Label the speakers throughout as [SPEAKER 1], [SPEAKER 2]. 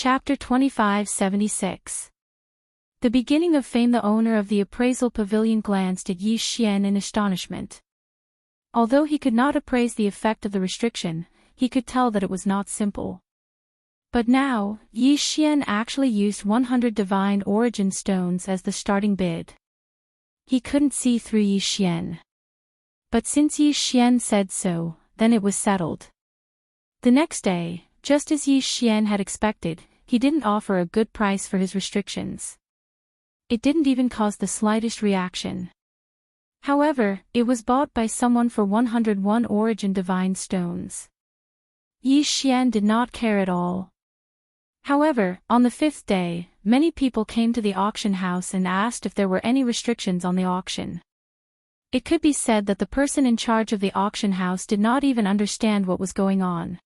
[SPEAKER 1] Chapter 2576. The beginning of fame. The owner of the appraisal pavilion glanced at Yi Xian in astonishment. Although he could not appraise the effect of the restriction, he could tell that it was not simple. But now, Yi Xian actually used 100 divine origin stones as the starting bid. He couldn't see through Yi Xian. But since Yi Xian said so, then it was settled. The next day, just as Yi Xian had expected, he didn't offer a good price for his restrictions. It didn't even cause the slightest reaction. However, it was bought by someone for 101 origin divine stones. Yi Xian did not care at all. However, on the fifth day, many people came to the auction house and asked if there were any restrictions on the auction. It could be said that the person in charge of the auction house did not even understand what was going on.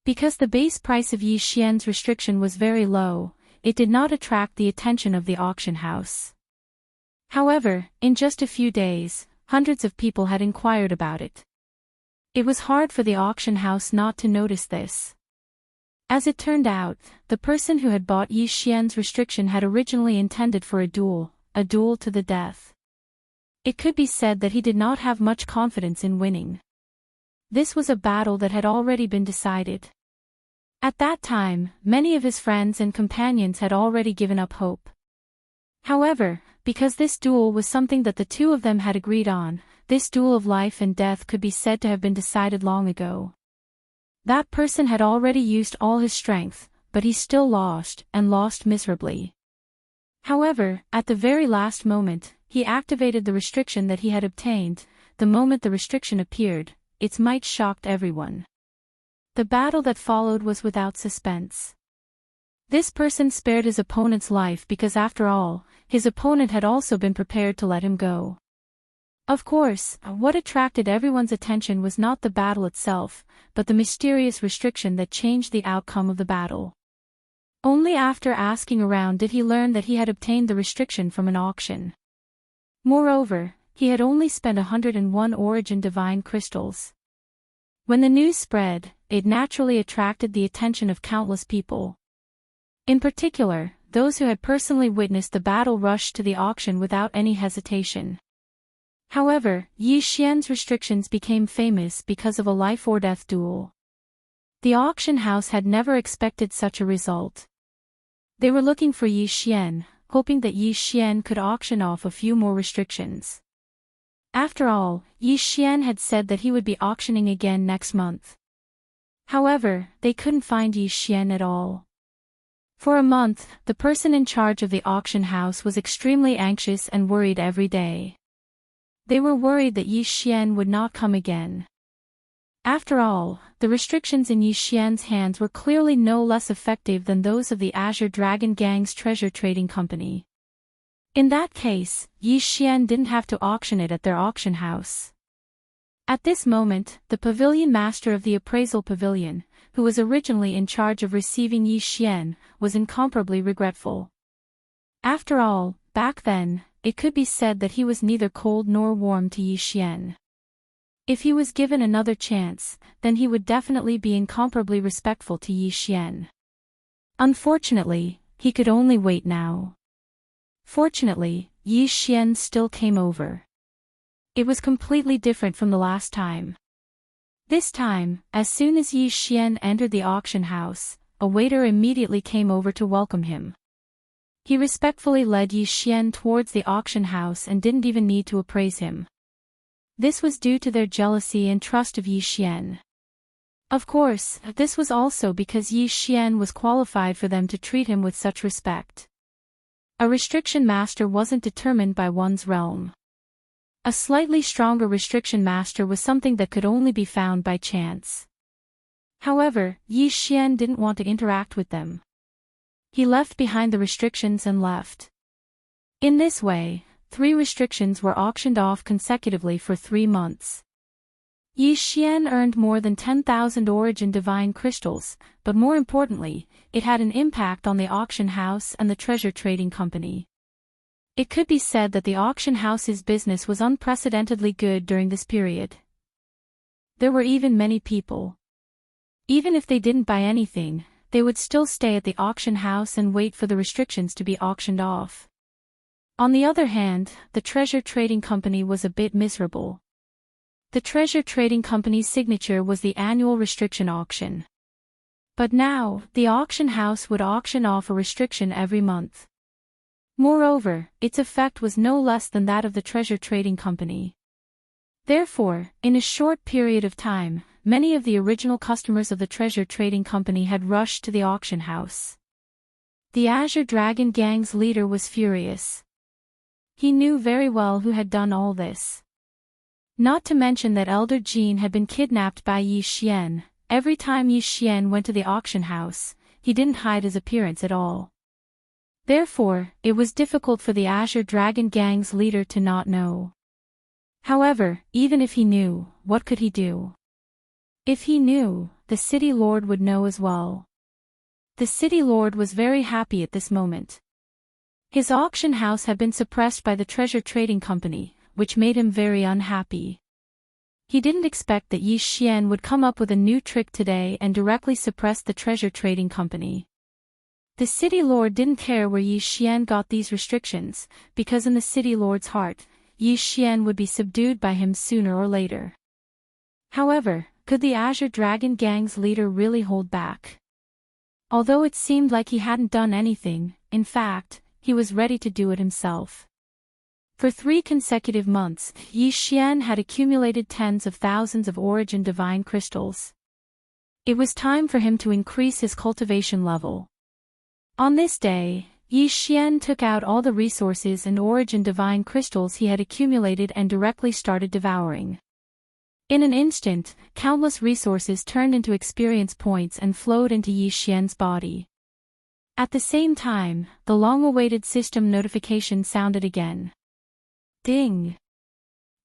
[SPEAKER 1] Because the base price of Yi Xian's restriction was very low, it did not attract the attention of the auction house. However, in just a few days, hundreds of people had inquired about it. It was hard for the auction house not to notice this. As it turned out, the person who had bought Yi Xian's restriction had originally intended for a duel to the death. It could be said that he did not have much confidence in winning. This was a battle that had already been decided. At that time, many of his friends and companions had already given up hope. However, because this duel was something that the two of them had agreed on, this duel of life and death could be said to have been decided long ago. That person had already used all his strength, but he still lost, and lost miserably. However, at the very last moment, he activated the restriction that he had obtained. The moment the restriction appeared, its might shocked everyone. The battle that followed was without suspense. This person spared his opponent's life because after all, his opponent had also been prepared to let him go. Of course, what attracted everyone's attention was not the battle itself, but the mysterious restriction that changed the outcome of the battle. Only after asking around did he learn that he had obtained the restriction from an auction. Moreover, he had only spent 101 origin divine crystals. When the news spread, it naturally attracted the attention of countless people. In particular, those who had personally witnessed the battle rushed to the auction without any hesitation. However, Yi Xian's restrictions became famous because of a life-or-death duel. The auction house had never expected such a result. They were looking for Yi Xian, hoping that Yi Xian could auction off a few more restrictions. After all, Yi Xian had said that he would be auctioning again next month. However, they couldn't find Yi Xian at all. For a month, the person in charge of the auction house was extremely anxious and worried every day. They were worried that Yi Xian would not come again. After all, the restrictions in Yi Xian's hands were clearly no less effective than those of the Azure Dragon Gang's treasure trading company. In that case, Yi Xian didn't have to auction it at their auction house. At this moment, the pavilion master of the appraisal pavilion, who was originally in charge of receiving Yi Xian, was incomparably regretful. After all, back then, it could be said that he was neither cold nor warm to Yi Xian. If he was given another chance, then he would definitely be incomparably respectful to Yi Xian. Unfortunately, he could only wait now. Fortunately, Yi Xian still came over. It was completely different from the last time. This time, as soon as Yi Xian entered the auction house, a waiter immediately came over to welcome him. He respectfully led Yi Xian towards the auction house and didn't even need to appraise him. This was due to their jealousy and trust of Yi Xian. Of course, this was also because Yi Xian was qualified for them to treat him with such respect. A restriction master wasn't determined by one's realm. A slightly stronger restriction master was something that could only be found by chance. However, Yi Xian didn't want to interact with them. He left behind the restrictions and left. In this way, 3 restrictions were auctioned off consecutively for 3 months. Yi Xian earned more than 10,000 origin divine crystals, but more importantly, it had an impact on the auction house and the treasure trading company. It could be said that the auction house's business was unprecedentedly good during this period. There were even many people. Even if they didn't buy anything, they would still stay at the auction house and wait for the restrictions to be auctioned off. On the other hand, the treasure trading company was a bit miserable. The treasure trading company's signature was the annual restriction auction. But now, the auction house would auction off a restriction every month. Moreover, its effect was no less than that of the treasure trading company. Therefore, in a short period of time, many of the original customers of the treasure trading company had rushed to the auction house. The Azure Dragon gang's leader was furious. He knew very well who had done all this. Not to mention that Elder Jean had been kidnapped by Yi Xian. Every time Yi Xian went to the auction house, he didn't hide his appearance at all. Therefore, it was difficult for the Azure Dragon gang's leader to not know. However, even if he knew, what could he do? If he knew, the city lord would know as well. The city lord was very happy at this moment. His auction house had been suppressed by the treasure trading company, which made him very unhappy. He didn't expect that Yi Xian would come up with a new trick today and directly suppress the treasure trading company. The city lord didn't care where Yi Xian got these restrictions, because in the city lord's heart, Yi Xian would be subdued by him sooner or later. However, could the Azure Dragon gang's leader really hold back? Although it seemed like he hadn't done anything, in fact, he was ready to do it himself. For 3 consecutive months, Yi Xian had accumulated tens of thousands of origin divine crystals. It was time for him to increase his cultivation level. On this day, Yi Xian took out all the resources and origin divine crystals he had accumulated and directly started devouring. In an instant, countless resources turned into experience points and flowed into Yi Xian's body. At the same time, the long-awaited system notification sounded again. Ding!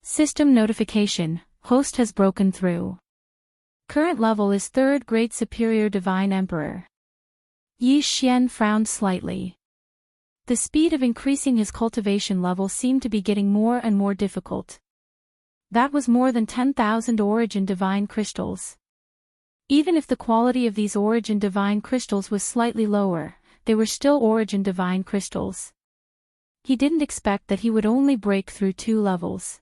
[SPEAKER 1] System notification, host has broken through. Current level is 3rd grade superior divine emperor. Yi Xian frowned slightly. The speed of increasing his cultivation level seemed to be getting more and more difficult. That was more than 10,000 origin divine crystals. Even if the quality of these origin divine crystals was slightly lower, they were still origin divine crystals. He didn't expect that he would only break through 2 levels.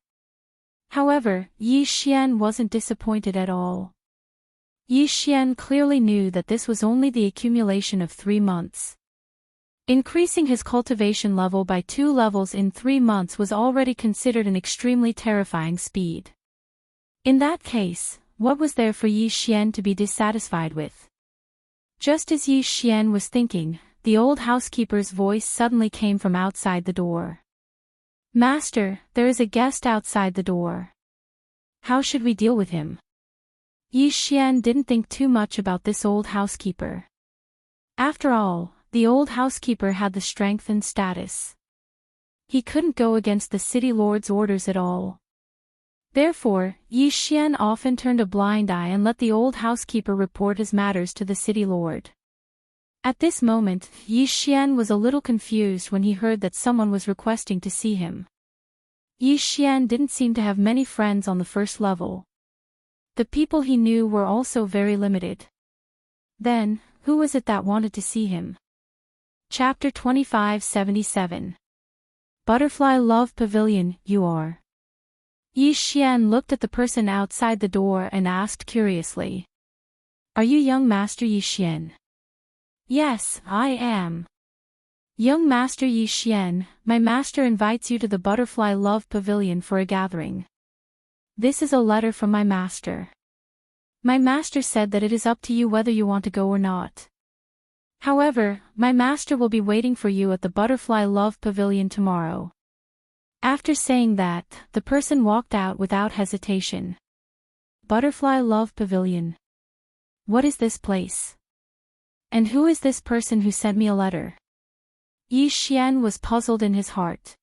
[SPEAKER 1] However, Yi Xian wasn't disappointed at all. Yi Xian clearly knew that this was only the accumulation of 3 months. Increasing his cultivation level by 2 levels in 3 months was already considered an extremely terrifying speed. In that case, what was there for Yi Xian to be dissatisfied with? Just as Yi Xian was thinking, the old housekeeper's voice suddenly came from outside the door. "Master, there is a guest outside the door. How should we deal with him?" Yi Xian didn't think too much about this old housekeeper. After all, the old housekeeper had the strength and status. He couldn't go against the city lord's orders at all. Therefore, Yi Xian often turned a blind eye and let the old housekeeper report his matters to the city lord. At this moment, Yi Xian was a little confused when he heard that someone was requesting to see him. Yi Xian didn't seem to have many friends on the 1st level. The people he knew were also very limited. Then, who was it that wanted to see him? Chapter 2577. Butterfly Love Pavilion, you are. Yi Xian looked at the person outside the door and asked curiously. "Are you young Master Yi Xian?" "Yes, I am. Young Master Yi Xian, my master invites you to the Butterfly Love Pavilion for a gathering. This is a letter from my master. My master said that it is up to you whether you want to go or not. However, my master will be waiting for you at the Butterfly Love Pavilion tomorrow." After saying that, the person walked out without hesitation. Butterfly Love Pavilion. What is this place? And who is this person who sent me a letter? Yi Xian was puzzled in his heart.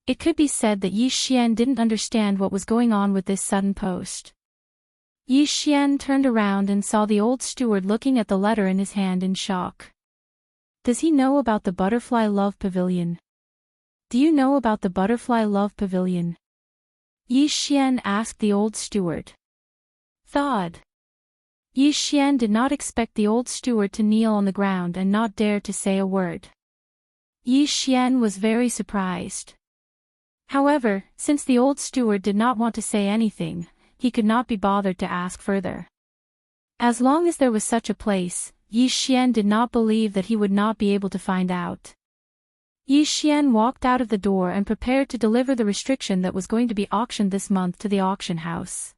[SPEAKER 1] It could be said that Yi Xian didn't understand what was going on with this sudden post. Yi Xian turned around and saw the old steward looking at the letter in his hand in shock. Does he know about the Butterfly Love Pavilion? Do you know about the Butterfly Love Pavilion? Yi Xian asked the old steward. Thawed. Yi Xian did not expect the old steward to kneel on the ground and not dare to say a word. Yi Xian was very surprised. However, since the old steward did not want to say anything, he could not be bothered to ask further. As long as there was such a place, Yi Xian did not believe that he would not be able to find out. Yi Xian walked out of the door and prepared to deliver the restriction that was going to be auctioned this month to the auction house.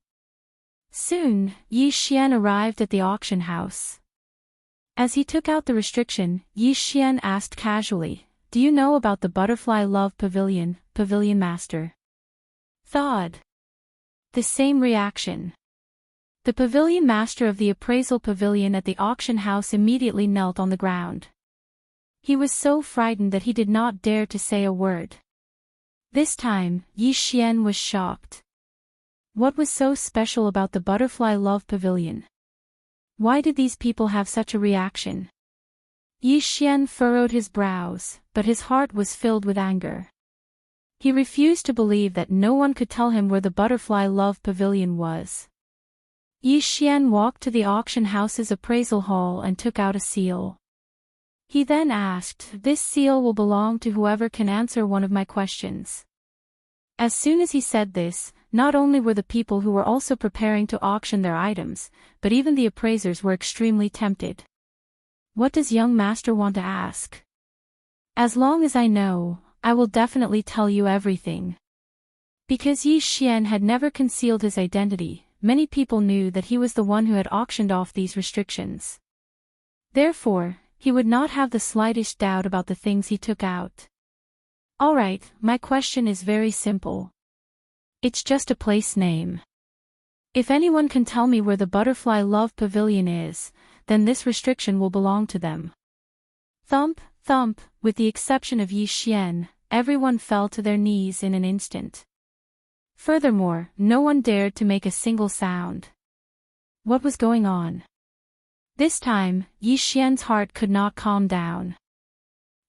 [SPEAKER 1] Soon, Yi Xian arrived at the auction house. As he took out the restriction, Yi Xian asked casually, "Do you know about the Butterfly Love Pavilion, Pavilion Master?" Thawed. The same reaction. The pavilion master of the appraisal pavilion at the auction house immediately knelt on the ground. He was so frightened that he did not dare to say a word. This time, Yi Xian was shocked. What was so special about the Butterfly Love Pavilion? Why did these people have such a reaction? Yi Xian furrowed his brows, but his heart was filled with anger. He refused to believe that no one could tell him where the Butterfly Love Pavilion was. Yi Xian walked to the auction house's appraisal hall and took out a seal. He then asked, "This seal will belong to whoever can answer one of my questions." As soon as he said this, not only were the people who were also preparing to auction their items, but even the appraisers were extremely tempted. What does young master want to ask? As long as I know, I will definitely tell you everything. Because Yi Xian had never concealed his identity, many people knew that he was the one who had auctioned off these restrictions. Therefore, he would not have the slightest doubt about the things he took out. Alright, my question is very simple. It's just a place name. If anyone can tell me where the Butterfly Love Pavilion is, then this restriction will belong to them. Thump, thump, with the exception of Yi Xian, everyone fell to their knees in an instant. Furthermore, no one dared to make a single sound. What was going on? This time, Yi Xian's heart could not calm down.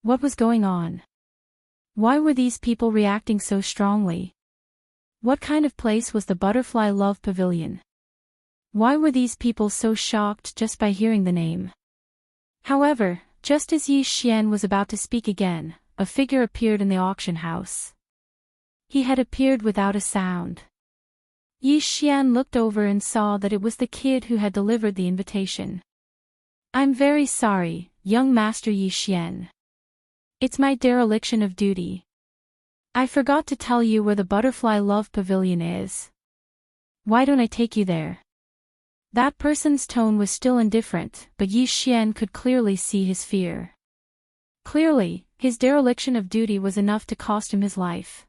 [SPEAKER 1] What was going on? Why were these people reacting so strongly? What kind of place was the Butterfly Love Pavilion? Why were these people so shocked just by hearing the name? However, just as Yi Xian was about to speak again, a figure appeared in the auction house. He had appeared without a sound. Yi Xian looked over and saw that it was the kid who had delivered the invitation. "I'm very sorry, young Master Yi Xian. It's my dereliction of duty. I forgot to tell you where the Butterfly Love Pavilion is. Why don't I take you there?" That person's tone was still indifferent, but Yi Xian could clearly see his fear. Clearly, his dereliction of duty was enough to cost him his life.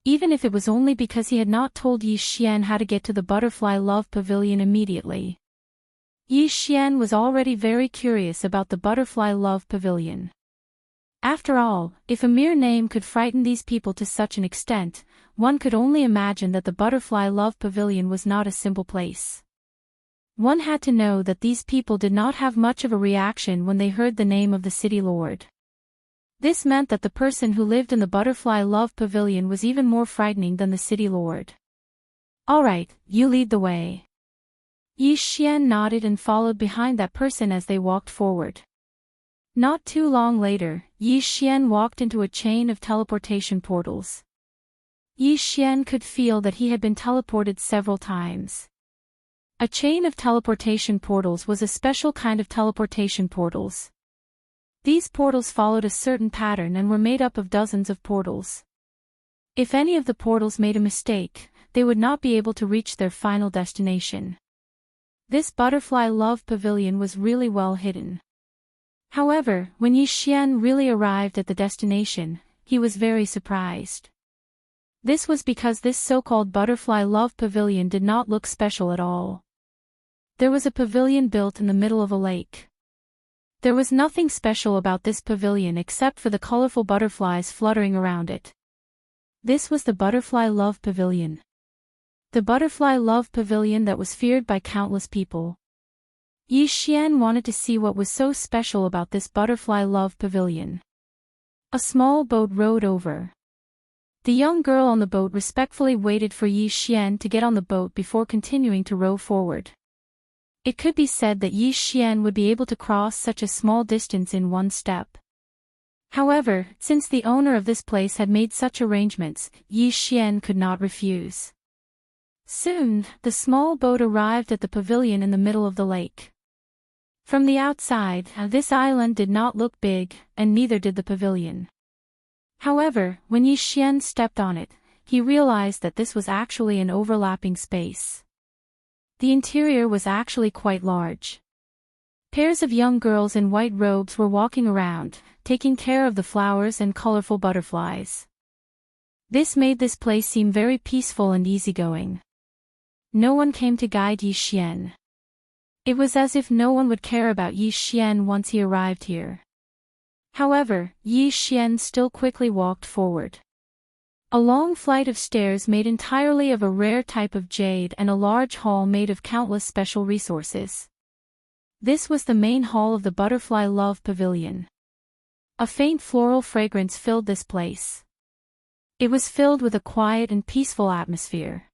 [SPEAKER 1] Even if it was only because he had not told Yi Xian how to get to the Butterfly Love Pavilion immediately. Yi Xian was already very curious about the Butterfly Love Pavilion. After all, if a mere name could frighten these people to such an extent, one could only imagine that the Butterfly Love Pavilion was not a simple place. One had to know that these people did not have much of a reaction when they heard the name of the city lord. This meant that the person who lived in the Butterfly Love Pavilion was even more frightening than the city lord. "Alright, you lead the way." Yi Xian nodded and followed behind that person as they walked forward. Not too long later, Yi Xian walked into a chain of teleportation portals. Yi Xian could feel that he had been teleported several times. A chain of teleportation portals was a special kind of teleportation portals. These portals followed a certain pattern and were made up of dozens of portals. If any of the portals made a mistake, they would not be able to reach their final destination. This Butterfly Love Pavilion was really well hidden. However, when Yi Xian really arrived at the destination, he was very surprised. This was because this so-called Butterfly Love Pavilion did not look special at all. There was a pavilion built in the middle of a lake. There was nothing special about this pavilion except for the colorful butterflies fluttering around it. This was the Butterfly Love Pavilion. The Butterfly Love Pavilion that was feared by countless people. Yi Xian wanted to see what was so special about this Butterfly Love Pavilion. A small boat rowed over. The young girl on the boat respectfully waited for Yi Xian to get on the boat before continuing to row forward. It could be said that Yi Xian would be able to cross such a small distance in one step. However, since the owner of this place had made such arrangements, Yi Xian could not refuse. Soon, the small boat arrived at the pavilion in the middle of the lake. From the outside, this island did not look big, and neither did the pavilion. However, when Yi Xian stepped on it, he realized that this was actually an overlapping space. The interior was actually quite large. Pairs of young girls in white robes were walking around, taking care of the flowers and colorful butterflies. This made this place seem very peaceful and easygoing. No one came to guide Yi Xian. It was as if no one would care about Yi Xian once he arrived here. However, Yi Xian still quickly walked forward. A long flight of stairs made entirely of a rare type of jade and a large hall made of countless special resources. This was the main hall of the Butterfly Love Pavilion. A faint floral fragrance filled this place. It was filled with a quiet and peaceful atmosphere.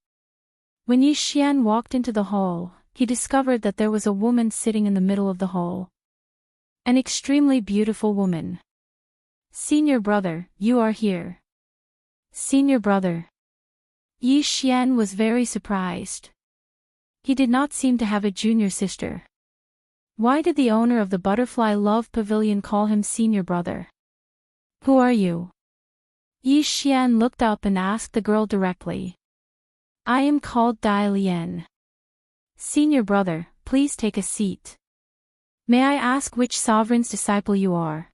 [SPEAKER 1] When Yi Xian walked into the hall, he discovered that there was a woman sitting in the middle of the hall. An extremely beautiful woman. "Senior brother, you are here." "Senior brother." Yi Xian was very surprised. He did not seem to have a junior sister. Why did the owner of the Butterfly Love Pavilion call him senior brother? "Who are you?" Yi Xian looked up and asked the girl directly. "I am called Dai Lian." "Senior brother, please take a seat. May I ask which sovereign's disciple you are?"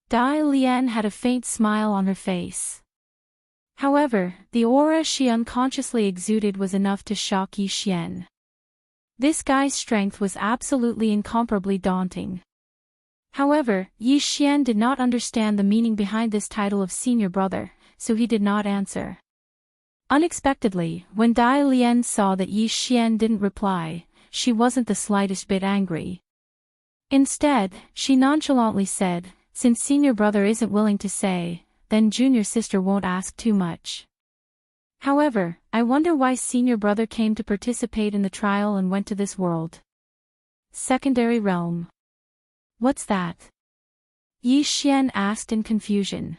[SPEAKER 1] Dai Lian had a faint smile on her face. However, the aura she unconsciously exuded was enough to shock Yi Xian. This guy's strength was absolutely incomparably daunting. However, Yi Xian did not understand the meaning behind this title of senior brother, so he did not answer. Unexpectedly, when Dai Lian saw that Yi Xian didn't reply, she wasn't the slightest bit angry. Instead, she nonchalantly said, "Since senior brother isn't willing to say, then junior sister won't ask too much. However, I wonder why senior brother came to participate in the trial and went to this world. Secondary realm. What's that?" Yi Xian asked in confusion.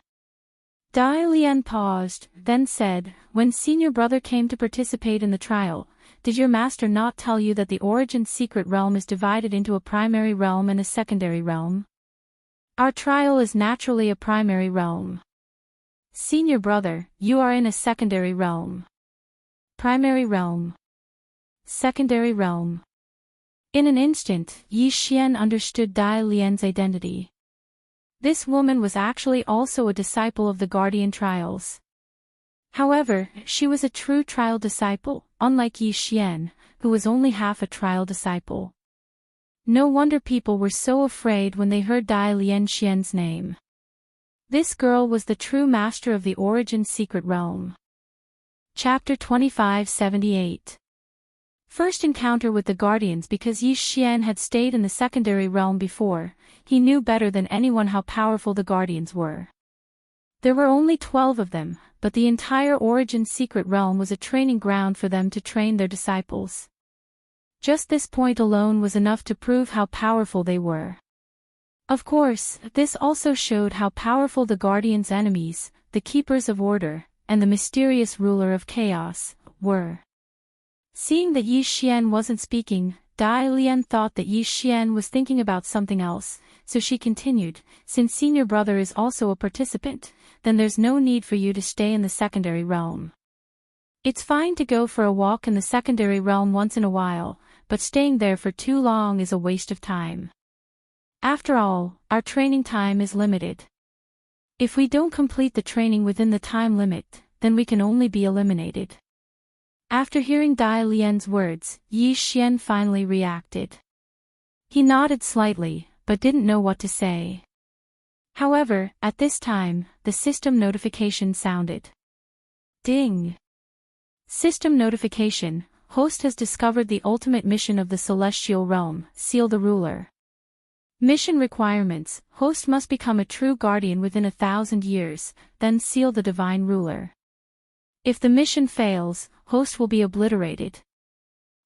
[SPEAKER 1] Dai Lian paused, then said, "When senior brother came to participate in the trial, did your master not tell you that the origin secret realm is divided into a primary realm and a secondary realm? Our trial is naturally a primary realm. Senior brother, you are in a secondary realm. Primary realm. Secondary realm." In an instant, Yi Xian understood Dai Lian's identity. This woman was actually also a disciple of the Guardian Trials. However, she was a true trial disciple, unlike Yi Xian, who was only half a trial disciple. No wonder people were so afraid when they heard Dai Lian Xian's name. This girl was the true master of the origin secret realm. Chapter 2578. First encounter with the Guardians. Because Yi Xian had stayed in the secondary realm before, he knew better than anyone how powerful the Guardians were. There were only 12 of them, but the entire origin secret realm was a training ground for them to train their disciples. Just this point alone was enough to prove how powerful they were. Of course, this also showed how powerful the Guardians' enemies, the Keepers of Order, and the mysterious ruler of chaos, were. Seeing that Yi Xian wasn't speaking, Dai Lian thought that Yi Xian was thinking about something else, so she continued, "Since senior brother is also a participant, then there's no need for you to stay in the secondary realm. It's fine to go for a walk in the secondary realm once in a while, but staying there for too long is a waste of time. After all, our training time is limited. If we don't complete the training within the time limit, then we can only be eliminated." After hearing Dai Lian's words, Yi Xian finally reacted. He nodded slightly, but didn't know what to say. However, at this time, the system notification sounded. Ding! System notification: host has discovered the ultimate mission of the celestial realm, seal the ruler. Mission requirements: host must become a true guardian within 1,000 years, then seal the divine ruler. If the mission fails, host will be obliterated.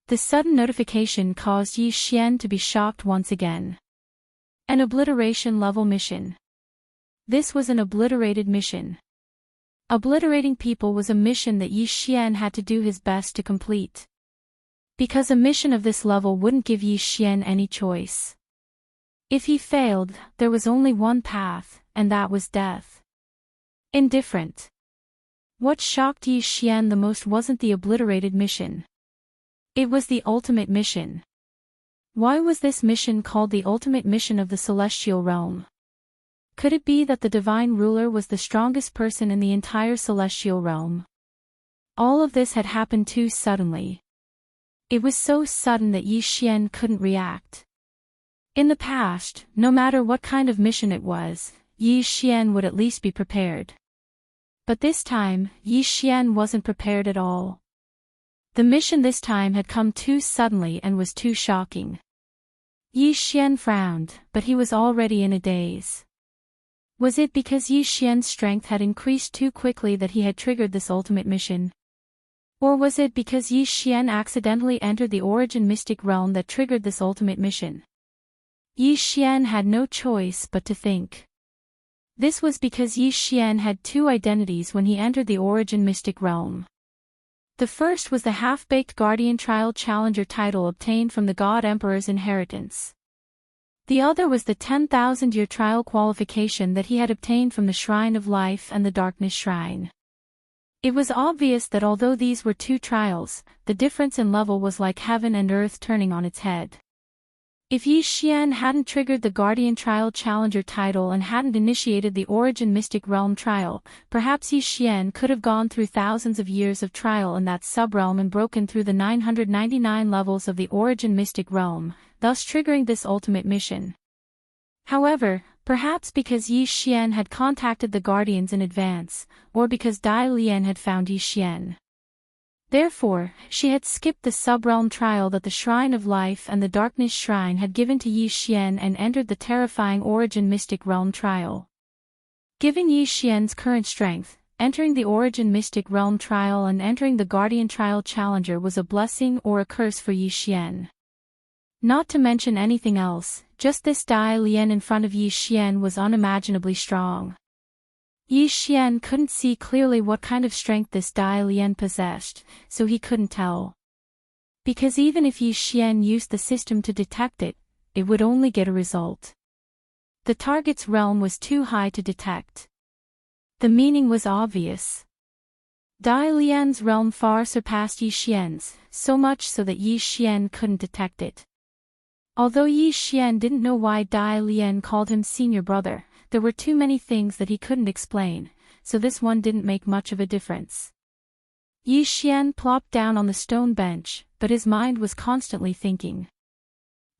[SPEAKER 1] The sudden notification caused Yi Xian to be shocked once again. An obliteration-level mission. This was an obliterated mission. Obliterating people was a mission that Yi Xian had to do his best to complete. Because a mission of this level wouldn't give Yi Xian any choice. If he failed, there was only one path, and that was death. Indifferent. What shocked Yi Xian the most wasn't the obliterated mission. It was the ultimate mission. Why was this mission called the ultimate mission of the celestial realm? Could it be that the divine ruler was the strongest person in the entire celestial realm? All of this had happened too suddenly. It was so sudden that Yi Xian couldn't react. In the past, no matter what kind of mission it was, Yi Xian would at least be prepared. But this time, Yi Xian wasn't prepared at all. The mission this time had come too suddenly and was too shocking. Yi Xian frowned, but he was already in a daze. Was it because Yi Xian's strength had increased too quickly that he had triggered this ultimate mission? Or was it because Yi Xian accidentally entered the origin mystic realm that triggered this ultimate mission? Yi Xian had no choice but to think. This was because Yi Xian had two identities when he entered the origin mystic realm. The first was the half-baked guardian trial challenger title obtained from the God Emperor's inheritance. The other was the 10,000-year trial qualification that he had obtained from the Shrine of Life and the Darkness Shrine. It was obvious that although these were two trials, the difference in level was like heaven and earth turning on its head. If Yi Xian hadn't triggered the Guardian Trial Challenger title and hadn't initiated the Origin Mystic Realm trial, perhaps Yi Xian could have gone through thousands of years of trial in that subrealm and broken through the 999 levels of the Origin Mystic Realm, thus triggering this ultimate mission. However, perhaps because Yi Xian had contacted the Guardians in advance, or because Dai Lian had found Yi Xian. Therefore, she had skipped the subrealm trial that the Shrine of Life and the Darkness Shrine had given to Yi Xian and entered the terrifying Origin Mystic Realm trial. Given Yi Xian's current strength, entering the Origin Mystic Realm trial and entering the Guardian Trial Challenger was a blessing or a curse for Yi Xian. Not to mention anything else, just this Dai Lian in front of Yi Xian was unimaginably strong. Yi Xian couldn't see clearly what kind of strength this Dai Lian possessed, so he couldn't tell. Because even if Yi Xian used the system to detect it, it would only get a result. The target's realm was too high to detect. The meaning was obvious. Dai Lian's realm far surpassed Yi Xian's, so much so that Yi Xian couldn't detect it. Although Yi Xian didn't know why Dai Lian called him senior brother, there were too many things that he couldn't explain, so this one didn't make much of a difference. Yi Xian plopped down on the stone bench, but his mind was constantly thinking.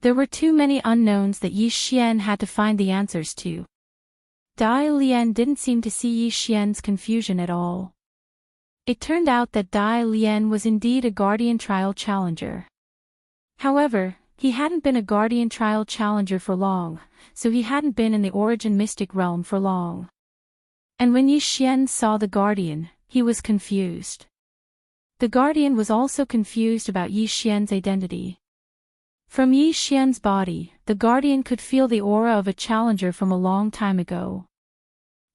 [SPEAKER 1] There were too many unknowns that Yi Xian had to find the answers to. Dai Lian didn't seem to see Yi Xian's confusion at all. It turned out that Dai Lian was indeed a Guardian Trial Challenger. However, he hadn't been a Guardian Trial Challenger for long, so he hadn't been in the Origin Mystic Realm for long. And when Yi Xian saw the Guardian, he was confused. The Guardian was also confused about Yi Xian's identity. From Yi Xian's body, the Guardian could feel the aura of a challenger from a long time ago.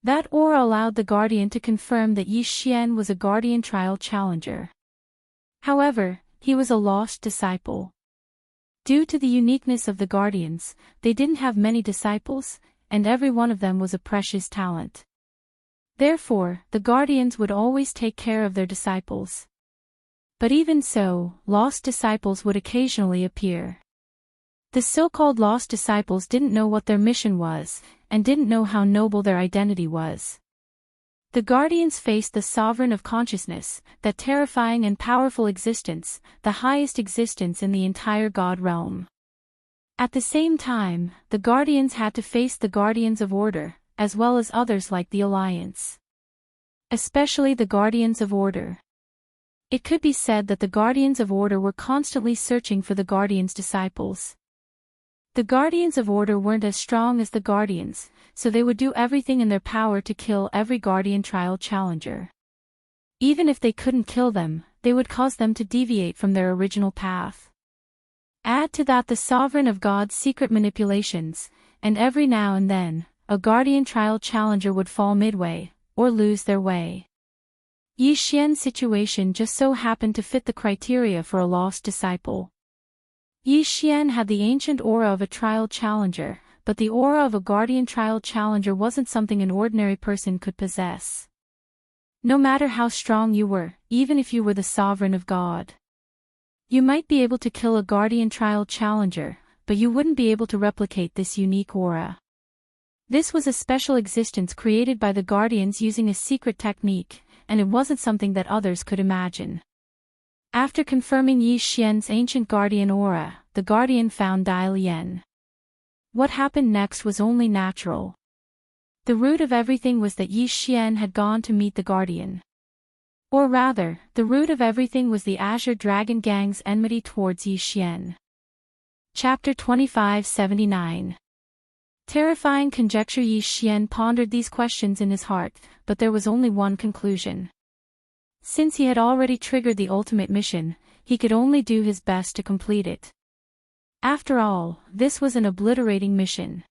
[SPEAKER 1] That aura allowed the Guardian to confirm that Yi Xian was a Guardian Trial Challenger. However, he was a lost disciple. Due to the uniqueness of the Guardians, they didn't have many disciples, and every one of them was a precious talent. Therefore, the Guardians would always take care of their disciples. But even so, lost disciples would occasionally appear. The so-called lost disciples didn't know what their mission was, and didn't know how noble their identity was. The Guardians faced the sovereign of consciousness, that terrifying and powerful existence, the highest existence in the entire God realm. At the same time, the Guardians had to face the Guardians of Order, as well as others like the Alliance. Especially the Guardians of Order. It could be said that the Guardians of Order were constantly searching for the Guardians' disciples. The Guardians of Order weren't as strong as the Guardians, so they would do everything in their power to kill every Guardian Trial Challenger. Even if they couldn't kill them, they would cause them to deviate from their original path. Add to that the sovereign of God's secret manipulations, and every now and then, a guardian trial challenger would fall midway, or lose their way. Yi Xian's situation just so happened to fit the criteria for a lost disciple. Yi Xian had the ancient aura of a trial challenger, but the aura of a guardian trial challenger wasn't something an ordinary person could possess. No matter how strong you were, even if you were the sovereign of God, you might be able to kill a guardian trial challenger, but you wouldn't be able to replicate this unique aura. This was a special existence created by the guardians using a secret technique, and it wasn't something that others could imagine. After confirming Yi Xian's ancient guardian aura, the guardian found Dai Lian. What happened next was only natural. The root of everything was that Yi Xian had gone to meet the guardian. Or rather, the root of everything was the Azure Dragon Gang's enmity towards Yi Xian. Chapter 2579. Terrifying conjecture. Yi Xian pondered these questions in his heart, but there was only one conclusion. Since he had already triggered the ultimate mission, he could only do his best to complete it. After all, this was an obliterating mission.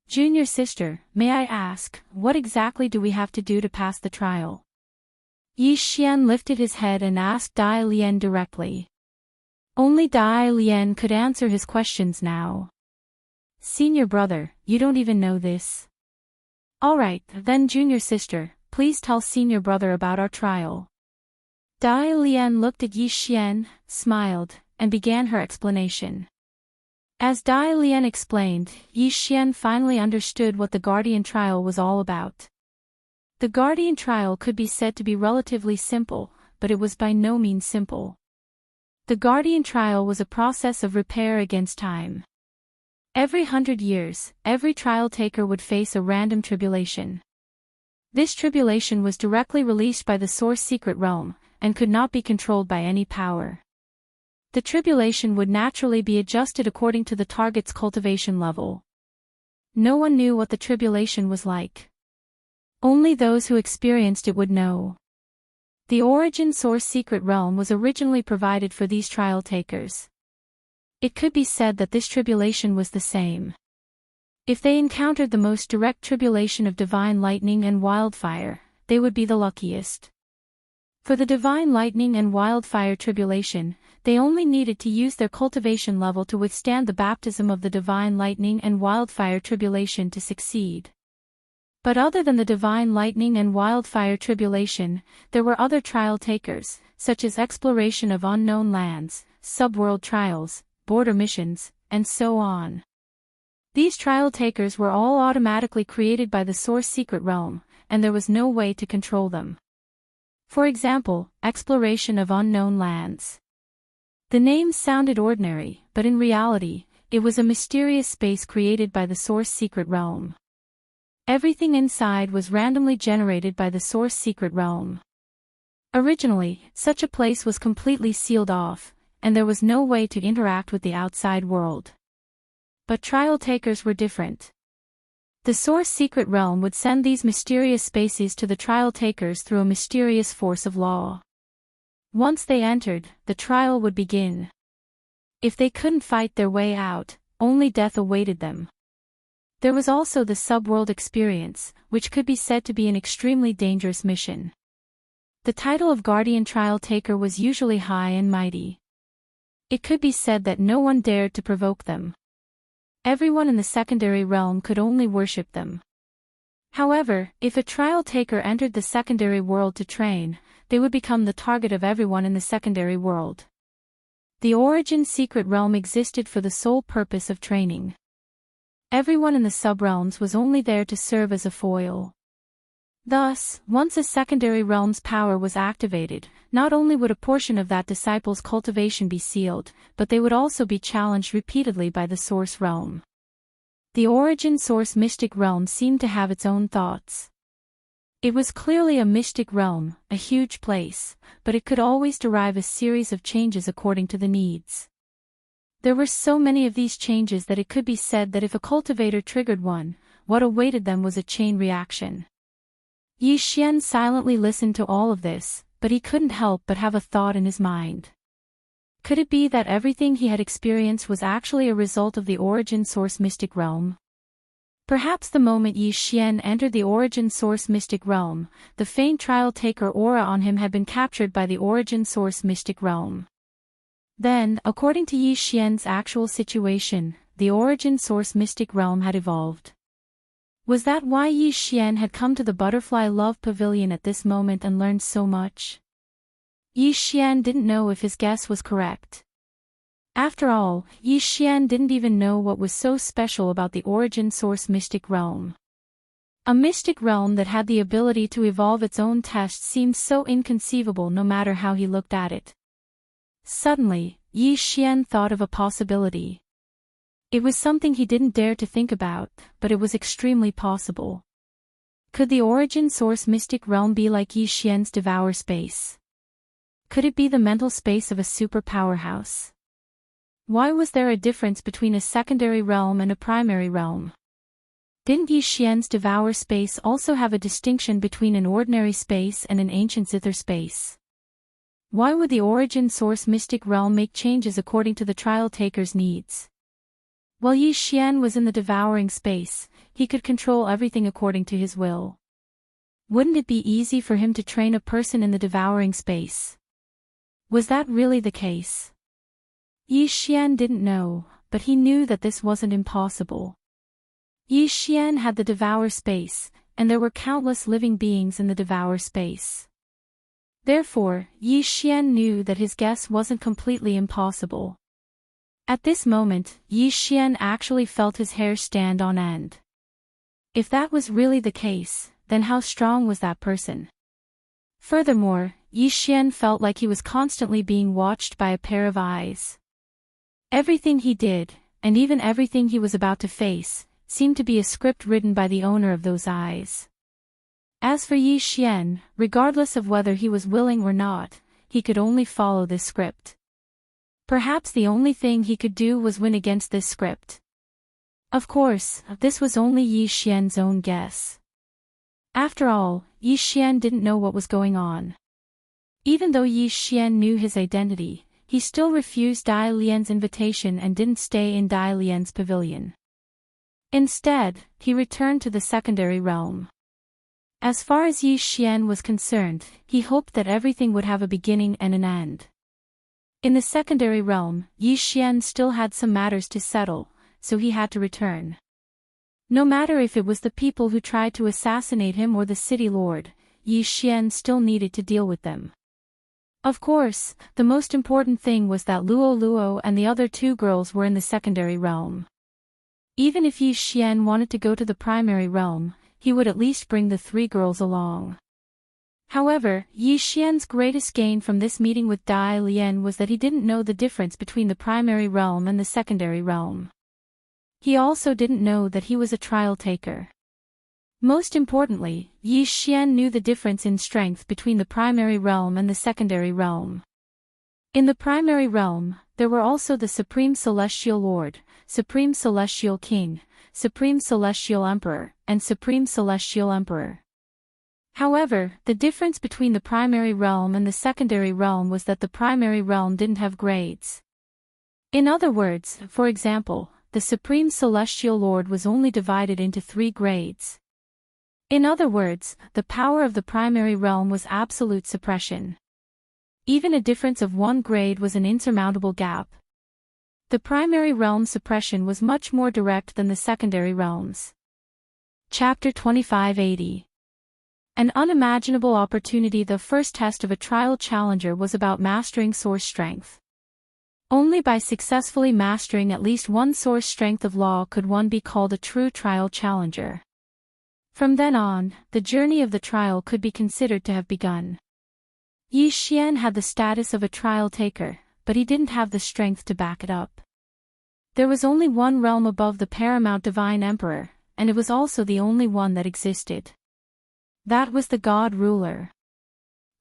[SPEAKER 1] Junior sister, may I ask, what exactly do we have to do to pass the trial? Yi Xian lifted his head and asked Dai Lian directly. Only Dai Lian could answer his questions now. Senior brother, you don't even know this. Alright, then junior sister, please tell senior brother about our trial. Dai Lian looked at Yi Xian, smiled, and began her explanation. As Dai Lian explained, Yi Xian finally understood what the guardian trial was all about. The guardian trial could be said to be relatively simple, but it was by no means simple. The guardian trial was a process of repair against time. Every 100 years, every trial taker would face a random tribulation. This tribulation was directly released by the source secret realm, and could not be controlled by any power. The tribulation would naturally be adjusted according to the target's cultivation level. No one knew what the tribulation was like. Only those who experienced it would know. The origin source secret realm was originally provided for these trial takers. It could be said that this tribulation was the same. If they encountered the most direct tribulation of divine lightning and wildfire, they would be the luckiest. For the divine lightning and wildfire tribulation, they only needed to use their cultivation level to withstand the baptism of the divine lightning and wildfire tribulation to succeed. But other than the divine lightning and wildfire tribulation, there were other trial takers, such as exploration of unknown lands, subworld trials, border missions, and so on. These trial takers were all automatically created by the source secret realm, and there was no way to control them. For example, exploration of unknown lands. The name sounded ordinary, but in reality, it was a mysterious space created by the source secret realm. Everything inside was randomly generated by the source secret realm. Originally, such a place was completely sealed off, and there was no way to interact with the outside world. But trial takers were different. The source secret realm would send these mysterious spaces to the trial takers through a mysterious force of law. Once they entered, the trial would begin. If they couldn't fight their way out, only death awaited them. There was also the subworld experience, which could be said to be an extremely dangerous mission. The title of guardian trial taker was usually high and mighty. It could be said that no one dared to provoke them. Everyone in the secondary realm could only worship them. However, if a trial taker entered the secondary world to train, they would become the target of everyone in the secondary world. The origin secret realm existed for the sole purpose of training. Everyone in the subrealms was only there to serve as a foil. Thus, once a secondary realm's power was activated, not only would a portion of that disciple's cultivation be sealed, but they would also be challenged repeatedly by the source realm. The origin source mystic realm seemed to have its own thoughts. It was clearly a mystic realm, a huge place, but it could always derive a series of changes according to the needs. There were so many of these changes that it could be said that if a cultivator triggered one, what awaited them was a chain reaction. Yi Xian silently listened to all of this, but he couldn't help but have a thought in his mind. Could it be that everything he had experienced was actually a result of the origin source mystic realm? Perhaps the moment Yi Xian entered the origin source mystic realm, the faint trial taker aura on him had been captured by the origin source mystic realm. Then, according to Yi Xian's actual situation, the origin source mystic realm had evolved. Was that why Yi Xian had come to the Butterfly Love Pavilion at this moment and learned so much? Yi Xian didn't know if his guess was correct. After all, Yi Xian didn't even know what was so special about the origin source mystic realm. A mystic realm that had the ability to evolve its own test seemed so inconceivable no matter how he looked at it. Suddenly, Yi Xian thought of a possibility. It was something he didn't dare to think about, but it was extremely possible. Could the origin source mystic realm be like Yi Xian's devour space? Could it be the mental space of a super powerhouse? Why was there a difference between a secondary realm and a primary realm? Didn't Yi Xian's devour space also have a distinction between an ordinary space and an ancient zither space? Why would the origin source mystic realm make changes according to the trial taker's needs? While Yi Xian was in the devouring space, he could control everything according to his will. Wouldn't it be easy for him to train a person in the devouring space? Was that really the case? Yi Xian didn't know, but he knew that this wasn't impossible. Yi Xian had the devour space, and there were countless living beings in the devour space. Therefore, Yi Xian knew that his guess wasn't completely impossible. At this moment, Yi Xian actually felt his hair stand on end. If that was really the case, then how strong was that person? Furthermore, Yi Xian felt like he was constantly being watched by a pair of eyes. Everything he did, and even everything he was about to face, seemed to be a script written by the owner of those eyes. As for Yi Xian, regardless of whether he was willing or not, he could only follow this script. Perhaps the only thing he could do was win against this script. Of course, this was only Yi Xian's own guess. After all, Yi Xian didn't know what was going on. Even though Yi Xian knew his identity, he still refused Dai Lian's invitation and didn't stay in Dai Lian's pavilion. Instead, he returned to the secondary realm. As far as Yi Xian was concerned, he hoped that everything would have a beginning and an end. In the secondary realm, Yi Xian still had some matters to settle, so he had to return. No matter if it was the people who tried to assassinate him or the city lord, Yi Xian still needed to deal with them. Of course, the most important thing was that Luo Luo and the other two girls were in the secondary realm. Even if Yi Xian wanted to go to the primary realm, he would at least bring the three girls along. However, Yi Xian's greatest gain from this meeting with Dai Lian was that he didn't know the difference between the primary realm and the secondary realm. He also didn't know that he was a trial taker. Most importantly, Yi Xian knew the difference in strength between the primary realm and the secondary realm. In the primary realm, there were also the Supreme Celestial Lord, Supreme Celestial King, Supreme Celestial Emperor, and Supreme Celestial Emperor. However, the difference between the primary realm and the secondary realm was that the primary realm didn't have grades. In other words, for example, the Supreme Celestial Lord was only divided into 3 grades. In other words, the power of the primary realm was absolute suppression. Even a difference of 1 grade was an insurmountable gap. The primary realm's suppression was much more direct than the secondary realms. Chapter 2580. An unimaginable opportunity. The first test of a trial challenger was about mastering source strength. Only by successfully mastering at least one source strength of law could one be called a true trial challenger. From then on, the journey of the trial could be considered to have begun. Yi Xian had the status of a trial taker, but he didn't have the strength to back it up. There was only one realm above the paramount divine emperor, and it was also the only one that existed. That was the God Ruler.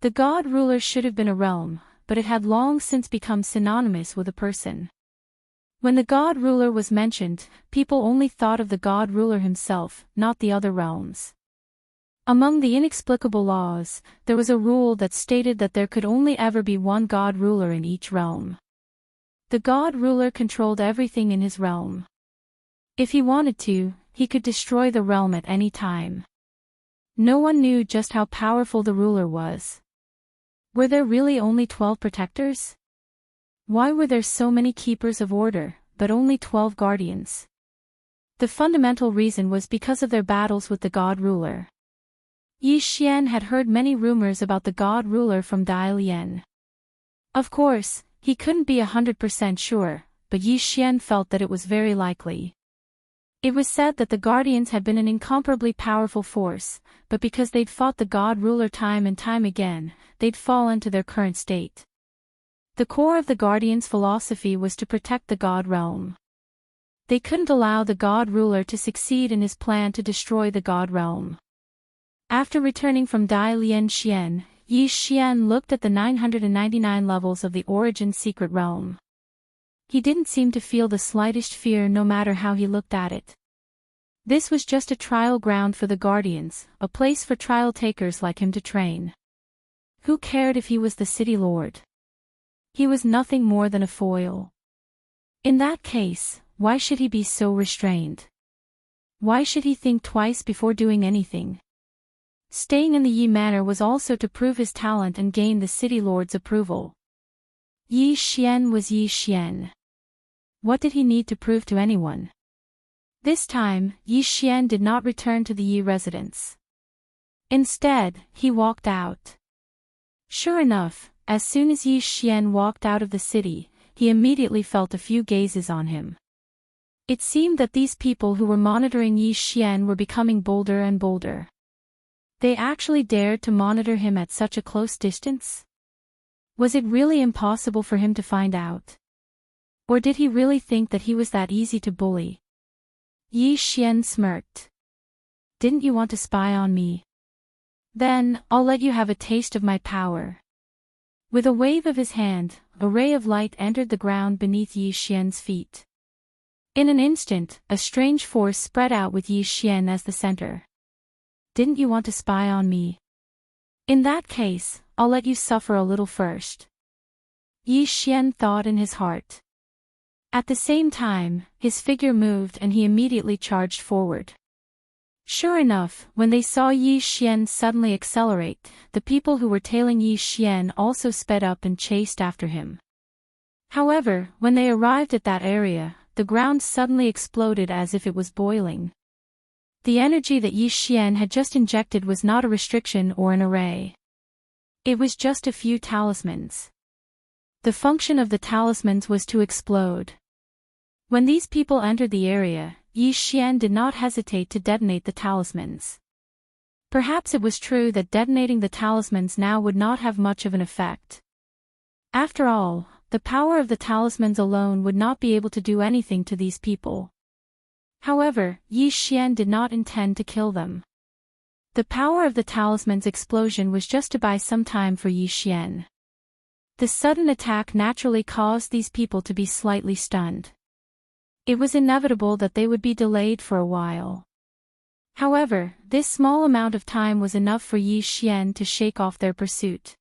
[SPEAKER 1] The God Ruler should have been a realm, but it had long since become synonymous with a person. When the God Ruler was mentioned, people only thought of the God Ruler himself, not the other realms. Among the inexplicable laws, there was a rule that stated that there could only ever be one god ruler in each realm. The god ruler controlled everything in his realm. If he wanted to, he could destroy the realm at any time. No one knew just how powerful the ruler was. Were there really only 12 protectors? Why were there so many keepers of order, but only 12 guardians? The fundamental reason was because of their battles with the god ruler. Yi Xian had heard many rumors about the god ruler from Dai Lian. Of course, he couldn't be 100% sure, but Yi Xian felt that it was very likely. It was said that the guardians had been an incomparably powerful force, but because they'd fought the god ruler time and time again, they'd fallen to their current state. The core of the guardians' philosophy was to protect the god realm. They couldn't allow the god ruler to succeed in his plan to destroy the god realm. After returning from Dai Lian Xian, Yi Xian looked at the 999 levels of the origin secret realm. He didn't seem to feel the slightest fear no matter how he looked at it. This was just a trial ground for the guardians, a place for trial takers like him to train. Who cared if he was the city lord? He was nothing more than a foil. In that case, why should he be so restrained? Why should he think twice before doing anything? Staying in the Yi Manor was also to prove his talent and gain the city lord's approval. Yi Xian was Yi Xian. What did he need to prove to anyone? This time, Yi Xian did not return to the Yi residence. Instead, he walked out. Sure enough, as soon as Yi Xian walked out of the city, he immediately felt a few gazes on him. It seemed that these people who were monitoring Yi Xian were becoming bolder and bolder. They actually dared to monitor him at such a close distance? Was it really impossible for him to find out? Or did he really think that he was that easy to bully? Yi Xian smirked. Didn't you want to spy on me? Then, I'll let you have a taste of my power. With a wave of his hand, a ray of light entered the ground beneath Yi Xian's feet. In an instant, a strange force spread out with Yi Xian as the center. Didn't you want to spy on me? In that case, I'll let you suffer a little first. Yi Xian thought in his heart. At the same time, his figure moved and he immediately charged forward. Sure enough, when they saw Yi Xian suddenly accelerate, the people who were tailing Yi Xian also sped up and chased after him. However, when they arrived at that area, the ground suddenly exploded as if it was boiling. The energy that Yi Xian had just injected was not a restriction or an array. It was just a few talismans. The function of the talismans was to explode. When these people entered the area, Yi Xian did not hesitate to detonate the talismans. Perhaps it was true that detonating the talismans now would not have much of an effect. After all, the power of the talismans alone would not be able to do anything to these people. However, Yi Xian did not intend to kill them. The power of the talisman's explosion was just to buy some time for Yi Xian. The sudden attack naturally caused these people to be slightly stunned. It was inevitable that they would be delayed for a while. However, this small amount of time was enough for Yi Xian to shake off their pursuit.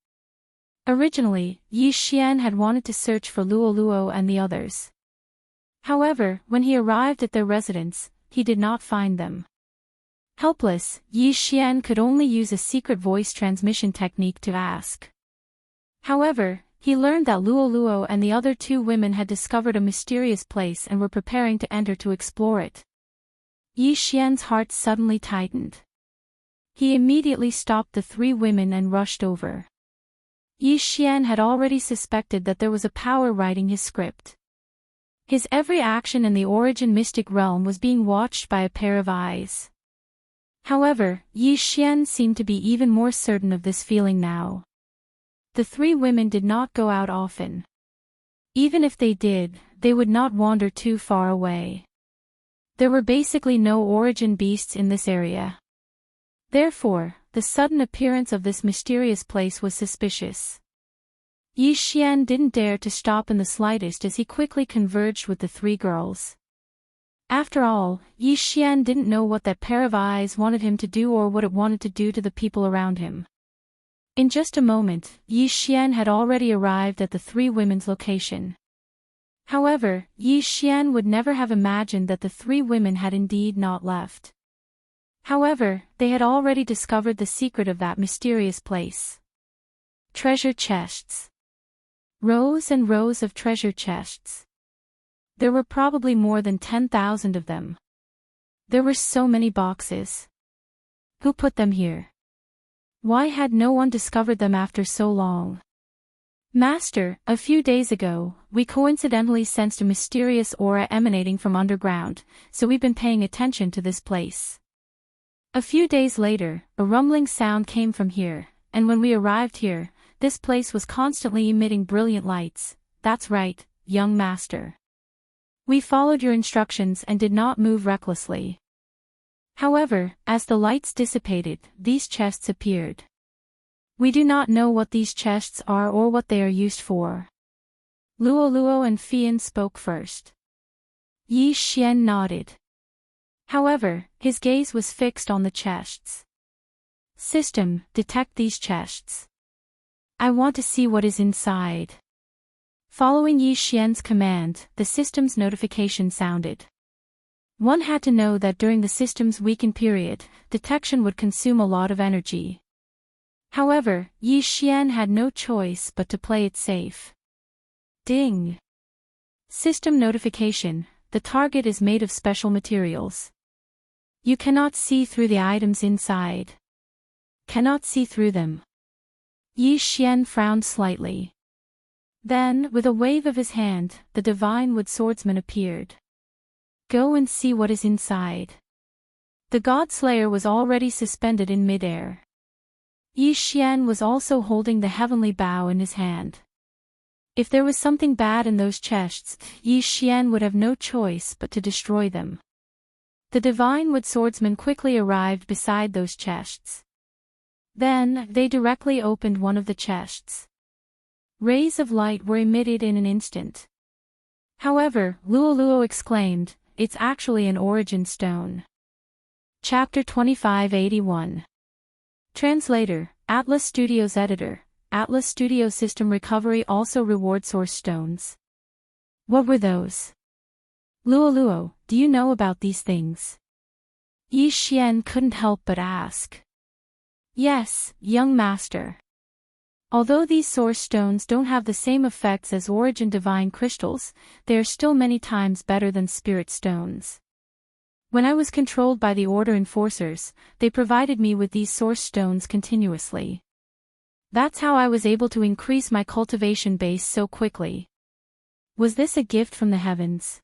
[SPEAKER 1] Originally, Yi Xian had wanted to search for Luo Luo and the others. However, when he arrived at their residence, he did not find them. Helpless, Yi Xian could only use a secret voice transmission technique to ask. However, he learned that Luo Luo and the other two women had discovered a mysterious place and were preparing to enter to explore it. Yi Xian's heart suddenly tightened. He immediately stopped the three women and rushed over. Yi Xian had already suspected that there was a power writing his script. His every action in the origin mystic realm was being watched by a pair of eyes. However, Yi Xian seemed to be even more certain of this feeling now. The three women did not go out often. Even if they did, they would not wander too far away. There were basically no origin beasts in this area. Therefore, the sudden appearance of this mysterious place was suspicious. Yi Xian didn't dare to stop in the slightest as he quickly converged with the three girls. After all, Yi Xian didn't know what that pair of eyes wanted him to do or what it wanted to do to the people around him. In just a moment, Yi Xian had already arrived at the three women's location. However, Yi Xian would never have imagined that the three women had indeed not left. However, they had already discovered the secret of that mysterious place. Treasure chests. Rows and rows of treasure chests. There were probably more than 10,000 of them. There were so many boxes. Who put them here? Why had no one discovered them after so long? Master, a few days ago, we coincidentally sensed a mysterious aura emanating from underground, so we've been paying attention to this place. A few days later, a rumbling sound came from here, and when we arrived here, this place was constantly emitting brilliant lights. That's right, young master. We followed your instructions and did not move recklessly. However, as the lights dissipated, these chests appeared. We do not know what these chests are or what they are used for. Luo and Fian spoke first. Yi Xian nodded. However, his gaze was fixed on the chests. System, detect these chests. I want to see what is inside. Following Yi Xian's command, the system's notification sounded. One had to know that during the system's weakened period, detection would consume a lot of energy. However, Yi Xian had no choice but to play it safe. Ding! System notification, the target is made of special materials. You cannot see through the items inside. Cannot see through them. Yi Xian frowned slightly. Then, with a wave of his hand, the divine wood swordsman appeared. Go and see what is inside. The God Slayer was already suspended in midair. Yi Xian was also holding the heavenly bow in his hand. If there was something bad in those chests, Yi Xian would have no choice but to destroy them. The divine wood swordsman quickly arrived beside those chests. Then, they directly opened one of the chests. Rays of light were emitted in an instant. However, Luo exclaimed, "It's actually an origin stone." Chapter 2581. Translator, Atlas Studios Editor, Atlas Studio System Recovery also reward source stones. What were those? Luo, do you know about these things? Yi Xian couldn't help but ask. Yes, young master. Although these source stones don't have the same effects as origin divine crystals, they are still many times better than spirit stones. When I was controlled by the Order Enforcers, they provided me with these source stones continuously. That's how I was able to increase my cultivation base so quickly. Was this a gift from the heavens?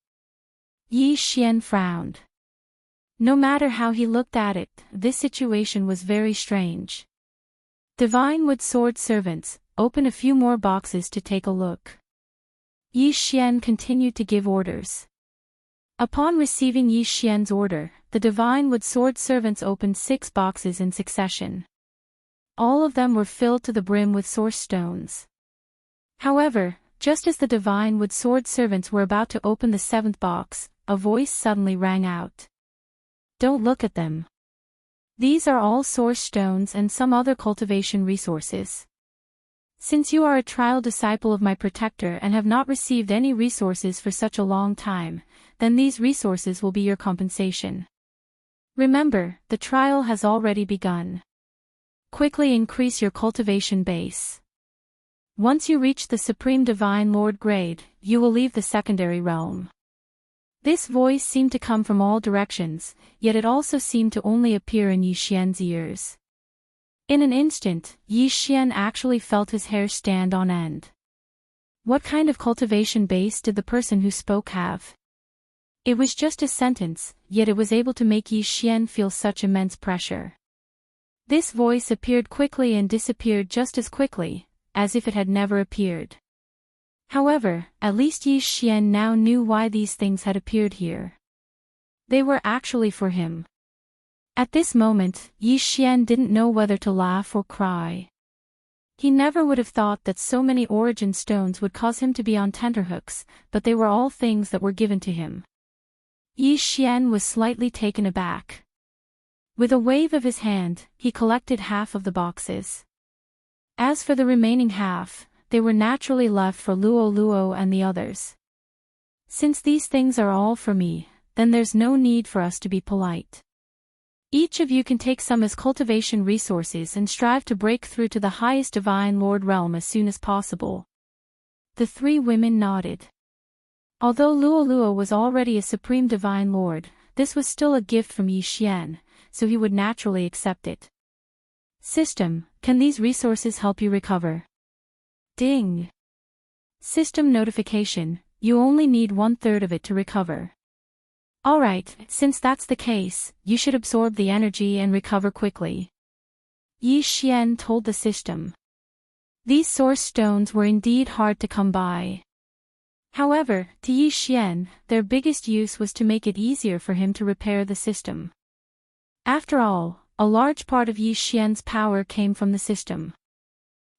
[SPEAKER 1] Yi Xian frowned. No matter how he looked at it, this situation was very strange. Divine Wood Sword servants, open a few more boxes to take a look. Yi Xian continued to give orders. Upon receiving Yi Xian's order, the Divine Wood Sword servants opened 6 boxes in succession. All of them were filled to the brim with source stones. However, just as the Divine Wood Sword servants were about to open the 7th box, a voice suddenly rang out. Don't look at them. These are all source stones and some other cultivation resources. Since you are a trial disciple of my protector and have not received any resources for such a long time, then these resources will be your compensation. Remember, the trial has already begun. Quickly increase your cultivation base. Once you reach the Supreme Divine Lord grade, you will leave the secondary realm. This voice seemed to come from all directions, yet it also seemed to only appear in Yi Xian's ears. In an instant, Yi Xian actually felt his hair stand on end. What kind of cultivation base did the person who spoke have? It was just a sentence, yet it was able to make Yi Xian feel such immense pressure. This voice appeared quickly and disappeared just as quickly, as if it had never appeared. However, at least Yi Xian now knew why these things had appeared here. They were actually for him. At this moment, Yi Xian didn't know whether to laugh or cry. He never would have thought that so many origin stones would cause him to be on tenterhooks, but they were all things that were given to him. Yi Xian was slightly taken aback. With a wave of his hand, he collected half of the boxes. As for the remaining half, they were naturally left for Luo Luo and the others. Since these things are all for me, then there's no need for us to be polite. Each of you can take some as cultivation resources and strive to break through to the highest divine Lord realm as soon as possible. The three women nodded. Although Luo Luo was already a supreme divine lord, this was still a gift from Yi Xian, so he would naturally accept it. System, can these resources help you recover? Ding. System notification, you only need 1/3 of it to recover. Alright, since that's the case, you should absorb the energy and recover quickly. Yi Xian told the system. These source stones were indeed hard to come by. However, to Yi Xian, their biggest use was to make it easier for him to repair the system. After all, a large part of Yi Xian's power came from the system.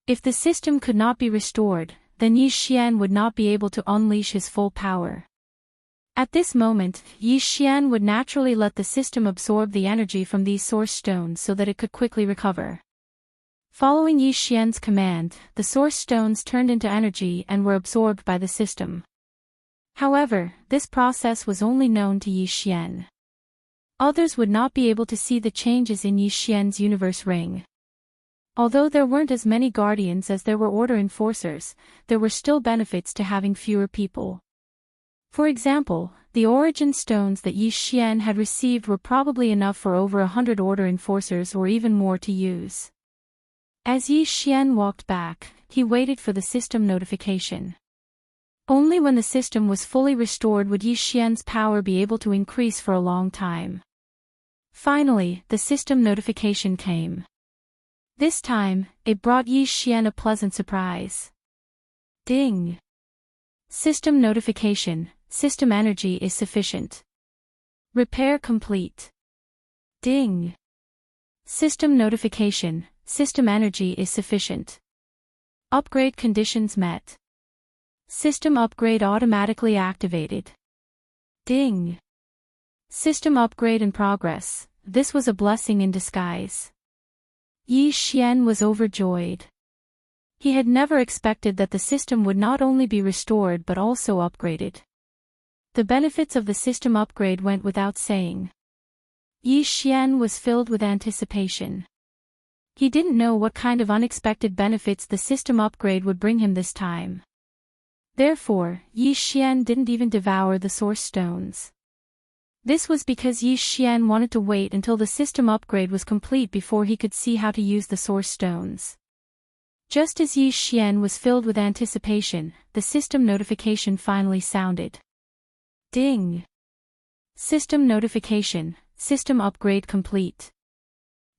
[SPEAKER 1] If the system could not be restored, then Yi Xian would not be able to unleash his full power. At this moment, Yi Xian would naturally let the system absorb the energy from these source stones so that it could quickly recover. Following Yi Xian's command, the source stones turned into energy and were absorbed by the system. However, this process was only known to Yi Xian. Others would not be able to see the changes in Yi Xian's universe ring. Although there weren't as many guardians as there were order enforcers, there were still benefits to having fewer people. For example, the origin stones that Yi Xian had received were probably enough for over 100 order enforcers or even more to use. As Yi Xian walked back, he waited for the system notification. Only when the system was fully restored would Yi Xian's power be able to increase for a long time. Finally, the system notification came. This time, it brought Yi Xian a pleasant surprise. Ding! System notification, system energy is sufficient. Repair complete. Ding! System notification, system energy is sufficient. Upgrade conditions met. System upgrade automatically activated. Ding! System upgrade in progress, this was a blessing in disguise. Yi Xian was overjoyed. He had never expected that the system would not only be restored but also upgraded. The benefits of the system upgrade went without saying. Yi Xian was filled with anticipation. He didn't know what kind of unexpected benefits the system upgrade would bring him this time. Therefore, Yi Xian didn't even devour the source stones. This was because Yi Xian wanted to wait until the system upgrade was complete before he could see how to use the source stones. Just as Yi Xian was filled with anticipation, the system notification finally sounded. Ding! System notification, system upgrade complete.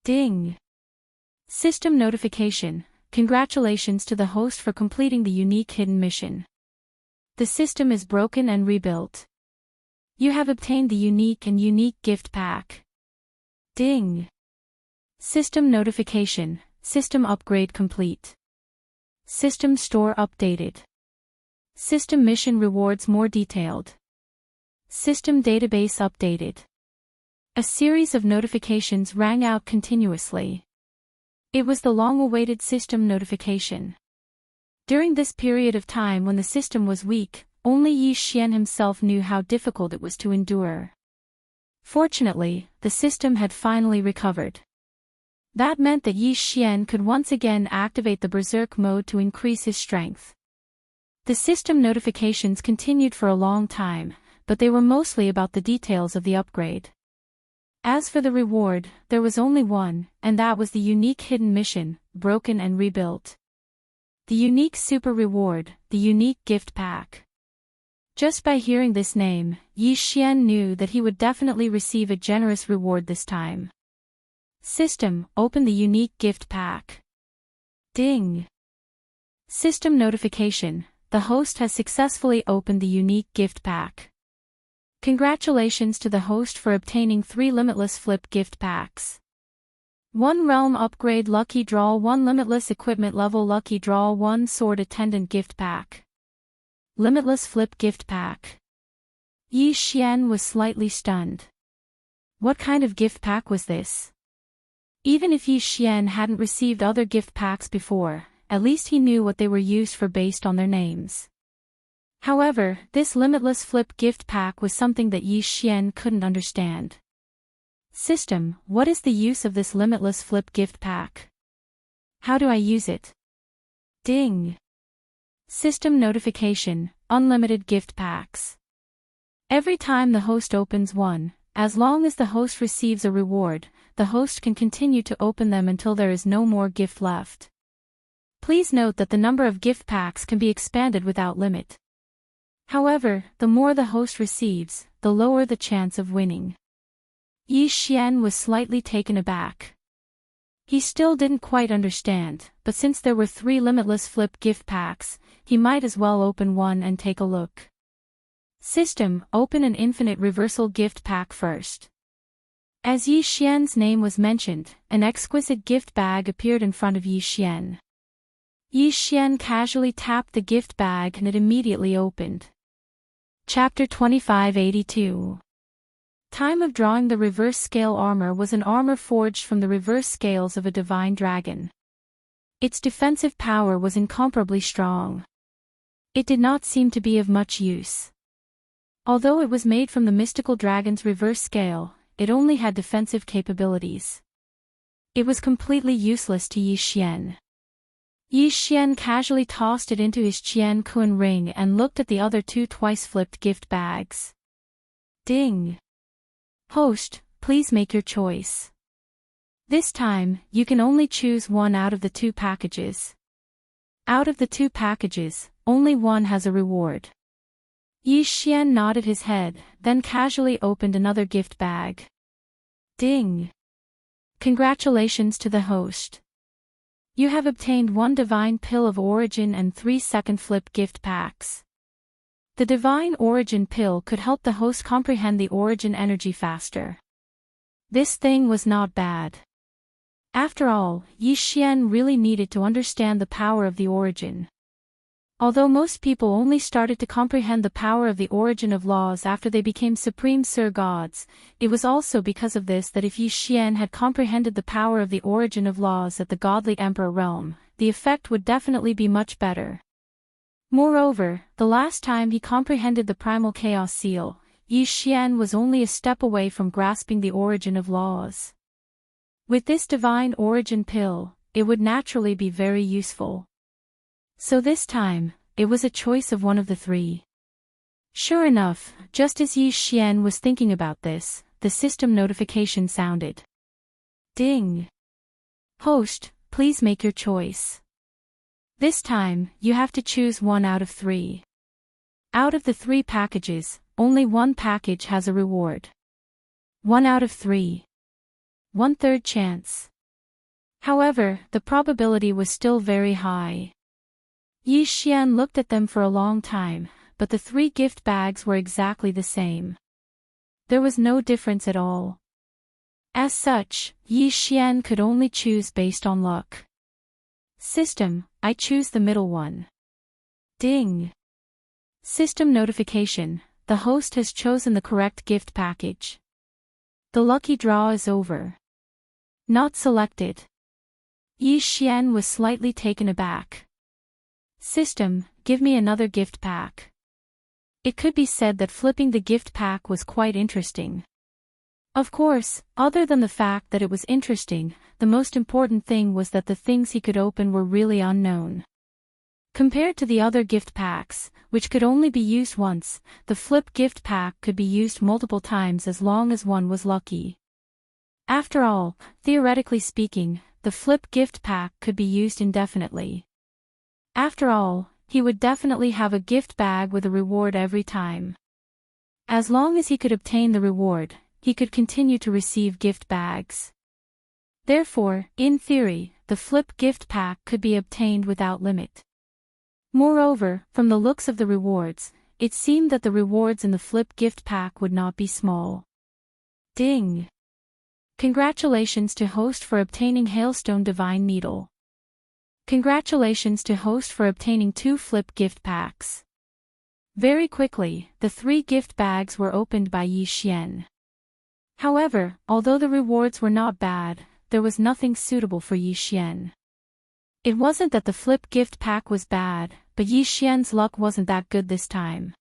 [SPEAKER 1] Ding! System notification, congratulations to the host for completing the unique hidden mission. The system is broken and rebuilt. You have obtained the unique gift pack. Ding! System notification, system upgrade complete. System store updated. System mission rewards more detailed. System database updated. A series of notifications rang out continuously. It was the long-awaited system notification. During this period of time when the system was weak, only Yi Xian himself knew how difficult it was to endure. Fortunately, the system had finally recovered. That meant that Yi Xian could once again activate the berserk mode to increase his strength. The system notifications continued for a long time, but they were mostly about the details of the upgrade. As for the reward, there was only one, and that was the unique hidden mission, broken and rebuilt. The unique super reward, the unique gift pack. Just by hearing this name, Yi Xian knew that he would definitely receive a generous reward this time. System, open the unique gift pack. Ding! System notification, the host has successfully opened the unique gift pack. Congratulations to the host for obtaining 3 limitless flip gift packs. 1 realm upgrade lucky draw, 1 limitless equipment level lucky draw, 1 sword attendant gift pack. Limitless flip gift pack. Yi Xian was slightly stunned. What kind of gift pack was this? Even if Yi Xian hadn't received other gift packs before, at least he knew what they were used for based on their names. However, this limitless flip gift pack was something that Yi Xian couldn't understand. System, what is the use of this limitless flip gift pack? How do I use it? Ding. System notification, unlimited gift packs. Every time the host opens one, as long as the host receives a reward, the host can continue to open them until there is no more gift left. Please note that the number of gift packs can be expanded without limit. However, the more the host receives, the lower the chance of winning. Yi Xian was slightly taken aback. He still didn't quite understand, but since there were 3 limitless flip gift packs, he might as well open one and take a look. System, open an infinite reversal gift pack first. As Yi Xian's name was mentioned, an exquisite gift bag appeared in front of Yi Xian. Yi Xian casually tapped the gift bag and it immediately opened. Chapter 2582. Time of drawing the reverse scale armor was an armor forged from the reverse scales of a divine dragon. Its defensive power was incomparably strong. It did not seem to be of much use. Although it was made from the mystical dragon's reverse scale, it only had defensive capabilities. It was completely useless to Yi Xian. Yi Xian casually tossed it into his Qian Kun ring and looked at the other 2 twice-flipped gift bags. Ding. Host, please make your choice. This time, you can only choose one out of the 2 packages. Out of the 2 packages, only one has a reward. Yi Xian nodded his head, then casually opened another gift bag. Ding. Congratulations to the host. You have obtained 1 divine pill of origin and 3 second flip gift packs. The divine origin pill could help the host comprehend the origin energy faster. This thing was not bad. After all, Yi Xian really needed to understand the power of the origin. Although most people only started to comprehend the power of the origin of laws after they became supreme Sir Gods, it was also because of this that if Yi Xian had comprehended the power of the origin of laws at the godly emperor realm, the effect would definitely be much better. Moreover, the last time he comprehended the primal chaos seal, Yi Xian was only a step away from grasping the origin of laws. With this divine origin pill, it would naturally be very useful. So this time, it was a choice of one of the 3. Sure enough, just as Yi Xian was thinking about this, the system notification sounded. Ding. Host, please make your choice. This time, you have to choose one out of 3. Out of the 3 packages, only one package has a reward. 1 out of 3. 1/3 chance. However, the probability was still very high. Yi Xian looked at them for a long time, but the 3 gift bags were exactly the same. There was no difference at all. As such, Yi Xian could only choose based on luck. System, I choose the middle one. Ding. System notification, the host has chosen the correct gift package. The lucky draw is over. Not selected. Yi Xian was slightly taken aback. System, give me another gift pack. It could be said that flipping the gift pack was quite interesting. Of course, other than the fact that it was interesting, the most important thing was that the things he could open were really unknown. Compared to the other gift packs, which could only be used once, the flip gift pack could be used multiple times as long as one was lucky. After all, theoretically speaking, the flip gift pack could be used indefinitely. After all, he would definitely have a gift bag with a reward every time. As long as he could obtain the reward, he could continue to receive gift bags. Therefore, in theory, the flip gift pack could be obtained without limit. Moreover, from the looks of the rewards, it seemed that the rewards in the flip gift pack would not be small. Ding! Congratulations to host for obtaining Hailstone Divine Needle. Congratulations to host for obtaining 2 flip gift packs. Very quickly, the 3 gift bags were opened by Yi Xian. However, although the rewards were not bad, there was nothing suitable for Yi Xian. It wasn't that the flip gift pack was bad, but Yi Xian's luck wasn't that good this time.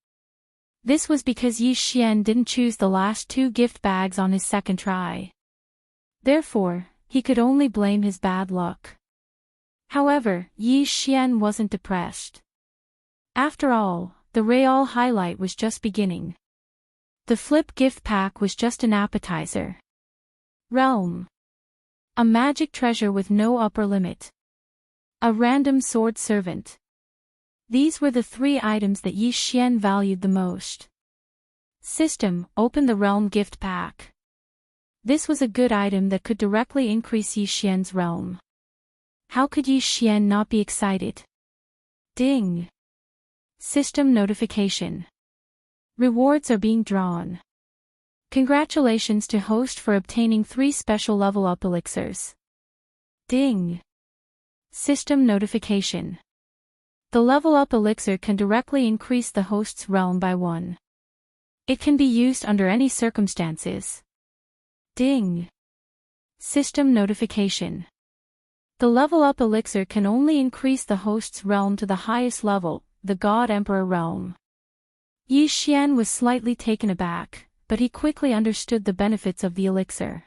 [SPEAKER 1] This was because Yi Xian didn't choose the last 2 gift bags on his second try. Therefore, he could only blame his bad luck. However, Yi Xian wasn't depressed. After all, the real highlight was just beginning. The flip gift pack was just an appetizer. Realm. A magic treasure with no upper limit. A random sword servant. These were the 3 items that Yi Xian valued the most. System, open the realm gift pack. This was a good item that could directly increase Yi Xian's realm. How could Yi Xian not be excited? Ding. System notification. Rewards are being drawn. Congratulations to host for obtaining 3 special level up elixirs. Ding. System notification. The level up elixir can directly increase the host's realm by 1. It can be used under any circumstances. Ding. System notification. The level up elixir can only increase the host's realm to the highest level, the God Emperor realm. Yi Xian was slightly taken aback, but he quickly understood the benefits of the elixir.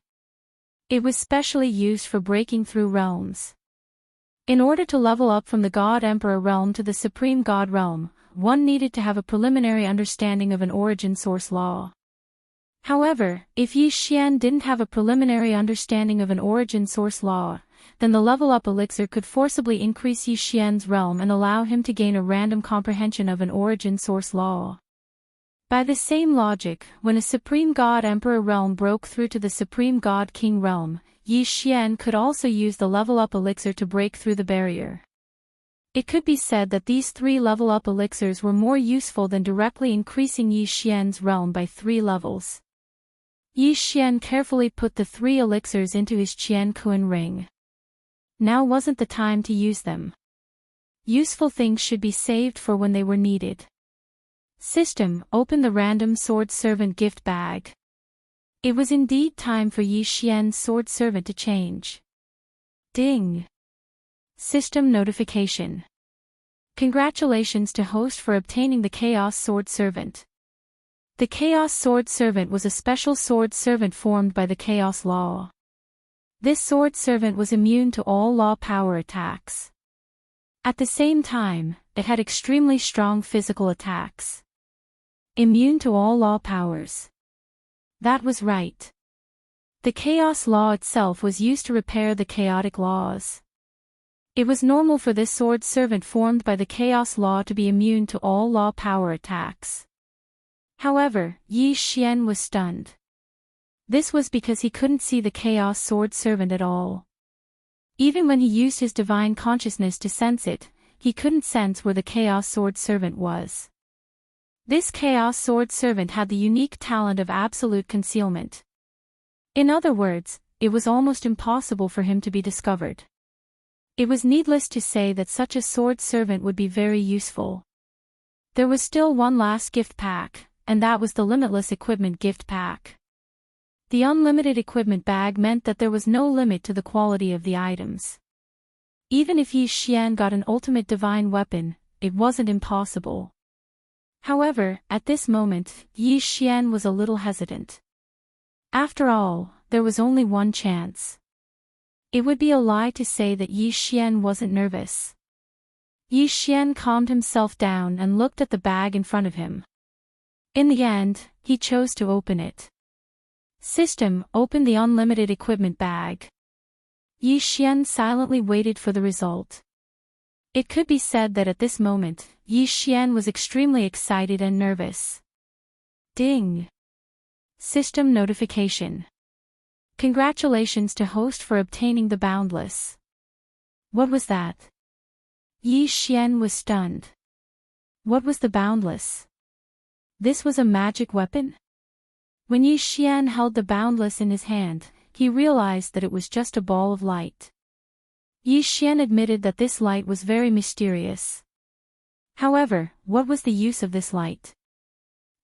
[SPEAKER 1] It was specially used for breaking through realms. In order to level up from the God Emperor realm to the Supreme God realm, one needed to have a preliminary understanding of an origin source law. However, if Yi Xian didn't have a preliminary understanding of an origin source law, then the level up elixir could forcibly increase Yi Xian's realm and allow him to gain a random comprehension of an origin source law. By the same logic, when a Supreme God Emperor realm broke through to the Supreme God King realm, Yi Xian could also use the level up elixir to break through the barrier. It could be said that these 3 level up elixirs were more useful than directly increasing Yi Xian's realm by 3 levels. Yi Xian carefully put the 3 elixirs into his Qian Kun ring. Now wasn't the time to use them. Useful things should be saved for when they were needed. System, open the random sword servant gift bag. It was indeed time for Yi Xian's sword servant to change. Ding. System notification. Congratulations to host for obtaining the Chaos Sword Servant. The Chaos Sword Servant was a special sword servant formed by the Chaos Law. This sword servant was immune to all law power attacks. At the same time, it had extremely strong physical attacks. Immune to all law powers. That was right. The Chaos Law itself was used to repair the chaotic laws. It was normal for this sword servant formed by the Chaos Law to be immune to all law power attacks. However, Yi Xian was stunned. This was because he couldn't see the Chaos Sword Servant at all. Even when he used his divine consciousness to sense it, he couldn't sense where the Chaos Sword Servant was. This Chaos Sword Servant had the unique talent of absolute concealment. In other words, it was almost impossible for him to be discovered. It was needless to say that such a sword servant would be very useful. There was still one last gift pack, and that was the Limitless Equipment gift pack. The unlimited equipment bag meant that there was no limit to the quality of the items. Even if Yi Xian got an ultimate divine weapon, it wasn't impossible. However, at this moment, Yi Xian was a little hesitant. After all, there was only one chance. It would be a lie to say that Yi Xian wasn't nervous. Yi Xian calmed himself down and looked at the bag in front of him. In the end, he chose to open it. System, open the unlimited equipment bag. Yi Xian silently waited for the result. It could be said that at this moment, Yi Xian was extremely excited and nervous. Ding. System notification. Congratulations to host for obtaining the boundless. What was that? Yi Xian was stunned. What was the boundless? This was a magic weapon? When Yi Xian held the boundless in his hand, he realized that it was just a ball of light. Yi Xian admitted that this light was very mysterious. However, what was the use of this light?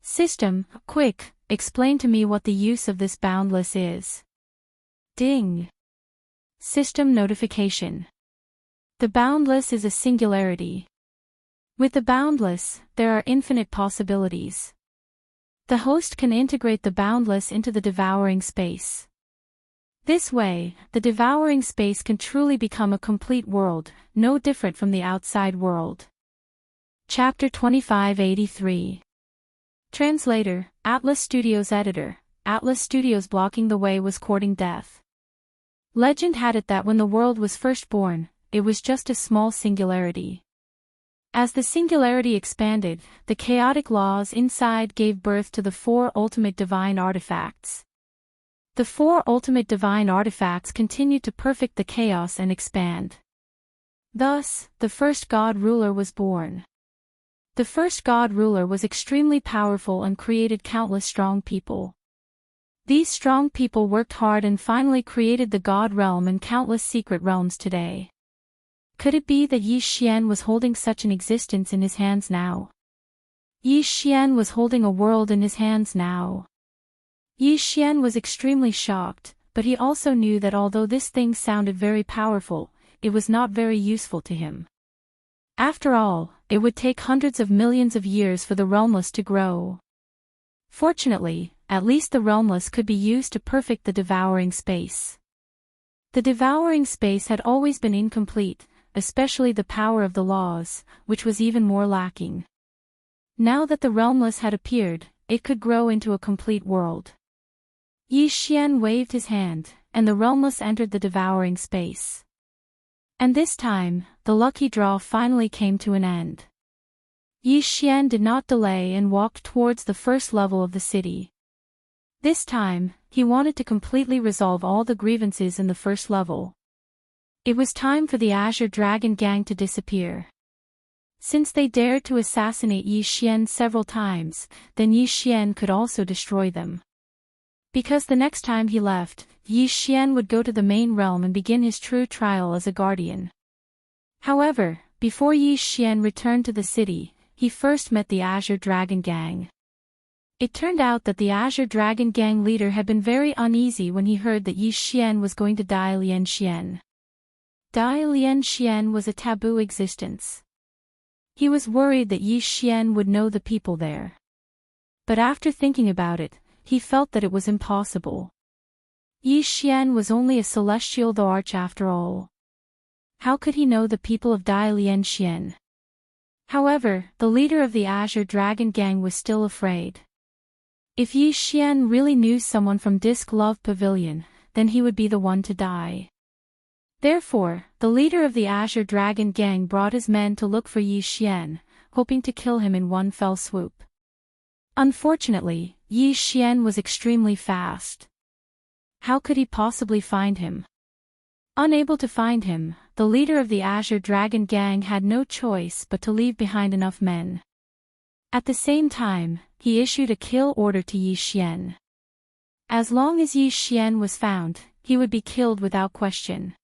[SPEAKER 1] System, quick, explain to me what the use of this boundless is. Ding. System notification. The boundless is a singularity. With the boundless, there are infinite possibilities. The host can integrate the boundless into the devouring space. This way, the devouring space can truly become a complete world, no different from the outside world. Chapter 2583. Translator, Atlas Studios Editor. Atlas Studios blocking the way was courting death. Legend had it that when the world was first born, it was just a small singularity. As the singularity expanded, the chaotic laws inside gave birth to the four ultimate divine artifacts. The four ultimate divine artifacts continued to perfect the chaos and expand. Thus, the first God ruler was born. The first God ruler was extremely powerful and created countless strong people. These strong people worked hard and finally created the God realm and countless secret realms today. Could it be that Yi Xian was holding such an existence in his hands now? Yi Xian was holding a world in his hands now. Yi Xian was extremely shocked, but he also knew that although this thing sounded very powerful, it was not very useful to him. After all, it would take hundreds of millions of years for the realmless to grow. Fortunately, at least the realmless could be used to perfect the devouring space. The devouring space had always been incomplete, especially the power of the laws, which was even more lacking. Now that the realmless had appeared, it could grow into a complete world. Yi Xian waved his hand, and the realmless entered the devouring space. And this time, the lucky draw finally came to an end. Yi Xian did not delay and walked towards the first level of the city. This time, he wanted to completely resolve all the grievances in the first level. It was time for the Azure Dragon Gang to disappear. Since they dared to assassinate Yi Xian several times, then Yi Xian could also destroy them. Because the next time he left, Yi Xian would go to the main realm and begin his true trial as a guardian. However, before Yi Xian returned to the city, he first met the Azure Dragon Gang. It turned out that the Azure Dragon Gang leader had been very uneasy when he heard that Yi Xian was going to die Lian Xian. Dai Lian Xian was a taboo existence. He was worried that Yi Xian would know the people there. But after thinking about it, he felt that it was impossible. Yi Xian was only a celestial arch after all. How could he know the people of Dai Lian Xian? However, the leader of the Azure Dragon Gang was still afraid. If Yi Xian really knew someone from Disc Love Pavilion, then he would be the one to die. Therefore, the leader of the Azure Dragon Gang brought his men to look for Yi Xian, hoping to kill him in one fell swoop. Unfortunately, Yi Xian was extremely fast. How could he possibly find him? Unable to find him, the leader of the Azure Dragon Gang had no choice but to leave behind enough men. At the same time, he issued a kill order to Yi Xian. As long as Yi Xian was found, he would be killed without question.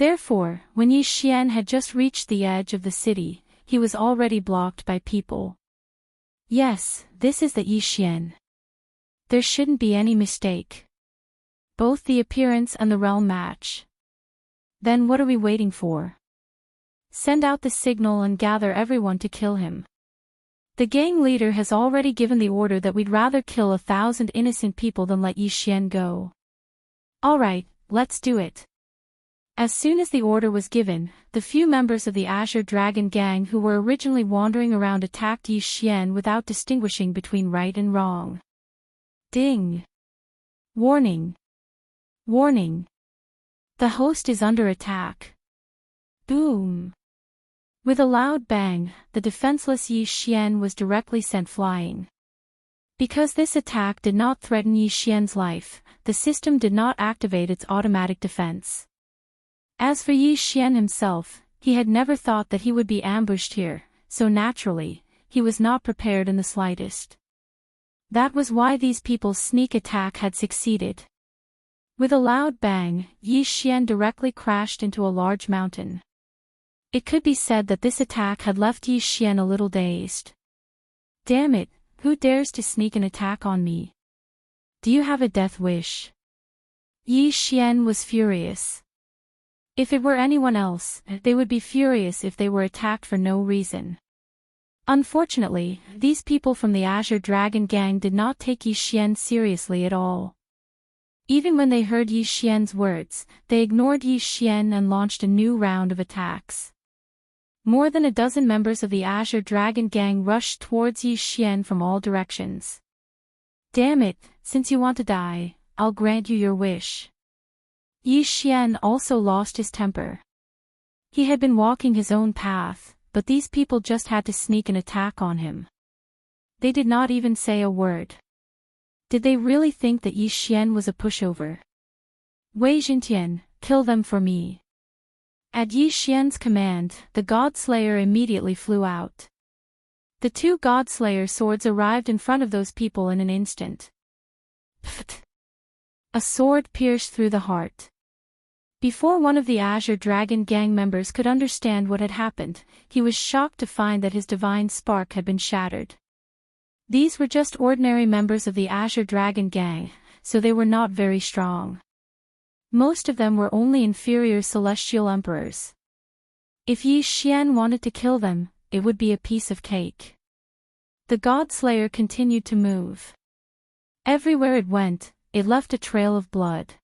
[SPEAKER 1] Therefore, when Yi Xian had just reached the edge of the city, he was already blocked by people. Yes, this is the Yi Xian. There shouldn't be any mistake. Both the appearance and the realm match. Then what are we waiting for? Send out the signal and gather everyone to kill him. The gang leader has already given the order that we'd rather kill 1,000 innocent people than let Yi Xian go. Alright, let's do it. As soon as the order was given, the few members of the Azure Dragon Gang who were originally wandering around attacked Yi Xian without distinguishing between right and wrong. Ding! Warning! Warning! The host is under attack. Boom! With a loud bang, the defenseless Yi Xian was directly sent flying. Because this attack did not threaten Yi Xian's life, the system did not activate its automatic defense. As for Yi Xian himself, he had never thought that he would be ambushed here, so naturally, he was not prepared in the slightest. That was why these people's sneak attack had succeeded. With a loud bang, Yi Xian directly crashed into a large mountain. It could be said that this attack had left Yi Xian a little dazed. Damn it, who dares to sneak an attack on me? Do you have a death wish? Yi Xian was furious. If it were anyone else, they would be furious if they were attacked for no reason. Unfortunately, these people from the Azure Dragon Gang did not take Yi Xian seriously at all. Even when they heard Yi Xian's words, they ignored Yi Xian and launched a new round of attacks. More than a dozen members of the Azure Dragon Gang rushed towards Yi Xian from all directions. Damn it, since you want to die, I'll grant you your wish. Yi Xian also lost his temper. He had been walking his own path, but these people just had to sneak an attack on him. They did not even say a word. Did they really think that Yi Xian was a pushover? Wei Jintian, kill them for me. At Yi Xian's command, the God-Slayer immediately flew out. The two God-Slayer swords arrived in front of those people in an instant. Pfft. A sword pierced through the heart. Before one of the Azure Dragon Gang members could understand what had happened, he was shocked to find that his divine spark had been shattered. These were just ordinary members of the Azure Dragon Gang, so they were not very strong. Most of them were only inferior celestial emperors. If Yi Xian wanted to kill them, it would be a piece of cake. The God-Slayer continued to move. Everywhere it went, it left a trail of blood.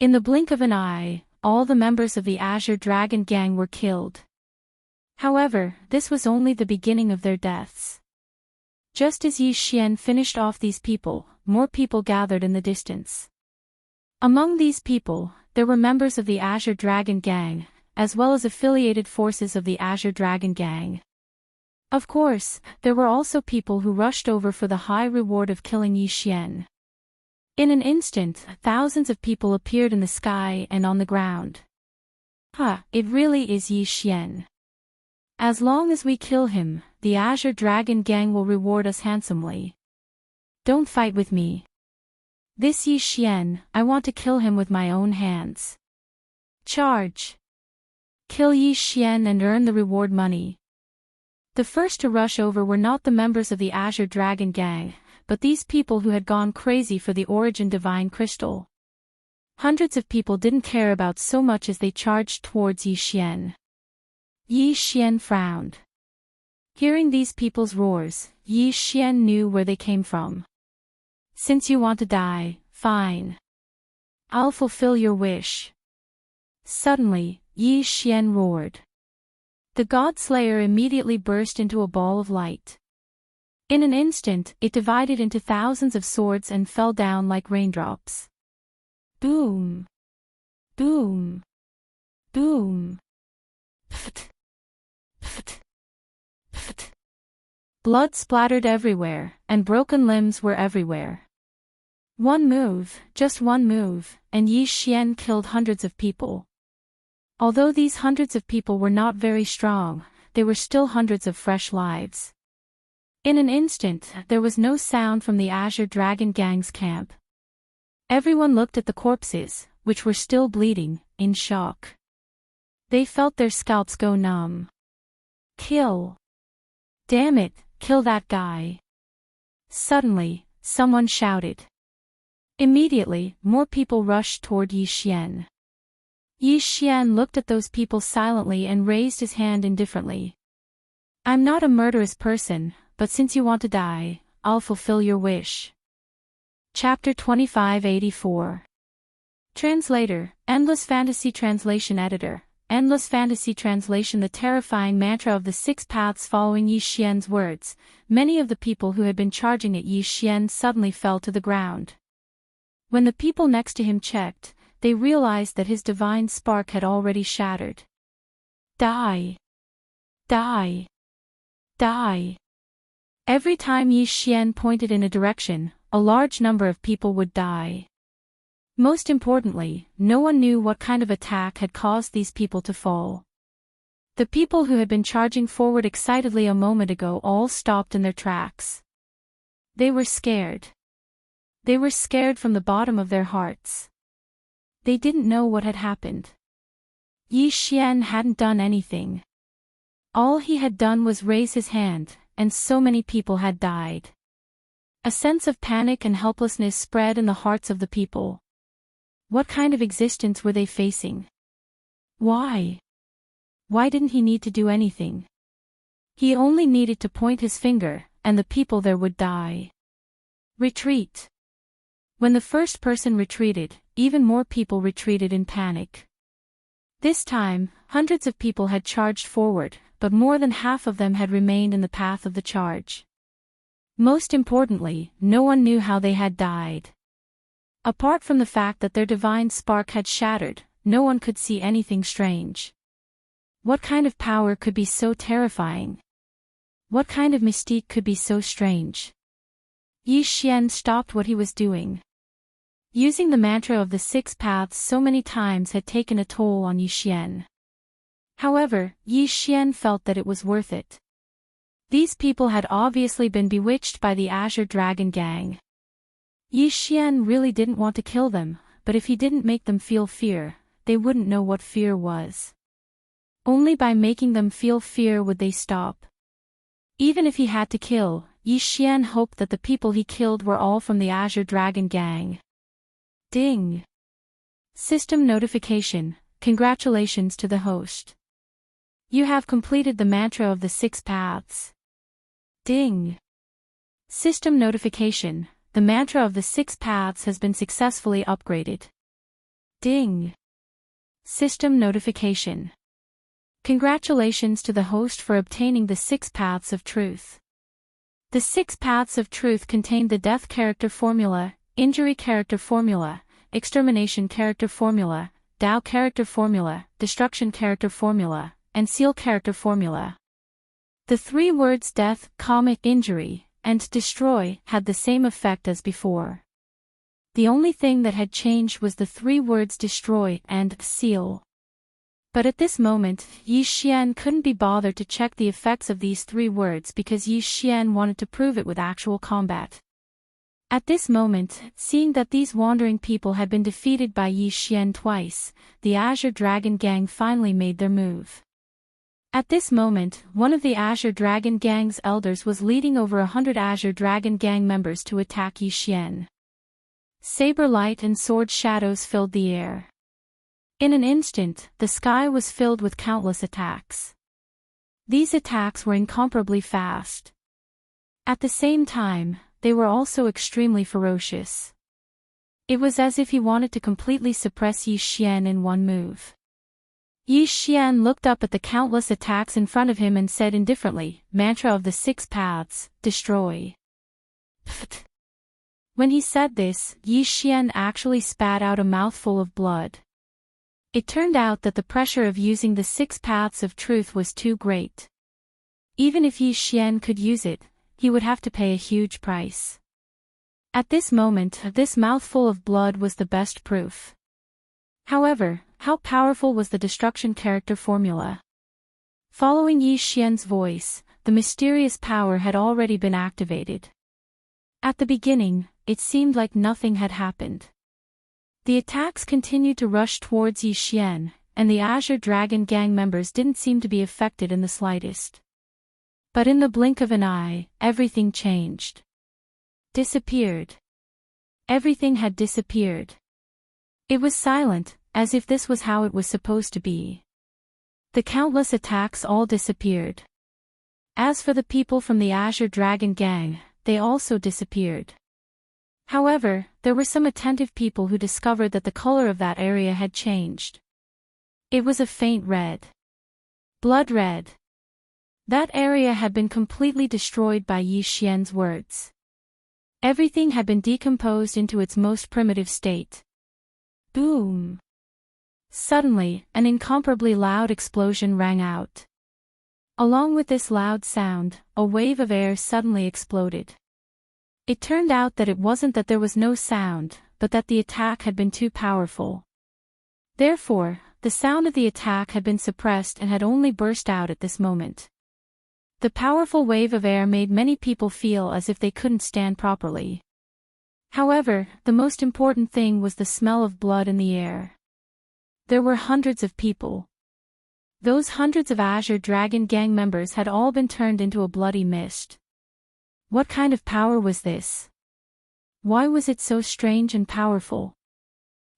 [SPEAKER 1] In the blink of an eye, all the members of the Azure Dragon Gang were killed. However, this was only the beginning of their deaths. Just as Yi Xian finished off these people, more people gathered in the distance. Among these people, there were members of the Azure Dragon Gang, as well as affiliated forces of the Azure Dragon Gang. Of course, there were also people who rushed over for the high reward of killing Yi Xian. In an instant, thousands of people appeared in the sky and on the ground. It really is Yi Xian. As long as we kill him, the Azure Dragon Gang will reward us handsomely. Don't fight with me. This Yi Xian, I want to kill him with my own hands. Charge! Kill Yi Xian and earn the reward money. The first to rush over were not the members of the Azure Dragon Gang, but these people who had gone crazy for the Origin Divine Crystal. Hundreds of people didn't care about so much as they charged towards Yi Xian. Yi Xian frowned. Hearing these people's roars, Yi Xian knew where they came from. Since you want to die, fine. I'll fulfill your wish. Suddenly, Yi Xian roared. The God-Slayer immediately burst into a ball of light. In an instant, it divided into thousands of swords and fell down like raindrops. Boom! Boom! Boom! Pft! Pft! Pft! Blood splattered everywhere, and broken limbs were everywhere. One move, just one move, and Yi Xian killed hundreds of people. Although these hundreds of people were not very strong, they were still hundreds of fresh lives. In an instant, there was no sound from the Azure Dragon Gang's camp. Everyone looked at the corpses, which were still bleeding, in shock. They felt their scalps go numb. Kill! Damn it, kill that guy! Suddenly, someone shouted. Immediately, more people rushed toward Yi Xian. Yi Xian looked at those people silently and raised his hand indifferently. I'm not a murderous person, but since you want to die, I'll fulfill your wish. Chapter 2584. Translator, Endless Fantasy Translation Editor, Endless Fantasy Translation. The terrifying mantra of the 6 paths. Following Yi Xian's words, many of the people who had been charging at Yi Xian suddenly fell to the ground. When the people next to him checked, they realized that his divine spark had already shattered. Die! Die! Die! Every time Yi Xian pointed in a direction, a large number of people would die. Most importantly, no one knew what kind of attack had caused these people to fall. The people who had been charging forward excitedly a moment ago all stopped in their tracks. They were scared. They were scared from the bottom of their hearts. They didn't know what had happened. Yi Xian hadn't done anything. All he had done was raise his hand, and so many people had died. A sense of panic and helplessness spread in the hearts of the people. What kind of existence were they facing? Why? Why didn't he need to do anything? He only needed to point his finger, and the people there would die. Retreat. When the first person retreated, even more people retreated in panic. This time, hundreds of people had charged forward, but more than half of them had remained in the path of the charge. Most importantly, no one knew how they had died. Apart from the fact that their divine spark had shattered, no one could see anything strange. What kind of power could be so terrifying? What kind of mystique could be so strange? Yi Xian stopped what he was doing. Using the mantra of the 6 paths so many times had taken a toll on Yi Xian. However, Yi Xian felt that it was worth it. These people had obviously been bewitched by the Azure Dragon Gang. Yi Xian really didn't want to kill them, but if he didn't make them feel fear, they wouldn't know what fear was. Only by making them feel fear would they stop. Even if he had to kill, Yi Xian hoped that the people he killed were all from the Azure Dragon Gang. Ding! System notification. Congratulations to the host. You have completed the mantra of the 6 paths. Ding! System notification. The mantra of the 6 paths has been successfully upgraded. Ding! System notification. Congratulations to the host for obtaining the 6 paths of truth. The 6 paths of truth contain the death character formula, injury character formula, extermination character formula, Tao character formula, destruction character formula, and seal character formula. The 3 words death, injury, and destroy had the same effect as before. The only thing that had changed was the 3 words destroy and seal. But at this moment, Yi Xian couldn't be bothered to check the effects of these 3 words because Yi Xian wanted to prove it with actual combat. At this moment, seeing that these wandering people had been defeated by Yi Xian twice, the Azure Dragon Gang finally made their move. At this moment, one of the Azure Dragon Gang's elders was leading over 100 Azure Dragon Gang members to attack Yi Xian. Saber light and sword shadows filled the air. In an instant, the sky was filled with countless attacks. These attacks were incomparably fast. At the same time, they were also extremely ferocious. It was as if he wanted to completely suppress Yi Xian in one move. Yi Xian looked up at the countless attacks in front of him and said indifferently, "Mantra of the 6 paths, destroy." Pfft. When he said this, Yi Xian actually spat out a mouthful of blood. It turned out that the pressure of using the 6 paths of truth was too great. Even if Yi Xian could use it, he would have to pay a huge price. At this moment, this mouthful of blood was the best proof. However, how powerful was the destruction character formula? Following Yi Xian's voice, the mysterious power had already been activated. At the beginning, it seemed like nothing had happened. The attacks continued to rush towards Yi Xian, and the Azure Dragon Gang members didn't seem to be affected in the slightest. But in the blink of an eye, everything changed. Disappeared. Everything had disappeared. It was silent, as if this was how it was supposed to be. The countless attacks all disappeared. As for the people from the Azure Dragon Gang, they also disappeared. However, there were some attentive people who discovered that the color of that area had changed. It was a faint red. Blood red. That area had been completely destroyed by Yi Xian's words. Everything had been decomposed into its most primitive state. Boom! Suddenly, an incomparably loud explosion rang out. Along with this loud sound, a wave of air suddenly exploded. It turned out that it wasn't that there was no sound, but that the attack had been too powerful. Therefore, the sound of the attack had been suppressed and had only burst out at this moment. The powerful wave of air made many people feel as if they couldn't stand properly. However, the most important thing was the smell of blood in the air. There were hundreds of people. Those hundreds of Azure Dragon Gang members had all been turned into a bloody mist. What kind of power was this? Why was it so strange and powerful?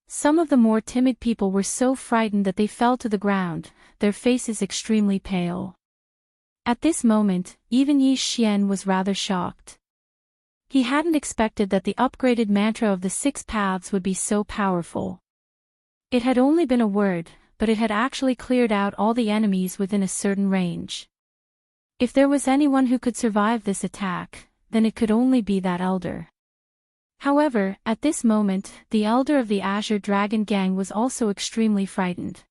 [SPEAKER 1] Some of the more timid people were so frightened that they fell to the ground, their faces extremely pale. At this moment, even Yi Xian was rather shocked. He hadn't expected that the upgraded mantra of the 6 paths would be so powerful. It had only been a word, but it had actually cleared out all the enemies within a certain range. If there was anyone who could survive this attack, then it could only be that elder. However, at this moment, the elder of the Azure Dragon Gang was also extremely frightened.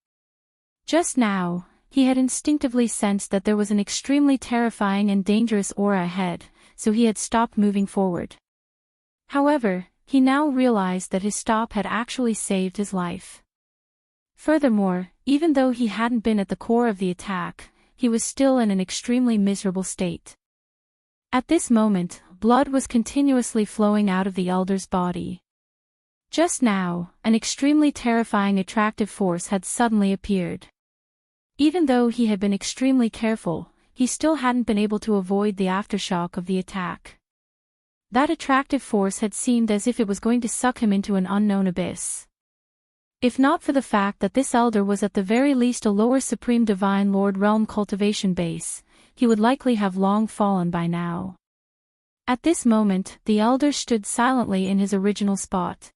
[SPEAKER 1] Just now, he had instinctively sensed that there was an extremely terrifying and dangerous aura ahead, so he had stopped moving forward. However, he now realized that his stop had actually saved his life. Furthermore, even though he hadn't been at the core of the attack, he was still in an extremely miserable state. At this moment, blood was continuously flowing out of the elder's body. Just now, an extremely terrifying attractive force had suddenly appeared. Even though he had been extremely careful, he still hadn't been able to avoid the aftershock of the attack. That attractive force had seemed as if it was going to suck him into an unknown abyss. If not for the fact that this elder was at the very least a lower Supreme Divine Lord Realm cultivation base, he would likely have long fallen by now. At this moment, the elder stood silently in his original spot.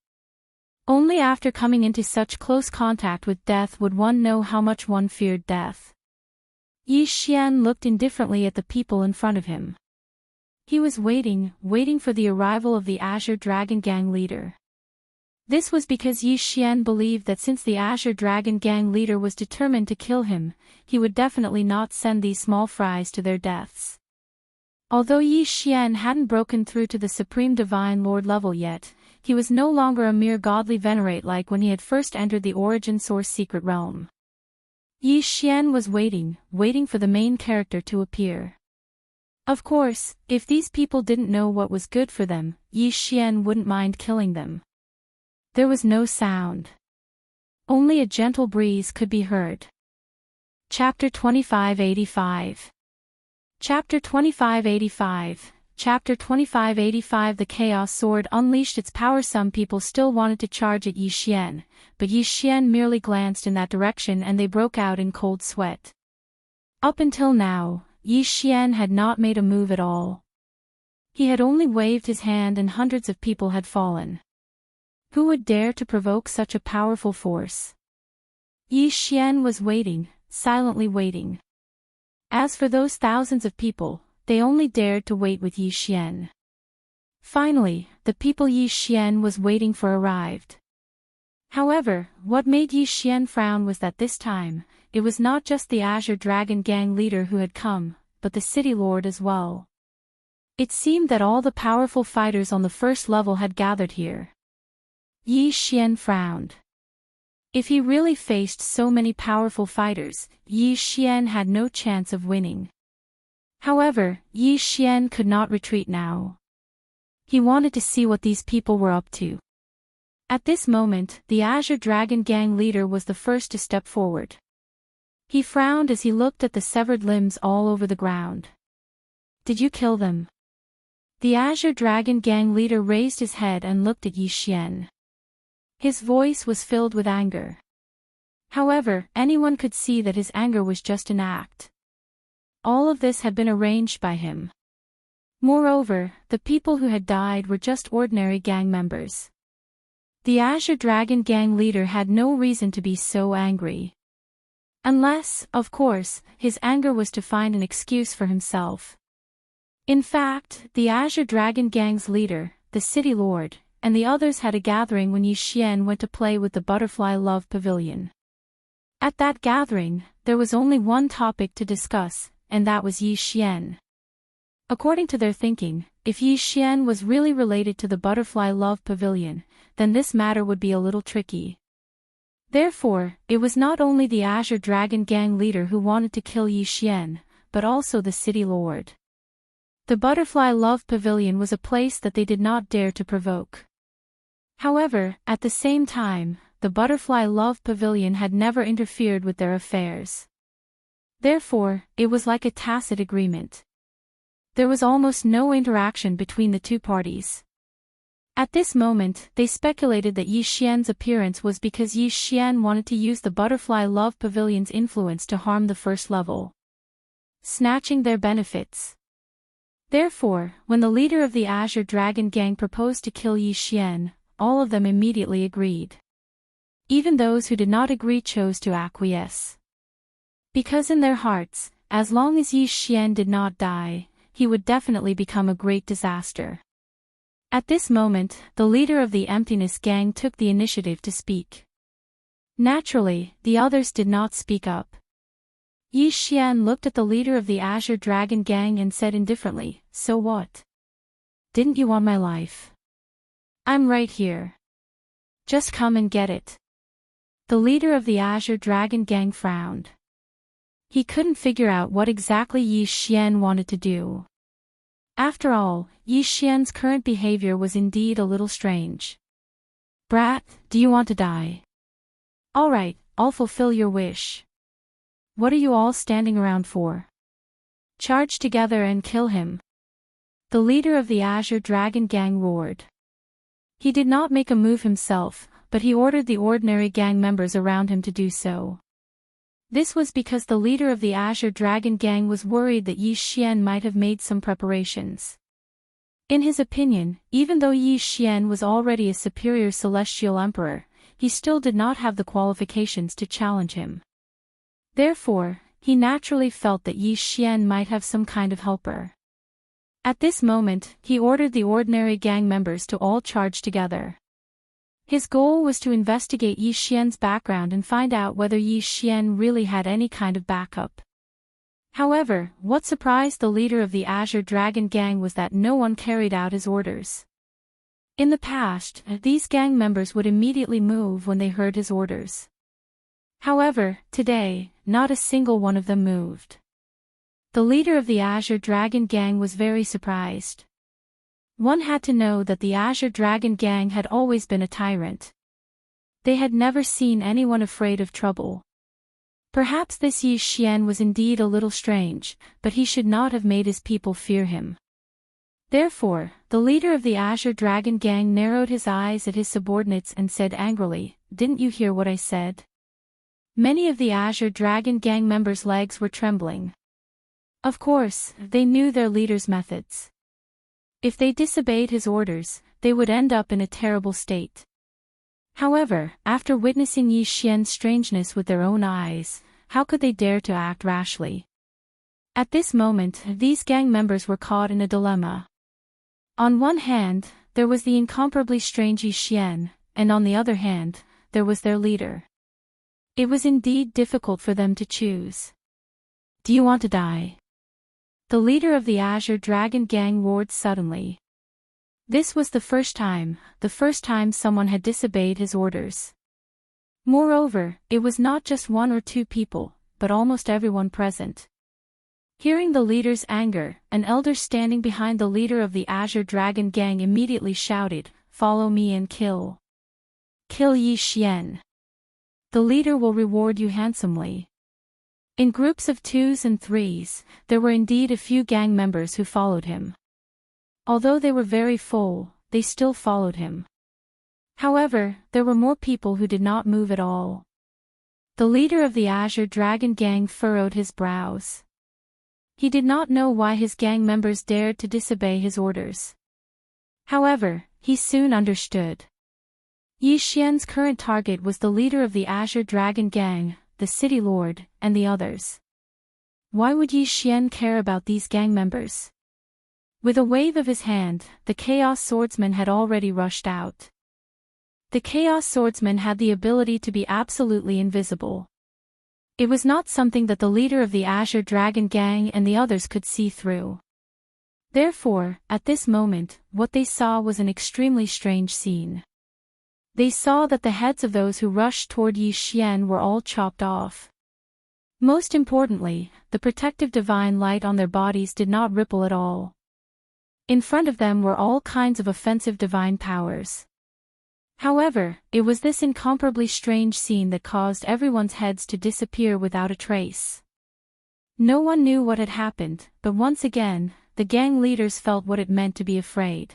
[SPEAKER 1] Only after coming into such close contact with death would one know how much one feared death. Yi Xian looked indifferently at the people in front of him. He was waiting for the arrival of the Azure Dragon Gang leader. This was because Yi Xian believed that since the Azure Dragon Gang leader was determined to kill him, he would definitely not send these small fries to their deaths. Although Yi Xian hadn't broken through to the Supreme Divine Lord level yet, he was no longer a mere godly venerate like when he had first entered the Origin Source Secret Realm. Yi Xian was waiting for the main character to appear. Of course, if these people didn't know what was good for them, Yi Xian wouldn't mind killing them. There was no sound. Only a gentle breeze could be heard. Chapter 2585. Chapter 2585. Chapter 2585. The Chaos Sword unleashed its power. Some people still wanted to charge at Yi Xian, but Yi Xian merely glanced in that direction and they broke out in cold sweat. Up until now, Yi Xian had not made a move at all. He had only waved his hand and hundreds of people had fallen. Who would dare to provoke such a powerful force? Yi Xian was waiting, silently waiting. As for those thousands of people, they only dared to wait with Yi Xian. Finally, the people Yi Xian was waiting for arrived. However, what made Yi Xian frown was that this time, it was not just the Azure Dragon Gang leader who had come, but the city lord as well. It seemed that all the powerful fighters on the first level had gathered here. Yi Xian frowned. If he really faced so many powerful fighters, Yi Xian had no chance of winning. However, Yi Xian could not retreat now. He wanted to see what these people were up to. At this moment, the Azure Dragon Gang leader was the first to step forward. He frowned as he looked at the severed limbs all over the ground. Did you kill them? The Azure Dragon Gang leader raised his head and looked at Yi Xian. His voice was filled with anger. However, anyone could see that his anger was just an act. All of this had been arranged by him. Moreover, the people who had died were just ordinary gang members. The Azure Dragon Gang leader had no reason to be so angry. Unless, of course, his anger was to find an excuse for himself. In fact, the Azure Dragon Gang's leader, the city lord, and the others had a gathering when Yi Xian went to play with the Butterfly Love Pavilion. At that gathering, there was only one topic to discuss, and that was Yi Xian. According to their thinking, if Yi Xian was really related to the Butterfly Love Pavilion, then this matter would be a little tricky. Therefore, it was not only the Azure Dragon Gang leader who wanted to kill Yi Xian, but also the city lord. The Butterfly Love Pavilion was a place that they did not dare to provoke. However, at the same time, the Butterfly Love Pavilion had never interfered with their affairs. Therefore, it was like a tacit agreement. There was almost no interaction between the two parties. At this moment, they speculated that Yi Xian's appearance was because Yi Xian wanted to use the Butterfly Love Pavilion's influence to harm the first level, snatching their benefits. Therefore, when the leader of the Azure Dragon Gang proposed to kill Yi Xian, all of them immediately agreed. Even those who did not agree chose to acquiesce. Because in their hearts, as long as Yi Xian did not die, he would definitely become a great disaster. At this moment, the leader of the Emptiness Gang took the initiative to speak. Naturally, the others did not speak up. Yi Xian looked at the leader of the Azure Dragon Gang and said indifferently, "So what? Didn't you want my life? I'm right here. Just come and get it." The leader of the Azure Dragon Gang frowned. He couldn't figure out what exactly Yi Xian wanted to do. After all, Yi Xian's current behavior was indeed a little strange. "Brat, do you want to die? All right, I'll fulfill your wish. What are you all standing around for? Charge together and kill him." The leader of the Azure Dragon Gang roared. He did not make a move himself, but he ordered the ordinary gang members around him to do so. This was because the leader of the Azure Dragon Gang was worried that Yi Xian might have made some preparations. In his opinion, even though Yi Xian was already a superior celestial emperor, he still did not have the qualifications to challenge him. Therefore, he naturally felt that Yi Xian might have some kind of helper. At this moment, he ordered the ordinary gang members to all charge together. His goal was to investigate Yi Xian's background and find out whether Yi Xian really had any kind of backup. However, what surprised the leader of the Azure Dragon Gang was that no one carried out his orders. In the past, these gang members would immediately move when they heard his orders. However, today, not a single one of them moved. The leader of the Azure Dragon Gang was very surprised. One had to know that the Azure Dragon Gang had always been a tyrant. They had never seen anyone afraid of trouble. Perhaps this Yi Xian was indeed a little strange, but he should not have made his people fear him. Therefore, the leader of the Azure Dragon Gang narrowed his eyes at his subordinates and said angrily, "Didn't you hear what I said?" Many of the Azure Dragon Gang members' legs were trembling. Of course, they knew their leader's methods. If they disobeyed his orders, they would end up in a terrible state. However, after witnessing Yi Xian's strangeness with their own eyes, how could they dare to act rashly? At this moment, these gang members were caught in a dilemma. On one hand, there was the incomparably strange Yi Xian, and on the other hand, there was their leader. It was indeed difficult for them to choose. "Do you want to die?" The leader of the Azure Dragon Gang roared suddenly. This was the first time someone had disobeyed his orders. Moreover, it was not just one or two people, but almost everyone present. Hearing the leader's anger, an elder standing behind the leader of the Azure Dragon Gang immediately shouted, "Follow me and kill. Kill Yi Xian. The leader will reward you handsomely." In groups of 2s and 3s, there were indeed a few gang members who followed him. Although they were very full, they still followed him. However, there were more people who did not move at all. The leader of the Azure Dragon Gang furrowed his brows. He did not know why his gang members dared to disobey his orders. However, he soon understood. Yi Xian's current target was the leader of the Azure Dragon Gang, the City Lord, and the others. Why would Yi Xian care about these gang members? With a wave of his hand, the Chaos Swordsman had already rushed out. The Chaos Swordsman had the ability to be absolutely invisible. It was not something that the leader of the Azure Dragon Gang and the others could see through. Therefore, at this moment, what they saw was an extremely strange scene. They saw that the heads of those who rushed toward Yi Xian were all chopped off. Most importantly, the protective divine light on their bodies did not ripple at all. In front of them were all kinds of offensive divine powers. However, it was this incomparably strange scene that caused everyone's heads to disappear without a trace. No one knew what had happened, but once again, the gang leaders felt what it meant to be afraid.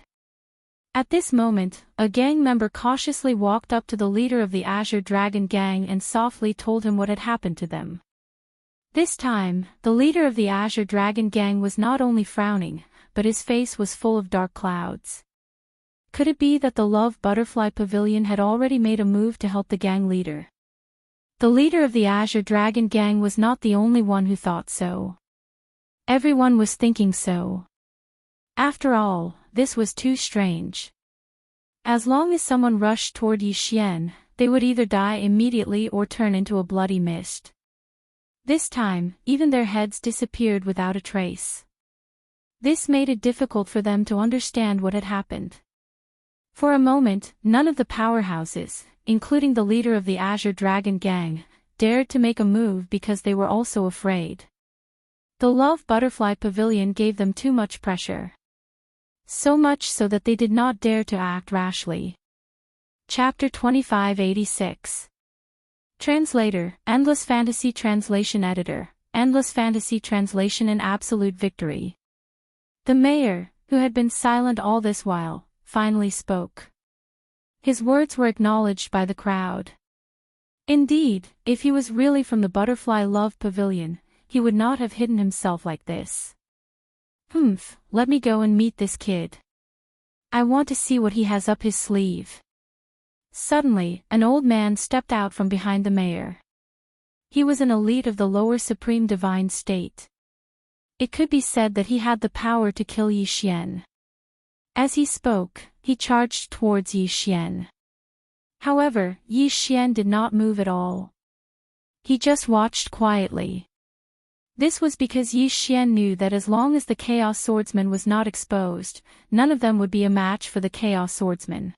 [SPEAKER 1] At this moment, a gang member cautiously walked up to the leader of the Azure Dragon gang and softly told him what had happened to them. This time, the leader of the Azure Dragon gang was not only frowning, but his face was full of dark clouds. Could it be that the Love Butterfly Pavilion had already made a move to help the gang leader? The leader of the Azure Dragon gang was not the only one who thought so. Everyone was thinking so. After all, this was too strange. As long as someone rushed toward Yi Xian, they would either die immediately or turn into a bloody mist. This time, even their heads disappeared without a trace. This made it difficult for them to understand what had happened. For a moment, none of the powerhouses, including the leader of the Azure Dragon gang, dared to make a move because they were also afraid. The Love Butterfly Pavilion gave them too much pressure. So much so that they did not dare to act rashly. Chapter 2586. Translator, Endless Fantasy Translation Editor, Endless Fantasy Translation and Absolute Victory. The mayor, who had been silent all this while, finally spoke. His words were acknowledged by the crowd. Indeed, if he was really from the Butterfly Love Pavilion, he would not have hidden himself like this. Let me go and meet this kid. I want to see what he has up his sleeve. Suddenly, an old man stepped out from behind the mayor. He was an elite of the lower supreme divine state. It could be said that he had the power to kill Yi Xian. As he spoke, he charged towards Yi Xian. However, Yi Xian did not move at all. He just watched quietly. This was because Yi Xian knew that as long as the Chaos Swordsman was not exposed, none of them would be a match for the Chaos Swordsman.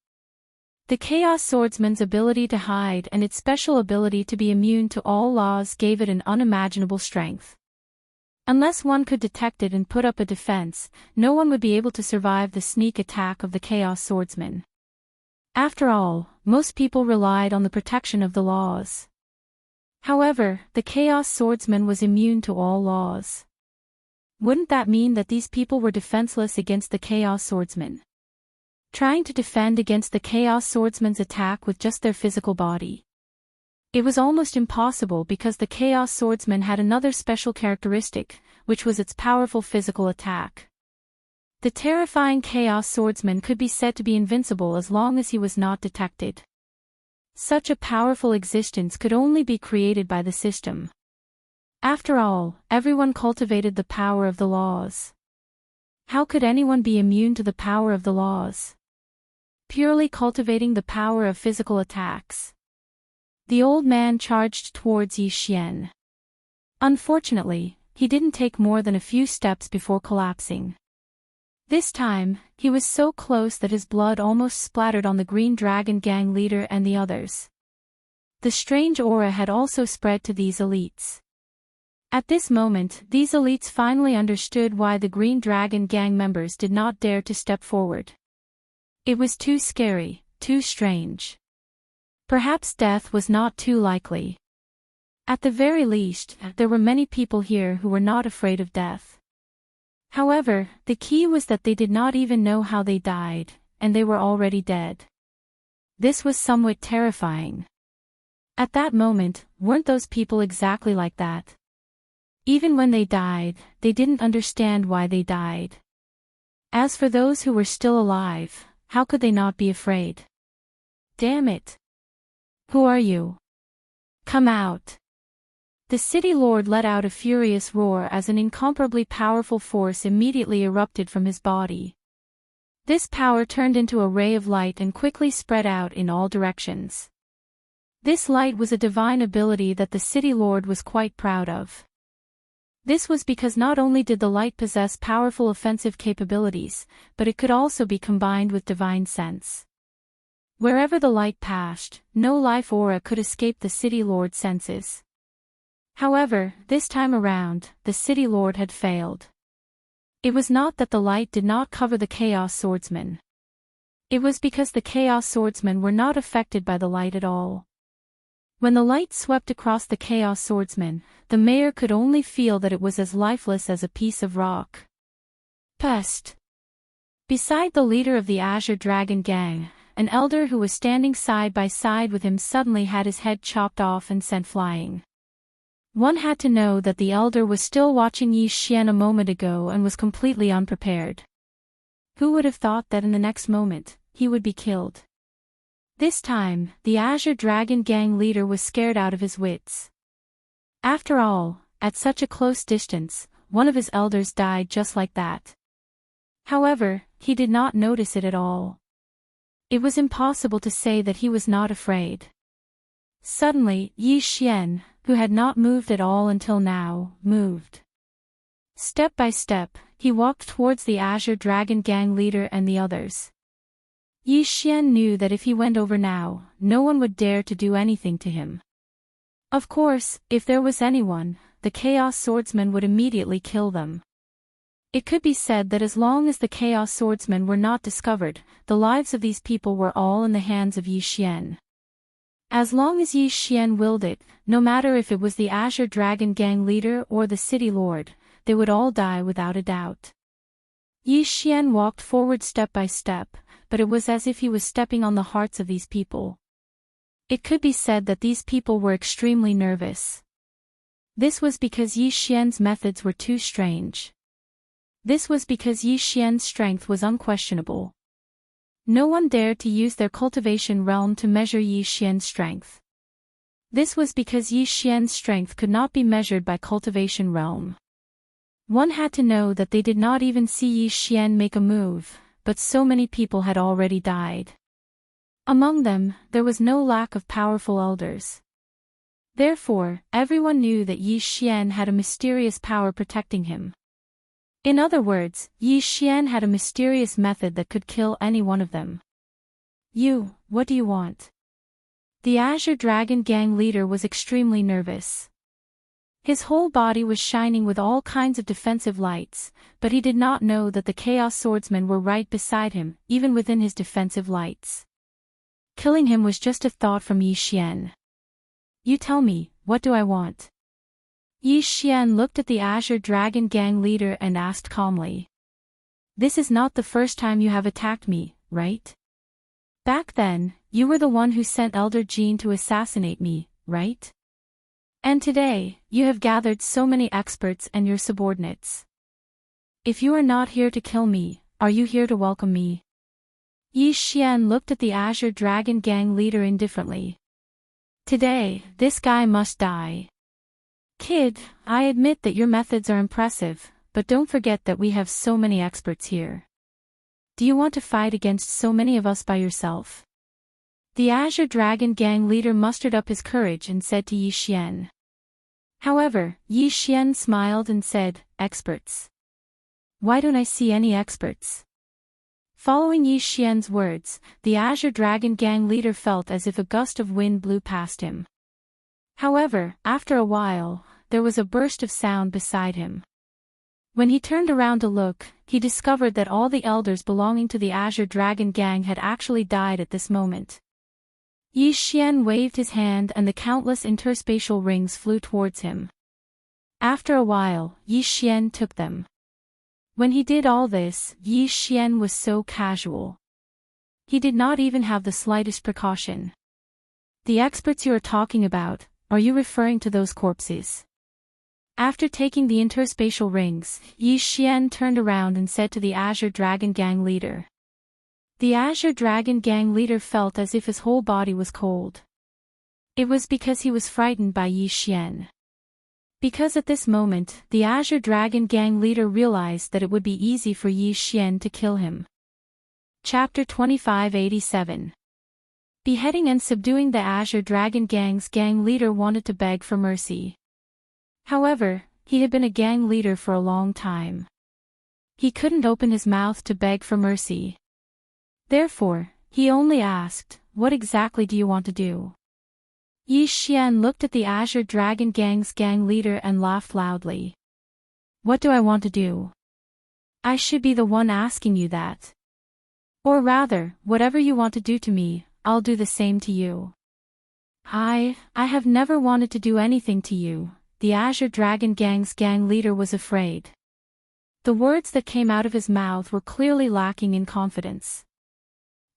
[SPEAKER 1] The Chaos Swordsman's ability to hide and its special ability to be immune to all laws gave it an unimaginable strength. Unless one could detect it and put up a defense, no one would be able to survive the sneak attack of the Chaos Swordsman. After all, most people relied on the protection of the laws. However, the Chaos Swordsman was immune to all laws. Wouldn't that mean that these people were defenseless against the Chaos Swordsman? Trying to defend against the Chaos Swordsman's attack with just their physical body. It was almost impossible because the Chaos Swordsman had another special characteristic, which was its powerful physical attack. The terrifying Chaos Swordsman could be said to be invincible as long as he was not detected. Such a powerful existence could only be created by the system. After all, everyone cultivated the power of the laws. How could anyone be immune to the power of the laws? Purely cultivating the power of physical attacks. The old man charged towards Yi Xian. Unfortunately, he didn't take more than a few steps before collapsing. This time, he was so close that his blood almost splattered on the Green Dragon gang leader and the others. The strange aura had also spread to these elites. At this moment, these elites finally understood why the Green Dragon gang members did not dare to step forward. It was too scary, too strange. Perhaps death was not too likely. At the very least, there were many people here who were not afraid of death. However, the key was that they did not even know how they died, and they were already dead. This was somewhat terrifying. At that moment, weren't those people exactly like that? Even when they died, they didn't understand why they died. As for those who were still alive, how could they not be afraid? Damn it! Who are you? Come out! The city lord let out a furious roar as an incomparably powerful force immediately erupted from his body. This power turned into a ray of light and quickly spread out in all directions. This light was a divine ability that the city lord was quite proud of. This was because not only did the light possess powerful offensive capabilities, but it could also be combined with divine sense. Wherever the light passed, no life aura could escape the city lord's senses. However, this time around, the city lord had failed. It was not that the light did not cover the Chaos Swordsman. It was because the Chaos Swordsmen were not affected by the light at all. When the light swept across the Chaos Swordsman, the mayor could only feel that it was as lifeless as a piece of rock. Pest. Beside the leader of the Azure Dragon Gang, an elder who was standing side by side with him suddenly had his head chopped off and sent flying. One had to know that the elder was still watching Yi Xian a moment ago and was completely unprepared. Who would have thought that in the next moment, he would be killed? This time, the Azure Dragon Gang leader was scared out of his wits. After all, at such a close distance, one of his elders died just like that. However, he did not notice it at all. It was impossible to say that he was not afraid. Suddenly, Yi Xian, who had not moved at all until now, moved. Step by step, he walked towards the Azure Dragon Gang leader and the others. Yi Xian knew that if he went over now, no one would dare to do anything to him. Of course, if there was anyone, the Chaos Swordsman would immediately kill them. It could be said that as long as the Chaos Swordsmen were not discovered, the lives of these people were all in the hands of Yi Xian. As long as Yi Xian willed it, no matter if it was the Azure Dragon Gang leader or the city lord, they would all die without a doubt. Yi Xian walked forward step by step, but it was as if he was stepping on the hearts of these people. It could be said that these people were extremely nervous. This was because Yi Xian's methods were too strange. This was because Yi Xian's strength was unquestionable. No one dared to use their cultivation realm to measure Yi Xian's strength. This was because Yi Xian's strength could not be measured by cultivation realm. One had to know that they did not even see Yi Xian make a move, but so many people had already died. Among them, there was no lack of powerful elders. Therefore, everyone knew that Yi Xian had a mysterious power protecting him. In other words, Yi Xian had a mysterious method that could kill any one of them. What do you want? The Azure Dragon Gang leader was extremely nervous. His whole body was shining with all kinds of defensive lights, but he did not know that the Chaos Swordsmen were right beside him, even within his defensive lights. Killing him was just a thought from Yi Xian. You tell me, what do I want? Yi Xian looked at the Azure Dragon Gang leader and asked calmly. This is not the first time you have attacked me, right? Back then, you were the one who sent Elder Jean to assassinate me, right? And today, you have gathered so many experts and your subordinates. If you are not here to kill me, are you here to welcome me? Yi Xian looked at the Azure Dragon Gang leader indifferently. Today, this guy must die. Kid, I admit that your methods are impressive, but don't forget that we have so many experts here. Do you want to fight against so many of us by yourself? The Azure Dragon Gang leader mustered up his courage and said to Yi Xian. However, Yi Xian smiled and said, Experts. Why don't I see any experts? Following Yi Xian's words, the Azure Dragon Gang leader felt as if a gust of wind blew past him. However, after a while, there was a burst of sound beside him. When he turned around to look, he discovered that all the elders belonging to the Azure Dragon Gang had actually died at this moment. Yi Xian waved his hand and the countless interspatial rings flew towards him. After a while, Yi Xian took them. When he did all this, Yi Xian was so casual. He did not even have the slightest precaution. The experts you are talking about, are you referring to those corpses? After taking the interspatial rings, Yi Xian turned around and said to the Azure Dragon Gang leader. The Azure Dragon Gang leader felt as if his whole body was cold. It was because he was frightened by Yi Xian. Because at this moment, the Azure Dragon Gang leader realized that it would be easy for Yi Xian to kill him. Chapter 2587. Beheading and subduing the Azure Dragon Gang's gang leader wanted to beg for mercy. However, he had been a gang leader for a long time. He couldn't open his mouth to beg for mercy. Therefore, he only asked, What exactly do you want to do? Yi Xian looked at the Azure Dragon Gang's gang leader and laughed loudly. What do I want to do? I should be the one asking you that. Or rather, whatever you want to do to me, I'll do the same to you. I have never wanted to do anything to you. The Azure Dragon Gang's gang leader was afraid. The words that came out of his mouth were clearly lacking in confidence.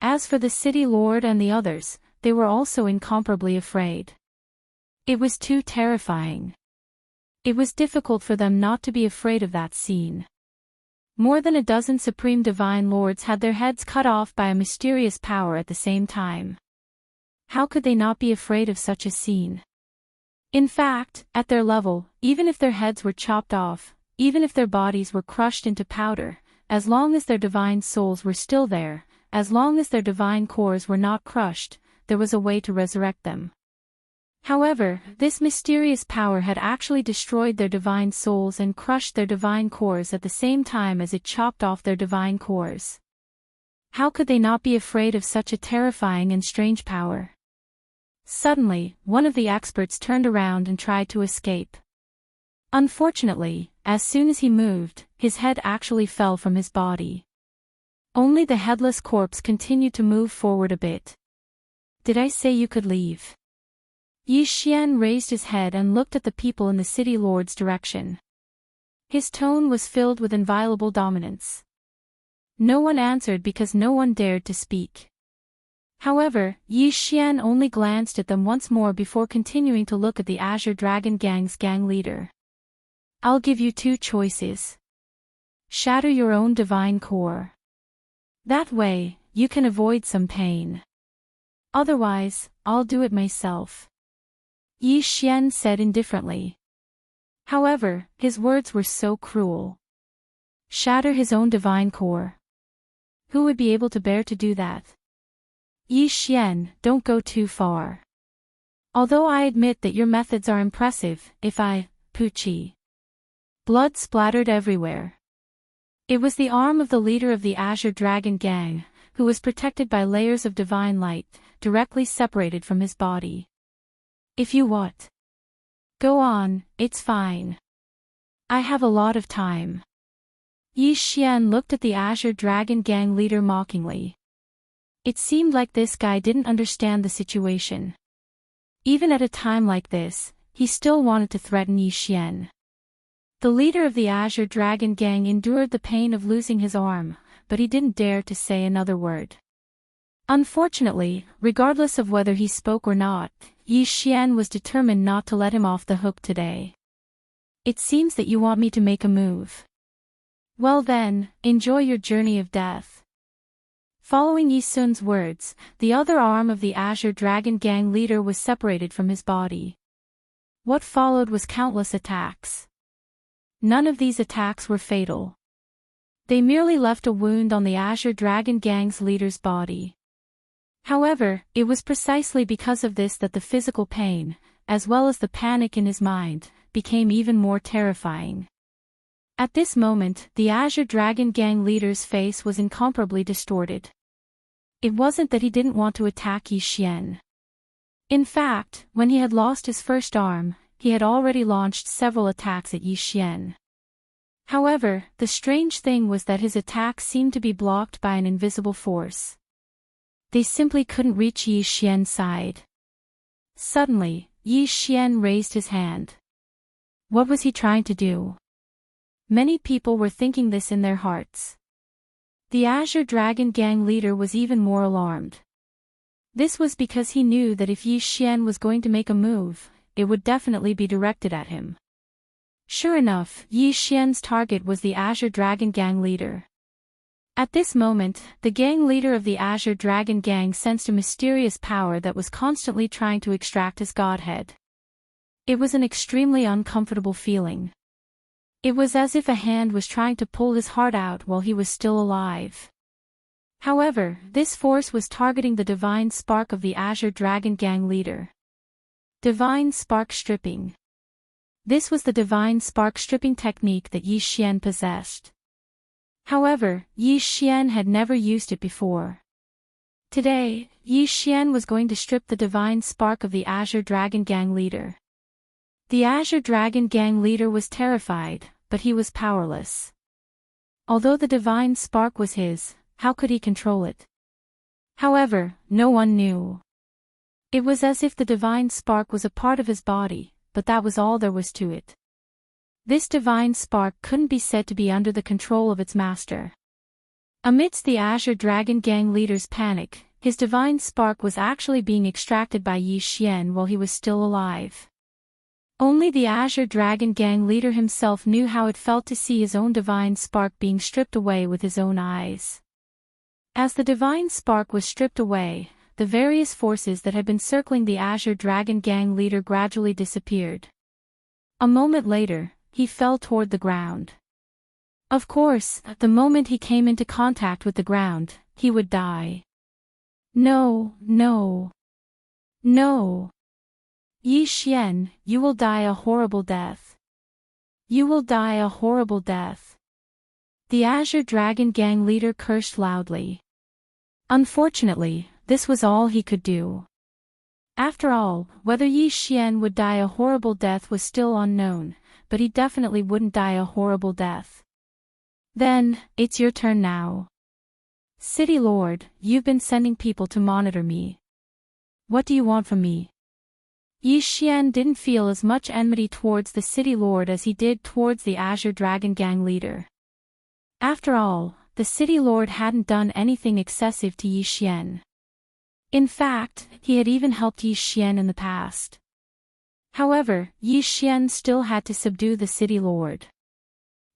[SPEAKER 1] As for the city lord and the others, they were also incomparably afraid. It was too terrifying. It was difficult for them not to be afraid of that scene. More than a dozen supreme divine lords had their heads cut off by a mysterious power at the same time. How could they not be afraid of such a scene? In fact, at their level, even if their heads were chopped off, even if their bodies were crushed into powder, as long as their divine souls were still there, as long as their divine cores were not crushed, there was a way to resurrect them. However, this mysterious power had actually destroyed their divine souls and crushed their divine cores at the same time as it chopped off their divine cores. How could they not be afraid of such a terrifying and strange power? Suddenly, one of the experts turned around and tried to escape. Unfortunately, as soon as he moved, his head actually fell from his body. Only the headless corpse continued to move forward a bit. Did I say you could leave? Yi Xian raised his head and looked at the people in the city lord's direction. His tone was filled with inviolable dominance. No one answered because no one dared to speak. However, Yi Xian only glanced at them once more before continuing to look at the Azure Dragon Gang's gang leader. I'll give you two choices. Shatter your own divine core. That way, you can avoid some pain. Otherwise, I'll do it myself. Yi Xian said indifferently. However, his words were so cruel. Shatter his own divine core. Who would be able to bear to do that? Yi Xian, don't go too far. Although I admit that your methods are impressive, Pucci. Blood splattered everywhere. It was the arm of the leader of the Azure Dragon Gang, who was protected by layers of divine light, directly separated from his body. If you what? Go on, it's fine. I have a lot of time. Yi Xian looked at the Azure Dragon Gang leader mockingly. It seemed like this guy didn't understand the situation. Even at a time like this, he still wanted to threaten Yi Xian. The leader of the Azure Dragon Gang endured the pain of losing his arm, but he didn't dare to say another word. Unfortunately, regardless of whether he spoke or not, Yi Xian was determined not to let him off the hook today. It seems that you want me to make a move. Well then, enjoy your journey of death. Following Yi Sun's words, the other arm of the Azure Dragon Gang leader was separated from his body. What followed was countless attacks. None of these attacks were fatal. They merely left a wound on the Azure Dragon Gang's leader's body. However, it was precisely because of this that the physical pain, as well as the panic in his mind, became even more terrifying. At this moment, the Azure Dragon Gang leader's face was incomparably distorted. It wasn't that he didn't want to attack Yi Xian. In fact, when he had lost his first arm, he had already launched several attacks at Yi Xian. However, the strange thing was that his attacks seemed to be blocked by an invisible force. They simply couldn't reach Yi Xian's side. Suddenly, Yi Xian raised his hand. What was he trying to do? Many people were thinking this in their hearts. The Azure Dragon Gang leader was even more alarmed. This was because he knew that if Yi Xian was going to make a move, it would definitely be directed at him. Sure enough, Yi Xian's target was the Azure Dragon Gang leader. At this moment, the gang leader of the Azure Dragon Gang sensed a mysterious power that was constantly trying to extract his godhead. It was an extremely uncomfortable feeling. It was as if a hand was trying to pull his heart out while he was still alive. However, this force was targeting the divine spark of the Azure Dragon Gang leader. Divine spark stripping. This was the divine spark stripping technique that Yi Xian possessed. However, Yi Xian had never used it before. Today, Yi Xian was going to strip the divine spark of the Azure Dragon Gang leader. The Azure Dragon Gang leader was terrified, but he was powerless. Although the divine spark was his, how could he control it? However, no one knew. It was as if the divine spark was a part of his body, but that was all there was to it. This divine spark couldn't be said to be under the control of its master. Amidst the Azure Dragon Gang leader's panic, his divine spark was actually being extracted by Yi Xian while he was still alive. Only the Azure Dragon Gang leader himself knew how it felt to see his own divine spark being stripped away with his own eyes. As the divine spark was stripped away, the various forces that had been circling the Azure Dragon Gang leader gradually disappeared. A moment later, he fell toward the ground. Of course, the moment he came into contact with the ground, he would die. No, no. No. Yi Xian, you will die a horrible death. You will die a horrible death. The Azure Dragon Gang leader cursed loudly. Unfortunately, this was all he could do. After all, whether Yi Xian would die a horrible death was still unknown, but he definitely wouldn't die a horrible death. Then, it's your turn now. City Lord, you've been sending people to monitor me. What do you want from me? Yi Xian didn't feel as much enmity towards the City Lord as he did towards the Azure Dragon Gang leader. After all, the City Lord hadn't done anything excessive to Yi Xian. In fact, he had even helped Yi Xian in the past. However, Yi Xian still had to subdue the City Lord.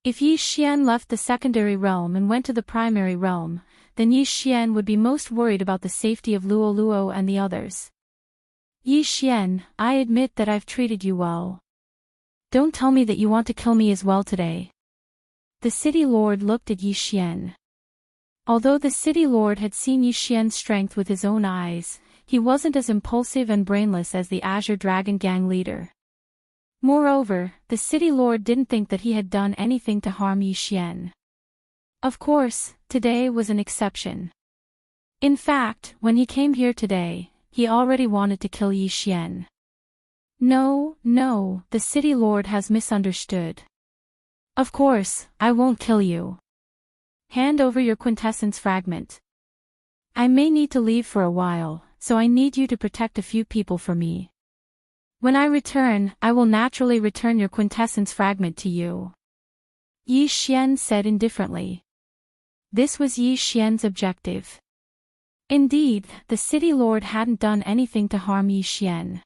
[SPEAKER 1] If Yi Xian left the secondary realm and went to the primary realm, then Yi Xian would be most worried about the safety of Luo Luo and the others. Yi Xian, I admit that I've treated you well. Don't tell me that you want to kill me as well today. The City Lord looked at Yi Xian. Although the City Lord had seen Yi Xian's strength with his own eyes, he wasn't as impulsive and brainless as the Azure Dragon Gang leader. Moreover, the City Lord didn't think that he had done anything to harm Yi Xian. Of course, today was an exception. In fact, when he came here today, he already wanted to kill Yi Xian. No, no, the City Lord has misunderstood. Of course, I won't kill you. Hand over your quintessence fragment. I may need to leave for a while, so I need you to protect a few people for me. When I return, I will naturally return your quintessence fragment to you. Yi Xian said indifferently. This was Yi Xian's objective. Indeed, the City Lord hadn't done anything to harm Yi Xian.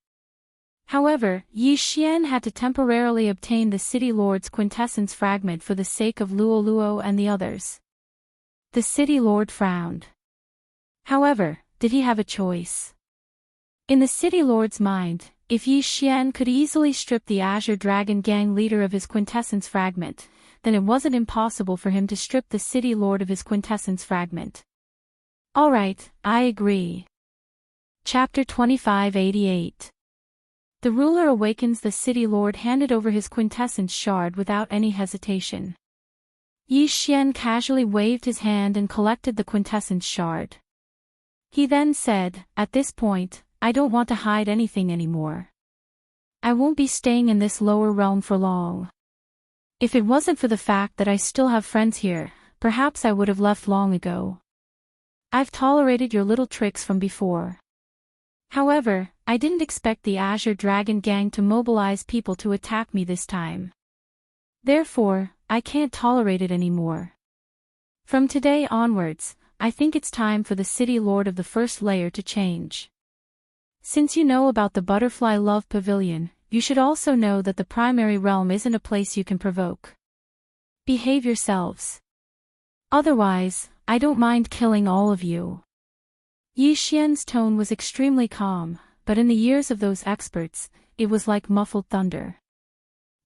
[SPEAKER 1] However, Yi Xian had to temporarily obtain the City Lord's quintessence fragment for the sake of Luo Luo and the others. The City Lord frowned. However, did he have a choice? In the City Lord's mind, if Yi Xian could easily strip the Azure Dragon Gang leader of his quintessence fragment, then it wasn't impossible for him to strip the City Lord of his quintessence fragment. Alright, I agree. Chapter 2588. The ruler awakens. The City Lord handed over his quintessence shard without any hesitation. Yi Xian casually waved his hand and collected the quintessence shard. He then said, at this point, I don't want to hide anything anymore. I won't be staying in this lower realm for long. If it wasn't for the fact that I still have friends here, perhaps I would have left long ago. I've tolerated your little tricks from before. However, I didn't expect the Azure Dragon Gang to mobilize people to attack me this time. Therefore, I can't tolerate it anymore. From today onwards, I think it's time for the City Lord of the first layer to change. Since you know about the Butterfly Love Pavilion, you should also know that the primary realm isn't a place you can provoke. Behave yourselves. Otherwise, I don't mind killing all of you. Yi Xian's tone was extremely calm, but in the ears of those experts, it was like muffled thunder.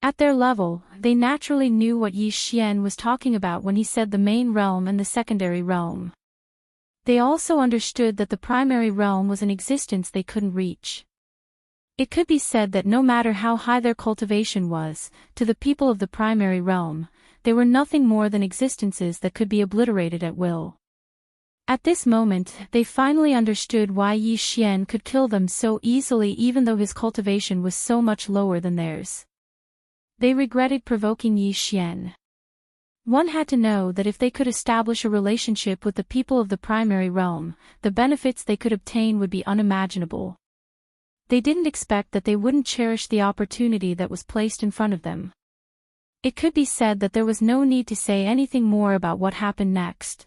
[SPEAKER 1] At their level, they naturally knew what Yi Xian was talking about when he said the main realm and the secondary realm. They also understood that the primary realm was an existence they couldn't reach. It could be said that no matter how high their cultivation was, to the people of the primary realm, they were nothing more than existences that could be obliterated at will. At this moment, they finally understood why Yi Xian could kill them so easily even though his cultivation was so much lower than theirs. They regretted provoking Yi Xian. One had to know that if they could establish a relationship with the people of the primary realm, the benefits they could obtain would be unimaginable. They didn't expect that they wouldn't cherish the opportunity that was placed in front of them. It could be said that there was no need to say anything more about what happened next.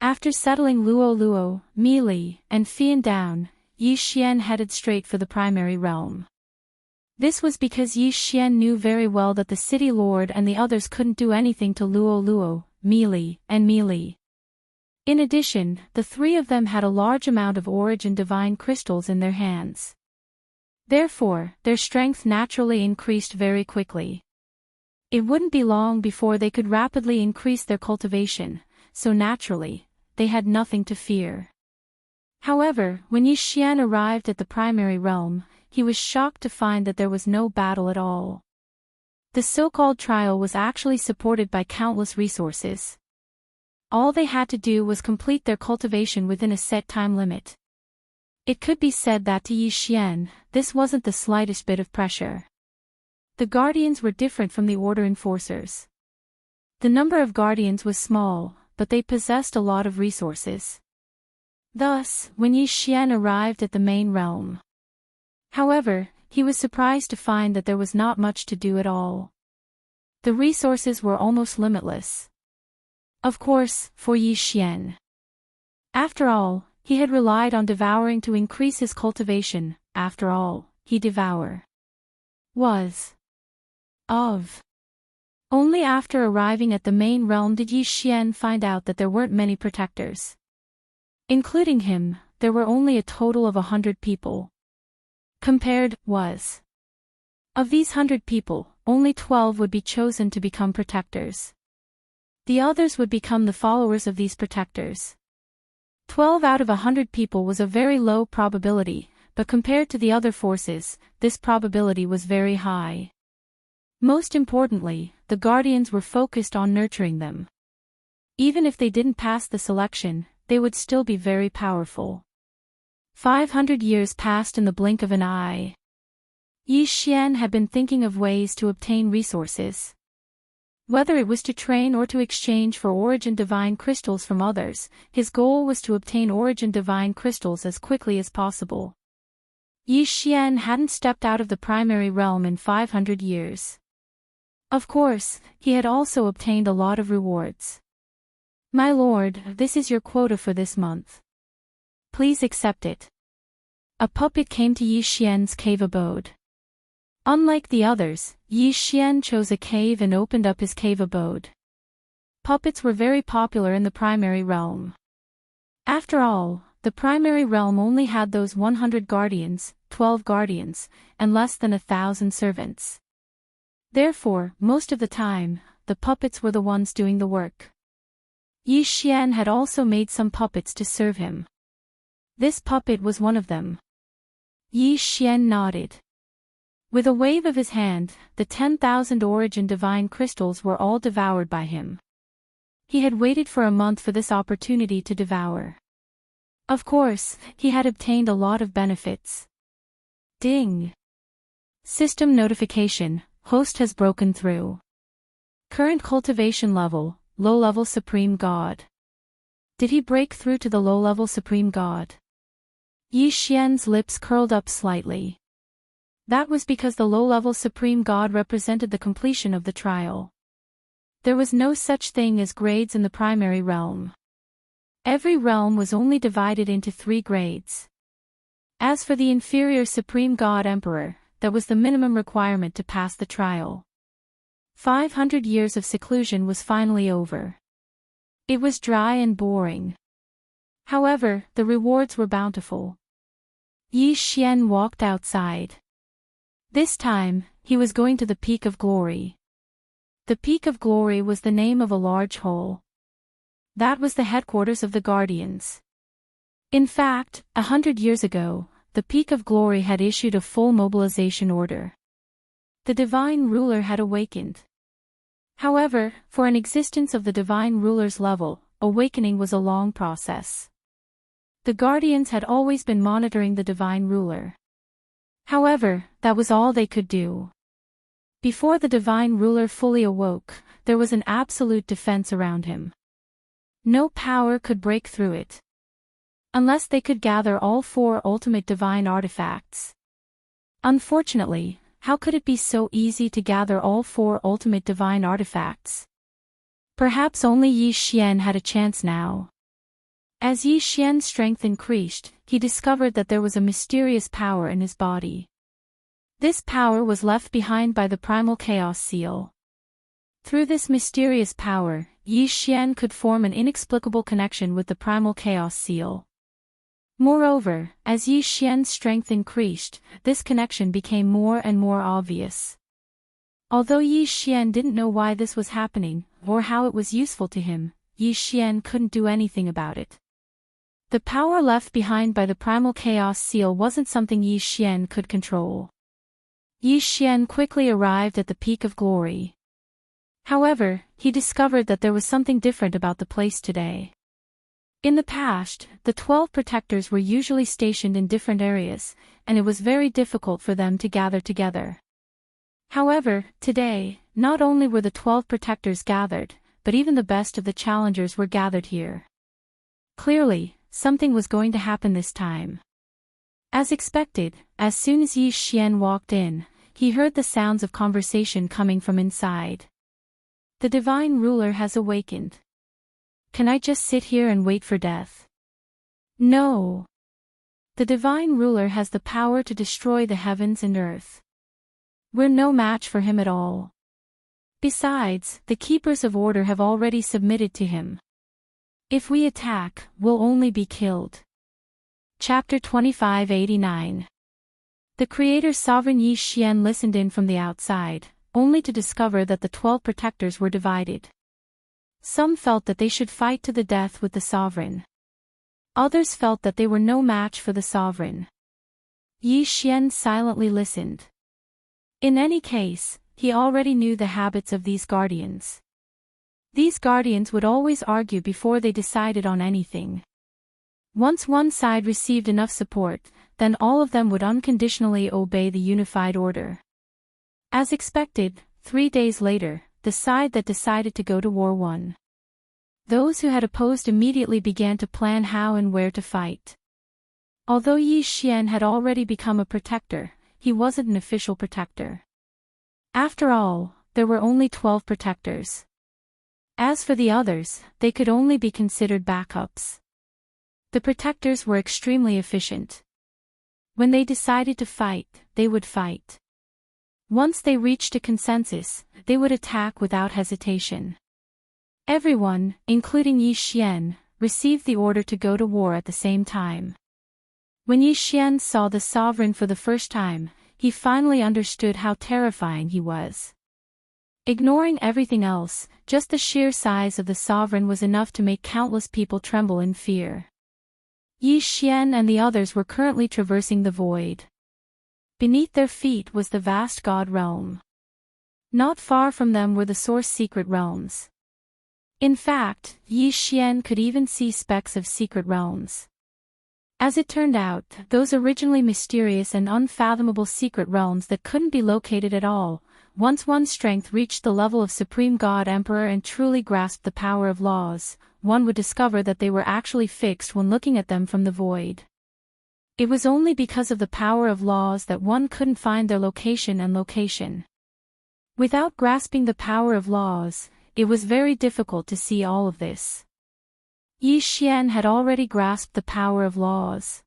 [SPEAKER 1] After settling Luo Luo, Mili, and Fian down, Yi Xian headed straight for the primary realm. This was because Yi Xian knew very well that the city lord and the others couldn't do anything to Luo Luo, Mili, and Mili. In addition, the three of them had a large amount of origin divine crystals in their hands. Therefore, their strength naturally increased very quickly. It wouldn't be long before they could rapidly increase their cultivation, so naturally, they had nothing to fear. However, when Yi Xian arrived at the primary realm, he was shocked to find that there was no battle at all. The so-called trial was actually supported by countless resources. All they had to do was complete their cultivation within a set time limit. It could be said that to Yi Xian, this wasn't the slightest bit of pressure. The guardians were different from the order enforcers. The number of guardians was small, but they possessed a lot of resources. Thus, when Yi Xian arrived at the main realm. However, he was surprised to find that there was not much to do at all. The resources were almost limitless. Of course, for Yi Xian. After all, he had relied on devouring to increase his cultivation. After all, he devour was of. Only after arriving at the main realm did Yi Xian find out that there weren't many protectors. Including him, there were only a total of 100 people. Compared, was. Of these 100 people, only 12 would be chosen to become protectors. The others would become the followers of these protectors. 12 out of 100 people was a very low probability, but compared to the other forces, this probability was very high. Most importantly, the guardians were focused on nurturing them. Even if they didn't pass the selection, they would still be very powerful. 500 years passed in the blink of an eye. Yi Xian had been thinking of ways to obtain resources. Whether it was to train or to exchange for origin divine crystals from others, his goal was to obtain origin divine crystals as quickly as possible. Yi Xian hadn't stepped out of the primary realm in 500 years. Of course, he had also obtained a lot of rewards. My lord, this is your quota for this month. Please accept it. A puppet came to Yi Xian's cave abode. Unlike the others, Yi Xian chose a cave and opened up his cave abode. Puppets were very popular in the primary realm. After all, the primary realm only had those 100 guardians, 12 guardians, and less than 1,000 servants. Therefore, most of the time, the puppets were the ones doing the work. Yi Xian had also made some puppets to serve him. This puppet was one of them. Yi Xian nodded. With a wave of his hand, the 10,000 origin divine crystals were all devoured by him. He had waited for a month for this opportunity to devour. Of course, he had obtained a lot of benefits. Ding! System notification, host has broken through. Current cultivation level, low-level supreme god. Did he break through to the low-level supreme god? Yi Xian's lips curled up slightly. That was because the low-level supreme god represented the completion of the trial. There was no such thing as grades in the primary realm. Every realm was only divided into 3 grades. As for the inferior supreme god emperor, that was the minimum requirement to pass the trial. 500 years of seclusion was finally over. It was dry and boring. However, the rewards were bountiful. Yi Xian walked outside. This time, he was going to the Peak of Glory. The Peak of Glory was the name of a large hole. That was the headquarters of the Guardians. In fact, 100 years ago, the Peak of Glory had issued a full mobilization order. The Divine Ruler had awakened. However, for an existence of the Divine Ruler's level, awakening was a long process. The Guardians had always been monitoring the Divine Ruler. However, that was all they could do. Before the Divine Ruler fully awoke, there was an absolute defense around him. No power could break through it. Unless they could gather all 4 ultimate divine artifacts. Unfortunately, how could it be so easy to gather all four ultimate divine artifacts? Perhaps only Yi Xian had a chance now. As Yi Xian's strength increased, he discovered that there was a mysterious power in his body. This power was left behind by the primal chaos seal. Through this mysterious power, Yi Xian could form an inexplicable connection with the primal chaos seal. Moreover, as Yi Xian's strength increased, this connection became more and more obvious. Although Yi Xian didn't know why this was happening, or how it was useful to him, Yi Xian couldn't do anything about it. The power left behind by the primal chaos seal wasn't something Yi Xian could control. Yi Xian quickly arrived at the peak of glory. However, he discovered that there was something different about the place today. In the past, the 12 protectors were usually stationed in different areas, and it was very difficult for them to gather together. However, today, not only were the 12 protectors gathered, but even the best of the challengers were gathered here. Clearly, something was going to happen this time. As expected, as soon as Yi Xian walked in, he heard the sounds of conversation coming from inside. The divine ruler has awakened. Can I just sit here and wait for death? No. The divine ruler has the power to destroy the heavens and earth. We're no match for him at all. Besides, the keepers of order have already submitted to him. If we attack, we'll only be killed. Chapter 2589. The Creator's sovereign Yi Xian listened in from the outside, only to discover that the 12 protectors were divided. Some felt that they should fight to the death with the sovereign. Others felt that they were no match for the sovereign. Yi Xian silently listened. In any case, he already knew the habits of these guardians. These guardians would always argue before they decided on anything. Once one side received enough support, then all of them would unconditionally obey the unified order. As expected, 3 days later, the side that decided to go to war won. Those who had opposed immediately began to plan how and where to fight. Although Yi Xian had already become a protector, he wasn't an official protector. After all, there were only 12 protectors. As for the others, they could only be considered backups. The protectors were extremely efficient. When they decided to fight, they would fight. Once they reached a consensus, they would attack without hesitation. Everyone, including Yi Xian, received the order to go to war at the same time. When Yi Xian saw the sovereign for the first time, he finally understood how terrifying he was. Ignoring everything else, just the sheer size of the sovereign was enough to make countless people tremble in fear. Yi Xian and the others were currently traversing the void. Beneath their feet was the vast God realm. Not far from them were the source secret realms. In fact, Yi Xian could even see specks of secret realms. As it turned out, those originally mysterious and unfathomable secret realms that couldn't be located at all, once one's strength reached the level of Supreme God Emperor and truly grasped the power of laws, one would discover that they were actually fixed when looking at them from the void. It was only because of the power of laws that one couldn't find their location and location. Without grasping the power of laws, it was very difficult to see all of this. Yi Xian had already grasped the power of laws.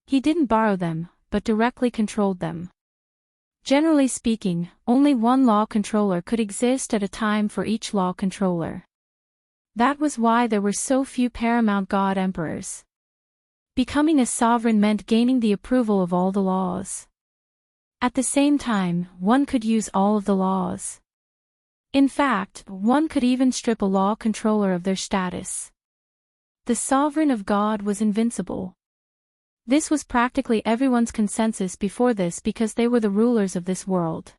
[SPEAKER 1] He didn't borrow them, but directly controlled them. Generally speaking, only one law controller could exist at a time for each law controller. That was why there were so few paramount god emperors. Becoming a sovereign meant gaining the approval of all the laws. At the same time, one could use all of the laws. In fact, one could even strip a law controller of their status. The sovereign of God was invincible. This was practically everyone's consensus before this because they were the rulers of this world.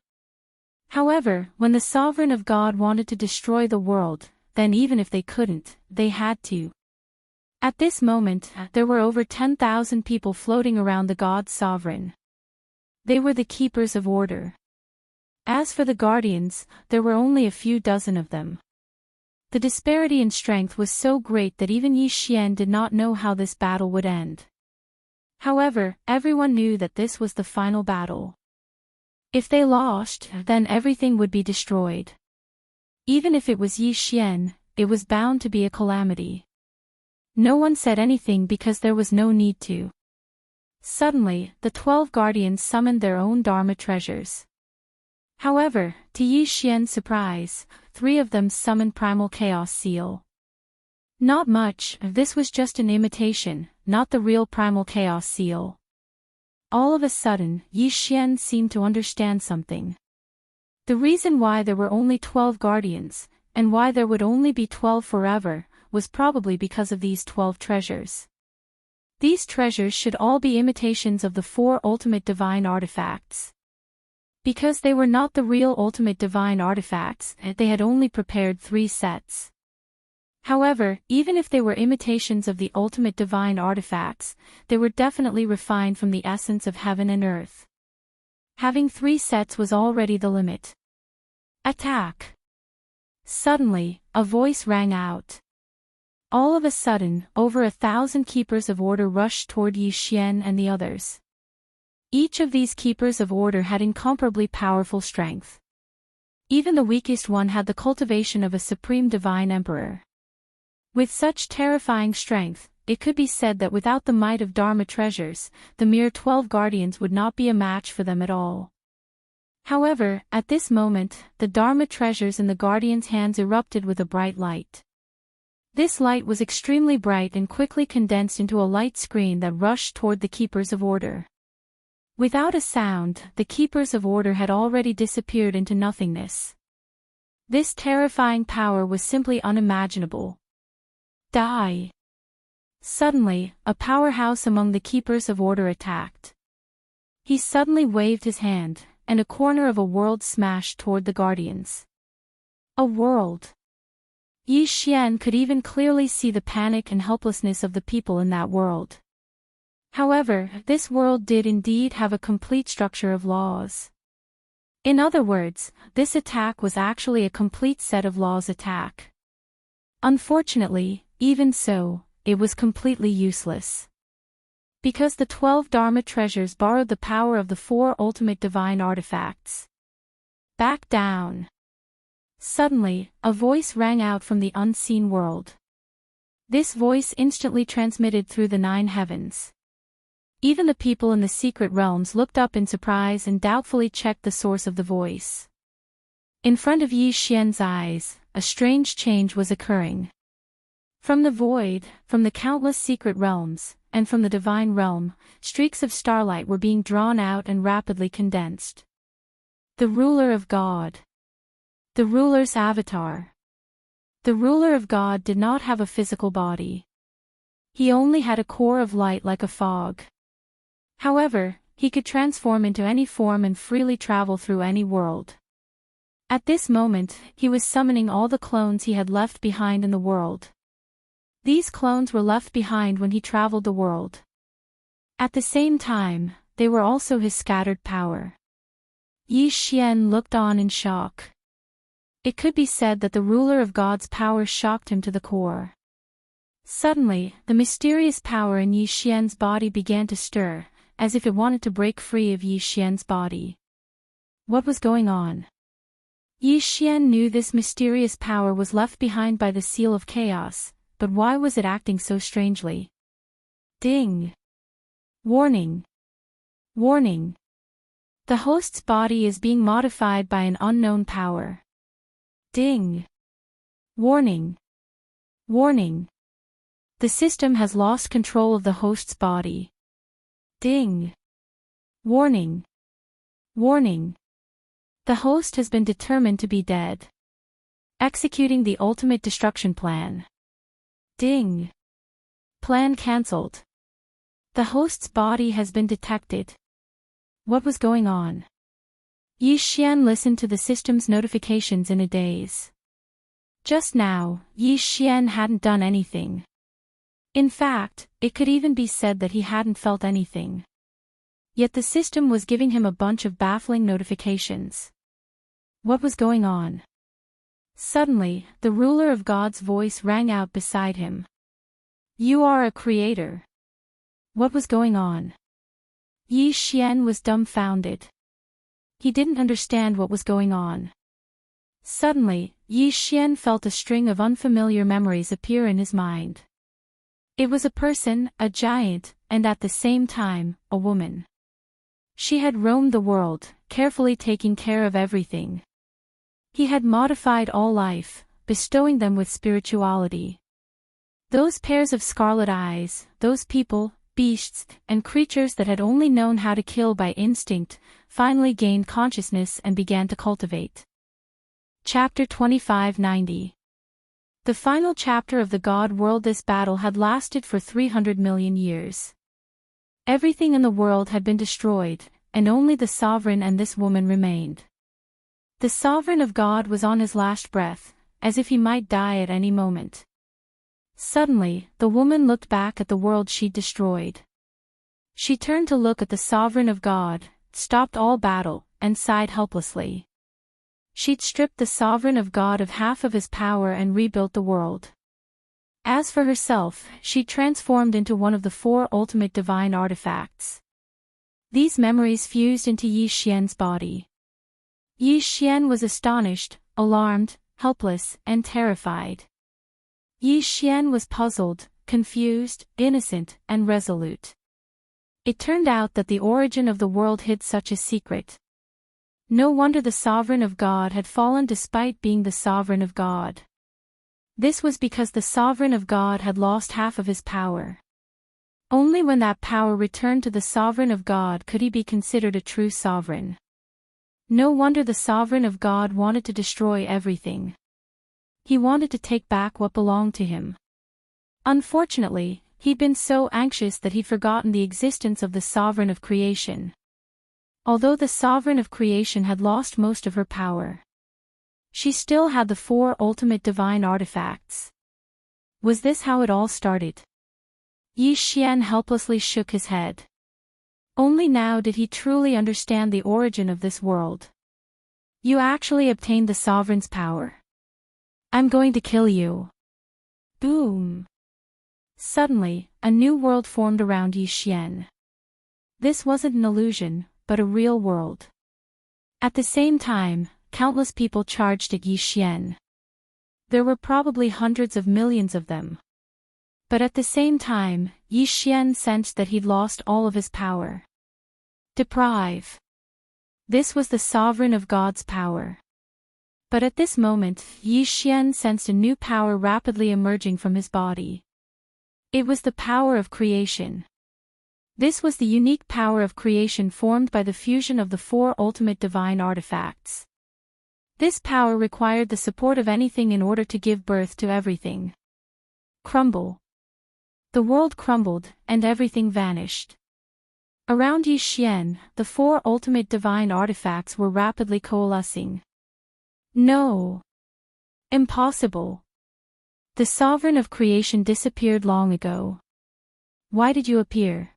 [SPEAKER 1] However, when the sovereign of God wanted to destroy the world, then even if they couldn't, they had to. At this moment, there were over 10,000 people floating around the God sovereign. They were the keepers of order. As for the guardians, there were only a few dozen of them. The disparity in strength was so great that even Yi Xian did not know how this battle would end. However, everyone knew that this was the final battle. If they lost, then everything would be destroyed. Even if it was Yi Xian, it was bound to be a calamity. No one said anything because there was no need to. Suddenly, the 12 guardians summoned their own Dharma treasures. However, to Yi Xian's surprise, 3 of them summoned primal chaos seal. Not much, this was just an imitation, not the real primal chaos seal. All of a sudden, Yi Xian seemed to understand something. The reason why there were only 12 guardians, and why there would only be 12 forever, was probably because of these 12 treasures. These treasures should all be imitations of the 4 ultimate divine artifacts. Because they were not the real ultimate divine artifacts, they had only prepared 3 sets. However, even if they were imitations of the ultimate divine artifacts, they were definitely refined from the essence of heaven and earth. Having 3 sets was already the limit. Attack! Suddenly, a voice rang out. All of a sudden, over 1,000 keepers of order rushed toward Yi Xian and the others. Each of these keepers of order had incomparably powerful strength. Even the weakest one had the cultivation of a supreme divine emperor. With such terrifying strength, it could be said that without the might of Dharma treasures, the mere 12 guardians would not be a match for them at all. However, at this moment, the Dharma treasures in the guardians' hands erupted with a bright light. This light was extremely bright and quickly condensed into a light screen that rushed toward the keepers of order. Without a sound, the keepers of order had already disappeared into nothingness. This terrifying power was simply unimaginable. Die! Suddenly, a powerhouse among the keepers of order attacked. He suddenly waved his hand, and a corner of a world smashed toward the guardians. A world! Yi Xian could even clearly see the panic and helplessness of the people in that world. However, this world did indeed have a complete structure of laws. In other words, this attack was actually a complete set of laws attack. Unfortunately, even so, it was completely useless. Because the 12 Dharma treasures borrowed the power of the 4 ultimate divine artifacts. Back down! Suddenly, a voice rang out from the unseen world. This voice instantly transmitted through the 9 heavens. Even the people in the secret realms looked up in surprise and doubtfully checked the source of the voice. In front of Yi Xian's eyes, a strange change was occurring. From the void, from the countless secret realms, and from the divine realm, streaks of starlight were being drawn out and rapidly condensed. The ruler of God. The ruler's avatar. The ruler of God did not have a physical body. He only had a core of light like a fog. However, he could transform into any form and freely travel through any world. At this moment, he was summoning all the clones he had left behind in the world. These clones were left behind when he traveled the world. At the same time, they were also his scattered power. Yi Xian looked on in shock. It could be said that the ruler of God's power shocked him to the core. Suddenly, the mysterious power in Yi Xian's body began to stir, as if it wanted to break free of Yi Xian's body. What was going on? Yi Xian knew this mysterious power was left behind by the seal of chaos, but why was it acting so strangely? Ding! Warning! Warning! The host's body is being modified by an unknown power. Ding! Warning! Warning! The system has lost control of the host's body. Ding! Warning! Warning! The host has been determined to be dead. Executing the ultimate destruction plan. Ding! Plan cancelled. The host's body has been detected. What was going on? Yi Xian listened to the system's notifications in a daze. Just now, Yi Xian hadn't done anything. In fact, it could even be said that he hadn't felt anything. Yet the system was giving him a bunch of baffling notifications. What was going on? Suddenly, the ruler of God's voice rang out beside him. You are a creator. What was going on? Yi Xian was dumbfounded. He didn't understand what was going on. Suddenly, Yi Xian felt a string of unfamiliar memories appear in his mind. It was a person, a giant, and at the same time, a woman. She had roamed the world, carefully taking care of everything. He had modified all life, bestowing them with spirituality. Those pairs of scarlet eyes, those people, beasts, and creatures that had only known how to kill by instinct, finally gained consciousness and began to cultivate. Chapter 2590. The final chapter of the God world. This battle had lasted for 300 million years. Everything in the world had been destroyed, and only the sovereign and this woman remained. The sovereign of God was on his last breath, as if he might die at any moment. Suddenly, the woman looked back at the world she'd destroyed. She turned to look at the sovereign of God, stopped all battle, and sighed helplessly. She'd stripped the sovereign of God of half of his power and rebuilt the world. As for herself, she transformed into one of the 4 ultimate divine artifacts. These memories fused into Yi Xian's body. Yi Xian was astonished, alarmed, helpless, and terrified. Yi Xian was puzzled, confused, innocent, and resolute. It turned out that the origin of the world hid such a secret. No wonder the sovereign of God had fallen despite being the sovereign of God. This was because the sovereign of God had lost half of his power. Only when that power returned to the sovereign of God could he be considered a true sovereign. No wonder the sovereign of God wanted to destroy everything. He wanted to take back what belonged to him. Unfortunately, he'd been so anxious that he'd forgotten the existence of the sovereign of creation. Although the sovereign of creation had lost most of her power, she still had the 4 ultimate divine artifacts. Was this how it all started? Yi Xian helplessly shook his head. Only now did he truly understand the origin of this world. You actually obtained the sovereign's power. I'm going to kill you. Boom. Suddenly, a new world formed around Yi Xian. This wasn't an illusion, but a real world. At the same time, countless people charged at Yi Xian. There were probably hundreds of millions of them. But at the same time, Yi Xian sensed that he'd lost all of his power. Deprive. This was the sovereign of God's power. But at this moment, Yi Xian sensed a new power rapidly emerging from his body. It was the power of creation. This was the unique power of creation formed by the fusion of the 4 ultimate divine artifacts. This power required the support of anything in order to give birth to everything. Crumble. The world crumbled, and everything vanished. Around Yi Xian, the 4 ultimate divine artifacts were rapidly coalescing. No. Impossible. The sovereign of creation disappeared long ago. Why did you appear?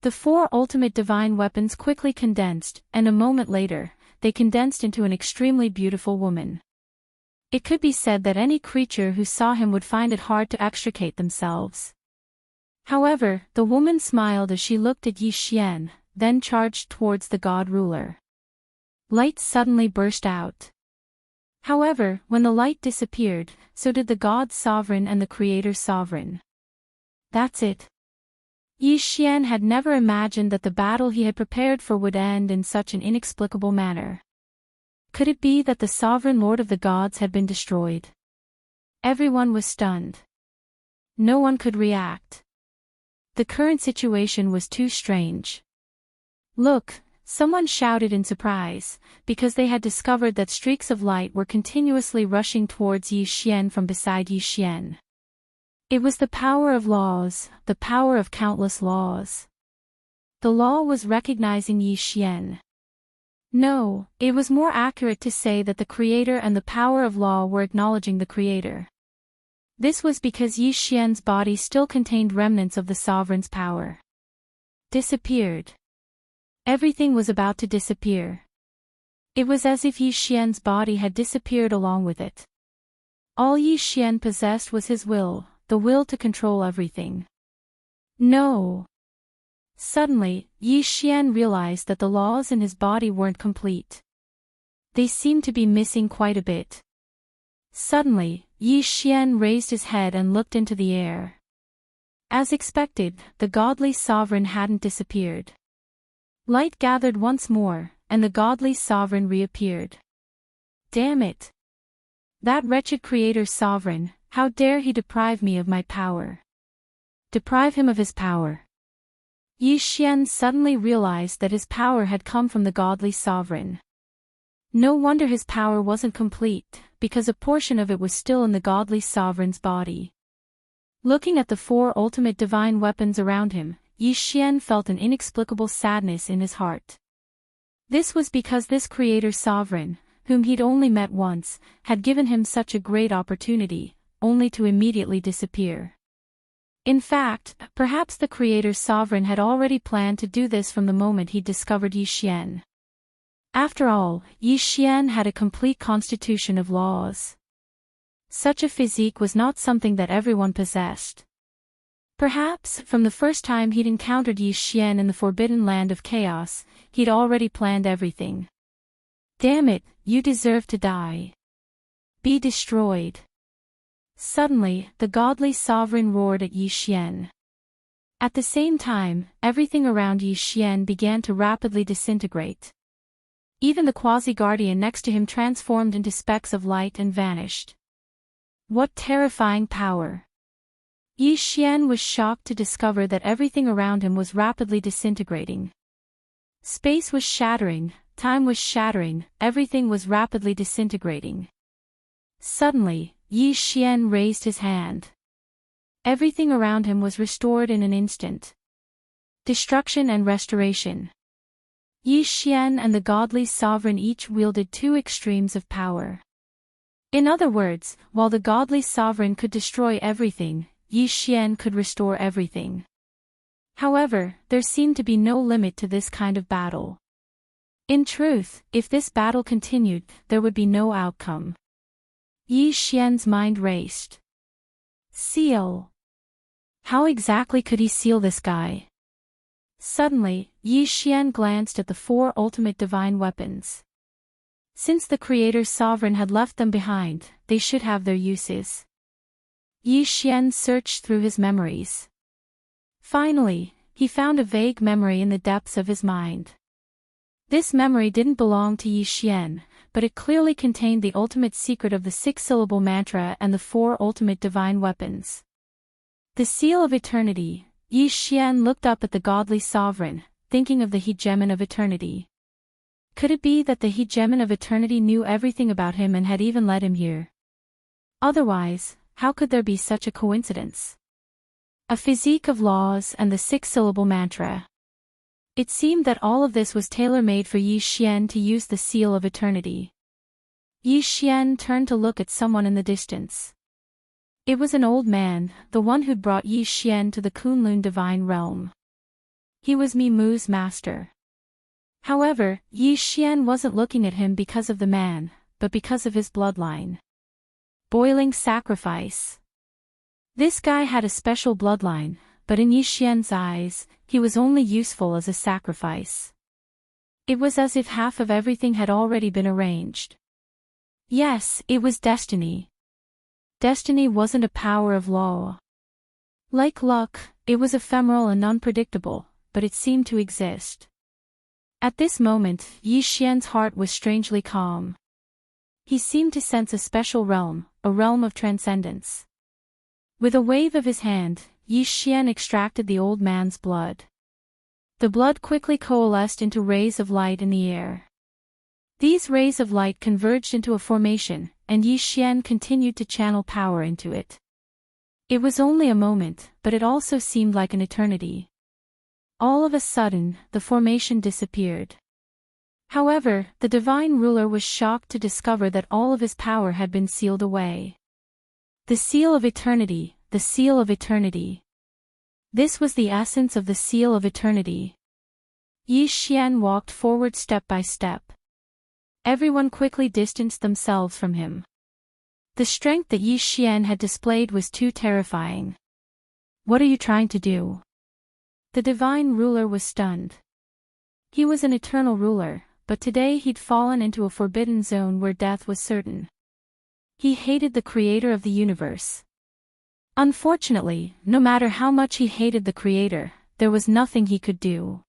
[SPEAKER 1] The 4 ultimate divine weapons quickly condensed, and a moment later, they condensed into an extremely beautiful woman. It could be said that any creature who saw him would find it hard to extricate themselves. However, the woman smiled as she looked at Yi Xian, then charged towards the god ruler. Light suddenly burst out. However, when the light disappeared, so did the god sovereign and the creator sovereign. That's it. Yi Xian had never imagined that the battle he had prepared for would end in such an inexplicable manner. Could it be that the sovereign lord of the gods had been destroyed? Everyone was stunned. No one could react. The current situation was too strange. Look, someone shouted in surprise, because they had discovered that streaks of light were continuously rushing towards Yi Xian from beside Yi Xian. It was the power of laws, the power of countless laws. The law was recognizing Yi Xian. No, it was more accurate to say that the creator and the power of law were acknowledging the creator. This was because Yi Xian's body still contained remnants of the sovereign's power. Disappeared. Everything was about to disappear. It was as if Yi Xian's body had disappeared along with it. All Yi Xian possessed was his will, the will to control everything. No. Suddenly, Yi Xian realized that the laws in his body weren't complete. They seemed to be missing quite a bit. Suddenly, Yi Xian raised his head and looked into the air. As expected, the godly sovereign hadn't disappeared. Light gathered once more, and the godly sovereign reappeared. Damn it! That wretched creator sovereign, how dare he deprive me of my power? Deprive him of his power. Yi Xian suddenly realized that his power had come from the godly sovereign. No wonder his power wasn't complete, because a portion of it was still in the godly sovereign's body. Looking at the four ultimate divine weapons around him, Yi Xian felt an inexplicable sadness in his heart. This was because this creator sovereign, whom he'd only met once, had given him such a great opportunity, only to immediately disappear. In fact, perhaps the creator sovereign had already planned to do this from the moment he discovered Yi Xian. After all, Yi Xian had a complete constitution of laws. Such a physique was not something that everyone possessed. Perhaps, from the first time he'd encountered Yi Xian in the forbidden land of chaos, he'd already planned everything. Damn it, you deserve to die. Be destroyed. Suddenly, the godly sovereign roared at Yi Xian. At the same time, everything around Yi Xian began to rapidly disintegrate. Even the quasi-guardian next to him transformed into specks of light and vanished. What terrifying power! Yi Xian was shocked to discover that everything around him was rapidly disintegrating. Space was shattering, time was shattering, everything was rapidly disintegrating. Suddenly, Yi Xian raised his hand. Everything around him was restored in an instant. Destruction and restoration. Yi Xian and the godly sovereign each wielded two extremes of power. In other words, while the godly sovereign could destroy everything, Yi Xian could restore everything. However, there seemed to be no limit to this kind of battle. In truth, if this battle continued, there would be no outcome. Yi Xian's mind raced. Seal. How exactly could he seal this guy? Suddenly, Yi Xian glanced at the four ultimate divine weapons. Since the creator's sovereign had left them behind, they should have their uses. Yi Xian searched through his memories. Finally, he found a vague memory in the depths of his mind. This memory didn't belong to Yi Xian, but it clearly contained the ultimate secret of the six-syllable mantra and the four ultimate divine weapons. The seal of eternity. Yi Xian looked up at the godly sovereign, thinking of the hegemon of eternity. Could it be that the hegemon of eternity knew everything about him and had even led him here? Otherwise, how could there be such a coincidence? A physique of laws and the six-syllable mantra. It seemed that all of this was tailor-made for Yi Xian to use the seal of eternity. Yi Xian turned to look at someone in the distance. It was an old man, the one who'd brought Yi Xian to the Kunlun divine realm. He was Mimu's master. However, Yi Xian wasn't looking at him because of the man, but because of his bloodline. Boiling sacrifice. This guy had a special bloodline, but in Yi Xian's eyes, he was only useful as a sacrifice. It was as if half of everything had already been arranged. Yes, it was destiny. Destiny wasn't a power of law. Like luck, it was ephemeral and unpredictable, but it seemed to exist. At this moment, Yi Xian's heart was strangely calm. He seemed to sense a special realm, a realm of transcendence. With a wave of his hand, Yi Xian extracted the old man's blood. The blood quickly coalesced into rays of light in the air. These rays of light converged into a formation, and Yi Xian continued to channel power into it. It was only a moment, but it also seemed like an eternity. All of a sudden, the formation disappeared. However, the divine ruler was shocked to discover that all of his power had been sealed away. The seal of eternity, the seal of eternity. This was the essence of the seal of eternity. Yi Xian walked forward step by step. Everyone quickly distanced themselves from him. The strength that Yi Xian had displayed was too terrifying. What are you trying to do? The divine ruler was stunned. He was an eternal ruler, but today he'd fallen into a forbidden zone where death was certain. He hated the creator of the universe. Unfortunately, no matter how much he hated the creator, there was nothing he could do.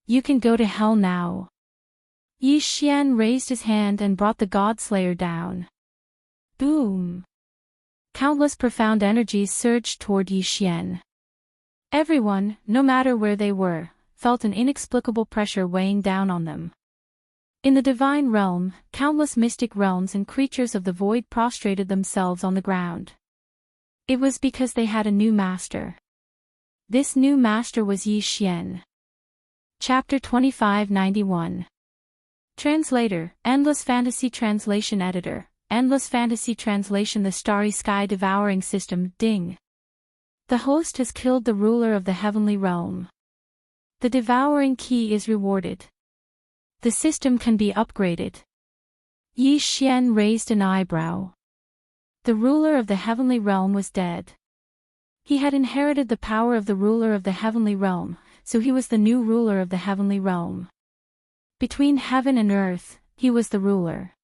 [SPEAKER 1] "You can go to hell now." Yi Xian raised his hand and brought the God-Slayer down. Boom! Countless profound energies surged toward Yi Xian. Everyone, no matter where they were, felt an inexplicable pressure weighing down on them. In the divine realm, countless mystic realms and creatures of the void prostrated themselves on the ground. It was because they had a new master. This new master was Yi Xian. Chapter 2591. Translator, Endless Fantasy Translation Editor, Endless Fantasy Translation. The Starry Sky Devouring System. Ding. The host has killed the ruler of the heavenly realm. The devouring key is rewarded. The system can be upgraded. Yi Xian raised an eyebrow. The ruler of the heavenly realm was dead. He had inherited the power of the ruler of the heavenly realm, so he was the new ruler of the heavenly realm. Between heaven and earth, he was the ruler.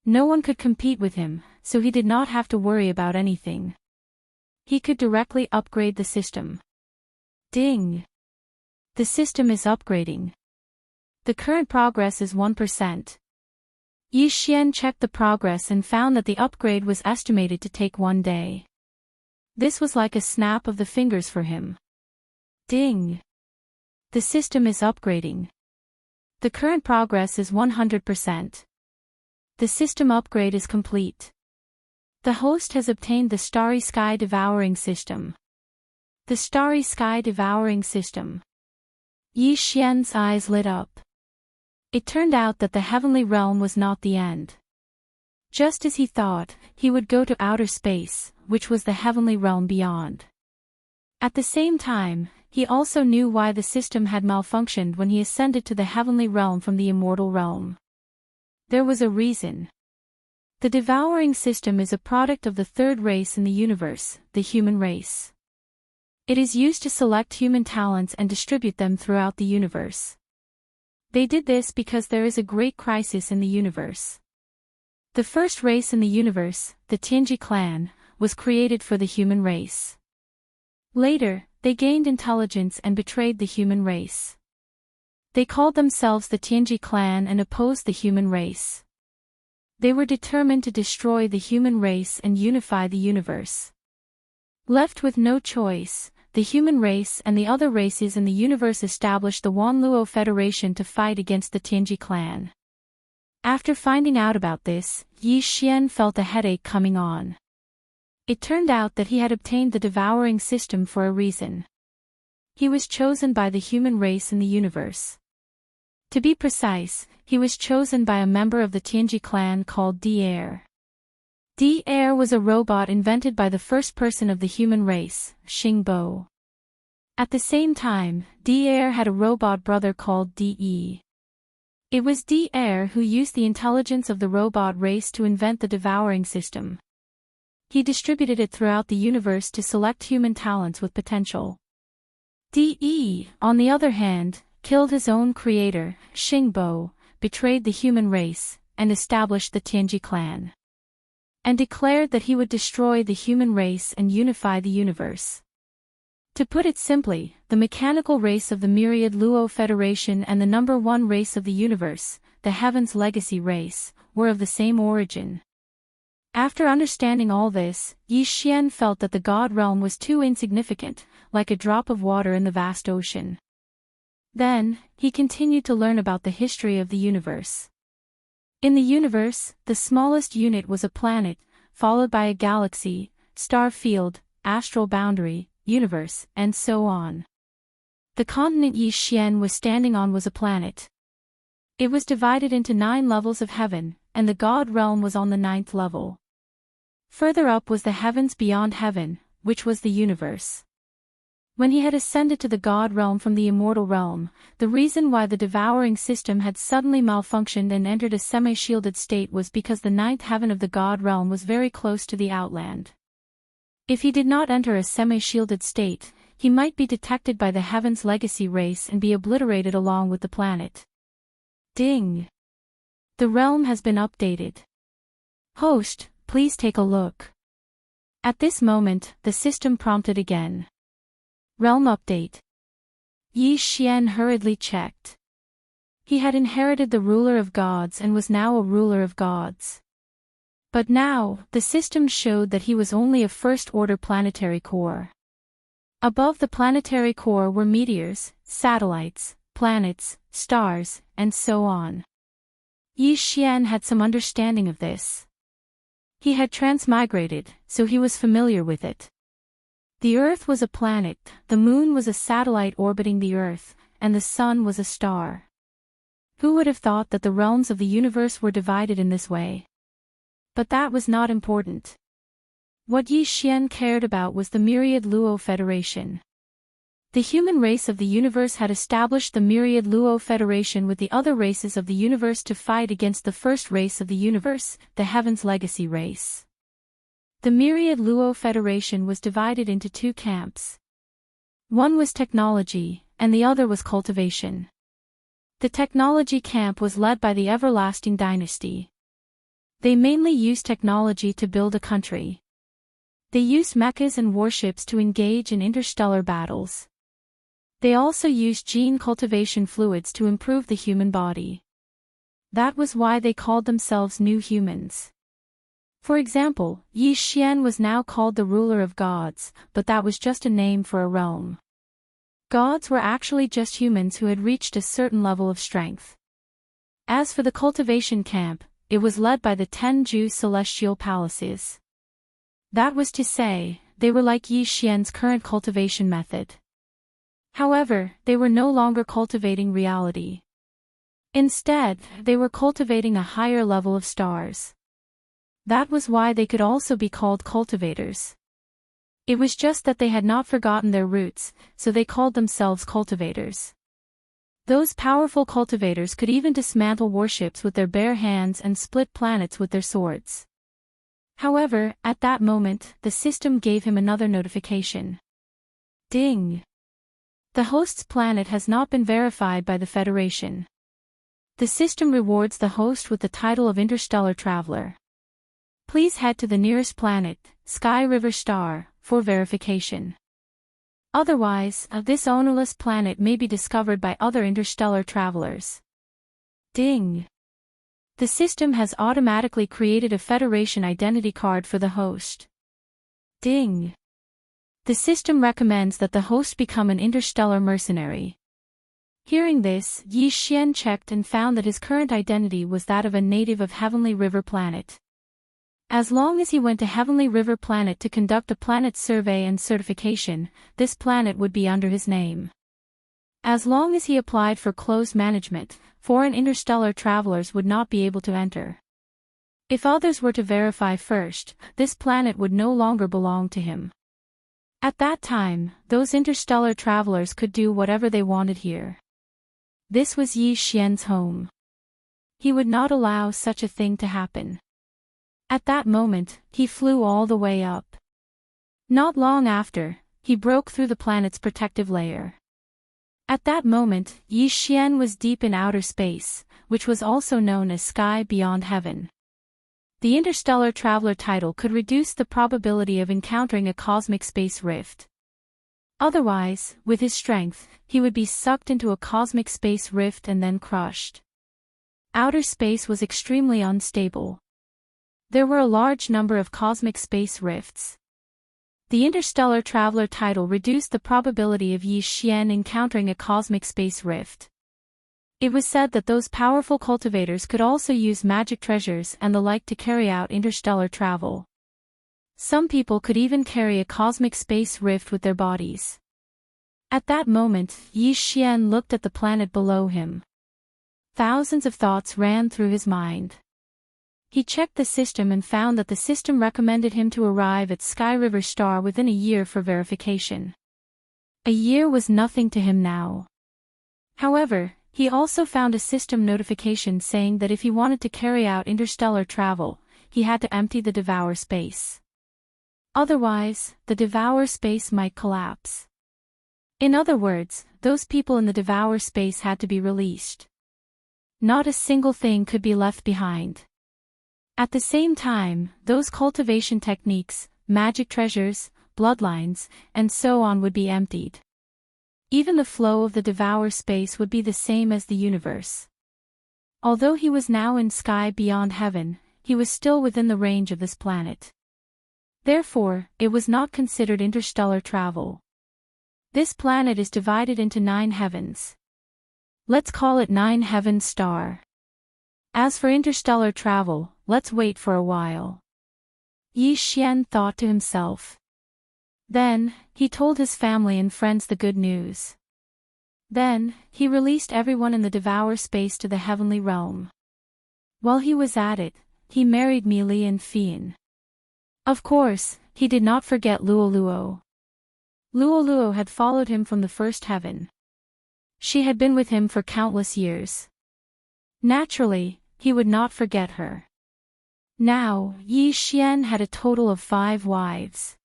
[SPEAKER 1] No one could compete with him, so he did not have to worry about anything. He could directly upgrade the system. Ding! The system is upgrading. The current progress is 1%. Yi Xian checked the progress and found that the upgrade was estimated to take 1 day. This was like a snap of the fingers for him. Ding! The system is upgrading. The current progress is 100%. The system upgrade is complete. The host has obtained the Starry Sky Devouring System. The Starry Sky Devouring System. Yi Xian's eyes lit up. It turned out that the heavenly realm was not the end. Just as he thought, he would go to outer space, which was the heavenly realm beyond. At the same time, he also knew why the system had malfunctioned when he ascended to the heavenly realm from the immortal realm. There was a reason. The devouring system is a product of the third race in the universe, the human race. It is used to select human talents and distribute them throughout the universe. They did this because there is a great crisis in the universe. The first race in the universe, the Tianji clan, was created for the human race. Later, they gained intelligence and betrayed the human race. They called themselves the Tianji clan and opposed the human race. They were determined to destroy the human race and unify the universe. Left with no choice, the human race and the other races in the universe established the Wanluo Federation to fight against the Tianji clan. After finding out about this, Yi Xian felt a headache coming on. It turned out that he had obtained the devouring system for a reason. He was chosen by the human race in the universe. To be precise, he was chosen by a member of the Tianji clan called Dair. Dair was a robot invented by the first person of the human race, Xingbo. At the same time, Dair had a robot brother called De. It was Dair who used the intelligence of the robot race to invent the devouring system. He distributed it throughout the universe to select human talents with potential. De, on the other hand, killed his own creator, Xingbo, betrayed the human race, and established the Tianji clan. And declared that he would destroy the human race and unify the universe. To put it simply, the mechanical race of the myriad Luo Federation and the number one race of the universe, the Heaven's Legacy race, were of the same origin. After understanding all this, Yi Xian felt that the God realm was too insignificant, like a drop of water in the vast ocean. Then, he continued to learn about the history of the universe. In the universe, the smallest unit was a planet, followed by a galaxy, star field, astral boundary, universe, and so on. The continent Yi Xian was standing on was a planet. It was divided into 9 levels of heaven, and the God realm was on the 9th level. Further up was the heavens beyond heaven, which was the universe. When he had ascended to the God realm from the immortal realm, the reason why the devouring system had suddenly malfunctioned and entered a semi-shielded state was because the 9th heaven of the God realm was very close to the outland. If he did not enter a semi-shielded state, he might be detected by the Heaven's legacy race and be obliterated along with the planet. Ding! The realm has been updated. Host, please take a look. At this moment, the system prompted again. Realm update. Yi Xian hurriedly checked. He had inherited the ruler of gods and was now a ruler of gods. But now, the system showed that he was only a first-order planetary core. Above the planetary core were meteors, satellites, planets, stars, and so on. Yi Xian had some understanding of this. He had transmigrated, so he was familiar with it. The Earth was a planet, the Moon was a satellite orbiting the Earth, and the Sun was a star. Who would have thought that the realms of the universe were divided in this way? But that was not important. What Yi Xian cared about was the Myriad Luo Federation. The human race of the universe had established the Myriad Luo Federation with the other races of the universe to fight against the first race of the universe, the Heaven's Legacy race. The Myriad Luo Federation was divided into two camps. One was technology, and the other was cultivation. The technology camp was led by the Everlasting Dynasty. They mainly used technology to build a country. They used mechas and warships to engage in interstellar battles. They also used gene cultivation fluids to improve the human body. That was why they called themselves New Humans. For example, Yi Xian was now called the ruler of gods, but that was just a name for a realm. Gods were actually just humans who had reached a certain level of strength. As for the cultivation camp, it was led by the 10 Ju celestial palaces. That was to say, they were like Yi Xian's current cultivation method. However, they were no longer cultivating reality. Instead, they were cultivating a higher level of stars. That was why they could also be called cultivators. It was just that they had not forgotten their roots, so they called themselves cultivators. Those powerful cultivators could even dismantle warships with their bare hands and split planets with their swords. However, at that moment, the system gave him another notification. Ding! The host's planet has not been verified by the Federation. The system rewards the host with the title of Interstellar Traveler. Please head to the nearest planet, Sky River Star, for verification. Otherwise, this ownerless planet may be discovered by other interstellar travelers. Ding! The system has automatically created a Federation identity card for the host. Ding! The system recommends that the host become an interstellar mercenary. Hearing this, Yi Xian checked and found that his current identity was that of a native of Heavenly River Planet. As long as he went to Heavenly River Planet to conduct a planet survey and certification, this planet would be under his name. As long as he applied for closed management, foreign interstellar travelers would not be able to enter. If others were to verify first, this planet would no longer belong to him. At that time, those interstellar travelers could do whatever they wanted here. This was Yi Xian's home. He would not allow such a thing to happen. At that moment, he flew all the way up. Not long after, he broke through the planet's protective layer. At that moment, Yi Xian was deep in outer space, which was also known as sky beyond heaven. The interstellar traveler title could reduce the probability of encountering a cosmic space rift. Otherwise, with his strength, he would be sucked into a cosmic space rift and then crushed. Outer space was extremely unstable. There were a large number of cosmic space rifts. The interstellar traveler title reduced the probability of Yi Xian encountering a cosmic space rift. It was said that those powerful cultivators could also use magic treasures and the like to carry out interstellar travel. Some people could even carry a cosmic space rift with their bodies. At that moment, Yi Xian looked at the planet below him. Thousands of thoughts ran through his mind. He checked the system and found that the system recommended him to arrive at Sky River Star within a year for verification. A year was nothing to him now. However, he also found a system notification saying that if he wanted to carry out interstellar travel, he had to empty the Devour space. Otherwise, the Devour space might collapse. In other words, those people in the devour space had to be released. Not a single thing could be left behind. At the same time, those cultivation techniques, magic treasures, bloodlines, and so on would be emptied. Even the flow of the devour space would be the same as the universe. Although he was now in sky beyond heaven, he was still within the range of this planet. Therefore, it was not considered interstellar travel. This planet is divided into 9 heavens. Let's call it 9 heaven star. As for interstellar travel, let's wait for a while. Yi Xian thought to himself. Then, he told his family and friends the good news. Then, he released everyone in the devour space to the heavenly realm. While he was at it, he married Mili and Fian. Of course, he did not forget Luoluo. Luoluo had followed him from the first heaven. She had been with him for countless years. Naturally, he would not forget her. Now, Yi Xian had a total of 5 wives.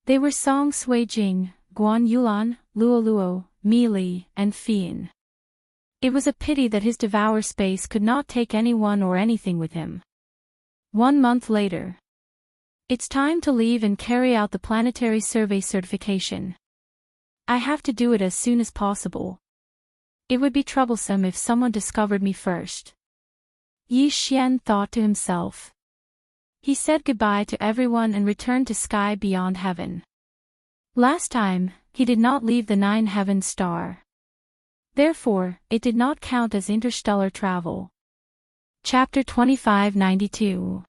[SPEAKER 1] They were Song Suijing, Guan Yulan, Luoluo, Mili, and Fian. It was a pity that his devour space could not take anyone or anything with him. 1 month later. It's time to leave and carry out the planetary survey certification. I have to do it as soon as possible. It would be troublesome if someone discovered me first. Yi Xian thought to himself. He said goodbye to everyone and returned to sky beyond heaven. Last time, he did not leave the 9 heaven star. Therefore, it did not count as interstellar travel. Chapter 2592.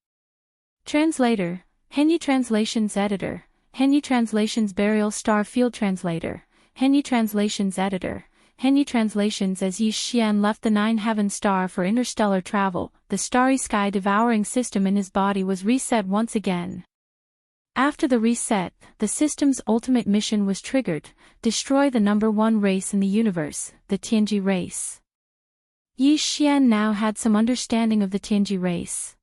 [SPEAKER 1] Translator, Henyi Translations Editor, Henyi Translations Burial Star Field Translator, Henyi Translations Editor, Henyi Translations. As Yi Xian left the 9 heaven star for interstellar travel, the starry sky devouring system in his body was reset once again. After the reset, the system's ultimate mission was triggered: destroy the number 1 race in the universe, the Tianji race. Yi Xian now had some understanding of the Tianji race.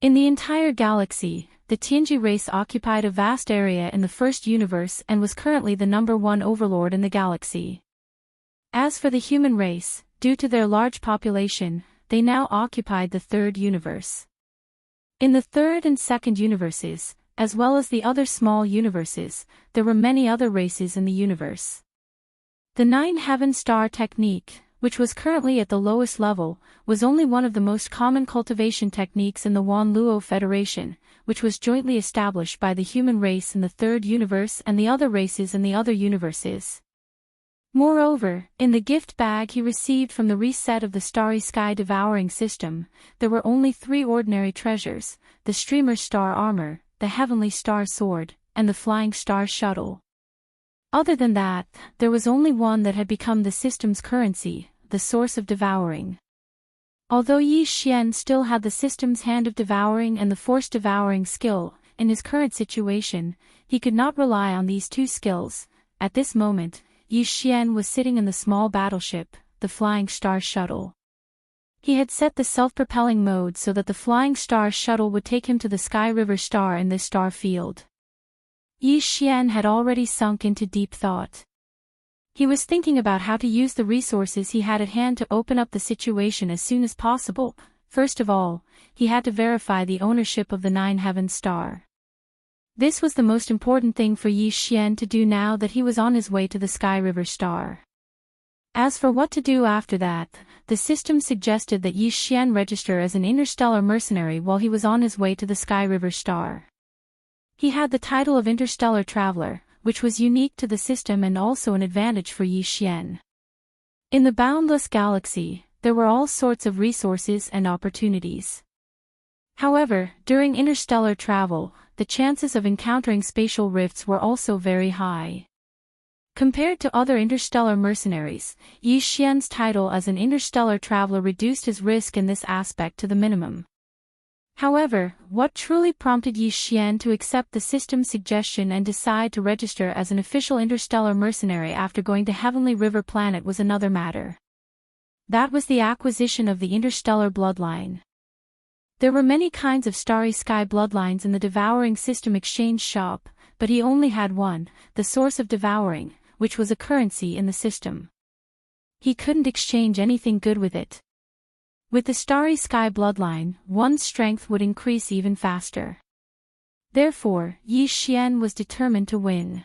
[SPEAKER 1] In the entire galaxy, the Tianji race occupied a vast area in the first universe and was currently the number 1 overlord in the galaxy. As for the human race, due to their large population, they now occupied the 3rd universe. In the 3rd and 2nd universes, as well as the other small universes, there were many other races in the universe. The 9 heaven star technique, which was currently at the lowest level, was only one of the most common cultivation techniques in the Wanluo Federation, which was jointly established by the human race in the 3rd universe and the other races in the other universes. Moreover, in the gift bag he received from the reset of the starry sky devouring system, there were only 3 ordinary treasures: the streamer star armor, the heavenly star sword, and the flying star shuttle. Other than that, there was only one that had become the system's currency: the source of devouring. Although Yi Xian still had the system's hand of devouring and the force devouring skill, in his current situation, he could not rely on these 2 skills. At this moment, Yi Xian was sitting in the small battleship, the Flying Star Shuttle. He had set the self-propelling mode so that the Flying Star Shuttle would take him to the Sky River star in this star field. Yi Xian had already sunk into deep thought. He was thinking about how to use the resources he had at hand to open up the situation as soon as possible. First of all, he had to verify the ownership of the 9 heaven star. This was the most important thing for Yi Xian to do now that he was on his way to the Sky River star. As for what to do after that, the system suggested that Yi Xian register as an interstellar mercenary while he was on his way to the Sky River star. He had the title of interstellar traveler, which was unique to the system and also an advantage for Yi Xian. In the boundless galaxy, there were all sorts of resources and opportunities. However, during interstellar travel, the chances of encountering spatial rifts were also very high. Compared to other interstellar mercenaries, Yi Xian's title as an interstellar traveler reduced his risk in this aspect to the minimum. However, what truly prompted Yi Xian to accept the system's suggestion and decide to register as an official interstellar mercenary after going to Heavenly River Planet was another matter. That was the acquisition of the interstellar bloodline. There were many kinds of starry sky bloodlines in the devouring system exchange shop, but he only had one, the source of devouring, which was a currency in the system. He couldn't exchange anything good with it. With the starry sky bloodline, one's strength would increase even faster. Therefore, Yi Xian was determined to win.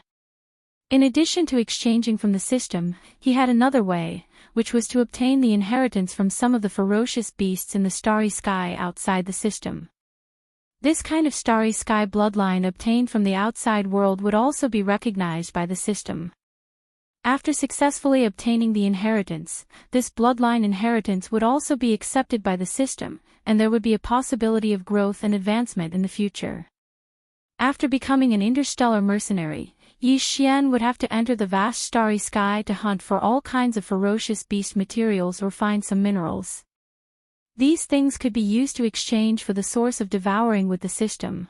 [SPEAKER 1] In addition to exchanging from the system, he had another way, which was to obtain the inheritance from some of the ferocious beasts in the starry sky outside the system. This kind of starry sky bloodline obtained from the outside world would also be recognized by the system. After successfully obtaining the inheritance, this bloodline inheritance would also be accepted by the system, and there would be a possibility of growth and advancement in the future. After becoming an interstellar mercenary, Yi Xian would have to enter the vast starry sky to hunt for all kinds of ferocious beast materials or find some minerals. These things could be used to exchange for the source of devouring with the system.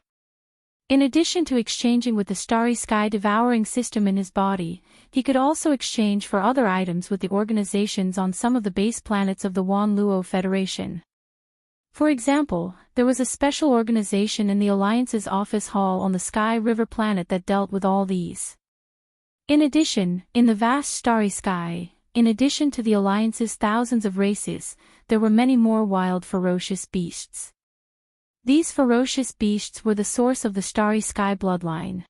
[SPEAKER 1] In addition to exchanging with the starry sky devouring system in his body, he could also exchange for other items with the organizations on some of the base planets of the Wan Luo Federation. For example, there was a special organization in the Alliance's office hall on the Sky River planet that dealt with all these. In addition, in the vast starry sky, in addition to the Alliance's thousands of races, there were many more wild ferocious beasts. These ferocious beasts were the source of the starry sky bloodline.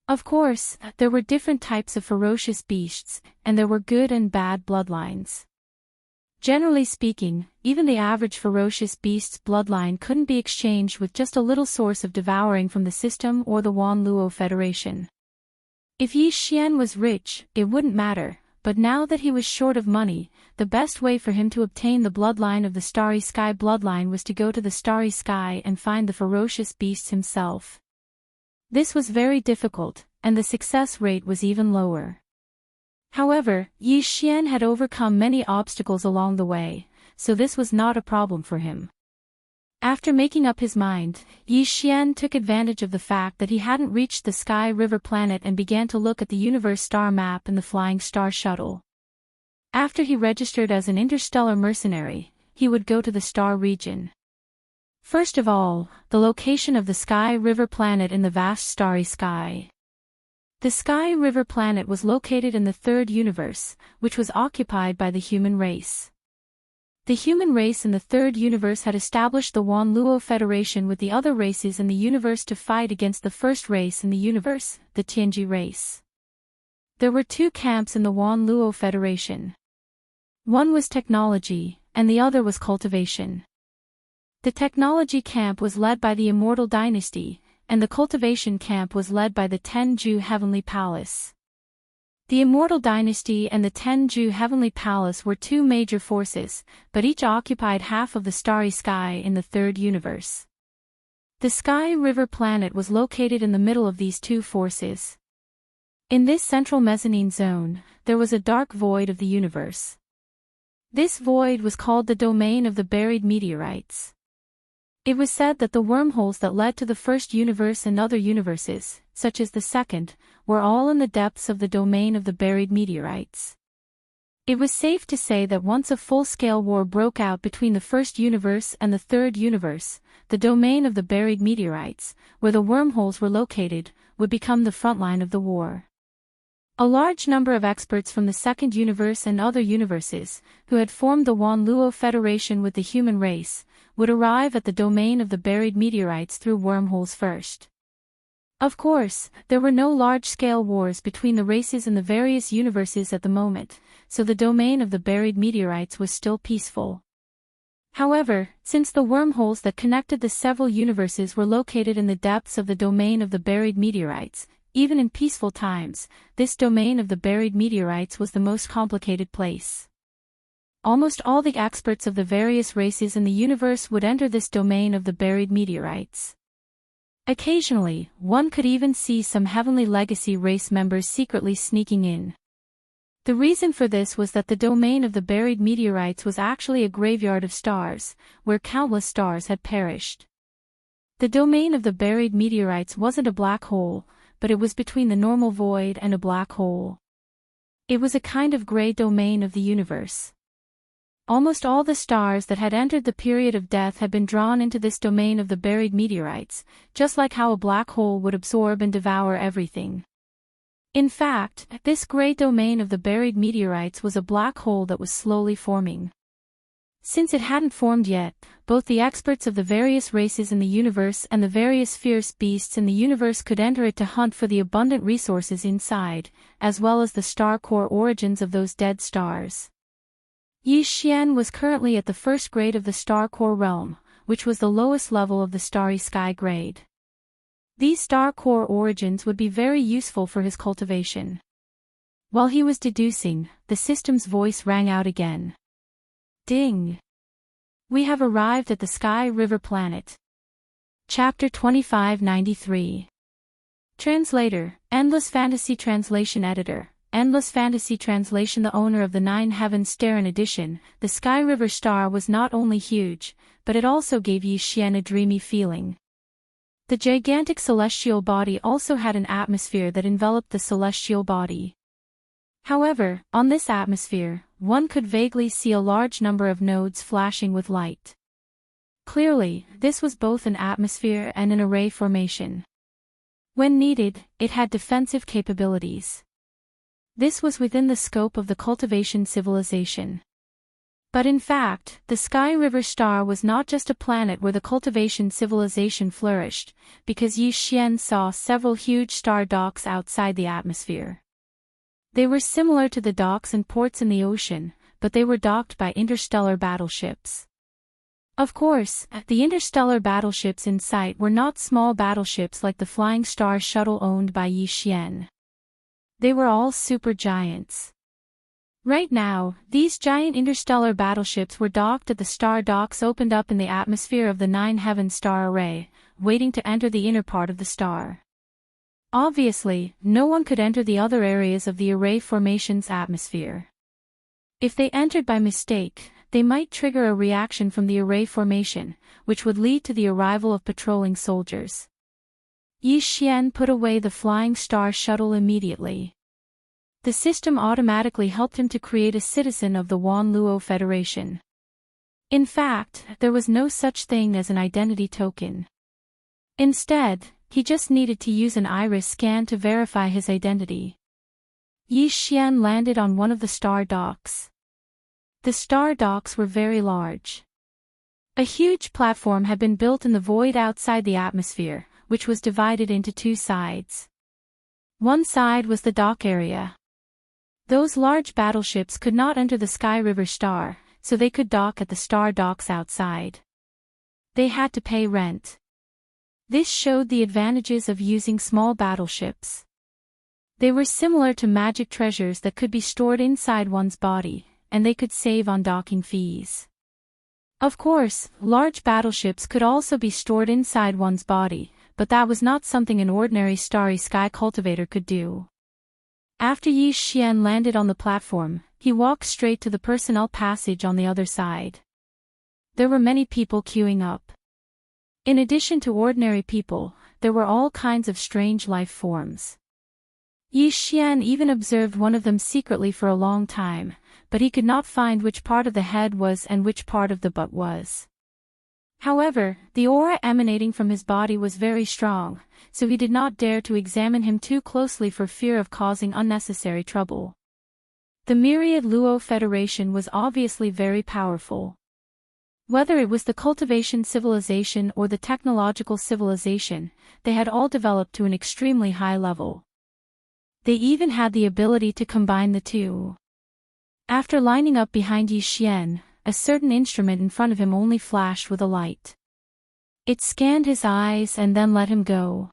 [SPEAKER 1] Of course, there were different types of ferocious beasts, and there were good and bad bloodlines. Generally speaking, even the average ferocious beast's bloodline couldn't be exchanged with just a little source of devouring from the system or the Wan Luo Federation. If Yi Xian was rich, it wouldn't matter, but now that he was short of money, the best way for him to obtain the bloodline of the starry sky bloodline was to go to the starry sky and find the ferocious beasts himself. This was very difficult, and the success rate was even lower. However, Yi Xian had overcome many obstacles along the way, so this was not a problem for him. After making up his mind, Yi Xian took advantage of the fact that he hadn't reached the Sky River planet and began to look at the universe star map and the flying star shuttle. After he registered as an interstellar mercenary, he would go to the star region. First of all, the location of the Sky River planet in the vast starry sky. The Sky River planet was located in the third universe, which was occupied by the human race. The human race in the third universe had established the Wan Luo Federation with the other races in the universe to fight against the first race in the universe, the Tianji race. There were two camps in the Wan Luo Federation. One was technology, and the other was cultivation. The technology camp was led by the Immortal Dynasty, and the cultivation camp was led by the Tenju Heavenly Palace. The Immortal Dynasty and the Tenju Heavenly Palace were two major forces, but each occupied half of the starry sky in the third universe. The Sky River planet was located in the middle of these two forces. In this central mezzanine zone, there was a dark void of the universe. This void was called the domain of the buried meteorites. It was said that the wormholes that led to the first universe and other universes, such as the second, were all in the depths of the domain of the buried meteorites. It was safe to say that once a full-scale war broke out between the first universe and the third universe, the domain of the buried meteorites, where the wormholes were located, would become the front line of the war. A large number of experts from the second universe and other universes, who had formed the Wan Luo Federation with the human race, would arrive at the domain of the buried meteorites through wormholes first. Of course, there were no large-scale wars between the races in the various universes at the moment, so the domain of the buried meteorites was still peaceful. However, since the wormholes that connected the several universes were located in the depths of the domain of the buried meteorites, even in peaceful times, this domain of the buried meteorites was the most complicated place. Almost all the experts of the various races in the universe would enter this domain of the buried meteorites. Occasionally, one could even see some Heavenly Legacy race members secretly sneaking in. The reason for this was that the domain of the buried meteorites was actually a graveyard of stars, where countless stars had perished. The domain of the buried meteorites wasn't a black hole, but it was between the normal void and a black hole. It was a kind of gray domain of the universe. Almost all the stars that had entered the period of death had been drawn into this domain of the buried meteorites, just like how a black hole would absorb and devour everything. In fact, this gray domain of the buried meteorites was a black hole that was slowly forming. Since it hadn't formed yet, both the experts of the various races in the universe and the various fierce beasts in the universe could enter it to hunt for the abundant resources inside, as well as the star core origins of those dead stars. Yi Xian was currently at the first grade of the star core realm, which was the lowest level of the starry sky grade. These star core origins would be very useful for his cultivation. While he was deducing, the system's voice rang out again. Ding! We have arrived at the Sky River Planet. Chapter 2593. Translator, Endless Fantasy Translation Editor, Endless Fantasy Translation. The owner of the Nine Heavens Starin edition, the Sky River star was not only huge, but it also gave Yi Xian a dreamy feeling. The gigantic celestial body also had an atmosphere that enveloped the celestial body. However, on this atmosphere, one could vaguely see a large number of nodes flashing with light. Clearly, this was both an atmosphere and an array formation. When needed, it had defensive capabilities. This was within the scope of the cultivation civilization. But in fact, the Sky River star was not just a planet where the cultivation civilization flourished, because Yi Xian saw several huge star docks outside the atmosphere. They were similar to the docks and ports in the ocean, but they were docked by interstellar battleships. Of course, the interstellar battleships in sight were not small battleships like the Flying Star shuttle owned by Yi Xian. They were all supergiants. Right now, these giant interstellar battleships were docked at the star docks opened up in the atmosphere of the Nine Heavens star array, waiting to enter the inner part of the star. Obviously, no one could enter the other areas of the array formation's atmosphere. If they entered by mistake, they might trigger a reaction from the array formation, which would lead to the arrival of patrolling soldiers. Yi Xian put away the Flying Star shuttle immediately. The system automatically helped him to create a citizen of the Wan Luo Federation. In fact, there was no such thing as an identity token. Instead, he just needed to use an iris scan to verify his identity. Yi Xian landed on one of the star docks. The star docks were very large. A huge platform had been built in the void outside the atmosphere, which was divided into two sides. One side was the dock area. Those large battleships could not enter the Sky River star, so they could dock at the star docks outside. They had to pay rent. This showed the advantages of using small battleships. They were similar to magic treasures that could be stored inside one's body, and they could save on docking fees. Of course, large battleships could also be stored inside one's body, but that was not something an ordinary starry sky cultivator could do. After Yi Xian landed on the platform, he walked straight to the personnel passage on the other side. There were many people queuing up. In addition to ordinary people, there were all kinds of strange life forms. Yi Xian even observed one of them secretly for a long time, but he could not find which part of the head was and which part of the butt was. However, the aura emanating from his body was very strong, so he did not dare to examine him too closely for fear of causing unnecessary trouble. The Myriad Luo Federation was obviously very powerful. Whether it was the cultivation civilization or the technological civilization, they had all developed to an extremely high level. They even had the ability to combine the two. After lining up behind Yi Xian, a certain instrument in front of him only flashed with a light. It scanned his eyes and then let him go.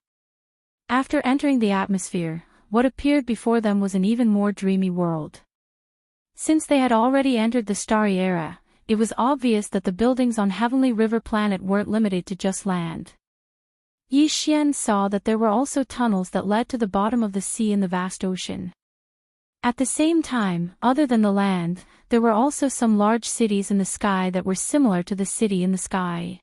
[SPEAKER 1] After entering the atmosphere, what appeared before them was an even more dreamy world. Since they had already entered the starry era, it was obvious that the buildings on Heavenly River Planet weren't limited to just land. Yi Xian saw that there were also tunnels that led to the bottom of the sea in the vast ocean. At the same time, other than the land, there were also some large cities in the sky that were similar to the city in the sky.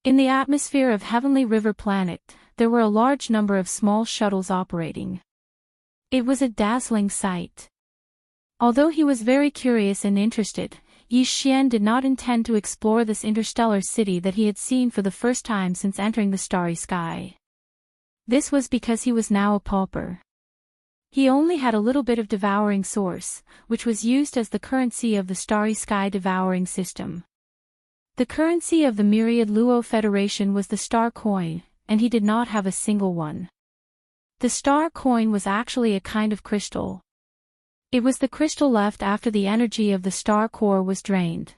[SPEAKER 1] In the atmosphere of Heavenly River Planet, there were a large number of small shuttles operating. It was a dazzling sight. Although he was very curious and interested, Yi Xian did not intend to explore this interstellar city that he had seen for the first time since entering the starry sky. This was because he was now a pauper. He only had a little bit of devouring source, which was used as the currency of the starry sky devouring system. The currency of the myriad Luo Federation was the star coin, and he did not have a single one. The star coin was actually a kind of crystal. It was the crystal left after the energy of the star core was drained.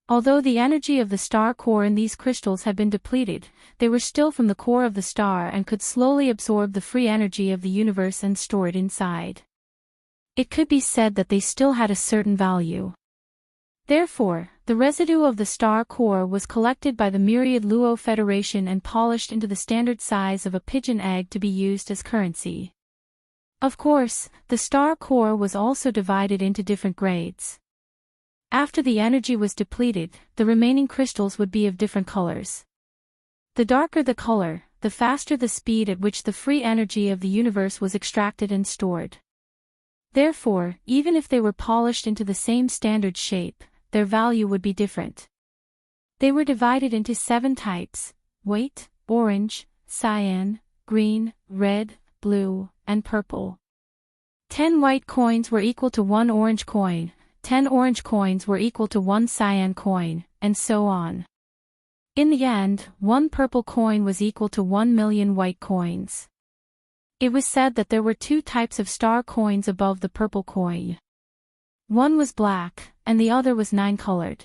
[SPEAKER 1] Although the energy of the star core in these crystals had been depleted, they were still from the core of the star and could slowly absorb the free energy of the universe and store it inside. It could be said that they still had a certain value. Therefore, the residue of the star core was collected by the myriad Luo Federation and polished into the standard size of a pigeon egg to be used as currency. Of course, the star core was also divided into different grades. After the energy was depleted, the remaining crystals would be of different colors. The darker the color, the faster the speed at which the free energy of the universe was extracted and stored. Therefore, even if they were polished into the same standard shape, their value would be different. They were divided into 7 types: white, orange, cyan, green, red, blue, and purple. 10 white coins were equal to 1 orange coin, 10 orange coins were equal to 1 cyan coin, and so on. In the end, 1 purple coin was equal to 1,000,000 white coins. It was said that there were 2 types of star coins above the purple coin. One was black, and the other was 9-colored.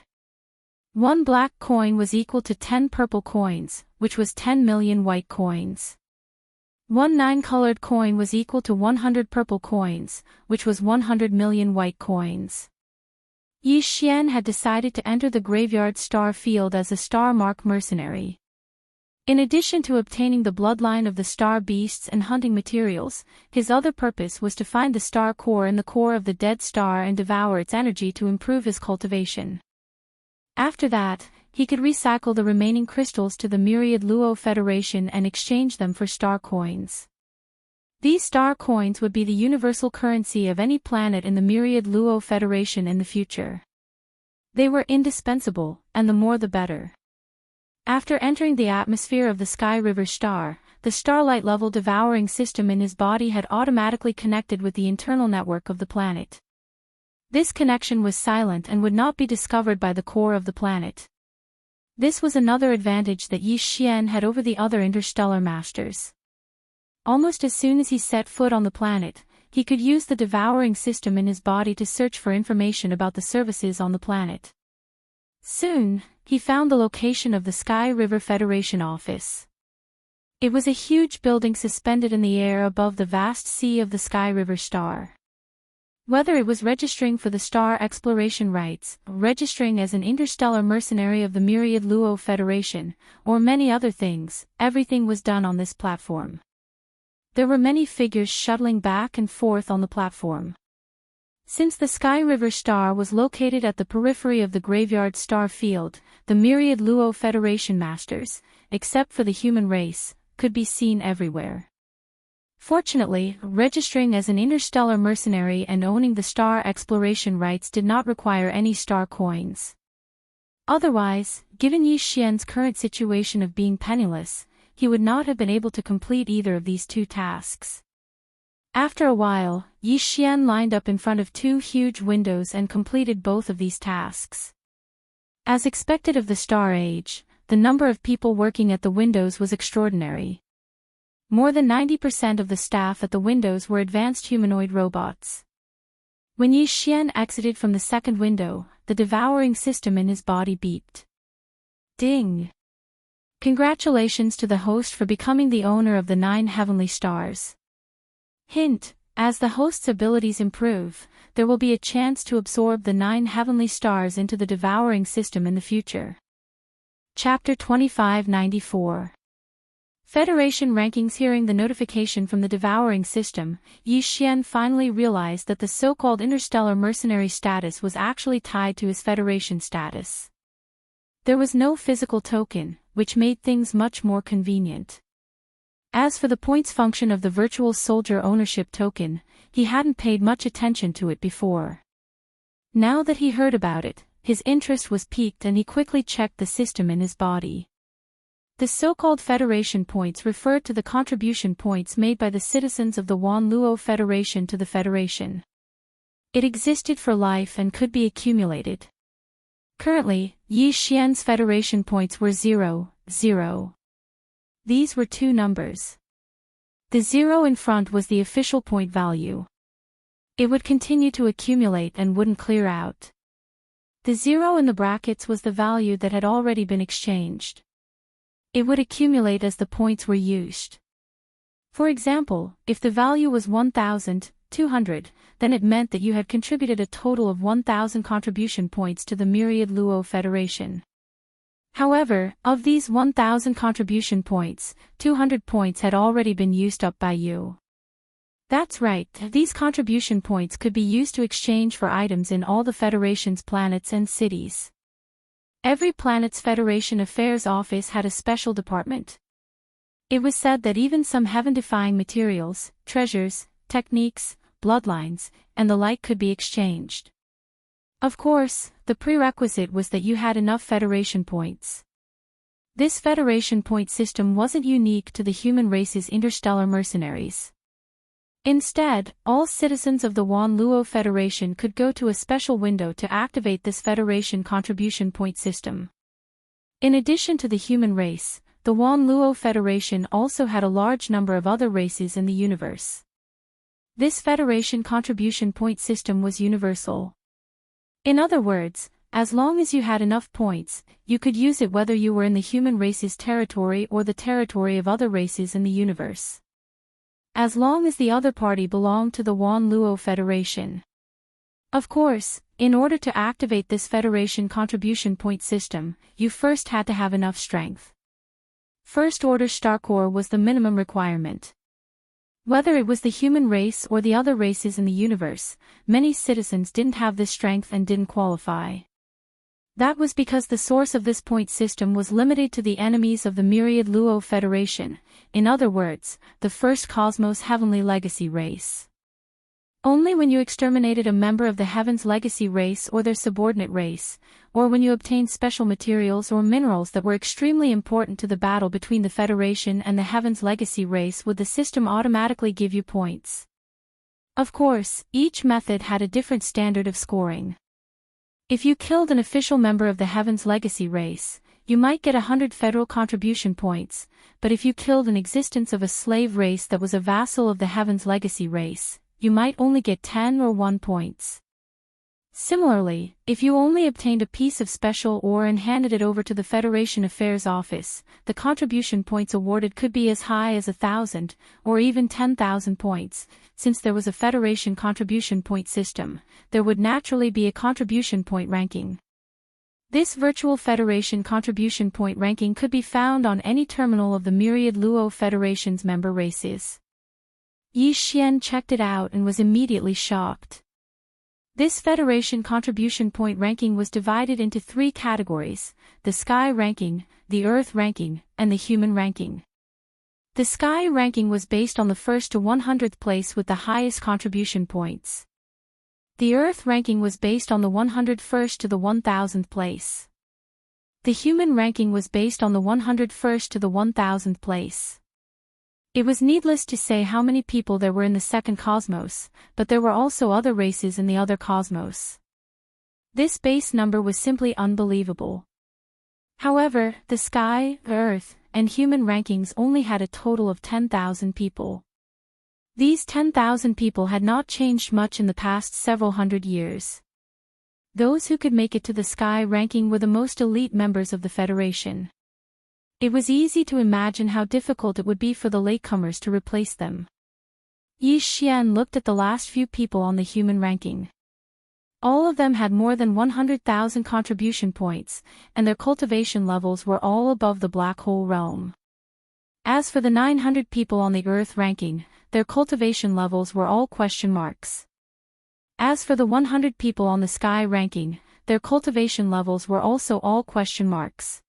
[SPEAKER 1] 1 black coin was equal to 10 purple coins, which was 10,000,000 white coins. 1 9-colored coin was equal to 100 purple coins, which was 100,000,000 white coins. Yi Xian had decided to enter the graveyard star field as a star mark mercenary. In addition to obtaining the bloodline of the star beasts and hunting materials, his other purpose was to find the star core in the core of the dead star and devour its energy to improve his cultivation. After that, he could recycle the remaining crystals to the myriad Luo Federation and exchange them for star coins. These star coins would be the universal currency of any planet in the myriad Luo Federation in the future. They were indispensable, and the more the better. After entering the atmosphere of the Sky River star, the starlight level devouring system in his body had automatically connected with the internal network of the planet. This connection was silent and would not be discovered by the core of the planet. This was another advantage that Yi Xian had over the other interstellar masters. Almost as soon as he set foot on the planet, he could use the devouring system in his body to search for information about the services on the planet. Soon, he found the location of the Sky River Federation office. It was a huge building suspended in the air above the vast sea of the Sky River star. Whether it was registering for the star exploration rights, registering as an interstellar mercenary of the myriad Luo Federation, or many other things, everything was done on this platform. There were many figures shuttling back and forth on the platform. Since the Sky River star was located at the periphery of the graveyard star field, the myriad Luo Federation masters, except for the human race, could be seen everywhere. Fortunately, registering as an interstellar mercenary and owning the star exploration rights did not require any star coins. Otherwise, given Yi Xian's current situation of being penniless, he would not have been able to complete either of these 2 tasks. After a while, Yi Xian lined up in front of 2 huge windows and completed both of these tasks. As expected of the Star Age, the number of people working at the windows was extraordinary. More than 90% of the staff at the windows were advanced humanoid robots. When Yi Xian exited from the second window, the devouring system in his body beeped. Ding! Congratulations to the host for becoming the owner of the 9 heavenly stars. Hint: as the host's abilities improve, there will be a chance to absorb the 9 heavenly stars into the devouring system in the future. Chapter 2594. Federation Rankings. Hearing the notification from the devouring system, Yi Xian finally realized that the so-called interstellar mercenary status was actually tied to his Federation status. There was no physical token, which made things much more convenient. As for the points function of the virtual soldier ownership token, he hadn't paid much attention to it before. Now that he heard about it, his interest was piqued and he quickly checked the system in his body. The so-called Federation points referred to the contribution points made by the citizens of the Wan Luo Federation to the Federation. It existed for life and could be accumulated. Currently, Yi Xian's Federation points were 0, 0. These were two numbers. The 0 in front was the official point value. It would continue to accumulate and wouldn't clear out. The 0 in the brackets was the value that had already been exchanged. It would accumulate as the points were used. For example, if the value was 1,200, then it meant that you had contributed a total of 1,000 contribution points to the Myriad Luo Federation. However, of these 1,000 contribution points, 200 points had already been used up by you. That's right, these contribution points could be used to exchange for items in all the Federation's planets and cities. Every planet's Federation Affairs Office had a special department. It was said that even some heaven-defying materials, treasures, techniques, bloodlines, and the like could be exchanged. Of course, the prerequisite was that you had enough Federation points. This Federation point system wasn't unique to the human race's interstellar mercenaries. Instead, all citizens of the Wan Luo Federation could go to a special window to activate this Federation contribution point system. In addition to the human race, the Wan Luo Federation also had a large number of other races in the universe. This Federation contribution point system was universal. In other words, as long as you had enough points, you could use it whether you were in the human race's territory or the territory of other races in the universe. As long as the other party belonged to the Wan Luo Federation. Of course, in order to activate this Federation contribution point system, you first had to have enough strength. First Order Starcore was the minimum requirement. Whether it was the human race or the other races in the universe, many citizens didn't have this strength and didn't qualify. That was because the source of this point system was limited to the enemies of the Myriad Luo Federation, in other words, the first Cosmos Heavenly Legacy race. Only when you exterminated a member of the Heaven's Legacy race or their subordinate race, or when you obtained special materials or minerals that were extremely important to the battle between the Federation and the Heaven's Legacy race would the system automatically give you points. Of course, each method had a different standard of scoring. If you killed an official member of the Heaven's Legacy race, you might get 100 federal contribution points, but if you killed an existence of a slave race that was a vassal of the Heaven's Legacy race, you might only get 10 or 1 points. Similarly, if you only obtained a piece of special ore and handed it over to the Federation Affairs Office, the contribution points awarded could be as high as 1,000, or even 10,000 points. Since there was a Federation contribution point system, there would naturally be a contribution point ranking. This virtual Federation contribution point ranking could be found on any terminal of the Myriad Luo Federation's member races. Yi Xian checked it out and was immediately shocked. This Federation contribution point ranking was divided into 3 categories: the Sky ranking, the Earth ranking, and the Human ranking. The Sky ranking was based on the 1st to 100th place with the highest contribution points. The Earth ranking was based on the 101st to the 1000th place. The Human ranking was based on the 101st to the 1000th place. It was needless to say how many people there were in the second cosmos, but there were also other races in the other cosmos. This base number was simply unbelievable. However, the Sky, Earth, and Human rankings only had a total of 10,000 people. These 10,000 people had not changed much in the past several hundred years. Those who could make it to the Sky ranking were the most elite members of the Federation. It was easy to imagine how difficult it would be for the latecomers to replace them. Yi Xian looked at the last few people on the Human ranking. All of them had more than 100,000 contribution points, and their cultivation levels were all above the black hole realm. As for the 900 people on the Earth ranking, their cultivation levels were all question marks. As for the 100 people on the Sky ranking, their cultivation levels were also all question marks.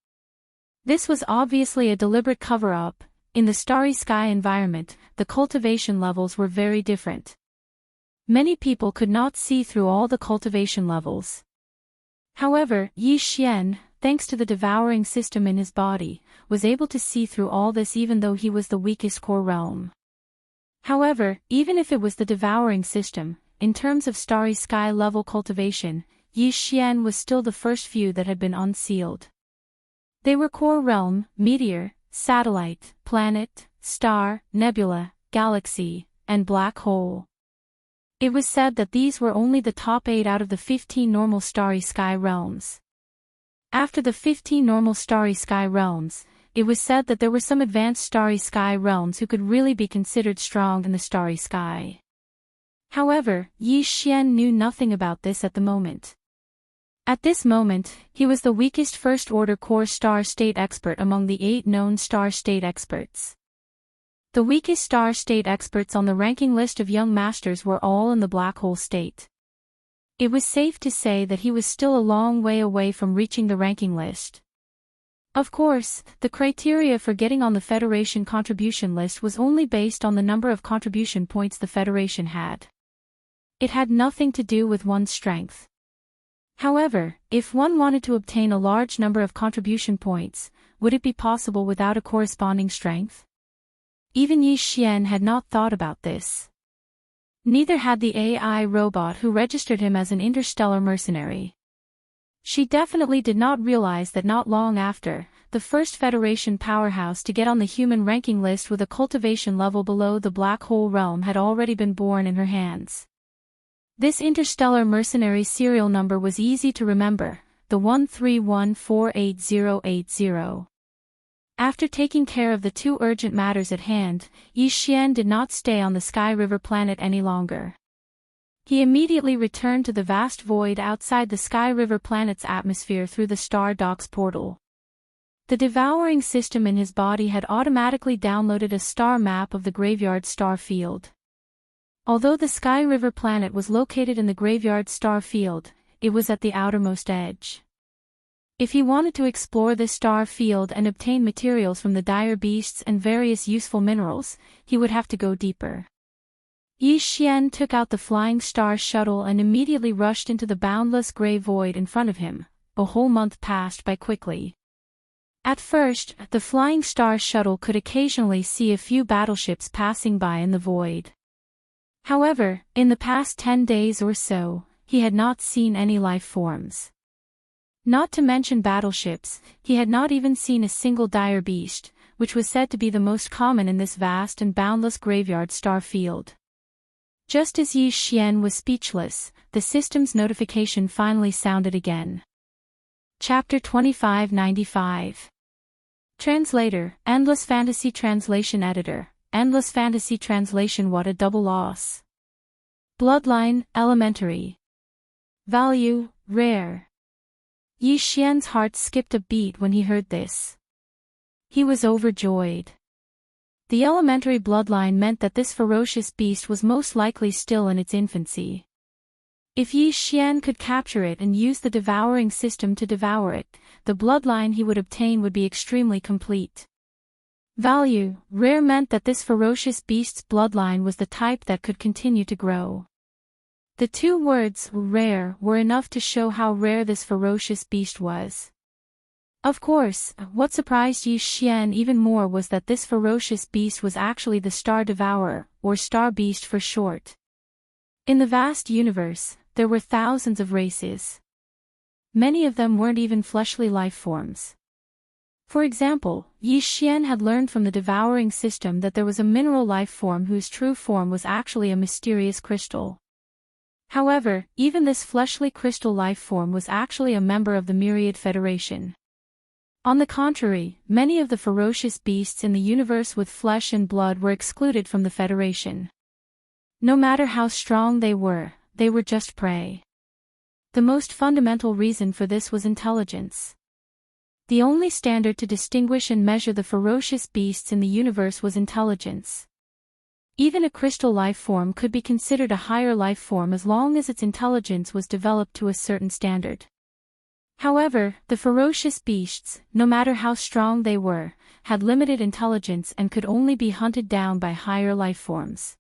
[SPEAKER 1] This was obviously a deliberate cover-up. In the starry sky environment, the cultivation levels were very different. Many people could not see through all the cultivation levels. However, Yi Xian, thanks to the devouring system in his body, was able to see through all this even though he was the weakest core realm. However, even if it was the devouring system, in terms of starry sky level cultivation, Yi Xian was still the first few that had been unsealed. They were core realm, meteor, satellite, planet, star, nebula, galaxy, and black hole. It was said that these were only the top 8 out of the 15 normal starry sky realms. After the 15 normal starry sky realms, it was said that there were some advanced starry sky realms who could really be considered strong in the starry sky. However, Yi Xian knew nothing about this at the moment. At this moment, he was the weakest first-order core star state expert among the 8 known star state experts. The weakest star state experts on the ranking list of young masters were all in the black hole state. It was safe to say that he was still a long way away from reaching the ranking list. Of course, the criteria for getting on the Federation contribution list was only based on the number of contribution points the Federation had. It had nothing to do with one's strength. However, if one wanted to obtain a large number of contribution points, would it be possible without a corresponding strength? Even Yi Xian had not thought about this. Neither had the AI robot who registered him as an interstellar mercenary. She definitely did not realize that not long after, the first Federation powerhouse to get on the human ranking list with a cultivation level below the black hole realm had already been born in her hands. This interstellar mercenary serial number was easy to remember, the 131488080. After taking care of the 2 urgent matters at hand, Yi Xian did not stay on the Sky River planet any longer. He immediately returned to the vast void outside the Sky River planet's atmosphere through the Star Docks portal. The devouring system in his body had automatically downloaded a star map of the graveyard star field. Although the Sky River planet was located in the graveyard star field, it was at the outermost edge. If he wanted to explore this star field and obtain materials from the dire beasts and various useful minerals, he would have to go deeper. Yi Xian took out the flying star shuttle and immediately rushed into the boundless gray void in front of him. A whole month passed by quickly. At first, the flying star shuttle could occasionally see a few battleships passing by in the void. However, in the past 10 days or so, he had not seen any life forms. Not to mention battleships, he had not even seen a single dire beast, which was said to be the most common in this vast and boundless graveyard star field. Just as Yi Xian was speechless, the system's notification finally sounded again. Chapter 2595. Translator, Endless Fantasy Translation Editor, Endless Fantasy Translation. What a double loss. Bloodline, elementary. Value, rare. Yi Xian's heart skipped a beat when he heard this. He was overjoyed. The elementary bloodline meant that this ferocious beast was most likely still in its infancy. If Yi Xian could capture it and use the devouring system to devour it, the bloodline he would obtain would be extremely complete. Value, rare meant that this ferocious beast's bloodline was the type that could continue to grow. The 2 words, rare, were enough to show how rare this ferocious beast was. Of course, what surprised Yi Xian even more was that this ferocious beast was actually the Star Devourer, or Star Beast for short. In the vast universe, there were thousands of races. Many of them weren't even fleshly life forms. For example, Yi Xian had learned from the devouring system that there was a mineral life form whose true form was actually a mysterious crystal. However, even this fleshly crystal life form was actually a member of the Myriad Federation. On the contrary, many of the ferocious beasts in the universe with flesh and blood were excluded from the Federation. No matter how strong they were just prey. The most fundamental reason for this was intelligence. The only standard to distinguish and measure the ferocious beasts in the universe was intelligence. Even a crystal life form could be considered a higher life form as long as its intelligence was developed to a certain standard. However, the ferocious beasts, no matter how strong they were, had limited intelligence and could only be hunted down by higher life forms.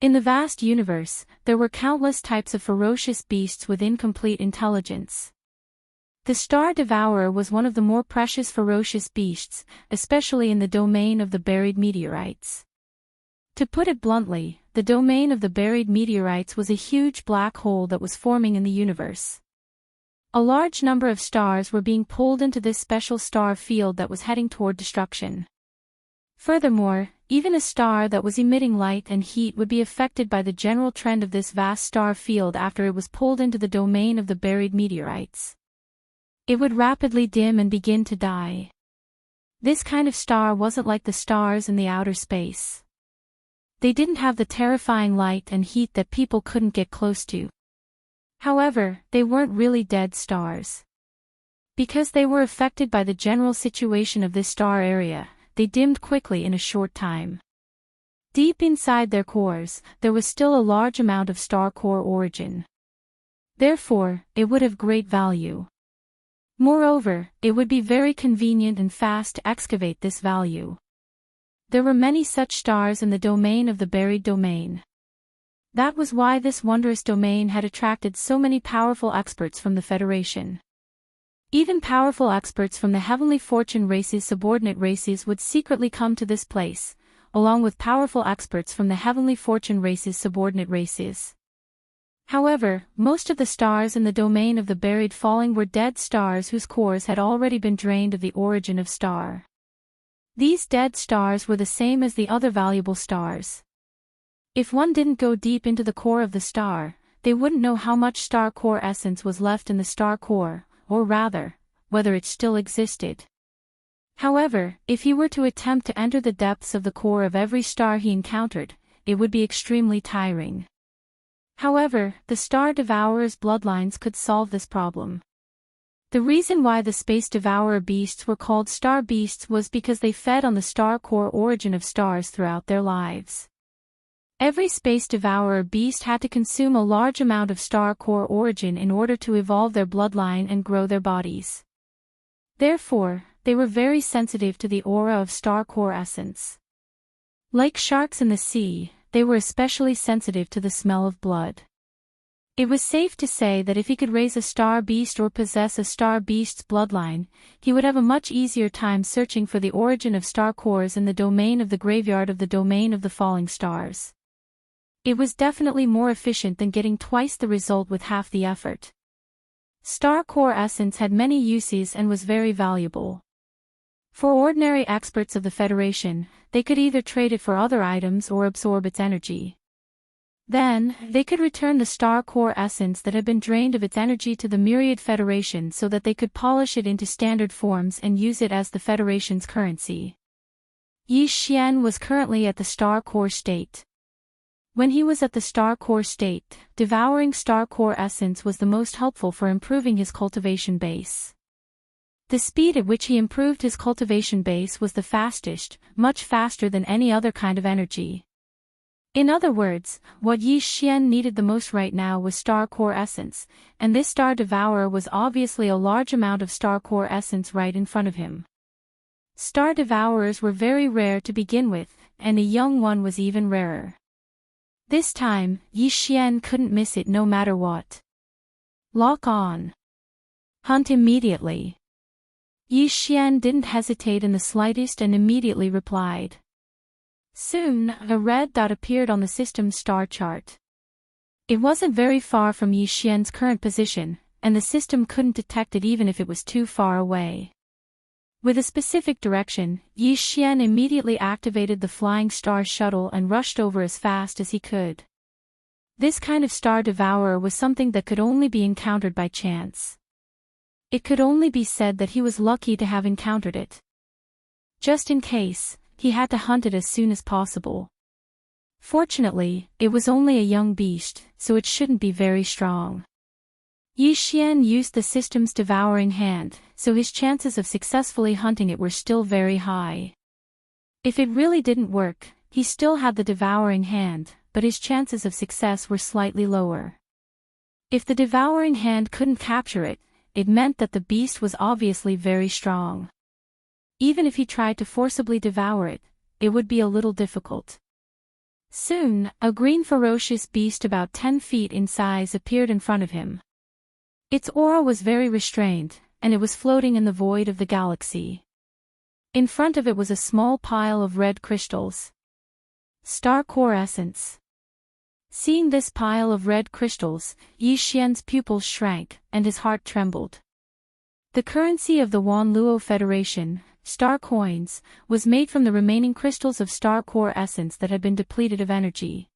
[SPEAKER 1] In the vast universe, there were countless types of ferocious beasts with incomplete intelligence. The star devourer was one of the more precious ferocious beasts, especially in the domain of the buried meteorites. To put it bluntly, the domain of the buried meteorites was a huge black hole that was forming in the universe. A large number of stars were being pulled into this special star field that was heading toward destruction. Furthermore, even a star that was emitting light and heat would be affected by the general trend of this vast star field after it was pulled into the domain of the buried meteorites. It would rapidly dim and begin to die. This kind of star wasn't like the stars in the outer space. They didn't have the terrifying light and heat that people couldn't get close to. However, they weren't really dead stars. Because they were affected by the general situation of this star area, they dimmed quickly in a short time. Deep inside their cores, there was still a large amount of star core origin. Therefore, it would have great value. Moreover, it would be very convenient and fast to excavate this value. There were many such stars in the domain of the buried domain. That was why this wondrous domain had attracted so many powerful experts from the Federation. Even powerful experts from the heavenly fortune races' subordinate races would secretly come to this place, along with powerful experts from the heavenly fortune races' subordinate races. However, most of the stars in the domain of the buried falling were dead stars whose cores had already been drained of the origin of star. These dead stars were the same as the other valuable stars. If one didn't go deep into the core of the star, they wouldn't know how much star core essence was left in the star core, or rather, whether it still existed. However, if he were to attempt to enter the depths of the core of every star he encountered, it would be extremely tiring. However, the star devourer's bloodlines could solve this problem. The reason why the space devourer beasts were called star beasts was because they fed on the star core origin of stars throughout their lives. Every space devourer beast had to consume a large amount of star core origin in order to evolve their bloodline and grow their bodies. Therefore, they were very sensitive to the aura of star core essence. Like sharks in the sea, they were especially sensitive to the smell of blood. It was safe to say that if he could raise a star beast or possess a star beast's bloodline, he would have a much easier time searching for the origin of star cores in the domain of the graveyard of the domain of the falling stars. It was definitely more efficient than getting twice the result with half the effort. Star core essence had many uses and was very valuable. For ordinary experts of the Federation, they could either trade it for other items or absorb its energy. Then, they could return the star core essence that had been drained of its energy to the Myriad Federation so that they could polish it into standard forms and use it as the Federation's currency. Yi Xian was currently at the star core state. When he was at the star core state, devouring star core essence was the most helpful for improving his cultivation base. The speed at which he improved his cultivation base was the fastest, much faster than any other kind of energy. In other words, what Yi Xian needed the most right now was star core essence, and this star devourer was obviously a large amount of star core essence right in front of him. Star devourers were very rare to begin with, and a young one was even rarer. This time, Yi Xian couldn't miss it no matter what. Lock on. Hunt immediately. Yi Xian didn't hesitate in the slightest and immediately replied. Soon, a red dot appeared on the system's star chart. It wasn't very far from Yi Xian's current position, and the system couldn't detect it even if it was too far away. With a specific direction, Yi Xian immediately activated the flying star shuttle and rushed over as fast as he could. This kind of star devourer was something that could only be encountered by chance. It could only be said that he was lucky to have encountered it. Just in case, he had to hunt it as soon as possible. Fortunately, it was only a young beast, so it shouldn't be very strong. Yi Xian used the system's devouring hand, so his chances of successfully hunting it were still very high. If it really didn't work, he still had the devouring hand, but his chances of success were slightly lower. If the devouring hand couldn't capture it, it meant that the beast was obviously very strong. Even if he tried to forcibly devour it, it would be a little difficult. Soon, a green ferocious beast about 10 feet in size appeared in front of him. Its aura was very restrained, and it was floating in the void of the galaxy. In front of it was a small pile of red crystals. Star core essence. Seeing this pile of red crystals, Yi Xian's pupils shrank, and his heart trembled. The currency of the Wanluo Federation, star coins, was made from the remaining crystals of star core essence that had been depleted of energy.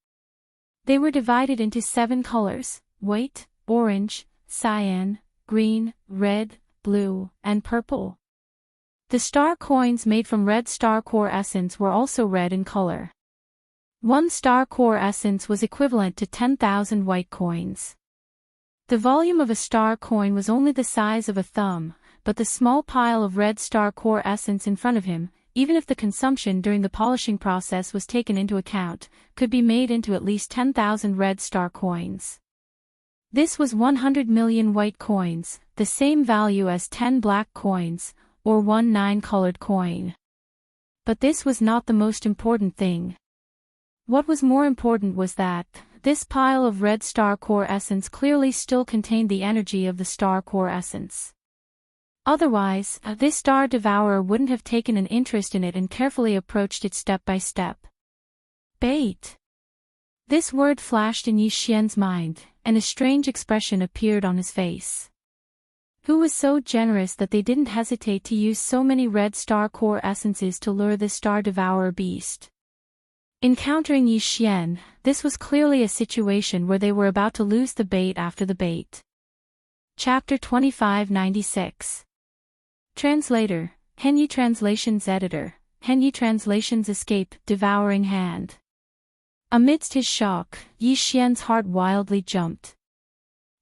[SPEAKER 1] They were divided into 7 colors: white, orange, cyan, green, red, blue, and purple. The star coins made from red star core essence were also red in color. 1 star core essence was equivalent to 10,000 white coins. The volume of a star coin was only the size of a thumb, but the small pile of red star core essence in front of him, even if the consumption during the polishing process was taken into account, could be made into at least 10,000 red star coins. This was 100 million white coins, the same value as 10 black coins, or 1 9-colored coin. But this was not the most important thing. What was more important was that this pile of red star core essence clearly still contained the energy of the star core essence. Otherwise, this star devourer wouldn't have taken an interest in it and carefully approached it step by step. Bait. This word flashed in Yi Xian's mind, and a strange expression appeared on his face. Who was so generous that they didn't hesitate to use so many red star core essences to lure this star devourer beast? Encountering Yi Xian, this was clearly a situation where they were about to lose the bait after the bait. Chapter 2596. Translator, Henyi Translations Editor, Henyi Translations Escape, Devouring Hand. Amidst his shock, Yi Xian's heart wildly jumped.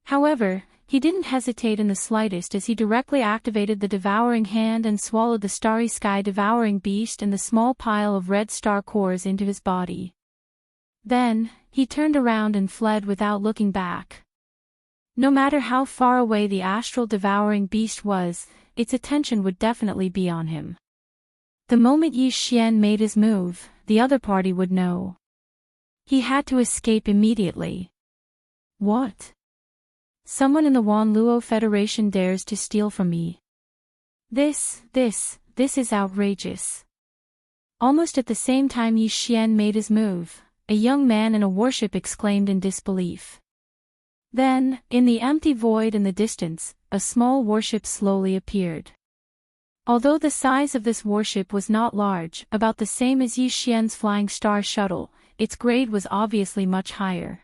[SPEAKER 1] However, he didn't hesitate in the slightest as he directly activated the devouring hand and swallowed the starry sky devouring beast and the small pile of red star cores into his body. Then, he turned around and fled without looking back. No matter how far away the astral devouring beast was, its attention would definitely be on him. The moment Yi Xian made his move, the other party would know. He had to escape immediately. What? Someone in the Wanluo Federation dares to steal from me. This is outrageous. Almost at the same time Yi Xian made his move, a young man in a warship exclaimed in disbelief. Then, in the empty void in the distance, a small warship slowly appeared. Although the size of this warship was not large, about the same as Yi Xian's flying star shuttle, its grade was obviously much higher.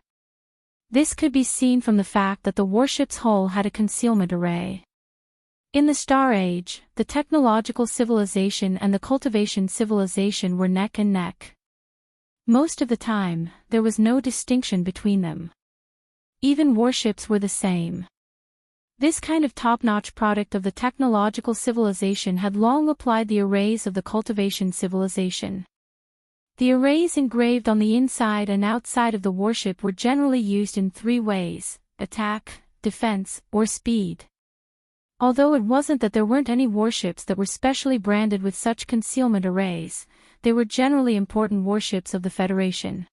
[SPEAKER 1] This could be seen from the fact that the warship's hull had a concealment array. In the Star Age, the technological civilization and the cultivation civilization were neck and neck. Most of the time, there was no distinction between them. Even warships were the same. This kind of top-notch product of the technological civilization had long applied the arrays of the cultivation civilization. The arrays engraved on the inside and outside of the warship were generally used in 3 ways: attack, defense, or speed. Although it wasn't that there weren't any warships that were specially branded with such concealment arrays, they were generally important warships of the Federation.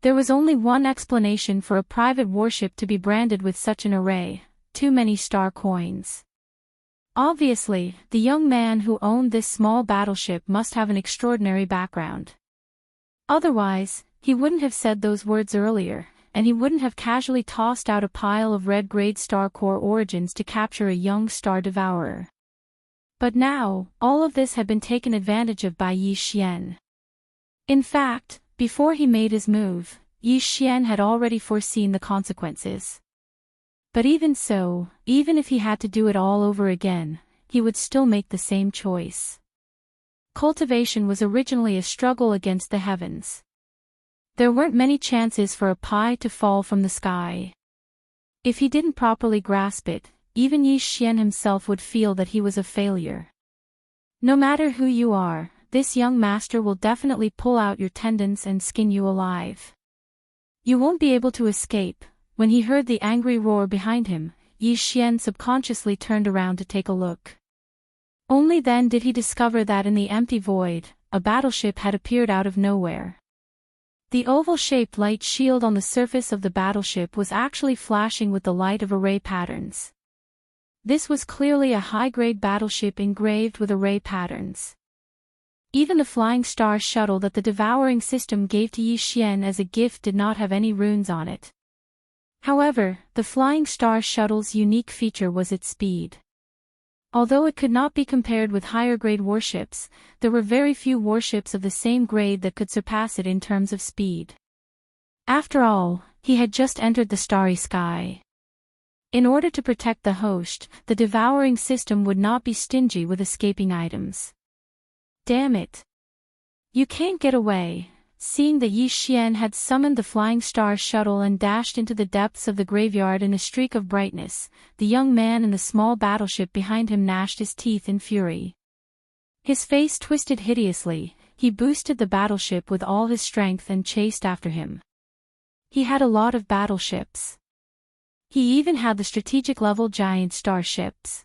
[SPEAKER 1] There was only one explanation for a private warship to be branded with such an array: too many star coins. Obviously, the young man who owned this small battleship must have an extraordinary background. Otherwise, he wouldn't have said those words earlier, and he wouldn't have casually tossed out a pile of red-grade star core origins to capture a young star devourer. But now, all of this had been taken advantage of by Yi Xian. In fact, before he made his move, Yi Xian had already foreseen the consequences. But even so, even if he had to do it all over again, he would still make the same choice. Cultivation was originally a struggle against the heavens. There weren't many chances for a pie to fall from the sky. If he didn't properly grasp it, even Yi Xian himself would feel that he was a failure. No matter who you are, this young master will definitely pull out your tendons and skin you alive. You won't be able to escape. When he heard the angry roar behind him, Yi Xian subconsciously turned around to take a look. Only then did he discover that in the empty void, a battleship had appeared out of nowhere. The oval-shaped light shield on the surface of the battleship was actually flashing with the light of array patterns. This was clearly a high-grade battleship engraved with array patterns. Even the flying star shuttle that the devouring system gave to Yi Xian as a gift did not have any runes on it. However, the flying star shuttle's unique feature was its speed. Although it could not be compared with higher-grade warships, there were very few warships of the same grade that could surpass it in terms of speed. After all, he had just entered the starry sky. In order to protect the host, the devouring system would not be stingy with escaping items. Damn it! You can't get away. Seeing that Yi Xian had summoned the flying star shuttle and dashed into the depths of the graveyard in a streak of brightness, the young man in the small battleship behind him gnashed his teeth in fury. His face twisted hideously, he boosted the battleship with all his strength and chased after him. He had a lot of battleships. He even had the strategic-level giant starships.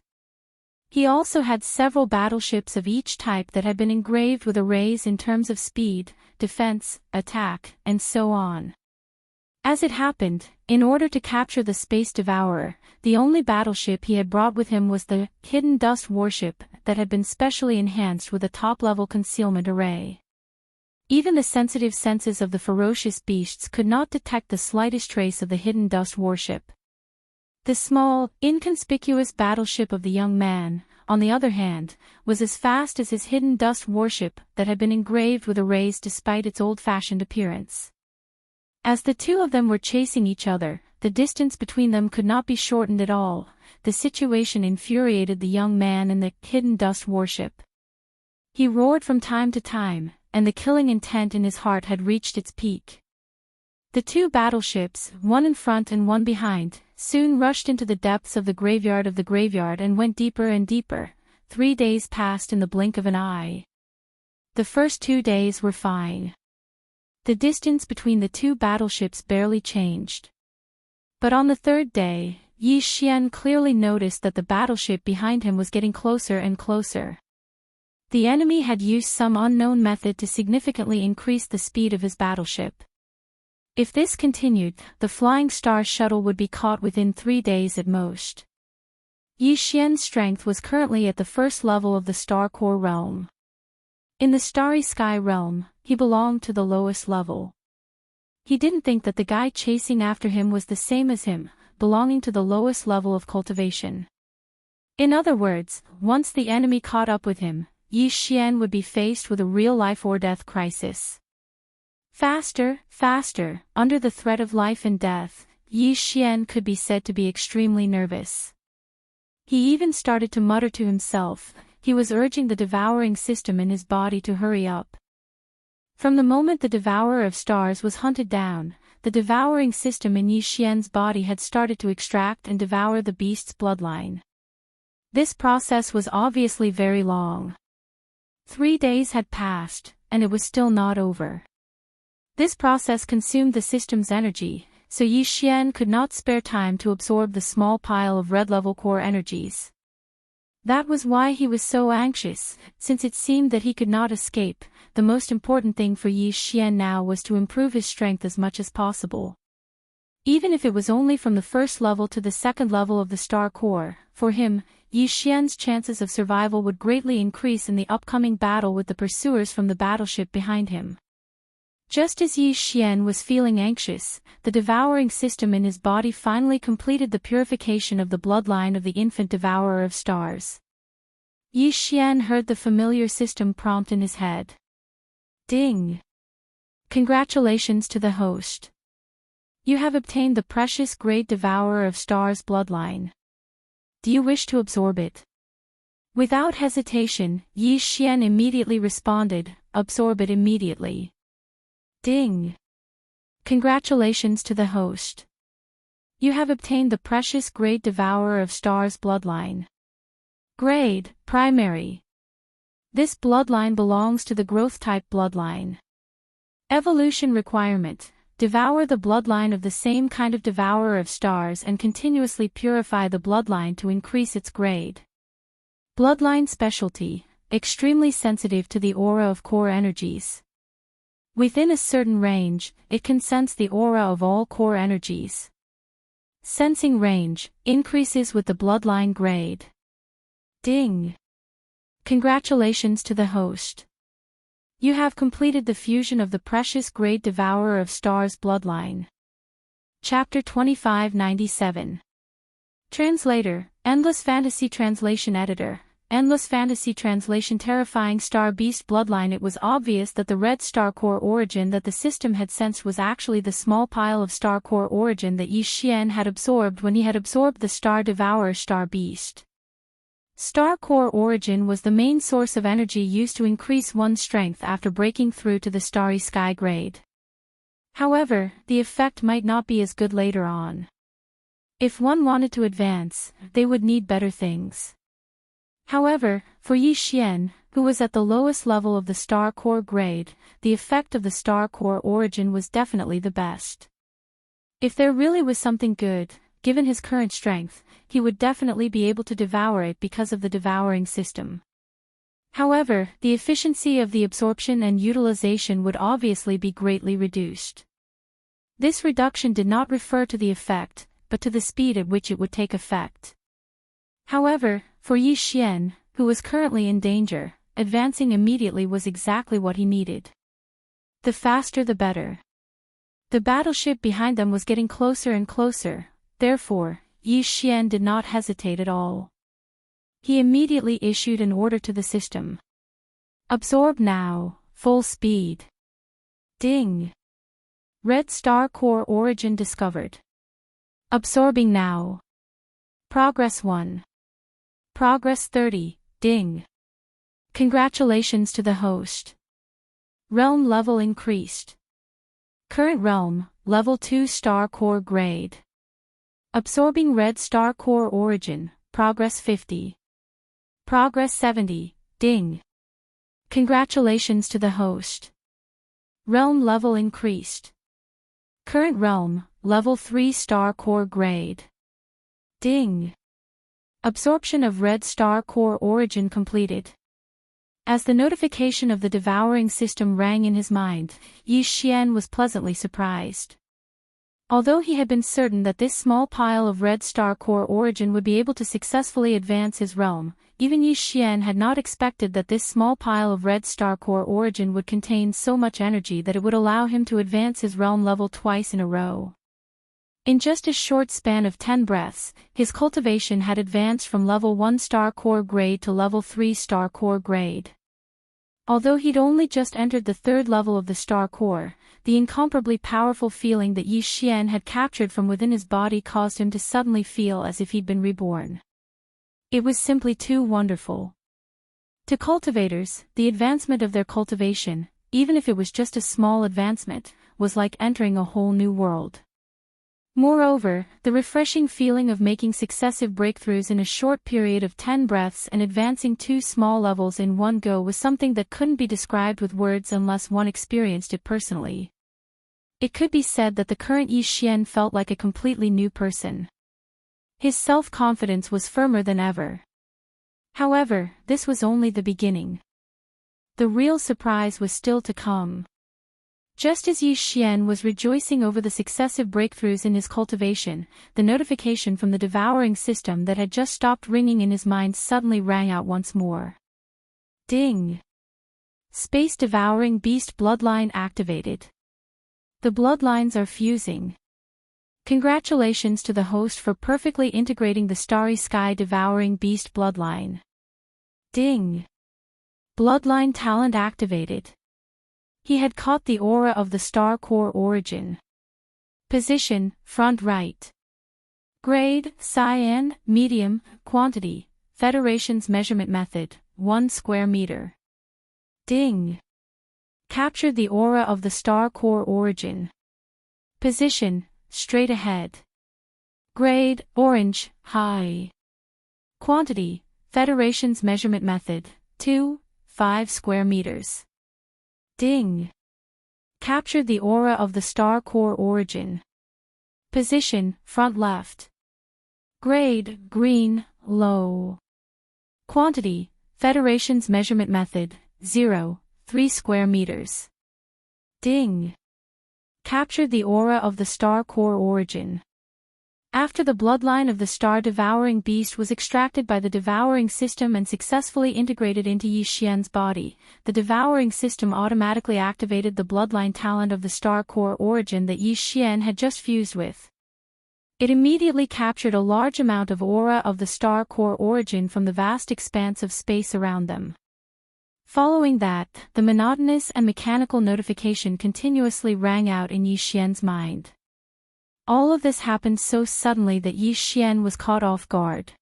[SPEAKER 1] He also had several battleships of each type that had been engraved with arrays in terms of speed, defense, attack, and so on. As it happened, in order to capture the Space Devourer, the only battleship he had brought with him was the Hidden Dust warship that had been specially enhanced with a top-level concealment array. Even the sensitive senses of the ferocious beasts could not detect the slightest trace of the Hidden Dust warship. The small, inconspicuous battleship of the young man, on the other hand, was as fast as his Hidden Dust warship that had been engraved with arrays despite its old-fashioned appearance. As the two of them were chasing each other, the distance between them could not be shortened at all. The situation infuriated the young man in the Hidden Dust warship. He roared from time to time, and the killing intent in his heart had reached its peak. The two battleships, one in front and one behind, soon rushed into the depths of the graveyard and went deeper and deeper. 3 days passed in the blink of an eye. The first 2 days were fine. The distance between the two battleships barely changed. But on the third day, Yi Xian clearly noticed that the battleship behind him was getting closer and closer. The enemy had used some unknown method to significantly increase the speed of his battleship. If this continued, the flying star shuttle would be caught within 3 days at most. Yi Xian's strength was currently at the first level of the star core realm. In the starry sky realm, he belonged to the lowest level. He didn't think that the guy chasing after him was the same as him, belonging to the lowest level of cultivation. In other words, once the enemy caught up with him, Yi Xian would be faced with a real life-or-death crisis. Faster, faster, under the threat of life and death, Yi Xian could be said to be extremely nervous. He even started to mutter to himself. He was urging the devouring system in his body to hurry up. From the moment the devourer of stars was hunted down, the devouring system in Yi Xian's body had started to extract and devour the beast's bloodline. This process was obviously very long. 3 days had passed, and it was still not over. This process consumed the system's energy, so Yi Xian could not spare time to absorb the small pile of red-level core energies. That was why he was so anxious, since it seemed that he could not escape. The most important thing for Yi Xian now was to improve his strength as much as possible. Even if it was only from the first level to the second level of the star core, for him, Yi Xian's chances of survival would greatly increase in the upcoming battle with the pursuers from the battleship behind him. Just as Yi Xian was feeling anxious, the devouring system in his body finally completed the purification of the bloodline of the infant devourer of stars. Yi Xian heard the familiar system prompt in his head. Ding! Congratulations to the host. You have obtained the precious great devourer of stars bloodline. Do you wish to absorb it? Without hesitation, Yi Xian immediately responded, absorb it immediately. Ding! Congratulations to the host. You have obtained the precious great devourer of stars bloodline. Grade, primary. This bloodline belongs to the growth type bloodline. Evolution requirement, devour the bloodline of the same kind of devourer of stars and continuously purify the bloodline to increase its grade. Bloodline specialty, extremely sensitive to the aura of core energies. Within a certain range, it can sense the aura of all core energies. Sensing range increases with the bloodline grade. Ding! Congratulations to the host. You have completed the fusion of the precious grade devourer of stars bloodline. Chapter 2597. Translator, Endless Fantasy Translation Editor, Endless Fantasy Translation Terrifying Star Beast Bloodline. It was obvious that the red star core origin that the system had sensed was actually the small pile of star core origin that Yi Xian had absorbed when he had absorbed the star devourer star beast. Star core origin was the main source of energy used to increase one's strength after breaking through to the starry sky grade. However, the effect might not be as good later on. If one wanted to advance, they would need better things. However, for Yi Xian, who was at the lowest level of the star core grade, the effect of the star core origin was definitely the best. If there really was something good, given his current strength, he would definitely be able to devour it because of the devouring system. However, the efficiency of the absorption and utilization would obviously be greatly reduced. This reduction did not refer to the effect, but to the speed at which it would take effect. However, for Yi Xian, who was currently in danger, advancing immediately was exactly what he needed. The faster the better. The battleship behind them was getting closer and closer, therefore, Yi Xian did not hesitate at all. He immediately issued an order to the system. Absorb now, full speed. Ding! Red star core origin discovered. Absorbing now. Progress 1. Progress 30, ding. Congratulations to the host. Realm level increased. Current realm, level 2 star core grade. Absorbing red star core origin, progress 50. Progress 70, ding. Congratulations to the host. Realm level increased. Current realm, level 3 star core grade. Ding. Absorption of red star core origin completed. As the notification of the devouring system rang in his mind, Yi Xian was pleasantly surprised. Although he had been certain that this small pile of red star core origin would be able to successfully advance his realm, even Yi Xian had not expected that this small pile of red star core origin would contain so much energy that it would allow him to advance his realm level twice in a row. In just a short span of 10 breaths, his cultivation had advanced from level 1 star core grade to level 3 star core grade. Although he'd only just entered the 3rd level of the star core, the incomparably powerful feeling that Yi Xian had captured from within his body caused him to suddenly feel as if he'd been reborn. It was simply too wonderful. To cultivators, the advancement of their cultivation, even if it was just a small advancement, was like entering a whole new world. Moreover, the refreshing feeling of making successive breakthroughs in a short period of 10 breaths and advancing 2 small levels in one go was something that couldn't be described with words unless one experienced it personally. It could be said that the current Yi Xian felt like a completely new person. His self-confidence was firmer than ever. However, this was only the beginning. The real surprise was still to come. Just as Yi Xian was rejoicing over the successive breakthroughs in his cultivation, the notification from the devouring system that had just stopped ringing in his mind suddenly rang out once more. Ding! Space devouring beast bloodline activated. The bloodlines are fusing. Congratulations to the host for perfectly integrating the starry sky devouring beast bloodline. Ding! Bloodline talent activated. He had caught the aura of the star core origin. Position, front right. Grade, cyan, medium, quantity, Federation's measurement method, 1 square meter. Ding! Captured the aura of the star core origin. Position, straight ahead. Grade, orange, high. Quantity, Federation's measurement method, 5 square meters. Ding! Captured the aura of the star core origin. Position, front left. Grade, green, low. Quantity, Federation's measurement method, 3 square meters. Ding! Captured the aura of the star core origin. After the bloodline of the star-devouring beast was extracted by the devouring system and successfully integrated into Yi Xian's body, the devouring system automatically activated the bloodline talent of the star core origin that Yi Xian had just fused with. It immediately captured a large amount of aura of the star core origin from the vast expanse of space around them. Following that, the monotonous and mechanical notification continuously rang out in Yi Xian's mind. All of this happened so suddenly that Yi Xian was caught off guard.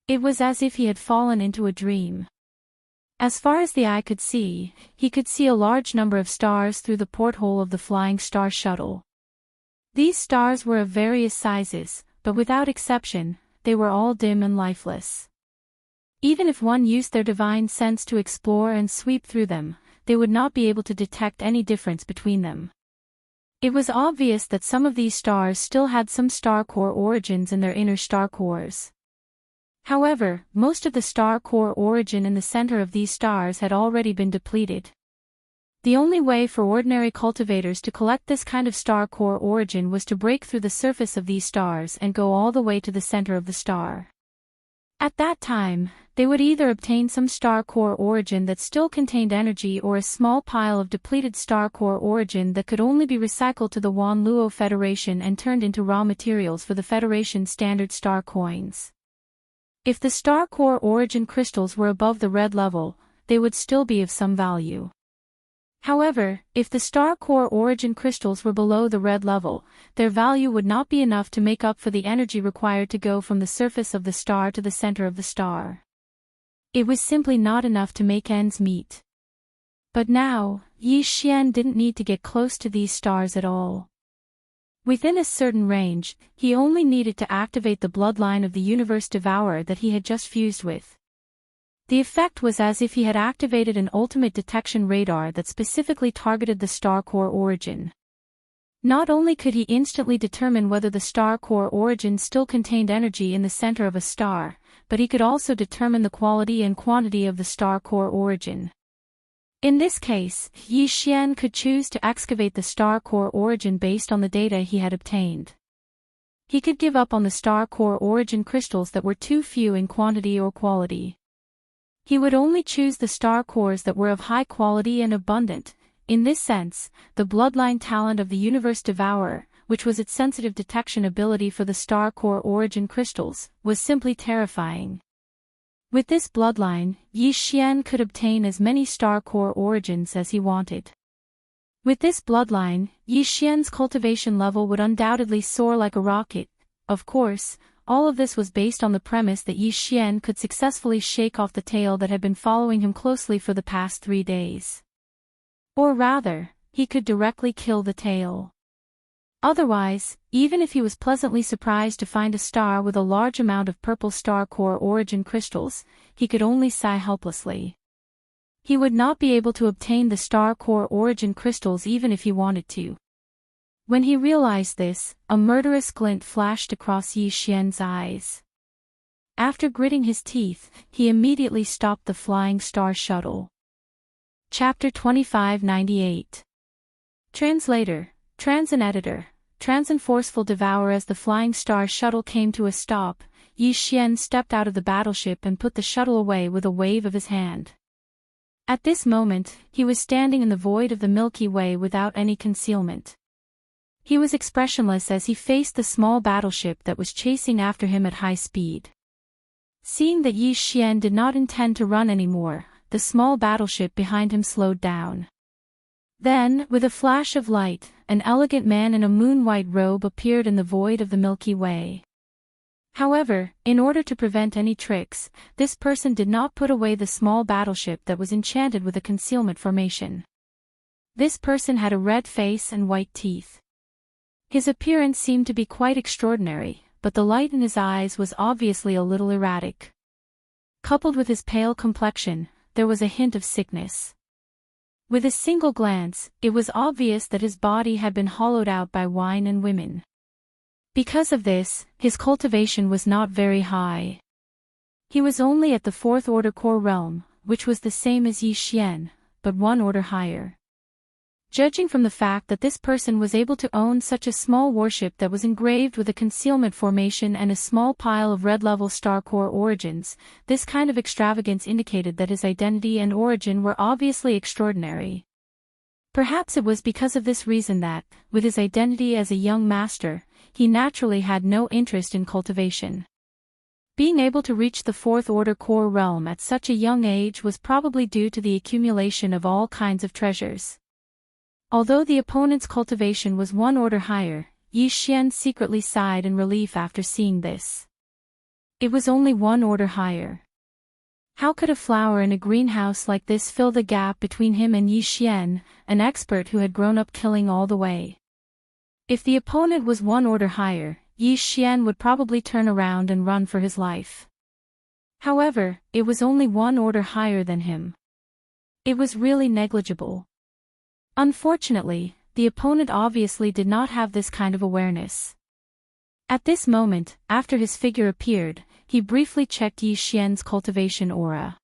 [SPEAKER 1] It was as if he had fallen into a dream. As far as the eye could see, he could see a large number of stars through the porthole of the flying star shuttle. These stars were of various sizes, but without exception, they were all dim and lifeless. Even if one used their divine sense to explore and sweep through them, they would not be able to detect any difference between them. It was obvious that some of these stars still had some star core origins in their inner star cores. However, most of the star core origin in the center of these stars had already been depleted. The only way for ordinary cultivators to collect this kind of star core origin was to break through the surface of these stars and go all the way to the center of the star. At that time, they would either obtain some star core origin that still contained energy or a small pile of depleted star core origin that could only be recycled to the Wan Luo Federation and turned into raw materials for the Federation's standard star coins. If the star core origin crystals were above the red level, they would still be of some value. However, if the star core origin crystals were below the red level, their value would not be enough to make up for the energy required to go from the surface of the star to the center of the star. It was simply not enough to make ends meet. But now, Yi Xian didn't need to get close to these stars at all. Within a certain range, he only needed to activate the bloodline of the universe devourer that he had just fused with. The effect was as if he had activated an ultimate detection radar that specifically targeted the star core origin. Not only could he instantly determine whether the star core origin still contained energy in the center of a star, but he could also determine the quality and quantity of the star core origin. In this case, Yi Xian could choose to excavate the star core origin based on the data he had obtained. He could give up on the star core origin crystals that were too few in quantity or quality. He would only choose the star cores that were of high quality and abundant. In this sense, the bloodline talent of the universe devourer, which was its sensitive detection ability for the star core origin crystals, was simply terrifying. With this bloodline, Yi Xian could obtain as many star core origins as he wanted. With this bloodline, Yi Xian's cultivation level would undoubtedly soar like a rocket. Of course, all of this was based on the premise that Yi Xian could successfully shake off the tail that had been following him closely for the past 3 days. Or rather, he could directly kill the tail. Otherwise, even if he was pleasantly surprised to find a star with a large amount of purple star core origin crystals, he could only sigh helplessly. He would not be able to obtain the star core origin crystals even if he wanted to. When he realized this, a murderous glint flashed across Yi Xian's eyes. After gritting his teeth, he immediately stopped the flying star shuttle. Chapter 2598. Translator, Transan Editor, Transan Forceful Devour. As the flying star shuttle came to a stop, Yi Xian stepped out of the battleship and put the shuttle away with a wave of his hand. At this moment, he was standing in the void of the Milky Way without any concealment. He was expressionless as he faced the small battleship that was chasing after him at high speed. Seeing that Yi Xian did not intend to run anymore, the small battleship behind him slowed down. Then, with a flash of light, an elegant man in a moon-white robe appeared in the void of the Milky Way. However, in order to prevent any tricks, this person did not put away the small battleship that was enchanted with a concealment formation. This person had a red face and white teeth. His appearance seemed to be quite extraordinary, but the light in his eyes was obviously a little erratic. Coupled with his pale complexion, there was a hint of sickness. With a single glance, it was obvious that his body had been hollowed out by wine and women. Because of this, his cultivation was not very high. He was only at the 4th order core realm, which was the same as Yi Xian, but 1 order higher. Judging from the fact that this person was able to own such a small warship that was engraved with a concealment formation and a small pile of red-level star core origins, this kind of extravagance indicated that his identity and origin were obviously extraordinary. Perhaps it was because of this reason that, with his identity as a young master, he naturally had no interest in cultivation. Being able to reach the fourth-order core realm at such a young age was probably due to the accumulation of all kinds of treasures. Although the opponent's cultivation was one order higher, Yi Xian secretly sighed in relief after seeing this. It was only one order higher. How could a flower in a greenhouse like this fill the gap between him and Yi Xian, an expert who had grown up killing all the way? If the opponent was one order higher, Yi Xian would probably turn around and run for his life. However, it was only one order higher than him. It was really negligible. Unfortunately, the opponent obviously did not have this kind of awareness. At this moment, after his figure appeared, he briefly checked Yi Xian's cultivation aura.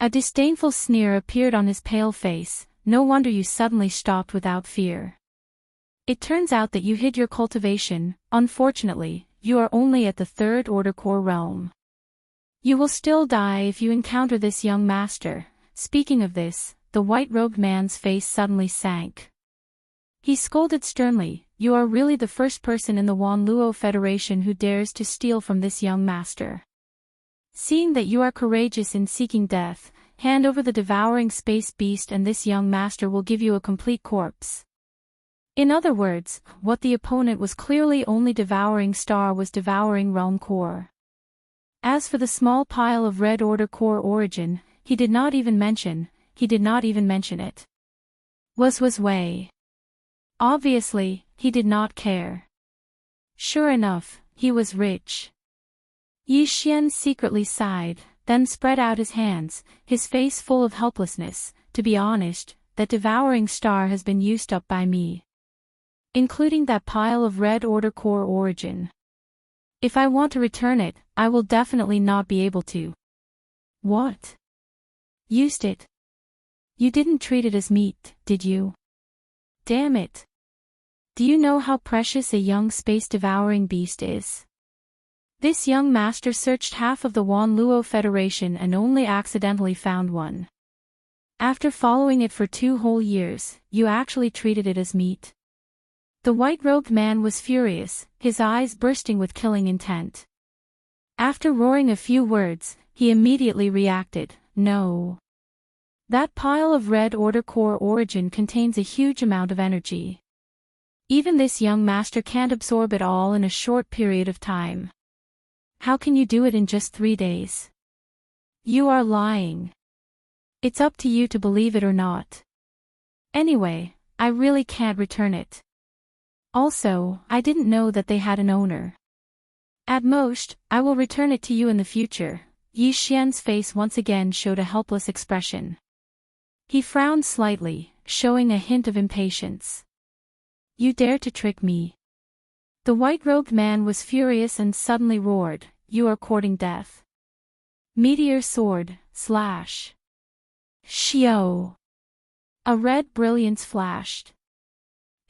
[SPEAKER 1] A disdainful sneer appeared on his pale face. No wonder you suddenly stopped without fear. It turns out that you hid your cultivation. Unfortunately, you are only at the third-order core realm. You will still die if you encounter this young master. Speaking of this, the white-robed man's face suddenly sank. He scolded sternly, "You are really the first person in the Wanluo Federation who dares to steal from this young master. Seeing that you are courageous in seeking death, hand over the devouring space beast and this young master will give you a complete corpse." In other words, what the opponent was clearly only devouring star was devouring realm core. As for the small pile of red order core origin, he did not even mention it. Was Wei. Obviously, he did not care. Sure enough, he was rich. Yi Xian secretly sighed, then spread out his hands, his face full of helplessness. "To be honest, that devouring star has been used up by me. Including that pile of red order core origin. If I want to return it, I will definitely not be able to." "What? Used it? You didn't treat it as meat, did you? Damn it. Do you know how precious a young space-devouring beast is?" This young master searched half of the Wanluo Federation and only accidentally found one. After following it for 2 whole years, you actually treated it as meat? The white-robed man was furious, his eyes bursting with killing intent. After roaring a few words, he immediately reacted, "No. That pile of red order core origin contains a huge amount of energy. Even this young master can't absorb it all in a short period of time. How can you do it in just 3 days? You are lying. It's up to you to believe it or not. Anyway, I really can't return it. Also, I didn't know that they had an owner. At most, I will return it to you in the future." Yi Xian's face once again showed a helpless expression. He frowned slightly, showing a hint of impatience. "You dare to trick me?" The white-robed man was furious and suddenly roared, "You are courting death." Meteor sword, slash. Xiao. A red brilliance flashed.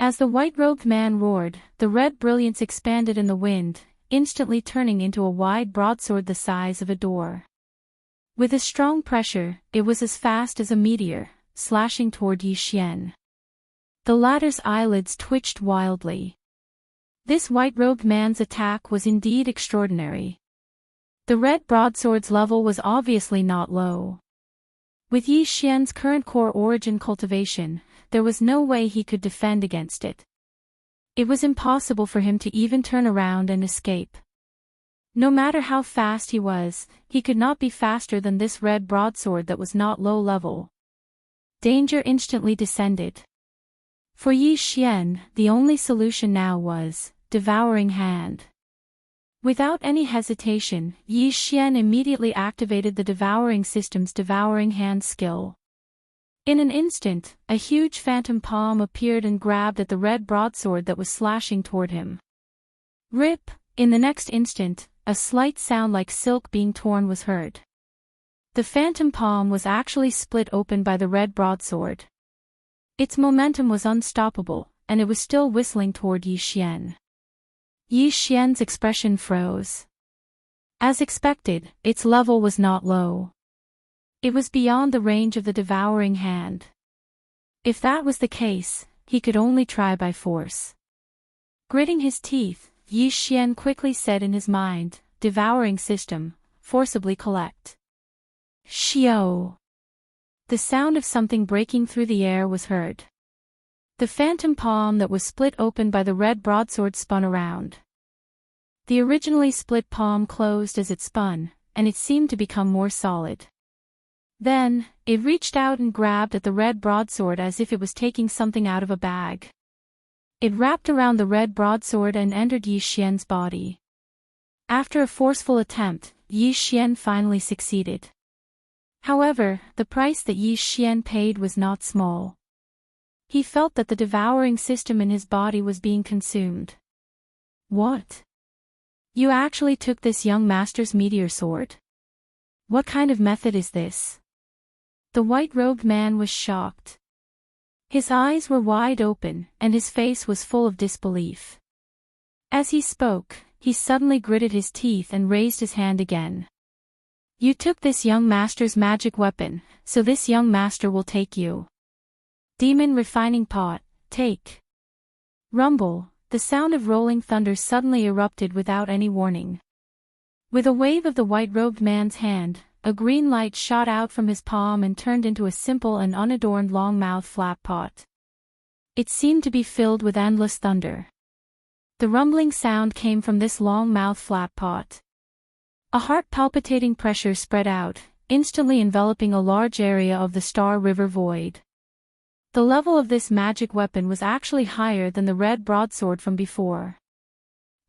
[SPEAKER 1] As the white-robed man roared, the red brilliance expanded in the wind, instantly turning into a wide broadsword the size of a door. With a strong pressure, it was as fast as a meteor, slashing toward Yi Xian. The latter's eyelids twitched wildly. This white-robed man's attack was indeed extraordinary. The red broadsword's level was obviously not low. With Yi Xian's current core origin cultivation, there was no way he could defend against it. It was impossible for him to even turn around and escape. No matter how fast he was, he could not be faster than this red broadsword that was not low level. Danger instantly descended. For Yi Xian, the only solution now was devouring hand. Without any hesitation, Yi Xian immediately activated the devouring system's devouring hand skill. In an instant, a huge phantom palm appeared and grabbed at the red broadsword that was slashing toward him. Rip! In the next instant, a slight sound like silk being torn was heard. The phantom palm was actually split open by the red broadsword. Its momentum was unstoppable, and it was still whistling toward Yi Xian. Yi Xian's expression froze. As expected, its level was not low. It was beyond the range of the devouring hand. If that was the case, he could only try by force. Gritting his teeth, Yi Xian quickly said in his mind, "Devouring system, forcibly collect." Xiao. The sound of something breaking through the air was heard. The phantom palm that was split open by the red broadsword spun around. The originally split palm closed as it spun, and it seemed to become more solid. Then, it reached out and grabbed at the red broadsword as if it was taking something out of a bag. It wrapped around the red broadsword and entered Yi Xian's body. After a forceful attempt, Yi Xian finally succeeded. However, the price that Yi Xian paid was not small. He felt that the devouring system in his body was being consumed. What? You actually took this young master's meteor sword? What kind of method is this? The white-robed man was shocked. His eyes were wide open, and his face was full of disbelief. As he spoke, he suddenly gritted his teeth and raised his hand again. You took this young master's magic weapon, so this young master will take you. Demon refining pot, take. Rumble, the sound of rolling thunder suddenly erupted without any warning. With a wave of the white-robed man's hand, a green light shot out from his palm and turned into a simple and unadorned long-mouthed flat pot. It seemed to be filled with endless thunder. The rumbling sound came from this long-mouthed flat pot. A heart-palpitating pressure spread out, instantly enveloping a large area of the Star River void. The level of this magic weapon was actually higher than the red broadsword from before.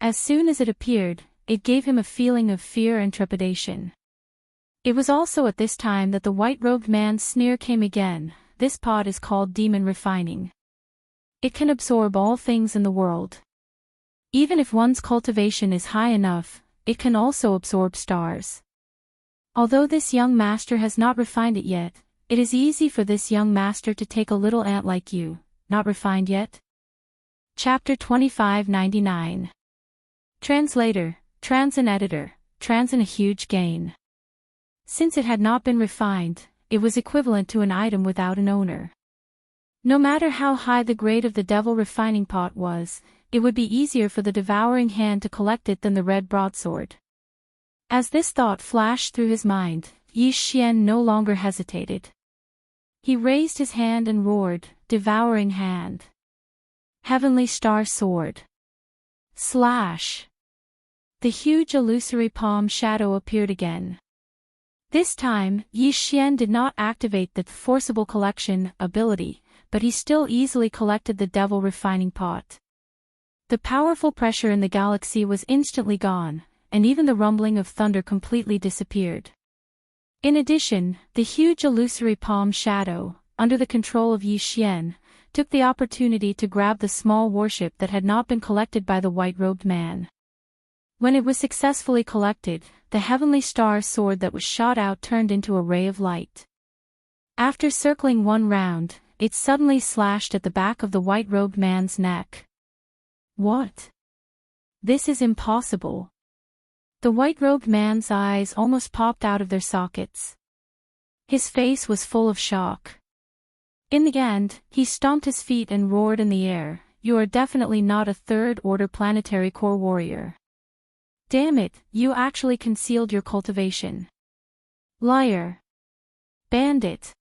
[SPEAKER 1] As soon as it appeared, it gave him a feeling of fear and trepidation. It was also at this time that the white-robed man's sneer came again. This pot is called demon refining. It can absorb all things in the world. Even if one's cultivation is high enough, it can also absorb stars. Although this young master has not refined it yet, it is easy for this young master to take a little ant like you, not refined yet? Chapter 2599. Translator, trans and editor, trans and a huge gain. Since it had not been refined, it was equivalent to an item without an owner. No matter how high the grade of the devil refining pot was, it would be easier for the devouring hand to collect it than the red broadsword. As this thought flashed through his mind, Yi Xian no longer hesitated. He raised his hand and roared, "Devouring hand! Heavenly star sword!" Slash! The huge illusory palm shadow appeared again. This time, Yi Xian did not activate the forcible collection ability, but he still easily collected the devil refining pot. The powerful pressure in the galaxy was instantly gone, and even the rumbling of thunder completely disappeared. In addition, the huge illusory palm shadow, under the control of Yi Xian, took the opportunity to grab the small warship that had not been collected by the white-robed man. When it was successfully collected, the heavenly star sword that was shot out turned into a ray of light. After circling one round, it suddenly slashed at the back of the white-robed man's neck. What? This is impossible. The white-robed man's eyes almost popped out of their sockets. His face was full of shock. In the end, he stomped his feet and roared in the air, "You are definitely not a third-order planetary core warrior. Damn it, you actually concealed your cultivation. Liar. Bandit.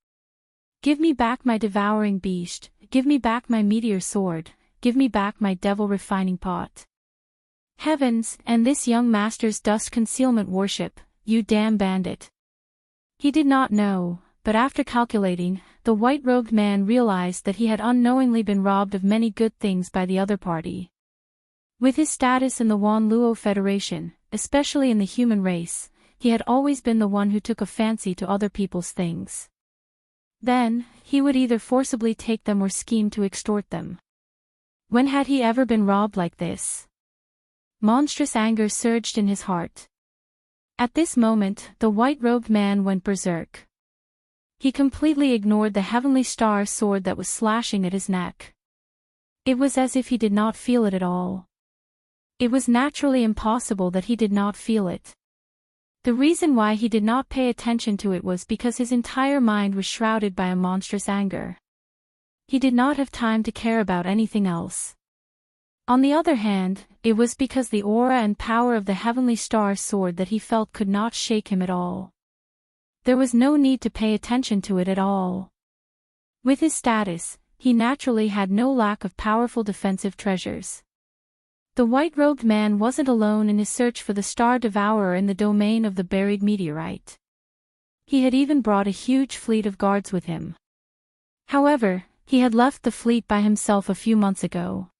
[SPEAKER 1] Give me back my devouring beast, give me back my meteor sword, give me back my devil refining pot. Heavens, and this young master's dust concealment warship, you damn bandit." He did not know, but after calculating, the white-robed man realized that he had unknowingly been robbed of many good things by the other party. With his status in the Wanluo Federation, especially in the human race, he had always been the one who took a fancy to other people's things. Then, he would either forcibly take them or scheme to extort them. When had he ever been robbed like this? Monstrous anger surged in his heart. At this moment, the white-robed man went berserk. He completely ignored the heavenly star sword that was slashing at his neck. It was as if he did not feel it at all. It was naturally impossible that he did not feel it. The reason why he did not pay attention to it was because his entire mind was shrouded by a monstrous anger. He did not have time to care about anything else. On the other hand, it was because the aura and power of the heavenly star sword that he felt could not shake him at all. There was no need to pay attention to it at all. With his status, he naturally had no lack of powerful defensive treasures. The white-robed man wasn't alone in his search for the star devourer in the domain of the buried meteorite. He had even brought a huge fleet of guards with him. However, he had left the fleet by himself a few months ago.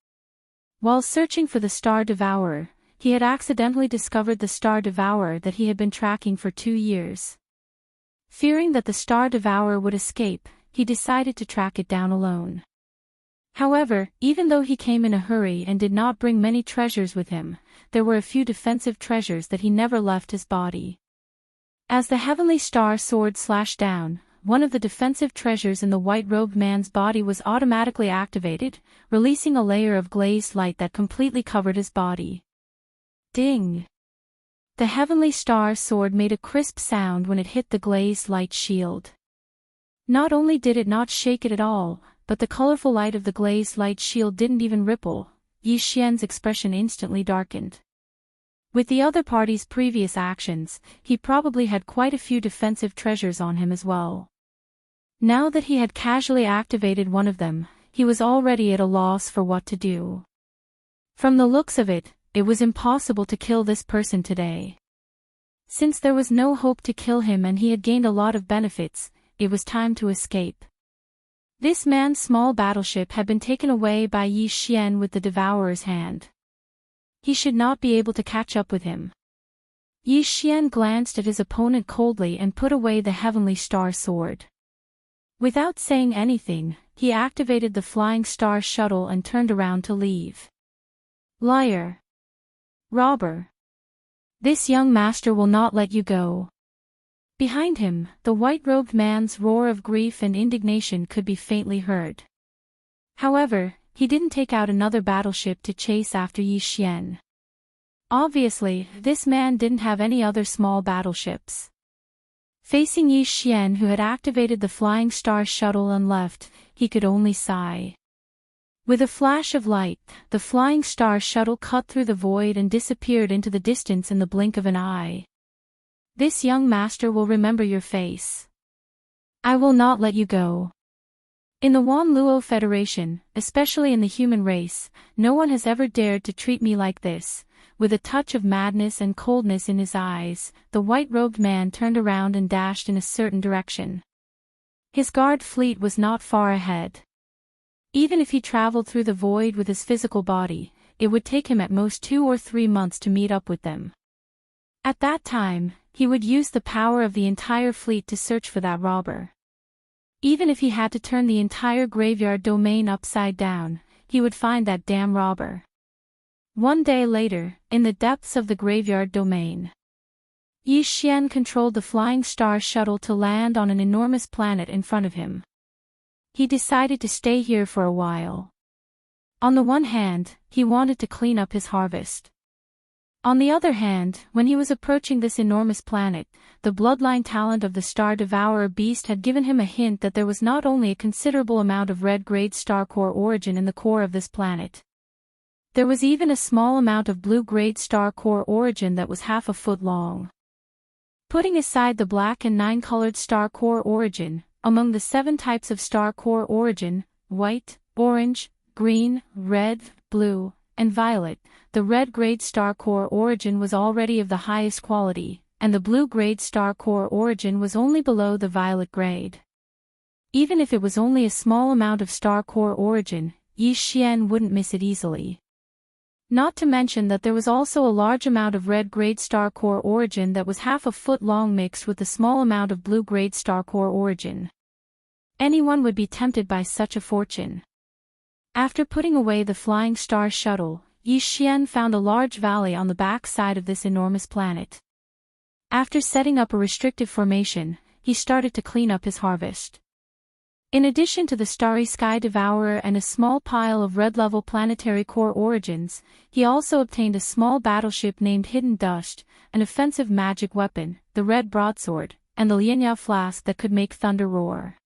[SPEAKER 1] While searching for the star devourer, he had accidentally discovered the star devourer that he had been tracking for 2 years. Fearing that the star devourer would escape, he decided to track it down alone. However, even though he came in a hurry and did not bring many treasures with him, there were a few defensive treasures that he never left his body. As the heavenly star sword slashed down, one of the defensive treasures in the white-robed man's body was automatically activated, releasing a layer of glazed light that completely covered his body. Ding! The heavenly star sword made a crisp sound when it hit the glazed light shield. Not only did it not shake it at all, but the colorful light of the glazed light shield didn't even ripple. Yi Xian's expression instantly darkened. With the other party's previous actions, he probably had quite a few defensive treasures on him as well. Now that he had casually activated one of them, he was already at a loss for what to do. From the looks of it, it was impossible to kill this person today. Since there was no hope to kill him and he had gained a lot of benefits, it was time to escape. This man's small battleship had been taken away by Yi Xian with the devourer's hand. He should not be able to catch up with him. Yi Xian glanced at his opponent coldly and put away the heavenly star sword. Without saying anything, he activated the flying star shuttle and turned around to leave. Liar! Robber! This young master will not let you go. Behind him, the white-robed man's roar of grief and indignation could be faintly heard. However, he didn't take out another battleship to chase after Yi Xian. Obviously, this man didn't have any other small battleships. Facing Yi Xian, who had activated the flying star shuttle and left, he could only sigh. With a flash of light, the flying star shuttle cut through the void and disappeared into the distance in the blink of an eye. This young master will remember your face. I will not let you go. In the Wan Luo Federation, especially in the human race, no one has ever dared to treat me like this. With a touch of madness and coldness in his eyes, the white-robed man turned around and dashed in a certain direction. His guard fleet was not far ahead. Even if he traveled through the void with his physical body, it would take him at most 2 or 3 months to meet up with them. At that time, he would use the power of the entire fleet to search for that robber. Even if he had to turn the entire graveyard domain upside down, he would find that damn robber. One day later, in the depths of the graveyard domain, Yi Xian controlled the flying star shuttle to land on an enormous planet in front of him. He decided to stay here for a while. On the one hand, he wanted to clean up his harvest. On the other hand, when he was approaching this enormous planet, the bloodline talent of the Star Devourer beast had given him a hint that there was not only a considerable amount of red-grade star core origin in the core of this planet. There was even a small amount of blue-grade star core origin that was half a foot long. Putting aside the black and 9-colored star core origin, among the 7 types of star core origin, white, orange, green, red, blue, and violet, the red-grade star core origin was already of the highest quality, and the blue-grade star core origin was only below the violet grade. Even if it was only a small amount of star core origin, Yi Xian wouldn't miss it easily. Not to mention that there was also a large amount of red-grade star core origin that was half a foot long mixed with a small amount of blue-grade star core origin. Anyone would be tempted by such a fortune. After putting away the flying star shuttle, Yi Xian found a large valley on the back side of this enormous planet. After setting up a restrictive formation, he started to clean up his harvest. In addition to the starry sky devourer and a small pile of red-level planetary core origins, he also obtained a small battleship named Hidden Dust, an offensive magic weapon, the red broadsword, and the Lianya flask that could make thunder roar.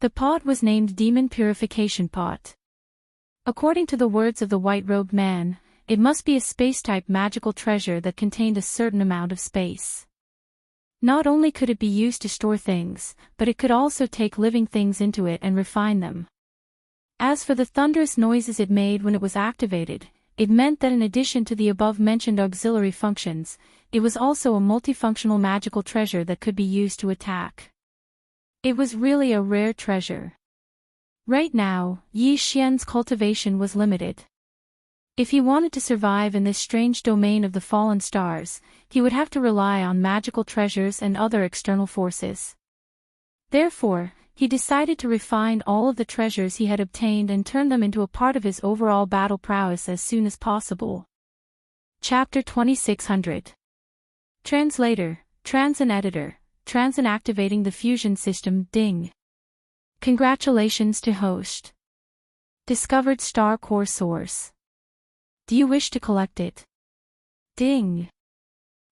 [SPEAKER 1] The pot was named Demon Purification Pot. According to the words of the white-robed man, it must be a space-type magical treasure that contained a certain amount of space. Not only could it be used to store things, but it could also take living things into it and refine them. As for the thunderous noises it made when it was activated, it meant that in addition to the above-mentioned auxiliary functions, it was also a multifunctional magical treasure that could be used to attack. It was really a rare treasure. Right now, Yi Xian's cultivation was limited. If he wanted to survive in this strange domain of the fallen stars, he would have to rely on magical treasures and other external forces. Therefore, he decided to refine all of the treasures he had obtained and turn them into a part of his overall battle prowess as soon as possible. Chapter 2600. Translator, Trans and Editor, Trans and Activating the Fusion System. Ding. Congratulations to host. Discovered Star Core Source. Do you wish to collect it? Ding.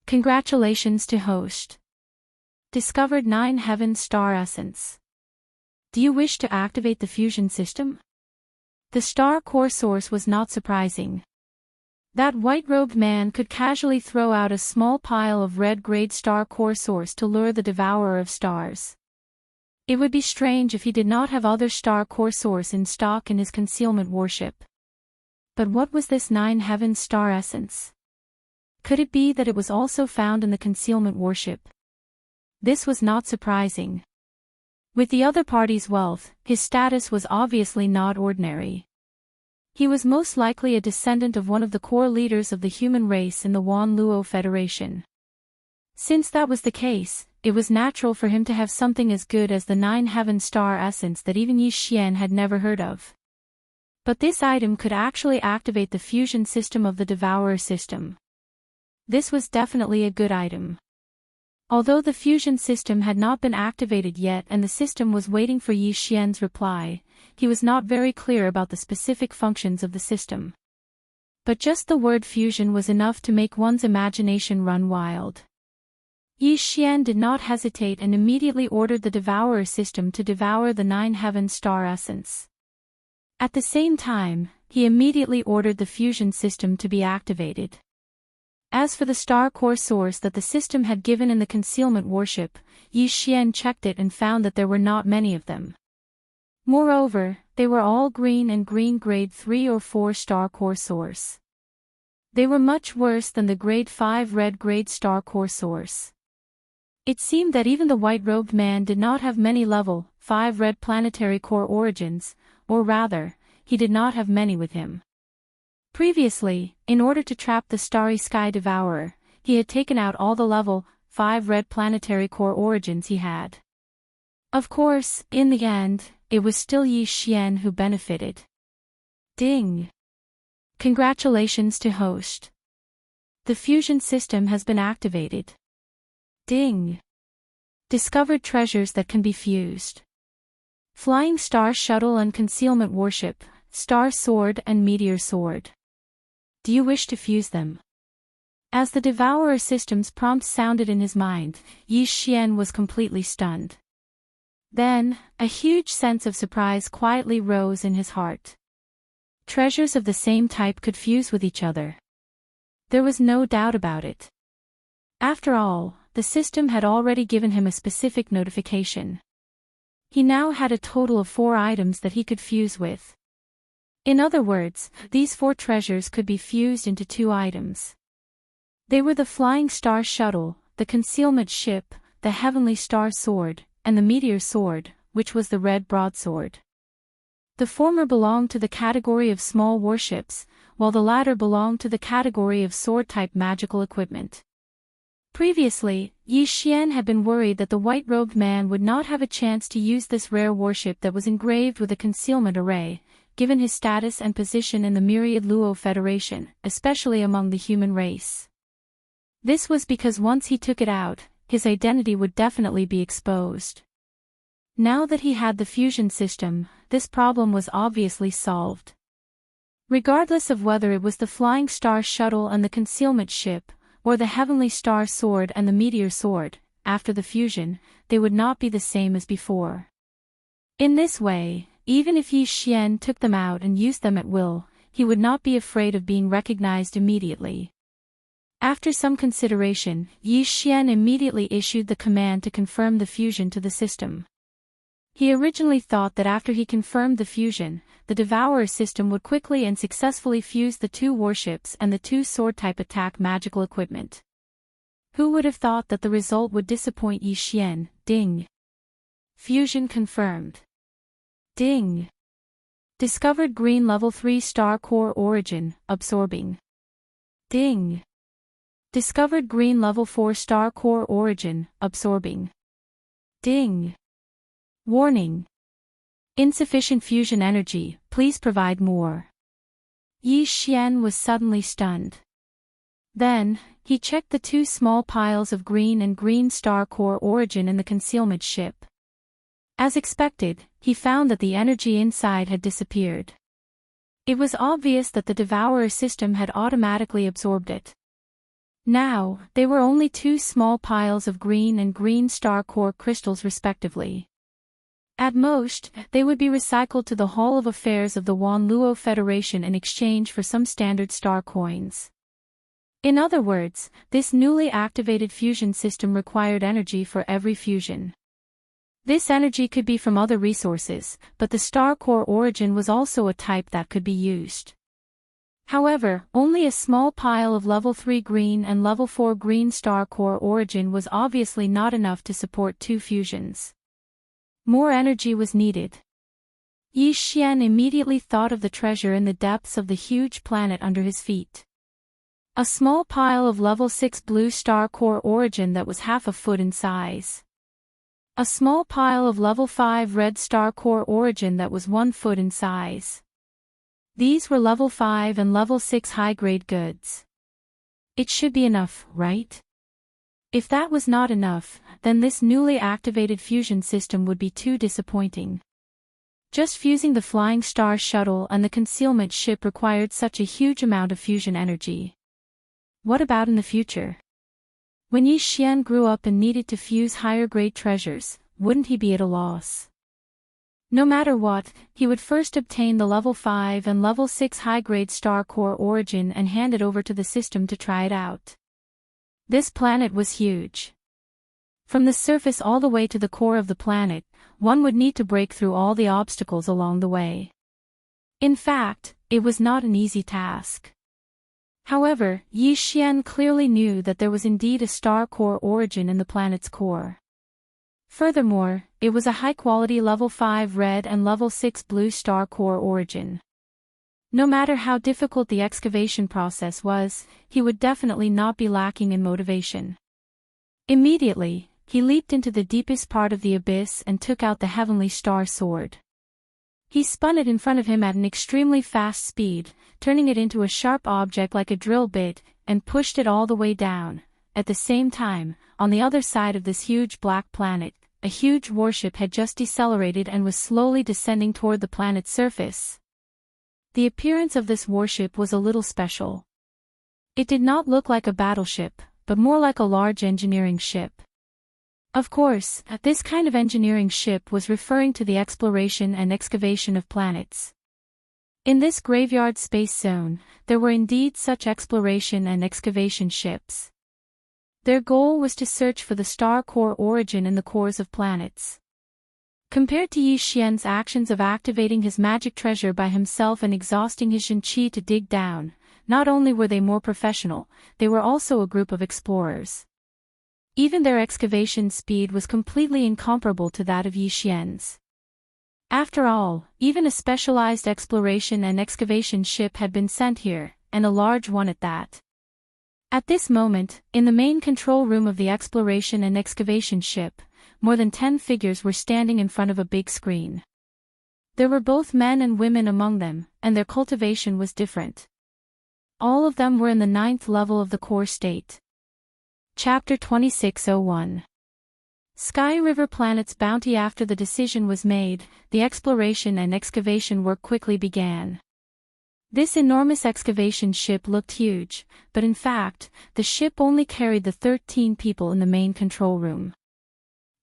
[SPEAKER 1] Congratulations to host. Discovered 9 Heaven Star Essence. Do you wish to activate the fusion system? The Star Core source was not surprising. That white-robed man could casually throw out a small pile of red-grade Star Core source to lure the devourer of stars. It would be strange if he did not have other Star Core source in stock in his concealment warship. But what was this 9 Heaven Star Essence? Could it be that it was also found in the concealment warship? This was not surprising. With the other party's wealth, his status was obviously not ordinary. He was most likely a descendant of one of the core leaders of the human race in the Wan Luo Federation. Since that was the case, it was natural for him to have something as good as the 9 Heaven Star Essence that even Yi Xian had never heard of. But this item could actually activate the fusion system of the Devourer system. This was definitely a good item. Although the fusion system had not been activated yet and the system was waiting for Yi Xian's reply, he was not very clear about the specific functions of the system. But just the word fusion was enough to make one's imagination run wild. Yi Xian did not hesitate and immediately ordered the Devourer system to devour the 9 Heaven Star Essence. At the same time, he immediately ordered the fusion system to be activated. As for the Star Core source that the system had given in the concealment warship, Yi Xian checked it and found that there were not many of them. Moreover, they were all green and green grade 3 or 4 Star Core source. They were much worse than the grade 5 red grade Star Core source. It seemed that even the white-robed man did not have many level 5 red planetary core origins, or rather, he did not have many with him. Previously, in order to trap the starry sky devourer, he had taken out all the level 5 red planetary core origins he had. Of course, in the end, it was still Yi Xian who benefited. Ding! Congratulations to host. The fusion system has been activated. Ding! Discovered treasures that can be fused. Flying Star Shuttle and Concealment Warship, Star Sword and Meteor Sword. Do you wish to fuse them? As the Devourer system's prompt sounded in his mind, Yi Xian was completely stunned. Then, a huge sense of surprise quietly rose in his heart. Treasures of the same type could fuse with each other. There was no doubt about it. After all, the system had already given him a specific notification. He now had a total of 4 items that he could fuse with. In other words, these 4 treasures could be fused into 2 items. They were the Flying Star Shuttle, the Concealment Ship, the Heavenly Star Sword, and the Meteor Sword, which was the Red Broadsword. The former belonged to the category of small warships, while the latter belonged to the category of sword-type magical equipment. Previously, Yi Xian had been worried that the white-robed man would not have a chance to use this rare warship that was engraved with a concealment array, given his status and position in the myriad Luo Federation, especially among the human race. This was because once he took it out, his identity would definitely be exposed. Now that he had the fusion system, this problem was obviously solved. Regardless of whether it was the Flying Star Shuttle and the concealment ship, or the Heavenly Star Sword and the Meteor Sword, after the fusion, they would not be the same as before. In this way, even if Yi Xian took them out and used them at will, he would not be afraid of being recognized immediately. After some consideration, Yi Xian immediately issued the command to confirm the fusion to the system. He originally thought that after he confirmed the fusion, the Devourer system would quickly and successfully fuse the two warships and the two sword-type attack magical equipment. Who would have thought that the result would disappoint Yi Xian? Ding. Fusion confirmed. Ding. Discovered green level 3 star core origin, absorbing. Ding. Discovered green level 4 star core origin, absorbing. Ding. Warning. Insufficient fusion energy, please provide more. Yi Xian was suddenly stunned. Then, he checked the two small piles of green and green star core origin in the concealment ship. As expected, he found that the energy inside had disappeared. It was obvious that the Devourer system had automatically absorbed it. Now, they were only two small piles of green and green star core crystals respectively. At most, they would be recycled to the Hall of Affairs of the Wanluo Federation in exchange for some standard star coins. In other words, this newly activated fusion system required energy for every fusion. This energy could be from other resources, but the star core origin was also a type that could be used. However, only a small pile of level 3 green and level 4 green star core origin was obviously not enough to support two fusions. More energy was needed. Yi Xian immediately thought of the treasure in the depths of the huge planet under his feet. A small pile of level 6 blue star core origin that was half a foot in size. A small pile of level 5 red star core origin that was 1 foot in size. These were level 5 and level 6 high-grade goods. It should be enough, right? If that was not enough, then this newly activated fusion system would be too disappointing. Just fusing the Flying Star Shuttle and the concealment ship required such a huge amount of fusion energy. What about in the future? When Yi Xian grew up and needed to fuse higher-grade treasures, wouldn't he be at a loss? No matter what, he would first obtain the level 5 and level 6 high-grade star core origin and hand it over to the system to try it out. This planet was huge. From the surface all the way to the core of the planet, one would need to break through all the obstacles along the way. In fact, it was not an easy task. However, Yi Xian clearly knew that there was indeed a star core origin in the planet's core. Furthermore, it was a high-quality level 5 red and level 6 blue star core origin. No matter how difficult the excavation process was, he would definitely not be lacking in motivation. Immediately, he leaped into the deepest part of the abyss and took out the Heavenly Star Sword. He spun it in front of him at an extremely fast speed, turning it into a sharp object like a drill bit, and pushed it all the way down. At the same time, on the other side of this huge black planet, a huge warship had just decelerated and was slowly descending toward the planet's surface. The appearance of this warship was a little special. It did not look like a battleship, but more like a large engineering ship. Of course, this kind of engineering ship was referring to the exploration and excavation of planets. In this graveyard space zone, there were indeed such exploration and excavation ships. Their goal was to search for the star core origin in the cores of planets. Compared to Yi Xian's actions of activating his magic treasure by himself and exhausting his Shen Qi to dig down, not only were they more professional, they were also a group of explorers. Even their excavation speed was completely incomparable to that of Yi Xian's. After all, even a specialized exploration and excavation ship had been sent here, and a large one at that. At this moment, in the main control room of the exploration and excavation ship, more than 10 figures were standing in front of a big screen. There were both men and women among them, and their cultivation was different. All of them were in the 9th level of the core state. Chapter 2601. Sky River Planet's bounty. After the decision was made, the exploration and excavation work quickly began. This enormous excavation ship looked huge, but in fact, the ship only carried the 13 people in the main control room.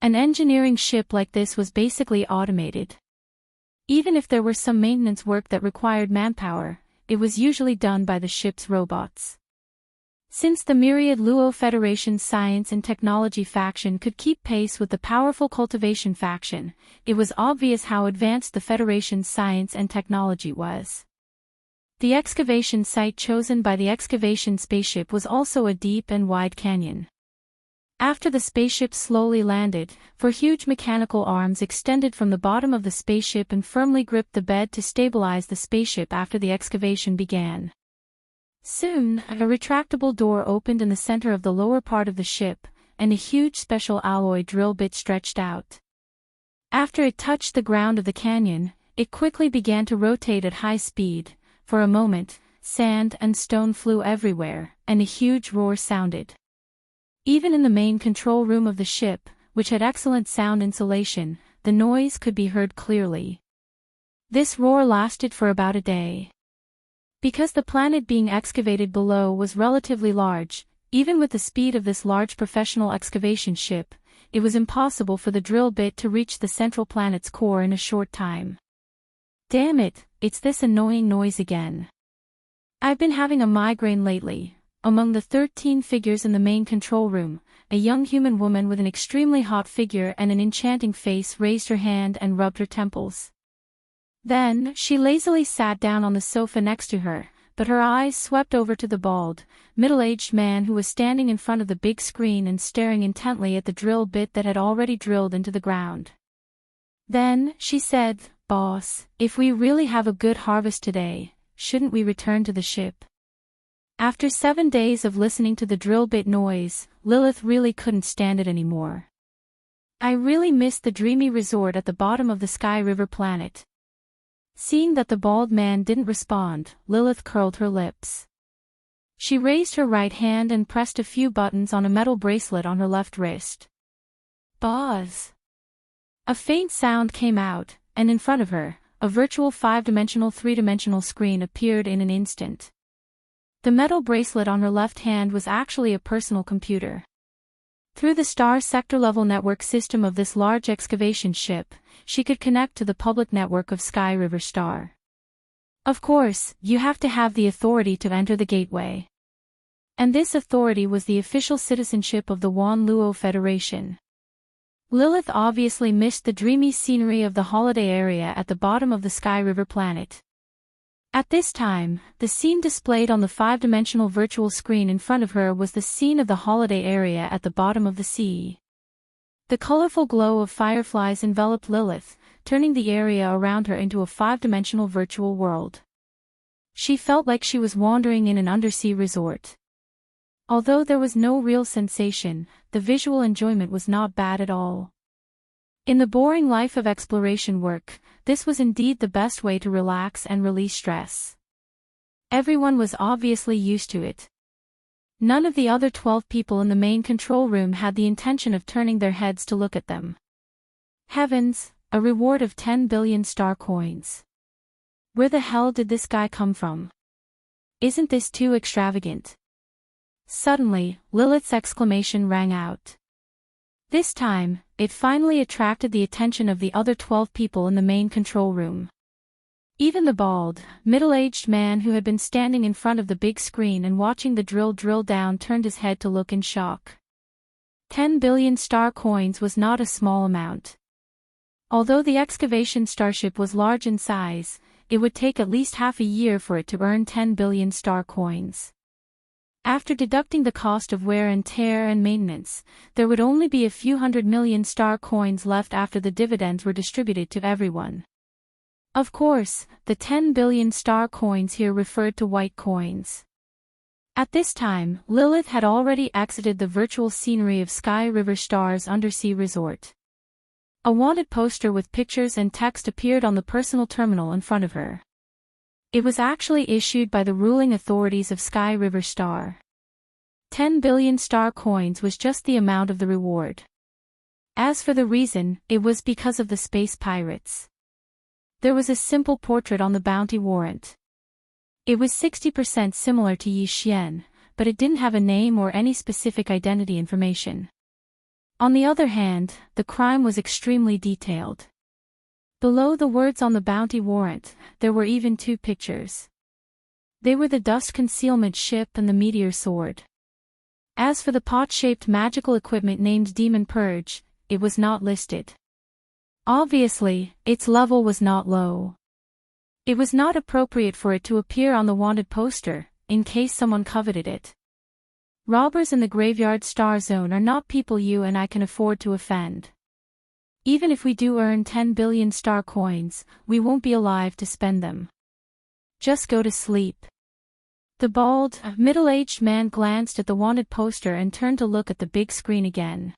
[SPEAKER 1] An engineering ship like this was basically automated. Even if there were some maintenance work that required manpower, it was usually done by the ship's robots. Since the myriad Luo Federation's science and technology faction could keep pace with the powerful cultivation faction, it was obvious how advanced the Federation's science and technology was. The excavation site chosen by the excavation spaceship was also a deep and wide canyon. After the spaceship slowly landed, four huge mechanical arms extended from the bottom of the spaceship and firmly gripped the bed to stabilize the spaceship after the excavation began. Soon, a retractable door opened in the center of the lower part of the ship, and a huge special alloy drill bit stretched out. After it touched the ground of the canyon, it quickly began to rotate at high speed. For a moment, sand and stone flew everywhere, and a huge roar sounded. Even in the main control room of the ship, which had excellent sound insulation, the noise could be heard clearly. This roar lasted for about a day. Because the planet being excavated below was relatively large, even with the speed of this large professional excavation ship, it was impossible for the drill bit to reach the central planet's core in a short time. Damn it, it's this annoying noise again. I've been having a migraine lately. Among the 13 figures in the main control room, a young human woman with an extremely hot figure and an enchanting face raised her hand and rubbed her temples. Then, she lazily sat down on the sofa next to her, but her eyes swept over to the bald, middle-aged man who was standing in front of the big screen and staring intently at the drill bit that had already drilled into the ground. Then, she said, "Boss, if we really have a good harvest today, shouldn't we return to the ship?" After 7 days of listening to the drill bit noise, Lilith really couldn't stand it anymore. I really missed the dreamy resort at the bottom of the Sky River planet. Seeing that the bald man didn't respond, Lilith curled her lips. She raised her right hand and pressed a few buttons on a metal bracelet on her left wrist. Buzz! A faint sound came out, and in front of her, a virtual 5-dimensional 3-dimensional screen appeared in an instant. The metal bracelet on her left hand was actually a personal computer. Through the star sector-level network system of this large excavation ship, she could connect to the public network of Sky River Star. Of course, you have to have the authority to enter the gateway. And this authority was the official citizenship of the Wan Luo Federation. Lilith obviously missed the dreamy scenery of the holiday area at the bottom of the Sky River planet. At this time, the scene displayed on the 5-dimensional virtual screen in front of her was the scene of the holiday area at the bottom of the sea. The colorful glow of fireflies enveloped Lilith, turning the area around her into a 5-dimensional virtual world. She felt like she was wandering in an undersea resort. Although there was no real sensation, the visual enjoyment was not bad at all. In the boring life of exploration work, this was indeed the best way to relax and release stress. Everyone was obviously used to it. None of the other 12 people in the main control room had the intention of turning their heads to look at them. Heavens, a reward of 10 billion star coins. Where the hell did this guy come from? Isn't this too extravagant? Suddenly, Lilith's exclamation rang out. This time, it finally attracted the attention of the other 12 people in the main control room. Even the bald, middle-aged man who had been standing in front of the big screen and watching the drill down turned his head to look in shock. 10 billion star coins was not a small amount. Although the excavation starship was large in size, it would take at least half a year for it to earn 10 billion star coins. After deducting the cost of wear and tear and maintenance, there would only be a few 100 million star coins left after the dividends were distributed to everyone. Of course, the 10 billion star coins here referred to white coins. At this time, Lilith had already exited the virtual scenery of Sky River Star's undersea resort. A wanted poster with pictures and text appeared on the personal terminal in front of her. It was actually issued by the ruling authorities of Sky River Star. 10 billion star coins was just the amount of the reward. As for the reason, it was because of the space pirates. There was a simple portrait on the bounty warrant. It was 60% similar to Yi Xian, but it didn't have a name or any specific identity information. On the other hand, the crime was extremely detailed. Below the words on the bounty warrant, there were even 2 pictures. They were the dust concealment ship and the meteor sword. As for the pot-shaped magical equipment named Demon Purge, it was not listed. Obviously, its level was not low. It was not appropriate for it to appear on the wanted poster, in case someone coveted it. Robbers in the graveyard star zone are not people you and I can afford to offend. Even if we do earn 10 billion star coins, we won't be alive to spend them. Just go to sleep. The bald, middle-aged man glanced at the wanted poster and turned to look at the big screen again.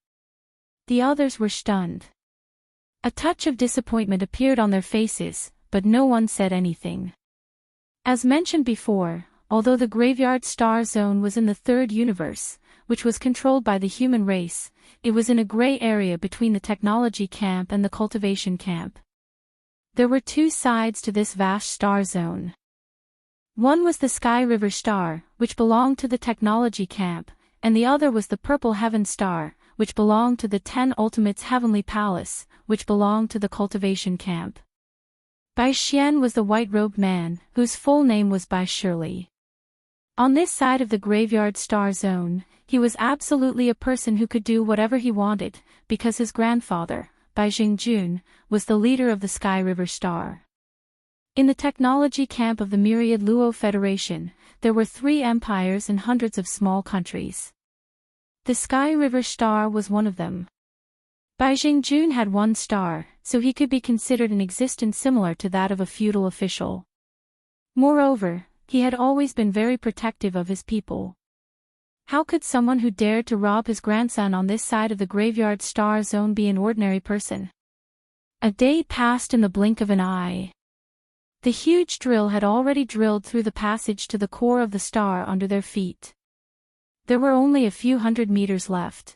[SPEAKER 1] The others were stunned. A touch of disappointment appeared on their faces, but no one said anything. As mentioned before, although the graveyard star zone was in the 3rd universe, which was controlled by the human race, it was in a gray area between the technology camp and the cultivation camp. There were 2 sides to this vast star zone. One was the Sky River Star, which belonged to the technology camp, and the other was the Purple Heaven Star, which belonged to the 10 Ultimates Heavenly Palace, which belonged to the cultivation camp. Bai Xian was the white-robed man, whose full name was Bai Shirley. On this side of the graveyard star zone, he was absolutely a person who could do whatever he wanted, because his grandfather, Bai Jingjun, was the leader of the Sky River Star. In the technology camp of the Myriad Luo Federation, there were 3 empires and hundreds of small countries. The Sky River Star was one of them. Bai Jingjun had 1 star, so he could be considered an existence similar to that of a feudal official. Moreover, he had always been very protective of his people. How could someone who dared to rob his grandson on this side of the graveyard star zone be an ordinary person? A day passed in the blink of an eye. The huge drill had already drilled through the passage to the core of the star under their feet. There were only a few hundred meters left.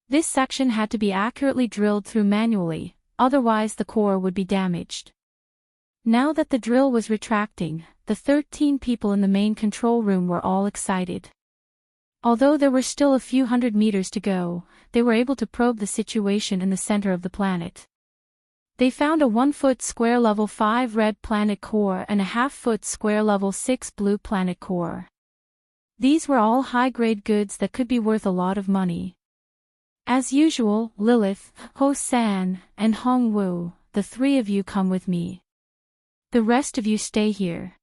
[SPEAKER 1] This section had to be accurately drilled through manually, otherwise the core would be damaged. Now that the drill was retracting, the 13 people in the main control room were all excited. Although there were still a few hundred meters to go, they were able to probe the situation in the center of the planet. They found a 1-foot square level 5 red planet core and a half-foot square level 6 blue planet core. These were all high-grade goods that could be worth a lot of money. As usual, Lilith, Ho San, and Hong Wu, the 3 of you come with me. The rest of you stay here.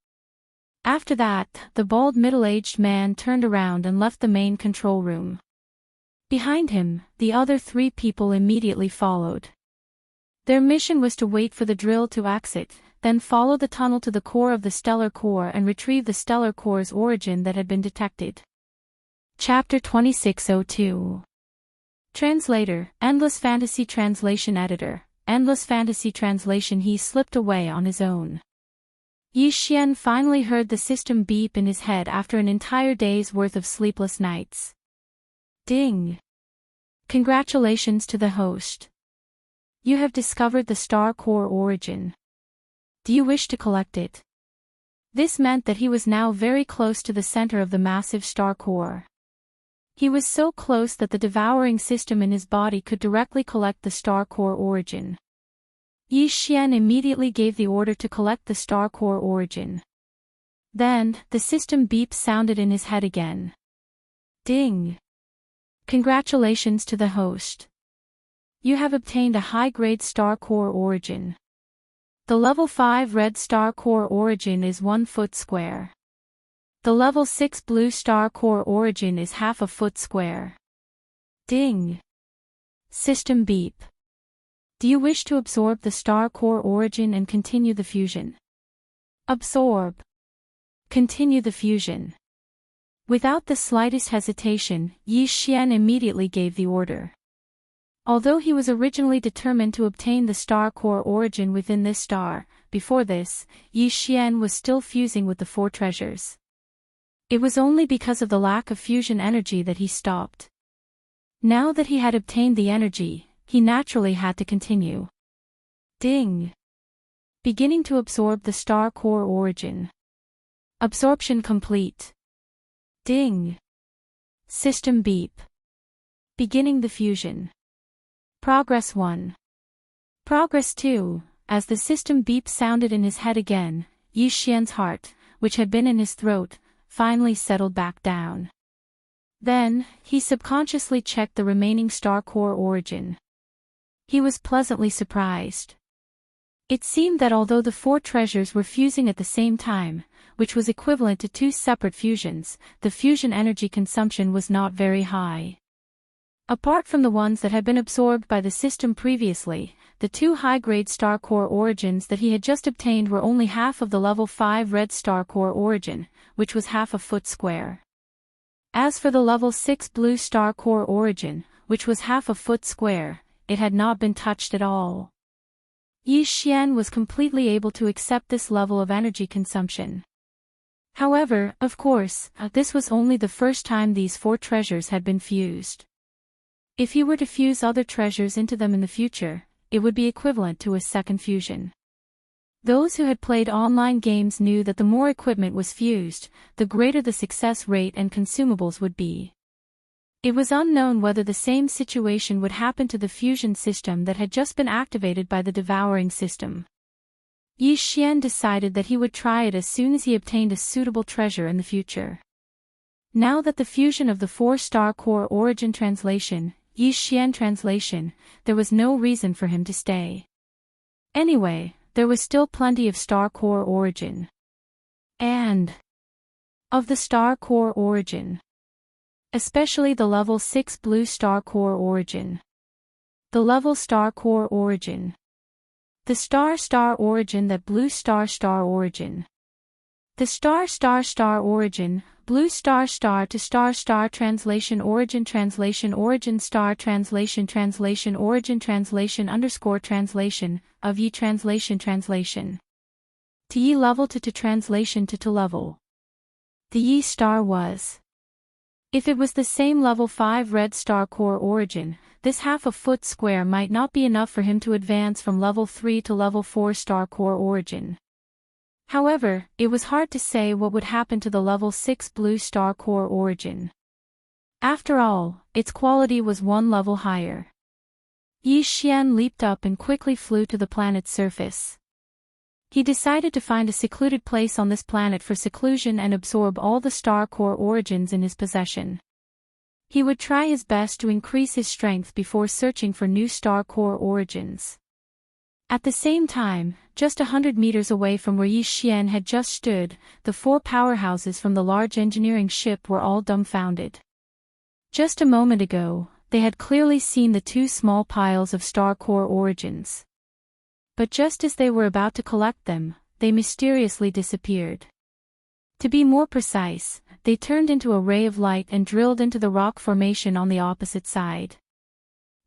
[SPEAKER 1] After that, the bald middle-aged man turned around and left the main control room. Behind him, the other 3 people immediately followed. Their mission was to wait for the drill to exit, then follow the tunnel to the core of the stellar core and retrieve the stellar core's origin that had been detected. Chapter 2602. Translator, Endless Fantasy Translation Editor, Endless Fantasy Translation. He slipped away on his own. Yi Xian finally heard the system beep in his head after an entire day's worth of sleepless nights. Ding! Congratulations to the host. You have discovered the star core origin. Do you wish to collect it? This meant that he was now very close to the center of the massive star core. He was so close that the devouring system in his body could directly collect the star core origin. Yi Xian immediately gave the order to collect the star core origin. Then, the system beep sounded in his head again. Ding! Congratulations to the host. You have obtained a high-grade star core origin. The level 5 red star core origin is 1 foot square. The level 6 blue star core origin is half a foot square. Ding! System beep. Do you wish to absorb the star core origin and continue the fusion? Absorb. Continue the fusion. Without the slightest hesitation, Yi Xian immediately gave the order. Although he was originally determined to obtain the star core origin within this star, before this, Yi Xian was still fusing with the 4 treasures. It was only because of the lack of fusion energy that he stopped. Now that he had obtained the energy, he naturally had to continue. Ding! Beginning to absorb the star core origin. Absorption complete. Ding! System beep. Beginning the fusion. Progress 1. Progress 2. As the system beep sounded in his head again, Yi Xian's heart, which had been in his throat, finally settled back down. Then, he subconsciously checked the remaining star core origin. He was pleasantly surprised. It seemed that although the 4 treasures were fusing at the same time, which was equivalent to 2 separate fusions, the fusion energy consumption was not very high. Apart from the ones that had been absorbed by the system previously, the 2 high-grade star core origins that he had just obtained were only half of the level 5 red star core origin, which was half a foot square. As for the level 6 blue star core origin, which was half a foot square, it had not been touched at all. Yi Xian was completely able to accept this level of energy consumption. However, of course, this was only the first time these 4 treasures had been fused. If he were to fuse other treasures into them in the future, it would be equivalent to a second fusion. Those who had played online games knew that the more equipment was fused, the greater the success rate and consumables would be. It was unknown whether the same situation would happen to the fusion system that had just been activated by the devouring system. Yi Xian decided that he would try it as soon as he obtained a suitable treasure in the future. Now that the fusion of the 4 star core origin translation, Yi Xian translation, there was no reason for him to stay. Anyway, there was still plenty of star core origin. And of the star core origin. Especially the level 6 blue star core origin. The level star core origin. The star origin that blue star origin. The star origin, blue star to star translation origin star translation origin translation underscore translation, of Yi translation. To Yi level to translation to level. The Yi star was. If it was the same level 5 red star core origin, this half a foot square might not be enough for him to advance from level 3 to level 4 star core origin. However, it was hard to say what would happen to the level 6 blue star core origin. After all, its quality was 1 level higher. Yi Xian leaped up and quickly flew to the planet's surface. He decided to find a secluded place on this planet for seclusion and absorb all the star core origins in his possession. He would try his best to increase his strength before searching for new star core origins. At the same time, just 100 meters away from where Yi Xian had just stood, the 4 powerhouses from the large engineering ship were all dumbfounded. Just a moment ago, they had clearly seen the 2 small piles of star core origins. But just as they were about to collect them, they mysteriously disappeared. To be more precise, they turned into a ray of light and drilled into the rock formation on the opposite side.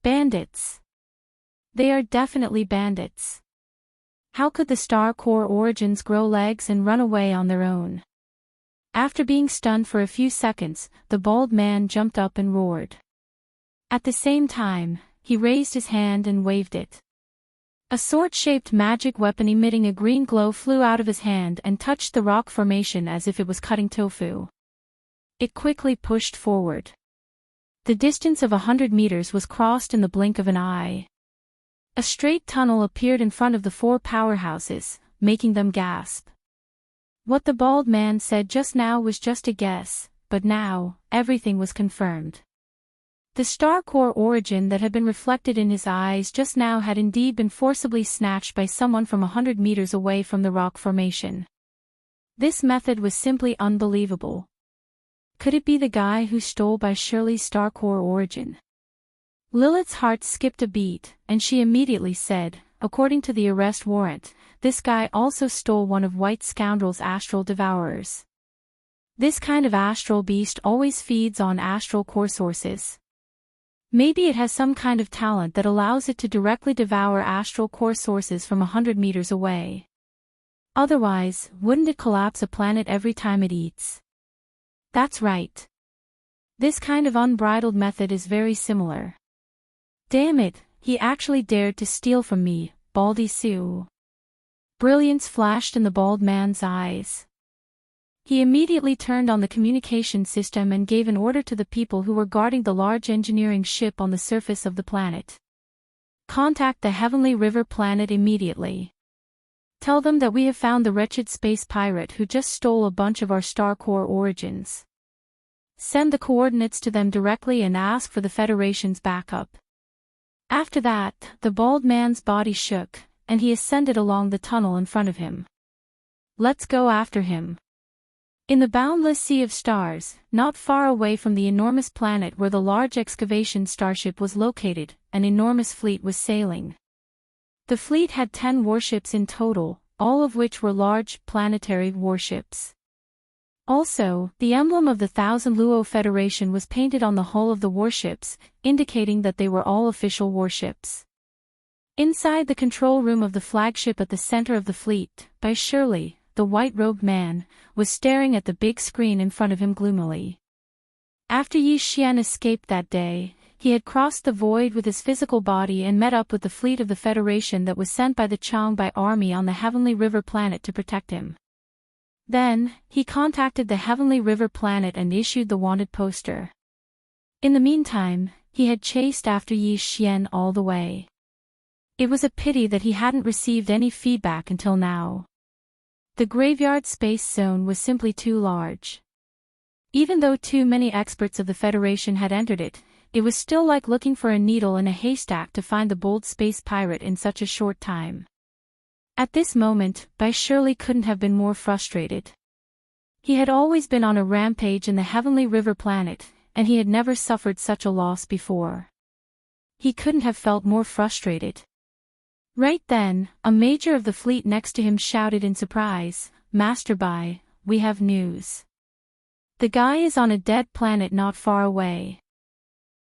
[SPEAKER 1] Bandits. They are definitely bandits. How could the star core origins grow legs and run away on their own? After being stunned for a few seconds, the bald man jumped up and roared. At the same time, he raised his hand and waved it. A sword-shaped magic weapon emitting a green glow flew out of his hand and touched the rock formation as if it was cutting tofu. It quickly pushed forward. The distance of 100 meters was crossed in the blink of an eye. A straight tunnel appeared in front of the 4 powerhouses, making them gasp. What the bald man said just now was just a guess, but now, everything was confirmed. The star core origin that had been reflected in his eyes just now had indeed been forcibly snatched by someone from 100 meters away from the rock formation. This method was simply unbelievable. Could it be the guy who stole by Shirley's star core origin? Lilith's heart skipped a beat, and she immediately said, according to the arrest warrant, this guy also stole one of White Scoundrel's astral devourers. This kind of astral beast always feeds on astral core sources. Maybe it has some kind of talent that allows it to directly devour astral core sources from 100 meters away. Otherwise, wouldn't it collapse a planet every time it eats? That's right. This kind of unbridled method is very similar. Damn it, he actually dared to steal from me, Baldy Sue. Brilliance flashed in the bald man's eyes. He immediately turned on the communication system and gave an order to the people who were guarding the large engineering ship on the surface of the planet. Contact the Heavenly River planet immediately. Tell them that we have found the wretched space pirate who just stole a bunch of our star core origins. Send the coordinates to them directly and ask for the Federation's backup. After that, the bald man's body shook, and he ascended along the tunnel in front of him. Let's go after him. In the boundless sea of stars, not far away from the enormous planet where the large excavation starship was located, an enormous fleet was sailing. The fleet had 10 warships in total, all of which were large, planetary warships. Also, the emblem of the Thousand Luo Federation was painted on the hull of the warships, indicating that they were all official warships. Inside the control room of the flagship at the center of the fleet, Bai Shirley, the white-robed man, was staring at the big screen in front of him gloomily. After Yi Xian escaped that day, he had crossed the void with his physical body and met up with the fleet of the Federation that was sent by the Changbai army on the Heavenly River planet to protect him. Then, he contacted the Heavenly River planet and issued the wanted poster. In the meantime, he had chased after Yi Xian all the way. It was a pity that he hadn't received any feedback until now. The graveyard space zone was simply too large. Even though too many experts of the Federation had entered it, it was still like looking for a needle in a haystack to find the bold space pirate in such a short time. At this moment, Bai Shirley couldn't have been more frustrated. He had always been on a rampage in the Heavenly River planet, and he had never suffered such a loss before. He couldn't have felt more frustrated. Right then, a major of the fleet next to him shouted in surprise, "Master Bai, we have news. The guy is on a dead planet not far away.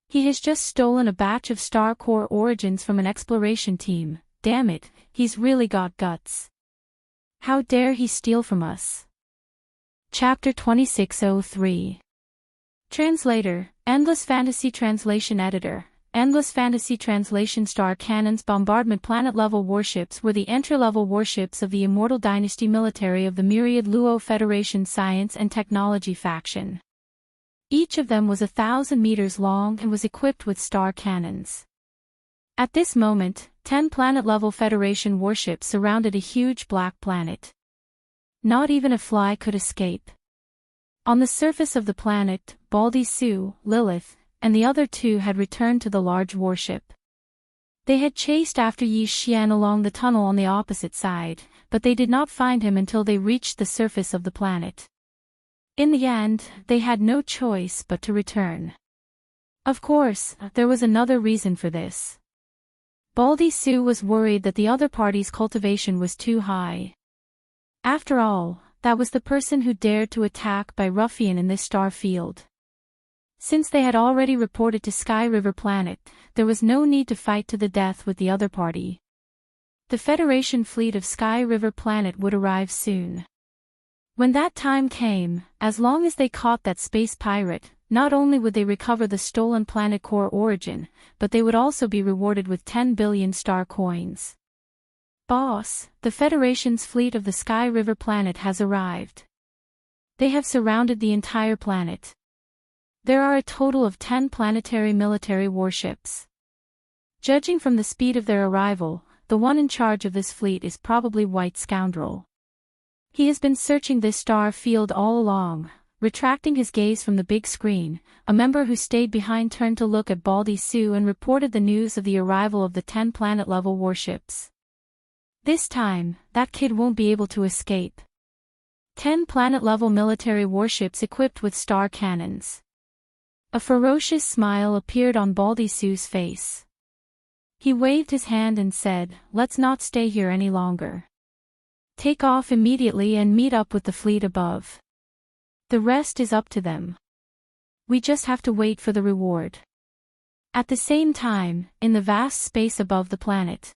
[SPEAKER 1] He has just stolen a batch of star core origins from an exploration team. Damn it, he's really got guts. How dare he steal from us?" Chapter 2603. Translator, Endless Fantasy Translation Editor. Endless Fantasy Translation. Star Cannon's bombardment planet-level warships were the entry-level warships of the Immortal Dynasty military of the Myriad Luo Federation Science and Technology faction. Each of them was 1,000 meters long and was equipped with star cannons. At this moment, 10 planet-level Federation warships surrounded a huge black planet. Not even a fly could escape. On the surface of the planet, Baldy Sue, Lilith, and the other two had returned to the large warship. They had chased after Yi Xian along the tunnel on the opposite side, but they did not find him until they reached the surface of the planet. In the end, they had no choice but to return. Of course, there was another reason for this. Baldy Sue was worried that the other party's cultivation was too high. After all, that was the person who dared to attack by ruffian in this star field. Since they had already reported to Sky River Planet, there was no need to fight to the death with the other party. The Federation fleet of Sky River Planet would arrive soon. When that time came, as long as they caught that space pirate, not only would they recover the stolen planet core origin, but they would also be rewarded with 10 billion star coins. Boss, the Federation's fleet of the Sky River Planet has arrived. They have surrounded the entire planet. There are a total of 10 planetary military warships. Judging from the speed of their arrival, the one in charge of this fleet is probably White Scoundrel. He has been searching this star field all along. Retracting his gaze from the big screen, a member who stayed behind turned to look at Baldy Sue and reported the news of the arrival of the 10 planet-level warships. This time, that kid won't be able to escape. 10 planet-level military warships equipped with star cannons. A ferocious smile appeared on Baldy Sue's face. He waved his hand and said, "Let's not stay here any longer. Take off immediately and meet up with the fleet above. The rest is up to them. We just have to wait for the reward." At the same time, in the vast space above the planet.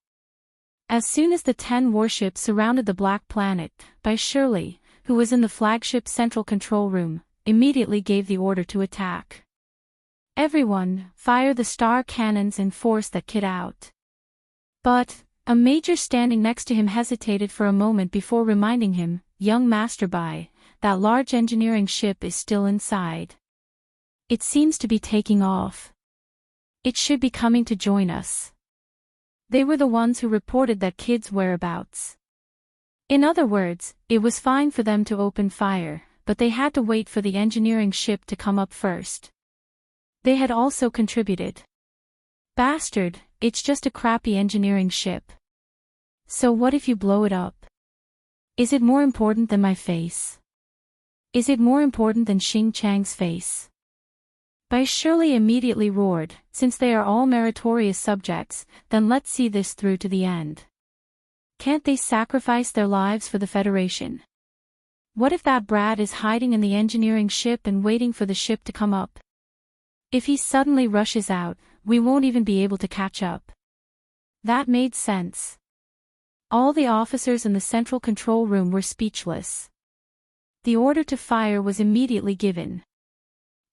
[SPEAKER 1] As soon as the 10 warships surrounded the black planet, Bai Shirley, who was in the flagship central control room, immediately gave the order to attack. "Everyone, fire the star cannons and force that kid out." But a major standing next to him hesitated for a moment before reminding him, "Young Masterby, that large engineering ship is still inside. It seems to be taking off. It should be coming to join us." They were the ones who reported that kid's whereabouts. In other words, it was fine for them to open fire, but they had to wait for the engineering ship to come up first. They had also contributed. "Bastard, it's just a crappy engineering ship. So what if you blow it up? Is it more important than my face? Is it more important than Xing Chang's face?" Bai Shirley immediately roared, "Since they are all meritorious subjects, then let's see this through to the end. Can't they sacrifice their lives for the Federation? What if that brat is hiding in the engineering ship and waiting for the ship to come up? If he suddenly rushes out, we won't even be able to catch up." That made sense. All the officers in the central control room were speechless. The order to fire was immediately given.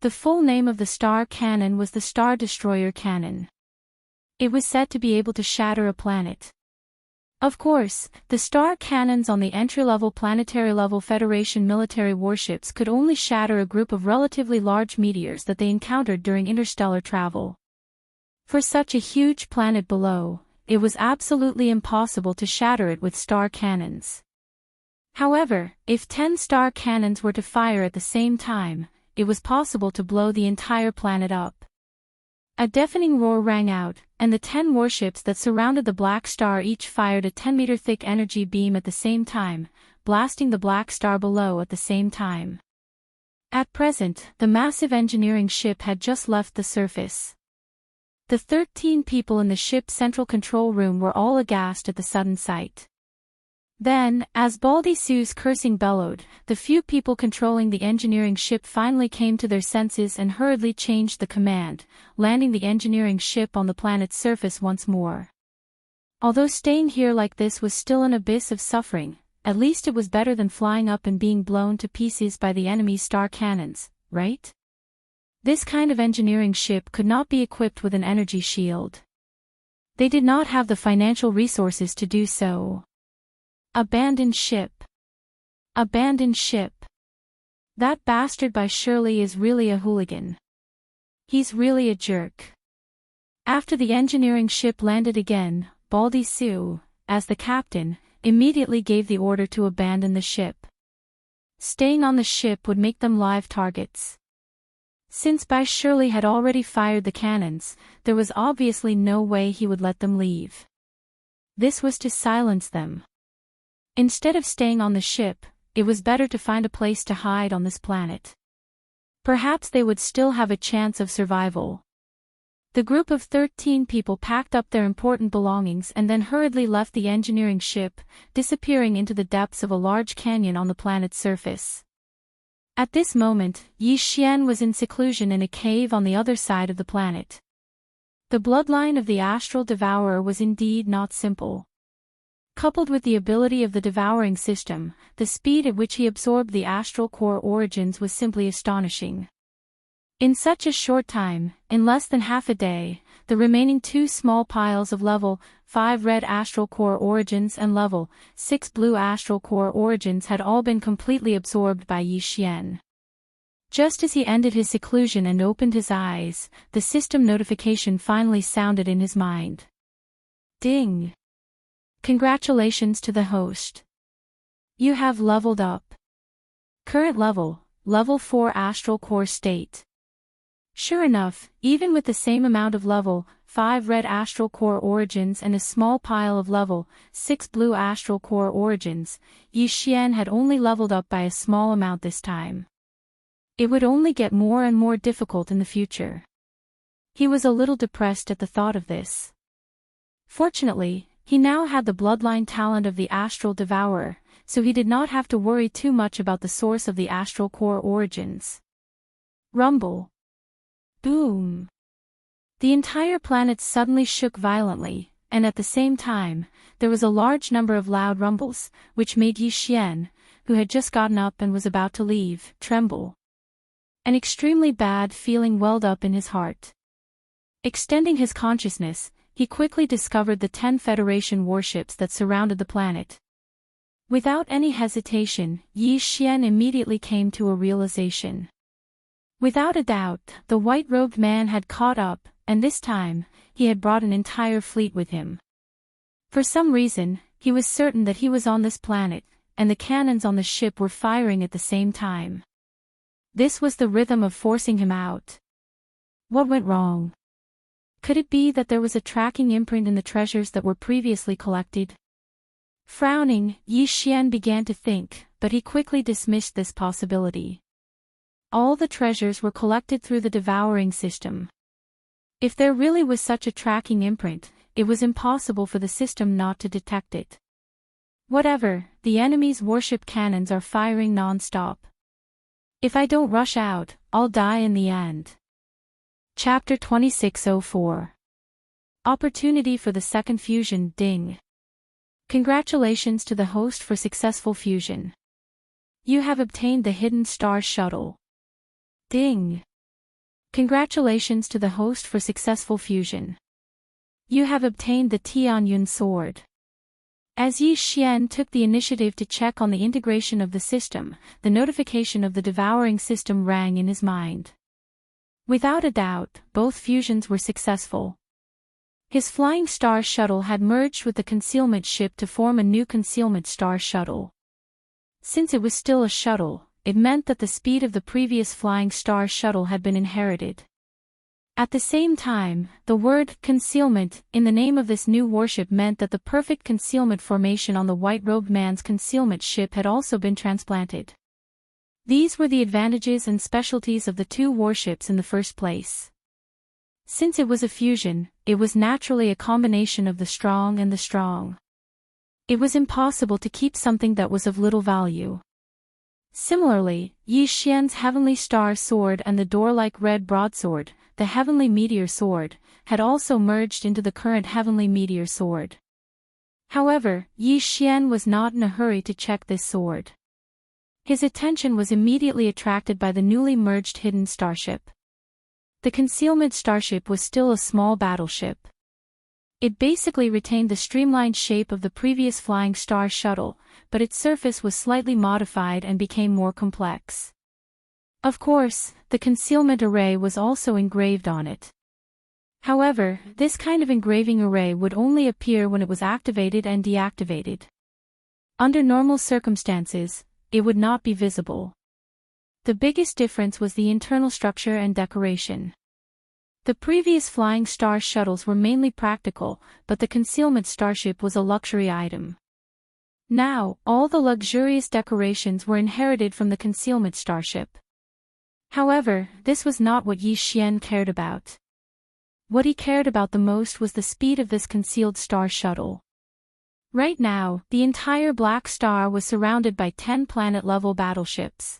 [SPEAKER 1] The full name of the star cannon was the Star Destroyer Cannon. It was said to be able to shatter a planet. Of course, the star cannons on the entry-level planetary-level Federation military warships could only shatter a group of relatively large meteors that they encountered during interstellar travel. For such a huge planet below, it was absolutely impossible to shatter it with star cannons. However, if 10 star cannons were to fire at the same time, it was possible to blow the entire planet up. A deafening roar rang out, and the 10 warships that surrounded the Black Star each fired a 10-meter-thick energy beam at the same time, blasting the Black Star below at the same time. At present, the massive engineering ship had just left the surface. The 13 people in the ship's central control room were all aghast at the sudden sight. Then, as Baldy Sue's cursing bellowed, the few people controlling the engineering ship finally came to their senses and hurriedly changed the command, landing the engineering ship on the planet's surface once more. Although staying here like this was still an abyss of suffering, at least it was better than flying up and being blown to pieces by the enemy's star cannons, right? This kind of engineering ship could not be equipped with an energy shield. They did not have the financial resources to do so. Abandoned ship. Abandoned ship. That bastard Bai Shirley is really a hooligan. He's really a jerk. After the engineering ship landed again, Baldy Sue, as the captain, immediately gave the order to abandon the ship. Staying on the ship would make them live targets. Since Bai Shirley had already fired the cannons, there was obviously no way he would let them leave. This was to silence them. Instead of staying on the ship, it was better to find a place to hide on this planet. Perhaps they would still have a chance of survival. The group of 13 people packed up their important belongings and then hurriedly left the engineering ship, disappearing into the depths of a large canyon on the planet's surface. At this moment, Yi Xian was in seclusion in a cave on the other side of the planet. The bloodline of the astral devourer was indeed not simple. Coupled with the ability of the devouring system, the speed at which he absorbed the astral core origins was simply astonishing. In such a short time, in less than half a day, the remaining 2 small piles of level 5 red astral core origins and level 6 blue astral core origins had all been completely absorbed by Yi Xian. Just as he ended his seclusion and opened his eyes, the system notification finally sounded in his mind. Ding! Congratulations to the host. You have leveled up. Current level, level 4 astral core state. Sure enough, even with the same amount of level 5 red astral core origins and a small pile of level 6 blue astral core origins, Yi Xian had only leveled up by a small amount this time. It would only get more and more difficult in the future. He was a little depressed at the thought of this. Fortunately, he now had the bloodline talent of the astral devourer, so he did not have to worry too much about the source of the astral core origins. Rumble. Boom. The entire planet suddenly shook violently, and at the same time, there was a large number of loud rumbles, which made Yi Xian, who had just gotten up and was about to leave, tremble. An extremely bad feeling welled up in his heart. Extending his consciousness, he quickly discovered the 10 Federation warships that surrounded the planet. Without any hesitation, Yi Xian immediately came to a realization. Without a doubt, the white-robed man had caught up, and this time, he had brought an entire fleet with him. For some reason, he was certain that he was on this planet, and the cannons on the ship were firing at the same time. This was the rhythm of forcing him out. What went wrong? Could it be that there was a tracking imprint in the treasures that were previously collected? Frowning, Yi Xian began to think, but he quickly dismissed this possibility. All the treasures were collected through the devouring system. If there really was such a tracking imprint, it was impossible for the system not to detect it. Whatever, the enemy's warship cannons are firing non-stop. If I don't rush out, I'll die in the end. Chapter 2604. Opportunity for the second fusion. Ding. Congratulations to the host for successful fusion. You have obtained the hidden star shuttle. Ding. Congratulations to the host for successful fusion. You have obtained the Tianyun sword. As Yi Xian took the initiative to check on the integration of the system, the notification of the devouring system rang in his mind. Without a doubt, both fusions were successful. His flying star shuttle had merged with the concealment ship to form a new concealment star shuttle. Since it was still a shuttle, it meant that the speed of the previous flying star shuttle had been inherited. At the same time, the word concealment in the name of this new warship meant that the perfect concealment formation on the white-robed man's concealment ship had also been transplanted. These were the advantages and specialties of the two warships in the first place. Since it was a fusion, it was naturally a combination of the strong and the strong. It was impossible to keep something that was of little value. Similarly, Yi Xian's heavenly star sword and the door-like red broadsword, the heavenly meteor sword, had also merged into the current heavenly meteor sword. However, Yi Xian was not in a hurry to check this sword. His attention was immediately attracted by the newly merged hidden starship. The concealment starship was still a small battleship. It basically retained the streamlined shape of the previous flying star shuttle, but its surface was slightly modified and became more complex. Of course, the concealment array was also engraved on it. However, this kind of engraving array would only appear when it was activated and deactivated. Under normal circumstances, it would not be visible. The biggest difference was the internal structure and decoration. The previous flying star shuttles were mainly practical, but the concealment starship was a luxury item. Now, all the luxurious decorations were inherited from the concealment starship. However, this was not what Yi Xian cared about. What he cared about the most was the speed of this concealed star shuttle. Right now, the entire Black Star was surrounded by 10 planet-level battleships.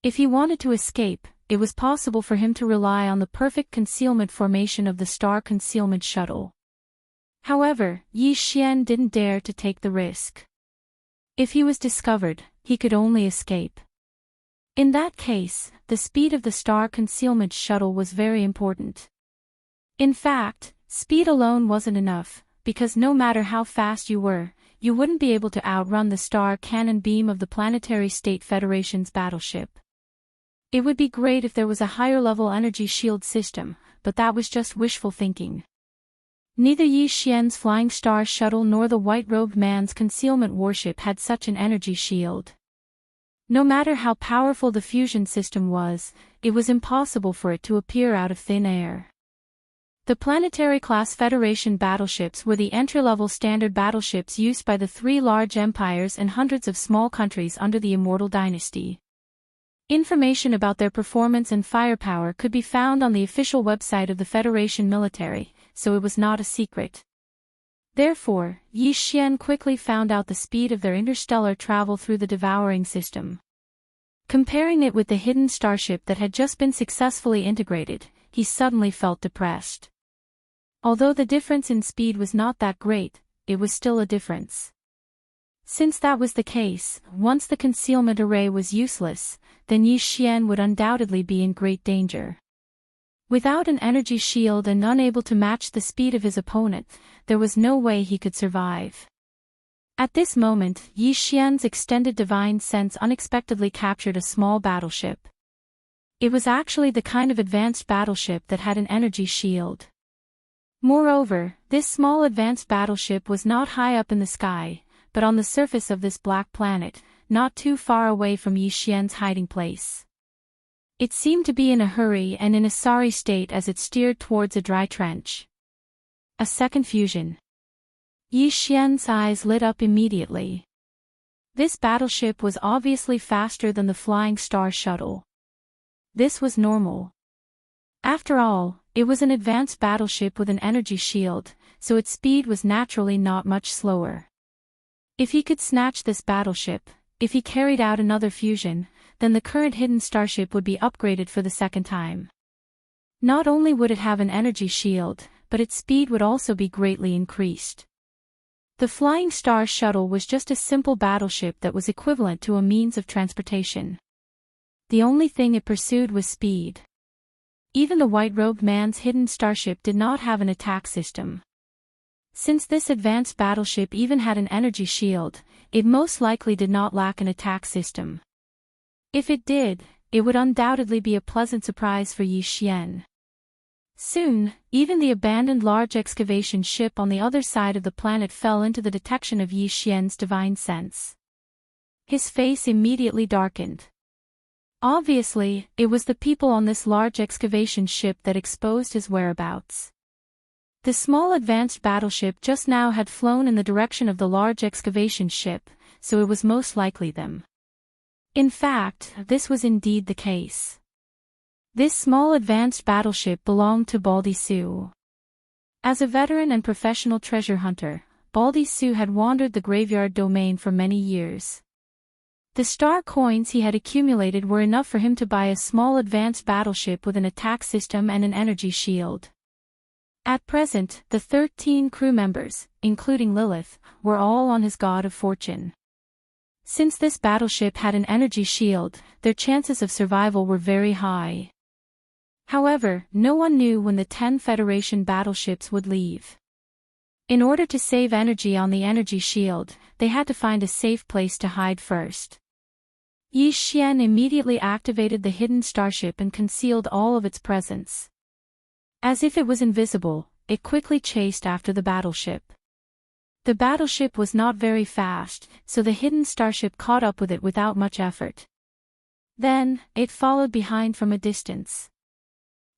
[SPEAKER 1] If he wanted to escape, it was possible for him to rely on the perfect concealment formation of the star concealment shuttle. However, Yi Xian didn't dare to take the risk. If he was discovered, he could only escape. In that case, the speed of the star concealment shuttle was very important. In fact, speed alone wasn't enough, because no matter how fast you were, you wouldn't be able to outrun the star cannon beam of the Planetary State Federation's battleship. It would be great if there was a higher-level energy shield system, but that was just wishful thinking. Neither Yi Xian's flying star shuttle nor the white-robed man's concealment warship had such an energy shield. No matter how powerful the fusion system was, it was impossible for it to appear out of thin air. The Planetary-class Federation battleships were the entry-level standard battleships used by the 3 large empires and hundreds of small countries under the Immortal Dynasty. Information about their performance and firepower could be found on the official website of the Federation military, so it was not a secret. Therefore, Yi Xian quickly found out the speed of their interstellar travel through the devouring system. Comparing it with the hidden starship that had just been successfully integrated, he suddenly felt depressed. Although the difference in speed was not that great, it was still a difference. Since that was the case, once the concealment array was useless, then Yi Xian would undoubtedly be in great danger. Without an energy shield and unable to match the speed of his opponent, there was no way he could survive. At this moment, Yi Xian's extended divine sense unexpectedly captured a small battleship. It was actually the kind of advanced battleship that had an energy shield. Moreover, this small advanced battleship was not high up in the sky, but on the surface of this black planet, not too far away from Yi Xian's hiding place. It seemed to be in a hurry and in a sorry state as it steered towards a dry trench. A second fusion. Yi Xian's eyes lit up immediately. This battleship was obviously faster than the Flying Star shuttle. This was normal. After all, it was an advanced battleship with an energy shield, so its speed was naturally not much slower. If he could snatch this battleship, if he carried out another fusion, then the current hidden starship would be upgraded for the second time. Not only would it have an energy shield, but its speed would also be greatly increased. The Flying Star shuttle was just a simple battleship that was equivalent to a means of transportation. The only thing it pursued was speed. Even the white-robed man's hidden starship did not have an attack system. Since this advanced battleship even had an energy shield, it most likely did not lack an attack system. If it did, it would undoubtedly be a pleasant surprise for Yi Xian. Soon, even the abandoned large excavation ship on the other side of the planet fell into the detection of Yi Xian's divine sense. His face immediately darkened. Obviously, it was the people on this large excavation ship that exposed his whereabouts. The small advanced battleship just now had flown in the direction of the large excavation ship, so it was most likely them. In fact, this was indeed the case. This small advanced battleship belonged to Baldy Su. As a veteran and professional treasure hunter, Baldy Su had wandered the graveyard domain for many years. The star coins he had accumulated were enough for him to buy a small advanced battleship with an attack system and an energy shield. At present, the 13 crew members, including Lilith, were all on his god of fortune. Since this battleship had an energy shield, their chances of survival were very high. However, no one knew when the 10 Federation battleships would leave. In order to save energy on the energy shield, they had to find a safe place to hide first. Yi Xian immediately activated the hidden starship and concealed all of its presence. As if it was invisible, it quickly chased after the battleship. The battleship was not very fast, so the hidden starship caught up with it without much effort. Then, it followed behind from a distance.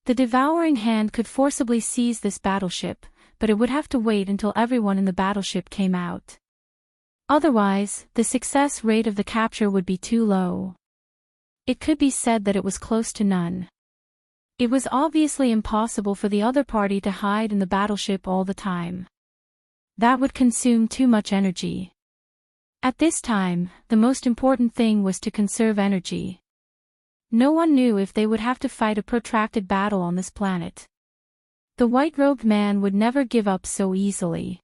[SPEAKER 1] The devouring hand could forcibly seize this battleship, but it would have to wait until everyone in the battleship came out. Otherwise, the success rate of the capture would be too low. It could be said that it was close to none. It was obviously impossible for the other party to hide in the battleship all the time. That would consume too much energy. At this time, the most important thing was to conserve energy. No one knew if they would have to fight a protracted battle on this planet. The white-robed man would never give up so easily.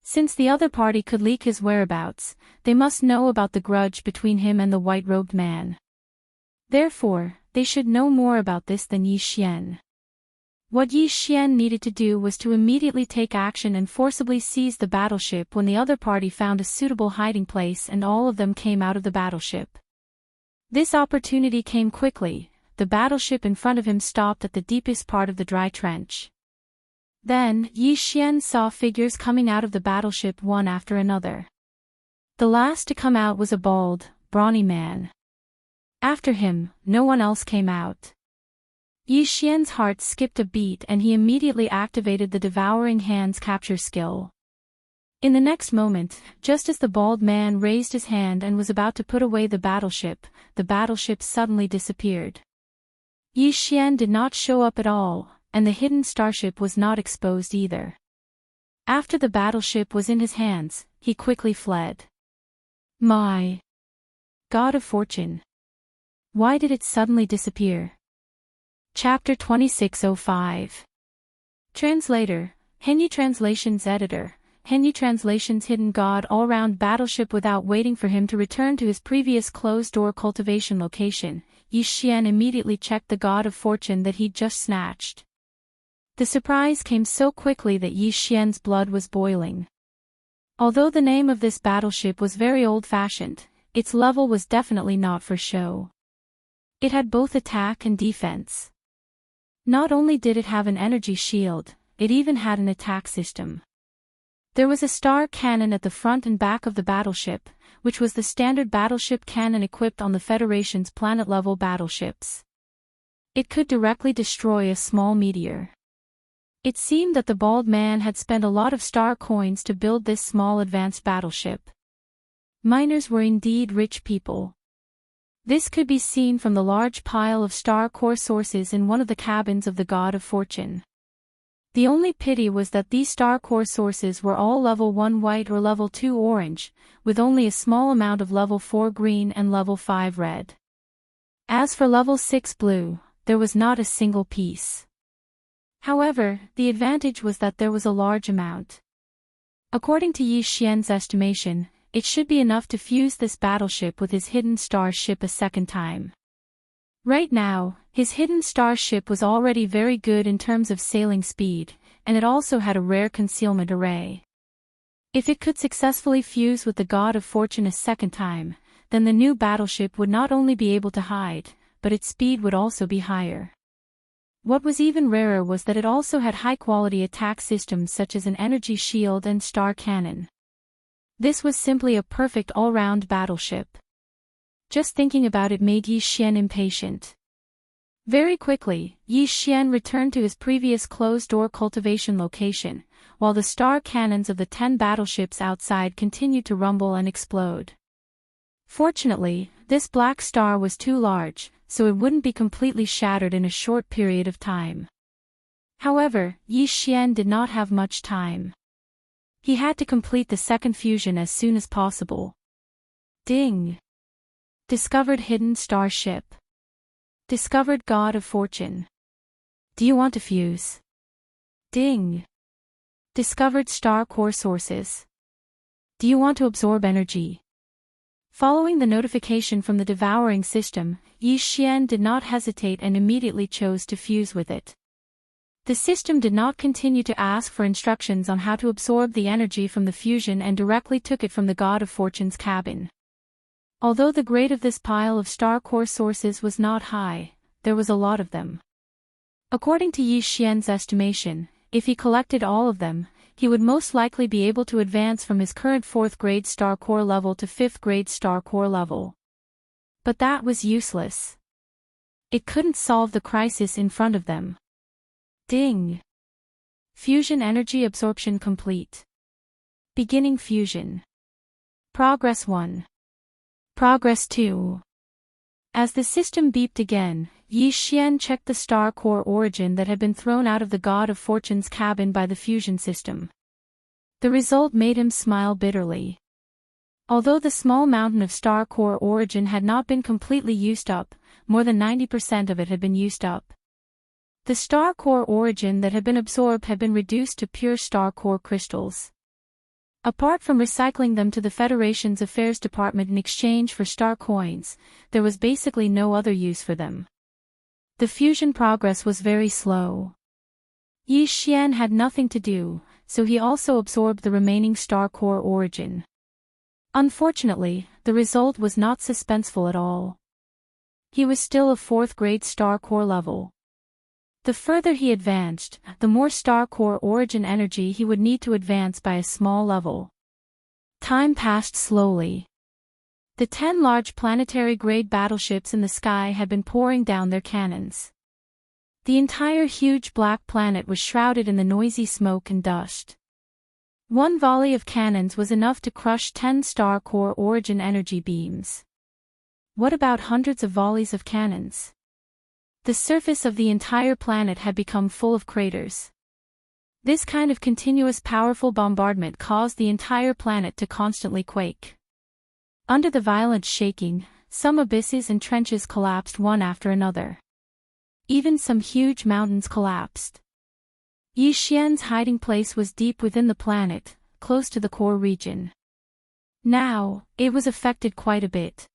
[SPEAKER 1] Since the other party could leak his whereabouts, they must know about the grudge between him and the white-robed man. Therefore, they should know more about this than Yi Xian. What Yi Xian needed to do was to immediately take action and forcibly seize the battleship when the other party found a suitable hiding place and all of them came out of the battleship. This opportunity came quickly. The battleship in front of him stopped at the deepest part of the dry trench. Then, Yi Xian saw figures coming out of the battleship one after another. The last to come out was a bald, brawny man. After him, no one else came out. Yi Xian's heart skipped a beat and he immediately activated the devouring hand's capture skill. In the next moment, just as the bald man raised his hand and was about to put away the battleship suddenly disappeared. Yi Xian did not show up at all, and the hidden starship was not exposed either. After the battleship was in his hands, he quickly fled. My God of Fortune! Why did it suddenly disappear? Chapter 2605. Translator, Henyi Translations Editor, Henry translations hidden God all-round battleship. Without waiting for him to return to his previous closed-door cultivation location, Yi Xian immediately checked the God of Fortune that he'd just snatched. The surprise came so quickly that Yi Xian's blood was boiling. Although the name of this battleship was very old-fashioned, its level was definitely not for show. It had both attack and defense. Not only did it have an energy shield, it even had an attack system. There was a star cannon at the front and back of the battleship, which was the standard battleship cannon equipped on the Federation's planet-level battleships. It could directly destroy a small meteor. It seemed that the bald man had spent a lot of star coins to build this small advanced battleship. Miners were indeed rich people. This could be seen from the large pile of star core sources in one of the cabins of the God of Fortune. The only pity was that these star core sources were all level 1 white or level 2 orange, with only a small amount of level 4 green and level 5 red. As for level 6 blue, there was not a single piece. However, the advantage was that there was a large amount. According to Yi Xian's estimation, it should be enough to fuse this battleship with his hidden star ship a second time. Right now, his hidden star ship was already very good in terms of sailing speed, and it also had a rare concealment array. If it could successfully fuse with the God of Fortune a second time, then the new battleship would not only be able to hide, but its speed would also be higher. What was even rarer was that it also had high-quality attack systems such as an energy shield and star cannon. This was simply a perfect all-round battleship. Just thinking about it made Yi Xian impatient. Very quickly, Yi Xian returned to his previous closed-door cultivation location, while the star cannons of the 10 battleships outside continued to rumble and explode. Fortunately, this black star was too large, so it wouldn't be completely shattered in a short period of time. However, Yi Xian did not have much time. He had to complete the second fusion as soon as possible. Ding! Discovered hidden star ship. Discovered God of Fortune. Do you want to fuse? Ding! Discovered star core sources. Do you want to absorb energy? Following the notification from the devouring system, Yi Xian did not hesitate and immediately chose to fuse with it. The system did not continue to ask for instructions on how to absorb the energy from the fusion and directly took it from the God of Fortune's cabin. Although the grade of this pile of star core sources was not high, there was a lot of them. According to Yi Xian's estimation, if he collected all of them, he would most likely be able to advance from his current 4th grade star core level to 5th grade star core level. But that was useless. It couldn't solve the crisis in front of them. Ding! Fusion energy absorption complete. Beginning fusion. Progress 1. Progress 2. As the system beeped again, Yi Xian checked the star core origin that had been thrown out of the God of Fortune's cabin by the fusion system. The result made him smile bitterly. Although the small mountain of star core origin had not been completely used up, more than 90% of it had been used up. The star core origin that had been absorbed had been reduced to pure star core crystals. Apart from recycling them to the Federation's Affairs Department in exchange for star coins, there was basically no other use for them. The fusion progress was very slow. Yi Xian had nothing to do, so he also absorbed the remaining star core origin. Unfortunately, the result was not suspenseful at all. He was still a 4th grade star core level. The further he advanced, the more star core origin energy he would need to advance by a small level. Time passed slowly. The 10 large planetary-grade battleships in the sky had been pouring down their cannons. The entire huge black planet was shrouded in the noisy smoke and dust. One volley of cannons was enough to crush 10 star core origin energy beams. What about hundreds of volleys of cannons? The surface of the entire planet had become full of craters. This kind of continuous powerful bombardment caused the entire planet to constantly quake. Under the violent shaking, some abysses and trenches collapsed one after another. Even some huge mountains collapsed. Yi Xian's hiding place was deep within the planet, close to the core region. Now, it was affected quite a bit.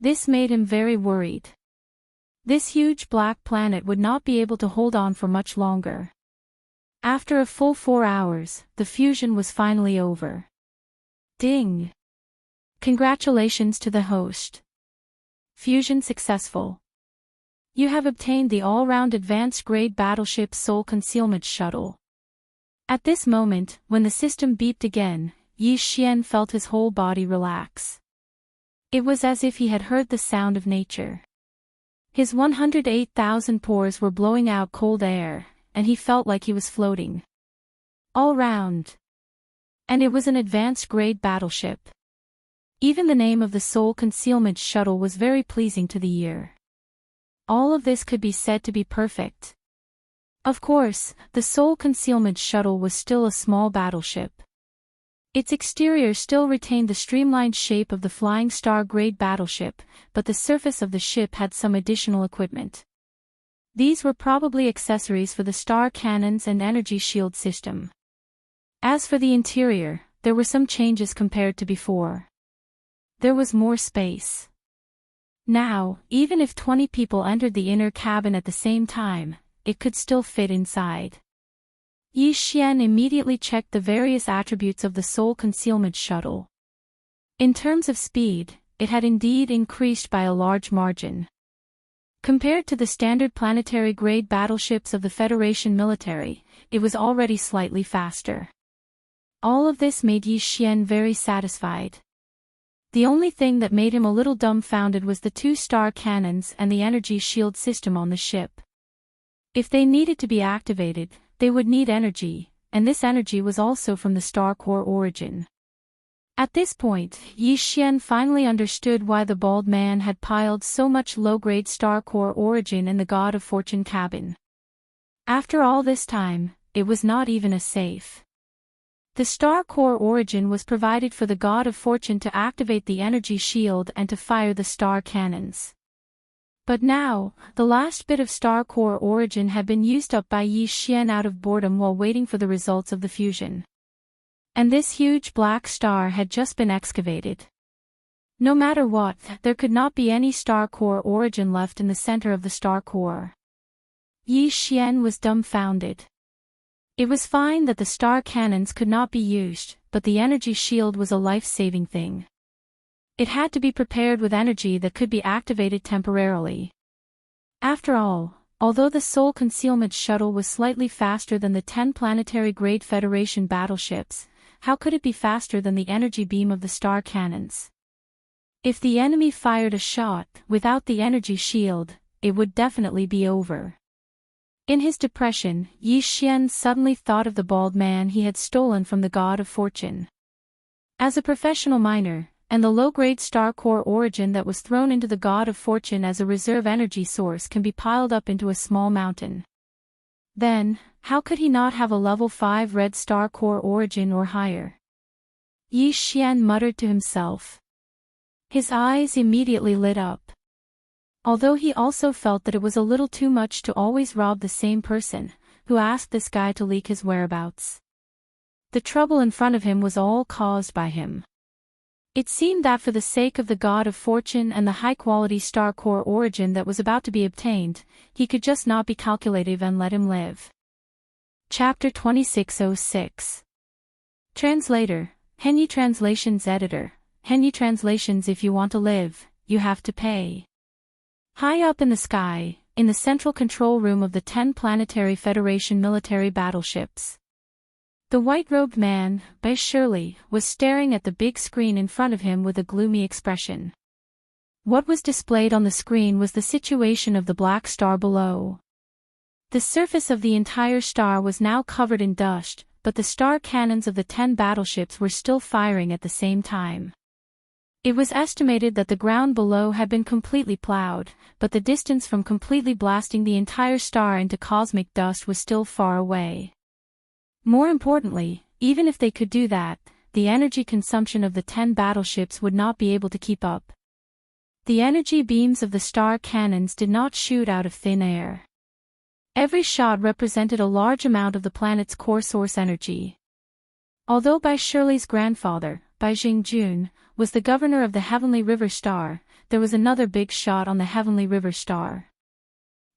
[SPEAKER 1] This made him very worried. This huge black planet would not be able to hold on for much longer. After a full 4 hours, the fusion was finally over. Ding! Congratulations to the host. Fusion successful. You have obtained the all-round advanced grade battleship Soul Concealment Shuttle. At this moment, when the system beeped again, Yi Xian felt his whole body relax. It was as if he had heard the sound of nature. His 108,000 pores were blowing out cold air, and he felt like he was floating. All round. And it was an advanced grade battleship. Even the name of the Soul Concealment Shuttle was very pleasing to the ear. All of this could be said to be perfect. Of course, the Soul Concealment Shuttle was still a small battleship. Its exterior still retained the streamlined shape of the Flying Star grade battleship, but the surface of the ship had some additional equipment. These were probably accessories for the star cannons and energy shield system. As for the interior, there were some changes compared to before. There was more space. Now, even if 20 people entered the inner cabin at the same time, it could still fit inside. Yi Xian immediately checked the various attributes of the Soul Concealment Shuttle. In terms of speed, it had indeed increased by a large margin. Compared to the standard planetary-grade battleships of the Federation military, it was already slightly faster. All of this made Yi Xian very satisfied. The only thing that made him a little dumbfounded was the 2 star cannons and the energy shield system on the ship. If they needed to be activated, they would need energy, and this energy was also from the star core origin. At this point, Yi Xian finally understood why the bald man had piled so much low-grade star core origin in the God of Fortune cabin. After all this time, it was not even a safe. The star core origin was provided for the God of Fortune to activate the energy shield and to fire the star cannons. But now, the last bit of star core origin had been used up by Yi Xian out of boredom while waiting for the results of the fusion. And this huge black star had just been excavated. No matter what, there could not be any star core origin left in the center of the star core. Yi Xian was dumbfounded. It was fine that the star cannons could not be used, but the energy shield was a life-saving thing. It had to be prepared with energy that could be activated temporarily. After all, although the Soul Concealment Shuttle was slightly faster than the 10 planetary-grade Federation battleships, how could it be faster than the energy beam of the star cannons? If the enemy fired a shot without the energy shield, it would definitely be over. In his depression, Yi Xian suddenly thought of the bald man he had stolen from the God of Fortune. As a professional miner, and the low-grade star core origin that was thrown into the God of Fortune as a reserve energy source can be piled up into a small mountain. Then, how could he not have a level 5 red star core origin or higher? Yi Xian muttered to himself. His eyes immediately lit up. Although he also felt that it was a little too much to always rob the same person, who asked this guy to leak his whereabouts. The trouble in front of him was all caused by him. It seemed that for the sake of the God of Fortune and the high-quality star core origin that was about to be obtained, he could just not be calculative and let him live. Chapter 2606. Translator, Henyi Translations Editor, Henyi Translations. If you want to live, you have to pay. High up in the sky, in the central control room of the 10 planetary Federation military battleships, the white-robed man, Bai Shirley, was staring at the big screen in front of him with a gloomy expression. What was displayed on the screen was the situation of the black star below. The surface of the entire star was now covered in dust, but the star cannons of the 10 battleships were still firing at the same time. It was estimated that the ground below had been completely plowed, but the distance from completely blasting the entire star into cosmic dust was still far away. More importantly, even if they could do that, the energy consumption of the 10 battleships would not be able to keep up. The energy beams of the star cannons did not shoot out of thin air. Every shot represented a large amount of the planet's core source energy. Although Bai Shirley's grandfather, Bai Jingjun, was the governor of the Heavenly River Star, there was another big shot on the Heavenly River Star.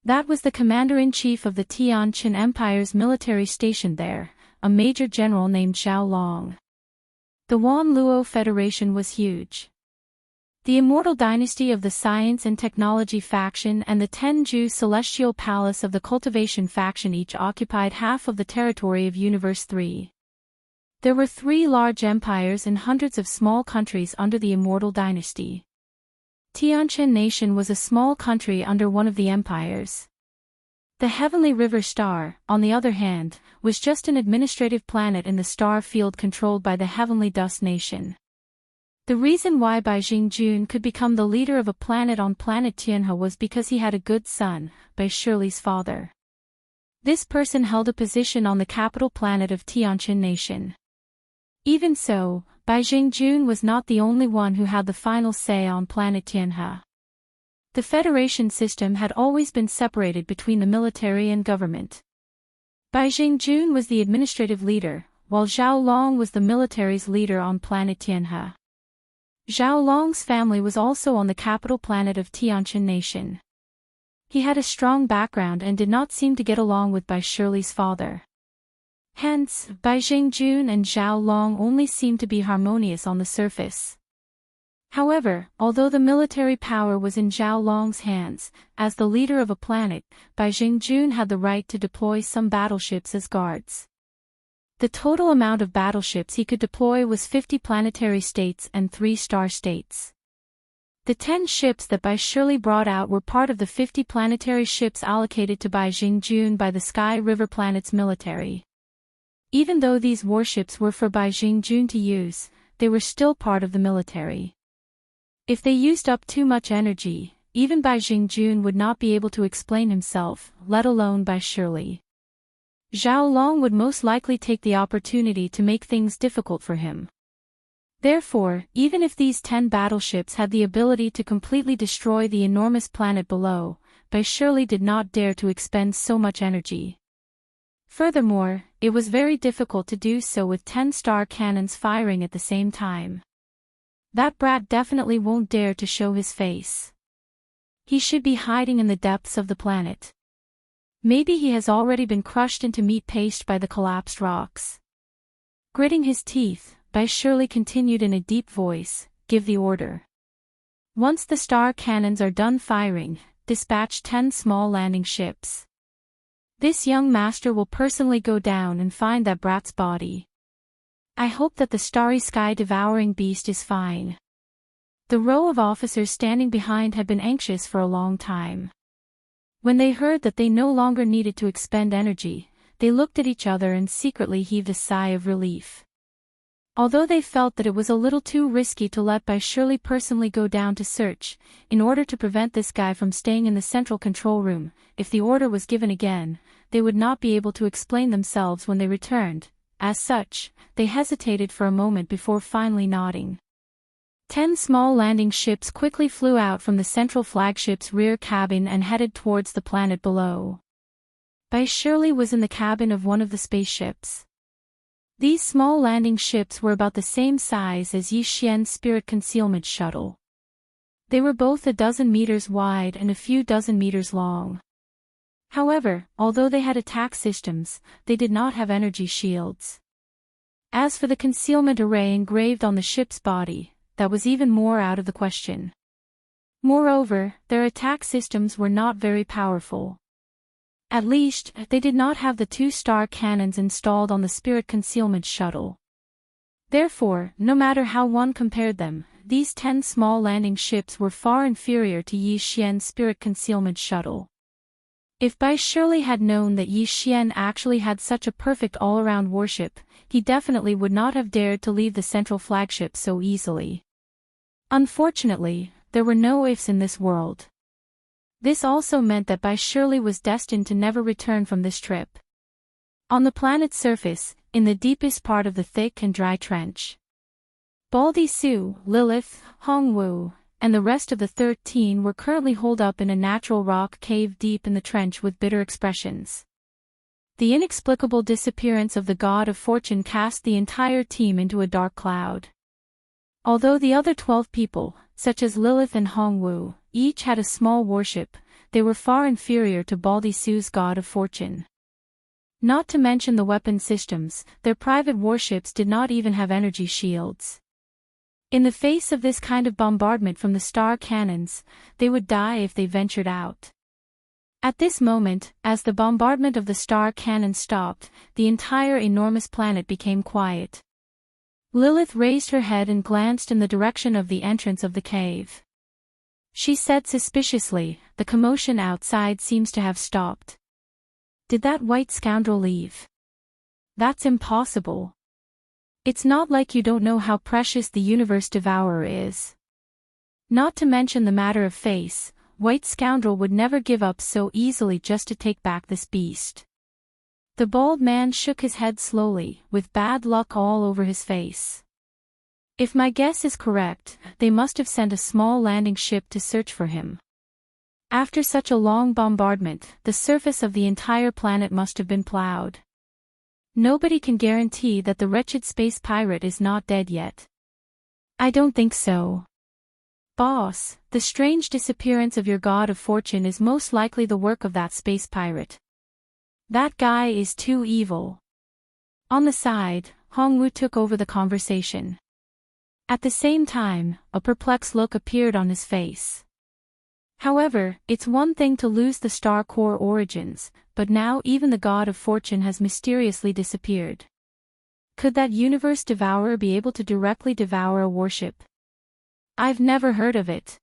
[SPEAKER 1] That was the commander-in-chief of the Tianqin Empire's military station there, a major general named Zhao Long. The Wan Luo Federation was huge. The Immortal Dynasty of the Science and Technology faction and the Tenju Celestial Palace of the Cultivation faction each occupied half of the territory of Universe 3. There were 3 large empires and hundreds of small countries under the Immortal Dynasty. Tianqin Nation was a small country under one of the empires. The Heavenly River Star, on the other hand, was just an administrative planet in the star field controlled by the Heavenly Dust Nation. The reason why Bai Jingjun could become the leader of a planet on planet Tianhe was because he had a good son, Bai Shirley's father. This person held a position on the capital planet of Tianqin Nation. Even so, Bai Jingjun was not the only one who had the final say on planet Tianhe. The Federation system had always been separated between the military and government. Bai Jingjun was the administrative leader, while Zhao Long was the military's leader on planet Tianhe. Zhao Long's family was also on the capital planet of Tianqin Nation. He had a strong background and did not seem to get along with Bai Shirley's father. Hence, Bai Jingjun and Zhao Long only seemed to be harmonious on the surface. However, although the military power was in Zhao Long's hands, as the leader of a planet, Bai Jingjun had the right to deploy some battleships as guards. The total amount of battleships he could deploy was 50 planetary states and 3 star states. The 10 ships that Bai Shirley brought out were part of the 50 planetary ships allocated to Bai Jingjun by the Sky River Planet's military. Even though these warships were for Bai Jingjun to use, they were still part of the military. If they used up too much energy, even Bai Jingjun would not be able to explain himself, let alone Bai Shirley. Zhao Long would most likely take the opportunity to make things difficult for him. Therefore, even if these 10 battleships had the ability to completely destroy the enormous planet below, Bai Shirley did not dare to expend so much energy. Furthermore, it was very difficult to do so with 10 star cannons firing at the same time. That brat definitely won't dare to show his face. He should be hiding in the depths of the planet. Maybe he has already been crushed into meat paste by the collapsed rocks. Gritting his teeth, Bai Shirley continued in a deep voice, "Give the order. Once the star cannons are done firing, dispatch 10 small landing ships. This young master will personally go down and find that brat's body. I hope that the starry sky-devouring beast is fine." The row of officers standing behind had been anxious for a long time. When they heard that they no longer needed to expend energy, they looked at each other and secretly heaved a sigh of relief. Although they felt that it was a little too risky to let Bai Shirley personally go down to search, in order to prevent this guy from staying in the central control room, if the order was given again, they would not be able to explain themselves when they returned. As such, they hesitated for a moment before finally nodding. 10 small landing ships quickly flew out from the central flagship's rear cabin and headed towards the planet below. Bai Shirley was in the cabin of one of the spaceships. These small landing ships were about the same size as Yi Xian's Spirit Concealment Shuttle. They were both a dozen meters wide and a few dozen meters long. However, although they had attack systems, they did not have energy shields. As for the concealment array engraved on the ship's body, that was even more out of the question. Moreover, their attack systems were not very powerful. At least, they did not have the 2-star cannons installed on the Spirit Concealment Shuttle. Therefore, no matter how one compared them, these 10 small landing ships were far inferior to Yi Xian's Spirit Concealment Shuttle. If Bai Shirley had known that Yi Xian actually had such a perfect all-around warship, he definitely would not have dared to leave the central flagship so easily. Unfortunately, there were no ifs in this world. This also meant that Bai Shirley was destined to never return from this trip. On the planet's surface, in the deepest part of the thick and dry trench, Baldy Su, Lilith, Hongwu, and the rest of the 13 were currently holed up in a natural rock cave deep in the trench with bitter expressions. The inexplicable disappearance of the god of fortune cast the entire team into a dark cloud. Although the other 12 people, such as Lilith and Hongwu, each had a small warship, they were far inferior to Baldy Su's god of fortune. Not to mention the weapon systems, their private warships did not even have energy shields. In the face of this kind of bombardment from the star cannons, they would die if they ventured out. At this moment, as the bombardment of the star cannon stopped, the entire enormous planet became quiet. Lilith raised her head and glanced in the direction of the entrance of the cave. She said suspiciously, "The commotion outside seems to have stopped. Did that white scoundrel leave? That's impossible. It's not like you don't know how precious the universe devourer is. Not to mention the matter of face, white scoundrel would never give up so easily just to take back this beast." The bald man shook his head slowly, with bad luck all over his face. "If my guess is correct, they must have sent a small landing ship to search for him. After such a long bombardment, the surface of the entire planet must have been plowed. Nobody can guarantee that the wretched space pirate is not dead yet." "I don't think so. Boss, the strange disappearance of your god of fortune is most likely the work of that space pirate. That guy is too evil." On the side, Hongwu took over the conversation. At the same time, a perplexed look appeared on his face. "However, it's one thing to lose the star core origins, but now even the god of fortune has mysteriously disappeared. Could that universe devourer be able to directly devour a warship? I've never heard of it.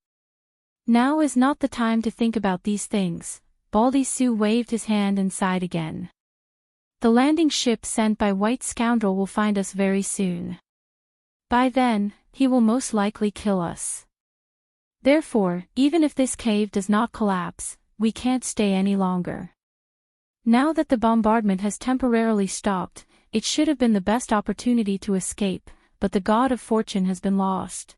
[SPEAKER 1] Now is not the time to think about these things." Baldy Su waved his hand and sighed again. "The landing ship sent by White Scoundrel will find us very soon. By then, he will most likely kill us. Therefore, even if this cave does not collapse, we can't stay any longer. Now that the bombardment has temporarily stopped, it should have been the best opportunity to escape, but the god of fortune has been lost.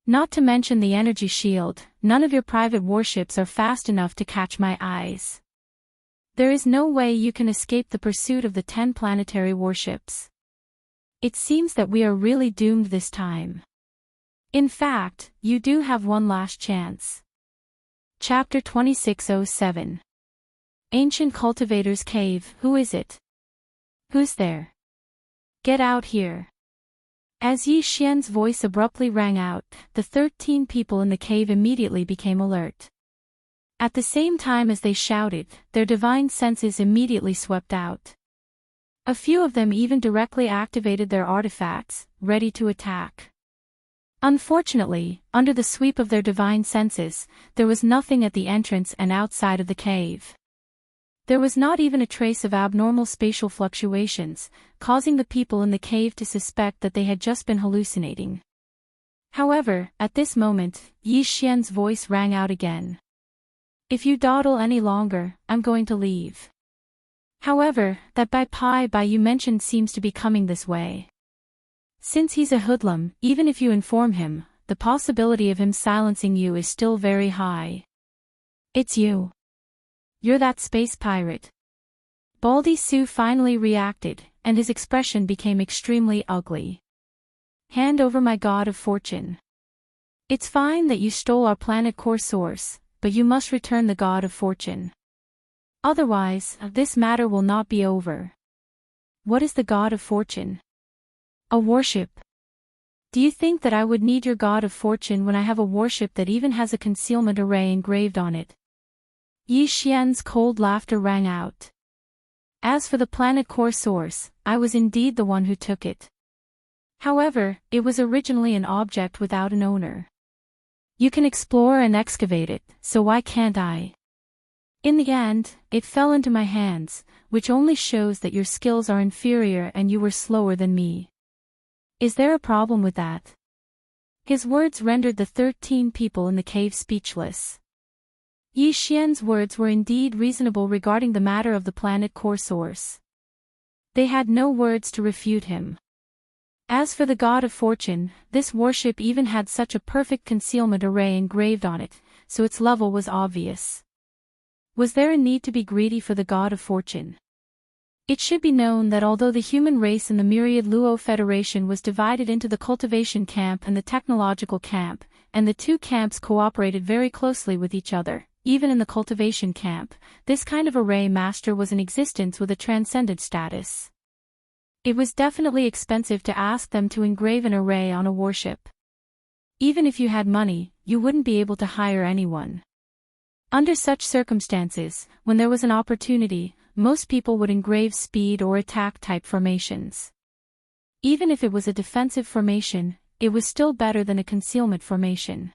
[SPEAKER 1] Not to mention the energy shield, none of your private warships are fast enough to catch my eyes. There is no way you can escape the pursuit of the 10 planetary warships. It seems that we are really doomed this time. In fact, you do have one last chance." Chapter 2607. Ancient Cultivator's Cave. "Who is it? Who's there? Get out here." As Yi Xian's voice abruptly rang out, the 13 people in the cave immediately became alert. At the same time as they shouted, their divine senses immediately swept out. A few of them even directly activated their artifacts, ready to attack. Unfortunately, under the sweep of their divine senses, there was nothing at the entrance and outside of the cave. There was not even a trace of abnormal spatial fluctuations, causing the people in the cave to suspect that they had just been hallucinating. However, at this moment, Yi Xian's voice rang out again. "If you dawdle any longer, I'm going to leave. However, that Bai you mentioned seems to be coming this way. Since he's a hoodlum, even if you inform him, the possibility of him silencing you is still very high." "It's you. You're that space pirate." Baldy Su finally reacted, and his expression became extremely ugly. "Hand over my god of fortune. It's fine that you stole our planet core source, but you must return the god of fortune. Otherwise, this matter will not be over." "What is the god of fortune?" "A warship. Do you think that I would need your god of fortune when I have a warship that even has a concealment array engraved on it?" Yi Xian's cold laughter rang out. "As for the planet core source, I was indeed the one who took it. However, it was originally an object without an owner. You can explore and excavate it, so why can't I? In the end, it fell into my hands, which only shows that your skills are inferior and you were slower than me. Is there a problem with that?" His words rendered the 13 people in the cave speechless. Yi Xian's words were indeed reasonable regarding the matter of the planet core source. They had no words to refute him. As for the god of fortune, this warship even had such a perfect concealment array engraved on it, so its level was obvious. Was there a need to be greedy for the god of fortune? It should be known that although the human race in the myriad Luo Federation was divided into the cultivation camp and the technological camp, and the two camps cooperated very closely with each other, even in the cultivation camp, this kind of array master was in existence with a transcendent status. It was definitely expensive to ask them to engrave an array on a warship. Even if you had money, you wouldn't be able to hire anyone. Under such circumstances, when there was an opportunity, most people would engrave speed or attack type formations. Even if it was a defensive formation, it was still better than a concealment formation.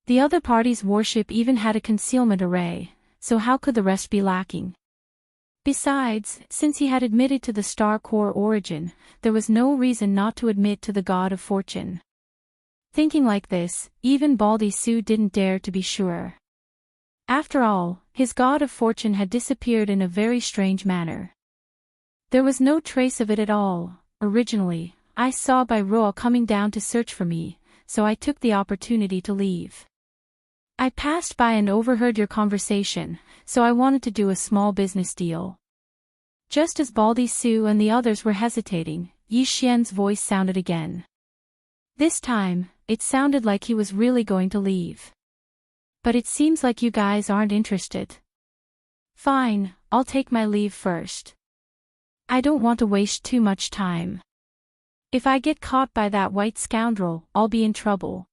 [SPEAKER 1] The other party's warship even had a concealment array, so how could the rest be lacking? Besides, since he had admitted to the star core origin, there was no reason not to admit to the god of fortune. Thinking like this, even Baldy Sue didn't dare to be sure. After all, his god of fortune had disappeared in a very strange manner. There was no trace of it at all. Originally, I saw Roa coming down to search for me, so I took the opportunity to leave. I passed by and overheard your conversation, so I wanted to do a small business deal. Just as Baldy Sue and the others were hesitating, Yi Xian's voice sounded again. This time, it sounded like he was really going to leave. But it seems like you guys aren't interested. Fine, I'll take my leave first. I don't want to waste too much time. If I get caught by that white scoundrel, I'll be in trouble.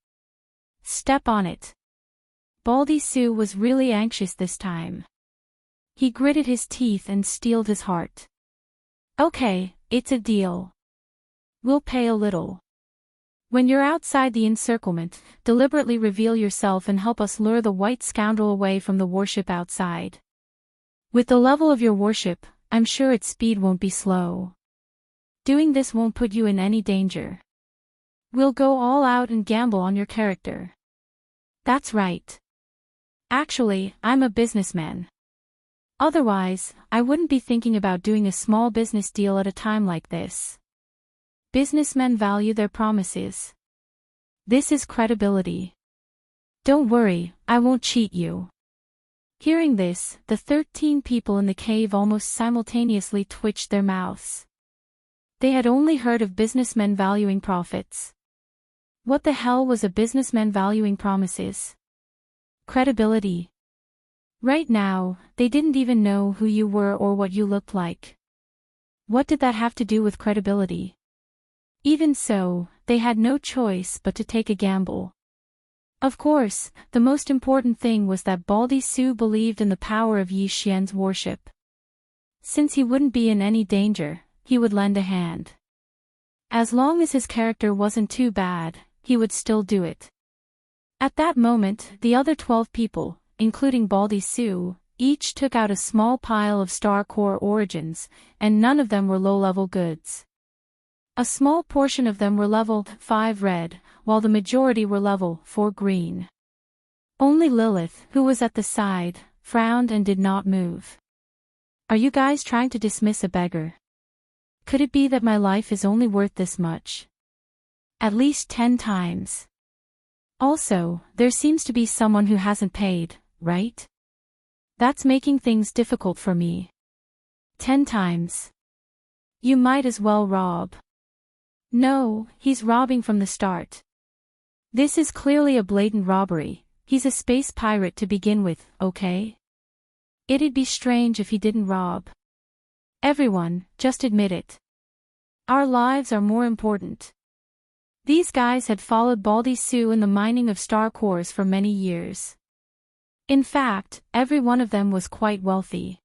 [SPEAKER 1] Step on it. Baldy Sue was really anxious this time. He gritted his teeth and steeled his heart. Okay, it's a deal. We'll pay a little. When you're outside the encirclement, deliberately reveal yourself and help us lure the white scoundrel away from the warship outside. With the level of your warship, I'm sure its speed won't be slow. Doing this won't put you in any danger. We'll go all out and gamble on your character. That's right. Actually, I'm a businessman. Otherwise, I wouldn't be thinking about doing a small business deal at a time like this. Businessmen value their promises. This is credibility. Don't worry, I won't cheat you. Hearing this, the 13 people in the cave almost simultaneously twitched their mouths. They had only heard of businessmen valuing profits. What the hell was a businessman valuing promises? Credibility. Right now, they didn't even know who you were or what you looked like. What did that have to do with credibility? Even so, they had no choice but to take a gamble. Of course, the most important thing was that Baldy Sue believed in the power of Yi Xian's warship. Since he wouldn't be in any danger, he would lend a hand. As long as his character wasn't too bad, he would still do it. At that moment, the other 12 people, including Baldy Sue, each took out a small pile of star core origins, and none of them were low-level goods. A small portion of them were level 5 red, while the majority were level 4 green. Only Lilith, who was at the side, frowned and did not move. Are you guys trying to dismiss a beggar? Could it be that my life is only worth this much? At least 10 times. Also, there seems to be someone who hasn't paid, right? That's making things difficult for me. 10 times. You might as well rob. No, he's robbing from the start. This is clearly a blatant robbery. He's a space pirate to begin with, okay? It'd be strange if he didn't rob. Everyone, just admit it. Our lives are more important. These guys had followed Baldy Sue in the mining of star cores for many years. In fact, every one of them was quite wealthy.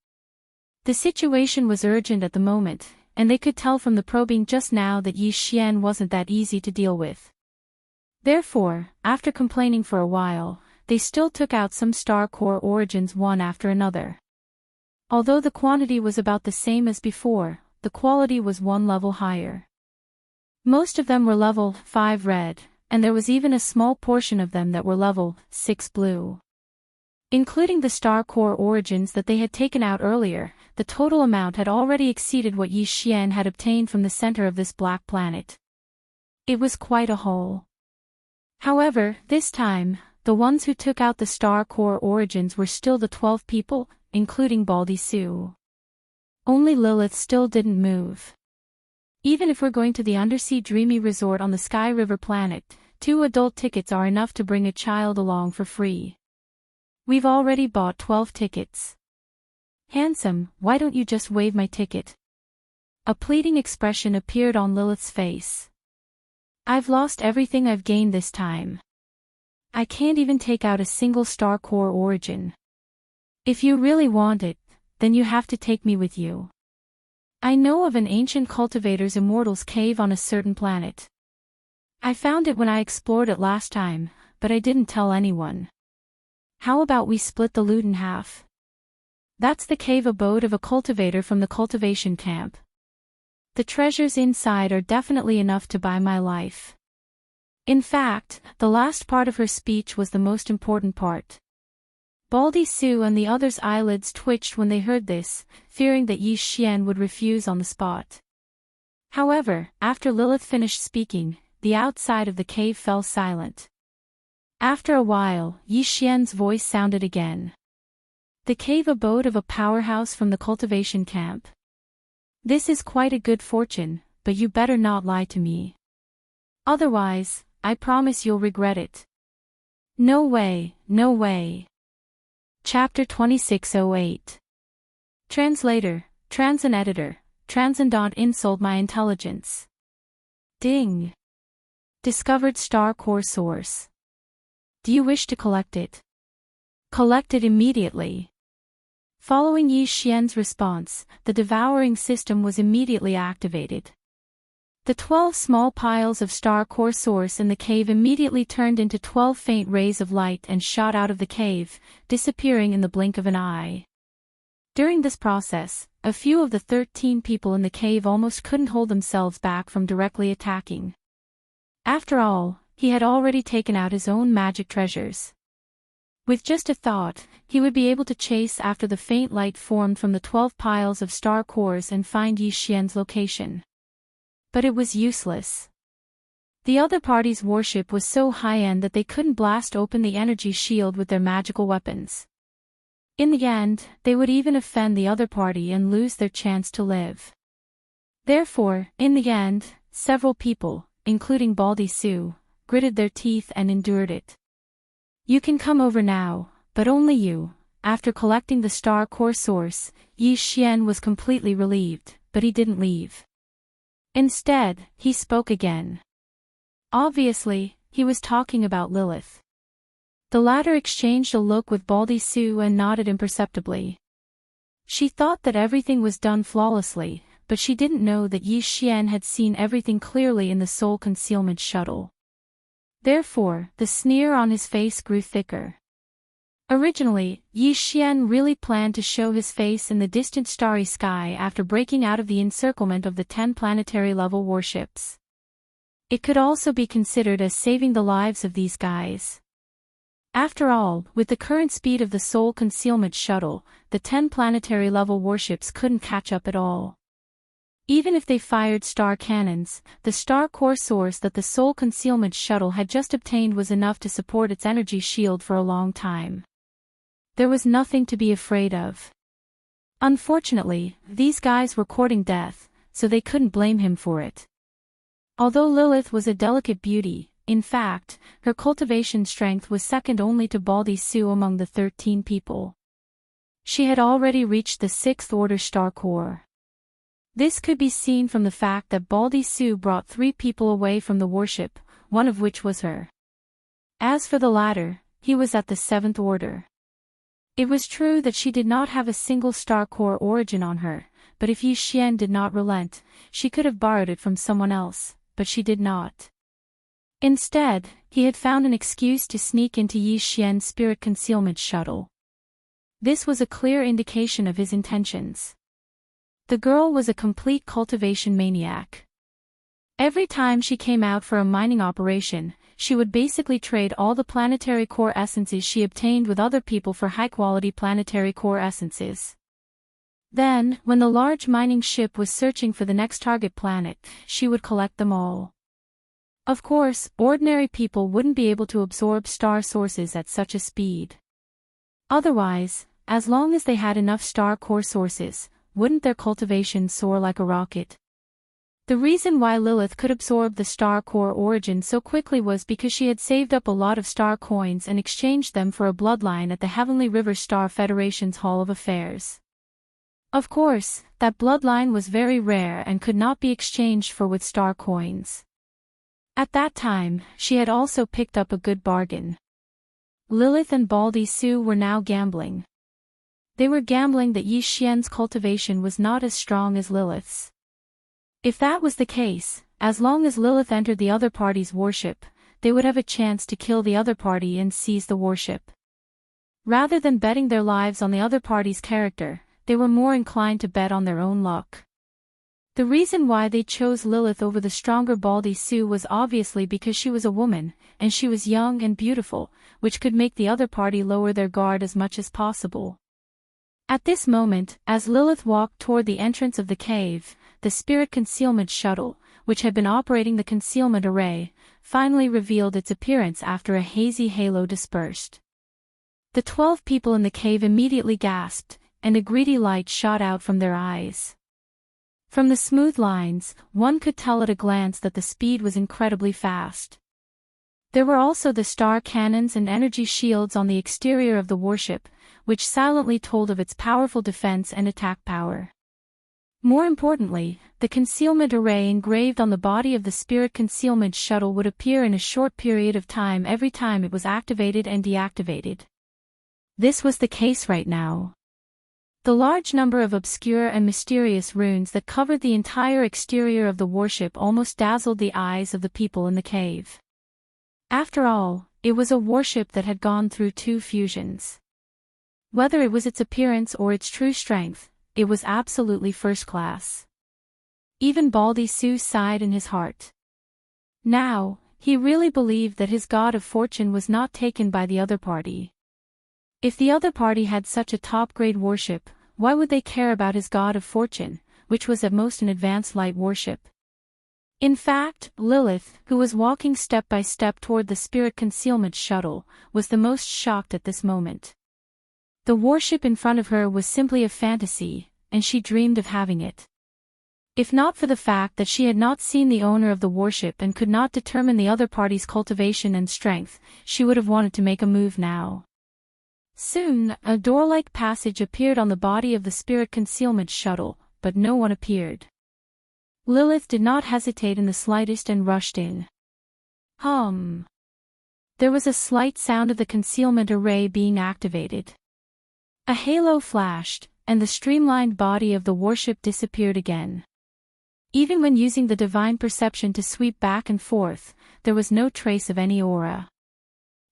[SPEAKER 1] The situation was urgent at the moment, and they could tell from the probing just now that Yi Xian wasn't that easy to deal with. Therefore, after complaining for a while, they still took out some star core origins one after another. Although the quantity was about the same as before, the quality was one level higher. Most of them were level 5 red, and there was even a small portion of them that were level 6 blue. Including the star core origins that they had taken out earlier, the total amount had already exceeded what Yi Xian had obtained from the center of this black planet. It was quite a haul. However, this time, the ones who took out the star core origins were still the 12 people, including Baldy Sue. Only Lilith still didn't move. Even if we're going to the undersea dreamy resort on the Sky River planet, 2 adult tickets are enough to bring a child along for free. We've already bought 12 tickets. Handsome, why don't you just waive my ticket? A pleading expression appeared on Lilith's face. I've lost everything I've gained this time. I can't even take out a single star core origin. If you really want it, then you have to take me with you. I know of an ancient cultivator's immortals cave on a certain planet. I found it when I explored it last time, but I didn't tell anyone. How about we split the loot in half? That's the cave abode of a cultivator from the cultivation camp. The treasures inside are definitely enough to buy my life. In fact, the last part of her speech was the most important part. Baldy Sue and the others' eyelids twitched when they heard this, fearing that Yi Xian would refuse on the spot. However, after Lilith finished speaking, the outside of the cave fell silent. After a while, Yi Xian's voice sounded again. The cave abode of a powerhouse from the cultivation camp. This is quite a good fortune, but you better not lie to me. Otherwise, I promise you'll regret it. No way, no way. Chapter 2608. Translator, Transan Editor, Transcendant insult my intelligence. Ding. Discovered star core source. Do you wish to collect it? Collect it immediately. Following Yi Xian's response, the devouring system was immediately activated. The 12 small piles of star core source in the cave immediately turned into 12 faint rays of light and shot out of the cave, disappearing in the blink of an eye. During this process, a few of the 13 people in the cave almost couldn't hold themselves back from directly attacking. After all, he had already taken out his own magic treasures. With just a thought, he would be able to chase after the faint light formed from the 12 piles of star cores and find Yi Xian's location. But it was useless. The other party's warship was so high-end that they couldn't blast open the energy shield with their magical weapons. In the end, they would even offend the other party and lose their chance to live. Therefore, in the end, several people, including Baldy Sue, gritted their teeth and endured it. You can come over now, but only you. After collecting the star core source, Yi Xian was completely relieved, but he didn't leave. Instead, he spoke again. Obviously, he was talking about Lilith. The latter exchanged a look with Baldy Sue and nodded imperceptibly. She thought that everything was done flawlessly, but she didn't know that Yi Xian had seen everything clearly in the soul concealment shuttle. Therefore, the sneer on his face grew thicker. Originally, Yi Xian really planned to show his face in the distant starry sky after breaking out of the encirclement of the 10 planetary-level warships. It could also be considered as saving the lives of these guys. After all, with the current speed of the Soul Concealment Shuttle, the 10 planetary-level warships couldn't catch up at all. Even if they fired star cannons, the star core source that the Soul Concealment Shuttle had just obtained was enough to support its energy shield for a long time. There was nothing to be afraid of. Unfortunately, these guys were courting death, so they couldn't blame him for it. Although Lilith was a delicate beauty, in fact, her cultivation strength was second only to Baldy Sue among the 13 people. She had already reached the 6th order star core. This could be seen from the fact that Baldy Sue brought 3 people away from the warship, one of which was her. As for the latter, he was at the 7th order. It was true that she did not have a single star core origin on her, but if Yi Xian did not relent, she could have borrowed it from someone else, but she did not. Instead, he had found an excuse to sneak into Yi Xian's spirit concealment shuttle. This was a clear indication of his intentions. The girl was a complete cultivation maniac. Every time she came out for a mining operation, she would basically trade all the planetary core essences she obtained with other people for high-quality planetary core essences. Then, when the large mining ship was searching for the next target planet, she would collect them all. Of course, ordinary people wouldn't be able to absorb star sources at such a speed. Otherwise, as long as they had enough star core sources, wouldn't their cultivation soar like a rocket? The reason why Lilith could absorb the star core origin so quickly was because she had saved up a lot of star coins and exchanged them for a bloodline at the Heavenly River Star Federation's Hall of Affairs. Of course, that bloodline was very rare and could not be exchanged for with star coins. At that time, she had also picked up a good bargain. Lilith and Baldy Sue were now gambling. They were gambling that Yi Xian's cultivation was not as strong as Lilith's. If that was the case, as long as Lilith entered the other party's worship, they would have a chance to kill the other party and seize the worship. Rather than betting their lives on the other party's character, they were more inclined to bet on their own luck. The reason why they chose Lilith over the stronger Baldy Sue was obviously because she was a woman, and she was young and beautiful, which could make the other party lower their guard as much as possible. At this moment, as Lilith walked toward the entrance of the cave, the spirit concealment shuttle, which had been operating the concealment array, finally revealed its appearance after a hazy halo dispersed. The 12 people in the cave immediately gasped, and a greedy light shot out from their eyes. From the smooth lines, one could tell at a glance that the speed was incredibly fast. There were also the star cannons and energy shields on the exterior of the warship, which silently told of its powerful defense and attack power. More importantly, the concealment array engraved on the body of the spirit concealment shuttle would appear in a short period of time every time it was activated and deactivated. This was the case right now. The large number of obscure and mysterious runes that covered the entire exterior of the warship almost dazzled the eyes of the people in the cave. After all, it was a warship that had gone through 2 fusions. Whether it was its appearance or its true strength, it was absolutely first class. Even Baldy Sue sighed in his heart. Now, he really believed that his god of fortune was not taken by the other party. If the other party had such a top-grade warship, why would they care about his god of fortune, which was at most an advanced light warship? In fact, Lilith, who was walking step by step toward the spirit concealment shuttle, was the most shocked at this moment. The warship in front of her was simply a fantasy, and she dreamed of having it. If not for the fact that she had not seen the owner of the warship and could not determine the other party's cultivation and strength, she would have wanted to make a move now. Soon, a door-like passage appeared on the body of the spirit concealment shuttle, but no one appeared. Lilith did not hesitate in the slightest and rushed in. There was a slight sound of the concealment array being activated. A halo flashed, and the streamlined body of the warship disappeared again. Even when using the divine perception to sweep back and forth, there was no trace of any aura.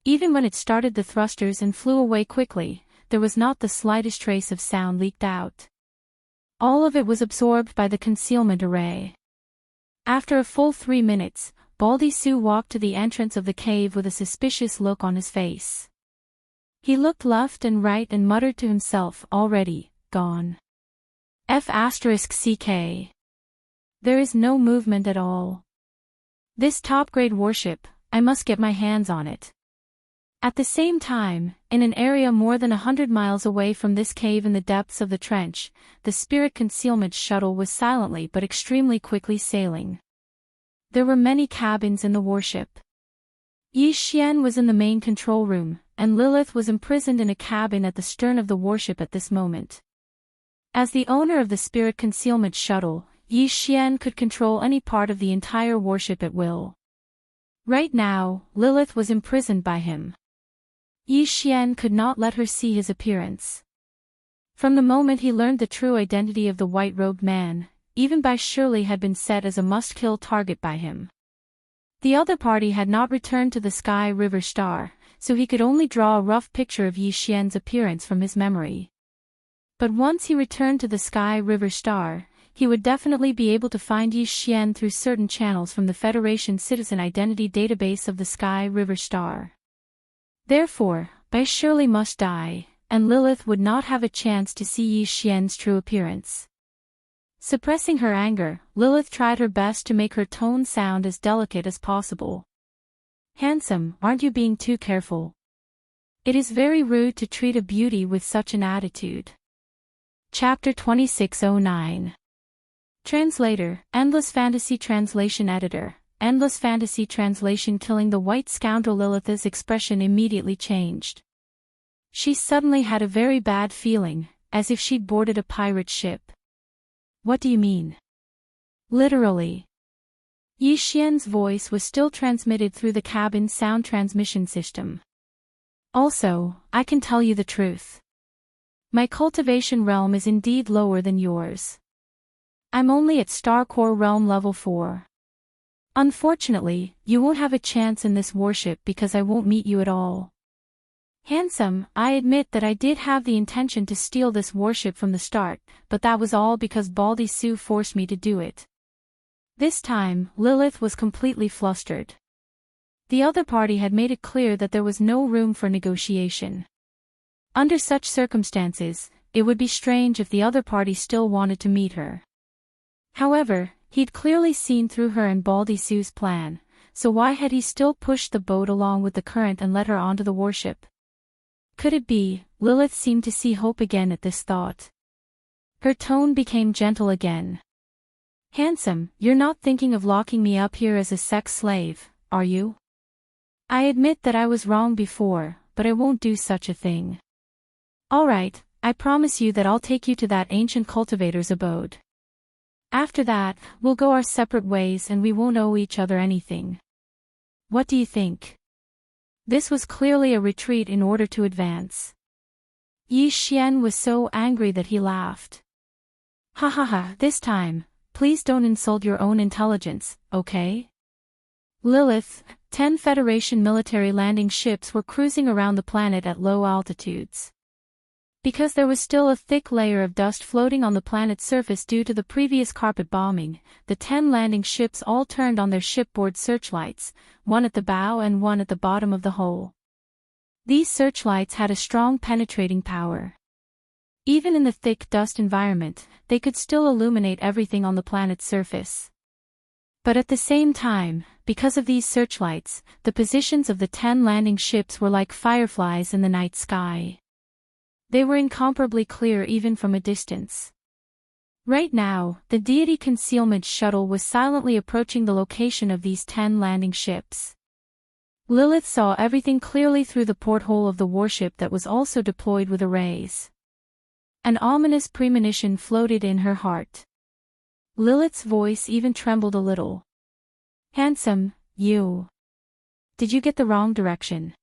[SPEAKER 1] Even when it started the thrusters and flew away quickly, there was not the slightest trace of sound leaked out. All of it was absorbed by the concealment array. After a full 3 minutes, Baldy Sue walked to the entrance of the cave with a suspicious look on his face. He looked left and right and muttered to himself, "Already, gone. F***ck. There is no movement at all. This top-grade warship, I must get my hands on it." At the same time, in an area more than 100 miles away from this cave in the depths of the trench, the spirit concealment shuttle was silently but extremely quickly sailing. There were many cabins in the warship. Yi Xian was in the main control room, and Lilith was imprisoned in a cabin at the stern of the warship at this moment. As the owner of the spirit concealment shuttle, Yi Xian could control any part of the entire warship at will. Right now, Lilith was imprisoned by him. Yi Xian could not let her see his appearance. From the moment he learned the true identity of the white-robed man, even Bai Shirley had been set as a must-kill target by him. The other party had not returned to the Sky River Star, so he could only draw a rough picture of Yi Xian's appearance from his memory. But once he returned to the Sky River Star, he would definitely be able to find Yi Xian through certain channels from the Federation Citizen Identity Database of the Sky River Star. Therefore, Bai Shirley must die, and Lilith would not have a chance to see Yi Xian's true appearance. Suppressing her anger, Lilith tried her best to make her tone sound as delicate as possible. "Handsome, aren't you being too careful? It is very rude to treat a beauty with such an attitude. Chapter 2609. Translator, Endless Fantasy Translation Editor, Endless Fantasy Translation. Killing the white scoundrel. Lilith's expression immediately changed. She suddenly had a very bad feeling, as if she'd boarded a pirate ship. What do you mean? Literally. Yi Xian's voice was still transmitted through the cabin's sound transmission system. Also, I can tell you the truth. My cultivation realm is indeed lower than yours. I'm only at Star Core Realm level 4. Unfortunately, you won't have a chance in this warship because I won't meet you at all. Handsome, I admit that I did have the intention to steal this warship from the start, but that was all because Baldy Sue forced me to do it. This time, Lilith was completely flustered. The other party had made it clear that there was no room for negotiation. Under such circumstances, it would be strange if the other party still wanted to meet her. However, he'd clearly seen through her and Baldy Sue's plan, so why had he still pushed the boat along with the current and let her onto the warship? Could it be? Lilith seemed to see hope again at this thought. Her tone became gentle again. Handsome, you're not thinking of locking me up here as a sex slave, are you? I admit that I was wrong before, but I won't do such a thing. Alright, I promise you that I'll take you to that ancient cultivator's abode. After that, we'll go our separate ways and we won't owe each other anything. What do you think? This was clearly a retreat in order to advance. Yi Xian was so angry that he laughed. Ha ha ha, this time, please don't insult your own intelligence, okay? Lilith, 10 Federation military landing ships were cruising around the planet at low altitudes. Because there was still a thick layer of dust floating on the planet's surface due to the previous carpet bombing, the 10 landing ships all turned on their shipboard searchlights, one at the bow and one at the bottom of the hull. These searchlights had a strong penetrating power. Even in the thick dust environment, they could still illuminate everything on the planet's surface. But at the same time, because of these searchlights, the positions of the 10 landing ships were like fireflies in the night sky. They were incomparably clear even from a distance. Right now, the deity concealment shuttle was silently approaching the location of these 10 landing ships. Lilith saw everything clearly through the porthole of the warship that was also deployed with arrays. An ominous premonition floated in her heart. Lilith's voice even trembled a little. Handsome, you. Did you get the wrong direction?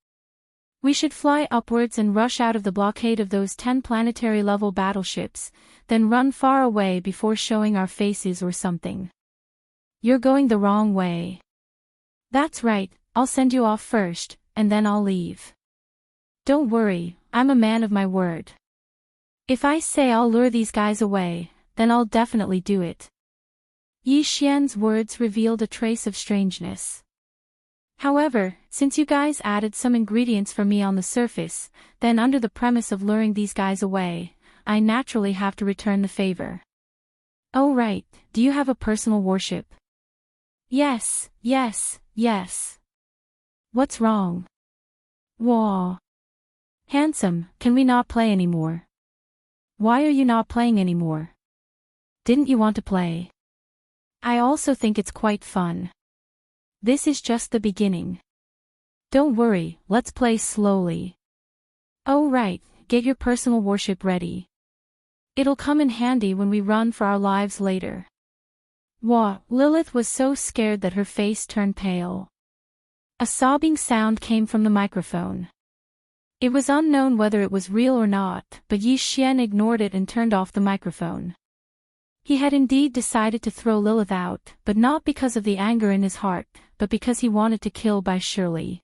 [SPEAKER 1] We should fly upwards and rush out of the blockade of those 10 planetary-level battleships, then run far away before showing our faces or something. You're going the wrong way. That's right, I'll send you off first, and then I'll leave. Don't worry, I'm a man of my word. If I say I'll lure these guys away, then I'll definitely do it. Yi Xian's words revealed a trace of strangeness. However, since you guys added some ingredients for me on the surface, then under the premise of luring these guys away, I naturally have to return the favor. Oh right, do you have a personal warship? Yes, yes, yes. What's wrong? Whoa. Handsome, can we not play anymore? Why are you not playing anymore? Didn't you want to play? I also think it's quite fun. This is just the beginning. Don't worry, let's play slowly. Oh right, get your personal warship ready. It'll come in handy when we run for our lives later. Wah, Lilith was so scared that her face turned pale. A sobbing sound came from the microphone. It was unknown whether it was real or not, but Yi Xian ignored it and turned off the microphone. He had indeed decided to throw Lilith out, but not because of the anger in his heart, but because he wanted to kill by surely.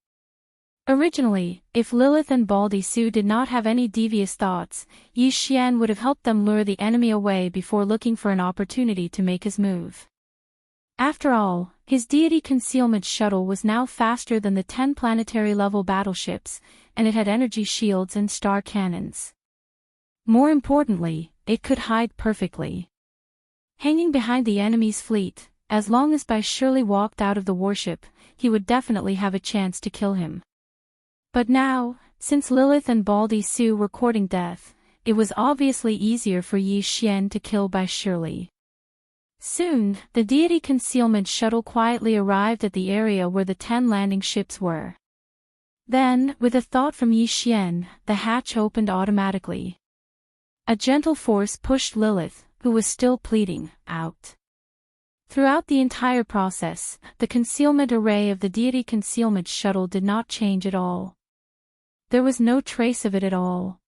[SPEAKER 1] Originally, if Lilith and Baldy Sue did not have any devious thoughts, Yi Xian would have helped them lure the enemy away before looking for an opportunity to make his move. After all, his deity concealment shuttle was now faster than the 10 planetary-level battleships, and it had energy shields and star cannons. More importantly, it could hide perfectly. Hanging behind the enemy's fleet, as long as by surely walked out of the warship, he would definitely have a chance to kill him. But now, since Lilith and Baldy Sue were courting death, it was obviously easier for Yi Xian to kill Bai Shirley. Soon, the deity concealment shuttle quietly arrived at the area where the 10 landing ships were. Then, with a thought from Yi Xian, the hatch opened automatically. A gentle force pushed Lilith, who was still pleading, out. Throughout the entire process, the concealment array of the deity concealment shuttle did not change at all. There was no trace of it at all.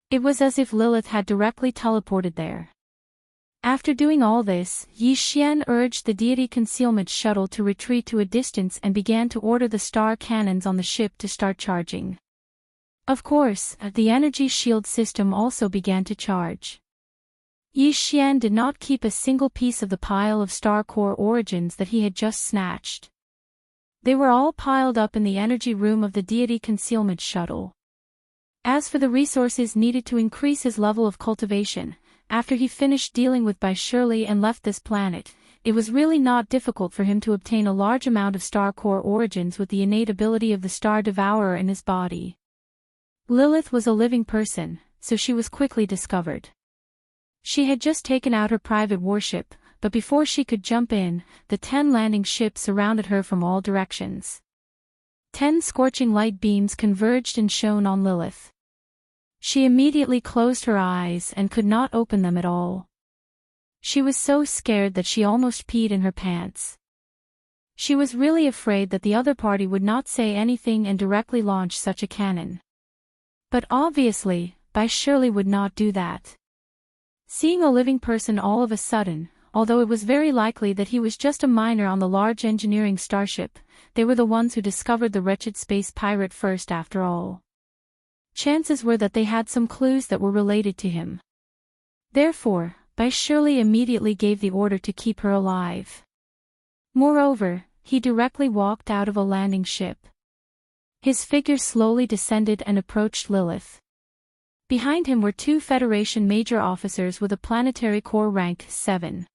[SPEAKER 1] It was as if Lilith had directly teleported there. After doing all this, Yi Xian urged the deity concealment shuttle to retreat to a distance and began to order the star cannons on the ship to start charging. Of course, the energy shield system also began to charge. Yi Xian did not keep a single piece of the pile of star core origins that he had just snatched. They were all piled up in the energy room of the deity concealment shuttle. As for the resources needed to increase his level of cultivation, after he finished dealing with Bai Shirley and left this planet, it was really not difficult for him to obtain a large amount of star core origins with the innate ability of the Star Devourer in his body. Lilith was a living person, so she was quickly discovered. She had just taken out her private warship, but before she could jump in, the 10 landing ships surrounded her from all directions. 10 scorching light beams converged and shone on Lilith. She immediately closed her eyes and could not open them at all. She was so scared that she almost peed in her pants. She was really afraid that the other party would not say anything and directly launch such a cannon. But obviously, Bai Shirley would not do that. Seeing a living person all of a sudden, although it was very likely that he was just a miner on the large engineering starship, they were the ones who discovered the wretched space pirate first after all. Chances were that they had some clues that were related to him. Therefore, Bai Shirley immediately gave the order to keep her alive. Moreover, he directly walked out of a landing ship. His figure slowly descended and approached Lilith. Behind him were 2 Federation major officers with a planetary corps rank 7.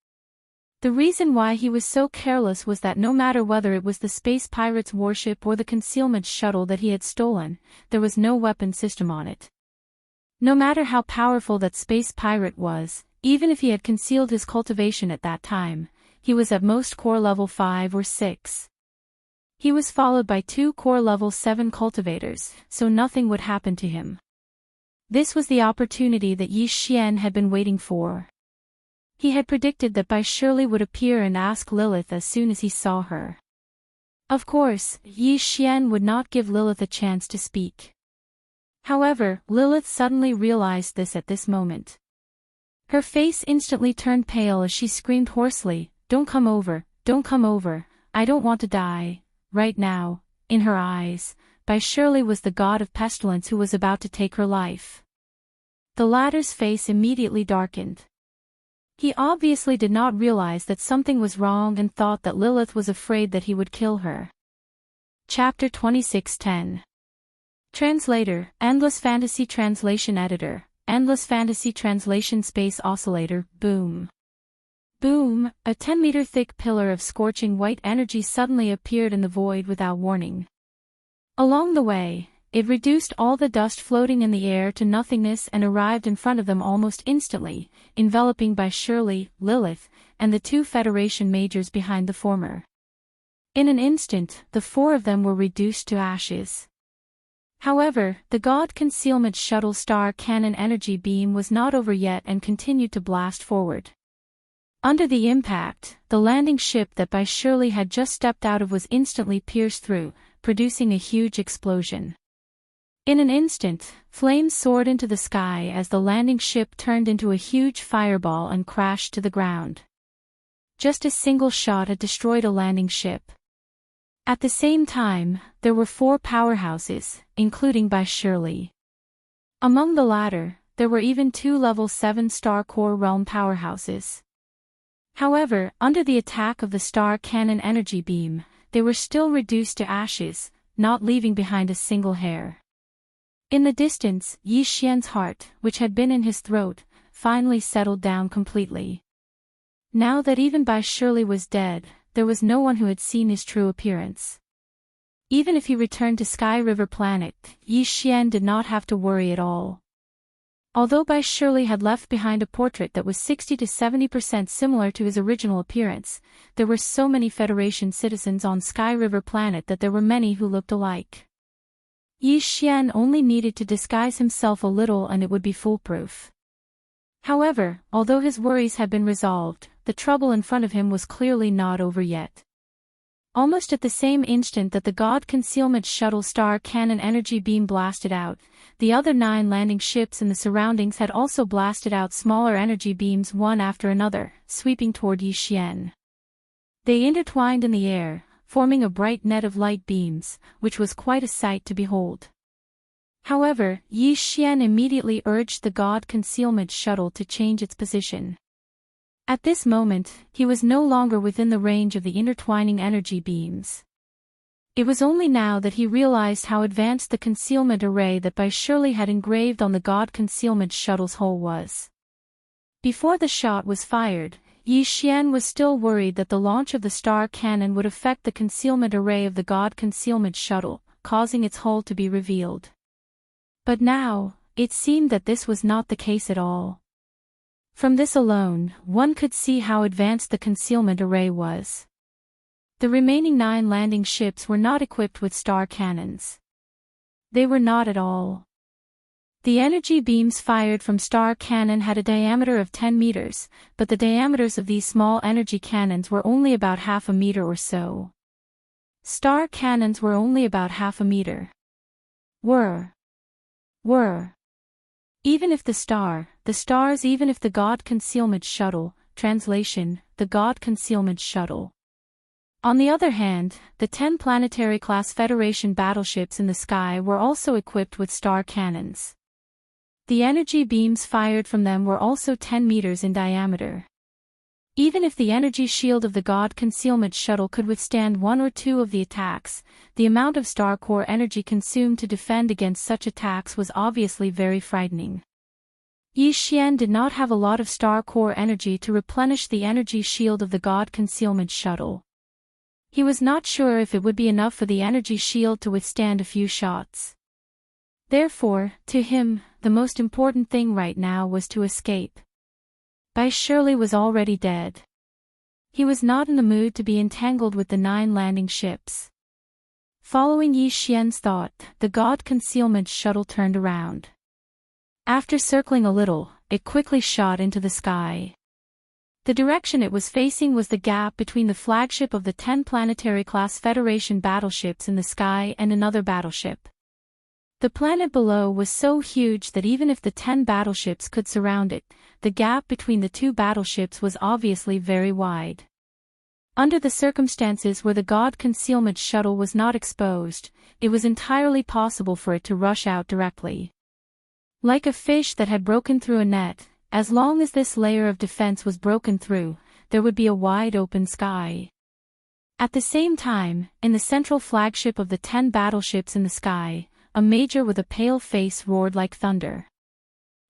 [SPEAKER 1] The reason why he was so careless was that no matter whether it was the space pirate's warship or the concealment shuttle that he had stolen, there was no weapon system on it. No matter how powerful that space pirate was, even if he had concealed his cultivation at that time, he was at most core level 5 or 6. He was followed by 2 core level 7 cultivators, so nothing would happen to him. This was the opportunity that Yi Xian had been waiting for. He had predicted that Bai Shirley would appear and ask Lilith as soon as he saw her. Of course, Yi Xian would not give Lilith a chance to speak. However, Lilith suddenly realized this at this moment. Her face instantly turned pale as she screamed hoarsely, "Don't come over, don't come over, I don't want to die, right now." In her eyes, Bai Shirley was the god of pestilence who was about to take her life. The latter's face immediately darkened. He obviously did not realize that something was wrong and thought that Lilith was afraid that he would kill her. Chapter 26:10. Translator, Endless Fantasy Translation Editor, Endless Fantasy Translation Space Oscillator, Boom. Boom, a 10-meter-thick pillar of scorching white energy suddenly appeared in the void without warning. Along the way, it reduced all the dust floating in the air to nothingness and arrived in front of them almost instantly, enveloping Bai Shirley, Lilith, and the 2 Federation majors behind the former. In an instant, the 4 of them were reduced to ashes. However, the God Concealment Shuttle Star Cannon energy beam was not over yet and continued to blast forward. Under the impact, the landing ship that Bai Shirley had just stepped out of was instantly pierced through, producing a huge explosion. In an instant, flames soared into the sky as the landing ship turned into a huge fireball and crashed to the ground. Just a single shot had destroyed a landing ship. At the same time, there were 4 powerhouses, including Bai Shirley. Among the latter, there were even 2 level 7 Star Core Realm powerhouses. However, under the attack of the Star Cannon energy beam, they were still reduced to ashes, not leaving behind a single hair. In the distance, Yi Xian's heart, which had been in his throat, finally settled down completely. Now that even Bai Shirley was dead, there was no one who had seen his true appearance. Even if he returned to Sky River Planet, Yi Xian did not have to worry at all. Although By Shirley had left behind a portrait that was 60 to 70% similar to his original appearance, there were so many Federation citizens on Sky River Planet that there were many who looked alike. Yi Xian only needed to disguise himself a little and it would be foolproof. However, although his worries had been resolved, the trouble in front of him was clearly not over yet. Almost at the same instant that the God Concealment Shuttle Star Cannon energy beam blasted out, the other 9 landing ships in the surroundings had also blasted out smaller energy beams one after another, sweeping toward Yi Xian. They intertwined in the air, forming a bright net of light beams, which was quite a sight to behold. However, Yi Xian immediately urged the God Concealment Shuttle to change its position. At this moment, he was no longer within the range of the intertwining energy beams. It was only now that he realized how advanced the concealment array that By Shirley had engraved on the God Concealment Shuttle's hull was. Before the shot was fired, Yi Xian was still worried that the launch of the star cannon would affect the concealment array of the God Concealment Shuttle, causing its hull to be revealed. But now, it seemed that this was not the case at all. From this alone, one could see how advanced the concealment array was. The remaining 9 landing ships were not equipped with star cannons. They were not at all. The energy beams fired from star cannon had a diameter of 10 meters, but the diameters of these small energy cannons were only about half a meter or so. Star cannons were only about half a meter. Even if the stars even if the God Concealment Shuttle, translation, the God Concealment Shuttle. On the other hand, the 10 planetary-class Federation battleships in the sky were also equipped with star cannons. The energy beams fired from them were also 10 meters in diameter. Even if the energy shield of the God Concealment Shuttle could withstand 1 or 2 of the attacks, the amount of star core energy consumed to defend against such attacks was obviously very frightening. Yi Xian did not have a lot of star core energy to replenish the energy shield of the God Concealment Shuttle. He was not sure if it would be enough for the energy shield to withstand a few shots. Therefore, to him, the most important thing right now was to escape. By Shirley was already dead. He was not in the mood to be entangled with the 9 landing ships. Following Yi Xian's thought, the God Concealment Shuttle turned around. After circling a little, it quickly shot into the sky. The direction it was facing was the gap between the flagship of the 10 planetary-class Federation battleships in the sky and another battleship. The planet below was so huge that even if the 10 battleships could surround it, the gap between the 2 battleships was obviously very wide. Under the circumstances where the God Concealment Shuttle was not exposed, it was entirely possible for it to rush out directly. Like a fish that had broken through a net, as long as this layer of defense was broken through, there would be a wide open sky. At the same time, in the central flagship of the 10 battleships in the sky, a major with a pale face roared like thunder.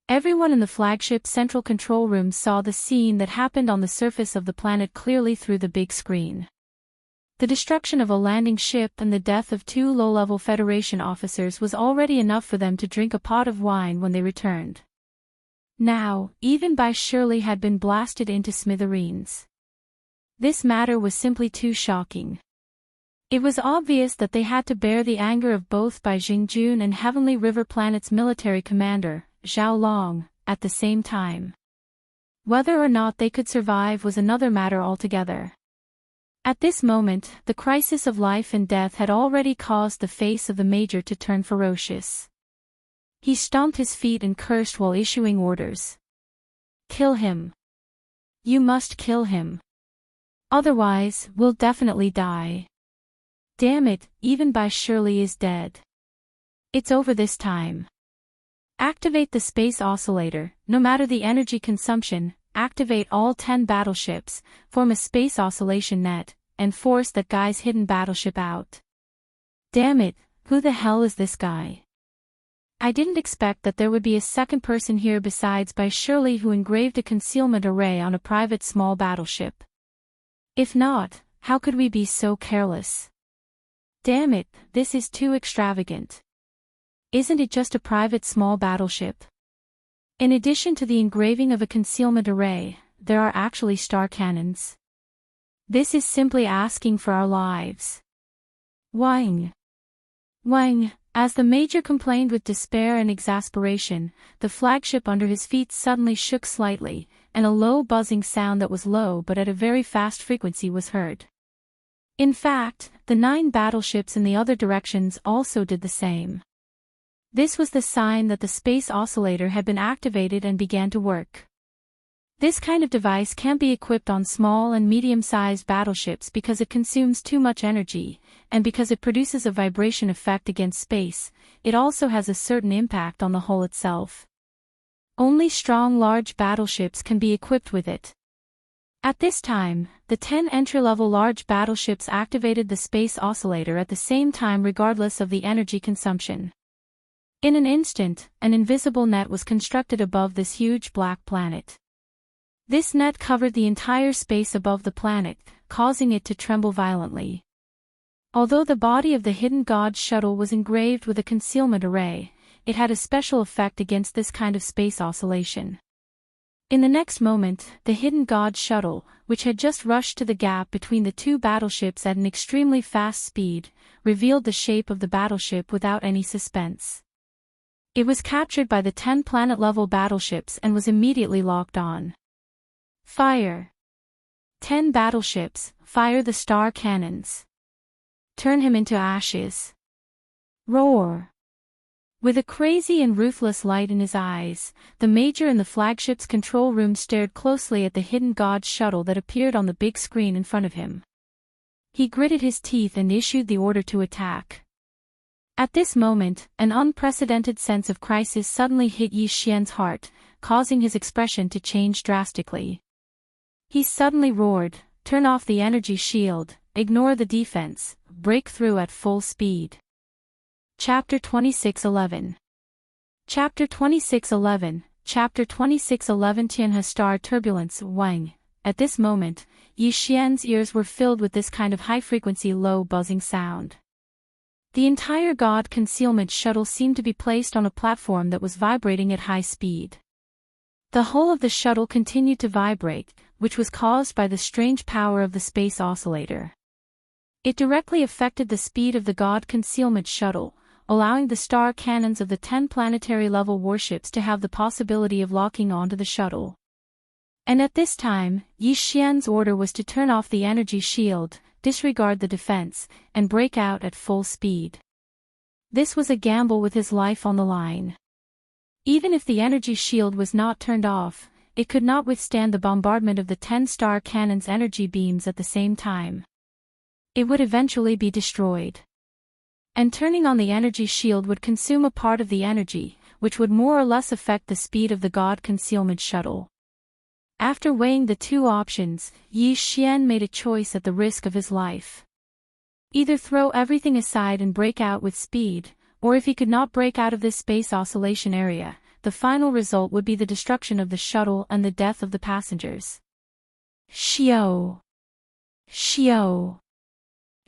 [SPEAKER 1] Everyone in the flagship's central control room saw the scene that happened on the surface of the planet clearly through the big screen. The destruction of a landing ship and the death of 2 low-level Federation officers was already enough for them to drink a pot of wine when they returned. Now, even By Shirley had been blasted into smithereens. This matter was simply too shocking. It was obvious that they had to bear the anger of both Bai Jingjun and Heavenly River Planet's military commander, Zhao Long, at the same time. Whether or not they could survive was another matter altogether. At this moment, the crisis of life and death had already caused the face of the major to turn ferocious. He stomped his feet and cursed while issuing orders. "Kill him. You must kill him. Otherwise, we'll definitely die. Damn it, even Bai Shirley is dead. It's over this time. Activate the space oscillator, no matter the energy consumption, activate all 10 battleships, form a space oscillation net, and force that guy's hidden battleship out. Damn it, who the hell is this guy? I didn't expect that there would be a second person here besides Bai Shirley who engraved a concealment array on a private small battleship. If not, how could we be so careless? Damn it, this is too extravagant. Isn't it just a private small battleship? In addition to the engraving of a concealment array, there are actually star cannons. This is simply asking for our lives. Wang. Wang. As the Major complained with despair and exasperation, the flagship under his feet suddenly shook slightly, and a low buzzing sound that was low but at a very fast frequency was heard. In fact, the 9 battleships in the other directions also did the same. This was the sign that the space oscillator had been activated and began to work. This kind of device can't be equipped on small and medium-sized battleships because it consumes too much energy, and because it produces a vibration effect against space. It also has a certain impact on the hull itself. Only strong large battleships can be equipped with it. At this time, the 10 entry-level large battleships activated the space oscillator at the same time regardless of the energy consumption. In an instant, an invisible net was constructed above this huge black planet. This net covered the entire space above the planet, causing it to tremble violently. Although the body of the hidden god shuttle was engraved with a concealment array, it had a special effect against this kind of space oscillation. In the next moment, the hidden god shuttle, which had just rushed to the gap between the 2 battleships at an extremely fast speed, revealed the shape of the battleship without any suspense. It was captured by the 10 planet-level battleships and was immediately locked on. Fire. 10 battleships, fire the star cannons. Turn him into ashes. Roar. With a crazy and ruthless light in his eyes, the Major in the flagship's control room stared closely at the hidden god shuttle that appeared on the big screen in front of him. He gritted his teeth and issued the order to attack. At this moment, an unprecedented sense of crisis suddenly hit Yi Xian's heart, causing his expression to change drastically. He suddenly roared, "Turn off the energy shield, ignore the defense, break through at full speed." Chapter 26:11. Chapter 26:11. Chapter 26:11 Tianhe Star Turbulence Wang. At this moment, Yi Xian's ears were filled with this kind of high-frequency low buzzing sound. The entire god concealment shuttle seemed to be placed on a platform that was vibrating at high speed. The whole of the shuttle continued to vibrate, which was caused by the strange power of the space oscillator. It directly affected the speed of the god concealment shuttle, allowing the star cannons of the 10 planetary-level warships to have the possibility of locking onto the shuttle. And at this time, Yi Xian's order was to turn off the energy shield, disregard the defense, and break out at full speed. This was a gamble with his life on the line. Even if the energy shield was not turned off, it could not withstand the bombardment of the 10 star cannons' energy beams at the same time. It would eventually be destroyed. And turning on the energy shield would consume a part of the energy, which would more or less affect the speed of the god concealment shuttle. After weighing the 2 options, Yi Xian made a choice at the risk of his life. Either throw everything aside and break out with speed, or if he could not break out of this space oscillation area, the final result would be the destruction of the shuttle and the death of the passengers. Xiao! Xiao!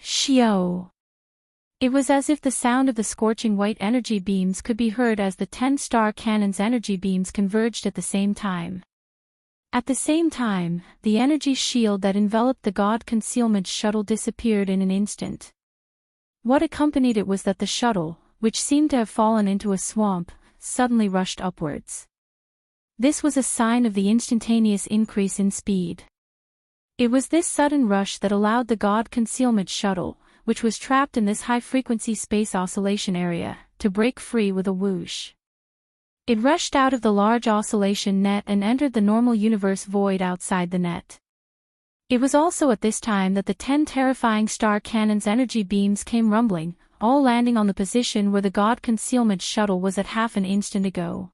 [SPEAKER 1] Xiao! It was as if the sound of the scorching white energy beams could be heard as the 10 star cannons' energy beams converged at the same time. At the same time, the energy shield that enveloped the god concealment shuttle disappeared in an instant. What accompanied it was that the shuttle, which seemed to have fallen into a swamp, suddenly rushed upwards. This was a sign of the instantaneous increase in speed. It was this sudden rush that allowed the god concealment shuttle, which was trapped in this high-frequency space oscillation area, to break free with a whoosh. It rushed out of the large oscillation net and entered the normal universe void outside the net. It was also at this time that the 10 terrifying star cannons' energy beams came rumbling, all landing on the position where the god concealment shuttle was at half an instant ago.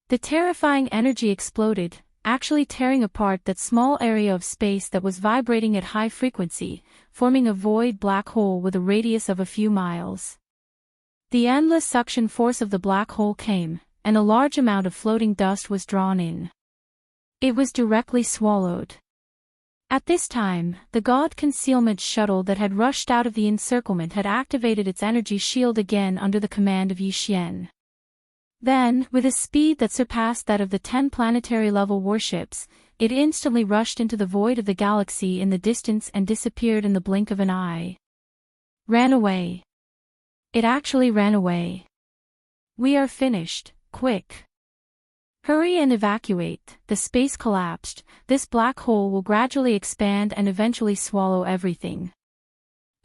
[SPEAKER 1] The terrifying energy exploded, actually tearing apart that small area of space that was vibrating at high frequency, forming a void black hole with a radius of a few miles. The endless suction force of the black hole came, and a large amount of floating dust was drawn in. It was directly swallowed. At this time, the god concealment shuttle that had rushed out of the encirclement had activated its energy shield again under the command of Yi Xian. Then, with a speed that surpassed that of the 10 planetary-level warships, it instantly rushed into the void of the galaxy in the distance and disappeared in the blink of an eye. Ran away. It actually ran away. We are finished, quick. Hurry and evacuate, the space collapsed, this black hole will gradually expand and eventually swallow everything.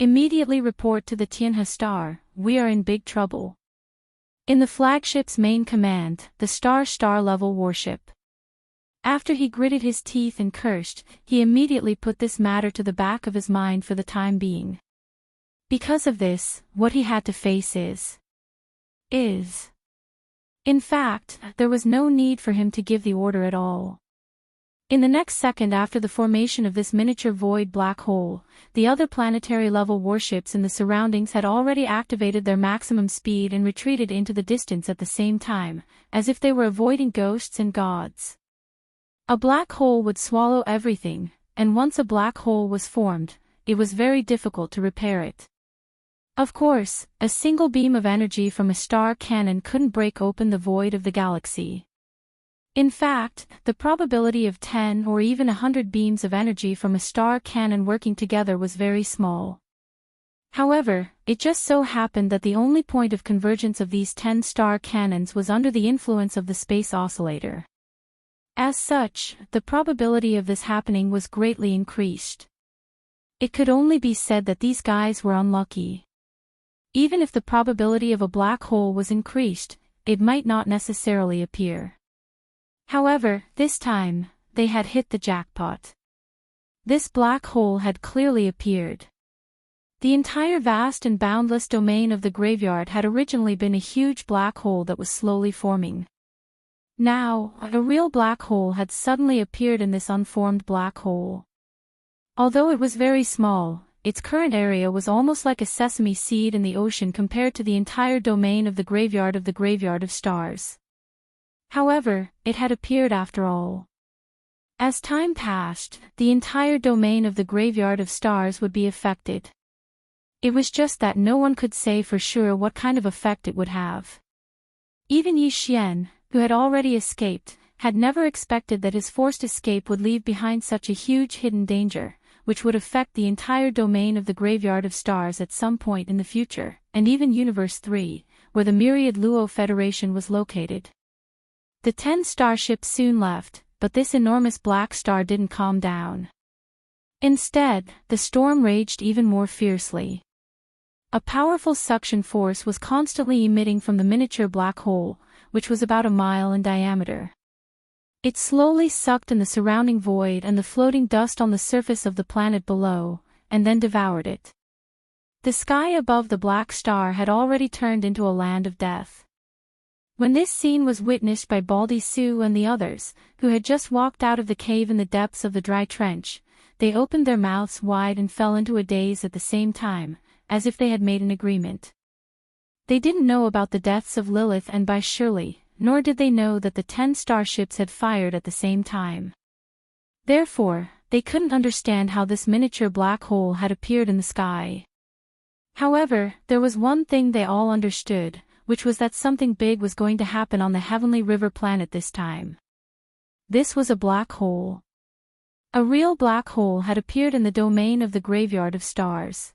[SPEAKER 1] Immediately report to the Tianhe star, we are in big trouble. In the flagship's main command, the star-level warship. After he gritted his teeth and cursed, he immediately put this matter to the back of his mind for the time being. Because of this, what he had to face is. In fact, there was no need for him to give the order at all. In the next second after the formation of this miniature void black hole, the other planetary-level warships in the surroundings had already activated their maximum speed and retreated into the distance at the same time, as if they were avoiding ghosts and gods. A black hole would swallow everything, and once a black hole was formed, it was very difficult to repair it. Of course, a single beam of energy from a star cannon couldn't break open the void of the galaxy. In fact, the probability of 10 or even 100 beams of energy from a star cannon working together was very small. However, it just so happened that the only point of convergence of these 10 star cannons was under the influence of the space oscillator. As such, the probability of this happening was greatly increased. It could only be said that these guys were unlucky. Even if the probability of a black hole was increased, it might not necessarily appear. However, this time, they had hit the jackpot. This black hole had clearly appeared. The entire vast and boundless domain of the graveyard had originally been a huge black hole that was slowly forming. Now, a real black hole had suddenly appeared in this unformed black hole. Although it was very small, its current area was almost like a sesame seed in the ocean compared to the entire domain of the graveyard of stars. However, it had appeared after all. As time passed, the entire domain of the graveyard of stars would be affected. It was just that no one could say for sure what kind of effect it would have. Even Yi Xian, who had already escaped, had never expected that his forced escape would leave behind such a huge hidden danger, which would affect the entire domain of the graveyard of stars at some point in the future, and even Universe 3, where the Myriad Luo Federation was located. The 10 starships soon left, but this enormous black star didn't calm down. Instead, the storm raged even more fiercely. A powerful suction force was constantly emitting from the miniature black hole, which was about a mile in diameter. It slowly sucked in the surrounding void and the floating dust on the surface of the planet below, and then devoured it. The sky above the black star had already turned into a land of death. When this scene was witnessed by Baldy Sue and the others, who had just walked out of the cave in the depths of the dry trench, they opened their mouths wide and fell into a daze at the same time, as if they had made an agreement. They didn't know about the deaths of Lilith and Bai Shirley, nor did they know that the 10 starships had fired at the same time. Therefore, they couldn't understand how this miniature black hole had appeared in the sky. However, there was one thing they all understood, which was that something big was going to happen on the Heavenly River planet this time. This was a black hole. A real black hole had appeared in the domain of the graveyard of stars.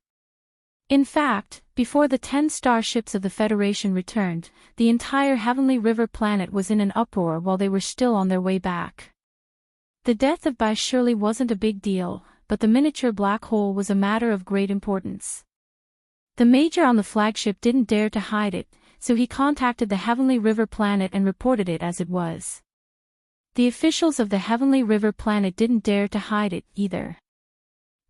[SPEAKER 1] In fact, before the 10 starships of the Federation returned, the entire Heavenly River planet was in an uproar while they were still on their way back. The death of Bai Shirley wasn't a big deal, but the miniature black hole was a matter of great importance. The major on the flagship didn't dare to hide it, so he contacted the Heavenly River planet and reported it as it was. The officials of the Heavenly River planet didn't dare to hide it either.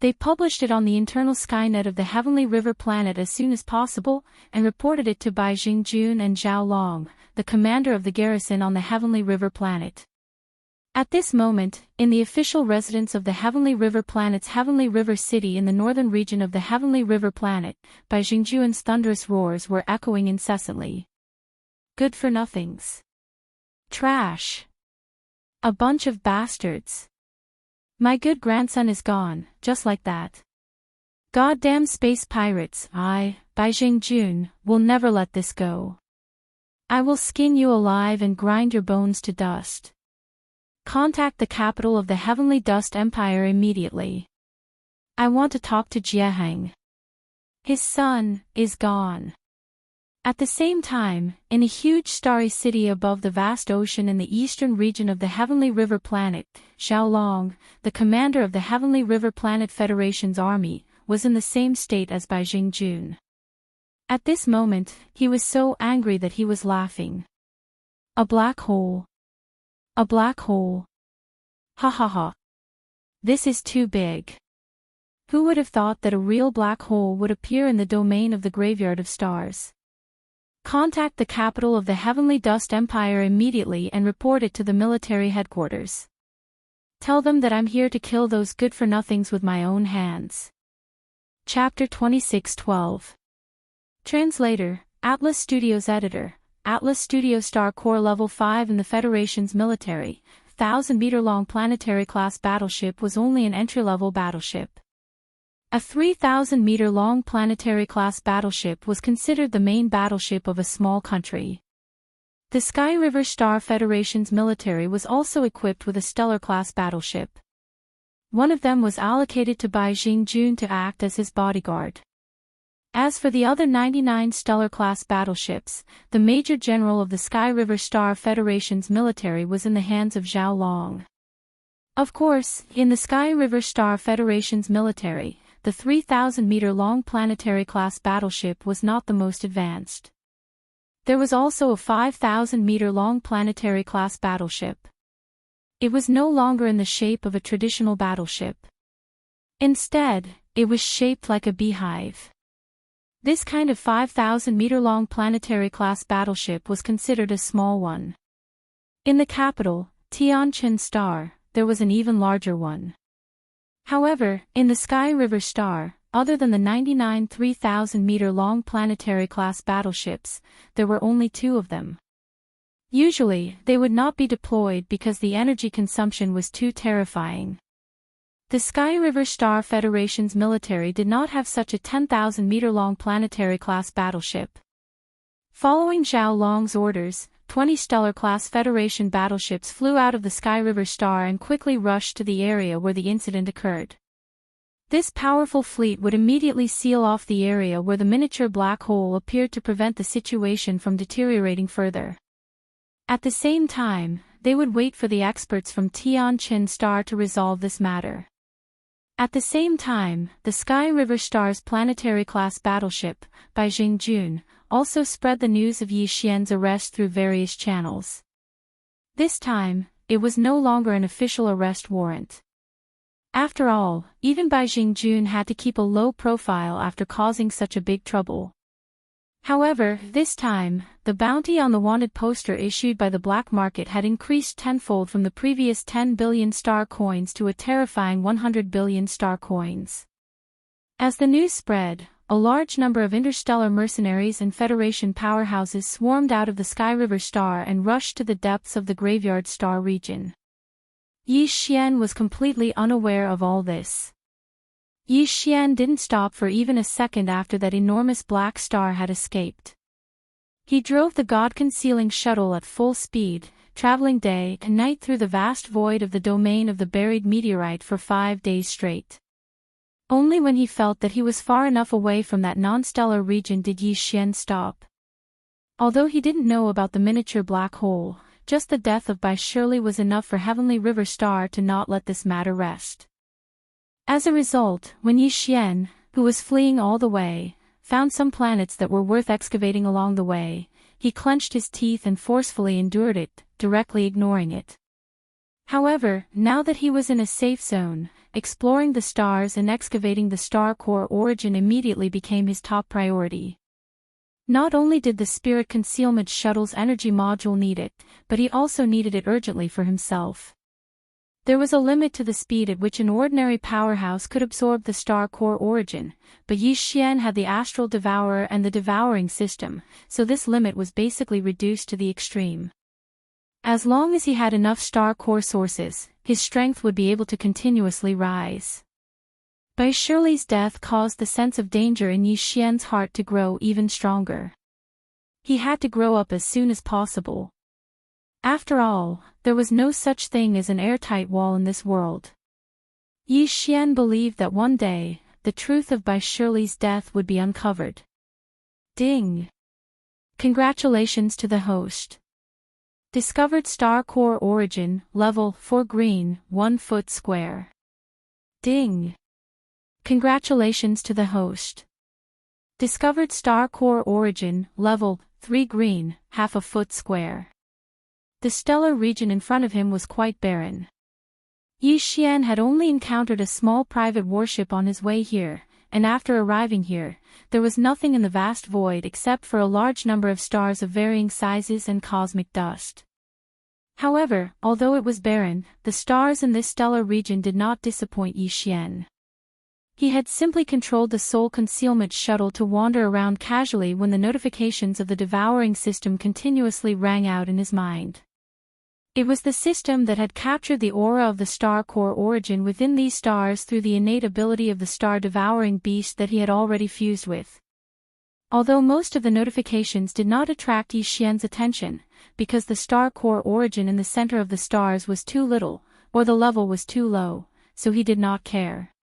[SPEAKER 1] They published it on the internal Skynet of the Heavenly River planet as soon as possible, and reported it to Bai Jingjun and Zhao Long, the commander of the garrison on the Heavenly River planet. At this moment, in the official residence of the Heavenly River planet's Heavenly River City in the northern region of the Heavenly River planet, Bai Jingjuan's thunderous roars were echoing incessantly. Good-for-nothings. Trash. A bunch of bastards. My good grandson is gone, just like that. Goddamn space pirates, Bai Jingjun, will never let this go. I will skin you alive and grind your bones to dust. Contact the capital of the Heavenly Dust Empire immediately. I want to talk to Jiehang. His son is gone. At the same time, in a huge starry city above the vast ocean in the eastern region of the Heavenly River Planet, Xiaolong, the commander of the Heavenly River Planet Federation's army, was in the same state as Bai Jingjun. At this moment, he was so angry that he was laughing. A black hole. A black hole. Ha ha ha. This is too big. Who would have thought that a real black hole would appear in the domain of the graveyard of stars? Contact the capital of the Heavenly Dust Empire immediately and report it to the military headquarters. Tell them that I'm here to kill those good-for-nothings with my own hands. Chapter 26:12. Translator, Atlas Studios Editor. Atlas Studio Star Core Level 5 in the Federation's military, 1,000-meter-long planetary-class battleship was only an entry-level battleship. A 3,000-meter-long planetary-class battleship was considered the main battleship of a small country. The Sky River Star Federation's military was also equipped with a stellar-class battleship. One of them was allocated to Bai Jingjun to act as his bodyguard. As for the other 99 stellar-class battleships, the Major General of the Sky River Star Federation's military was in the hands of Zhao Long. Of course, in the Sky River Star Federation's military, the 3,000-meter-long planetary-class battleship was not the most advanced. There was also a 5,000-meter-long planetary-class battleship. It was no longer in the shape of a traditional battleship. Instead, it was shaped like a beehive. This kind of 5,000-meter-long planetary-class battleship was considered a small one. In the capital, Tianqin Star, there was an even larger one. However, in the Sky River Star, other than the 99 3,000-meter-long planetary-class battleships, there were only 2 of them. Usually, they would not be deployed because the energy consumption was too terrifying. The Sky River Star Federation's military did not have such a 10,000-meter-long planetary-class battleship. Following Zhao Long's orders, 20 stellar-class Federation battleships flew out of the Sky River Star and quickly rushed to the area where the incident occurred. This powerful fleet would immediately seal off the area where the miniature black hole appeared to prevent the situation from deteriorating further. At the same time, they would wait for the experts from Tianqin Star to resolve this matter. At the same time, the Sky River Star's planetary-class battleship, Bai Jingjun, also spread the news of Yi Xian's arrest through various channels. This time, it was no longer an official arrest warrant. After all, even Bai Jingjun had to keep a low profile after causing such a big trouble. However, this time, the bounty on the wanted poster issued by the black market had increased tenfold from the previous 10 billion star coins to a terrifying 100 billion star coins. As the news spread, a large number of interstellar mercenaries and Federation powerhouses swarmed out of the Sky River Star and rushed to the depths of the Graveyard Star region. Yi Xian was completely unaware of all this. Yi Xian didn't stop for even a second after that enormous black star had escaped. He drove the God-concealing shuttle at full speed, traveling day and night through the vast void of the domain of the buried meteorite for 5 days straight. Only when he felt that he was far enough away from that non-stellar region did Yi Xian stop. Although he didn't know about the miniature black hole, just the death of Bai Shirley was enough for Heavenly River Star to not let this matter rest. As a result, when Yi Xian, who was fleeing all the way, found some planets that were worth excavating along the way, he clenched his teeth and forcefully endured it, directly ignoring it. However, now that he was in a safe zone, exploring the stars and excavating the star core origin immediately became his top priority. Not only did the Spirit Concealment Shuttle's energy module need it, but he also needed it urgently for himself. There was a limit to the speed at which an ordinary powerhouse could absorb the star core origin, but Yi Xian had the Astral Devourer and the Devouring System, so this limit was basically reduced to the extreme. As long as he had enough star core sources, his strength would be able to continuously rise. Bai Shirley's death caused the sense of danger in Yi Xian's heart to grow even stronger. He had to grow up as soon as possible. After all, there was no such thing as an airtight wall in this world. Yi Xian believed that one day, the truth of Bai Shirley's death would be uncovered. Ding! Congratulations to the host. Discovered star core origin, level 4 green, 1 foot square. Ding! Congratulations to the host. Discovered star core origin, level 3 green, half a foot square. The stellar region in front of him was quite barren. Yi Xian had only encountered a small private warship on his way here, and after arriving here, there was nothing in the vast void except for a large number of stars of varying sizes and cosmic dust. However, although it was barren, the stars in this stellar region did not disappoint Yi Xian. He had simply controlled the soul concealment shuttle to wander around casually when the notifications of the devouring system continuously rang out in his mind. It was the system that had captured the aura of the star core origin within these stars through the innate ability of the star-devouring beast that he had already fused with. Although most of the notifications did not attract Yi Xian's attention, because the star core origin in the center of the stars was too little, or the level was too low, so he did not care.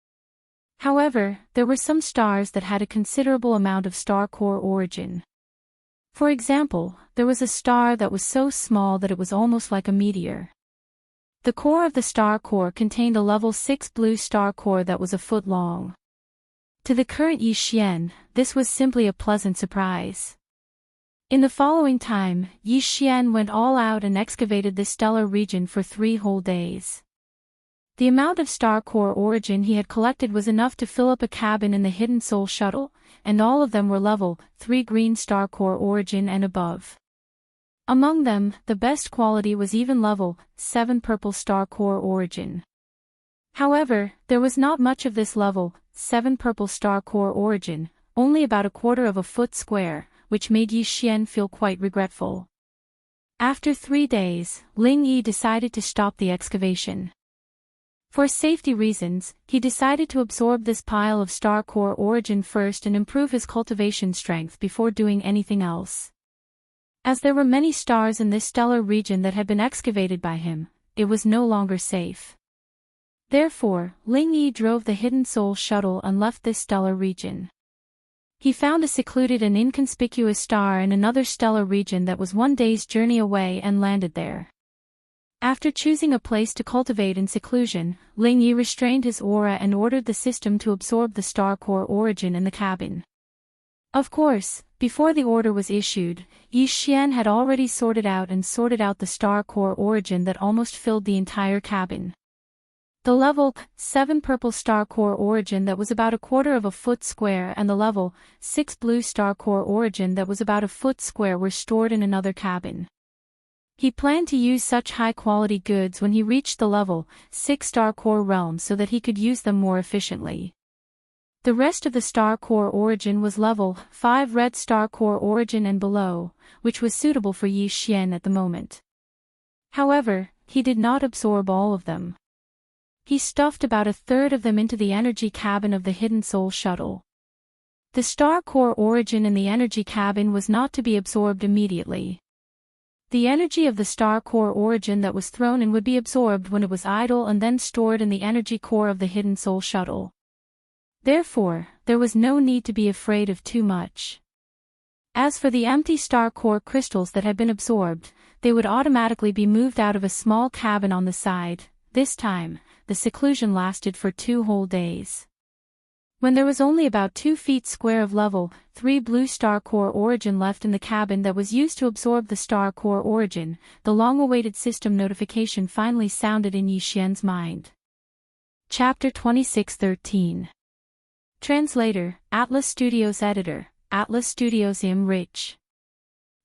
[SPEAKER 1] However, there were some stars that had a considerable amount of star core origin. For example, there was a star that was so small that it was almost like a meteor. The core of the star core contained a level 6 blue star core that was a foot long. To the current Yi Xian, this was simply a pleasant surprise. In the following time, Yi Xian went all out and excavated this stellar region for 3 whole days. The amount of star core origin he had collected was enough to fill up a cabin in the Hidden Soul Shuttle, and all of them were level 3 green star core origin and above. Among them, the best quality was even level 7 purple star core origin. However, there was not much of this level 7 purple star core origin, only about a quarter of a foot square, which made Yi Xian feel quite regretful. After 3 days, Ling Yi decided to stop the excavation. For safety reasons, he decided to absorb this pile of star core origin first and improve his cultivation strength before doing anything else. As there were many stars in this stellar region that had been excavated by him, it was no longer safe. Therefore, Ling Yi drove the Hidden Soul Shuttle and left this stellar region. He found a secluded and inconspicuous star in another stellar region that was 1 day's journey away and landed there. After choosing a place to cultivate in seclusion, Ling Yi restrained his aura and ordered the system to absorb the star core origin in the cabin. Of course, before the order was issued, Yi Xian had already sorted out the star core origin that almost filled the entire cabin. The level 7 purple star core origin that was about a quarter of a foot square and the level 6 blue star core origin that was about a foot square were stored in another cabin. He planned to use such high-quality goods when he reached the level 6 star core realm so that he could use them more efficiently. The rest of the star core origin was level 5 red star core origin and below, which was suitable for Yi Xian at the moment. However, he did not absorb all of them. He stuffed about a third of them into the energy cabin of the Hidden Soul Shuttle. The star core origin in the energy cabin was not to be absorbed immediately. The energy of the star core origin that was thrown in would be absorbed when it was idle and then stored in the energy core of the Hidden Soul Shuttle. Therefore, there was no need to be afraid of too much. As for the empty star core crystals that had been absorbed, they would automatically be moved out of a small cabin on the side. This time, the seclusion lasted for 2 whole days. When there was only about 2 feet square of level 3 blue star core origin left in the cabin that was used to absorb the star core origin, the long-awaited system notification finally sounded in Yi Xian's mind. Chapter 26:13. Translator, Atlas Studios Editor, Atlas Studios Rich.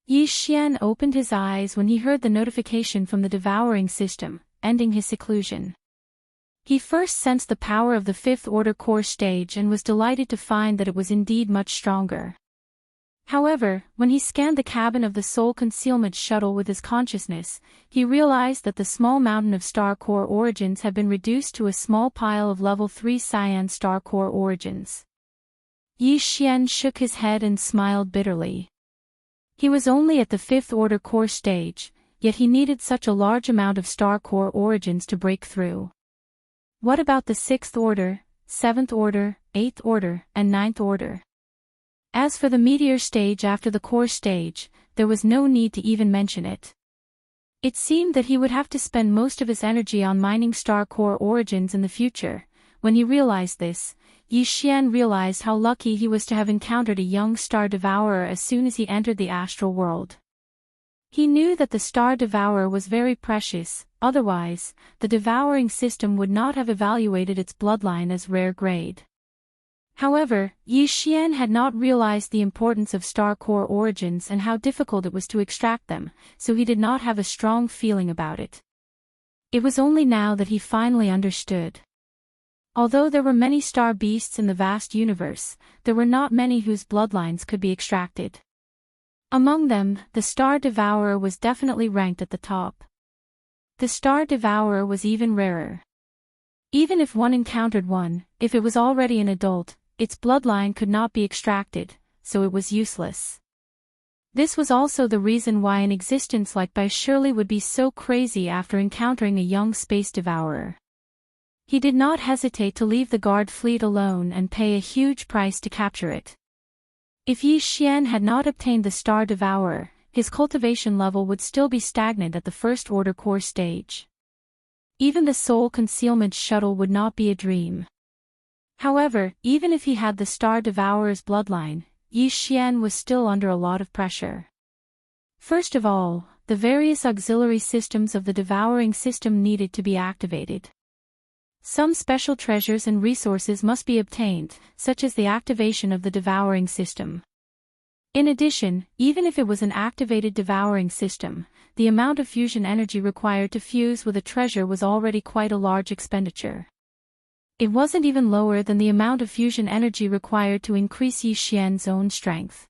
[SPEAKER 1] Yi Xian opened his eyes when he heard the notification from the devouring system, ending his seclusion. He first sensed the power of the 5th order core stage and was delighted to find that it was indeed much stronger. However, when he scanned the cabin of the soul concealment shuttle with his consciousness, he realized that the small mountain of star core origins had been reduced to a small pile of level 3 cyan star core origins. Yi Xian shook his head and smiled bitterly. He was only at the 5th order core stage, yet he needed such a large amount of star core origins to break through. What about the 6th order, 7th order, 8th order, and 9th order? As for the meteor stage after the core stage, there was no need to even mention it. It seemed that he would have to spend most of his energy on mining star core origins in the future. When he realized this, Yi Xian realized how lucky he was to have encountered a young star devourer as soon as he entered the astral world. He knew that the star devourer was very precious, otherwise, the devouring system would not have evaluated its bloodline as rare grade. However, Yi Xian had not realized the importance of star core origins and how difficult it was to extract them, so he did not have a strong feeling about it. It was only now that he finally understood. Although there were many star beasts in the vast universe, there were not many whose bloodlines could be extracted. Among them, the star devourer was definitely ranked at the top. The star devourer was even rarer. Even if one encountered one, if it was already an adult, its bloodline could not be extracted, so it was useless. This was also the reason why an existence like Bai Shirley would be so crazy after encountering a young space devourer. He did not hesitate to leave the guard fleet alone and pay a huge price to capture it. If Yi Xian had not obtained the star devourer, his cultivation level would still be stagnant at the 1st order core stage. Even the soul concealment shuttle would not be a dream. However, even if he had the star devourer's bloodline, Yi Xian was still under a lot of pressure. First of all, the various auxiliary systems of the devouring system needed to be activated. Some special treasures and resources must be obtained, such as the activation of the devouring system. In addition, even if it was an activated devouring system, the amount of fusion energy required to fuse with a treasure was already quite a large expenditure. It wasn't even lower than the amount of fusion energy required to increase Yi Xian's own strength.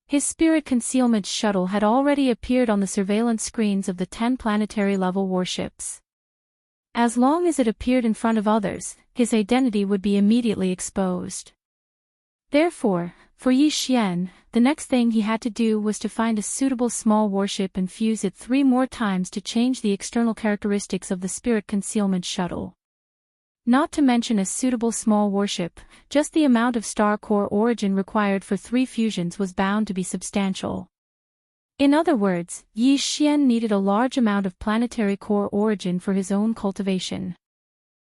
[SPEAKER 1] His spirit concealment shuttle had already appeared on the surveillance screens of the 10 planetary level warships. As long as it appeared in front of others, his identity would be immediately exposed. Therefore, for Yi Xian, the next thing he had to do was to find a suitable small warship and fuse it 3 more times to change the external characteristics of the spirit concealment shuttle. Not to mention a suitable small warship, just the amount of star core origin required for 3 fusions was bound to be substantial. In other words, Yi Xian needed a large amount of planetary core origin for his own cultivation.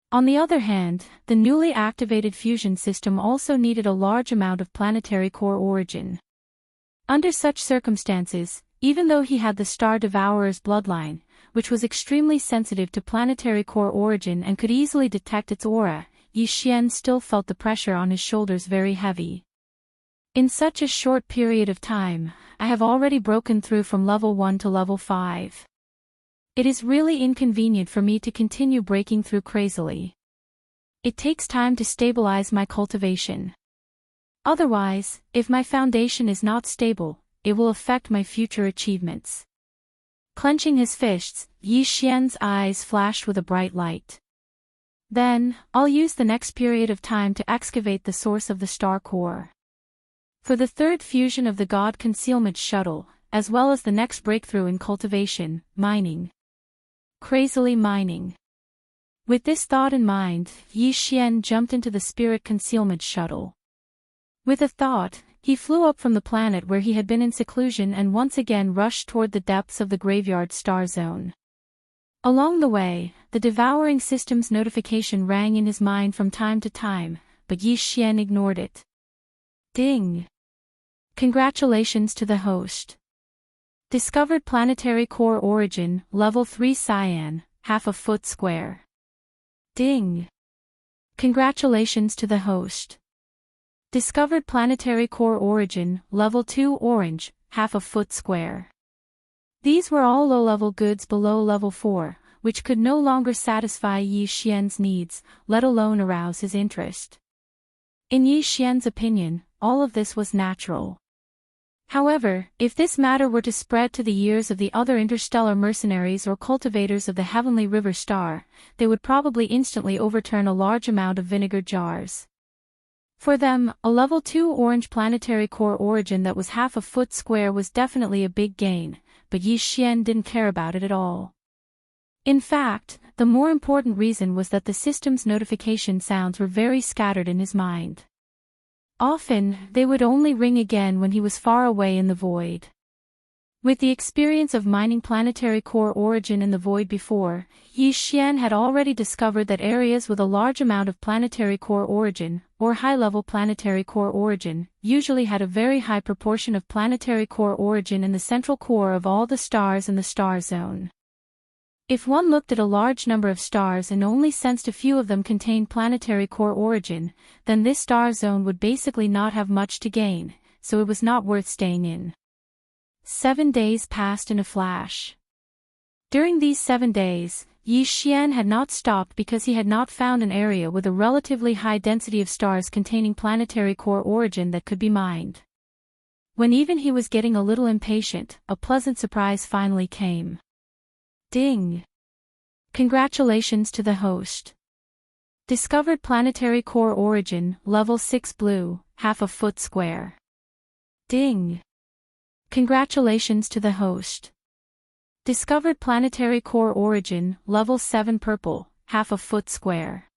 [SPEAKER 1] On the other hand, the newly activated fusion system also needed a large amount of planetary core origin. Under such circumstances, even though he had the star devourer's bloodline, which was extremely sensitive to planetary core origin and could easily detect its aura, Yi Xian still felt the pressure on his shoulders very heavy. In such a short period of time, I have already broken through from level 1 to level 5. It is really inconvenient for me to continue breaking through crazily. It takes time to stabilize my cultivation. Otherwise, if my foundation is not stable, it will affect my future achievements. Clenching his fists, Yi Xian's eyes flashed with a bright light. Then, I'll use the next period of time to excavate the source of the star core. For the 3rd fusion of the God Concealment Shuttle, as well as the next breakthrough in cultivation, mining. Crazily mining. With this thought in mind, Yi Xian jumped into the Spirit Concealment Shuttle. With a thought, he flew up from the planet where he had been in seclusion and once again rushed toward the depths of the graveyard star zone. Along the way, the devouring system's notification rang in his mind from time to time, but Yi Xian ignored it. Ding! Congratulations to the host. Discovered planetary core origin, level 3 cyan, half a foot square. Ding! Congratulations to the host. Discovered planetary core origin, level 2 orange, half a foot square. These were all low-level goods below level 4, which could no longer satisfy Yi Xian's needs, let alone arouse his interest. In Yi Xian's opinion, all of this was natural. However, if this matter were to spread to the ears of the other interstellar mercenaries or cultivators of the Heavenly River Star, they would probably instantly overturn a large amount of vinegar jars. For them, a level 2 orange planetary core origin that was half a foot square was definitely a big gain, but Yi Xian didn't care about it at all. In fact, the more important reason was that the system's notification sounds were very scattered in his mind. Often, they would only ring again when he was far away in the void. With the experience of mining planetary core origin in the void before, Yi Xian had already discovered that areas with a large amount of planetary core origin, or high-level planetary core origin, usually had a very high proportion of planetary core origin in the central core of all the stars in the star zone. If one looked at a large number of stars and only sensed a few of them contained planetary core origin, then this star zone would basically not have much to gain, so it was not worth staying in. 7 days passed in a flash. During these 7 days, Yi Xian had not stopped because he had not found an area with a relatively high density of stars containing planetary core origin that could be mined. When even he was getting a little impatient, a pleasant surprise finally came. Ding! Congratulations to the host. Discovered planetary core origin, level 6 blue, half a foot square. Ding! Congratulations to the host. Discovered planetary core origin, level 7 purple, half a foot square.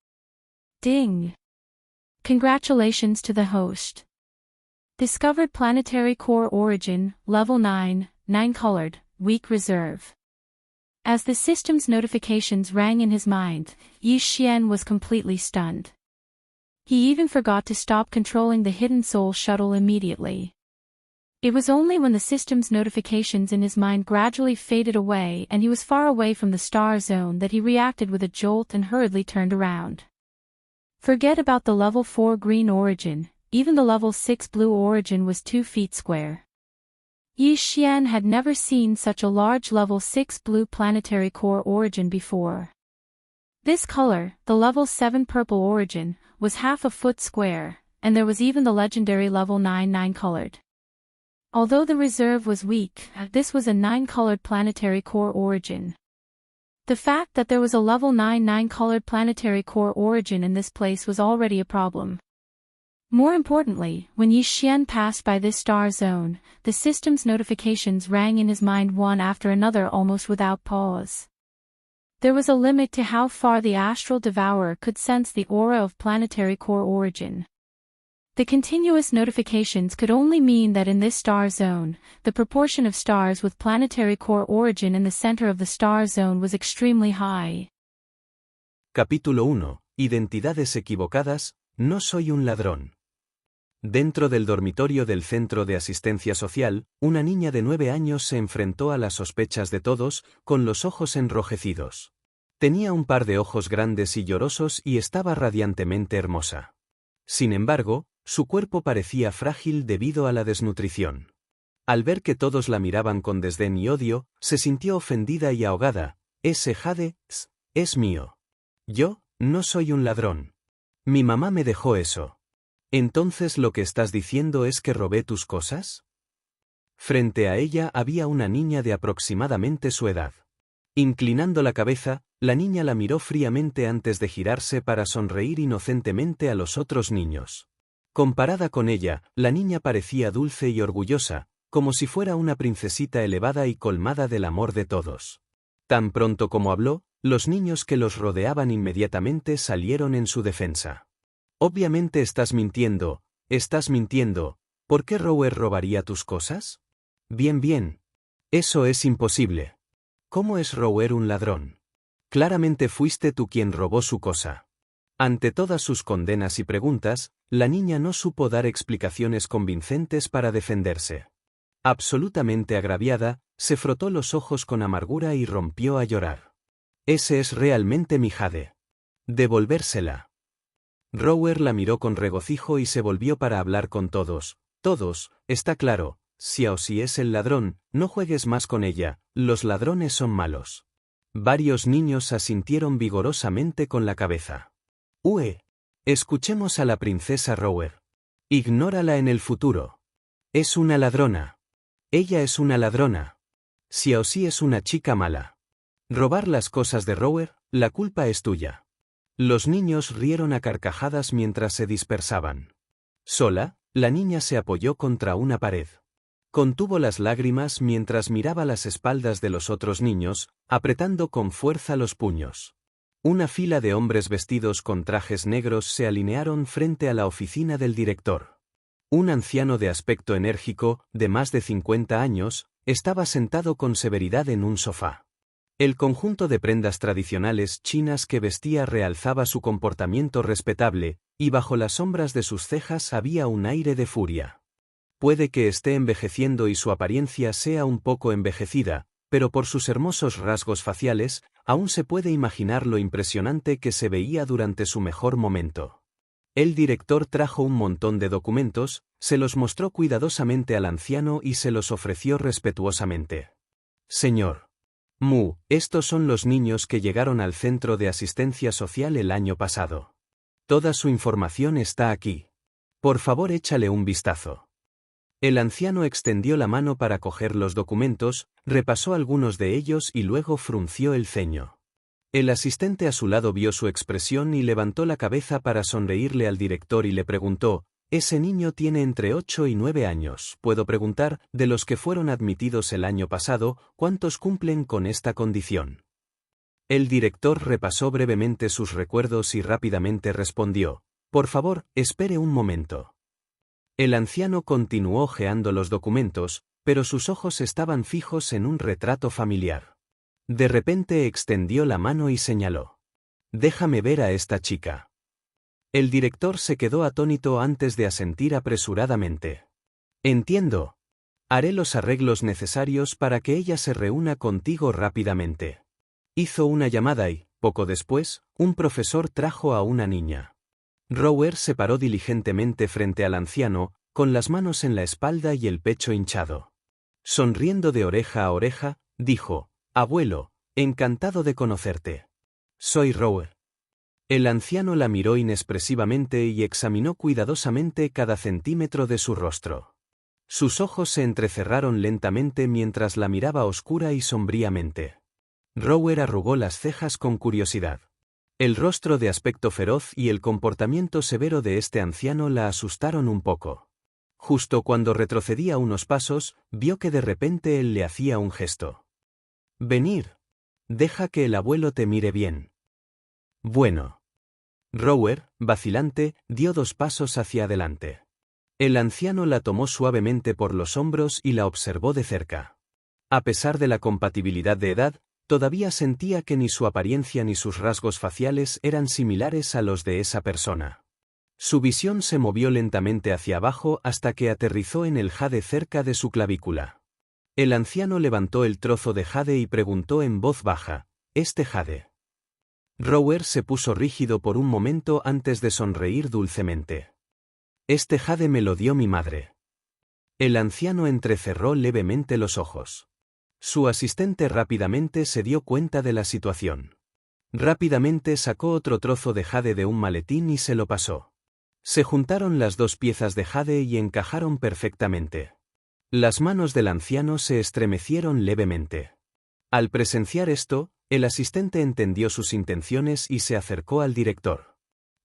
[SPEAKER 1] Ding! Congratulations to the host. Discovered planetary core origin, level 9, 9-colored, weak reserve. As the system's notifications rang in his mind, Yi Xian was completely stunned. He even forgot to stop controlling the hidden soul shuttle immediately. It was only when the system's notifications in his mind gradually faded away and he was far away from the star zone that he reacted with a jolt and hurriedly turned around. Forget about the level 4 green origin, even the level 6 blue origin was 2 feet square. Yi Xian had never seen such a large level 6 blue planetary core origin before. This color, the level 7 purple origin, was half a foot square, and there was even the legendary level 9 9-colored. Although the reserve was weak, this was a 9-colored planetary core origin. The fact that there was a level 9 9-colored planetary core origin in this place was already a problem. More importantly, when Yi Xian passed by this star zone, the system's notifications rang in his mind one after another almost without pause. There was a limit to how far the astral devourer could sense the aura of planetary core origin. The continuous notifications could only mean that in this star zone, the proportion of stars with planetary core origin in the center of the star zone was extremely high.
[SPEAKER 2] Capítulo 1. Identidades equivocadas, no soy un ladrón. Dentro del dormitorio del Centro de Asistencia Social, una niña de 9 años se enfrentó a las sospechas de todos, con los ojos enrojecidos. Tenía un par de ojos grandes y llorosos y estaba radiantemente hermosa. Sin embargo, su cuerpo parecía frágil debido a la desnutrición. Al ver que todos la miraban con desdén y odio, se sintió ofendida y ahogada. Ese jade, es mío. Yo, no soy un ladrón. Mi mamá me dejó eso. ¿Entonces lo que estás diciendo es que robé tus cosas? Frente a ella había una niña de aproximadamente su edad. Inclinando la cabeza, la niña la miró fríamente antes de girarse para sonreír inocentemente a los otros niños. Comparada con ella, la niña parecía dulce y orgullosa, como si fuera una princesita elevada y colmada del amor de todos. Tan pronto como habló, los niños que los rodeaban inmediatamente salieron en su defensa. Obviamente estás mintiendo, ¿por qué Rower robaría tus cosas? Bien. Eso es imposible. ¿Cómo es Rower un ladrón? Claramente fuiste tú quien robó su cosa. Ante todas sus condenas y preguntas, la niña no supo dar explicaciones convincentes para defenderse. Absolutamente agraviada, se frotó los ojos con amargura y rompió a llorar. Ese es realmente mi jade. Devolvérsela. Rower la miró con regocijo y se volvió para hablar con todos. Todos, está claro, Xiao si es el ladrón, no juegues más con ella, los ladrones son malos. Varios niños asintieron vigorosamente con la cabeza. Escuchemos a la princesa Rower. Ignórala en el futuro. Es una ladrona. Ella es una ladrona. Xiao si es una chica mala. Robar las cosas de Rower, la culpa es tuya. Los niños rieron a carcajadas mientras se dispersaban. Sola, la niña se apoyó contra una pared. Contuvo las lágrimas mientras miraba las espaldas de los otros niños, apretando con fuerza los puños. Una fila de hombres vestidos con trajes negros se alinearon frente a la oficina del director. Un anciano de aspecto enérgico, de más de 50 años, estaba sentado con severidad en un sofá. El conjunto de prendas tradicionales chinas que vestía realzaba su comportamiento respetable, y bajo las sombras de sus cejas había un aire de furia. Puede que esté envejeciendo y su apariencia sea un poco envejecida, pero por sus hermosos rasgos faciales, aún se puede imaginar lo impresionante que se veía durante su mejor momento. El director trajo un montón de documentos, se los mostró cuidadosamente al anciano y se los ofreció respetuosamente. Señor Mu, estos son los niños que llegaron al centro de asistencia social el año pasado. Toda su información está aquí. Por favor, échale un vistazo. El anciano extendió la mano para coger los documentos, repasó algunos de ellos y luego frunció el ceño. El asistente a su lado vio su expresión y levantó la cabeza para sonreírle al director y le preguntó: «Ese niño tiene entre 8 y 9 años. Puedo preguntar, de los que fueron admitidos el año pasado, ¿cuántos cumplen con esta condición?». El director repasó brevemente sus recuerdos y rápidamente respondió: «Por favor, espere un momento». El anciano continuó hojeando los documentos, pero sus ojos estaban fijos en un retrato familiar. De repente extendió la mano y señaló: «Déjame ver a esta chica». El director se quedó atónito antes de asentir apresuradamente. «Entiendo. Haré los arreglos necesarios para que ella se reúna contigo rápidamente». Hizo una llamada y, poco después, un profesor trajo a una niña. Rower se paró diligentemente frente al anciano, con las manos en la espalda y el pecho hinchado. Sonriendo de oreja a oreja, dijo: «Abuelo, encantado de conocerte. Soy Rower». El anciano la miró inexpresivamente y examinó cuidadosamente cada centímetro de su rostro. Sus ojos se entrecerraron lentamente mientras la miraba oscura y sombríamente. Rower arrugó las cejas con curiosidad. El rostro de aspecto feroz y el comportamiento severo de este anciano la asustaron un poco. Justo cuando retrocedía unos pasos, vio que de repente él le hacía un gesto. «Venir. Deja que el abuelo te mire bien». «Bueno». Rower, vacilante, dio 2 pasos hacia adelante. El anciano la tomó suavemente por los hombros y la observó de cerca. A pesar de la compatibilidad de edad, todavía sentía que ni su apariencia ni sus rasgos faciales eran similares a los de esa persona. Su visión se movió lentamente hacia abajo hasta que aterrizó en el jade cerca de su clavícula. El anciano levantó el trozo de jade y preguntó en voz baja: «¿Este jade?». Rower se puso rígido por un momento antes de sonreír dulcemente. «Este jade me lo dio mi madre». El anciano entrecerró levemente los ojos. Su asistente rápidamente se dio cuenta de la situación. Rápidamente sacó otro trozo de jade de un maletín y se lo pasó. Se juntaron las 2 piezas de jade y encajaron perfectamente. Las manos del anciano se estremecieron levemente. Al presenciar esto, el asistente entendió sus intenciones y se acercó al director.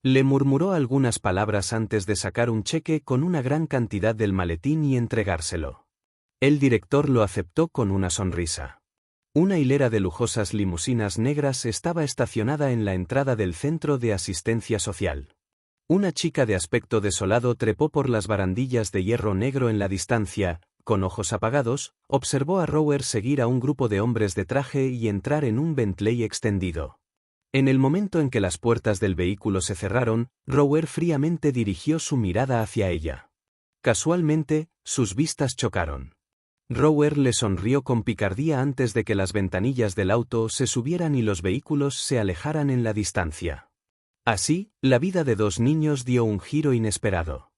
[SPEAKER 2] Le murmuró algunas palabras antes de sacar un cheque con una gran cantidad del maletín y entregárselo. El director lo aceptó con una sonrisa. Una hilera de lujosas limusinas negras estaba estacionada en la entrada del centro de asistencia social. Una chica de aspecto desolado trepó por las barandillas de hierro negro en la distancia, con ojos apagados, observó a Rower seguir a un grupo de hombres de traje y entrar en un Bentley extendido. En el momento en que las puertas del vehículo se cerraron, Rower fríamente dirigió su mirada hacia ella. Casualmente, sus vistas chocaron. Rower le sonrió con picardía antes de que las ventanillas del auto se subieran y los vehículos se alejaran en la distancia. Así, la vida de 2 niños dio un giro inesperado.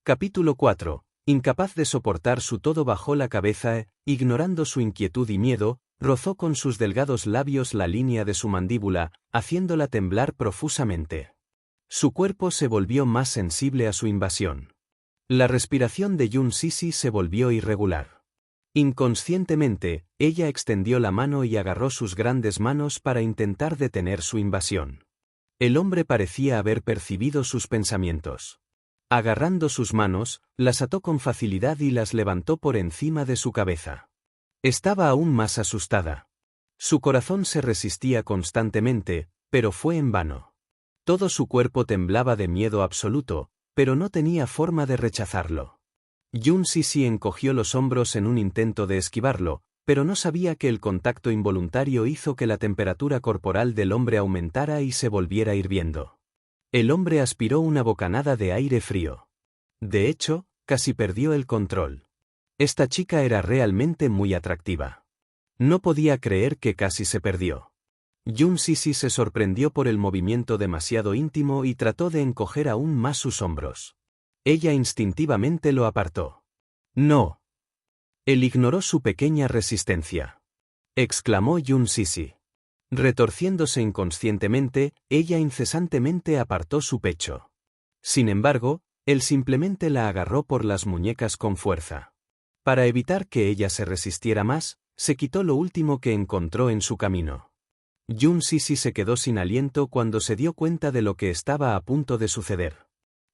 [SPEAKER 2] Capítulo 4. Incapaz de soportar su todo, bajó la cabeza, ignorando su inquietud y miedo, rozó con sus delgados labios la línea de su mandíbula, haciéndola temblar profusamente. Su cuerpo se volvió más sensible a su invasión. La respiración de Yun Sisi se volvió irregular. Inconscientemente, ella extendió la mano y agarró sus grandes manos para intentar detener su invasión. El hombre parecía haber percibido sus pensamientos. Agarrando sus manos, las ató con facilidad y las levantó por encima de su cabeza. Estaba aún más asustada. Su corazón se resistía constantemente, pero fue en vano. Todo su cuerpo temblaba de miedo absoluto, pero no tenía forma de rechazarlo. Sisi encogió los hombros en un intento de esquivarlo, pero no sabía que el contacto involuntario hizo que la temperatura corporal del hombre aumentara y se volviera hirviendo. El hombre aspiró una bocanada de aire frío. De hecho, casi perdió el control. Esta chica era realmente muy atractiva. No podía creer que casi se perdió. Sisi se sorprendió por el movimiento demasiado íntimo y trató de encoger aún más sus hombros. Ella instintivamente lo apartó. «No». Él ignoró su pequeña resistencia. Exclamó Sisi. Retorciéndose inconscientemente, ella incesantemente apartó su pecho. Sin embargo, él simplemente la agarró por las muñecas con fuerza. Para evitar que ella se resistiera más, se quitó lo último que encontró en su camino. Sisi se quedó sin aliento cuando se dio cuenta de lo que estaba a punto de suceder.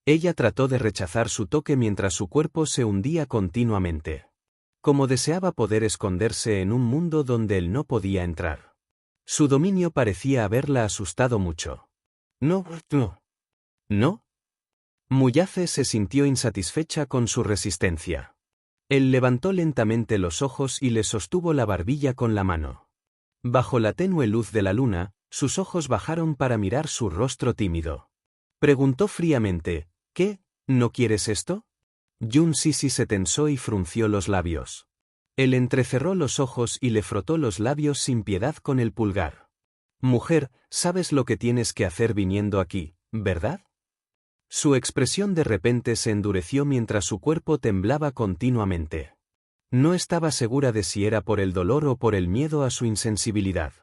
[SPEAKER 2] Ella trató de rechazar su toque mientras su cuerpo se hundía continuamente. Como deseaba poder esconderse en un mundo donde él no podía entrar. Su dominio parecía haberla asustado mucho. «No, no». «¿No?» Muyace se sintió insatisfecha con su resistencia. Él levantó lentamente los ojos y le sostuvo la barbilla con la mano. Bajo la tenue luz de la luna, sus ojos bajaron para mirar su rostro tímido. Preguntó fríamente, «¿Qué? ¿No quieres esto?» Sisi se tensó y frunció los labios. Él entrecerró los ojos y le frotó los labios sin piedad con el pulgar. «Mujer, sabes lo que tienes que hacer viniendo aquí, ¿verdad?» Su expresión de repente se endureció mientras su cuerpo temblaba continuamente. No estaba segura de si era por el dolor o por el miedo a su insensibilidad.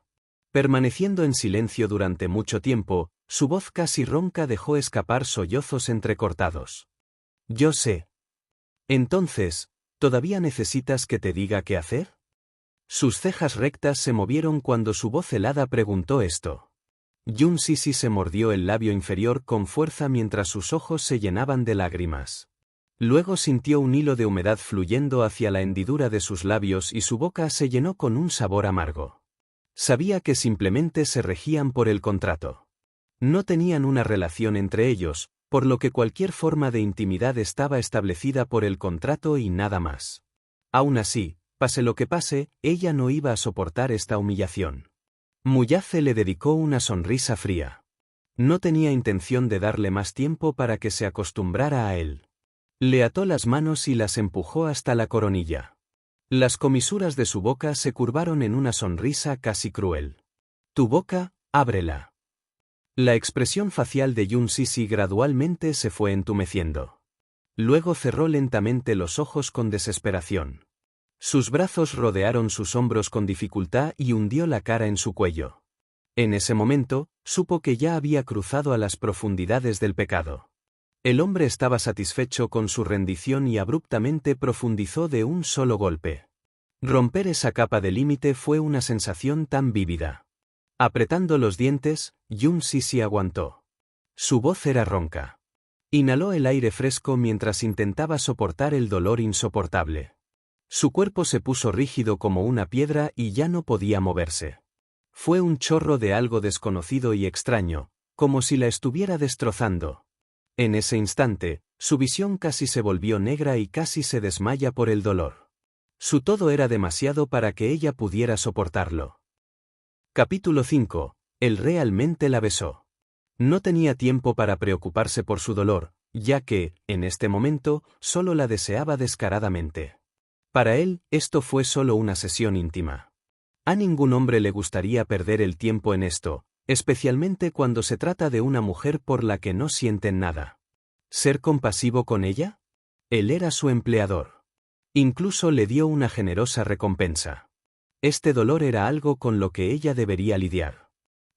[SPEAKER 2] Permaneciendo en silencio durante mucho tiempo, su voz casi ronca dejó escapar sollozos entrecortados. «Yo sé». «Entonces, ¿todavía necesitas que te diga qué hacer?» Sus cejas rectas se movieron cuando su voz helada preguntó esto. Sisi se mordió el labio inferior con fuerza mientras sus ojos se llenaban de lágrimas. Luego sintió un hilo de humedad fluyendo hacia la hendidura de sus labios y su boca se llenó con un sabor amargo. Sabía que simplemente se regían por el contrato. No tenían una relación entre ellos, por lo que cualquier forma de intimidad estaba establecida por el contrato y nada más. Aún así, pase lo que pase, ella no iba a soportar esta humillación. Muyace le dedicó una sonrisa fría. No tenía intención de darle más tiempo para que se acostumbrara a él. Le ató las manos y las empujó hasta la coronilla. Las comisuras de su boca se curvaron en una sonrisa casi cruel. «Tu boca, ábrela». La expresión facial de Sisi gradualmente se fue entumeciendo. Luego cerró lentamente los ojos con desesperación. Sus brazos rodearon sus hombros con dificultad y hundió la cara en su cuello. En ese momento, supo que ya había cruzado a las profundidades del pecado. El hombre estaba satisfecho con su rendición y abruptamente profundizó de un solo golpe. Romper esa capa de límite fue una sensación tan vívida. Apretando los dientes, Sisi aguantó. Su voz era ronca. Inhaló el aire fresco mientras intentaba soportar el dolor insoportable. Su cuerpo se puso rígido como una piedra y ya no podía moverse. Fue un chorro de algo desconocido y extraño, como si la estuviera destrozando. En ese instante, su visión casi se volvió negra y casi se desmaya por el dolor. Su todo era demasiado para que ella pudiera soportarlo. Capítulo 5. Él realmente la besó. No tenía tiempo para preocuparse por su dolor, ya que, en este momento, solo la deseaba descaradamente. Para él, esto fue solo una sesión íntima. A ningún hombre le gustaría perder el tiempo en esto, especialmente cuando se trata de una mujer por la que no sienten nada. ¿Ser compasivo con ella? Él era su empleador. Incluso le dio una generosa recompensa. Este dolor era algo con lo que ella debería lidiar.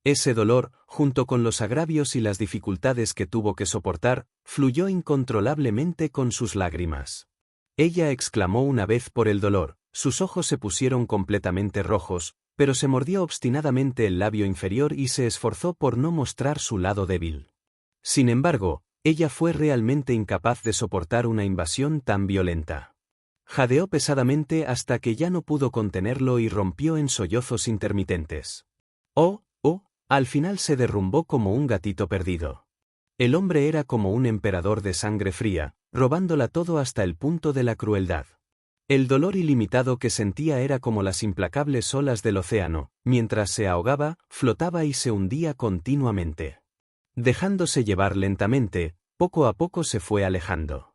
[SPEAKER 2] Ese dolor, junto con los agravios y las dificultades que tuvo que soportar, fluyó incontrolablemente con sus lágrimas. Ella exclamó una vez por el dolor, sus ojos se pusieron completamente rojos, pero se mordió obstinadamente el labio inferior y se esforzó por no mostrar su lado débil. Sin embargo, ella fue realmente incapaz de soportar una invasión tan violenta. Jadeó pesadamente hasta que ya no pudo contenerlo y rompió en sollozos intermitentes. Al final se derrumbó como un gatito perdido. El hombre era como un emperador de sangre fría, robándola todo hasta el punto de la crueldad. El dolor ilimitado que sentía era como las implacables olas del océano, mientras se ahogaba, flotaba y se hundía continuamente. Dejándose llevar lentamente, poco a poco se fue alejando.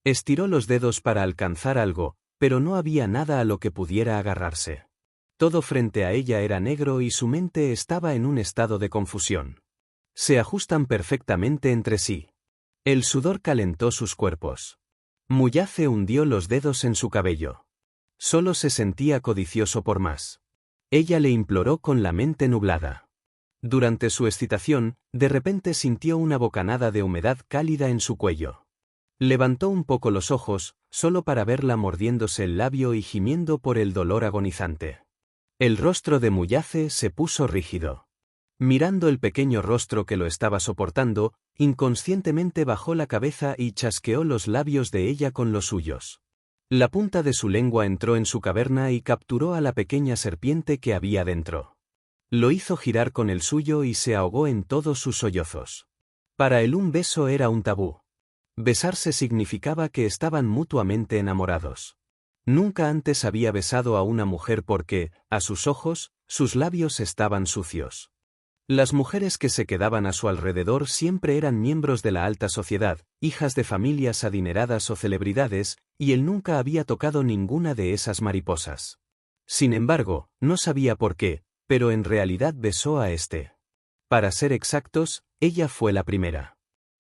[SPEAKER 2] Estiró los dedos para alcanzar algo, pero no había nada a lo que pudiera agarrarse. Todo frente a ella era negro y su mente estaba en un estado de confusión. Se ajustan perfectamente entre sí. El sudor calentó sus cuerpos. Muyace hundió los dedos en su cabello. Solo se sentía codicioso por más. Ella le imploró con la mente nublada. Durante su excitación, de repente sintió una bocanada de humedad cálida en su cuello. Levantó un poco los ojos, solo para verla mordiéndose el labio y gimiendo por el dolor agonizante. El rostro de Muyace se puso rígido. Mirando el pequeño rostro que lo estaba soportando, inconscientemente bajó la cabeza y chasqueó los labios de ella con los suyos. La punta de su lengua entró en su caverna y capturó a la pequeña serpiente que había dentro. Lo hizo girar con el suyo y se ahogó en todos sus sollozos. Para él un beso era un tabú. Besarse significaba que estaban mutuamente enamorados. Nunca antes había besado a una mujer porque, a sus ojos, sus labios estaban sucios. Las mujeres que se quedaban a su alrededor siempre eran miembros de la alta sociedad, hijas de familias adineradas o celebridades, y él nunca había tocado ninguna de esas mariposas. Sin embargo, no sabía por qué, pero en realidad besó a este. Para ser exactos, ella fue la primera.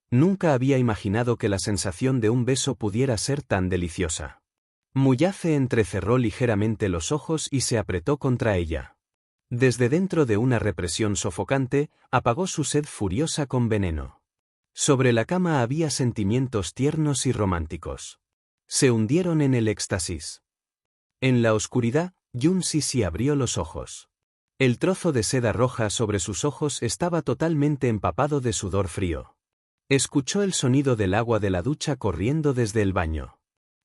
[SPEAKER 2] Nunca había imaginado que la sensación de un beso pudiera ser tan deliciosa. Muyace entrecerró ligeramente los ojos y se apretó contra ella. Desde dentro de una represión sofocante, apagó su sed furiosa con veneno. Sobre la cama había sentimientos tiernos y románticos. Se hundieron en el éxtasis. En la oscuridad, Yun-Sisi abrió los ojos. El trozo de seda roja sobre sus ojos estaba totalmente empapado de sudor frío. Escuchó el sonido del agua de la ducha corriendo desde el baño.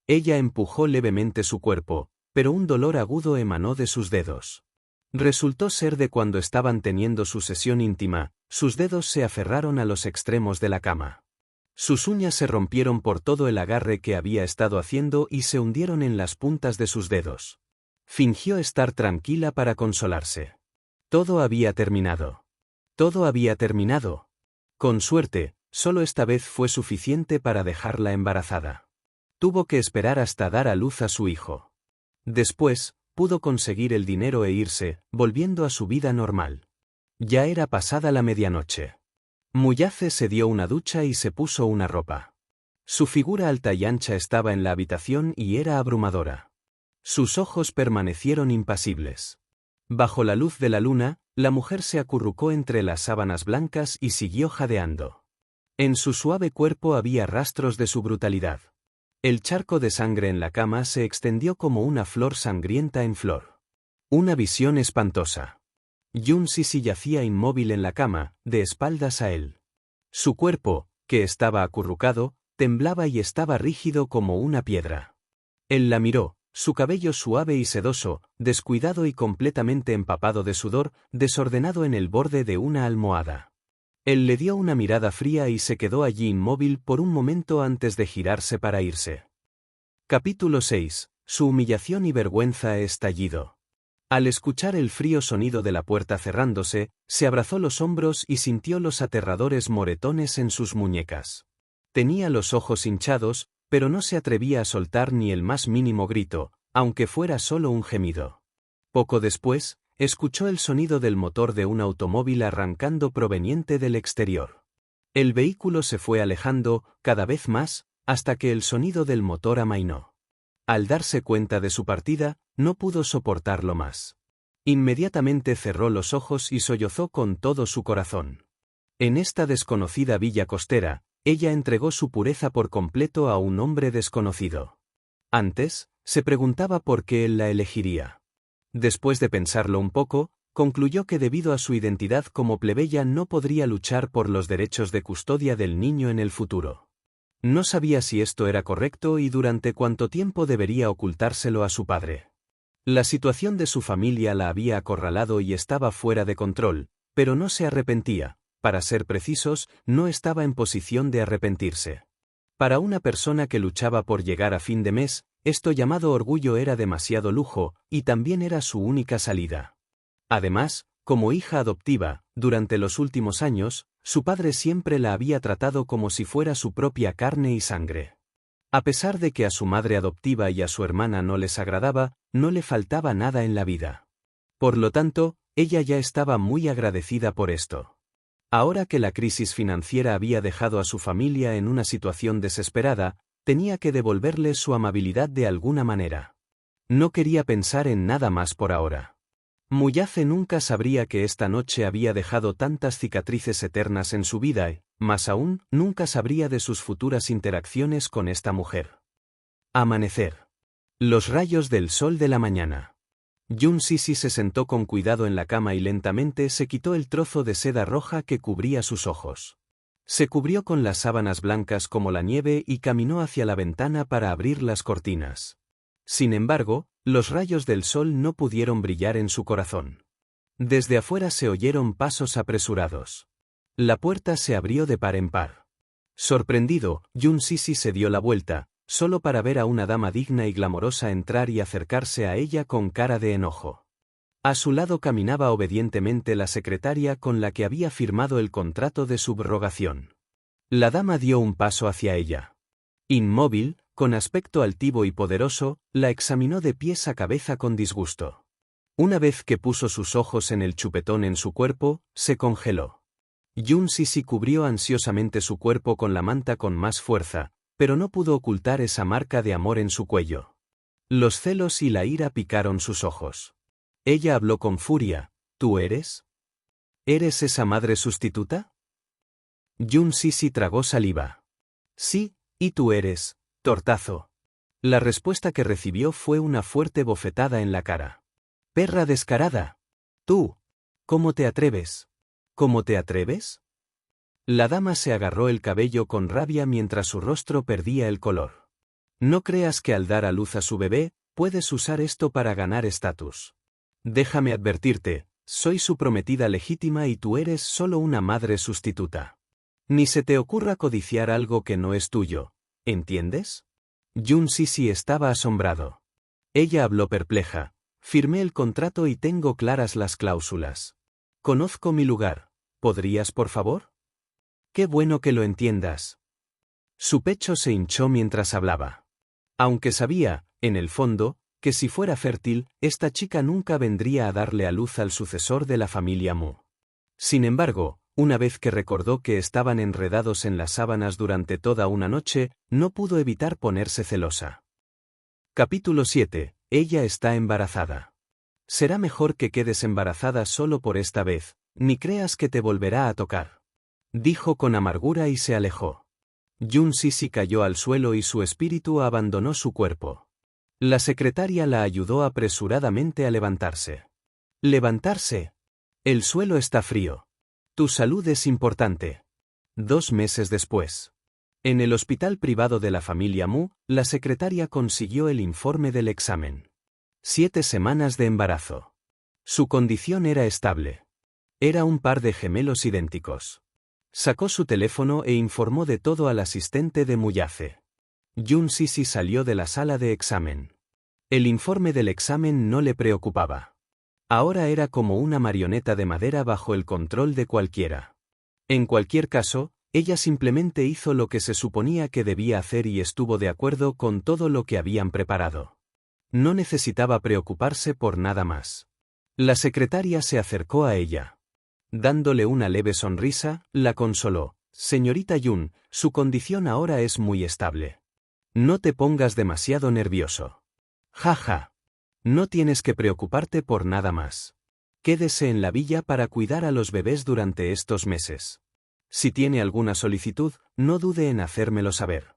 [SPEAKER 2] Ella empujó levemente su cuerpo, pero un dolor agudo emanó de sus dedos. Resultó ser de cuando estaban teniendo su sesión íntima, sus dedos se aferraron a los extremos de la cama. Sus uñas se rompieron por todo el agarre que había estado haciendo y se hundieron en las puntas de sus dedos. Fingió estar tranquila para consolarse. Todo había terminado. Todo había terminado. Con suerte, solo esta vez fue suficiente para dejarla embarazada. Tuvo que esperar hasta dar a luz a su hijo. Después, pudo conseguir el dinero e irse, volviendo a su vida normal. Ya era pasada la medianoche. Muyace se dio una ducha y se puso una ropa. Su figura alta y ancha estaba en la habitación y era abrumadora. Sus ojos permanecieron impasibles. Bajo la luz de la luna, la mujer se acurrucó entre las sábanas blancas y siguió jadeando. En su suave cuerpo había rastros de su brutalidad. El charco de sangre en la cama se extendió como una flor sangrienta en flor. Una visión espantosa. Yun-Sisi yacía inmóvil en la cama, de espaldas a él. Su cuerpo, que estaba acurrucado, temblaba y estaba rígido como una piedra. Él la miró, su cabello suave y sedoso, descuidado y completamente empapado de sudor, desordenado en el borde de una almohada. Él le dio una mirada fría y se quedó allí inmóvil por un momento antes de girarse para irse. Capítulo 6. Su humillación y vergüenza estallido. Al escuchar el frío sonido de la puerta cerrándose, se abrazó los hombros y sintió los aterradores moretones en sus muñecas. Tenía los ojos hinchados, pero no se atrevía a soltar ni el más mínimo grito, aunque fuera solo un gemido. Poco después, escuchó el sonido del motor de un automóvil arrancando proveniente del exterior. El vehículo se fue alejando, cada vez más, hasta que el sonido del motor amainó. Al darse cuenta de su partida, no pudo soportarlo más. Inmediatamente cerró los ojos y sollozó con todo su corazón. En esta desconocida villa costera, ella entregó su pureza por completo a un hombre desconocido. Antes, se preguntaba por qué él la elegiría. Después de pensarlo un poco, concluyó que debido a su identidad como plebeya no podría luchar por los derechos de custodia del niño en el futuro. No sabía si esto era correcto y durante cuánto tiempo debería ocultárselo a su padre. La situación de su familia la había acorralado y estaba fuera de control, pero no se arrepentía. Para ser precisos, no estaba en posición de arrepentirse. Para una persona que luchaba por llegar a fin de mes, esto llamado orgullo era demasiado lujo, y también era su única salida. Además, como hija adoptiva, durante los últimos años, su padre siempre la había tratado como si fuera su propia carne y sangre. A pesar de que a su madre adoptiva y a su hermana no les agradaba, no le faltaba nada en la vida. Por lo tanto, ella ya estaba muy agradecida por esto. Ahora que la crisis financiera había dejado a su familia en una situación desesperada, tenía que devolverles su amabilidad de alguna manera. No quería pensar en nada más por ahora. Muyace nunca sabría que esta noche había dejado tantas cicatrices eternas en su vida y, más aún, nunca sabría de sus futuras interacciones con esta mujer. Amanecer. Los rayos del sol de la mañana. Yun Sisi se sentó con cuidado en la cama y lentamente se quitó el trozo de seda roja que cubría sus ojos. Se cubrió con las sábanas blancas como la nieve y caminó hacia la ventana para abrir las cortinas. Sin embargo, los rayos del sol no pudieron brillar en su corazón. Desde afuera se oyeron pasos apresurados. La puerta se abrió de par en par. Sorprendido, Yun Sisi se dio la vuelta, solo para ver a una dama digna y glamorosa entrar y acercarse a ella con cara de enojo. A su lado caminaba obedientemente la secretaria con la que había firmado el contrato de subrogación. La dama dio un paso hacia ella. Inmóvil, con aspecto altivo y poderoso, la examinó de pies a cabeza con disgusto. Una vez que puso sus ojos en el chupetón en su cuerpo, se congeló. Yun Sisi cubrió ansiosamente su cuerpo con la manta con más fuerza, pero no pudo ocultar esa marca de amor en su cuello. Los celos y la ira picaron sus ojos. Ella habló con furia. ¿Tú eres? ¿Eres esa madre sustituta? Yun Sisi tragó saliva. Sí, y tú eres, tortazo. La respuesta que recibió fue una fuerte bofetada en la cara. Perra descarada. Tú. ¿Cómo te atreves? ¿Cómo te atreves? La dama se agarró el cabello con rabia mientras su rostro perdía el color. No creas que al dar a luz a su bebé, puedes usar esto para ganar estatus. Déjame advertirte, soy su prometida legítima y tú eres solo una madre sustituta. Ni se te ocurra codiciar algo que no es tuyo, ¿entiendes? Yun Sisi estaba asombrado. Ella habló perpleja. Firmé el contrato y tengo claras las cláusulas. Conozco mi lugar. ¿Podrías, por favor? Qué bueno que lo entiendas. Su pecho se hinchó mientras hablaba. Aunque sabía, en el fondo, que si fuera fértil, esta chica nunca vendría a darle a luz al sucesor de la familia Mu. Sin embargo, una vez que recordó que estaban enredados en las sábanas durante toda una noche, no pudo evitar ponerse celosa. Capítulo 7. Ella está embarazada. Será mejor que quedes embarazada solo por esta vez, ni creas que te volverá a tocar. Dijo con amargura y se alejó. Yun Sisi cayó al suelo y su espíritu abandonó su cuerpo. La secretaria la ayudó apresuradamente a levantarse. ¿Levantarse? El suelo está frío. Tu salud es importante. 2 meses después. En el hospital privado de la familia Mu, la secretaria consiguió el informe del examen. 7 semanas de embarazo. Su condición era estable. Era un par de gemelos idénticos. Sacó su teléfono e informó de todo al asistente de Muyace. Yun Sisi salió de la sala de examen. El informe del examen no le preocupaba. Ahora era como una marioneta de madera bajo el control de cualquiera. En cualquier caso, ella simplemente hizo lo que se suponía que debía hacer y estuvo de acuerdo con todo lo que habían preparado. No necesitaba preocuparse por nada más. La secretaria se acercó a ella. Dándole una leve sonrisa, la consoló. Señorita Yun, su condición ahora es muy estable. No te pongas demasiado nervioso. Jaja. No tienes que preocuparte por nada más. Quédese en la villa para cuidar a los bebés durante estos meses. Si tiene alguna solicitud, no dude en hacérmelo saber.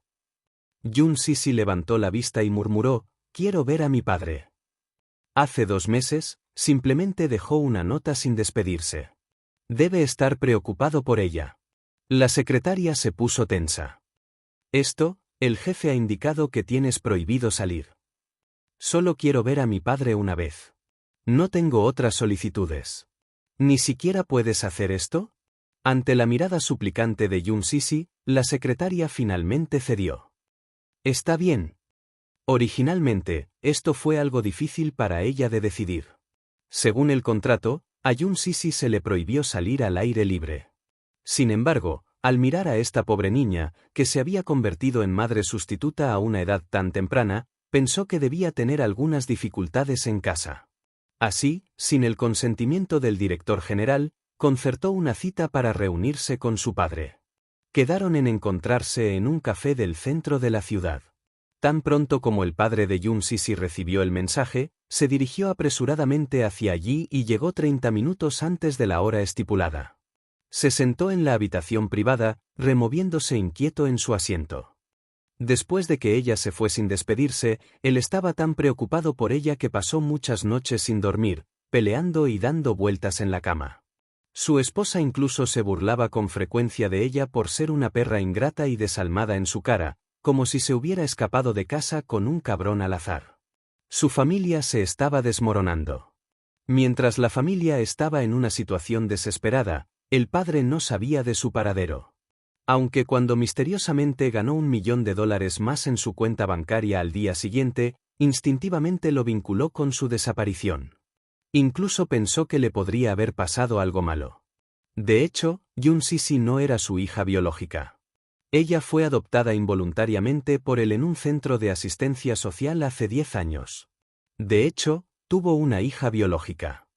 [SPEAKER 2] Yun Sisi levantó la vista y murmuró, quiero ver a mi padre. Hace 2 meses, simplemente dejó una nota sin despedirse. Debe estar preocupado por ella. La secretaria se puso tensa. El jefe ha indicado que tienes prohibido salir. Solo quiero ver a mi padre una vez. No tengo otras solicitudes. ¿Ni siquiera puedes hacer esto? Ante la mirada suplicante de Yun Sisi, la secretaria finalmente cedió. Está bien. Originalmente, esto fue algo difícil para ella de decidir. Según el contrato, a Yun Sisi se le prohibió salir al aire libre. Sin embargo, al mirar a esta pobre niña, que se había convertido en madre sustituta a una edad tan temprana, pensó que debía tener algunas dificultades en casa. Así, sin el consentimiento del director general, concertó una cita para reunirse con su padre. Quedaron en encontrarse en un café del centro de la ciudad. Tan pronto como el padre de Yun Sisi recibió el mensaje, se dirigió apresuradamente hacia allí y llegó 30 minutos antes de la hora estipulada. Se sentó en la habitación privada, removiéndose inquieto en su asiento. Después de que ella se fue sin despedirse, él estaba tan preocupado por ella que pasó muchas noches sin dormir, peleando y dando vueltas en la cama. Su esposa incluso se burlaba con frecuencia de ella por ser una perra ingrata y desalmada en su cara, como si se hubiera escapado de casa con un cabrón al azar. Su familia se estaba desmoronando. Mientras la familia estaba en una situación desesperada, el padre no sabía de su paradero. Aunque cuando misteriosamente ganó $1 millón más en su cuenta bancaria al día siguiente, instintivamente lo vinculó con su desaparición. Incluso pensó que le podría haber pasado algo malo. De hecho, Yun Sisi no era su hija biológica. Ella fue adoptada involuntariamente por él en un centro de asistencia social hace 10 años. De hecho, tuvo una hija biológica.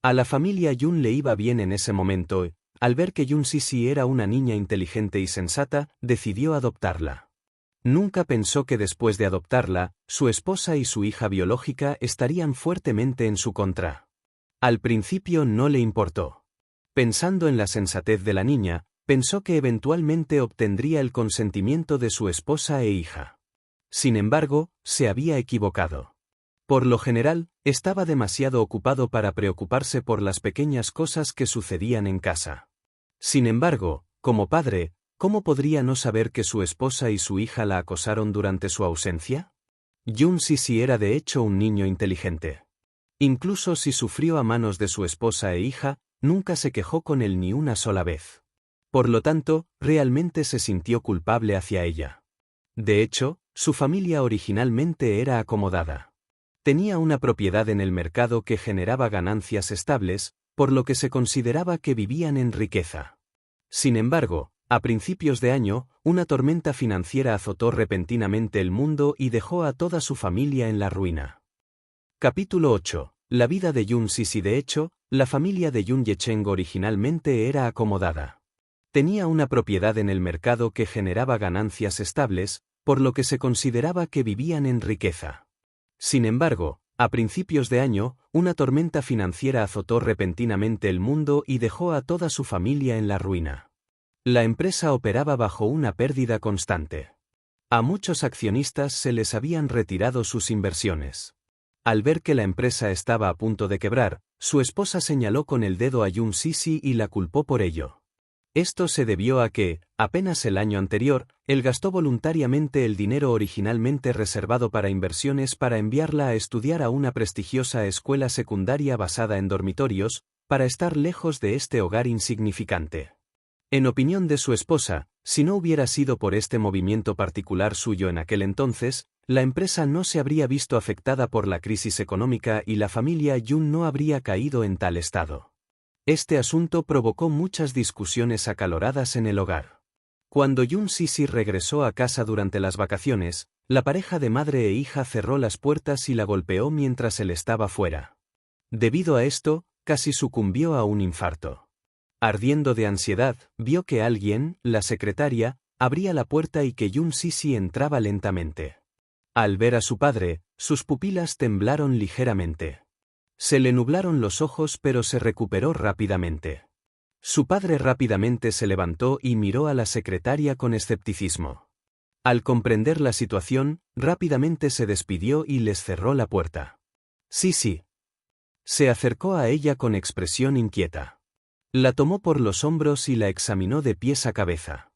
[SPEAKER 2] A la familia Yun le iba bien en ese momento. Al ver que Yun Sisi era una niña inteligente y sensata, decidió adoptarla. Nunca pensó que después de adoptarla, su esposa y su hija biológica estarían fuertemente en su contra. Al principio no le importó. Pensando en la sensatez de la niña, pensó que eventualmente obtendría el consentimiento de su esposa e hija. Sin embargo, se había equivocado. Por lo general, estaba demasiado ocupado para preocuparse por las pequeñas cosas que sucedían en casa. Sin embargo, como padre, ¿cómo podría no saber que su esposa y su hija la acosaron durante su ausencia? Yun Sisi era de hecho un niño inteligente. Incluso si sufrió a manos de su esposa e hija, nunca se quejó con él ni una sola vez. Por lo tanto, realmente se sintió culpable hacia ella. De hecho, su familia originalmente era acomodada. Tenía una propiedad en el mercado que generaba ganancias estables, por lo que se consideraba que vivían en riqueza. Sin embargo, a principios de año, una tormenta financiera azotó repentinamente el mundo y dejó a toda su familia en la ruina. Capítulo 8. La vida de Yun Sisi. De hecho, la familia de Yun Yecheng originalmente era acomodada. Tenía una propiedad en el mercado que generaba ganancias estables, por lo que se consideraba que vivían en riqueza. Sin embargo, a principios de año, una tormenta financiera azotó repentinamente el mundo y dejó a toda su familia en la ruina. La empresa operaba bajo una pérdida constante. A muchos accionistas se les habían retirado sus inversiones. Al ver que la empresa estaba a punto de quebrar, su esposa señaló con el dedo a Yun Sisi y la culpó por ello. Esto se debió a que, apenas el año anterior, él gastó voluntariamente el dinero originalmente reservado para inversiones para enviarla a estudiar a una prestigiosa escuela secundaria basada en dormitorios, para estar lejos de este hogar insignificante. En opinión de su esposa, si no hubiera sido por este movimiento particular suyo en aquel entonces, la empresa no se habría visto afectada por la crisis económica y la familia Yun no habría caído en tal estado. Este asunto provocó muchas discusiones acaloradas en el hogar. Cuando Yun Sisi regresó a casa durante las vacaciones, la pareja de madre e hija cerró las puertas y la golpeó mientras él estaba fuera. Debido a esto, casi sucumbió a un infarto. Ardiendo de ansiedad, vio que alguien, la secretaria, abría la puerta y que Yun Sisi entraba lentamente. Al ver a su padre, sus pupilas temblaron ligeramente. Se le nublaron los ojos pero se recuperó rápidamente. Su padre rápidamente se levantó y miró a la secretaria con escepticismo. Al comprender la situación, rápidamente se despidió y les cerró la puerta. Sí. Se acercó a ella con expresión inquieta. La tomó por los hombros y la examinó de pies a cabeza.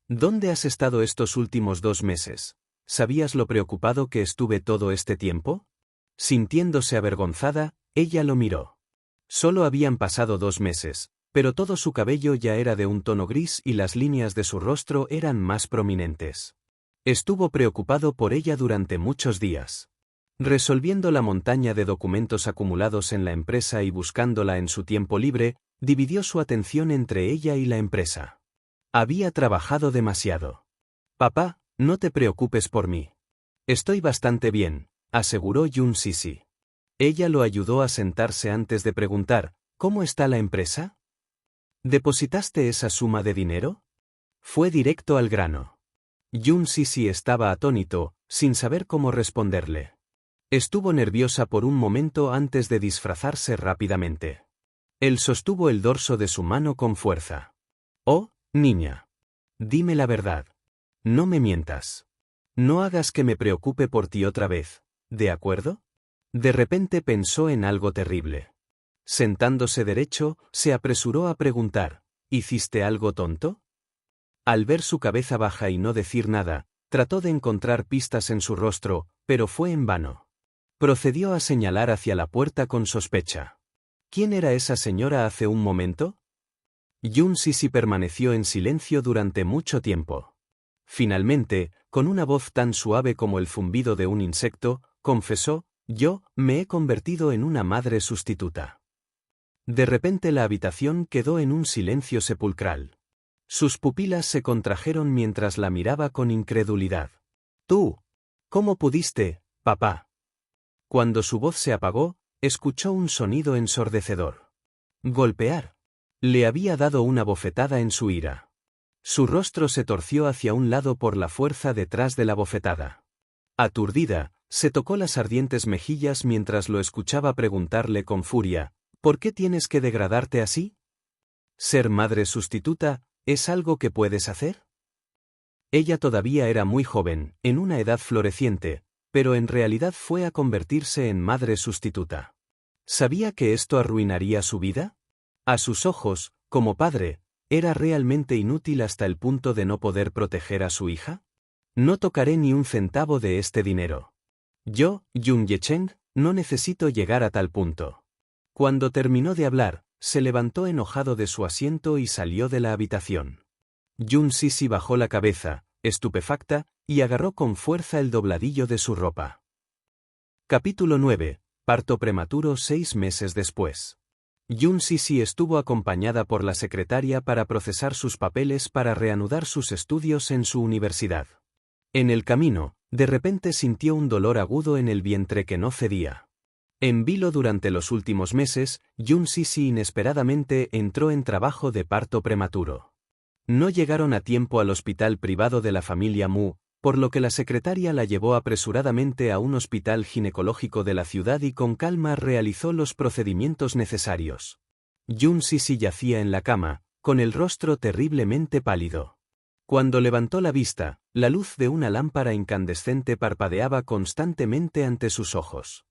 [SPEAKER 2] ¿Dónde has estado estos últimos 2 meses? ¿Sabías lo preocupado que estuve todo este tiempo? Sintiéndose avergonzada, ella lo miró. Solo habían pasado 2 meses, pero todo su cabello ya era de un tono gris y las líneas de su rostro eran más prominentes. Estuvo preocupado por ella durante muchos días. Resolviendo la montaña de documentos acumulados en la empresa y buscándola en su tiempo libre, dividió su atención entre ella y la empresa. Había trabajado demasiado. Papá, no te preocupes por mí. Estoy bastante bien, aseguró Jun Sisi. Ella lo ayudó a sentarse antes de preguntar, ¿cómo está la empresa? ¿Depositaste esa suma de dinero? Fue directo al grano. Jun Sisi estaba atónito, sin saber cómo responderle. Estuvo nerviosa por un momento antes de disfrazarse rápidamente. Él sostuvo el dorso de su mano con fuerza. Oh, niña. Dime la verdad. No me mientas. No hagas que me preocupe por ti otra vez, ¿de acuerdo? De repente pensó en algo terrible. Sentándose derecho, se apresuró a preguntar, ¿hiciste algo tonto? Al ver su cabeza baja y no decir nada, trató de encontrar pistas en su rostro, pero fue en vano. Procedió a señalar hacia la puerta con sospecha. ¿Quién era esa señora hace un momento? Jun Sisi permaneció en silencio durante mucho tiempo. Finalmente, con una voz tan suave como el zumbido de un insecto, confesó, yo me he convertido en una madre sustituta. De repente la habitación quedó en un silencio sepulcral. Sus pupilas se contrajeron mientras la miraba con incredulidad. ¿Tú? ¿Cómo pudiste, papá? Cuando su voz se apagó, escuchó un sonido ensordecedor. Golpear. Le había dado una bofetada en su ira. Su rostro se torció hacia un lado por la fuerza detrás de la bofetada. Aturdida, se tocó las ardientes mejillas mientras lo escuchaba preguntarle con furia, ¿por qué tienes que degradarte así? ¿Ser madre sustituta es algo que puedes hacer? Ella todavía era muy joven, en una edad floreciente, pero en realidad fue a convertirse en madre sustituta. ¿Sabía que esto arruinaría su vida? A sus ojos, como padre, ¿era realmente inútil hasta el punto de no poder proteger a su hija? No tocaré ni un centavo de este dinero. Yo, Jun Yecheng, no necesito llegar a tal punto. Cuando terminó de hablar, se levantó enojado de su asiento y salió de la habitación. Jun Sisi bajó la cabeza, estupefacta, y agarró con fuerza el dobladillo de su ropa. Capítulo 9. Parto prematuro 6 meses después. Jun Sisi estuvo acompañada por la secretaria para procesar sus papeles para reanudar sus estudios en su universidad. En el camino, de repente sintió un dolor agudo en el vientre que no cedía. En vilo durante los últimos meses, Jun Sisi inesperadamente entró en trabajo de parto prematuro. No llegaron a tiempo al hospital privado de la familia Mu, por lo que la secretaria la llevó apresuradamente a un hospital ginecológico de la ciudad y con calma realizó los procedimientos necesarios. Jun Sisi yacía en la cama, con el rostro terriblemente pálido. Cuando levantó la vista, la luz de una lámpara incandescente parpadeaba constantemente ante sus ojos.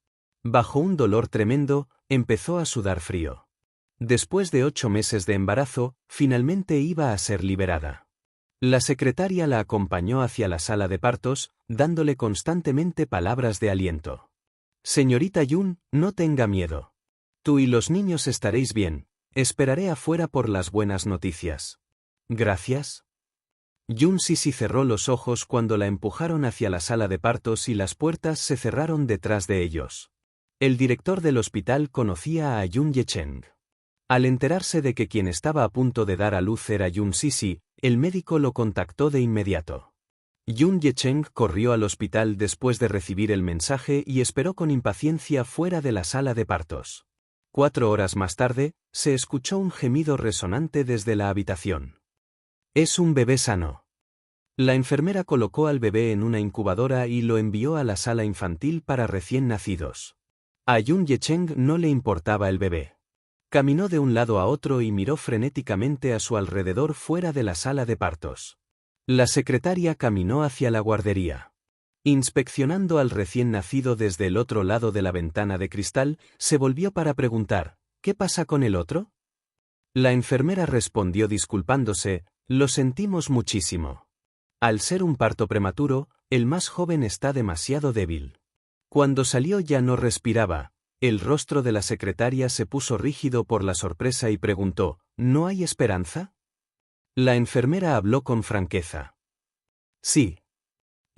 [SPEAKER 2] Bajo un dolor tremendo, empezó a sudar frío. Después de 8 meses de embarazo, finalmente iba a ser liberada. La secretaria la acompañó hacia la sala de partos, dándole constantemente palabras de aliento. Señorita Jun, no tenga miedo. Tú y los niños estaréis bien, esperaré afuera por las buenas noticias. Gracias. Jun Sisi cerró los ojos cuando la empujaron hacia la sala de partos y las puertas se cerraron detrás de ellos. El director del hospital conocía a Jun Yecheng. Al enterarse de que quien estaba a punto de dar a luz era Jun Sisi, el médico lo contactó de inmediato. Jun Yecheng corrió al hospital después de recibir el mensaje y esperó con impaciencia fuera de la sala de partos. 4 horas más tarde, se escuchó un gemido resonante desde la habitación. Es un bebé sano. La enfermera colocó al bebé en una incubadora y lo envió a la sala infantil para recién nacidos. A Jun Yecheng no le importaba el bebé. Caminó de un lado a otro y miró frenéticamente a su alrededor fuera de la sala de partos. La secretaria caminó hacia la guardería. Inspeccionando al recién nacido desde el otro lado de la ventana de cristal, se volvió para preguntar, ¿qué pasa con el otro? La enfermera respondió disculpándose, lo sentimos muchísimo. Al ser un parto prematuro, el más joven está demasiado débil. Cuando salió ya no respiraba. El rostro de la secretaria se puso rígido por la sorpresa y preguntó, ¿no hay esperanza? La enfermera habló con franqueza. Sí.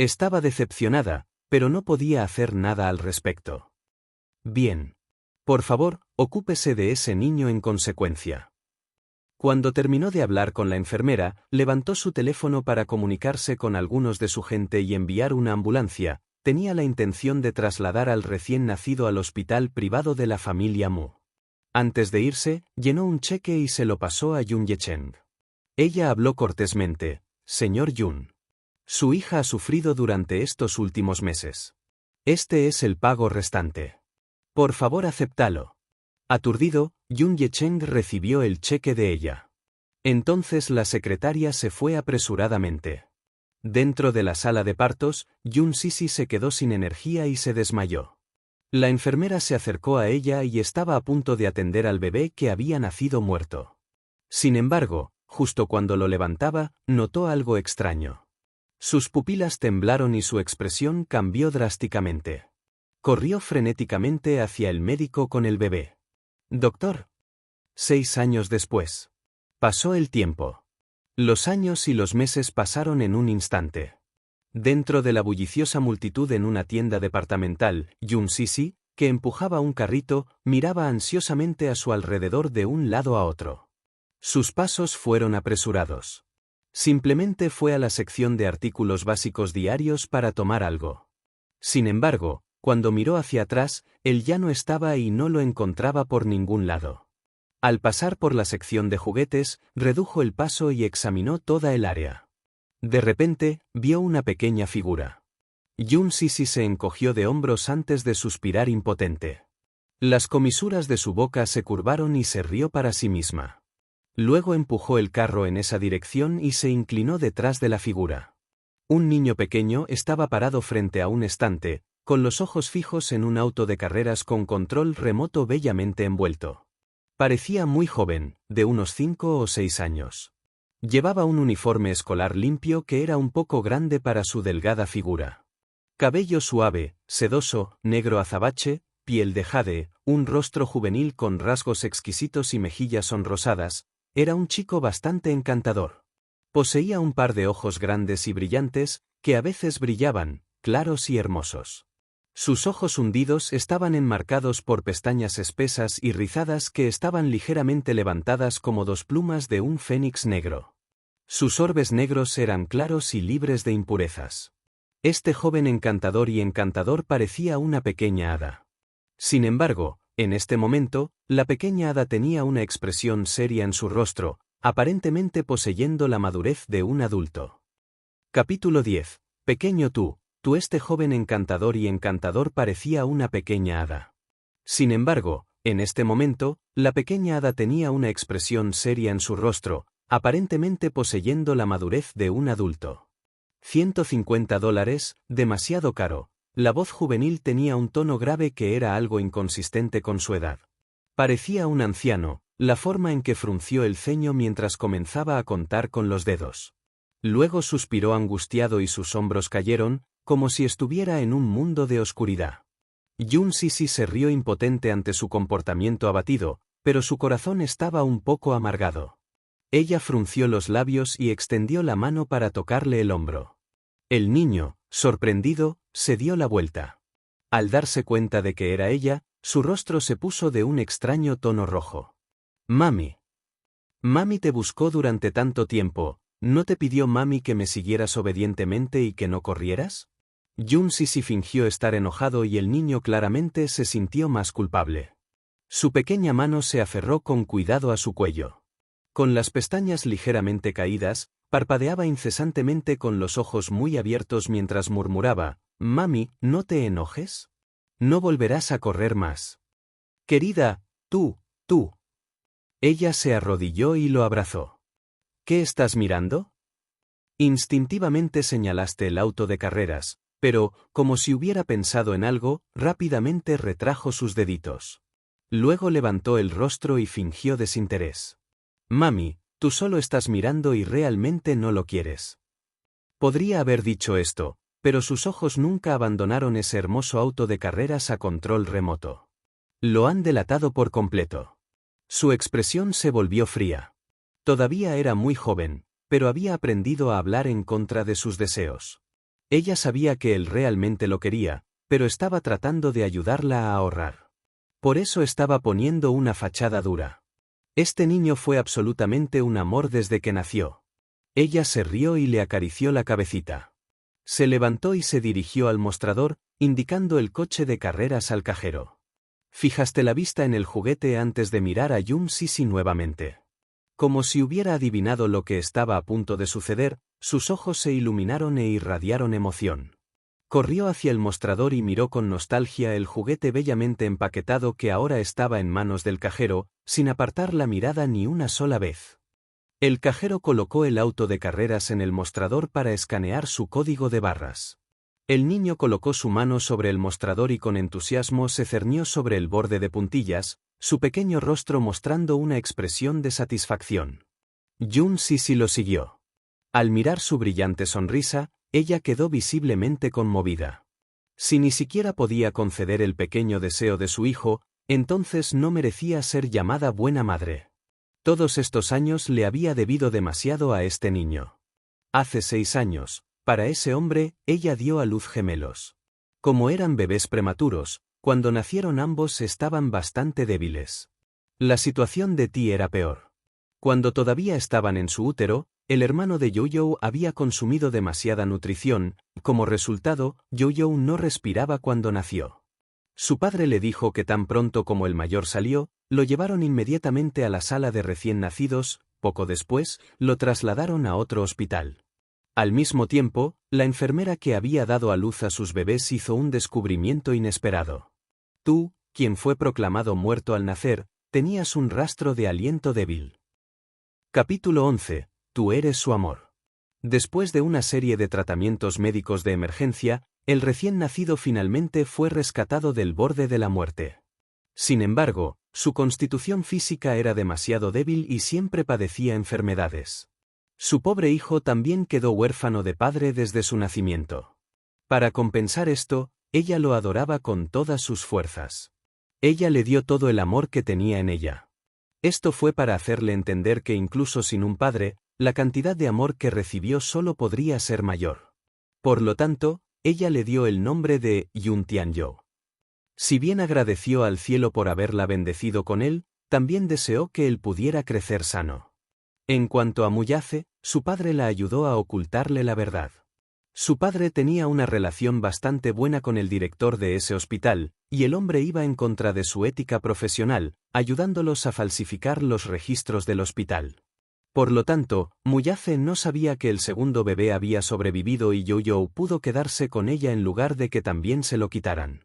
[SPEAKER 2] Estaba decepcionada, pero no podía hacer nada al respecto. Bien. Por favor, ocúpese de ese niño en consecuencia. Cuando terminó de hablar con la enfermera, levantó su teléfono para comunicarse con algunos de su gente y enviar una ambulancia. Tenía la intención de trasladar al recién nacido al hospital privado de la familia Mu. Antes de irse, llenó un cheque y se lo pasó a Yun Yecheng. Ella habló cortésmente, «Señor Yun. Su hija ha sufrido durante estos últimos meses. Este es el pago restante. Por favor, acéptalo». Aturdido, Yun Yecheng recibió el cheque de ella. Entonces la secretaria se fue apresuradamente. Dentro de la sala de partos, Yun Sisi se quedó sin energía y se desmayó. La enfermera se acercó a ella y estaba a punto de atender al bebé que había nacido muerto. Sin embargo, justo cuando lo levantaba, notó algo extraño. Sus pupilas temblaron y su expresión cambió drásticamente. Corrió frenéticamente hacia el médico con el bebé. «Doctor». 6 años después. Pasó el tiempo. Los años y los meses pasaron en un instante. Dentro de la bulliciosa multitud en una tienda departamental, Yun Sisi, que empujaba un carrito, miraba ansiosamente a su alrededor de un lado a otro. Sus pasos fueron apresurados. Simplemente fue a la sección de artículos básicos diarios para tomar algo. Sin embargo, cuando miró hacia atrás, él ya no estaba y no lo encontraba por ningún lado. Al pasar por la sección de juguetes, redujo el paso y examinó toda el área. De repente, vio una pequeña figura. Yun Sisi se encogió de hombros antes de suspirar impotente. Las comisuras de su boca se curvaron y se rió para sí misma. Luego empujó el carro en esa dirección y se inclinó detrás de la figura. Un niño pequeño estaba parado frente a un estante, con los ojos fijos en un auto de carreras con control remoto bellamente envuelto. Parecía muy joven, de unos 5 o 6 años. Llevaba un uniforme escolar limpio que era un poco grande para su delgada figura. Cabello suave, sedoso, negro azabache, piel de jade, un rostro juvenil con rasgos exquisitos y mejillas sonrosadas, era un chico bastante encantador. Poseía un par de ojos grandes y brillantes, que a veces brillaban, claros y hermosos. Sus ojos hundidos estaban enmarcados por pestañas espesas y rizadas que estaban ligeramente levantadas como 2 plumas de un fénix negro. Sus orbes negros eran claros y libres de impurezas. Este joven encantador parecía una pequeña hada. Sin embargo, en este momento, la pequeña hada tenía una expresión seria en su rostro, aparentemente poseyendo la madurez de un adulto. Capítulo 10. Pequeño tú este joven encantador parecía una pequeña hada. Sin embargo, en este momento, la pequeña hada tenía una expresión seria en su rostro, aparentemente poseyendo la madurez de un adulto. $150, demasiado caro. La voz juvenil tenía un tono grave que era algo inconsistente con su edad. Parecía un anciano, la forma en que frunció el ceño mientras comenzaba a contar con los dedos. Luego suspiró angustiado y sus hombros cayeron, como si estuviera en un mundo de oscuridad. Yun Sisi se rió impotente ante su comportamiento abatido, pero su corazón estaba un poco amargado. Ella frunció los labios y extendió la mano para tocarle el hombro. El niño, sorprendido, se dio la vuelta. Al darse cuenta de que era ella, su rostro se puso de un extraño tono rojo. «Mami. Mami te buscó durante tanto tiempo, ¿no te pidió mami que me siguieras obedientemente y que no corrieras?» Yun Sisi fingió estar enojado y el niño claramente se sintió más culpable. Su pequeña mano se aferró con cuidado a su cuello. Con las pestañas ligeramente caídas, parpadeaba incesantemente con los ojos muy abiertos mientras murmuraba, «Mami, no te enojes. No volverás a correr más. Querida, tú. Ella se arrodilló y lo abrazó. «¿Qué estás mirando?» Instintivamente señalaste el auto de carreras, Pero, como si hubiera pensado en algo, rápidamente retrajo sus deditos. Luego levantó el rostro y fingió desinterés. Mami, tú solo estás mirando y realmente no lo quieres. Podría haber dicho esto, pero sus ojos nunca abandonaron ese hermoso auto de carreras a control remoto. Lo han delatado por completo. Su expresión se volvió fría. Todavía era muy joven, pero había aprendido a hablar en contra de sus deseos. Ella sabía que él realmente lo quería, pero estaba tratando de ayudarla a ahorrar. Por eso estaba poniendo una fachada dura. Este niño fue absolutamente un amor desde que nació. Ella se rió y le acarició la cabecita. Se levantó y se dirigió al mostrador, indicando el coche de carreras al cajero. Fijaste la vista en el juguete antes de mirar a Jun Sisi nuevamente. Como si hubiera adivinado lo que estaba a punto de suceder, sus ojos se iluminaron e irradiaron emoción. Corrió hacia el mostrador y miró con nostalgia el juguete bellamente empaquetado que ahora estaba en manos del cajero, sin apartar la mirada ni una sola vez. El cajero colocó el auto de carreras en el mostrador para escanear su código de barras. El niño colocó su mano sobre el mostrador y con entusiasmo se cernió sobre el borde de puntillas, su pequeño rostro mostrando una expresión de satisfacción. Jun Sisi lo siguió. Al mirar su brillante sonrisa, ella quedó visiblemente conmovida. Si ni siquiera podía conceder el pequeño deseo de su hijo, entonces no merecía ser llamada buena madre. Todos estos años le había debido demasiado a este niño. Hace 6 años, para ese hombre, ella dio a luz gemelos. Como eran bebés prematuros, cuando nacieron ambos estaban bastante débiles. La situación de Ti era peor. Cuando todavía estaban en su útero, el hermano de Yo-Yo había consumido demasiada nutrición, como resultado, Yo-Yo no respiraba cuando nació. Su padre le dijo que tan pronto como el mayor salió, lo llevaron inmediatamente a la sala de recién nacidos, poco después, lo trasladaron a otro hospital. Al mismo tiempo, la enfermera que había dado a luz a sus bebés hizo un descubrimiento inesperado. Tú, quien fue proclamado muerto al nacer, tenías un rastro de aliento débil. Capítulo 11. Tú eres su amor. Después de una serie de tratamientos médicos de emergencia, el recién nacido finalmente fue rescatado del borde de la muerte. Sin embargo, su constitución física era demasiado débil y siempre padecía enfermedades. Su pobre hijo también quedó huérfano de padre desde su nacimiento. Para compensar esto, ella lo adoraba con todas sus fuerzas. Ella le dio todo el amor que tenía en ella. Esto fue para hacerle entender que incluso sin un padre, la cantidad de amor que recibió solo podría ser mayor. Por lo tanto, ella le dio el nombre de Yun Tianyo. Si bien agradeció al cielo por haberla bendecido con él, también deseó que él pudiera crecer sano. En cuanto a Muyace, su padre la ayudó a ocultarle la verdad. Su padre tenía una relación bastante buena con el director de ese hospital, y el hombre iba en contra de su ética profesional, ayudándolos a falsificar los registros del hospital. Por lo tanto, Muyace no sabía que el segundo bebé había sobrevivido y Yo-Yo pudo quedarse con ella en lugar de que también se lo quitaran.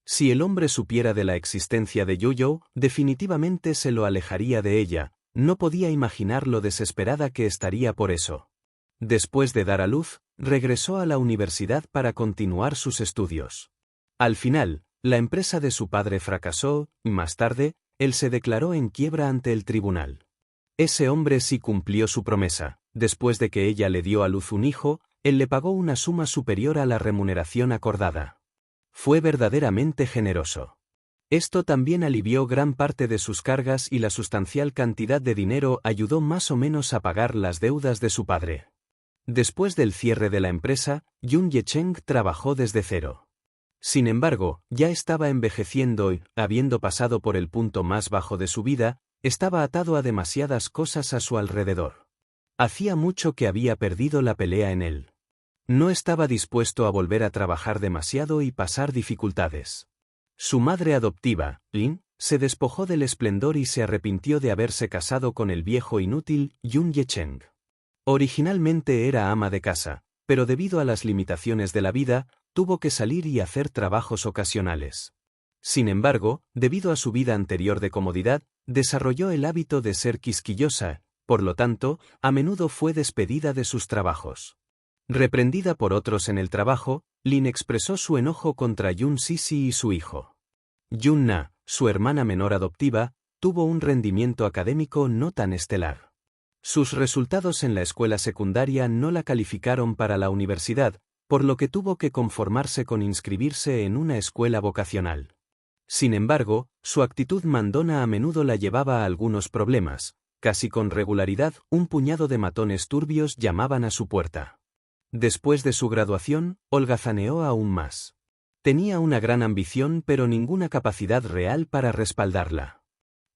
[SPEAKER 2] Si el hombre supiera de la existencia de Yo-Yo, definitivamente se lo alejaría de ella, no podía imaginar lo desesperada que estaría por eso. Después de dar a luz, regresó a la universidad para continuar sus estudios. Al final, la empresa de su padre fracasó, y más tarde, él se declaró en quiebra ante el tribunal. Ese hombre sí cumplió su promesa. Después de que ella le dio a luz un hijo, él le pagó una suma superior a la remuneración acordada. Fue verdaderamente generoso. Esto también alivió gran parte de sus cargas y la sustancial cantidad de dinero ayudó más o menos a pagar las deudas de su padre. Después del cierre de la empresa, Yun Yecheng trabajó desde cero. Sin embargo, ya estaba envejeciendo y, habiendo pasado por el punto más bajo de su vida, estaba atado a demasiadas cosas a su alrededor. Hacía mucho que había perdido la pelea en él. No estaba dispuesto a volver a trabajar demasiado y pasar dificultades. Su madre adoptiva, Lin, se despojó del esplendor y se arrepintió de haberse casado con el viejo inútil Yun Yecheng. Originalmente era ama de casa, pero debido a las limitaciones de la vida, tuvo que salir y hacer trabajos ocasionales. Sin embargo, debido a su vida anterior de comodidad, desarrolló el hábito de ser quisquillosa, por lo tanto, a menudo fue despedida de sus trabajos. Reprendida por otros en el trabajo, Lin expresó su enojo contra Yun Sisi y su hijo. Yun-na, su hermana menor adoptiva, tuvo un rendimiento académico no tan estelar. Sus resultados en la escuela secundaria no la calificaron para la universidad, por lo que tuvo que conformarse con inscribirse en una escuela vocacional. Sin embargo, su actitud mandona a menudo la llevaba a algunos problemas. Casi con regularidad, un puñado de matones turbios llamaban a su puerta. Después de su graduación, holgazaneó aún más. Tenía una gran ambición pero ninguna capacidad real para respaldarla.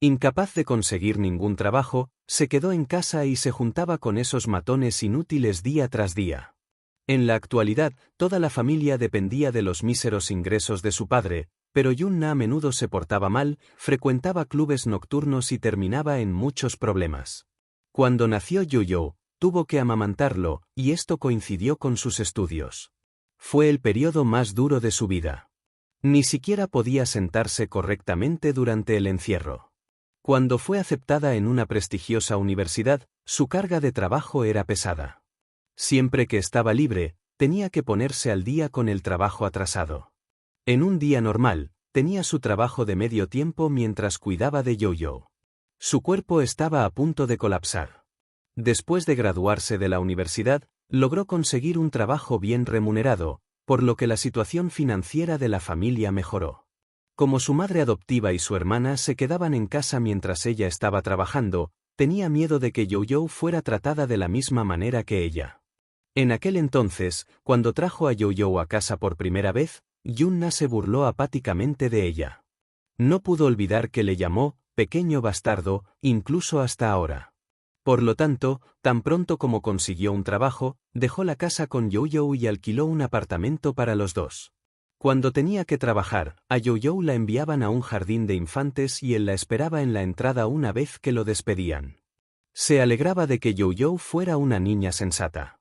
[SPEAKER 2] Incapaz de conseguir ningún trabajo, se quedó en casa y se juntaba con esos matones inútiles día tras día. En la actualidad, toda la familia dependía de los míseros ingresos de su padre, pero Yun-na a menudo se portaba mal, frecuentaba clubes nocturnos y terminaba en muchos problemas. Cuando nació Yu-yo, tuvo que amamantarlo, y esto coincidió con sus estudios. Fue el periodo más duro de su vida. Ni siquiera podía sentarse correctamente durante el encierro. Cuando fue aceptada en una prestigiosa universidad, su carga de trabajo era pesada. Siempre que estaba libre, tenía que ponerse al día con el trabajo atrasado. En un día normal, tenía su trabajo de medio tiempo mientras cuidaba de Yo-yo. Su cuerpo estaba a punto de colapsar. Después de graduarse de la universidad, logró conseguir un trabajo bien remunerado, por lo que la situación financiera de la familia mejoró. Como su madre adoptiva y su hermana se quedaban en casa mientras ella estaba trabajando, tenía miedo de que Yo-yo fuera tratada de la misma manera que ella. En aquel entonces, cuando trajo a Yo-yo a casa por primera vez, Yun-na se burló apáticamente de ella. No pudo olvidar que le llamó pequeño bastardo, incluso hasta ahora. Por lo tanto, tan pronto como consiguió un trabajo, dejó la casa con Yo-yo y alquiló un apartamento para los dos. Cuando tenía que trabajar, a Yo-yo la enviaban a un jardín de infantes y él la esperaba en la entrada una vez que lo despedían. Se alegraba de que Yo-yo fuera una niña sensata.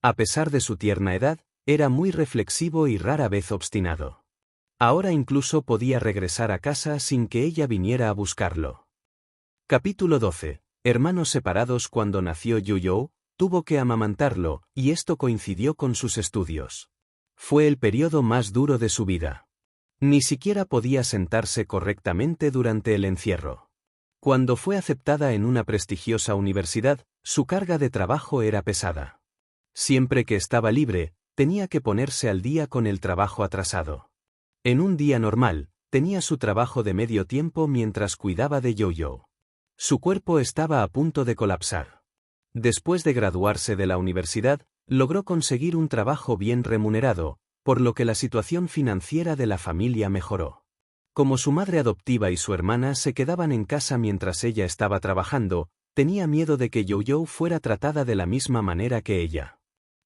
[SPEAKER 2] A pesar de su tierna edad, era muy reflexivo y rara vez obstinado. Ahora incluso podía regresar a casa sin que ella viniera a buscarlo. Capítulo 12. Hermanos separados. Cuando nació Yo-yo, tuvo que amamantarlo, y esto coincidió con sus estudios. Fue el periodo más duro de su vida. Ni siquiera podía sentarse correctamente durante el encierro. Cuando fue aceptada en una prestigiosa universidad, su carga de trabajo era pesada. Siempre que estaba libre, tenía que ponerse al día con el trabajo atrasado. En un día normal, tenía su trabajo de medio tiempo mientras cuidaba de Yo-yo. Su cuerpo estaba a punto de colapsar. Después de graduarse de la universidad, logró conseguir un trabajo bien remunerado, por lo que la situación financiera de la familia mejoró. Como su madre adoptiva y su hermana se quedaban en casa mientras ella estaba trabajando, tenía miedo de que Yo-yo fuera tratada de la misma manera que ella.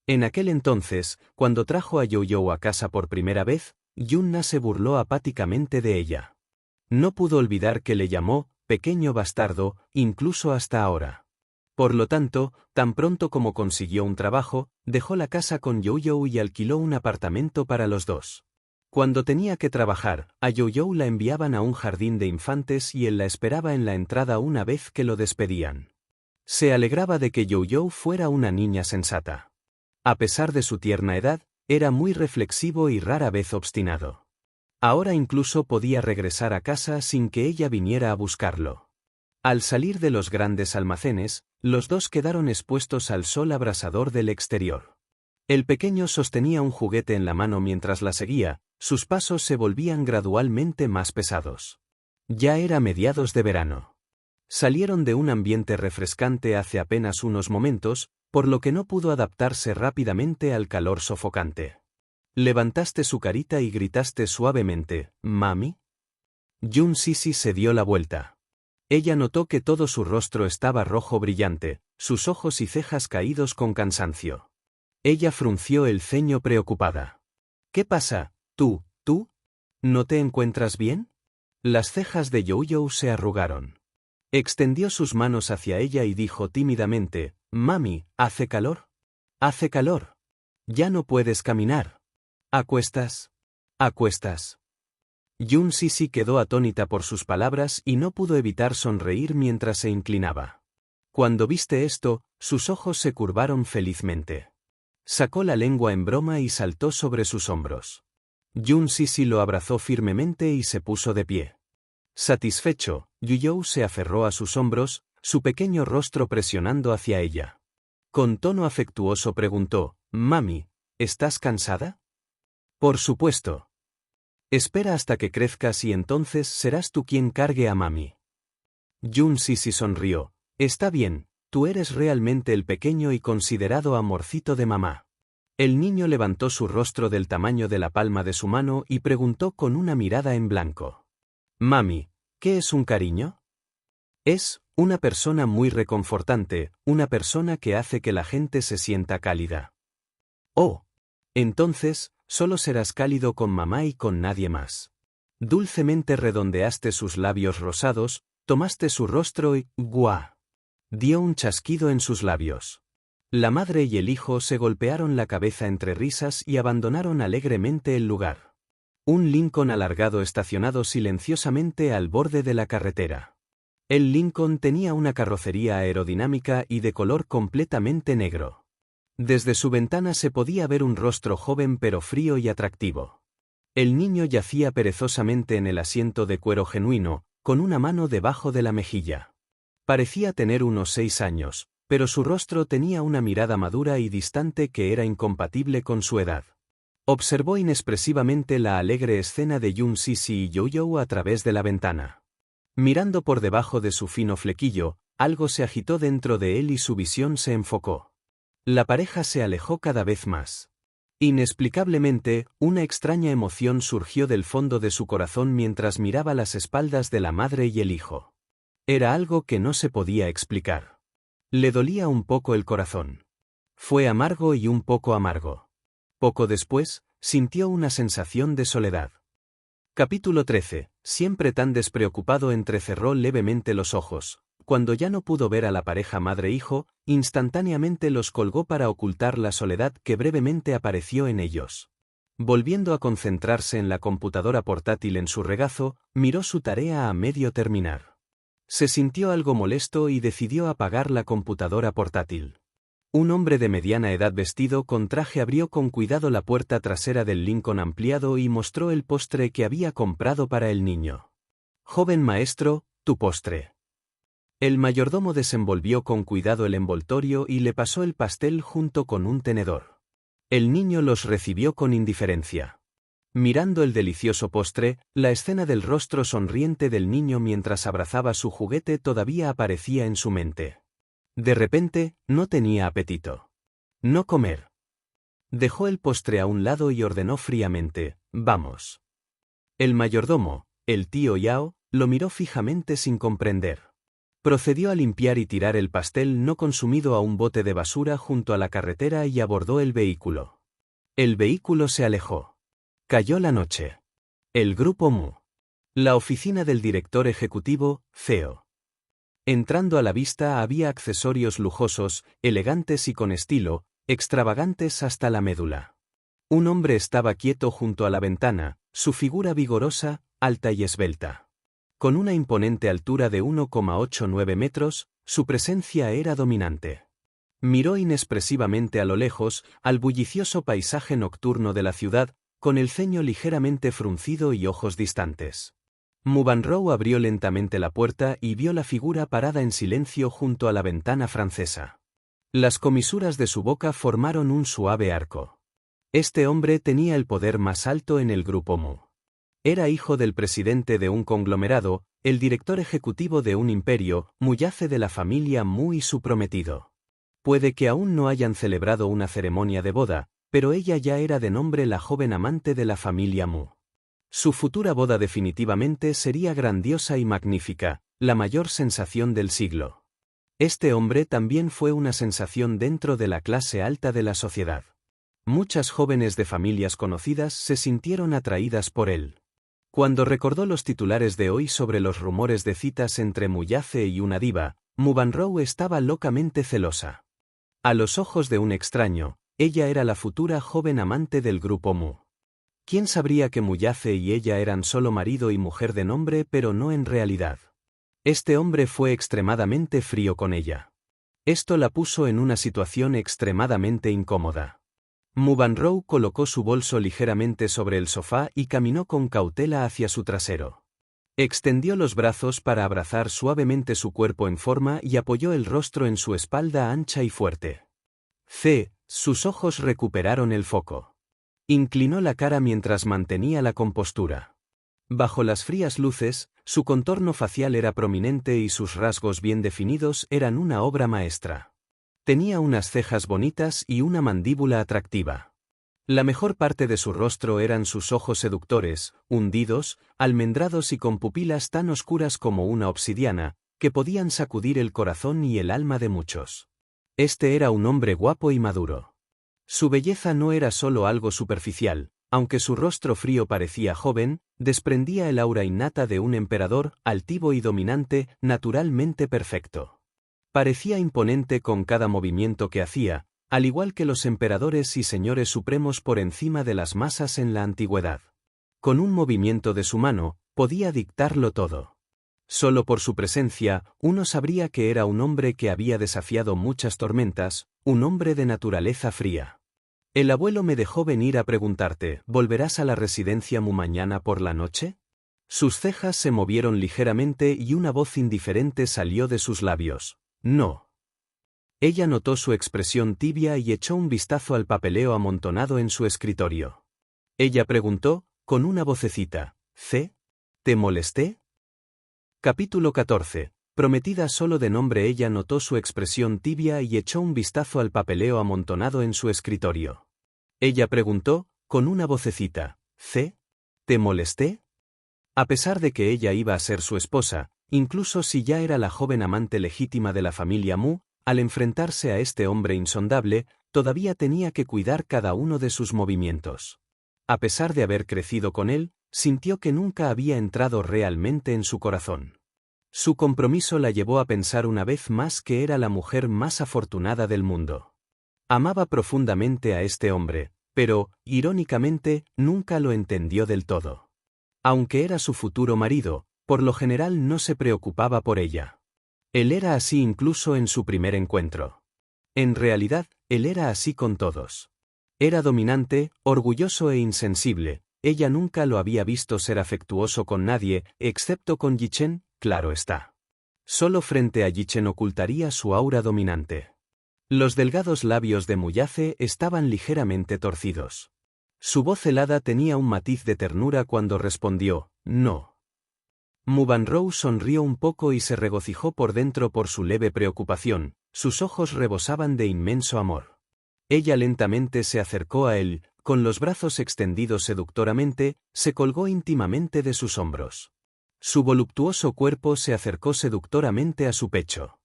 [SPEAKER 2] En aquel entonces, cuando trajo a Yo-yo a casa por primera vez, Yun-na se burló apáticamente de ella. No pudo olvidar que le llamó pequeño bastardo, incluso hasta ahora. Por lo tanto, tan pronto como consiguió un trabajo, dejó la casa con Yo-yo y alquiló un apartamento para los dos. Cuando tenía que trabajar, a Yo-yo la enviaban a un jardín de infantes y él la esperaba en la entrada una vez que lo despedían. Se alegraba de que Yo-yo fuera una niña sensata. A pesar de su tierna edad, era muy reflexivo y rara vez obstinado. Ahora incluso podía regresar a casa sin que ella viniera a buscarlo. Al salir de los grandes almacenes, los dos quedaron expuestos al sol abrasador del exterior. El pequeño sostenía un juguete en la mano mientras la seguía, sus pasos se volvían gradualmente más pesados. Ya era mediados de verano. Salieron de un ambiente refrescante hace apenas unos momentos, por lo que no pudo adaptarse rápidamente al calor sofocante. Levantaste su carita y gritaste suavemente, «¿Mami?» Yun Sisi se dio la vuelta. Ella notó que todo su rostro estaba rojo brillante, sus ojos y cejas caídos con cansancio. Ella frunció el ceño preocupada. «¿Qué pasa? ¿Tú? ¿No te encuentras bien?» Las cejas de Yo-yo se arrugaron. Extendió sus manos hacia ella y dijo tímidamente, «Mami, ¿hace calor? Hace calor. Ya no puedes caminar. ¿Acuestas? ¿Acuestas?» Yun Sisi quedó atónita por sus palabras y no pudo evitar sonreír mientras se inclinaba. Cuando viste esto, sus ojos se curvaron felizmente. Sacó la lengua en broma y saltó sobre sus hombros. Yun Sisi lo abrazó firmemente y se puso de pie. Satisfecho, Yuyou se aferró a sus hombros, su pequeño rostro presionando hacia ella. Con tono afectuoso preguntó, «Mami, ¿estás cansada?» «Por supuesto. Espera hasta que crezcas y entonces serás tú quien cargue a mami». Yun Sisi sonrió, «Está bien, tú eres realmente el pequeño y considerado amorcito de mamá». El niño levantó su rostro del tamaño de la palma de su mano y preguntó con una mirada en blanco. «Mami, ¿qué es un cariño?» «Es una persona muy reconfortante, una persona que hace que la gente se sienta cálida». «Oh, entonces, solo serás cálido con mamá y con nadie más». Dulcemente redondeaste sus labios rosados, tomaste su rostro y ¡guau! Dio un chasquido en sus labios. La madre y el hijo se golpearon la cabeza entre risas y abandonaron alegremente el lugar. Un Lincoln alargado estacionado silenciosamente al borde de la carretera. El Lincoln tenía una carrocería aerodinámica y de color completamente negro. Desde su ventana se podía ver un rostro joven pero frío y atractivo. El niño yacía perezosamente en el asiento de cuero genuino, con una mano debajo de la mejilla. Parecía tener unos 6 años, pero su rostro tenía una mirada madura y distante que era incompatible con su edad. Observó inexpresivamente la alegre escena de Yun Sisi y Youyou a través de la ventana. Mirando por debajo de su fino flequillo, algo se agitó dentro de él y su visión se enfocó. La pareja se alejó cada vez más. Inexplicablemente, una extraña emoción surgió del fondo de su corazón mientras miraba las espaldas de la madre y el hijo. Era algo que no se podía explicar. Le dolía un poco el corazón. Fue amargo y un poco amargo. Poco después, sintió una sensación de soledad. Capítulo 13. Siempre tan despreocupado, entrecerró levemente los ojos. Cuando ya no pudo ver a la pareja madre-hijo, instantáneamente los colgó para ocultar la soledad que brevemente apareció en ellos. Volviendo a concentrarse en la computadora portátil en su regazo, miró su tarea a medio terminar. Se sintió algo molesto y decidió apagar la computadora portátil. Un hombre de mediana edad vestido con traje abrió con cuidado la puerta trasera del Lincoln ampliado y mostró el postre que había comprado para el niño. «Joven maestro, tu postre». El mayordomo desenvolvió con cuidado el envoltorio y le pasó el pastel junto con un tenedor. El niño los recibió con indiferencia. Mirando el delicioso postre, la escena del rostro sonriente del niño mientras abrazaba su juguete todavía aparecía en su mente. De repente, no tenía apetito. «No comer». Dejó el postre a un lado y ordenó fríamente, «Vamos». El mayordomo, el tío Yao, lo miró fijamente sin comprender. Procedió a limpiar y tirar el pastel no consumido a un bote de basura junto a la carretera y abordó el vehículo. El vehículo se alejó. Cayó la noche. El grupo Mu. La oficina del director ejecutivo, CEO. Entrando a la vista había accesorios lujosos, elegantes y con estilo, extravagantes hasta la médula. Un hombre estaba quieto junto a la ventana, su figura vigorosa, alta y esbelta. Con una imponente altura de 1,89 metros, su presencia era dominante. Miró inexpresivamente a lo lejos, al bullicioso paisaje nocturno de la ciudad, con el ceño ligeramente fruncido y ojos distantes. Mubanrou abrió lentamente la puerta y vio la figura parada en silencio junto a la ventana francesa. Las comisuras de su boca formaron un suave arco. Este hombre tenía el poder más alto en el grupo Mu. Era hijo del presidente de un conglomerado, el director ejecutivo de un imperio, Muyace de la familia Mu y su prometido. Puede que aún no hayan celebrado una ceremonia de boda, pero ella ya era de nombre la joven amante de la familia Mu. Su futura boda definitivamente sería grandiosa y magnífica, la mayor sensación del siglo. Este hombre también fue una sensación dentro de la clase alta de la sociedad. Muchas jóvenes de familias conocidas se sintieron atraídas por él. Cuando recordó los titulares de hoy sobre los rumores de citas entre Muyace y una diva, Mubanrou estaba locamente celosa. A los ojos de un extraño, ella era la futura joven amante del grupo Mu. ¿Quién sabría que Muyace y ella eran solo marido y mujer de nombre pero no en realidad? Este hombre fue extremadamente frío con ella. Esto la puso en una situación extremadamente incómoda. Munro colocó su bolso ligeramente sobre el sofá y caminó con cautela hacia su trasero. Extendió los brazos para abrazar suavemente su cuerpo en forma y apoyó el rostro en su espalda ancha y fuerte. Sus ojos recuperaron el foco. Inclinó la cara mientras mantenía la compostura. Bajo las frías luces, su contorno facial era prominente y sus rasgos bien definidos eran una obra maestra. Tenía unas cejas bonitas y una mandíbula atractiva. La mejor parte de su rostro eran sus ojos seductores, hundidos, almendrados y con pupilas tan oscuras como una obsidiana, que podían sacudir el corazón y el alma de muchos. Este era un hombre guapo y maduro. Su belleza no era solo algo superficial, aunque su rostro frío parecía joven, desprendía el aura innata de un emperador, altivo y dominante, naturalmente perfecto. Parecía imponente con cada movimiento que hacía, al igual que los emperadores y señores supremos por encima de las masas en la antigüedad. Con un movimiento de su mano, podía dictarlo todo. Solo por su presencia, uno sabría que era un hombre que había desafiado muchas tormentas, un hombre de naturaleza fría. El abuelo me dejó venir a preguntarte, ¿volverás a la residencia Mu mañana por la noche? Sus cejas se movieron ligeramente y una voz indiferente salió de sus labios. No. Ella notó su expresión tibia y echó un vistazo al papeleo amontonado en su escritorio. Ella preguntó, con una vocecita, ¿te molesté? Capítulo 14. Prometida solo de nombre. Ella notó su expresión tibia y echó un vistazo al papeleo amontonado en su escritorio. Ella preguntó, con una vocecita, ¿te molesté? A pesar de que ella iba a ser su esposa, incluso si ya era la joven amante legítima de la familia Mu, al enfrentarse a este hombre insondable, todavía tenía que cuidar cada uno de sus movimientos. A pesar de haber crecido con él, sintió que nunca había entrado realmente en su corazón. Su compromiso la llevó a pensar una vez más que era la mujer más afortunada del mundo. Amaba profundamente a este hombre, pero, irónicamente, nunca lo entendió del todo. Aunque era su futuro marido, por lo general no se preocupaba por ella. Él era así incluso en su primer encuentro. En realidad, él era así con todos. Era dominante, orgulloso e insensible. Ella nunca lo había visto ser afectuoso con nadie, excepto con Yichen, claro está. Solo frente a Yichen ocultaría su aura dominante. Los delgados labios de Muyace estaban ligeramente torcidos. Su voz helada tenía un matiz de ternura cuando respondió, no. Munro sonrió un poco y se regocijó por dentro por su leve preocupación, sus ojos rebosaban de inmenso amor. Ella lentamente se acercó a él, con los brazos extendidos seductoramente, se colgó íntimamente de sus hombros. Su voluptuoso cuerpo se acercó seductoramente a su pecho.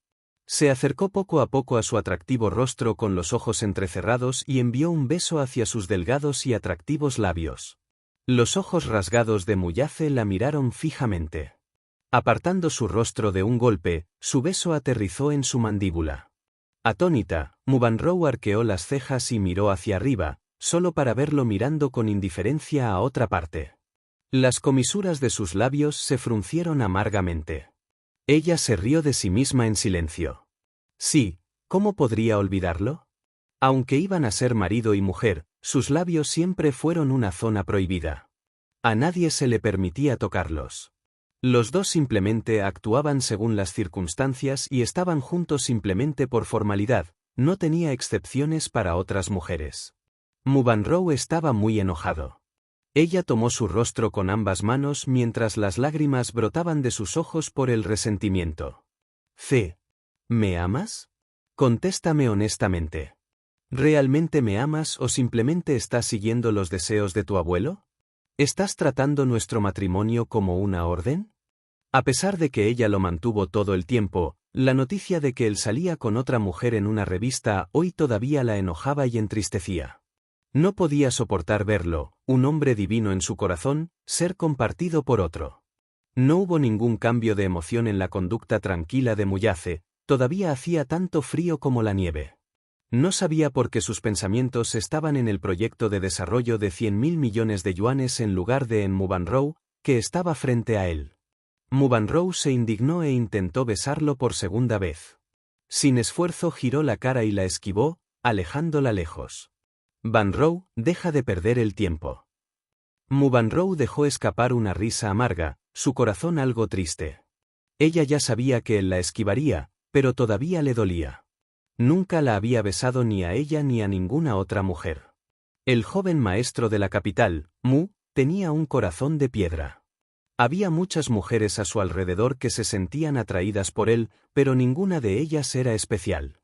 [SPEAKER 2] Se acercó poco a poco a su atractivo rostro con los ojos entrecerrados y envió un beso hacia sus delgados y atractivos labios. Los ojos rasgados de Muyace la miraron fijamente. Apartando su rostro de un golpe, su beso aterrizó en su mandíbula. Atónita, Munro arqueó las cejas y miró hacia arriba, solo para verlo mirando con indiferencia a otra parte. Las comisuras de sus labios se fruncieron amargamente. Ella se rió de sí misma en silencio. Sí, ¿cómo podría olvidarlo? Aunque iban a ser marido y mujer, sus labios siempre fueron una zona prohibida. A nadie se le permitía tocarlos. Los dos simplemente actuaban según las circunstancias y estaban juntos simplemente por formalidad, no tenía excepciones para otras mujeres. Munro estaba muy enojado. Ella tomó su rostro con ambas manos mientras las lágrimas brotaban de sus ojos por el resentimiento. ¿Me amas? Contéstame honestamente. ¿Realmente me amas o simplemente estás siguiendo los deseos de tu abuelo? ¿Estás tratando nuestro matrimonio como una orden? A pesar de que ella lo mantuvo todo el tiempo, la noticia de que él salía con otra mujer en una revista hoy todavía la enojaba y entristecía. No podía soportar verlo, un hombre divino en su corazón, ser compartido por otro. No hubo ningún cambio de emoción en la conducta tranquila de Muyace, todavía hacía tanto frío como la nieve. No sabía por qué sus pensamientos estaban en el proyecto de desarrollo de 100.000 millones de yuanes en lugar de en Munro, que estaba frente a él. Munro se indignó e intentó besarlo por segunda vez. Sin esfuerzo giró la cara y la esquivó, alejándola lejos. Vanrow, deja de perder el tiempo. Vanrow dejó escapar una risa amarga, su corazón algo triste. Ella ya sabía que él la esquivaría, pero todavía le dolía. Nunca la había besado ni a ella ni a ninguna otra mujer. El joven maestro de la capital, tenía un corazón de piedra. Había muchas mujeres a su alrededor que se sentían atraídas por él, pero ninguna de ellas era especial.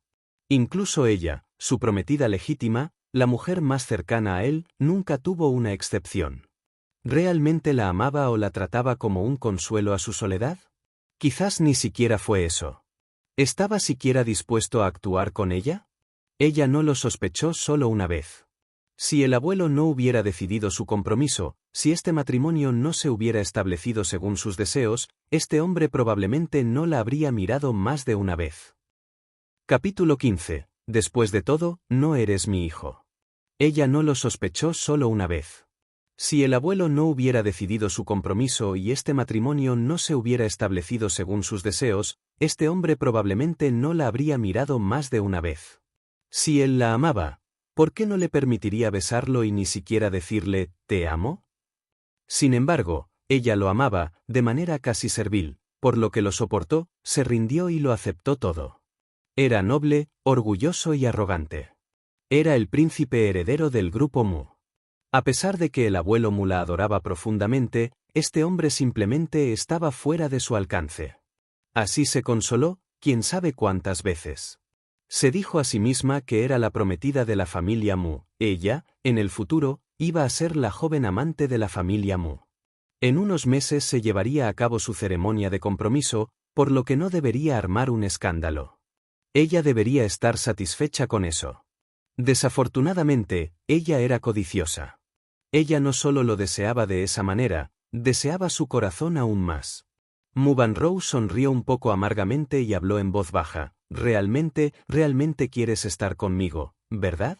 [SPEAKER 2] Incluso ella, su prometida legítima, la mujer más cercana a él, nunca tuvo una excepción. ¿Realmente la amaba o la trataba como un consuelo a su soledad? Quizás ni siquiera fue eso. ¿Estaba siquiera dispuesto a actuar con ella? Ella no lo sospechó solo una vez. Si el abuelo no hubiera decidido su compromiso, si este matrimonio no se hubiera establecido según sus deseos, este hombre probablemente no la habría mirado más de una vez. Capítulo 15. Después de todo, no eres mi hijo. Ella no lo sospechó solo una vez. Si el abuelo no hubiera decidido su compromiso y este matrimonio no se hubiera establecido según sus deseos, este hombre probablemente no la habría mirado más de una vez. Si él la amaba, ¿por qué no le permitiría besarlo y ni siquiera decirle, «te amo»? Sin embargo, ella lo amaba, de manera casi servil, por lo que lo soportó, se rindió y lo aceptó todo. Era noble, orgulloso y arrogante. Era el príncipe heredero del grupo Mu. A pesar de que el abuelo Mu la adoraba profundamente, este hombre simplemente estaba fuera de su alcance. Así se consoló, quién sabe cuántas veces. Se dijo a sí misma que era la prometida de la familia Mu. Ella, en el futuro, iba a ser la joven amante de la familia Mu. En unos meses se llevaría a cabo su ceremonia de compromiso, por lo que no debería armar un escándalo. Ella debería estar satisfecha con eso. Desafortunadamente, ella era codiciosa. Ella no solo lo deseaba de esa manera, deseaba su corazón aún más. Vanrow sonrió un poco amargamente y habló en voz baja. «Realmente quieres estar conmigo, ¿verdad?»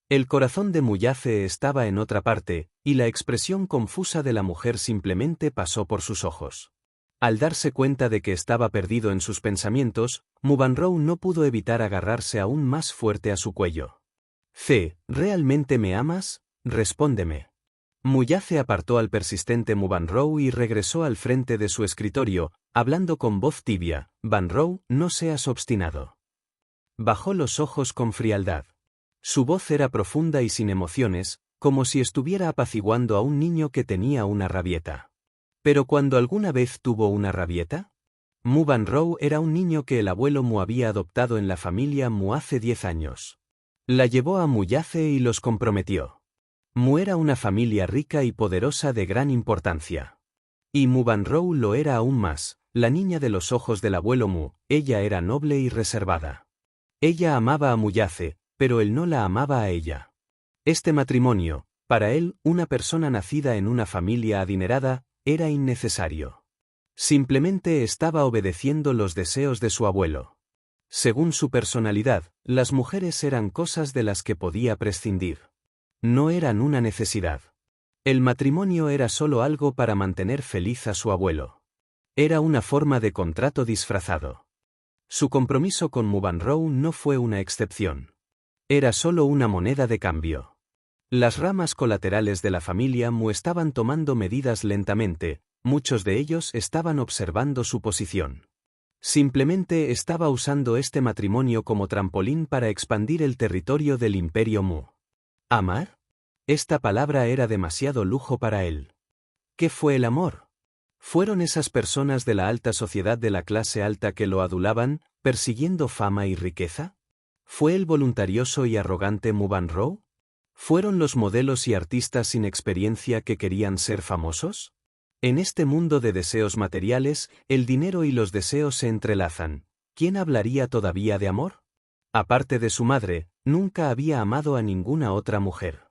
[SPEAKER 2] El corazón de Muyace estaba en otra parte, y la expresión confusa de la mujer simplemente pasó por sus ojos. Al darse cuenta de que estaba perdido en sus pensamientos, Vanrow no pudo evitar agarrarse aún más fuerte a su cuello. «¿Realmente me amas? Respóndeme». Muyace apartó al persistente Vanrow y regresó al frente de su escritorio, hablando con voz tibia. «Vanrow, no seas obstinado». Bajó los ojos con frialdad. Su voz era profunda y sin emociones, como si estuviera apaciguando a un niño que tenía una rabieta. ¿Pero cuando alguna vez tuvo una rabieta? Vanrow era un niño que el abuelo Mu había adoptado en la familia Mu hace 10 años. La llevó a Muyace y los comprometió. Mu era una familia rica y poderosa de gran importancia. Y Vanrow lo era aún más, la niña de los ojos del abuelo Mu. Ella era noble y reservada. Ella amaba a Muyace, pero él no la amaba a ella. Este matrimonio, para él, una persona nacida en una familia adinerada, era innecesario. Simplemente estaba obedeciendo los deseos de su abuelo. Según su personalidad, las mujeres eran cosas de las que podía prescindir. No eran una necesidad. El matrimonio era solo algo para mantener feliz a su abuelo. Era una forma de contrato disfrazado. Su compromiso con Vanrow no fue una excepción. Era solo una moneda de cambio. Las ramas colaterales de la familia Mu estaban tomando medidas lentamente, muchos de ellos estaban observando su posición. Simplemente estaba usando este matrimonio como trampolín para expandir el territorio del imperio Mu. ¿Amar? Esta palabra era demasiado lujo para él. ¿Qué fue el amor? ¿Fueron esas personas de la alta sociedad de la clase alta que lo adulaban, persiguiendo fama y riqueza? ¿Fue el voluntarioso y arrogante Vanrow? ¿Fueron los modelos y artistas sin experiencia que querían ser famosos? En este mundo de deseos materiales, el dinero y los deseos se entrelazan. ¿Quién hablaría todavía de amor? Aparte de su madre, nunca había amado a ninguna otra mujer.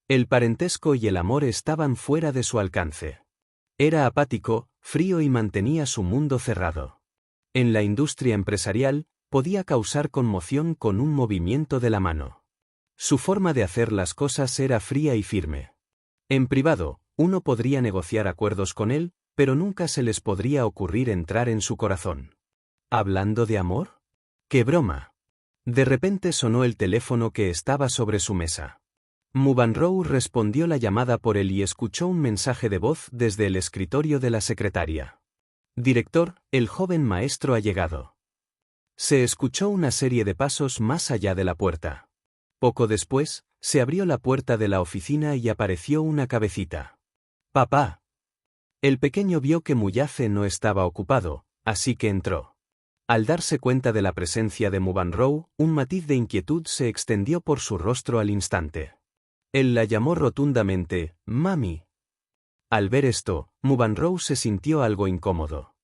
[SPEAKER 2] El parentesco y el amor estaban fuera de su alcance. Era apático, frío y mantenía su mundo cerrado. En la industria empresarial, podía causar conmoción con un movimiento de la mano. Su forma de hacer las cosas era fría y firme. En privado, uno podría negociar acuerdos con él, pero nunca se les podría ocurrir entrar en su corazón. ¿Hablando de amor? ¡Qué broma! De repente sonó el teléfono que estaba sobre su mesa. Mubanrou respondió la llamada por él y escuchó un mensaje de voz desde el escritorio de la secretaria. Director, el joven maestro ha llegado. Se escuchó una serie de pasos más allá de la puerta. Poco después, se abrió la puerta de la oficina y apareció una cabecita. «Papá». El pequeño vio que Muyace no estaba ocupado, así que entró. Al darse cuenta de la presencia de Mubanrou, un matiz de inquietud se extendió por su rostro al instante. Él la llamó rotundamente, «Mami». Al ver esto, Mubanrou se sintió algo incómodo.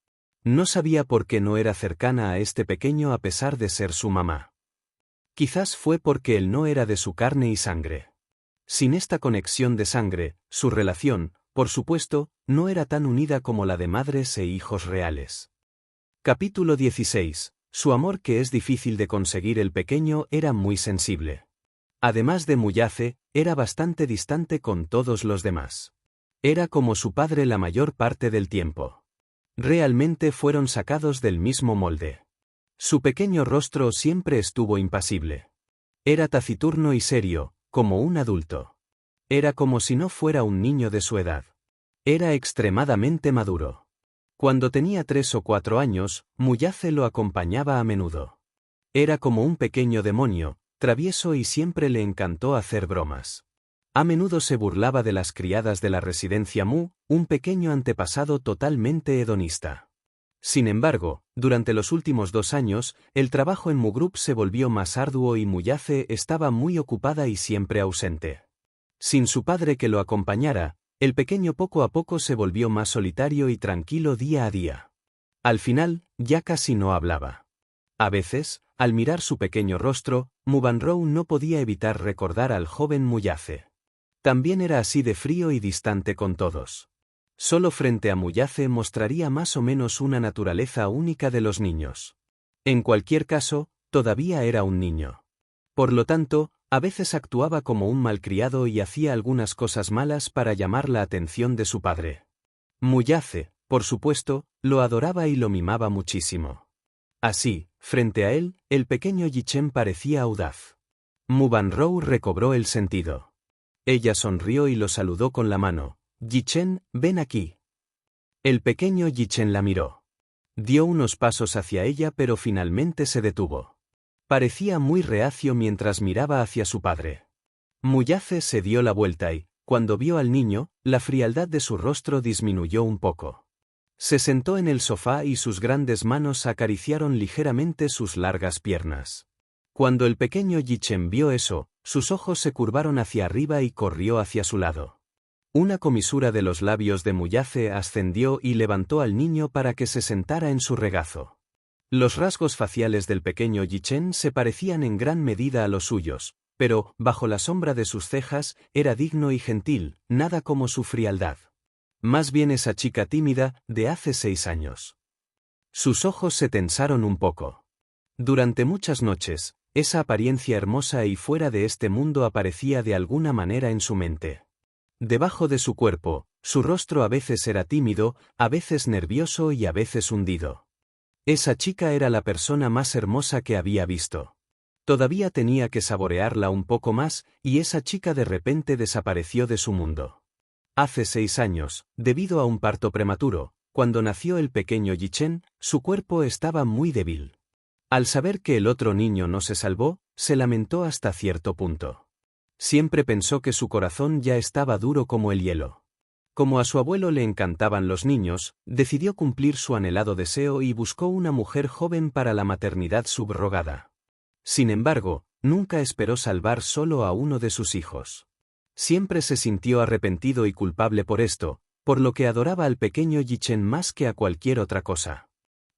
[SPEAKER 2] No sabía por qué no era cercana a este pequeño a pesar de ser su mamá. Quizás fue porque él no era de su carne y sangre. Sin esta conexión de sangre, su relación, por supuesto, no era tan unida como la de madres e hijos reales. Capítulo 16. Su amor, que es difícil de conseguir. El pequeño era muy sensible. Además de Muyace, era bastante distante con todos los demás. Era como su padre la mayor parte del tiempo. Realmente fueron sacados del mismo molde. Su pequeño rostro siempre estuvo impasible. Era taciturno y serio, como un adulto. Era como si no fuera un niño de su edad. Era extremadamente maduro. Cuando tenía 3 o 4 años, Muyace lo acompañaba a menudo. Era como un pequeño demonio, travieso, y siempre le encantó hacer bromas. A menudo se burlaba de las criadas de la residencia Mu, un pequeño antepasado totalmente hedonista. Sin embargo, durante los últimos 2 años, el trabajo en Mu Group se volvió más arduo y Muyace estaba muy ocupada y siempre ausente. Sin su padre que lo acompañara, el pequeño poco a poco se volvió más solitario y tranquilo día a día. Al final, ya casi no hablaba. A veces, al mirar su pequeño rostro, Mubanrou no podía evitar recordar al joven Muyace. También era así de frío y distante con todos. Solo frente a Muyace mostraría más o menos una naturaleza única de los niños. En cualquier caso, todavía era un niño. Por lo tanto, a veces actuaba como un malcriado y hacía algunas cosas malas para llamar la atención de su padre. Muyace, por supuesto, lo adoraba y lo mimaba muchísimo. Así, frente a él, el pequeño Yichen parecía audaz. Mubanrou recobró el sentido. Ella sonrió y lo saludó con la mano. «Yichen, ven aquí». El pequeño Yichen la miró. Dio unos pasos hacia ella, pero finalmente se detuvo. Parecía muy reacio mientras miraba hacia su padre. Muyace se dio la vuelta y, cuando vio al niño, la frialdad de su rostro disminuyó un poco. Se sentó en el sofá y sus grandes manos acariciaron ligeramente sus largas piernas. Cuando el pequeño Yichen vio eso, sus ojos se curvaron hacia arriba y corrió hacia su lado. Una comisura de los labios de Muyace ascendió y levantó al niño para que se sentara en su regazo. Los rasgos faciales del pequeño Yichen se parecían en gran medida a los suyos, pero, bajo la sombra de sus cejas, era digno y gentil, nada como su frialdad. Más bien esa chica tímida, de hace 6 años. Sus ojos se tensaron un poco. Durante muchas noches, esa apariencia hermosa y fuera de este mundo aparecía de alguna manera en su mente. Debajo de su cuerpo, su rostro a veces era tímido, a veces nervioso y a veces hundido. Esa chica era la persona más hermosa que había visto. Todavía tenía que saborearla un poco más, y esa chica de repente desapareció de su mundo. Hace 6 años, debido a un parto prematuro, cuando nació el pequeño Yichen, su cuerpo estaba muy débil. Al saber que el otro niño no se salvó, se lamentó hasta cierto punto. Siempre pensó que su corazón ya estaba duro como el hielo. Como a su abuelo le encantaban los niños, decidió cumplir su anhelado deseo y buscó una mujer joven para la maternidad subrogada. Sin embargo, nunca esperó salvar solo a uno de sus hijos. Siempre se sintió arrepentido y culpable por esto, por lo que adoraba al pequeño Yichen más que a cualquier otra cosa.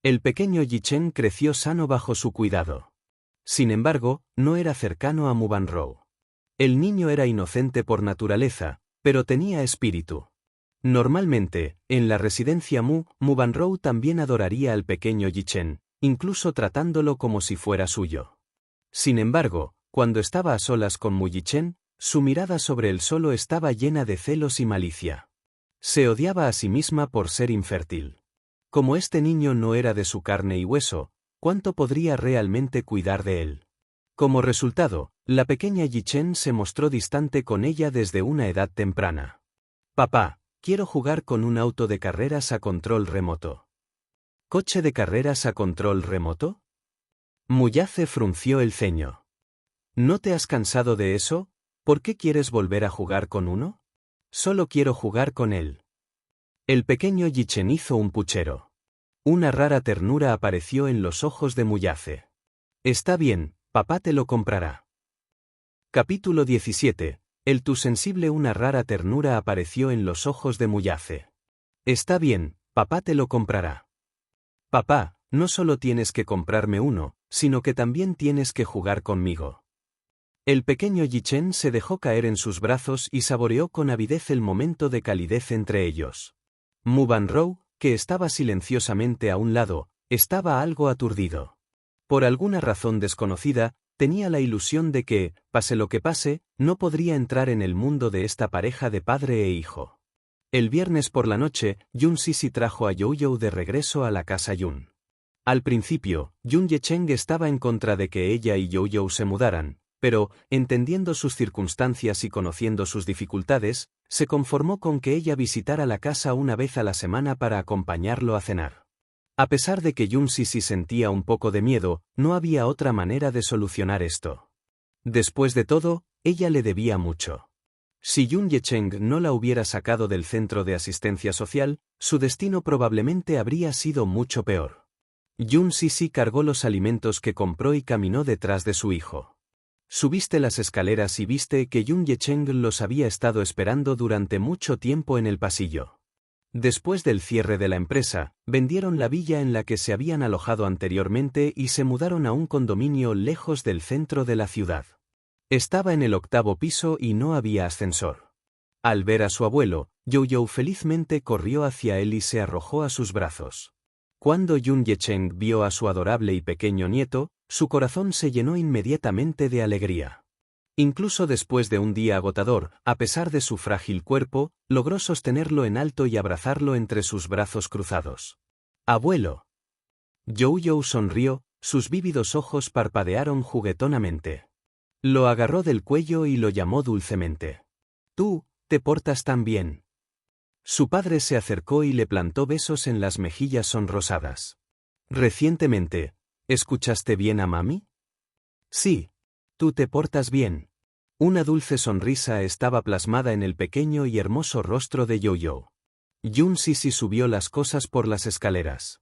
[SPEAKER 2] El pequeño Yichen creció sano bajo su cuidado. Sin embargo, no era cercano a Mubanrou. El niño era inocente por naturaleza, pero tenía espíritu. Normalmente, en la residencia Mu, Mubanrou también adoraría al pequeño Yichen, incluso tratándolo como si fuera suyo. Sin embargo, cuando estaba a solas con Mu Yichen, su mirada sobre él solo estaba llena de celos y malicia. Se odiaba a sí misma por ser infértil. Como este niño no era de su carne y hueso, ¿cuánto podría realmente cuidar de él? Como resultado, la pequeña Yi-chen se mostró distante con ella desde una edad temprana. Papá, quiero jugar con un auto de carreras a control remoto. ¿Coche de carreras a control remoto? Muyace frunció el ceño. ¿No te has cansado de eso? ¿Por qué quieres volver a jugar con uno? Solo quiero jugar con él. El pequeño Yi-chen hizo un puchero. Una rara ternura apareció en los ojos de Muyace. Está bien, papá te lo comprará. Capítulo 17. El tu sensible. Una rara ternura apareció en los ojos de Muyace. Está bien, papá te lo comprará. Papá, no solo tienes que comprarme uno, sino que también tienes que jugar conmigo. El pequeño Yi-chen se dejó caer en sus brazos y saboreó con avidez el momento de calidez entre ellos. Mu Banrou, que estaba silenciosamente a un lado, estaba algo aturdido. Por alguna razón desconocida, tenía la ilusión de que, pase lo que pase, no podría entrar en el mundo de esta pareja de padre e hijo. El viernes por la noche, Yun Sisi trajo a Youyou de regreso a la casa Yun. Al principio, Yun Yecheng estaba en contra de que ella y Youyou se mudaran, pero, entendiendo sus circunstancias y conociendo sus dificultades, se conformó con que ella visitara la casa una vez a la semana para acompañarlo a cenar. A pesar de que Yun Sisi sentía un poco de miedo, no había otra manera de solucionar esto. Después de todo, ella le debía mucho. Si Yun Yecheng no la hubiera sacado del centro de asistencia social, su destino probablemente habría sido mucho peor. Yun Sisi cargó los alimentos que compró y caminó detrás de su hijo. Subiste las escaleras y viste que Yun Yecheng los había estado esperando durante mucho tiempo en el pasillo. Después del cierre de la empresa, vendieron la villa en la que se habían alojado anteriormente y se mudaron a un condominio lejos del centro de la ciudad. Estaba en el 8º piso y no había ascensor. Al ver a su abuelo, Youyou felizmente corrió hacia él y se arrojó a sus brazos. Cuando Yun Yecheng vio a su adorable y pequeño nieto, su corazón se llenó inmediatamente de alegría. Incluso después de un día agotador, a pesar de su frágil cuerpo, logró sostenerlo en alto y abrazarlo entre sus brazos cruzados. ¡Abuelo! Youyou sonrió, sus vívidos ojos parpadearon juguetonamente. Lo agarró del cuello y lo llamó dulcemente. «Tú, te portas tan bien». Su padre se acercó y le plantó besos en las mejillas sonrosadas. «Recientemente, ¿escuchaste bien a mami?» «Sí. Tú te portas bien». Una dulce sonrisa estaba plasmada en el pequeño y hermoso rostro de Youyou. Yun Sisi subió las cosas por las escaleras.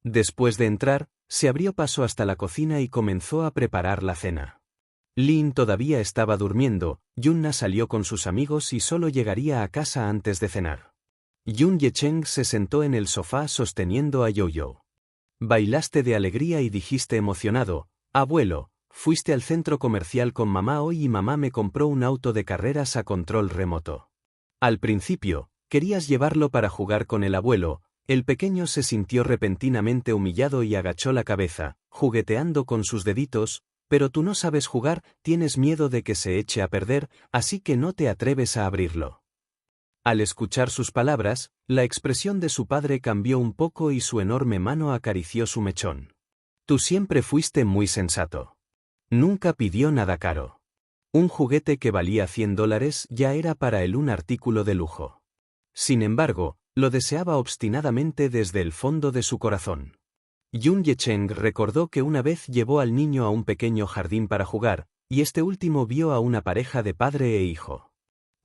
[SPEAKER 2] Después de entrar, se abrió paso hasta la cocina y comenzó a preparar la cena. Lin todavía estaba durmiendo, Yunna salió con sus amigos y solo llegaría a casa antes de cenar. Yun Yecheng se sentó en el sofá sosteniendo a Youyou. Bailaste de alegría y dijiste emocionado, «Abuelo, fuiste al centro comercial con mamá hoy y mamá me compró un auto de carreras a control remoto. Al principio, querías llevarlo para jugar con el abuelo». El pequeño se sintió repentinamente humillado y agachó la cabeza, jugueteando con sus deditos. «Pero tú no sabes jugar, tienes miedo de que se eche a perder, así que no te atreves a abrirlo». Al escuchar sus palabras, la expresión de su padre cambió un poco y su enorme mano acarició su mechón. «Tú siempre fuiste muy sensato. Nunca pidió nada caro. Un juguete que valía $100 ya era para él un artículo de lujo. Sin embargo, lo deseaba obstinadamente desde el fondo de su corazón». Yun Yecheng recordó que una vez llevó al niño a un pequeño jardín para jugar, y este último vio a una pareja de padre e hijo.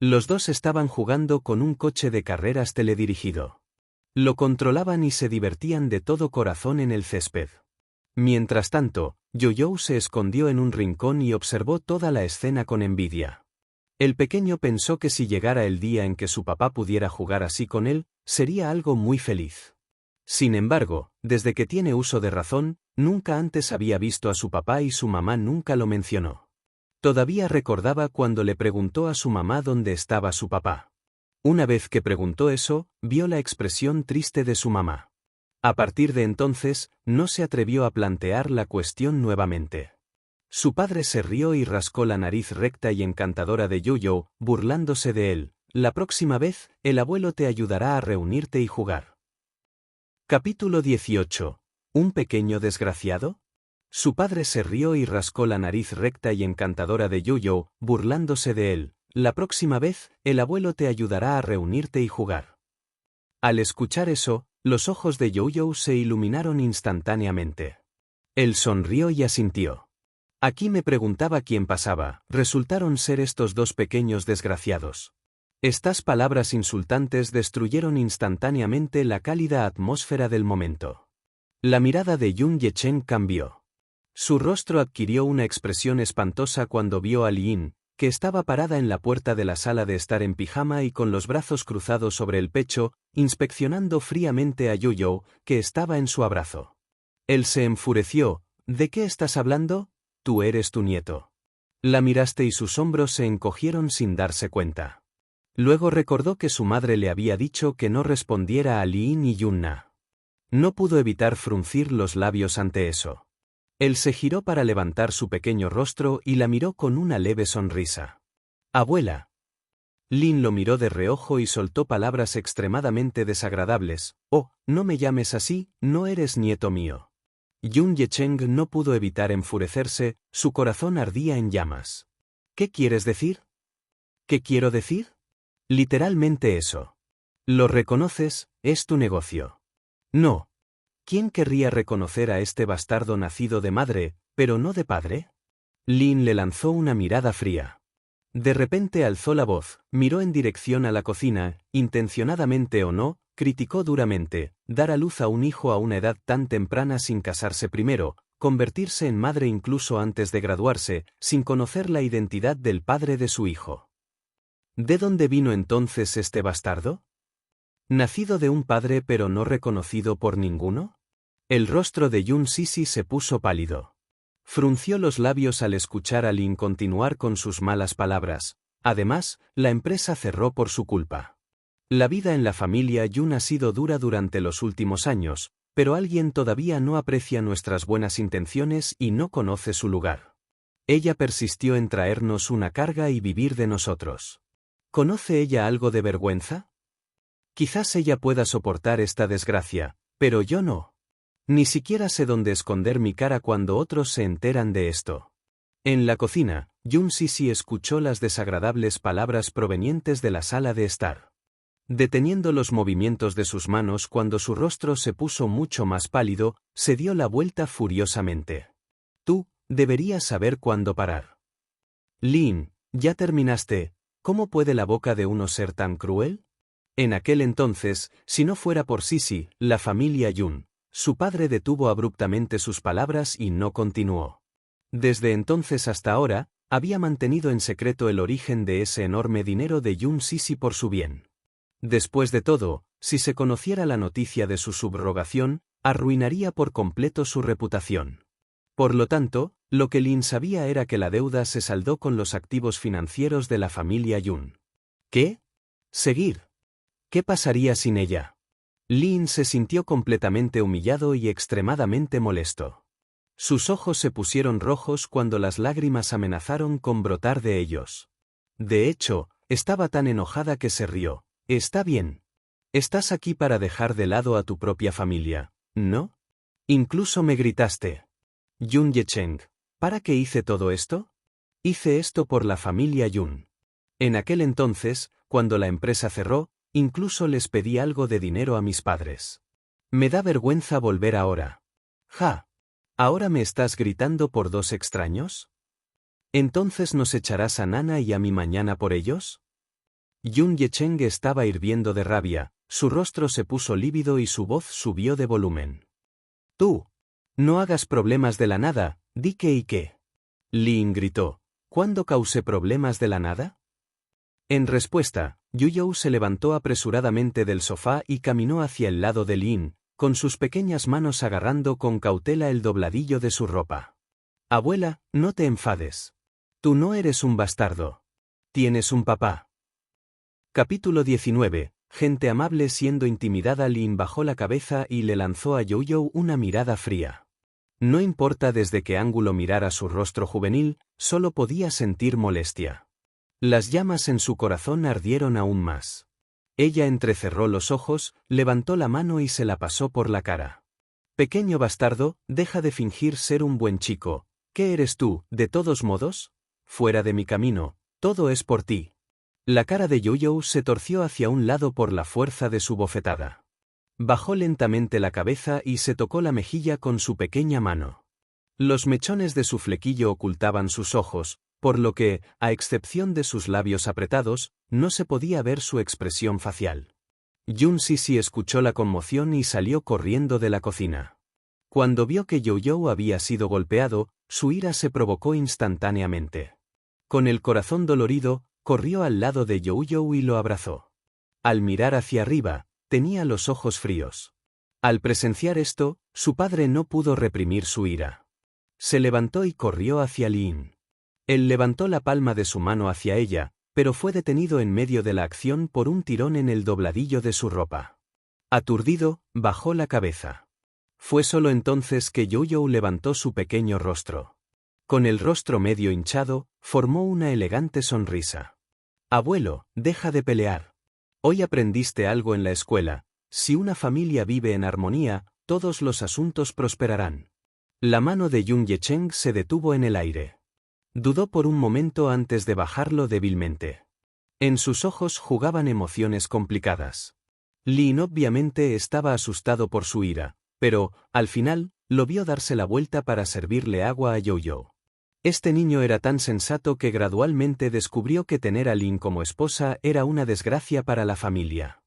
[SPEAKER 2] Los dos estaban jugando con un coche de carreras teledirigido. Lo controlaban y se divertían de todo corazón en el césped. Mientras tanto, Youyou se escondió en un rincón y observó toda la escena con envidia. El pequeño pensó que si llegara el día en que su papá pudiera jugar así con él, sería algo muy feliz. Sin embargo, desde que tiene uso de razón, nunca antes había visto a su papá y su mamá nunca lo mencionó. Todavía recordaba cuando le preguntó a su mamá dónde estaba su papá. Una vez que preguntó eso, vio la expresión triste de su mamá. A partir de entonces, no se atrevió a plantear la cuestión nuevamente. Su padre se rió y rascó la nariz recta y encantadora de Youyou, burlándose de él. «La próxima vez, el abuelo te ayudará a reunirte y jugar». Capítulo 18. ¿Un pequeño desgraciado? Su padre se rió y rascó la nariz recta y encantadora de Yu-Yu, burlándose de él. La próxima vez, el abuelo te ayudará a reunirte y jugar. Al escuchar eso, los ojos de Yu-Yu se iluminaron instantáneamente. Él sonrió y asintió. Aquí me preguntaba quién pasaba, resultaron ser estos dos pequeños desgraciados. Estas palabras insultantes destruyeron instantáneamente la cálida atmósfera del momento. La mirada de Yun Yecheng cambió. Su rostro adquirió una expresión espantosa cuando vio a Lin, que estaba parada en la puerta de la sala de estar en pijama y con los brazos cruzados sobre el pecho, inspeccionando fríamente a Yu-Yu, que estaba en su abrazo. Él se enfureció. ¿De qué estás hablando? Tú eres tu nieto. La miraste y sus hombros se encogieron sin darse cuenta. Luego recordó que su madre le había dicho que no respondiera a Lin y Yunna. No pudo evitar fruncir los labios ante eso. Él se giró para levantar su pequeño rostro y la miró con una leve sonrisa. Abuela. Lin lo miró de reojo y soltó palabras extremadamente desagradables. Oh, no me llames así, no eres nieto mío. Yun Yecheng no pudo evitar enfurecerse, su corazón ardía en llamas. ¿Qué quieres decir? ¿Qué quiero decir? Literalmente eso. ¿Lo reconoces? Es tu negocio. No. ¿Quién querría reconocer a este bastardo nacido de madre, pero no de padre? Lin le lanzó una mirada fría. De repente alzó la voz, miró en dirección a la cocina, intencionadamente o no, criticó duramente, dar a luz a un hijo a una edad tan temprana sin casarse primero, convertirse en madre incluso antes de graduarse, sin conocer la identidad del padre de su hijo. ¿De dónde vino entonces este bastardo? ¿Nacido de un padre pero no reconocido por ninguno? El rostro de Yun Sisi se puso pálido. Frunció los labios al escuchar a Lin continuar con sus malas palabras. Además, la empresa cerró por su culpa. La vida en la familia Yun ha sido dura durante los últimos años, pero alguien todavía no aprecia nuestras buenas intenciones y no conoce su lugar. Ella persistió en traernos una carga y vivir de nosotros. ¿Conoce ella algo de vergüenza? Quizás ella pueda soportar esta desgracia, pero yo no. Ni siquiera sé dónde esconder mi cara cuando otros se enteran de esto. En la cocina, Yun Sisi escuchó las desagradables palabras provenientes de la sala de estar. Deteniendo los movimientos de sus manos cuando su rostro se puso mucho más pálido, se dio la vuelta furiosamente. Tú, deberías saber cuándo parar. Lin, ¿ya terminaste? ¿Cómo puede la boca de uno ser tan cruel? En aquel entonces, si no fuera por Sisi, la familia Yun, su padre detuvo abruptamente sus palabras y no continuó. Desde entonces hasta ahora, había mantenido en secreto el origen de ese enorme dinero de Yun Sisi por su bien. Después de todo, si se conociera la noticia de su subrogación, arruinaría por completo su reputación. Por lo tanto, lo que Lin sabía era que la deuda se saldó con los activos financieros de la familia Yun. ¿Qué? ¿Seguir? ¿Qué pasaría sin ella? Lin se sintió completamente humillado y extremadamente molesto. Sus ojos se pusieron rojos cuando las lágrimas amenazaron con brotar de ellos. De hecho, estaba tan enojada que se rió. Está bien. Estás aquí para dejar de lado a tu propia familia, ¿no? Incluso me gritaste. Yun Yecheng, ¿para qué hice todo esto? Hice esto por la familia Yun. En aquel entonces, cuando la empresa cerró, incluso les pedí algo de dinero a mis padres. Me da vergüenza volver ahora. Ja. ¿Ahora me estás gritando por dos extraños? ¿Entonces nos echarás a Nana y a mí mañana por ellos? Yun Yecheng estaba hirviendo de rabia, su rostro se puso lívido y su voz subió de volumen. Tú. No hagas problemas de la nada, di qué y qué. Lin gritó. ¿Cuándo causé problemas de la nada? En respuesta, Yu-Yu se levantó apresuradamente del sofá y caminó hacia el lado de Lin, con sus pequeñas manos agarrando con cautela el dobladillo de su ropa. Abuela, no te enfades. Tú no eres un bastardo. Tienes un papá. Capítulo 19. Gente amable siendo intimidada. Lin bajó la cabeza y le lanzó a Yu-Yu una mirada fría. No importa desde qué ángulo mirara su rostro juvenil, solo podía sentir molestia. Las llamas en su corazón ardieron aún más. Ella entrecerró los ojos, levantó la mano y se la pasó por la cara. Pequeño bastardo, deja de fingir ser un buen chico. ¿Qué eres tú, de todos modos? Fuera de mi camino, todo es por ti. La cara de Yo-Yo se torció hacia un lado por la fuerza de su bofetada. Bajó lentamente la cabeza y se tocó la mejilla con su pequeña mano. Los mechones de su flequillo ocultaban sus ojos, por lo que, a excepción de sus labios apretados, no se podía ver su expresión facial. Yun Sisi escuchó la conmoción y salió corriendo de la cocina. Cuando vio que Yo-Yo había sido golpeado, su ira se provocó instantáneamente. Con el corazón dolorido, corrió al lado de Yo-Yo y lo abrazó. Al mirar hacia arriba, tenía los ojos fríos. Al presenciar esto, su padre no pudo reprimir su ira. Se levantó y corrió hacia Lin. Él levantó la palma de su mano hacia ella, pero fue detenido en medio de la acción por un tirón en el dobladillo de su ropa. Aturdido, bajó la cabeza. Fue solo entonces que Yo-Yo levantó su pequeño rostro. Con el rostro medio hinchado, formó una elegante sonrisa. Abuelo, deja de pelear. Hoy aprendiste algo en la escuela: si una familia vive en armonía, todos los asuntos prosperarán. La mano de Yun Yecheng se detuvo en el aire. Dudó por un momento antes de bajarlo débilmente. En sus ojos jugaban emociones complicadas. Lin obviamente estaba asustado por su ira, pero, al final, lo vio darse la vuelta para servirle agua a Yo-Yo. Este niño era tan sensato que gradualmente descubrió que tener a Lin como esposa era una desgracia para la familia.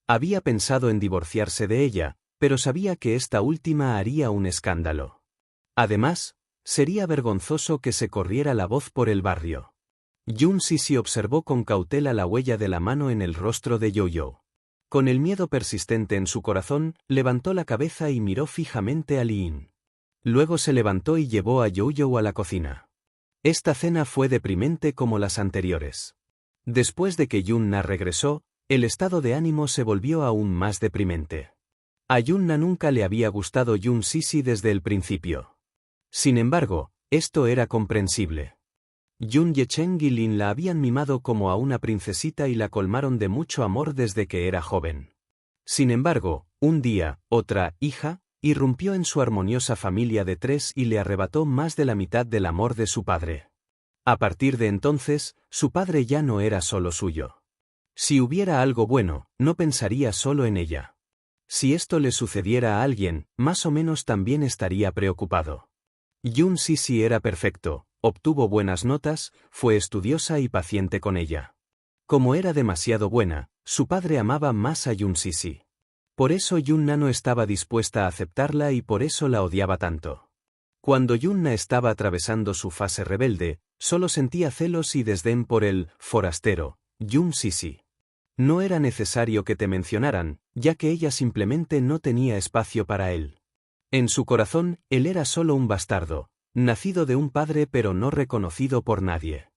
[SPEAKER 2] Había pensado en divorciarse de ella, pero sabía que esta última haría un escándalo. Además, sería vergonzoso que se corriera la voz por el barrio. Yun Sisi observó con cautela la huella de la mano en el rostro de Yo-Yo. Con el miedo persistente en su corazón, levantó la cabeza y miró fijamente a Lin. Luego se levantó y llevó a Yo-Yo a la cocina. Esta cena fue deprimente como las anteriores. Después de que Yunna regresó, el estado de ánimo se volvió aún más deprimente. A Yunna nunca le había gustado Yun Sisi desde el principio. Sin embargo, esto era comprensible. Yun Yecheng y Lin la habían mimado como a una princesita y la colmaron de mucho amor desde que era joven. Sin embargo, un día, otra hija irrumpió en su armoniosa familia de 3 y le arrebató más de la mitad del amor de su padre. A partir de entonces, su padre ya no era solo suyo. Si hubiera algo bueno, no pensaría solo en ella. Si esto le sucediera a alguien, más o menos también estaría preocupado. Yun Sisi era perfecto, obtuvo buenas notas, fue estudiosa y paciente con ella. Como era demasiado buena, su padre amaba más a Yun Sisi. Por eso Yunna no estaba dispuesta a aceptarla y por eso la odiaba tanto. Cuando Yunna estaba atravesando su fase rebelde, solo sentía celos y desdén por el forastero, Yun Sisi. No era necesario que te mencionaran, ya que ella simplemente no tenía espacio para él. En su corazón, él era solo un bastardo, nacido de un padre pero no reconocido por nadie.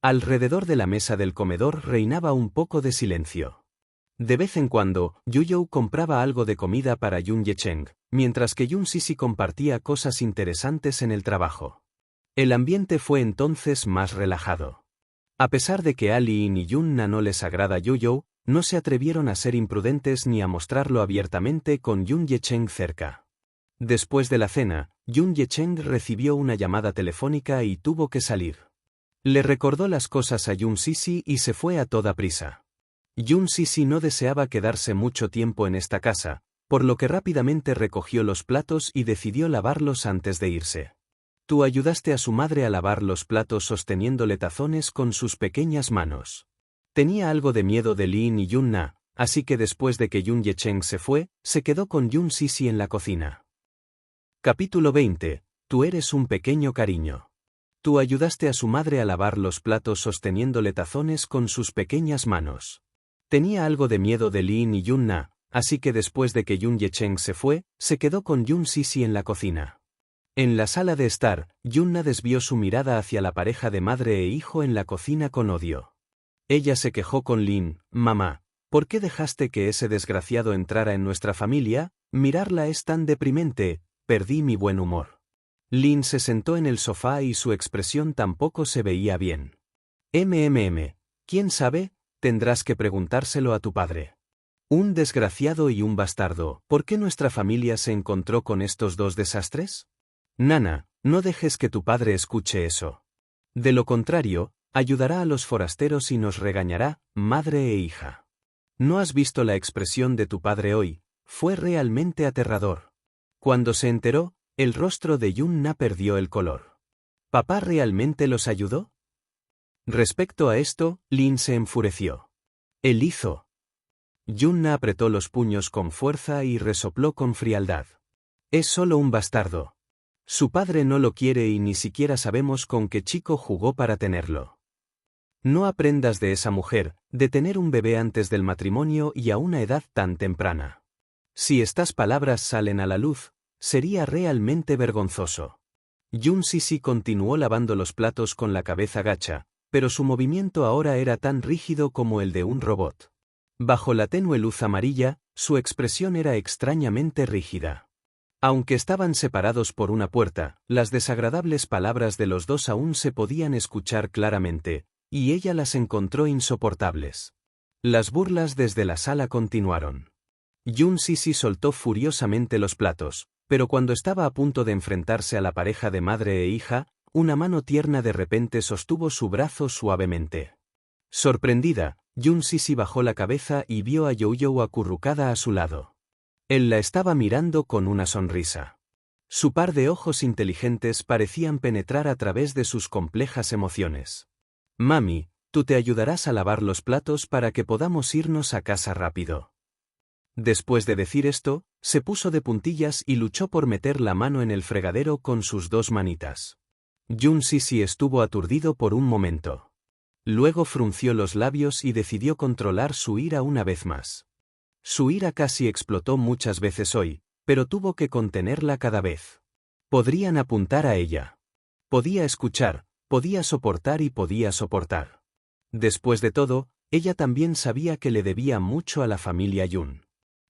[SPEAKER 2] Alrededor de la mesa del comedor reinaba un poco de silencio. De vez en cuando, Yo-Yo compraba algo de comida para Yun Yecheng, mientras que Yun Sisi compartía cosas interesantes en el trabajo. El ambiente fue entonces más relajado. A pesar de que a Lin y Yunna no les agrada Yo-Yo, no se atrevieron a ser imprudentes ni a mostrarlo abiertamente con Yun Yecheng cerca. Después de la cena, Yun Yecheng recibió una llamada telefónica y tuvo que salir. Le recordó las cosas a Yun Sisi y se fue a toda prisa. Yun Sisi no deseaba quedarse mucho tiempo en esta casa, por lo que rápidamente recogió los platos y decidió lavarlos antes de irse. Tú ayudaste a su madre a lavar los platos sosteniéndole tazones con sus pequeñas manos. Tenía algo de miedo de Lin y Yunna, así que después de que Yun Yecheng se fue, se quedó con Yun Sisi en la cocina. Capítulo 20. Tú eres un pequeño cariño. Tú ayudaste a su madre a lavar los platos sosteniéndole tazones con sus pequeñas manos. Tenía algo de miedo de Lin y Yunna, así que después de que Yun Yecheng se fue, se quedó con Yun Sisi en la cocina. En la sala de estar, Yunna desvió su mirada hacia la pareja de madre e hijo en la cocina con odio. Ella se quejó con Lin: mamá, ¿por qué dejaste que ese desgraciado entrara en nuestra familia? Mirarla es tan deprimente. Perdí mi buen humor. Lin se sentó en el sofá y su expresión tampoco se veía bien. ¿Quién sabe? Tendrás que preguntárselo a tu padre. Un desgraciado y un bastardo. ¿Por qué nuestra familia se encontró con estos dos desastres? Nana, no dejes que tu padre escuche eso. De lo contrario, ayudará a los forasteros y nos regañará, madre e hija. ¿No has visto la expresión de tu padre hoy? Fue realmente aterrador. Cuando se enteró, el rostro de Yunna perdió el color. ¿Papá realmente los ayudó? Respecto a esto, Lin se enfureció. Él hizo. Yunna apretó los puños con fuerza y resopló con frialdad. Es solo un bastardo. Su padre no lo quiere y ni siquiera sabemos con qué chico jugó para tenerlo. No aprendas de esa mujer, de tener un bebé antes del matrimonio y a una edad tan temprana. Si estas palabras salen a la luz, sería realmente vergonzoso. Yun Sisi continuó lavando los platos con la cabeza gacha, pero su movimiento ahora era tan rígido como el de un robot. Bajo la tenue luz amarilla, su expresión era extrañamente rígida. Aunque estaban separados por una puerta, las desagradables palabras de los dos aún se podían escuchar claramente, y ella las encontró insoportables. Las burlas desde la sala continuaron. Yun Sisi soltó furiosamente los platos, pero cuando estaba a punto de enfrentarse a la pareja de madre e hija, una mano tierna de repente sostuvo su brazo suavemente. Sorprendida, Yun Sisi bajó la cabeza y vio a Youyou acurrucada a su lado. Él la estaba mirando con una sonrisa. Su par de ojos inteligentes parecían penetrar a través de sus complejas emociones. Mami, tú te ayudarás a lavar los platos para que podamos irnos a casa rápido. Después de decir esto, se puso de puntillas y luchó por meter la mano en el fregadero con sus dos manitas. Yun Sisi estuvo aturdido por un momento. Luego frunció los labios y decidió controlar su ira una vez más. Su ira casi explotó muchas veces hoy, pero tuvo que contenerla cada vez. Podrían apuntar a ella. Podía escuchar, podía soportar y podía soportar. Después de todo, ella también sabía que le debía mucho a la familia Yun.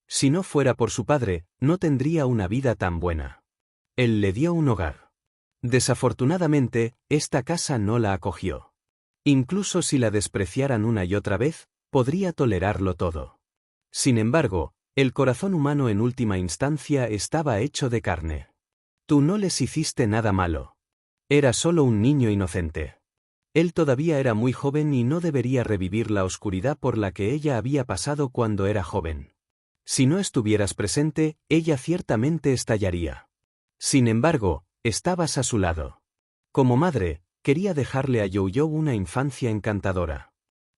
[SPEAKER 2] Si no fuera por su padre, no tendría una vida tan buena. Él le dio un hogar. Desafortunadamente, esta casa no la acogió. Incluso si la despreciaran una y otra vez, podría tolerarlo todo. Sin embargo, el corazón humano en última instancia estaba hecho de carne. Tú no les hiciste nada malo. Era solo un niño inocente. Él todavía era muy joven y no debería revivir la oscuridad por la que ella había pasado cuando era joven. Si no estuvieras presente, ella ciertamente estallaría. Sin embargo, estabas a su lado. Como madre, quería dejarle a Youyou una infancia encantadora.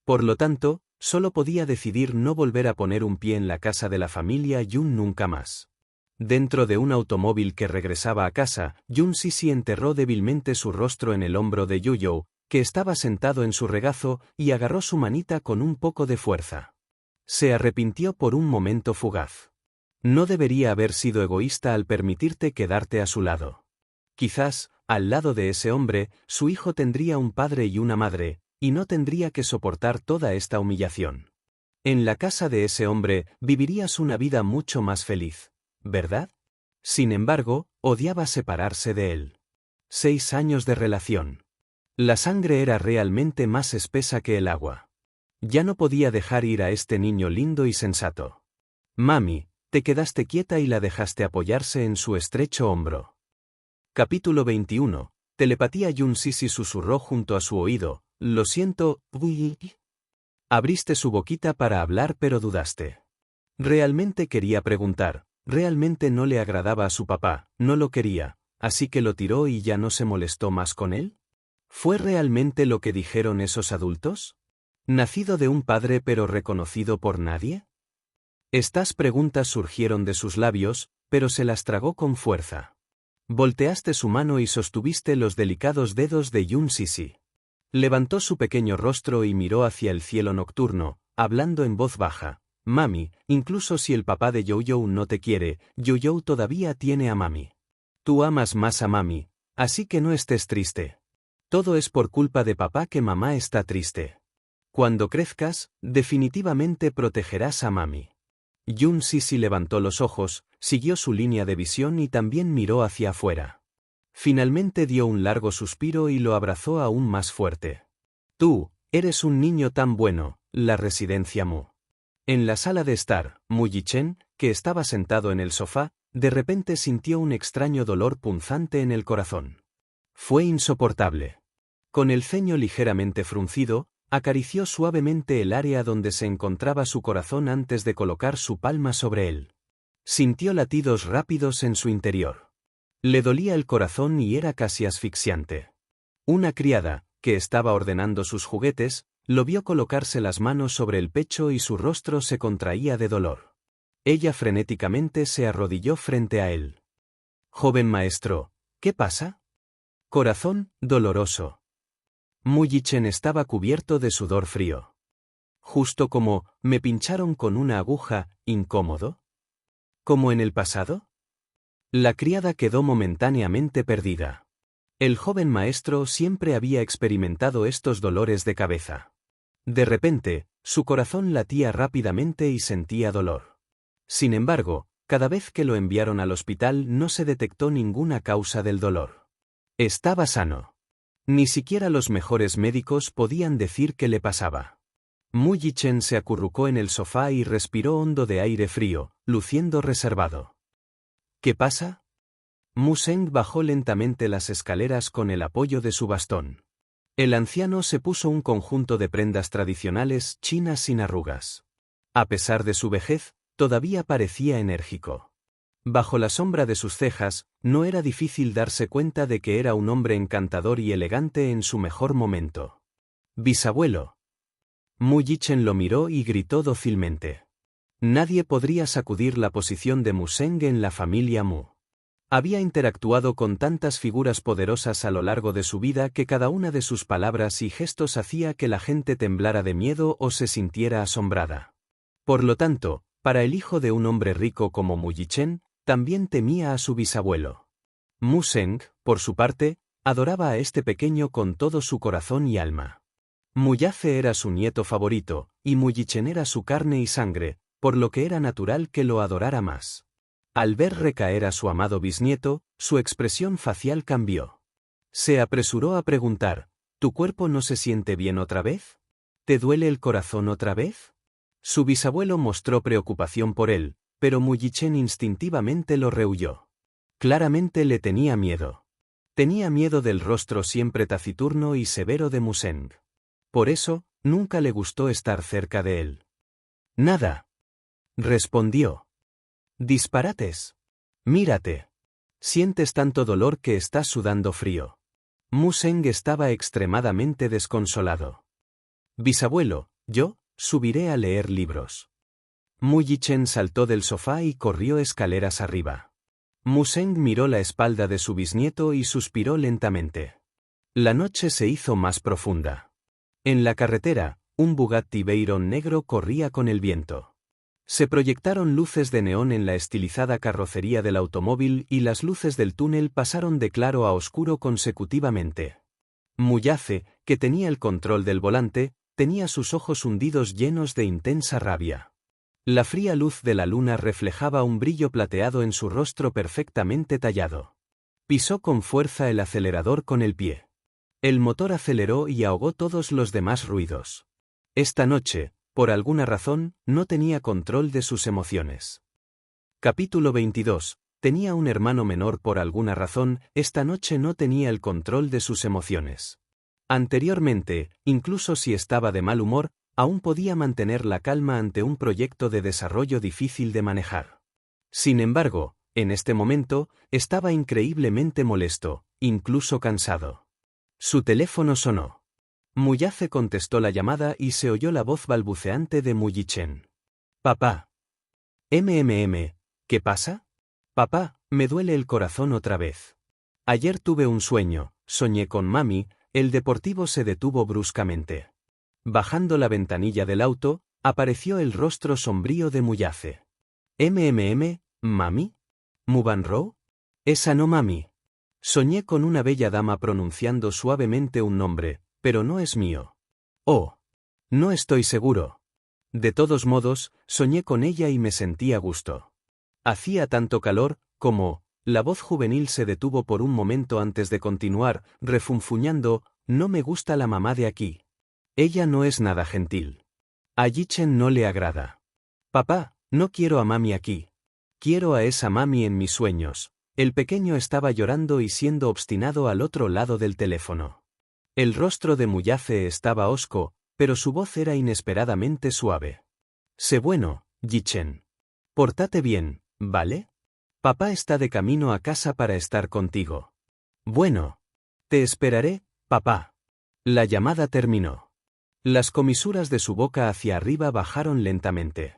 [SPEAKER 2] Por lo tanto, solo podía decidir no volver a poner un pie en la casa de la familia Yun nunca más. Dentro de un automóvil que regresaba a casa, Yun Sisi enterró débilmente su rostro en el hombro de Youyou, que estaba sentado en su regazo, y agarró su manita con un poco de fuerza. Se arrepintió por un momento fugaz. No debería haber sido egoísta al permitirte quedarte a su lado. Quizás, al lado de ese hombre, su hijo tendría un padre y una madre, y no tendría que soportar toda esta humillación. En la casa de ese hombre, vivirías una vida mucho más feliz, ¿verdad? Sin embargo, odiaba separarse de él. 6 años de relación. La sangre era realmente más espesa que el agua. Ya no podía dejar ir a este niño lindo y sensato. Mami, te quedaste quieta y la dejaste apoyarse en su estrecho hombro. Capítulo 21. Telepatía. Yun Sisi susurró junto a su oído, lo siento, abriste su boquita para hablar pero dudaste. Realmente quería preguntar, realmente no le agradaba a su papá, no lo quería, así que lo tiró y ya no se molestó más con él. ¿Fue realmente lo que dijeron esos adultos? ¿Nacido de un padre pero reconocido por nadie? Estas preguntas surgieron de sus labios, pero se las tragó con fuerza. Volteaste su mano y sostuviste los delicados dedos de Yun Sisi. Levantó su pequeño rostro y miró hacia el cielo nocturno, hablando en voz baja. Mami, incluso si el papá de Youyou no te quiere, Youyou todavía tiene a mami. Tú amas más a mami, así que no estés triste. Todo es por culpa de papá que mamá está triste. Cuando crezcas, definitivamente protegerás a mami. Yun Sisi levantó los ojos, siguió su línea de visión y también miró hacia afuera. Finalmente dio un largo suspiro y lo abrazó aún más fuerte. Tú, eres un niño tan bueno, la residencia Mu. En la sala de estar, Mu Yichen, que estaba sentado en el sofá, de repente sintió un extraño dolor punzante en el corazón. Fue insoportable. Con el ceño ligeramente fruncido, acarició suavemente el área donde se encontraba su corazón antes de colocar su palma sobre él. Sintió latidos rápidos en su interior. Le dolía el corazón y era casi asfixiante. Una criada, que estaba ordenando sus juguetes, lo vio colocarse las manos sobre el pecho y su rostro se contraía de dolor. Ella frenéticamente se arrodilló frente a él. «Joven maestro, ¿qué pasa?» «Corazón, doloroso». Mu Yichen estaba cubierto de sudor frío. «Justo como, me pincharon con una aguja, incómodo». «¿Como en el pasado?» La criada quedó momentáneamente perdida. El joven maestro siempre había experimentado estos dolores de cabeza. De repente, su corazón latía rápidamente y sentía dolor. Sin embargo, cada vez que lo enviaron al hospital no se detectó ninguna causa del dolor. Estaba sano. Ni siquiera los mejores médicos podían decir qué le pasaba. Mu Yichen se acurrucó en el sofá y respiró hondo de aire frío, luciendo reservado. ¿Qué pasa? Mu Zeng bajó lentamente las escaleras con el apoyo de su bastón. El anciano se puso un conjunto de prendas tradicionales chinas sin arrugas. A pesar de su vejez, todavía parecía enérgico. Bajo la sombra de sus cejas, no era difícil darse cuenta de que era un hombre encantador y elegante en su mejor momento. «Bisabuelo». Mu Yichen lo miró y gritó dócilmente. Nadie podría sacudir la posición de Mu Zeng en la familia Mu. Había interactuado con tantas figuras poderosas a lo largo de su vida que cada una de sus palabras y gestos hacía que la gente temblara de miedo o se sintiera asombrada. Por lo tanto, para el hijo de un hombre rico como Mu Yichen, también temía a su bisabuelo. Mu Zeng, por su parte, adoraba a este pequeño con todo su corazón y alma. Mu Yace era su nieto favorito, y Mu Yichen era su carne y sangre, por lo que era natural que lo adorara más. Al ver recaer a su amado bisnieto, su expresión facial cambió. Se apresuró a preguntar, ¿tu cuerpo no se siente bien otra vez? ¿Te duele el corazón otra vez? Su bisabuelo mostró preocupación por él, pero Mu Yichen instintivamente lo rehuyó. Claramente le tenía miedo. Tenía miedo del rostro siempre taciturno y severo de Mu Zeng. Por eso, nunca le gustó estar cerca de él. «Nada», respondió. «Disparates. Mírate. Sientes tanto dolor que estás sudando frío». Mu Zeng estaba extremadamente desconsolado. «Bisabuelo, yo subiré a leer libros». Mu Yichen saltó del sofá y corrió escaleras arriba. Mu Zeng miró la espalda de su bisnieto y suspiró lentamente. La noche se hizo más profunda. En la carretera, un Bugatti Veyron negro corría con el viento. Se proyectaron luces de neón en la estilizada carrocería del automóvil y las luces del túnel pasaron de claro a oscuro consecutivamente. Mu Yace, que tenía el control del volante, tenía sus ojos hundidos llenos de intensa rabia. La fría luz de la luna reflejaba un brillo plateado en su rostro perfectamente tallado. Pisó con fuerza el acelerador con el pie. El motor aceleró y ahogó todos los demás ruidos. Esta noche, por alguna razón, no tenía control de sus emociones. Capítulo 22. Tenía un hermano menor por alguna razón, esta noche no tenía el control de sus emociones. Anteriormente, incluso si estaba de mal humor, aún podía mantener la calma ante un proyecto de desarrollo difícil de manejar. Sin embargo, en este momento, estaba increíblemente molesto, incluso cansado. Su teléfono sonó. Mu Yace contestó la llamada y se oyó la voz balbuceante de Mu Yichen. «Papá». «¿Qué pasa?» «Papá, me duele el corazón otra vez. Ayer tuve un sueño, soñé con mami». El deportivo se detuvo bruscamente. Bajando la ventanilla del auto, apareció el rostro sombrío de Mu Yace. ¿Mami? ¿Mubanro? Esa no mami. Soñé con una bella dama pronunciando suavemente un nombre, pero no es mío. Oh. No estoy seguro. De todos modos, soñé con ella y me sentí a gusto. Hacía tanto calor, como... La voz juvenil se detuvo por un momento antes de continuar, refunfuñando, «No me gusta la mamá de aquí. Ella no es nada gentil. A Yichen no le agrada». Papá, no quiero a mami aquí. Quiero a esa mami en mis sueños. El pequeño estaba llorando y siendo obstinado al otro lado del teléfono. El rostro de Muyafe estaba hosco, pero su voz era inesperadamente suave. Sé bueno, Yichen. Pórtate bien, ¿vale? Papá está de camino a casa para estar contigo. Bueno. Te esperaré, papá. La llamada terminó. Las comisuras de su boca hacia arriba bajaron lentamente.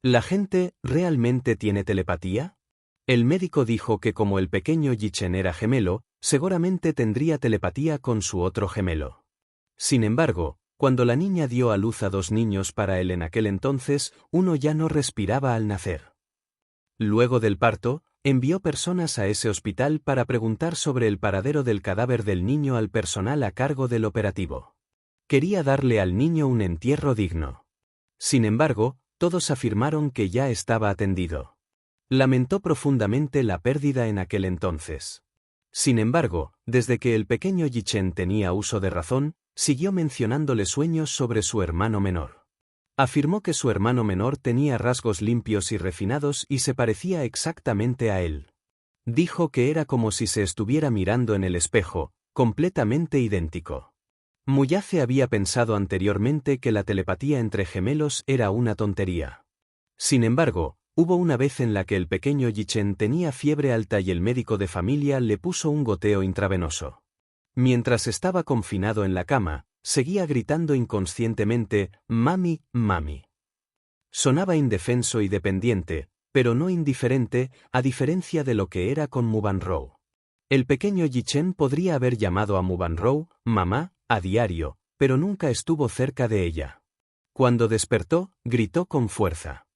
[SPEAKER 2] ¿La gente realmente tiene telepatía? El médico dijo que como el pequeño Yichen era gemelo, seguramente tendría telepatía con su otro gemelo. Sin embargo, cuando la niña dio a luz a 2 niños para él en aquel entonces, uno ya no respiraba al nacer. Luego del parto, envió personas a ese hospital para preguntar sobre el paradero del cadáver del niño al personal a cargo del operativo. Quería darle al niño un entierro digno. Sin embargo, todos afirmaron que ya estaba atendido. Lamentó profundamente la pérdida en aquel entonces. Sin embargo, desde que el pequeño Yichen tenía uso de razón, siguió mencionándole sueños sobre su hermano menor. Afirmó que su hermano menor tenía rasgos limpios y refinados y se parecía exactamente a él. Dijo que era como si se estuviera mirando en el espejo, completamente idéntico. Muyafe había pensado anteriormente que la telepatía entre gemelos era una tontería. Sin embargo, hubo una vez en la que el pequeño Yichen tenía fiebre alta y el médico de familia le puso un goteo intravenoso. Mientras estaba confinado en la cama, seguía gritando inconscientemente, «Mami, mami». Sonaba indefenso y dependiente, pero no indiferente, a diferencia de lo que era con Mubanrou. El pequeño Yichen podría haber llamado a Mubanrou, mamá, a diario, pero nunca estuvo cerca de ella. Cuando despertó, gritó con fuerza.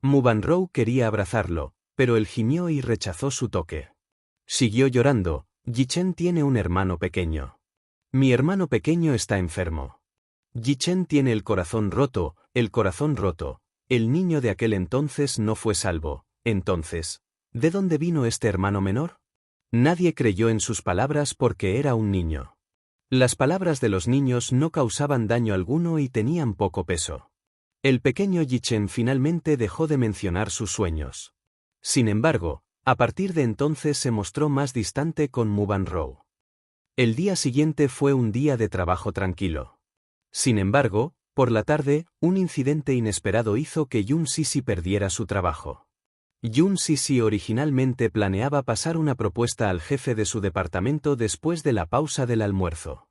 [SPEAKER 2] Mubanrou quería abrazarlo, pero él gimió y rechazó su toque. Siguió llorando. Yichen tiene un hermano pequeño. Mi hermano pequeño está enfermo. Yichen tiene el corazón roto, el corazón roto. El niño de aquel entonces no fue salvo. Entonces, ¿de dónde vino este hermano menor? Nadie creyó en sus palabras porque era un niño. Las palabras de los niños no causaban daño alguno y tenían poco peso. El pequeño Yichen finalmente dejó de mencionar sus sueños. Sin embargo, a partir de entonces se mostró más distante con Mubanrou. El día siguiente fue un día de trabajo tranquilo. Sin embargo, por la tarde, un incidente inesperado hizo que Yun Sisi perdiera su trabajo. Yun Sisi originalmente planeaba pasar una propuesta al jefe de su departamento después de la pausa del almuerzo.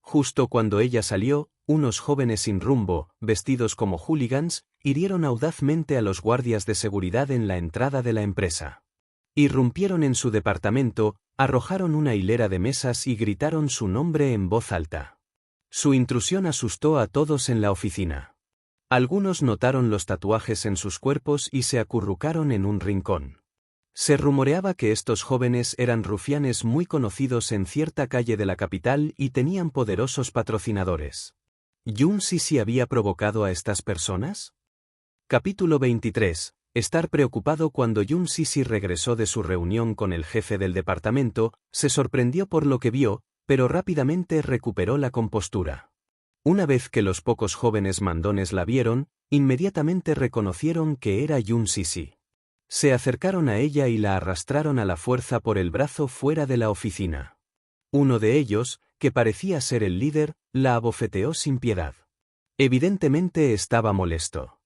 [SPEAKER 2] Justo cuando ella salió, unos jóvenes sin rumbo, vestidos como hooligans, hirieron audazmente a los guardias de seguridad en la entrada de la empresa. Irrumpieron en su departamento, arrojaron una hilera de mesas y gritaron su nombre en voz alta. Su intrusión asustó a todos en la oficina. Algunos notaron los tatuajes en sus cuerpos y se acurrucaron en un rincón. Se rumoreaba que estos jóvenes eran rufianes muy conocidos en cierta calle de la capital y tenían poderosos patrocinadores. ¿Yun Sisi había provocado a estas personas? Capítulo 23. Estar preocupado. Cuando Yun Sisi regresó de su reunión con el jefe del departamento, se sorprendió por lo que vio, pero rápidamente recuperó la compostura. Una vez que los pocos jóvenes mandones la vieron, inmediatamente reconocieron que era Yun Sisi. Se acercaron a ella y la arrastraron a la fuerza por el brazo fuera de la oficina. Uno de ellos, que parecía ser el líder, la abofeteó sin piedad. Evidentemente estaba molesto.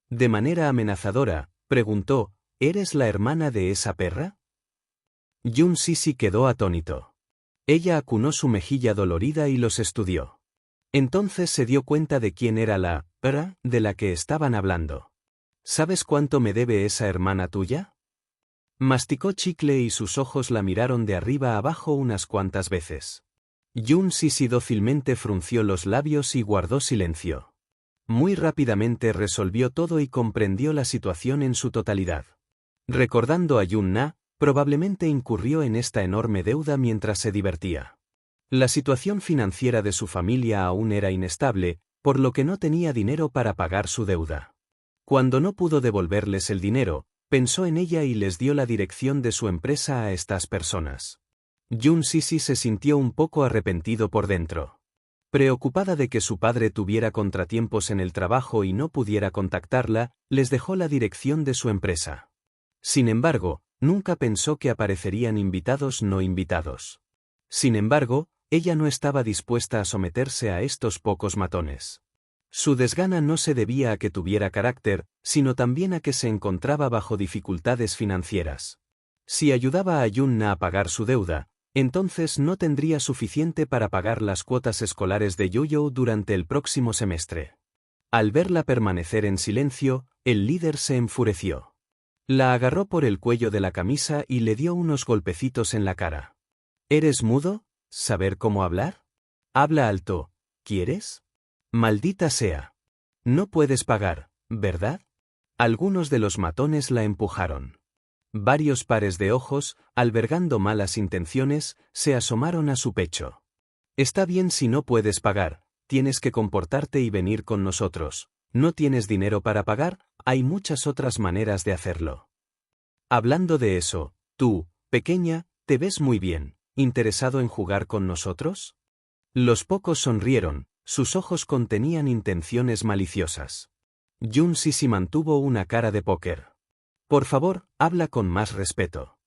[SPEAKER 2] De manera amenazadora, preguntó, ¿eres la hermana de esa perra? Yun Sisi quedó atónito. Ella acunó su mejilla dolorida y los estudió. Entonces se dio cuenta de quién era la perra de la que estaban hablando. ¿Sabes cuánto me debe esa hermana tuya? Masticó chicle y sus ojos la miraron de arriba a abajo unas cuantas veces. Yun Sisi dócilmente frunció los labios y guardó silencio. Muy rápidamente resolvió todo y comprendió la situación en su totalidad. Recordando a Yun Na, probablemente incurrió en esta enorme deuda mientras se divertía. La situación financiera de su familia aún era inestable, por lo que no tenía dinero para pagar su deuda. Cuando no pudo devolverles el dinero, pensó en ella y les dio la dirección de su empresa a estas personas. Yun Sisi se sintió un poco arrepentido por dentro. Preocupada de que su padre tuviera contratiempos en el trabajo y no pudiera contactarla, les dejó la dirección de su empresa. Sin embargo, nunca pensó que aparecerían invitados no invitados. Sin embargo, ella no estaba dispuesta a someterse a estos pocos matones. Su desgana no se debía a que tuviera carácter, sino también a que se encontraba bajo dificultades financieras. Si ayudaba a Yunna a pagar su deuda, entonces no tendría suficiente para pagar las cuotas escolares de Yoyo durante el próximo semestre. Al verla permanecer en silencio, el líder se enfureció. La agarró por el cuello de la camisa y le dio unos golpecitos en la cara. ¿Eres mudo? ¿Saber cómo hablar? Habla alto, ¿quieres? Maldita sea. No puedes pagar, ¿verdad? Algunos de los matones la empujaron. Varios pares de ojos, albergando malas intenciones, se asomaron a su pecho. Está bien si no puedes pagar, tienes que comportarte y venir con nosotros. ¿No tienes dinero para pagar? Hay muchas otras maneras de hacerlo. Hablando de eso, tú, pequeña, te ves muy bien. ¿Interesado en jugar con nosotros? Los pocos sonrieron, sus ojos contenían intenciones maliciosas. Yun Sisi mantuvo una cara de póker. Por favor, habla con más respeto.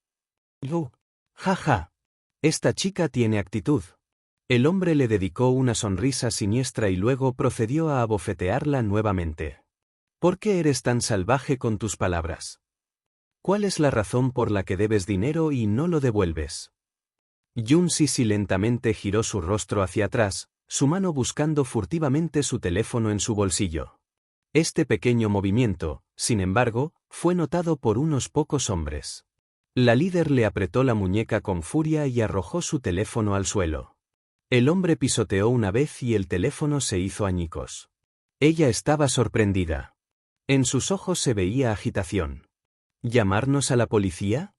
[SPEAKER 2] Yo. Ja. Esta chica tiene actitud. El hombre le dedicó una sonrisa siniestra y luego procedió a abofetearla nuevamente. ¿Por qué eres tan salvaje con tus palabras? ¿Cuál es la razón por la que debes dinero y no lo devuelves? Yun Sisi lentamente giró su rostro hacia atrás, su mano buscando furtivamente su teléfono en su bolsillo. Este pequeño movimiento, sin embargo, fue notado por unos pocos hombres. La líder le apretó la muñeca con furia y arrojó su teléfono al suelo. El hombre pisoteó una vez y el teléfono se hizo añicos. Ella estaba sorprendida. En sus ojos se veía agitación. ¿Llamarnos a la policía?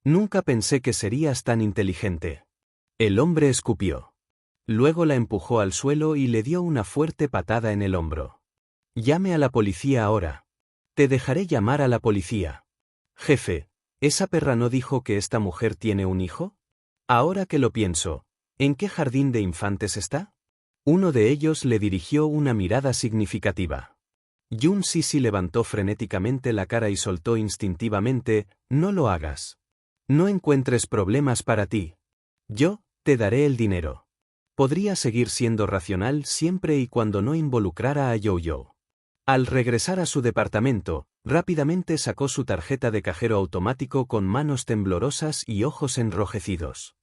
[SPEAKER 2] Nunca pensé que serías tan inteligente. El hombre escupió. Luego la empujó al suelo y le dio una fuerte patada en el hombro. Llame a la policía ahora. Te dejaré llamar a la policía. Jefe, ¿esa perra no dijo que esta mujer tiene un hijo? Ahora que lo pienso, ¿en qué jardín de infantes está? Uno de ellos le dirigió una mirada significativa. Yun Sisi levantó frenéticamente la cara y soltó instintivamente, no lo hagas. No encuentres problemas para ti. Yo, te daré el dinero. Podría seguir siendo racional siempre y cuando no involucrara a Yo-Yo. Al regresar a su departamento, rápidamente sacó su tarjeta de cajero automático con manos temblorosas y ojos enrojecidos.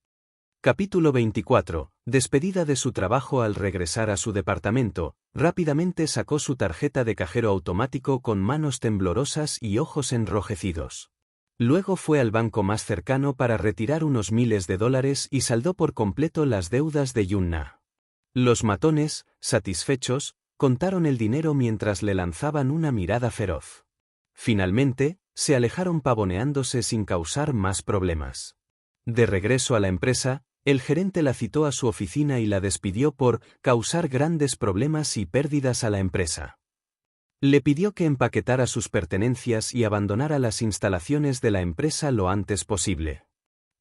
[SPEAKER 2] Capítulo 24. Despedida de su trabajo. Al regresar a su departamento, rápidamente sacó su tarjeta de cajero automático con manos temblorosas y ojos enrojecidos. Luego fue al banco más cercano para retirar unos miles de dólares y saldó por completo las deudas de Yunna. Los matones, satisfechos, contaron el dinero mientras le lanzaban una mirada feroz. Finalmente, se alejaron pavoneándose sin causar más problemas. De regreso a la empresa, el gerente la citó a su oficina y la despidió por causar grandes problemas y pérdidas a la empresa. Le pidió que empaquetara sus pertenencias y abandonara las instalaciones de la empresa lo antes posible.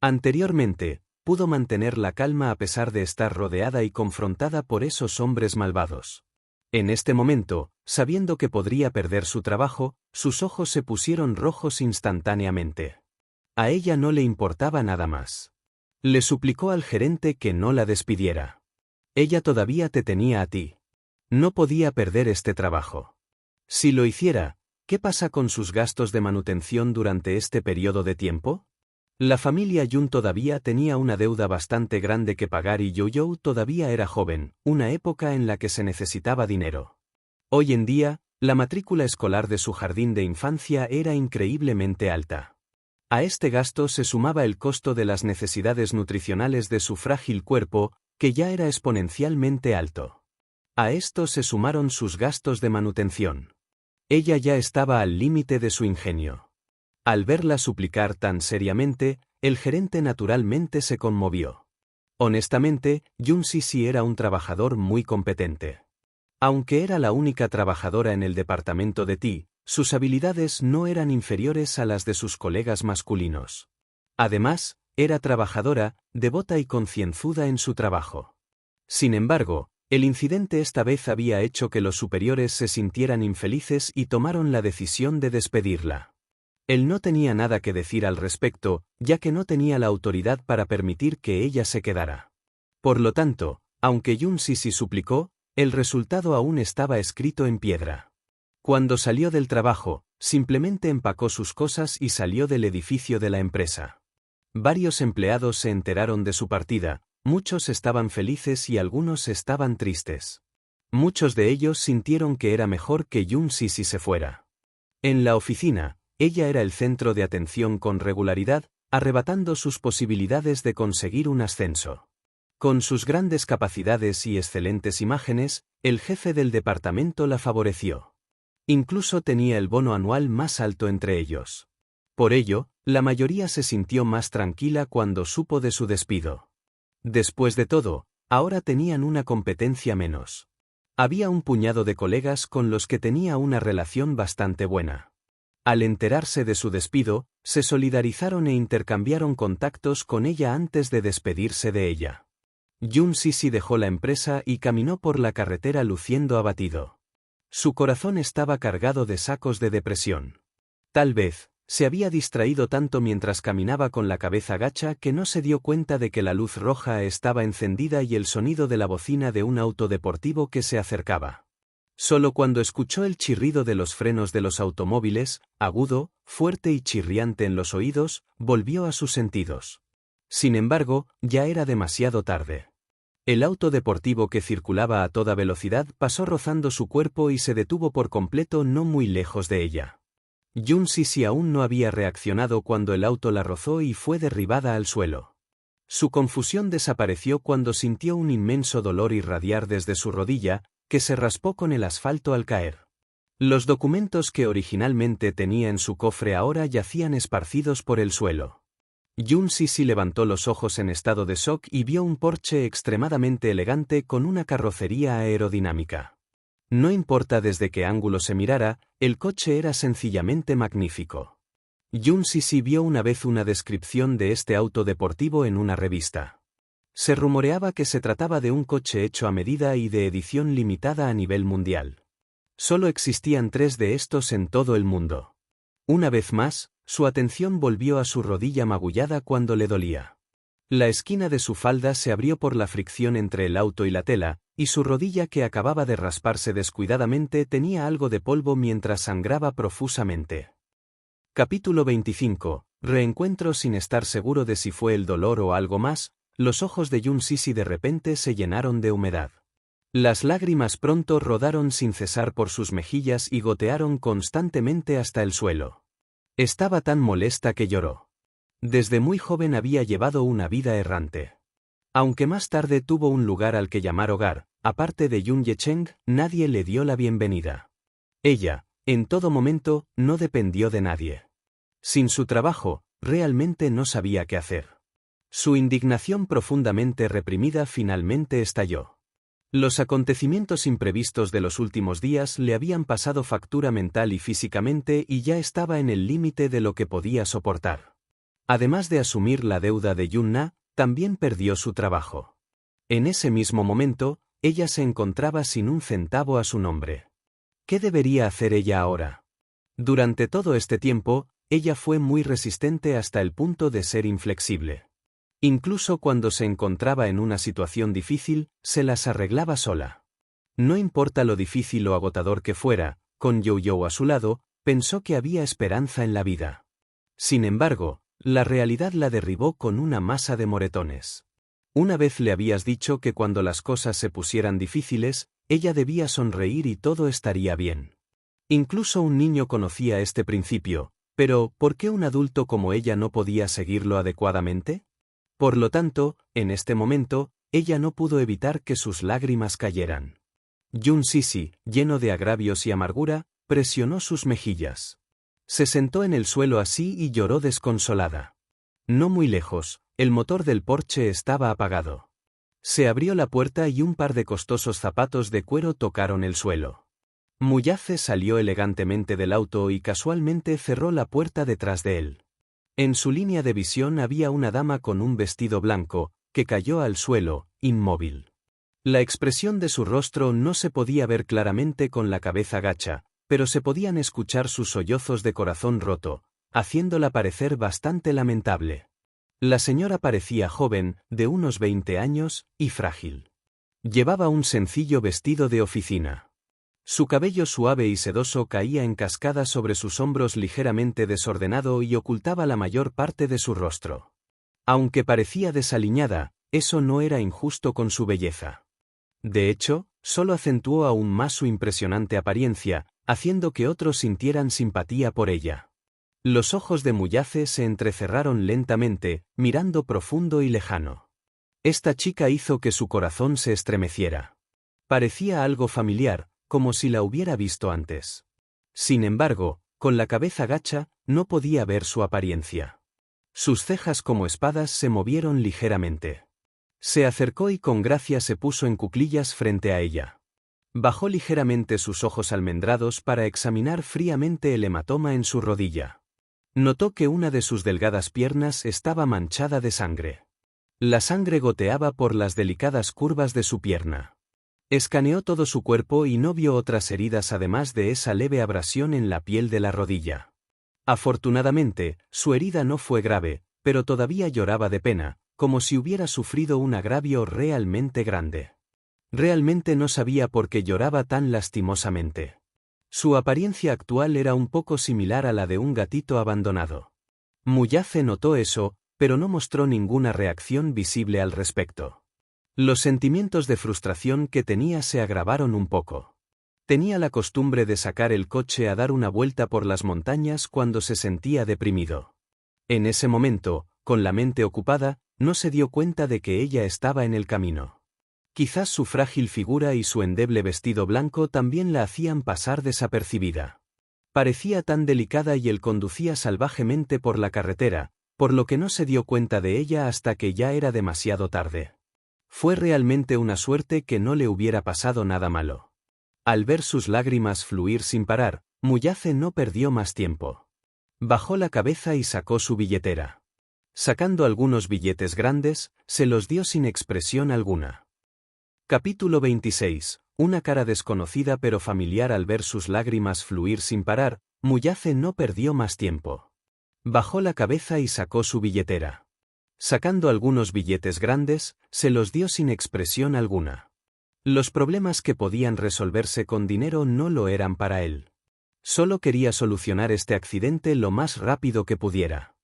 [SPEAKER 2] Anteriormente, pudo mantener la calma a pesar de estar rodeada y confrontada por esos hombres malvados. En este momento, sabiendo que podría perder su trabajo, sus ojos se pusieron rojos instantáneamente. A ella no le importaba nada más. Le suplicó al gerente que no la despidiera. Ella todavía te tenía a ti. No podía perder este trabajo. Si lo hiciera, ¿qué pasa con sus gastos de manutención durante este periodo de tiempo? La familia Yun todavía tenía una deuda bastante grande que pagar y Yo-Yo todavía era joven, una época en la que se necesitaba dinero. Hoy en día, la matrícula escolar de su jardín de infancia era increíblemente alta. A este gasto se sumaba el costo de las necesidades nutricionales de su frágil cuerpo, que ya era exponencialmente alto. A esto se sumaron sus gastos de manutención. Ella ya estaba al límite de su ingenio. Al verla suplicar tan seriamente, el gerente naturalmente se conmovió. Honestamente, Yun Sisi era un trabajador muy competente. Aunque era la única trabajadora en el departamento de Ti, sus habilidades no eran inferiores a las de sus colegas masculinos. Además, era trabajadora, devota y concienzuda en su trabajo. Sin embargo, El incidente esta vez había hecho que los superiores se sintieran infelices y tomaron la decisión de despedirla. Él no tenía nada que decir al respecto, ya que no tenía la autoridad para permitir que ella se quedara. Por lo tanto, aunque Jun Sisi suplicó, el resultado aún estaba escrito en piedra. Cuando salió del trabajo, simplemente empacó sus cosas y salió del edificio de la empresa. Varios empleados se enteraron de su partida, muchos estaban felices y algunos estaban tristes. Muchos de ellos sintieron que era mejor que Jun Sisi se fuera. En la oficina, ella era el centro de atención con regularidad, arrebatando sus posibilidades de conseguir un ascenso. Con sus grandes capacidades y excelentes imágenes, el jefe del departamento la favoreció. Incluso tenía el bono anual más alto entre ellos. Por ello, la mayoría se sintió más tranquila cuando supo de su despido. Después de todo, ahora tenían una competencia menos. Había un puñado de colegas con los que tenía una relación bastante buena. Al enterarse de su despido, se solidarizaron e intercambiaron contactos con ella antes de despedirse de ella. Jun Sisi dejó la empresa y caminó por la carretera luciendo abatido. Su corazón estaba cargado de sacos de depresión. Tal vez, se había distraído tanto mientras caminaba con la cabeza gacha que no se dio cuenta de que la luz roja estaba encendida y el sonido de la bocina de un auto deportivo que se acercaba. Solo cuando escuchó el chirrido de los frenos de los automóviles, agudo, fuerte y chirriante en los oídos, volvió a sus sentidos. Sin embargo, ya era demasiado tarde. El auto deportivo que circulaba a toda velocidad pasó rozando su cuerpo y se detuvo por completo no muy lejos de ella. Jun Sisi aún no había reaccionado cuando el auto la rozó y fue derribada al suelo. Su confusión desapareció cuando sintió un inmenso dolor irradiar desde su rodilla, que se raspó con el asfalto al caer. Los documentos que originalmente tenía en su cofre ahora yacían esparcidos por el suelo. Jun Sisi levantó los ojos en estado de shock y vio un Porsche extremadamente elegante con una carrocería aerodinámica. No importa desde qué ángulo se mirara, el coche era sencillamente magnífico. Jun Sisi vio una vez una descripción de este auto deportivo en una revista. Se rumoreaba que se trataba de un coche hecho a medida y de edición limitada a nivel mundial. Solo existían 3 de estos en todo el mundo. Una vez más, su atención volvió a su rodilla magullada cuando le dolía. La esquina de su falda se abrió por la fricción entre el auto y la tela, y su rodilla que acababa de rasparse descuidadamente tenía algo de polvo mientras sangraba profusamente. Capítulo 25. Reencuentro. Sin estar seguro de si fue el dolor o algo más, los ojos de Jun Sisi de repente se llenaron de humedad. Las lágrimas pronto rodaron sin cesar por sus mejillas y gotearon constantemente hasta el suelo. Estaba tan molesta que lloró. Desde muy joven había llevado una vida errante. Aunque más tarde tuvo un lugar al que llamar hogar, aparte de Jun Yecheng, nadie le dio la bienvenida. Ella, en todo momento, no dependió de nadie. Sin su trabajo, realmente no sabía qué hacer. Su indignación profundamente reprimida finalmente estalló. Los acontecimientos imprevistos de los últimos días le habían pasado factura mental y físicamente y ya estaba en el límite de lo que podía soportar. Además de asumir la deuda de Yun-na, también perdió su trabajo. En ese mismo momento, ella se encontraba sin un centavo a su nombre. ¿Qué debería hacer ella ahora? Durante todo este tiempo, ella fue muy resistente hasta el punto de ser inflexible. Incluso cuando se encontraba en una situación difícil, se las arreglaba sola. No importa lo difícil o agotador que fuera, con Yo-Yo a su lado, pensó que había esperanza en la vida. Sin embargo, la realidad la derribó con una masa de moretones. Una vez le habías dicho que cuando las cosas se pusieran difíciles, ella debía sonreír y todo estaría bien. Incluso un niño conocía este principio, pero ¿por qué un adulto como ella no podía seguirlo adecuadamente? Por lo tanto, en este momento, ella no pudo evitar que sus lágrimas cayeran. Jun Sisi, lleno de agravios y amargura, presionó sus mejillas. Se sentó en el suelo así y lloró desconsolada. No muy lejos, el motor del Porsche estaba apagado. Se abrió la puerta y un par de costosos zapatos de cuero tocaron el suelo. Muyace salió elegantemente del auto y casualmente cerró la puerta detrás de él. En su línea de visión había una dama con un vestido blanco, que cayó al suelo, inmóvil. La expresión de su rostro no se podía ver claramente con la cabeza gacha, pero se podían escuchar sus sollozos de corazón roto, haciéndola parecer bastante lamentable. La señora parecía joven, de unos 20 años, y frágil. Llevaba un sencillo vestido de oficina. Su cabello suave y sedoso caía en cascada sobre sus hombros ligeramente desordenado y ocultaba la mayor parte de su rostro. Aunque parecía desaliñada, eso no era injusto con su belleza. De hecho, solo acentuó aún más su impresionante apariencia, haciendo que otros sintieran simpatía por ella. Los ojos de Muyace se entrecerraron lentamente, mirando profundo y lejano. Esta chica hizo que su corazón se estremeciera. Parecía algo familiar, como si la hubiera visto antes. Sin embargo, con la cabeza gacha, no podía ver su apariencia. Sus cejas como espadas se movieron ligeramente. Se acercó y con gracia se puso en cuclillas frente a ella. Bajó ligeramente sus ojos almendrados para examinar fríamente el hematoma en su rodilla. Notó que una de sus delgadas piernas estaba manchada de sangre. La sangre goteaba por las delicadas curvas de su pierna. Escaneó todo su cuerpo y no vio otras heridas además de esa leve abrasión en la piel de la rodilla. Afortunadamente, su herida no fue grave, pero todavía lloraba de pena, como si hubiera sufrido un agravio realmente grande. Realmente no sabía por qué lloraba tan lastimosamente. Su apariencia actual era un poco similar a la de un gatito abandonado. Muyace notó eso, pero no mostró ninguna reacción visible al respecto. Los sentimientos de frustración que tenía se agravaron un poco. Tenía la costumbre de sacar el coche a dar una vuelta por las montañas cuando se sentía deprimido. En ese momento, con la mente ocupada, no se dio cuenta de que ella estaba en el camino. Quizás su frágil figura y su endeble vestido blanco también la hacían pasar desapercibida. Parecía tan delicada y él conducía salvajemente por la carretera, por lo que no se dio cuenta de ella hasta que ya era demasiado tarde. Fue realmente una suerte que no le hubiera pasado nada malo. Al ver sus lágrimas fluir sin parar, Muyace no perdió más tiempo. Bajó la cabeza y sacó su billetera. Sacando algunos billetes grandes, se los dio sin expresión alguna. Capítulo 26. Una cara desconocida pero familiar. Al ver sus lágrimas fluir sin parar, Muyace no perdió más tiempo. Bajó la cabeza y sacó su billetera. Sacando algunos billetes grandes, se los dio sin expresión alguna. Los problemas que podían resolverse con dinero no lo eran para él. Solo quería solucionar este accidente lo más rápido que pudiera.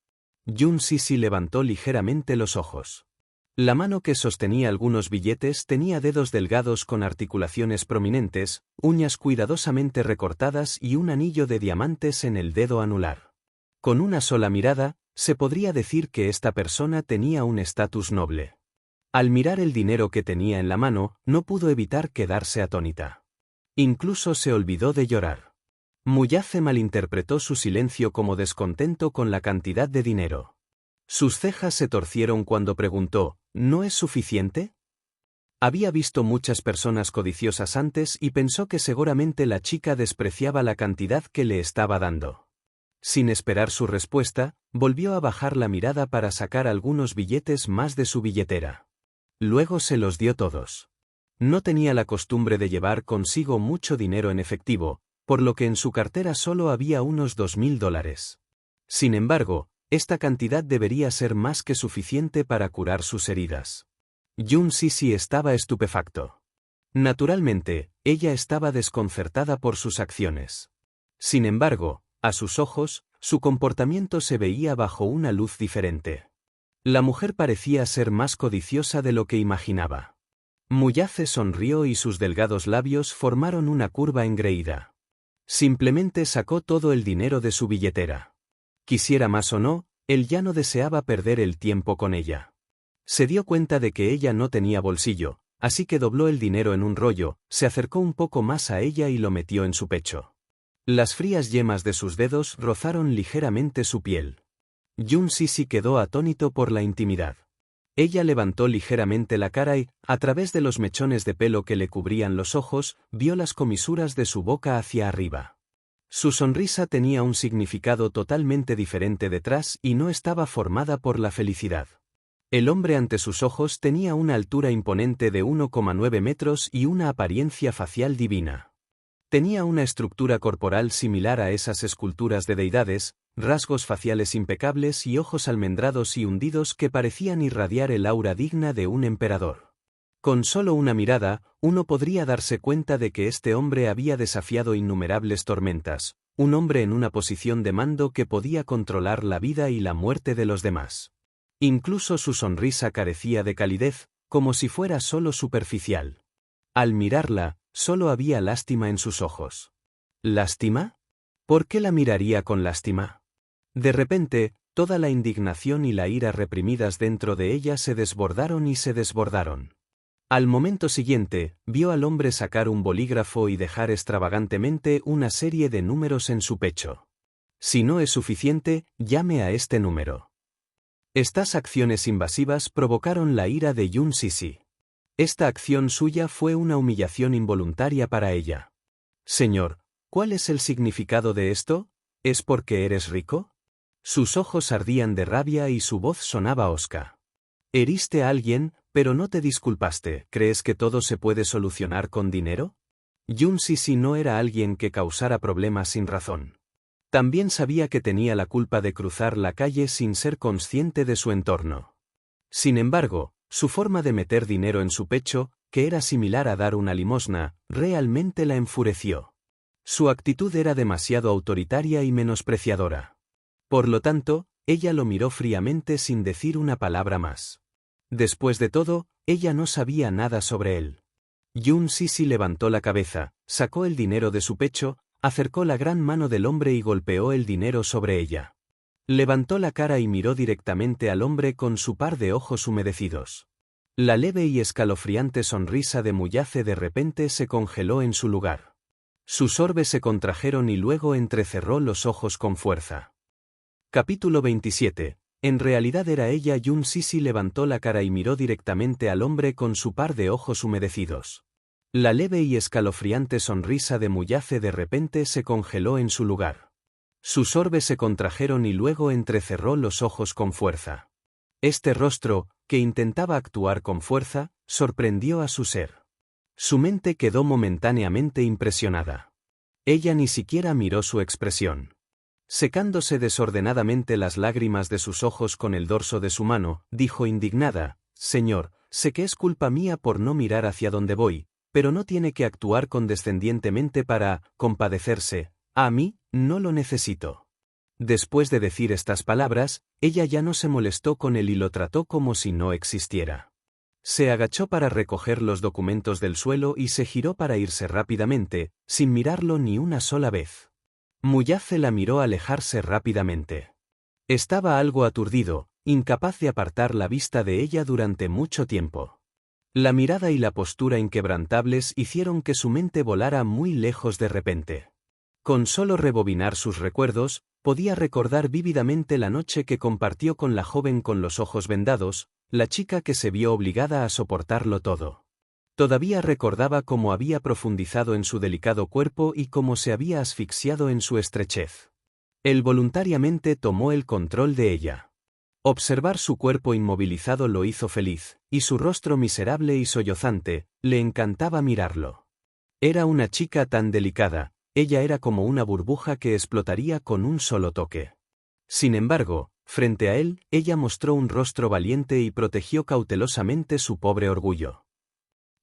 [SPEAKER 2] Yun Sisi levantó ligeramente los ojos. La mano que sostenía algunos billetes tenía dedos delgados con articulaciones prominentes, uñas cuidadosamente recortadas y un anillo de diamantes en el dedo anular. Con una sola mirada, se podría decir que esta persona tenía un estatus noble. Al mirar el dinero que tenía en la mano, no pudo evitar quedarse atónita. Incluso se olvidó de llorar. Muyace malinterpretó su silencio como descontento con la cantidad de dinero. Sus cejas se torcieron cuando preguntó, ¿no es suficiente? Había visto muchas personas codiciosas antes y pensó que seguramente la chica despreciaba la cantidad que le estaba dando. Sin esperar su respuesta, volvió a bajar la mirada para sacar algunos billetes más de su billetera. Luego se los dio todos. No tenía la costumbre de llevar consigo mucho dinero en efectivo, por lo que en su cartera solo había unos $2000. Sin embargo, esta cantidad debería ser más que suficiente para curar sus heridas. Yun Sisi estaba estupefacto. Naturalmente, ella estaba desconcertada por sus acciones. Sin embargo, a sus ojos, su comportamiento se veía bajo una luz diferente. La mujer parecía ser más codiciosa de lo que imaginaba. Muyace sonrió y sus delgados labios formaron una curva engreída. Simplemente sacó todo el dinero de su billetera. Quisiera más o no, él ya no deseaba perder el tiempo con ella. Se dio cuenta de que ella no tenía bolsillo, así que dobló el dinero en un rollo, se acercó un poco más a ella y lo metió en su pecho. Las frías yemas de sus dedos rozaron ligeramente su piel. Yun Sisi quedó atónito por la intimidad. Ella levantó ligeramente la cara y, a través de los mechones de pelo que le cubrían los ojos, vio las comisuras de su boca hacia arriba. Su sonrisa tenía un significado totalmente diferente detrás y no estaba formada por la felicidad. El hombre ante sus ojos tenía una altura imponente de 1,9 metros y una apariencia facial divina. Tenía una estructura corporal similar a esas esculturas de deidades, rasgos faciales impecables y ojos almendrados y hundidos que parecían irradiar el aura digna de un emperador. Con solo una mirada, uno podría darse cuenta de que este hombre había desafiado innumerables tormentas, un hombre en una posición de mando que podía controlar la vida y la muerte de los demás. Incluso su sonrisa carecía de calidez, como si fuera solo superficial. Al mirarla, solo había lástima en sus ojos. ¿Lástima? ¿Por qué la miraría con lástima? De repente, toda la indignación y la ira reprimidas dentro de ella se desbordaron y se desbordaron. Al momento siguiente, vio al hombre sacar un bolígrafo y dejar extravagantemente una serie de números en su pecho. Si no es suficiente, llame a este número. Estas acciones invasivas provocaron la ira de Yun Sisi. Esta acción suya fue una humillación involuntaria para ella. Señor, ¿cuál es el significado de esto? ¿Es porque eres rico? Sus ojos ardían de rabia y su voz sonaba hosca. Heriste a alguien, pero no te disculpaste. ¿Crees que todo se puede solucionar con dinero? Yun Sisi no era alguien que causara problemas sin razón. También sabía que tenía la culpa de cruzar la calle sin ser consciente de su entorno. Sin embargo, su forma de meter dinero en su pecho, que era similar a dar una limosna, realmente la enfureció. Su actitud era demasiado autoritaria y menospreciadora. Por lo tanto, ella lo miró fríamente sin decir una palabra más. Después de todo, ella no sabía nada sobre él. Yun Sisi levantó la cabeza, sacó el dinero de su pecho, acercó la gran mano del hombre y golpeó el dinero sobre ella. Levantó la cara y miró directamente al hombre con su par de ojos humedecidos. La leve y escalofriante sonrisa de Muyace de repente se congeló en su lugar. Sus orbes se contrajeron y luego entrecerró los ojos con fuerza. Capítulo 27. En realidad era ella. Yun Sisi levantó la cara y miró directamente al hombre con su par de ojos humedecidos. La leve y escalofriante sonrisa de Muyace de repente se congeló en su lugar. Sus orbes se contrajeron y luego entrecerró los ojos con fuerza. Este rostro, que intentaba actuar con fuerza, sorprendió a su ser. Su mente quedó momentáneamente impresionada. Ella ni siquiera miró su expresión. Secándose desordenadamente las lágrimas de sus ojos con el dorso de su mano, dijo indignada: Señor, sé que es culpa mía por no mirar hacia donde voy, pero no tiene que actuar condescendientemente para compadecerse. A mí, no lo necesito. Después de decir estas palabras, ella ya no se molestó con él y lo trató como si no existiera. Se agachó para recoger los documentos del suelo y se giró para irse rápidamente, sin mirarlo ni una sola vez. Muyace la miró alejarse rápidamente. Estaba algo aturdido, incapaz de apartar la vista de ella durante mucho tiempo. La mirada y la postura inquebrantables hicieron que su mente volara muy lejos de repente. Con solo rebobinar sus recuerdos, podía recordar vívidamente la noche que compartió con la joven con los ojos vendados, la chica que se vio obligada a soportarlo todo. Todavía recordaba cómo había profundizado en su delicado cuerpo y cómo se había asfixiado en su estrechez. Él voluntariamente tomó el control de ella. Observar su cuerpo inmovilizado lo hizo feliz, y su rostro miserable y sollozante, le encantaba mirarlo. Era una chica tan delicada, ella era como una burbuja que explotaría con un solo toque. Sin embargo, frente a él, ella mostró un rostro valiente y protegió cautelosamente su pobre orgullo.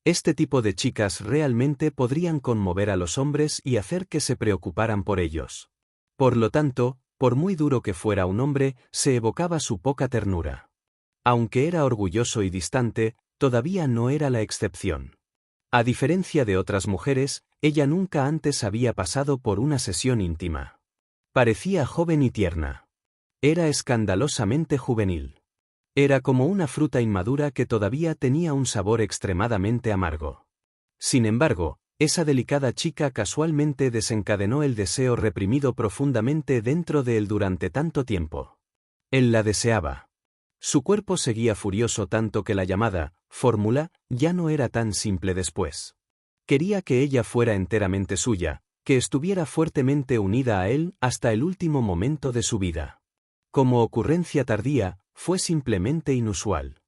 [SPEAKER 2] Este tipo de chicas realmente podrían conmover a los hombres y hacer que se preocuparan por ellos. Por lo tanto, por muy duro que fuera un hombre, se evocaba su poca ternura. Aunque era orgulloso y distante, todavía no era la excepción. A diferencia de otras mujeres, ella nunca antes había pasado por una sesión íntima. Parecía joven y tierna. Era escandalosamente juvenil. Era como una fruta inmadura que todavía tenía un sabor extremadamente amargo. Sin embargo, esa delicada chica casualmente desencadenó el deseo reprimido profundamente dentro de él durante tanto tiempo. Él la deseaba. Su cuerpo seguía furioso tanto que la llamada fórmula ya no era tan simple después. Quería que ella fuera enteramente suya, que estuviera fuertemente unida a él hasta el último momento de su vida. Como ocurrencia tardía, fue simplemente inusual.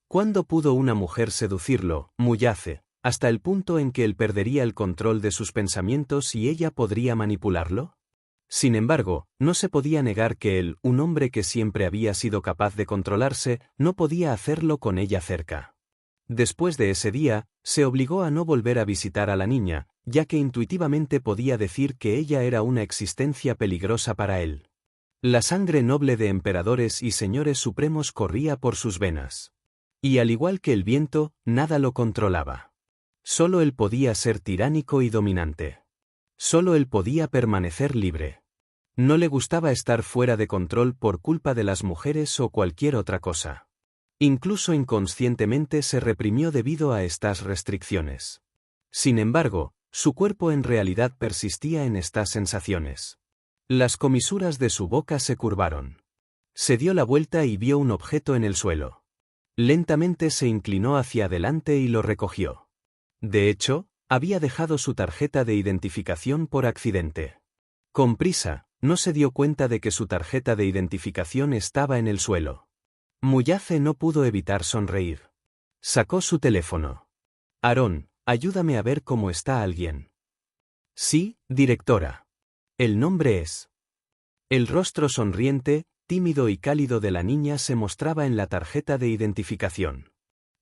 [SPEAKER 2] ¿Cuándo pudo una mujer seducirlo, Muyace, hasta el punto en que él perdería el control de sus pensamientos y ella podría manipularlo? Sin embargo, no se podía negar que él, un hombre que siempre había sido capaz de controlarse, no podía hacerlo con ella cerca. Después de ese día, se obligó a no volver a visitar a la niña, ya que intuitivamente podía decir que ella era una existencia peligrosa para él. La sangre noble de emperadores y señores supremos corría por sus venas. Y al igual que el viento, nada lo controlaba. Solo él podía ser tiránico y dominante. Solo él podía permanecer libre. No le gustaba estar fuera de control por culpa de las mujeres o cualquier otra cosa. Incluso inconscientemente se reprimió debido a estas restricciones. Sin embargo, su cuerpo en realidad persistía en estas sensaciones. Las comisuras de su boca se curvaron. Se dio la vuelta y vio un objeto en el suelo. Lentamente se inclinó hacia adelante y lo recogió. De hecho, había dejado su tarjeta de identificación por accidente. Con prisa, no se dio cuenta de que su tarjeta de identificación estaba en el suelo. Muyace no pudo evitar sonreír. Sacó su teléfono. Aarón, ayúdame a ver cómo está alguien. Sí, directora. El nombre es. El rostro sonriente, tímido y cálido de la niña se mostraba en la tarjeta de identificación.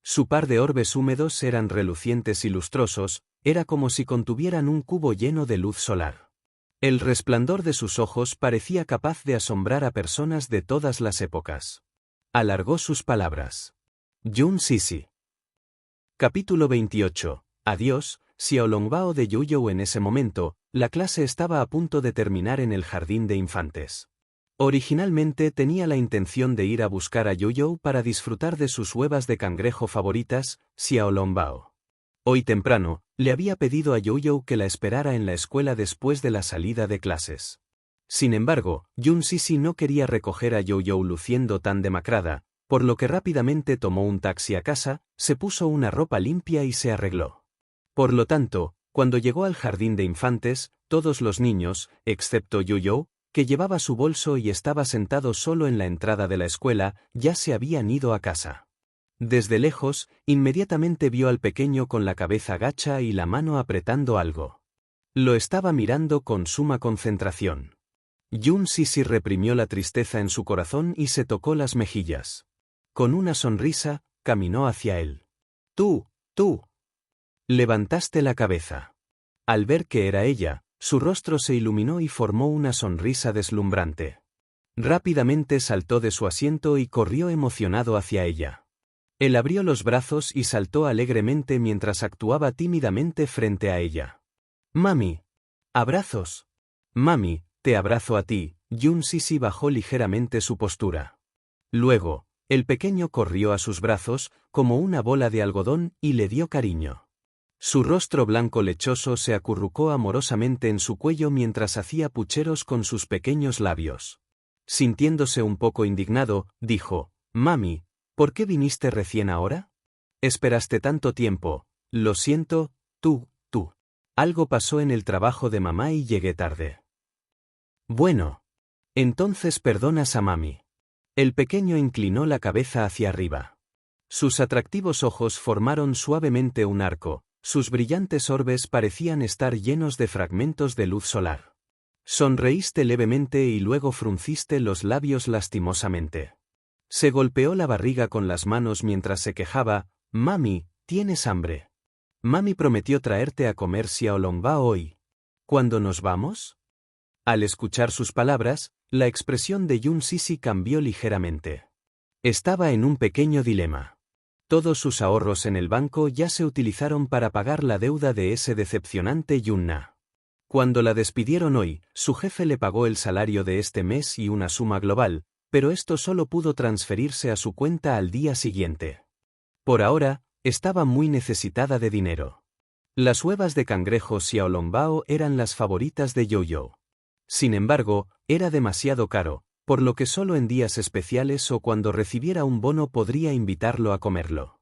[SPEAKER 2] Su par de orbes húmedos eran relucientes y lustrosos, era como si contuvieran un cubo lleno de luz solar. El resplandor de sus ojos parecía capaz de asombrar a personas de todas las épocas. Alargó sus palabras. Yun Sisi. Capítulo 28. Adiós, Xiaolongbao de Yuyou. En ese momento, la clase estaba a punto de terminar en el jardín de infantes. Originalmente tenía la intención de ir a buscar a Yuyou para disfrutar de sus huevas de cangrejo favoritas, Xiaolongbao. Hoy temprano, le había pedido a Yuyou que la esperara en la escuela después de la salida de clases. Sin embargo, Yun Sisi no quería recoger a Yuyou luciendo tan demacrada, por lo que rápidamente tomó un taxi a casa, se puso una ropa limpia y se arregló. Por lo tanto, cuando llegó al jardín de infantes, todos los niños, excepto Yuyou, que llevaba su bolso y estaba sentado solo en la entrada de la escuela, ya se habían ido a casa. Desde lejos, inmediatamente vio al pequeño con la cabeza gacha y la mano apretando algo. Lo estaba mirando con suma concentración. Yun Sisi reprimió la tristeza en su corazón y se tocó las mejillas. Con una sonrisa, caminó hacia él. Tú. Levantaste la cabeza. Al ver que era ella, su rostro se iluminó y formó una sonrisa deslumbrante. Rápidamente saltó de su asiento y corrió emocionado hacia ella. Él abrió los brazos y saltó alegremente mientras actuaba tímidamente frente a ella. Mami. Abrazos. Mami, te abrazo a ti. Yun Sisi bajó ligeramente su postura. Luego, el pequeño corrió a sus brazos, como una bola de algodón, y le dio cariño. Su rostro blanco lechoso se acurrucó amorosamente en su cuello mientras hacía pucheros con sus pequeños labios. Sintiéndose un poco indignado, dijo, Mami, ¿por qué viniste recién ahora? Esperaste tanto tiempo. Lo siento, tú. Algo pasó en el trabajo de mamá y llegué tarde. Bueno. Entonces perdonas a mami. El pequeño inclinó la cabeza hacia arriba. Sus atractivos ojos formaron suavemente un arco. Sus brillantes orbes parecían estar llenos de fragmentos de luz solar. Sonreíste levemente y luego frunciste los labios lastimosamente. Se golpeó la barriga con las manos mientras se quejaba, Mami, ¿tienes hambre? Mami prometió traerte a comer xiaolongbao hoy. ¿Cuándo nos vamos? Al escuchar sus palabras, la expresión de Yun Sisi cambió ligeramente. Estaba en un pequeño dilema. Todos sus ahorros en el banco ya se utilizaron para pagar la deuda de ese decepcionante Yunna. Cuando la despidieron hoy, su jefe le pagó el salario de este mes y una suma global, pero esto solo pudo transferirse a su cuenta al día siguiente. Por ahora, estaba muy necesitada de dinero. Las huevas de cangrejo xiaolongbao eran las favoritas de Yuyou. Sin embargo, era demasiado caro, por lo que solo en días especiales o cuando recibiera un bono podría invitarlo a comerlo.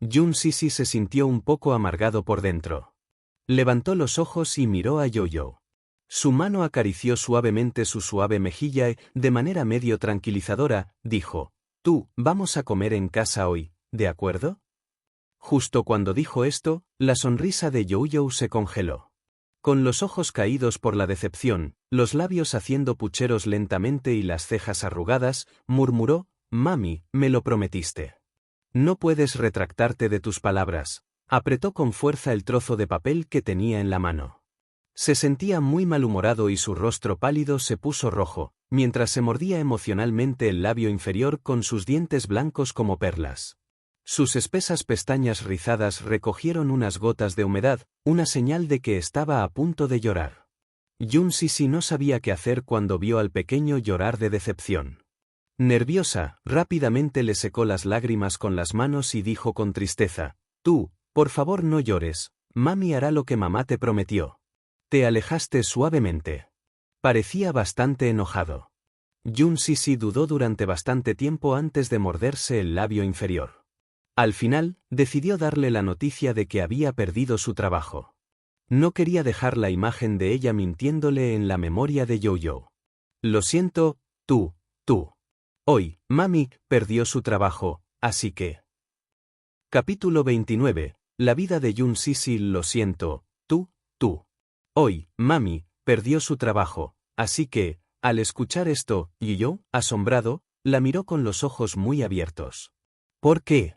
[SPEAKER 2] Yun Sisi se sintió un poco amargado por dentro. Levantó los ojos y miró a Yuyou. Su mano acarició suavemente su suave mejilla y, de manera medio tranquilizadora, dijo, Tú, vamos a comer en casa hoy, ¿de acuerdo? Justo cuando dijo esto, la sonrisa de Jojo se congeló. Con los ojos caídos por la decepción, los labios haciendo pucheros lentamente y las cejas arrugadas, murmuró, «Mami, me lo prometiste. No puedes retractarte de tus palabras». Apretó con fuerza el trozo de papel que tenía en la mano. Se sentía muy malhumorado y su rostro pálido se puso rojo, mientras se mordía emocionalmente el labio inferior con sus dientes blancos como perlas. Sus espesas pestañas rizadas recogieron unas gotas de humedad, una señal de que estaba a punto de llorar. Jun Sisi no sabía qué hacer cuando vio al pequeño llorar de decepción. Nerviosa, rápidamente le secó las lágrimas con las manos y dijo con tristeza, «Tú, por favor no llores, mami hará lo que mamá te prometió». Te alejaste suavemente. Parecía bastante enojado. Jun Sisi dudó durante bastante tiempo antes de morderse el labio inferior. Al final, decidió darle la noticia de que había perdido su trabajo. No quería dejar la imagen de ella mintiéndole en la memoria de Jojo. Lo siento, tú. Hoy, mami, perdió su trabajo, así que... Capítulo 29. La vida de Jun Sisi. Lo siento, tú. Hoy, mami, perdió su trabajo, así que, al escuchar esto, yo, asombrado, la miró con los ojos muy abiertos. ¿Por qué?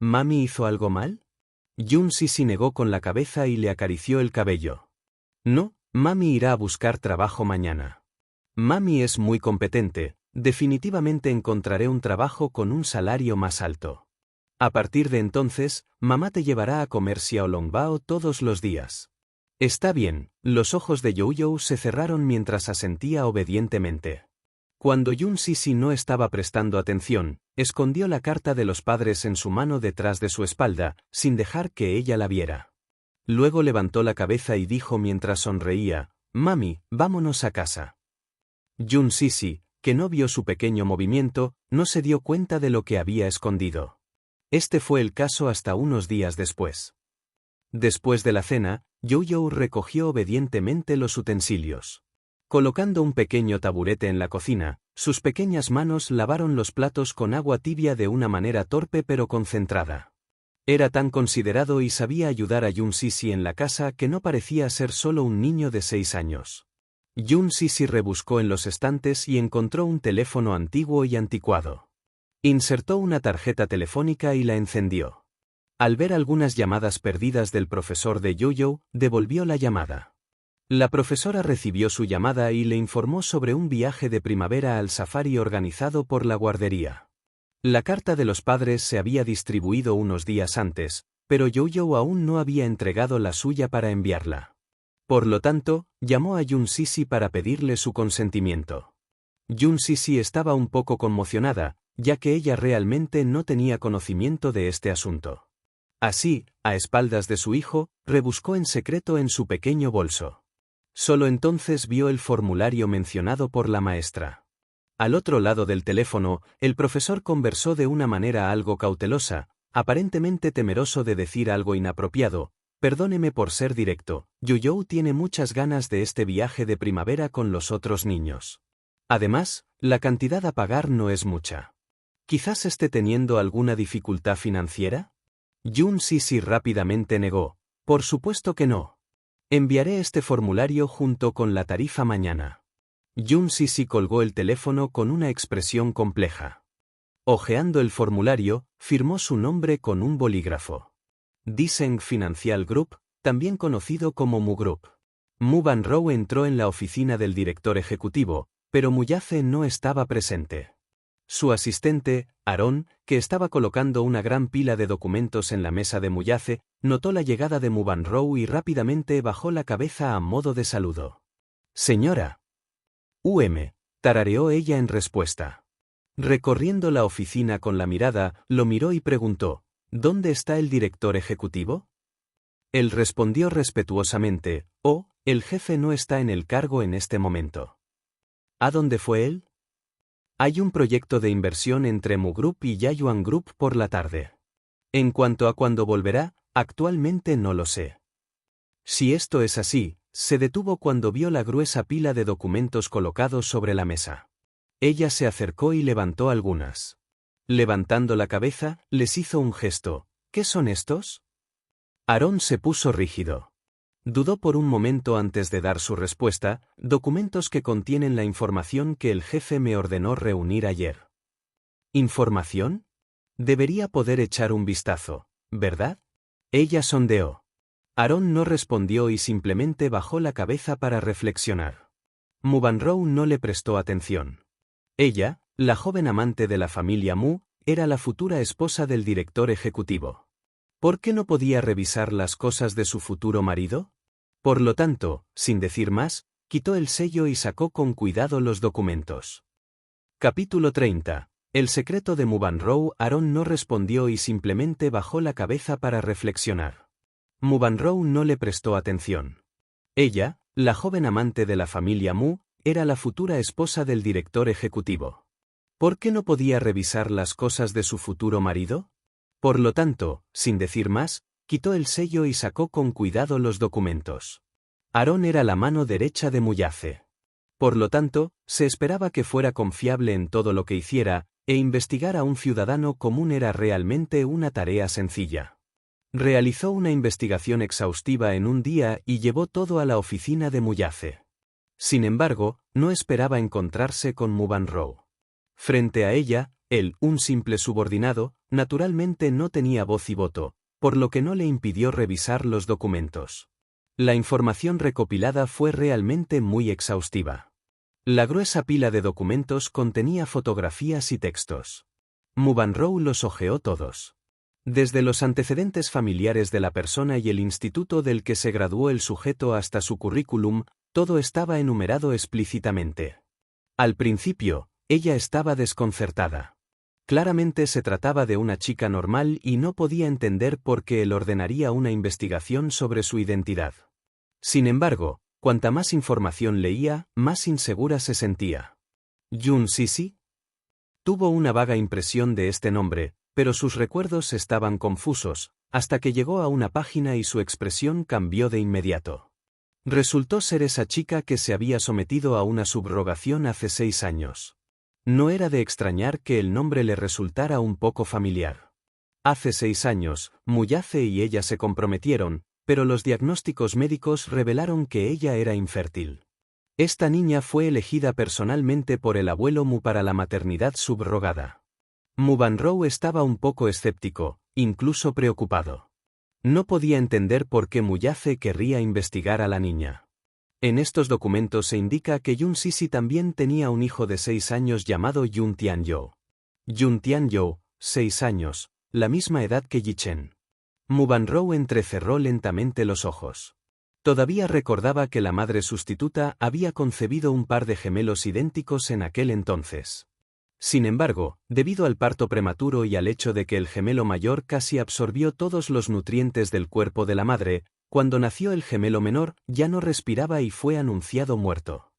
[SPEAKER 2] ¿Mami hizo algo mal? Jun Sisi negó con la cabeza y le acarició el cabello. No, mami irá a buscar trabajo mañana. Mami es muy competente, definitivamente encontraré un trabajo con un salario más alto. A partir de entonces, mamá te llevará a comer xiaolongbao todos los días. Está bien, los ojos de Jojo se cerraron mientras asentía obedientemente. Cuando Jun Sisi no estaba prestando atención, escondió la carta de los padres en su mano detrás de su espalda, sin dejar que ella la viera. Luego levantó la cabeza y dijo mientras sonreía, «Mami, vámonos a casa». Jun Sisi, que no vio su pequeño movimiento, no se dio cuenta de lo que había escondido. Este fue el caso hasta unos días después. Después de la cena, Jojo recogió obedientemente los utensilios. Colocando un pequeño taburete en la cocina, sus pequeñas manos lavaron los platos con agua tibia de una manera torpe pero concentrada. Era tan considerado y sabía ayudar a Jun Sisi en la casa que no parecía ser solo un niño de 6 años. Jun Sisi rebuscó en los estantes y encontró un teléfono antiguo y anticuado. Insertó una tarjeta telefónica y la encendió. Al ver algunas llamadas perdidas del profesor de Jojo, devolvió la llamada. La profesora recibió su llamada y le informó sobre un viaje de primavera al safari organizado por la guardería. La carta de los padres se había distribuido unos días antes, pero Jojo aún no había entregado la suya para enviarla. Por lo tanto, llamó a Jun Sisi para pedirle su consentimiento. Jun Sisi estaba un poco conmocionada, ya que ella realmente no tenía conocimiento de este asunto. Así, a espaldas de su hijo, rebuscó en secreto en su pequeño bolso. Solo entonces vio el formulario mencionado por la maestra. Al otro lado del teléfono, el profesor conversó de una manera algo cautelosa, aparentemente temeroso de decir algo inapropiado. Perdóneme por ser directo, Jojo tiene muchas ganas de este viaje de primavera con los otros niños. Además, la cantidad a pagar no es mucha. ¿Quizás esté teniendo alguna dificultad financiera? Jun Sisi rápidamente negó. Por supuesto que no. Enviaré este formulario junto con la tarifa mañana. Jun Sisi colgó el teléfono con una expresión compleja. Ojeando el formulario, firmó su nombre con un bolígrafo. Deseng Financial Group, también conocido como Mu Group. Mu Banrou entró en la oficina del director ejecutivo, pero Muyace no estaba presente. Su asistente, Aaron, que estaba colocando una gran pila de documentos en la mesa de Muyace, notó la llegada de Mu Banrou y rápidamente bajó la cabeza a modo de saludo. «Señora». Tarareó ella en respuesta. Recorriendo la oficina con la mirada, lo miró y preguntó, «¿Dónde está el director ejecutivo?» Él respondió respetuosamente, «Oh, el jefe no está en el cargo en este momento». ¿A dónde fue él? Hay un proyecto de inversión entre Mu Group y Yayuan Group por la tarde. En cuanto a cuándo volverá, actualmente no lo sé. Si esto es así, se detuvo cuando vio la gruesa pila de documentos colocados sobre la mesa. Ella se acercó y levantó algunas. Levantando la cabeza, les hizo un gesto. ¿Qué son estos? Aarón se puso rígido. Dudó por un momento antes de dar su respuesta. Documentos que contienen la información que el jefe me ordenó reunir ayer. ¿Información? Debería poder echar un vistazo, ¿verdad? Ella sondeó. Aarón no respondió y simplemente bajó la cabeza para reflexionar. Mubanrow no le prestó atención. Ella, la joven amante de la familia Mu, era la futura esposa del director ejecutivo. ¿Por qué no podía revisar las cosas de su futuro marido? Por lo tanto, sin decir más, quitó el sello y sacó con cuidado los documentos. Capítulo 30. El secreto de Mubanrow. Aarón no respondió y simplemente bajó la cabeza para reflexionar. Mubanrow no le prestó atención. Ella, la joven amante de la familia Mu, era la futura esposa del director ejecutivo. ¿Por qué no podía revisar las cosas de su futuro marido? Por lo tanto, sin decir más, quitó el sello y sacó con cuidado los documentos. Aarón era la mano derecha de Muyace. Por lo tanto, se esperaba que fuera confiable en todo lo que hiciera, e investigar a un ciudadano común era realmente una tarea sencilla. Realizó una investigación exhaustiva en un día y llevó todo a la oficina de Muyace. Sin embargo, no esperaba encontrarse con Mubanrow. Frente a ella, él, un simple subordinado, naturalmente no tenía voz y voto, por lo que no le impidió revisar los documentos. La información recopilada fue realmente muy exhaustiva. La gruesa pila de documentos contenía fotografías y textos. Mubanrow los hojeó todos. Desde los antecedentes familiares de la persona y el instituto del que se graduó el sujeto hasta su currículum, todo estaba enumerado explícitamente. Al principio, ella estaba desconcertada. Claramente se trataba de una chica normal y no podía entender por qué él ordenaría una investigación sobre su identidad. Sin embargo, cuanta más información leía, más insegura se sentía. ¿Yun Sisi? Tuvo una vaga impresión de este nombre, pero sus recuerdos estaban confusos, hasta que llegó a una página y su expresión cambió de inmediato. Resultó ser esa chica que se había sometido a una subrogación hace 6 años. No era de extrañar que el nombre le resultara un poco familiar. Hace 6 años, Muyace y ella se comprometieron, pero los diagnósticos médicos revelaron que ella era infértil. Esta niña fue elegida personalmente por el abuelo Mu para la maternidad subrogada. Mubanrow estaba un poco escéptico, incluso preocupado. No podía entender por qué Muyace querría investigar a la niña. En estos documentos se indica que Yun Sisi también tenía un hijo de 6 años llamado Yun Tianyo. Yun Tianyo, 6 años, la misma edad que Yichen. Mubanrow entrecerró lentamente los ojos. Todavía recordaba que la madre sustituta había concebido un par de gemelos idénticos en aquel entonces. Sin embargo, debido al parto prematuro y al hecho de que el gemelo mayor casi absorbió todos los nutrientes del cuerpo de la madre, cuando nació el gemelo menor, ya no respiraba y fue anunciado muerto.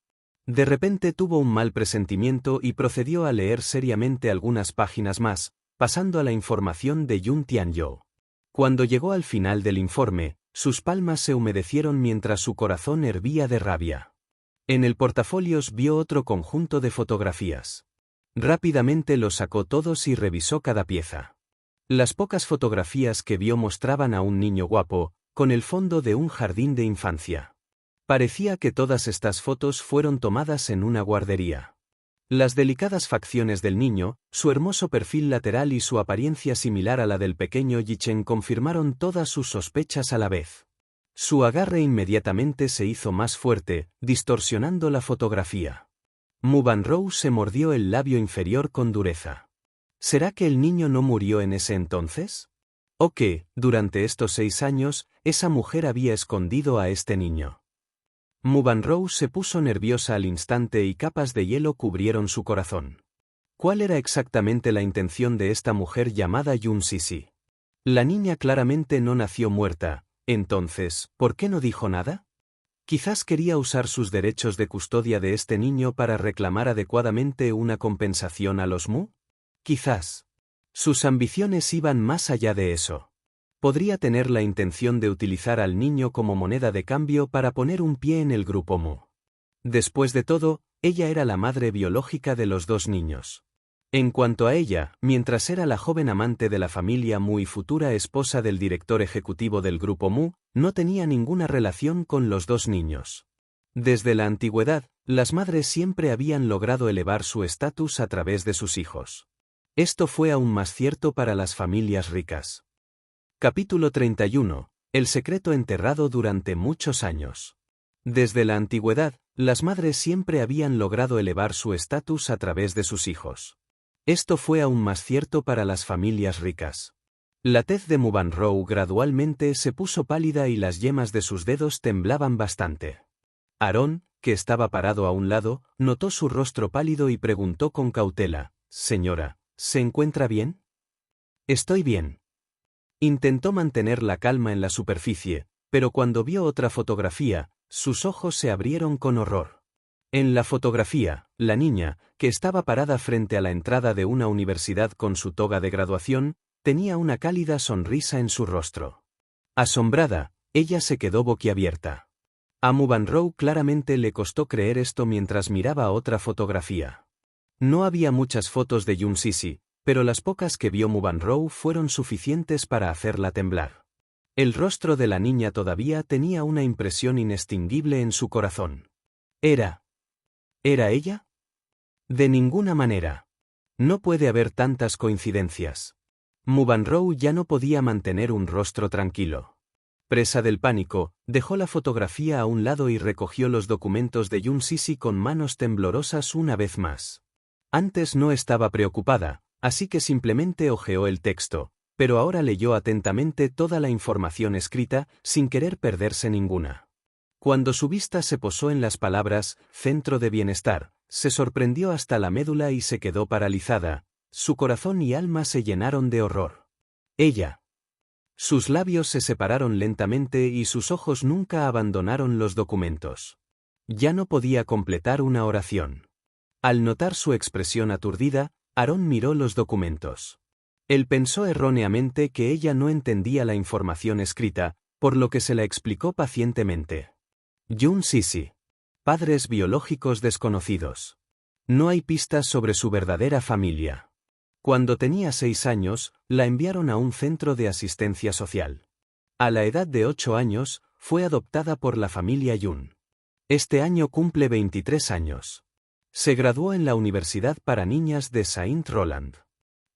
[SPEAKER 2] De repente tuvo un mal presentimiento y procedió a leer seriamente algunas páginas más, pasando a la información de Yun Tianyo. Cuando llegó al final del informe, sus palmas se humedecieron mientras su corazón hervía de rabia. En el portafolios vio otro conjunto de fotografías. Rápidamente los sacó todos y revisó cada pieza. Las pocas fotografías que vio mostraban a un niño guapo, con el fondo de un jardín de infancia. Parecía que todas estas fotos fueron tomadas en una guardería. Las delicadas facciones del niño, su hermoso perfil lateral y su apariencia similar a la del pequeño Yichen confirmaron todas sus sospechas a la vez. Su agarre inmediatamente se hizo más fuerte, distorsionando la fotografía. Mubanrow se mordió el labio inferior con dureza. ¿Será que el niño no murió en ese entonces? ¿O que, durante estos 6 años, esa mujer había escondido a este niño? Mubanrow se puso nerviosa al instante y capas de hielo cubrieron su corazón. ¿Cuál era exactamente la intención de esta mujer llamada Yun Sisi? La niña claramente no nació muerta, entonces, ¿por qué no dijo nada? Quizás quería usar sus derechos de custodia de este niño para reclamar adecuadamente una compensación a los Mu. Quizás. Sus ambiciones iban más allá de eso. Podría tener la intención de utilizar al niño como moneda de cambio para poner un pie en el grupo Mu. Después de todo, ella era la madre biológica de los 2 niños. En cuanto a ella, mientras era la joven amante de la familia Mu y futura esposa del director ejecutivo del grupo Mu, no tenía ninguna relación con los dos niños. Desde la antigüedad, las madres siempre habían logrado elevar su estatus a través de sus hijos. Esto fue aún más cierto para las familias ricas. Capítulo 31. El secreto enterrado durante muchos años. Desde la antigüedad, las madres siempre habían logrado elevar su estatus a través de sus hijos. Esto fue aún más cierto para las familias ricas. La tez de Mubanrou gradualmente se puso pálida y las yemas de sus dedos temblaban bastante. Aarón, que estaba parado a un lado, notó su rostro pálido y preguntó con cautela: «Señora, ¿se encuentra bien?» «Estoy bien». Intentó mantener la calma en la superficie, pero cuando vio otra fotografía, sus ojos se abrieron con horror. En la fotografía, la niña, que estaba parada frente a la entrada de una universidad con su toga de graduación, tenía una cálida sonrisa en su rostro. Asombrada, ella se quedó boquiabierta. A Mubanrou claramente le costó creer esto mientras miraba otra fotografía. No había muchas fotos de Yun Sisi, pero las pocas que vio Mubanrou fueron suficientes para hacerla temblar. El rostro de la niña todavía tenía una impresión inextinguible en su corazón. ¿Era ella? De ninguna manera. No puede haber tantas coincidencias. Mubanrou ya no podía mantener un rostro tranquilo. Presa del pánico, dejó la fotografía a un lado y recogió los documentos de Yun Sisi con manos temblorosas una vez más. Antes no estaba preocupada, así que simplemente hojeó el texto, pero ahora leyó atentamente toda la información escrita, sin querer perderse ninguna. Cuando su vista se posó en las palabras «centro de bienestar», se sorprendió hasta la médula y se quedó paralizada. Su corazón y alma se llenaron de horror. Ella. Sus labios se separaron lentamente y sus ojos nunca abandonaron los documentos. Ya no podía completar una oración. Al notar su expresión aturdida, Aarón miró los documentos. Él pensó erróneamente que ella no entendía la información escrita, por lo que se la explicó pacientemente. Yun Sisi. Padres biológicos desconocidos. No hay pistas sobre su verdadera familia. Cuando tenía 6 años, la enviaron a un centro de asistencia social. A la edad de 8 años, fue adoptada por la familia Yun. Este año cumple 23 años. Se graduó en la Universidad para Niñas de Saint Roland.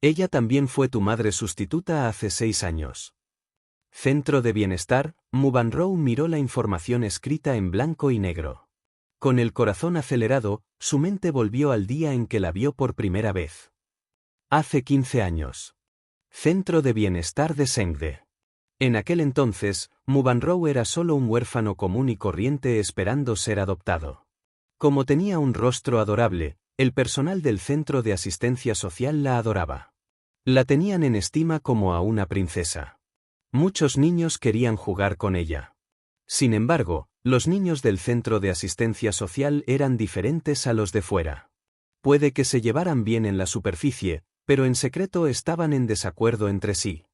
[SPEAKER 2] Ella también fue tu madre sustituta hace 6 años. Centro de bienestar. Mubanrou miró la información escrita en blanco y negro. Con el corazón acelerado, su mente volvió al día en que la vio por primera vez. Hace 15 años. Centro de bienestar de Sengde. En aquel entonces, Mubanrou era solo un huérfano común y corriente esperando ser adoptado. Como tenía un rostro adorable, el personal del centro de asistencia social la adoraba. La tenían en estima como a una princesa. Muchos niños querían jugar con ella. Sin embargo, los niños del centro de asistencia social eran diferentes a los de fuera. Puede que se llevaran bien en la superficie, pero en secreto estaban en desacuerdo entre sí.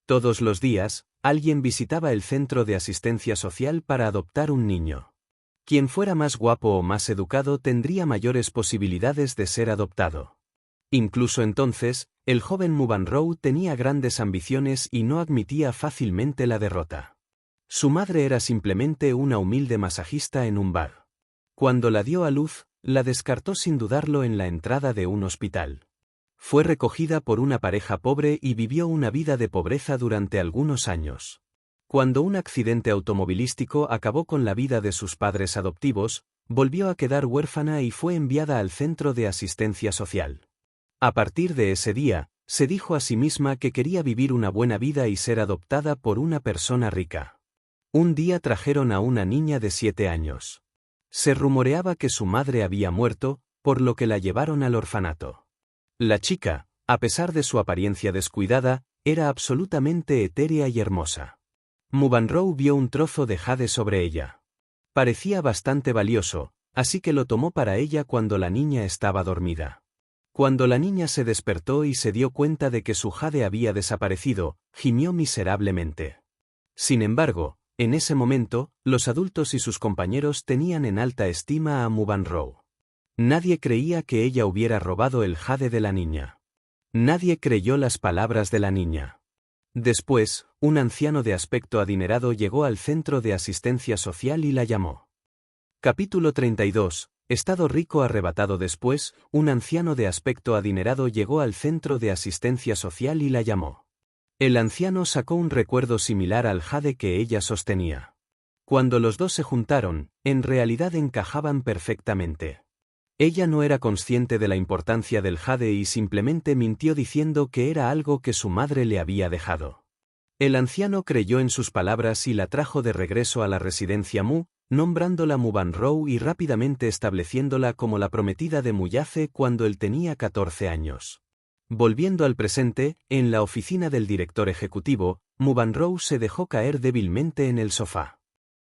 [SPEAKER 2] Todos los días, alguien visitaba el centro de asistencia social para adoptar un niño. Quien fuera más guapo o más educado tendría mayores posibilidades de ser adoptado. Incluso entonces, el joven Mubanrou tenía grandes ambiciones y no admitía fácilmente la derrota. Su madre era simplemente una humilde masajista en un bar. Cuando la dio a luz, la descartó sin dudarlo en la entrada de un hospital. Fue recogida por una pareja pobre y vivió una vida de pobreza durante algunos años. Cuando un accidente automovilístico acabó con la vida de sus padres adoptivos, volvió a quedar huérfana y fue enviada al centro de asistencia social. A partir de ese día, se dijo a sí misma que quería vivir una buena vida y ser adoptada por una persona rica. Un día trajeron a una niña de 7 años. Se rumoreaba que su madre había muerto, por lo que la llevaron al orfanato. La chica, a pesar de su apariencia descuidada, era absolutamente etérea y hermosa. Mubanrou vio un trozo de jade sobre ella. Parecía bastante valioso, así que lo tomó para ella cuando la niña estaba dormida. Cuando la niña se despertó y se dio cuenta de que su jade había desaparecido, gimió miserablemente. Sin embargo, en ese momento, los adultos y sus compañeros tenían en alta estima a Mubanrou. Nadie creía que ella hubiera robado el jade de la niña. Nadie creyó las palabras de la niña. Después, un anciano de aspecto adinerado llegó al centro de asistencia social y la llamó. Capítulo 32. Estado rico arrebatado. Después, un anciano de aspecto adinerado llegó al centro de asistencia social y la llamó. El anciano sacó un recuerdo similar al jade que ella sostenía. Cuando los dos se juntaron, en realidad encajaban perfectamente. Ella no era consciente de la importancia del jade y simplemente mintió diciendo que era algo que su madre le había dejado. El anciano creyó en sus palabras y la trajo de regreso a la residencia Mu, nombrándola Mubanrou y rápidamente estableciéndola como la prometida de Muyace cuando él tenía 14 años. Volviendo al presente, en la oficina del director ejecutivo, Mubanrou se dejó caer débilmente en el sofá.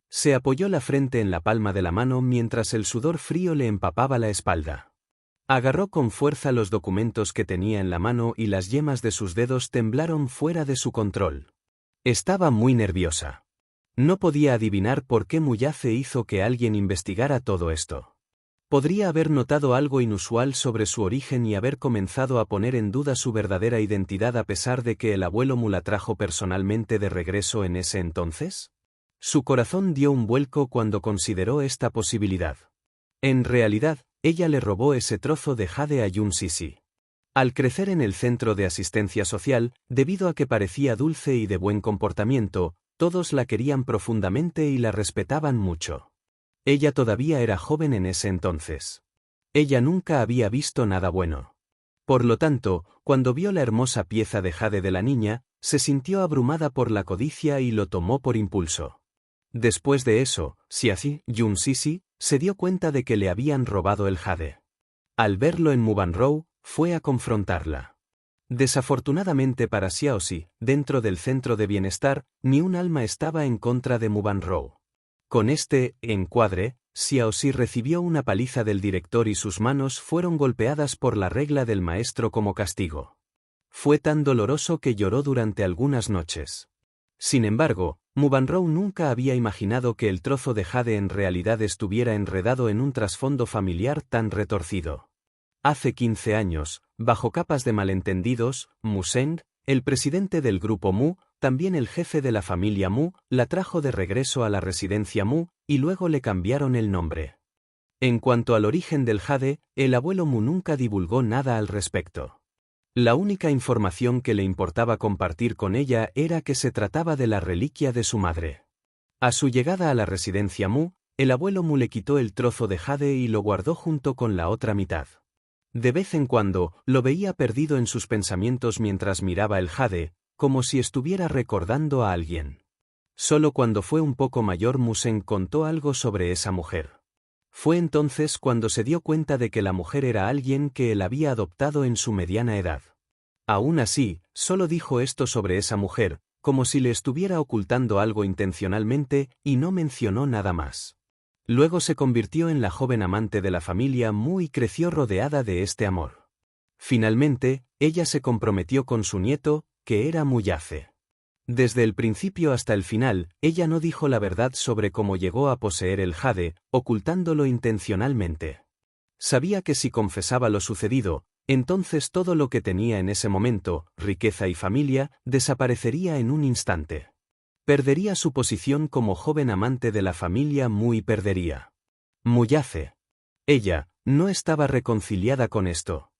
[SPEAKER 2] Se apoyó la frente en la palma de la mano mientras el sudor frío le empapaba la espalda. Agarró con fuerza los documentos que tenía en la mano y las yemas de sus dedos temblaron fuera de su control. Estaba muy nerviosa. No podía adivinar por qué Muyace hizo que alguien investigara todo esto. Podría haber notado algo inusual sobre su origen y haber comenzado a poner en duda su verdadera identidad a pesar de que el abuelo Mu la trajo personalmente de regreso en ese entonces. Su corazón dio un vuelco cuando consideró esta posibilidad. En realidad, ella le robó ese trozo de jade a Yun Sisi. Al crecer en el centro de asistencia social, debido a que parecía dulce y de buen comportamiento, todos la querían profundamente y la respetaban mucho. Ella todavía era joven en ese entonces. Ella nunca había visto nada bueno. Por lo tanto, cuando vio la hermosa pieza de jade de la niña, se sintió abrumada por la codicia y lo tomó por impulso. Después de eso, Yun Sisi se dio cuenta de que le habían robado el jade. Al verlo en Mubanrou, fue a confrontarla. Desafortunadamente para Xiaoxi, dentro del centro de bienestar, ni un alma estaba en contra de Mubanrou. Con este encuadre, Xiaoxi recibió una paliza del director y sus manos fueron golpeadas por la regla del maestro como castigo. Fue tan doloroso que lloró durante algunas noches. Sin embargo, Mubanrou nunca había imaginado que el trozo de jade en realidad estuviera enredado en un trasfondo familiar tan retorcido. Hace 15 años, bajo capas de malentendidos, Mu Zheng, el presidente del grupo Mu, también el jefe de la familia Mu, la trajo de regreso a la residencia Mu, y luego le cambiaron el nombre. En cuanto al origen del jade, el abuelo Mu nunca divulgó nada al respecto. La única información que le importaba compartir con ella era que se trataba de la reliquia de su madre. A su llegada a la residencia Mu, el abuelo Mu le quitó el trozo de jade y lo guardó junto con la otra mitad. De vez en cuando, lo veía perdido en sus pensamientos mientras miraba el jade, como si estuviera recordando a alguien. Solo cuando fue un poco mayor Mu Zheng contó algo sobre esa mujer. Fue entonces cuando se dio cuenta de que la mujer era alguien que él había adoptado en su mediana edad. Aún así, solo dijo esto sobre esa mujer, como si le estuviera ocultando algo intencionalmente, y no mencionó nada más. Luego se convirtió en la joven amante de la familia Mu y creció rodeada de este amor. Finalmente, ella se comprometió con su nieto, que era Muyace. Desde el principio hasta el final, ella no dijo la verdad sobre cómo llegó a poseer el jade, ocultándolo intencionalmente. Sabía que si confesaba lo sucedido, entonces todo lo que tenía en ese momento, riqueza y familia, desaparecería en un instante. Perdería su posición como joven amante de la familia Mu y perdería. Muyace. Ella, no estaba reconciliada con esto.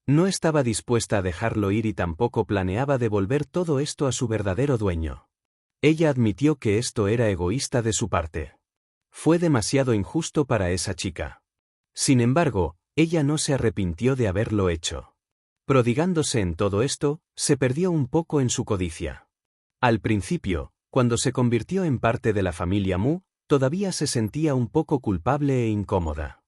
[SPEAKER 2] No estaba dispuesta a dejarlo ir y tampoco planeaba devolver todo esto a su verdadero dueño. Ella admitió que esto era egoísta de su parte. Fue demasiado injusto para esa chica. Sin embargo, ella no se arrepintió de haberlo hecho. Prodigándose en todo esto, se perdió un poco en su codicia. Al principio, cuando se convirtió en parte de la familia Mu, todavía se sentía un poco culpable e incómoda.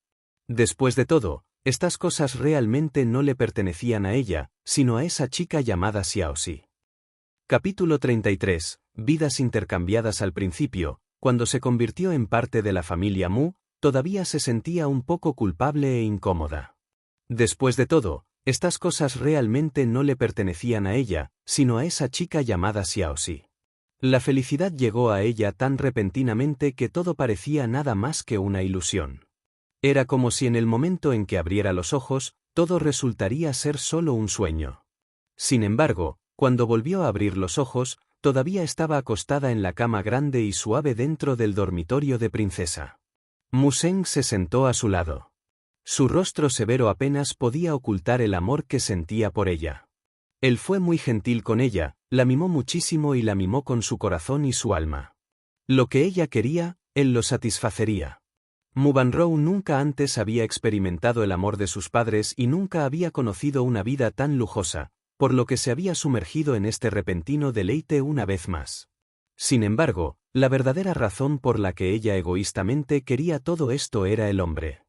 [SPEAKER 2] Después de todo, estas cosas realmente no le pertenecían a ella, sino a esa chica llamada Xiaoxi. Capítulo 33. Vidas intercambiadas. Al principio, cuando se convirtió en parte de la familia Mu, todavía se sentía un poco culpable e incómoda. Después de todo, estas cosas realmente no le pertenecían a ella, sino a esa chica llamada Xiaoxi. La felicidad llegó a ella tan repentinamente que todo parecía nada más que una ilusión. Era como si en el momento en que abriera los ojos, todo resultaría ser solo un sueño. Sin embargo, cuando volvió a abrir los ojos, todavía estaba acostada en la cama grande y suave dentro del dormitorio de princesa. Museng se sentó a su lado. Su rostro severo apenas podía ocultar el amor que sentía por ella. Él fue muy gentil con ella, la mimó muchísimo y la mimó con su corazón y su alma. Lo que ella quería, él lo satisfacería. Mubanrou nunca antes había experimentado el amor de sus padres y nunca había conocido una vida tan lujosa, por lo que se había sumergido en este repentino deleite una vez más. Sin embargo, la verdadera razón por la que ella egoístamente quería todo esto era el hombre.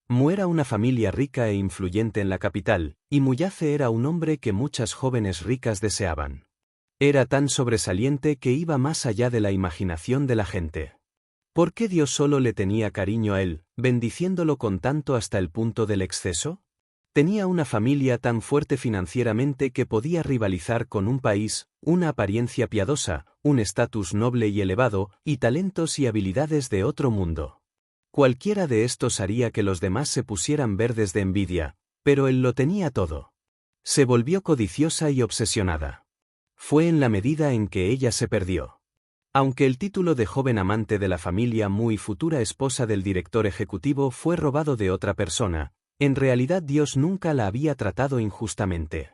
[SPEAKER 2] Mu era una familia rica e influyente en la capital, y Muyace era un hombre que muchas jóvenes ricas deseaban. Era tan sobresaliente que iba más allá de la imaginación de la gente. ¿Por qué Dios solo le tenía cariño a él, bendiciéndolo con tanto hasta el punto del exceso? Tenía una familia tan fuerte financieramente que podía rivalizar con un país, una apariencia piadosa, un estatus noble y elevado, y talentos y habilidades de otro mundo. Cualquiera de estos haría que los demás se pusieran verdes de envidia, pero él lo tenía todo. Se volvió codiciosa y obsesionada. Fue en la medida en que ella se perdió. Aunque el título de joven amante de la familia Mu y futura esposa del director ejecutivo fue robado de otra persona, en realidad Dios nunca la había tratado injustamente.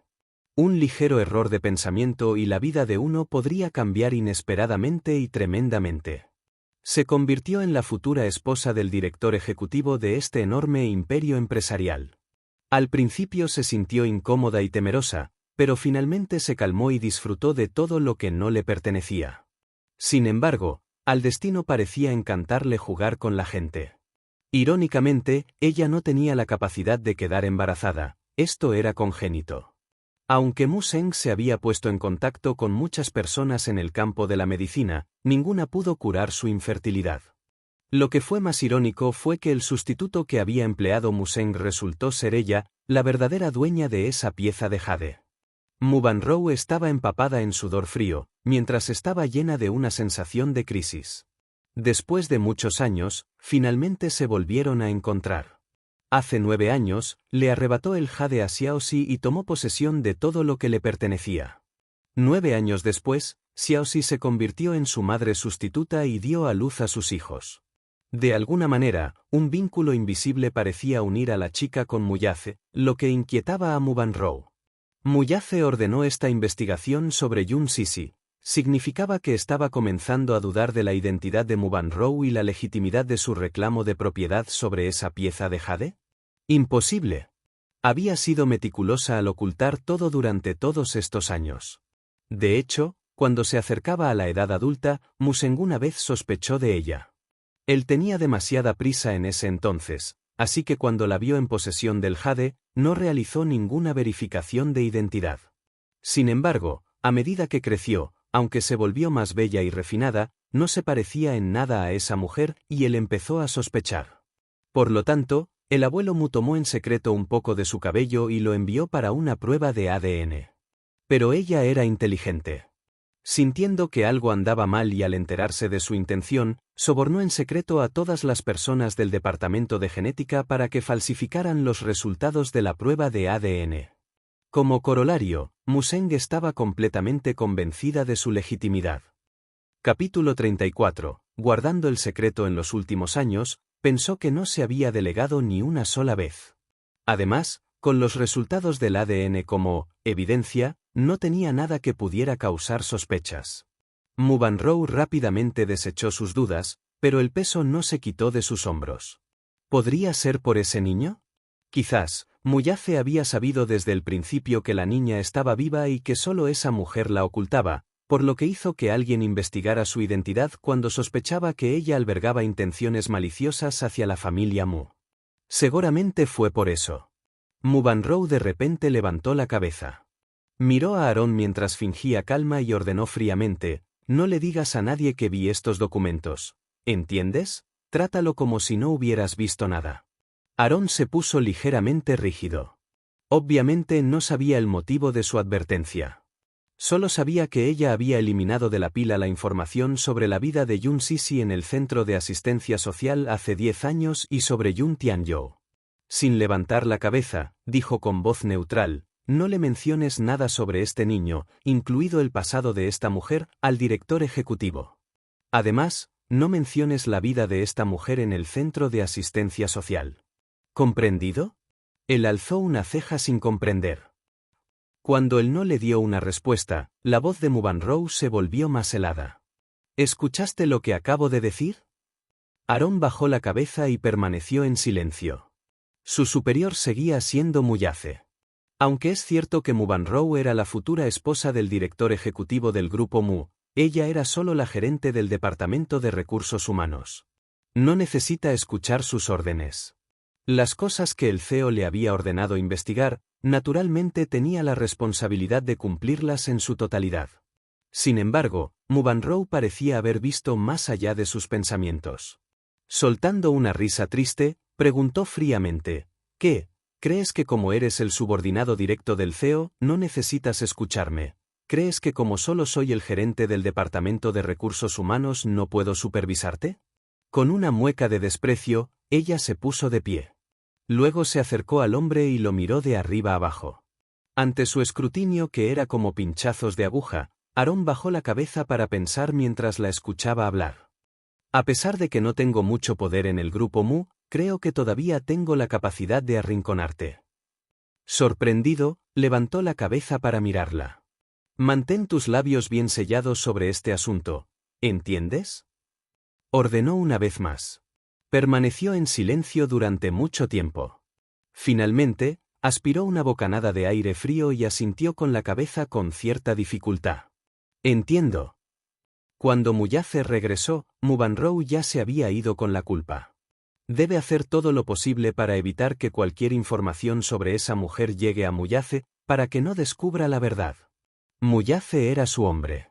[SPEAKER 2] Un ligero error de pensamiento y la vida de uno podría cambiar inesperadamente y tremendamente. Se convirtió en la futura esposa del director ejecutivo de este enorme imperio empresarial. Al principio se sintió incómoda y temerosa, pero finalmente se calmó y disfrutó de todo lo que no le pertenecía. Sin embargo, al destino parecía encantarle jugar con la gente. Irónicamente, ella no tenía la capacidad de quedar embarazada, esto era congénito. Aunque Museng se había puesto en contacto con muchas personas en el campo de la medicina, ninguna pudo curar su infertilidad. Lo que fue más irónico fue que el sustituto que había empleado Museng resultó ser ella, la verdadera dueña de esa pieza de jade. Mubanrou estaba empapada en sudor frío, mientras estaba llena de una sensación de crisis. Después de muchos años, finalmente se volvieron a encontrar. Hace 9 años, le arrebató el jade a Xiaoxi y tomó posesión de todo lo que le pertenecía. 9 años después, Xiaoxi se convirtió en su madre sustituta y dio a luz a sus hijos. De alguna manera, un vínculo invisible parecía unir a la chica con Muyace, lo que inquietaba a Mubanrou. Muyace ordenó esta investigación sobre Yun Sisi. Significaba que estaba comenzando a dudar de la identidad de Mubanrou y la legitimidad de su reclamo de propiedad sobre esa pieza de jade. Imposible. Había sido meticulosa al ocultar todo durante todos estos años. De hecho, cuando se acercaba a la edad adulta, Museng una vez sospechó de ella. Él tenía demasiada prisa en ese entonces, así que cuando la vio en posesión del jade, no realizó ninguna verificación de identidad. Sin embargo, a medida que creció, aunque se volvió más bella y refinada, no se parecía en nada a esa mujer y él empezó a sospechar. Por lo tanto, el abuelo Mu tomó en secreto un poco de su cabello y lo envió para una prueba de ADN. Pero ella era inteligente. Sintiendo que algo andaba mal y al enterarse de su intención, sobornó en secreto a todas las personas del departamento de genética para que falsificaran los resultados de la prueba de ADN. Como corolario, Museng estaba completamente convencida de su legitimidad. Capítulo 34. Guardando el secreto en los últimos años, pensó que no se había delegado ni una sola vez. Además, con los resultados del ADN como evidencia, no tenía nada que pudiera causar sospechas. Mubanrou rápidamente desechó sus dudas, pero el peso no se quitó de sus hombros. ¿Podría ser por ese niño? Quizás. Muyace había sabido desde el principio que la niña estaba viva y que solo esa mujer la ocultaba, por lo que hizo que alguien investigara su identidad cuando sospechaba que ella albergaba intenciones maliciosas hacia la familia Mu. Seguramente fue por eso. Mubanrou de repente levantó la cabeza. Miró a Aarón mientras fingía calma y ordenó fríamente: no le digas a nadie que vi estos documentos. ¿Entiendes? Trátalo como si no hubieras visto nada. Aarón se puso ligeramente rígido. Obviamente no sabía el motivo de su advertencia. Solo sabía que ella había eliminado de la pila la información sobre la vida de Yun Sisi en el centro de asistencia social hace 10 años y sobre Yun Tianyou. Sin levantar la cabeza, dijo con voz neutral: no le menciones nada sobre este niño, incluido el pasado de esta mujer, al director ejecutivo. Además, no menciones la vida de esta mujer en el centro de asistencia social. ¿Comprendido? Él alzó una ceja sin comprender. Cuando él no le dio una respuesta, la voz de Munro se volvió más helada. ¿Escuchaste lo que acabo de decir? Aarón bajó la cabeza y permaneció en silencio. Su superior seguía siendo Muyace. Aunque es cierto que Munro era la futura esposa del director ejecutivo del grupo Mu, ella era solo la gerente del Departamento de Recursos Humanos. No necesita escuchar sus órdenes. Las cosas que el CEO le había ordenado investigar, naturalmente tenía la responsabilidad de cumplirlas en su totalidad. Sin embargo, Munro parecía haber visto más allá de sus pensamientos. Soltando una risa triste, preguntó fríamente, ¿qué? ¿Crees que como eres el subordinado directo del CEO, no necesitas escucharme? ¿Crees que como solo soy el gerente del Departamento de Recursos Humanos no puedo supervisarte? Con una mueca de desprecio, ella se puso de pie. Luego se acercó al hombre y lo miró de arriba abajo. Ante su escrutinio que era como pinchazos de aguja, Aarón bajó la cabeza para pensar mientras la escuchaba hablar. A pesar de que no tengo mucho poder en el grupo Mu, creo que todavía tengo la capacidad de arrinconarte. Sorprendido, levantó la cabeza para mirarla. Mantén tus labios bien sellados sobre este asunto, ¿entiendes? Ordenó una vez más. Permaneció en silencio durante mucho tiempo. Finalmente, aspiró una bocanada de aire frío y asintió con la cabeza con cierta dificultad. Entiendo. Cuando Muyace regresó, Munro ya se había ido con la culpa. Debe hacer todo lo posible para evitar que cualquier información sobre esa mujer llegue a Muyace, para que no descubra la verdad. Muyace era su hombre.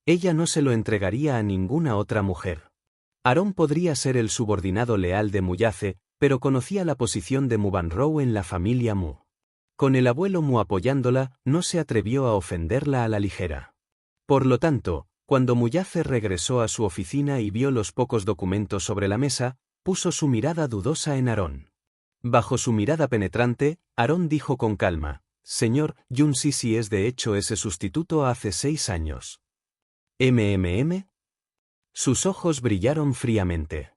[SPEAKER 2] Ella no se lo entregaría a ninguna otra mujer. Aarón podría ser el subordinado leal de Muyace, pero conocía la posición de Munro en la familia Mu. Con el abuelo Mu apoyándola, no se atrevió a ofenderla a la ligera. Por lo tanto, cuando Muyace regresó a su oficina y vio los pocos documentos sobre la mesa, puso su mirada dudosa en Aarón. Bajo su mirada penetrante, Aarón dijo con calma, «Señor, Sisi es de hecho ese sustituto hace 6 años». «¿MMM?» Sus ojos brillaron fríamente.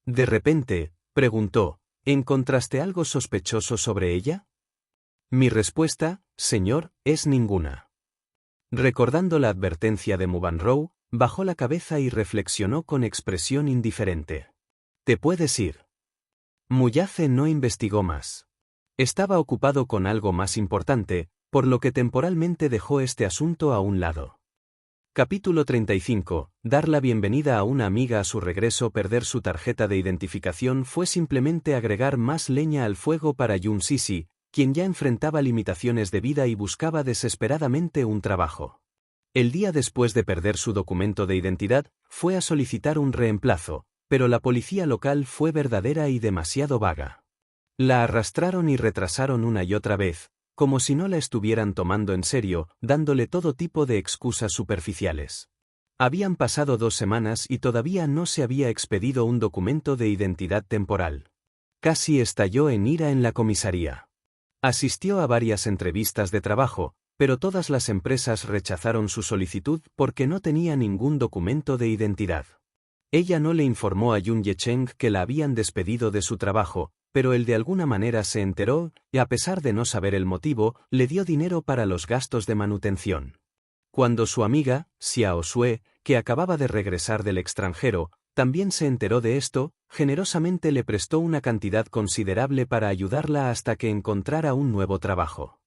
[SPEAKER 2] De repente, preguntó, ¿encontraste algo sospechoso sobre ella? Mi respuesta, señor, es ninguna. Recordando la advertencia de Munro, bajó la cabeza y reflexionó con expresión indiferente. «Te puedes ir». Muyace no investigó más. Estaba ocupado con algo más importante, por lo que temporalmente dejó este asunto a un lado. Capítulo 35. Dar la bienvenida a una amiga a su regreso. Perder su tarjeta de identificación fue simplemente agregar más leña al fuego para Sisi, quien ya enfrentaba limitaciones de vida y buscaba desesperadamente un trabajo. El día después de perder su documento de identidad, fue a solicitar un reemplazo, pero la policía local fue verdadera y demasiado vaga. La arrastraron y retrasaron una y otra vez, como si no la estuvieran tomando en serio, dándole todo tipo de excusas superficiales. Habían pasado 2 semanas y todavía no se había expedido un documento de identidad temporal. Casi estalló en ira en la comisaría. Asistió a varias entrevistas de trabajo, pero todas las empresas rechazaron su solicitud porque no tenía ningún documento de identidad. Ella no le informó a Yecheng que la habían despedido de su trabajo, pero él de alguna manera se enteró, y a pesar de no saber el motivo, le dio dinero para los gastos de manutención. Cuando su amiga, Xiao Sue, que acababa de regresar del extranjero, también se enteró de esto, generosamente le prestó una cantidad considerable para ayudarla hasta que encontrara un nuevo trabajo.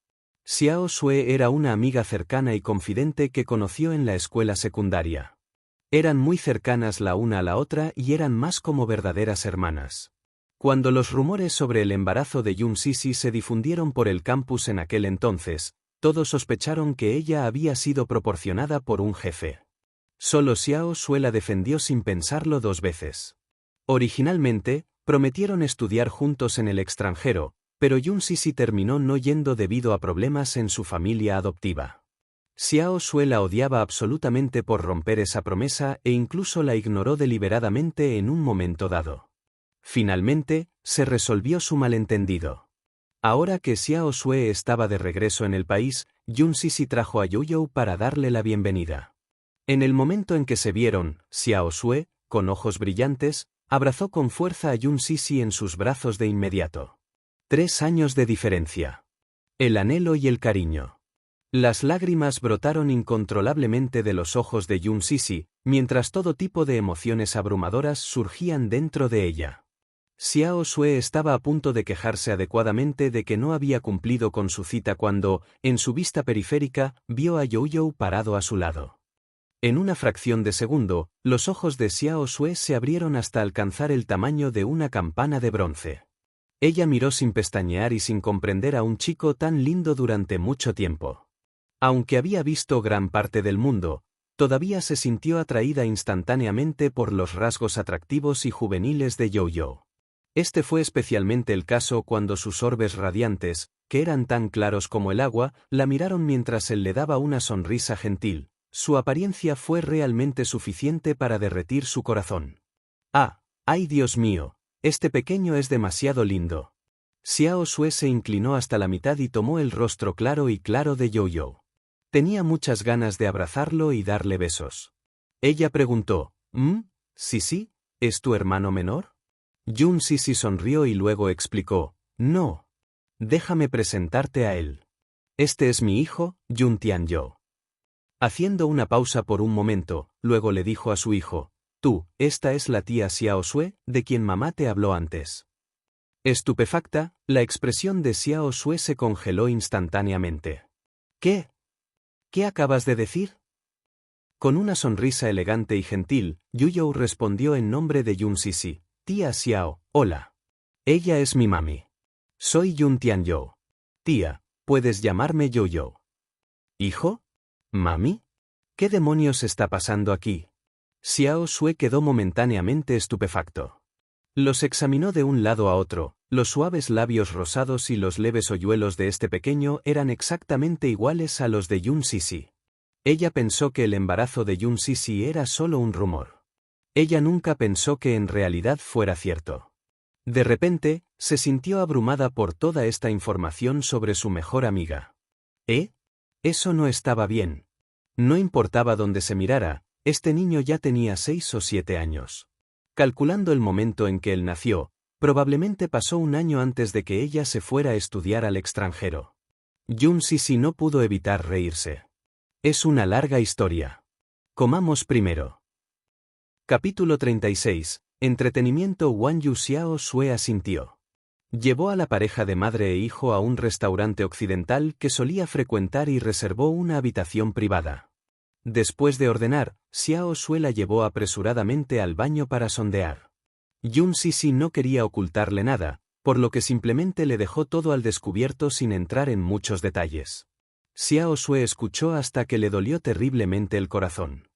[SPEAKER 2] Xiao Sue era una amiga cercana y confidente que conoció en la escuela secundaria. Eran muy cercanas la una a la otra y eran más como verdaderas hermanas. Cuando los rumores sobre el embarazo de Sisi se difundieron por el campus en aquel entonces, todos sospecharon que ella había sido proporcionada por un jefe. Solo Xiao Sue la defendió sin pensarlo 2 veces. Originalmente, prometieron estudiar juntos en el extranjero, pero Sisi terminó no yendo debido a problemas en su familia adoptiva. Xiao Sue la odiaba absolutamente por romper esa promesa e incluso la ignoró deliberadamente en un momento dado. Finalmente, se resolvió su malentendido. Ahora que Xiao Sue estaba de regreso en el país, Yun Sisi trajo a Youyou para darle la bienvenida. En el momento en que se vieron, Xiao Sue, con ojos brillantes, abrazó con fuerza a Yun Sisi en sus brazos de inmediato. 3 años de diferencia. El anhelo y el cariño. Las lágrimas brotaron incontrolablemente de los ojos de Yun Sisi, mientras todo tipo de emociones abrumadoras surgían dentro de ella. Xiao Sue estaba a punto de quejarse adecuadamente de que no había cumplido con su cita cuando, en su vista periférica, vio a Youyou parado a su lado. En una fracción de segundo, los ojos de Xiao Sue se abrieron hasta alcanzar el tamaño de una campana de bronce. Ella miró sin pestañear y sin comprender a un chico tan lindo durante mucho tiempo. Aunque había visto gran parte del mundo, todavía se sintió atraída instantáneamente por los rasgos atractivos y juveniles de Youyou. Este fue especialmente el caso cuando sus orbes radiantes, que eran tan claros como el agua, la miraron mientras él le daba una sonrisa gentil. Su apariencia fue realmente suficiente para derretir su corazón. ¡Ah! ¡Ay, Dios mío! Este pequeño es demasiado lindo. Xiao Sue se inclinó hasta la mitad y tomó el rostro claro y claro de Youyou. Tenía muchas ganas de abrazarlo y darle besos. Ella preguntó, ¿Sí, es tu hermano menor? Yun Sisi sonrió y luego explicó, no. Déjame presentarte a él. Este es mi hijo, Yun Tianyo. Haciendo una pausa por un momento, luego le dijo a su hijo, esta es la tía Xiao Sue, de quien mamá te habló antes. Estupefacta, la expresión de Xiao Sue se congeló instantáneamente. ¿Qué? ¿Qué acabas de decir? Con una sonrisa elegante y gentil, Youyou respondió en nombre de Yun Sisi. Tía Xiao, hola. Ella es mi mami. Soy Yun Tianyo. Tía, puedes llamarme Youyou. ¿Hijo? ¿Mami? ¿Qué demonios está pasando aquí? Xiao Sue quedó momentáneamente estupefacto. Los examinó de un lado a otro, los suaves labios rosados y los leves hoyuelos de este pequeño eran exactamente iguales a los de Yun Sisi. Ella pensó que el embarazo de Yun Sisi era solo un rumor. Ella nunca pensó que en realidad fuera cierto. De repente, se sintió abrumada por toda esta información sobre su mejor amiga. Eso no estaba bien. No importaba dónde se mirara, este niño ya tenía 6 o 7 años. Calculando el momento en que él nació, probablemente pasó un año antes de que ella se fuera a estudiar al extranjero. Yun Sisi no pudo evitar reírse. Es una larga historia. Comamos primero. Capítulo 36. Entretenimiento. Wang Yu. Xiao Sue asintió. Llevó a la pareja de madre e hijo a un restaurante occidental que solía frecuentar y reservó una habitación privada. Después de ordenar, Xiao Sue la llevó apresuradamente al baño para sondear. Yun Sisi no quería ocultarle nada, por lo que simplemente le dejó todo al descubierto sin entrar en muchos detalles. Xiao Sue escuchó hasta que le dolió terriblemente el corazón.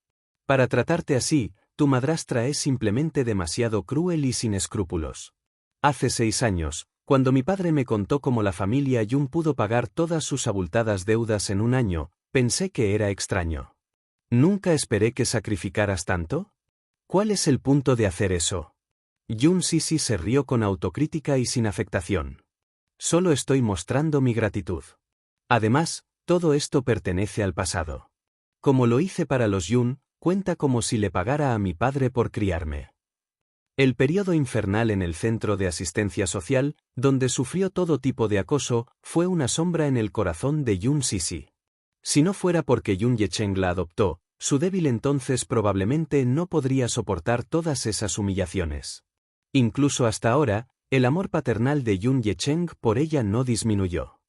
[SPEAKER 2] Para tratarte así, tu madrastra es simplemente demasiado cruel y sin escrúpulos. Hace 6 años, cuando mi padre me contó cómo la familia Yun pudo pagar todas sus abultadas deudas en un año, pensé que era extraño. ¿Nunca esperé que sacrificaras tanto? ¿Cuál es el punto de hacer eso? Yun Sisi se rió con autocrítica y sin afectación. Solo estoy mostrando mi gratitud. Además, todo esto pertenece al pasado. Como lo hice para los Yun, cuenta como si le pagara a mi padre por criarme. El período infernal en el centro de asistencia social, donde sufrió todo tipo de acoso, fue una sombra en el corazón de Yun Sisi. Si no fuera porque Yun Yecheng la adoptó, su débil entonces probablemente no podría soportar todas esas humillaciones. Incluso hasta ahora, el amor paternal de Yun Yecheng por ella no disminuyó.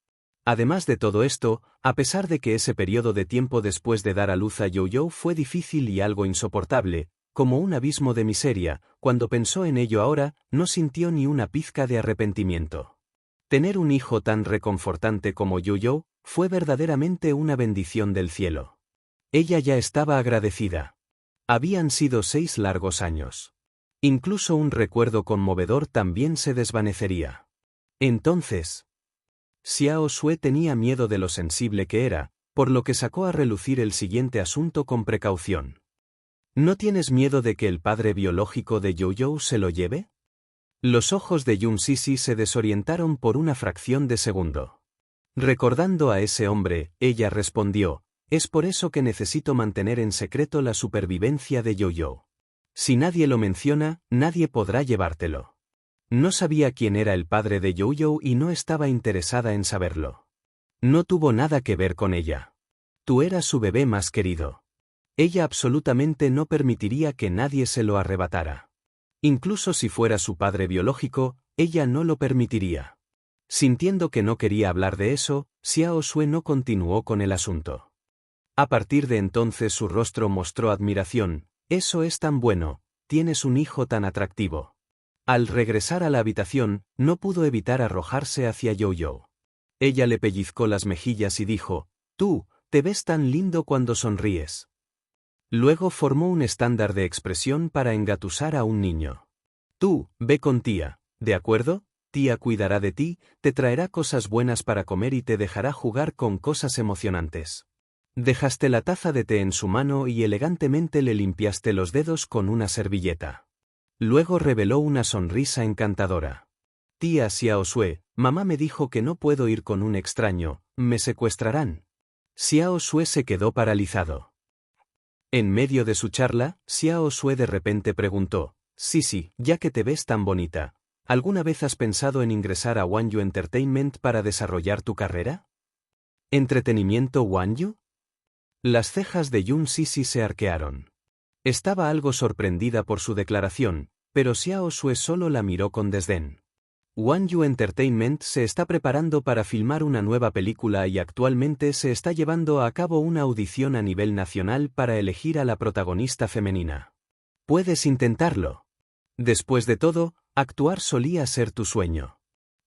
[SPEAKER 2] Además de todo esto, a pesar de que ese periodo de tiempo después de dar a luz a Youyou fue difícil y algo insoportable, como un abismo de miseria, cuando pensó en ello ahora, no sintió ni una pizca de arrepentimiento. Tener un hijo tan reconfortante como Youyou fue verdaderamente una bendición del cielo. Ella ya estaba agradecida. Habían sido 6 largos años. Incluso un recuerdo conmovedor también se desvanecería. Entonces, Xiao Sue tenía miedo de lo sensible que era, por lo que sacó a relucir el siguiente asunto con precaución. ¿No tienes miedo de que el padre biológico de Youyou se lo lleve? Los ojos de Yun Sisi se desorientaron por una fracción de segundo. Recordando a ese hombre, ella respondió, es por eso que necesito mantener en secreto la supervivencia de Yo-Yo. Si nadie lo menciona, nadie podrá llevártelo. No sabía quién era el padre de Yo-Yo y no estaba interesada en saberlo. No tuvo nada que ver con ella. Tú eras su bebé más querido. Ella absolutamente no permitiría que nadie se lo arrebatara. Incluso si fuera su padre biológico, ella no lo permitiría. Sintiendo que no quería hablar de eso, Xiao Sue no continuó con el asunto. A partir de entonces su rostro mostró admiración. Eso es tan bueno, tienes un hijo tan atractivo. Al regresar a la habitación, no pudo evitar arrojarse hacia Yo-Yo. Ella le pellizcó las mejillas y dijo, tú, te ves tan lindo cuando sonríes. Luego formó un estándar de expresión para engatusar a un niño. Tú, ve con tía, ¿de acuerdo? Tía cuidará de ti, te traerá cosas buenas para comer y te dejará jugar con cosas emocionantes. Dejaste la taza de té en su mano y elegantemente le limpiaste los dedos con una servilleta. Luego reveló una sonrisa encantadora. Tía Xiao Sue, mamá me dijo que no puedo ir con un extraño, me secuestrarán. Xiao Sue se quedó paralizado. En medio de su charla, Xiao Sue de repente preguntó, sí, ya que te ves tan bonita, ¿alguna vez has pensado en ingresar a Wanyu Entertainment para desarrollar tu carrera? ¿Entretenimiento Wanyu? Las cejas de Yun Sisi se arquearon. Estaba algo sorprendida por su declaración, pero Xiao Sue solo la miró con desdén. Wanyu Entertainment se está preparando para filmar una nueva película y actualmente se está llevando a cabo una audición a nivel nacional para elegir a la protagonista femenina. Puedes intentarlo. Después de todo, actuar solía ser tu sueño.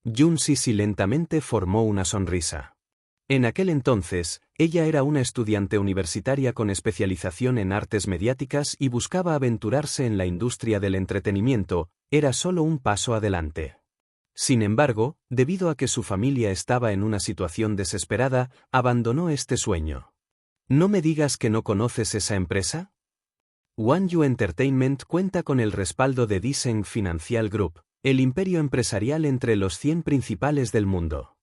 [SPEAKER 2] Yun Sisi lentamente formó una sonrisa. En aquel entonces, ella era una estudiante universitaria con especialización en artes mediáticas y buscaba aventurarse en la industria del entretenimiento, era solo un paso adelante. Sin embargo, debido a que su familia estaba en una situación desesperada, abandonó este sueño. ¿No me digas que no conoces esa empresa? Wanyu Entertainment cuenta con el respaldo de Dicen Financial Group, el imperio empresarial entre los 100 principales del mundo.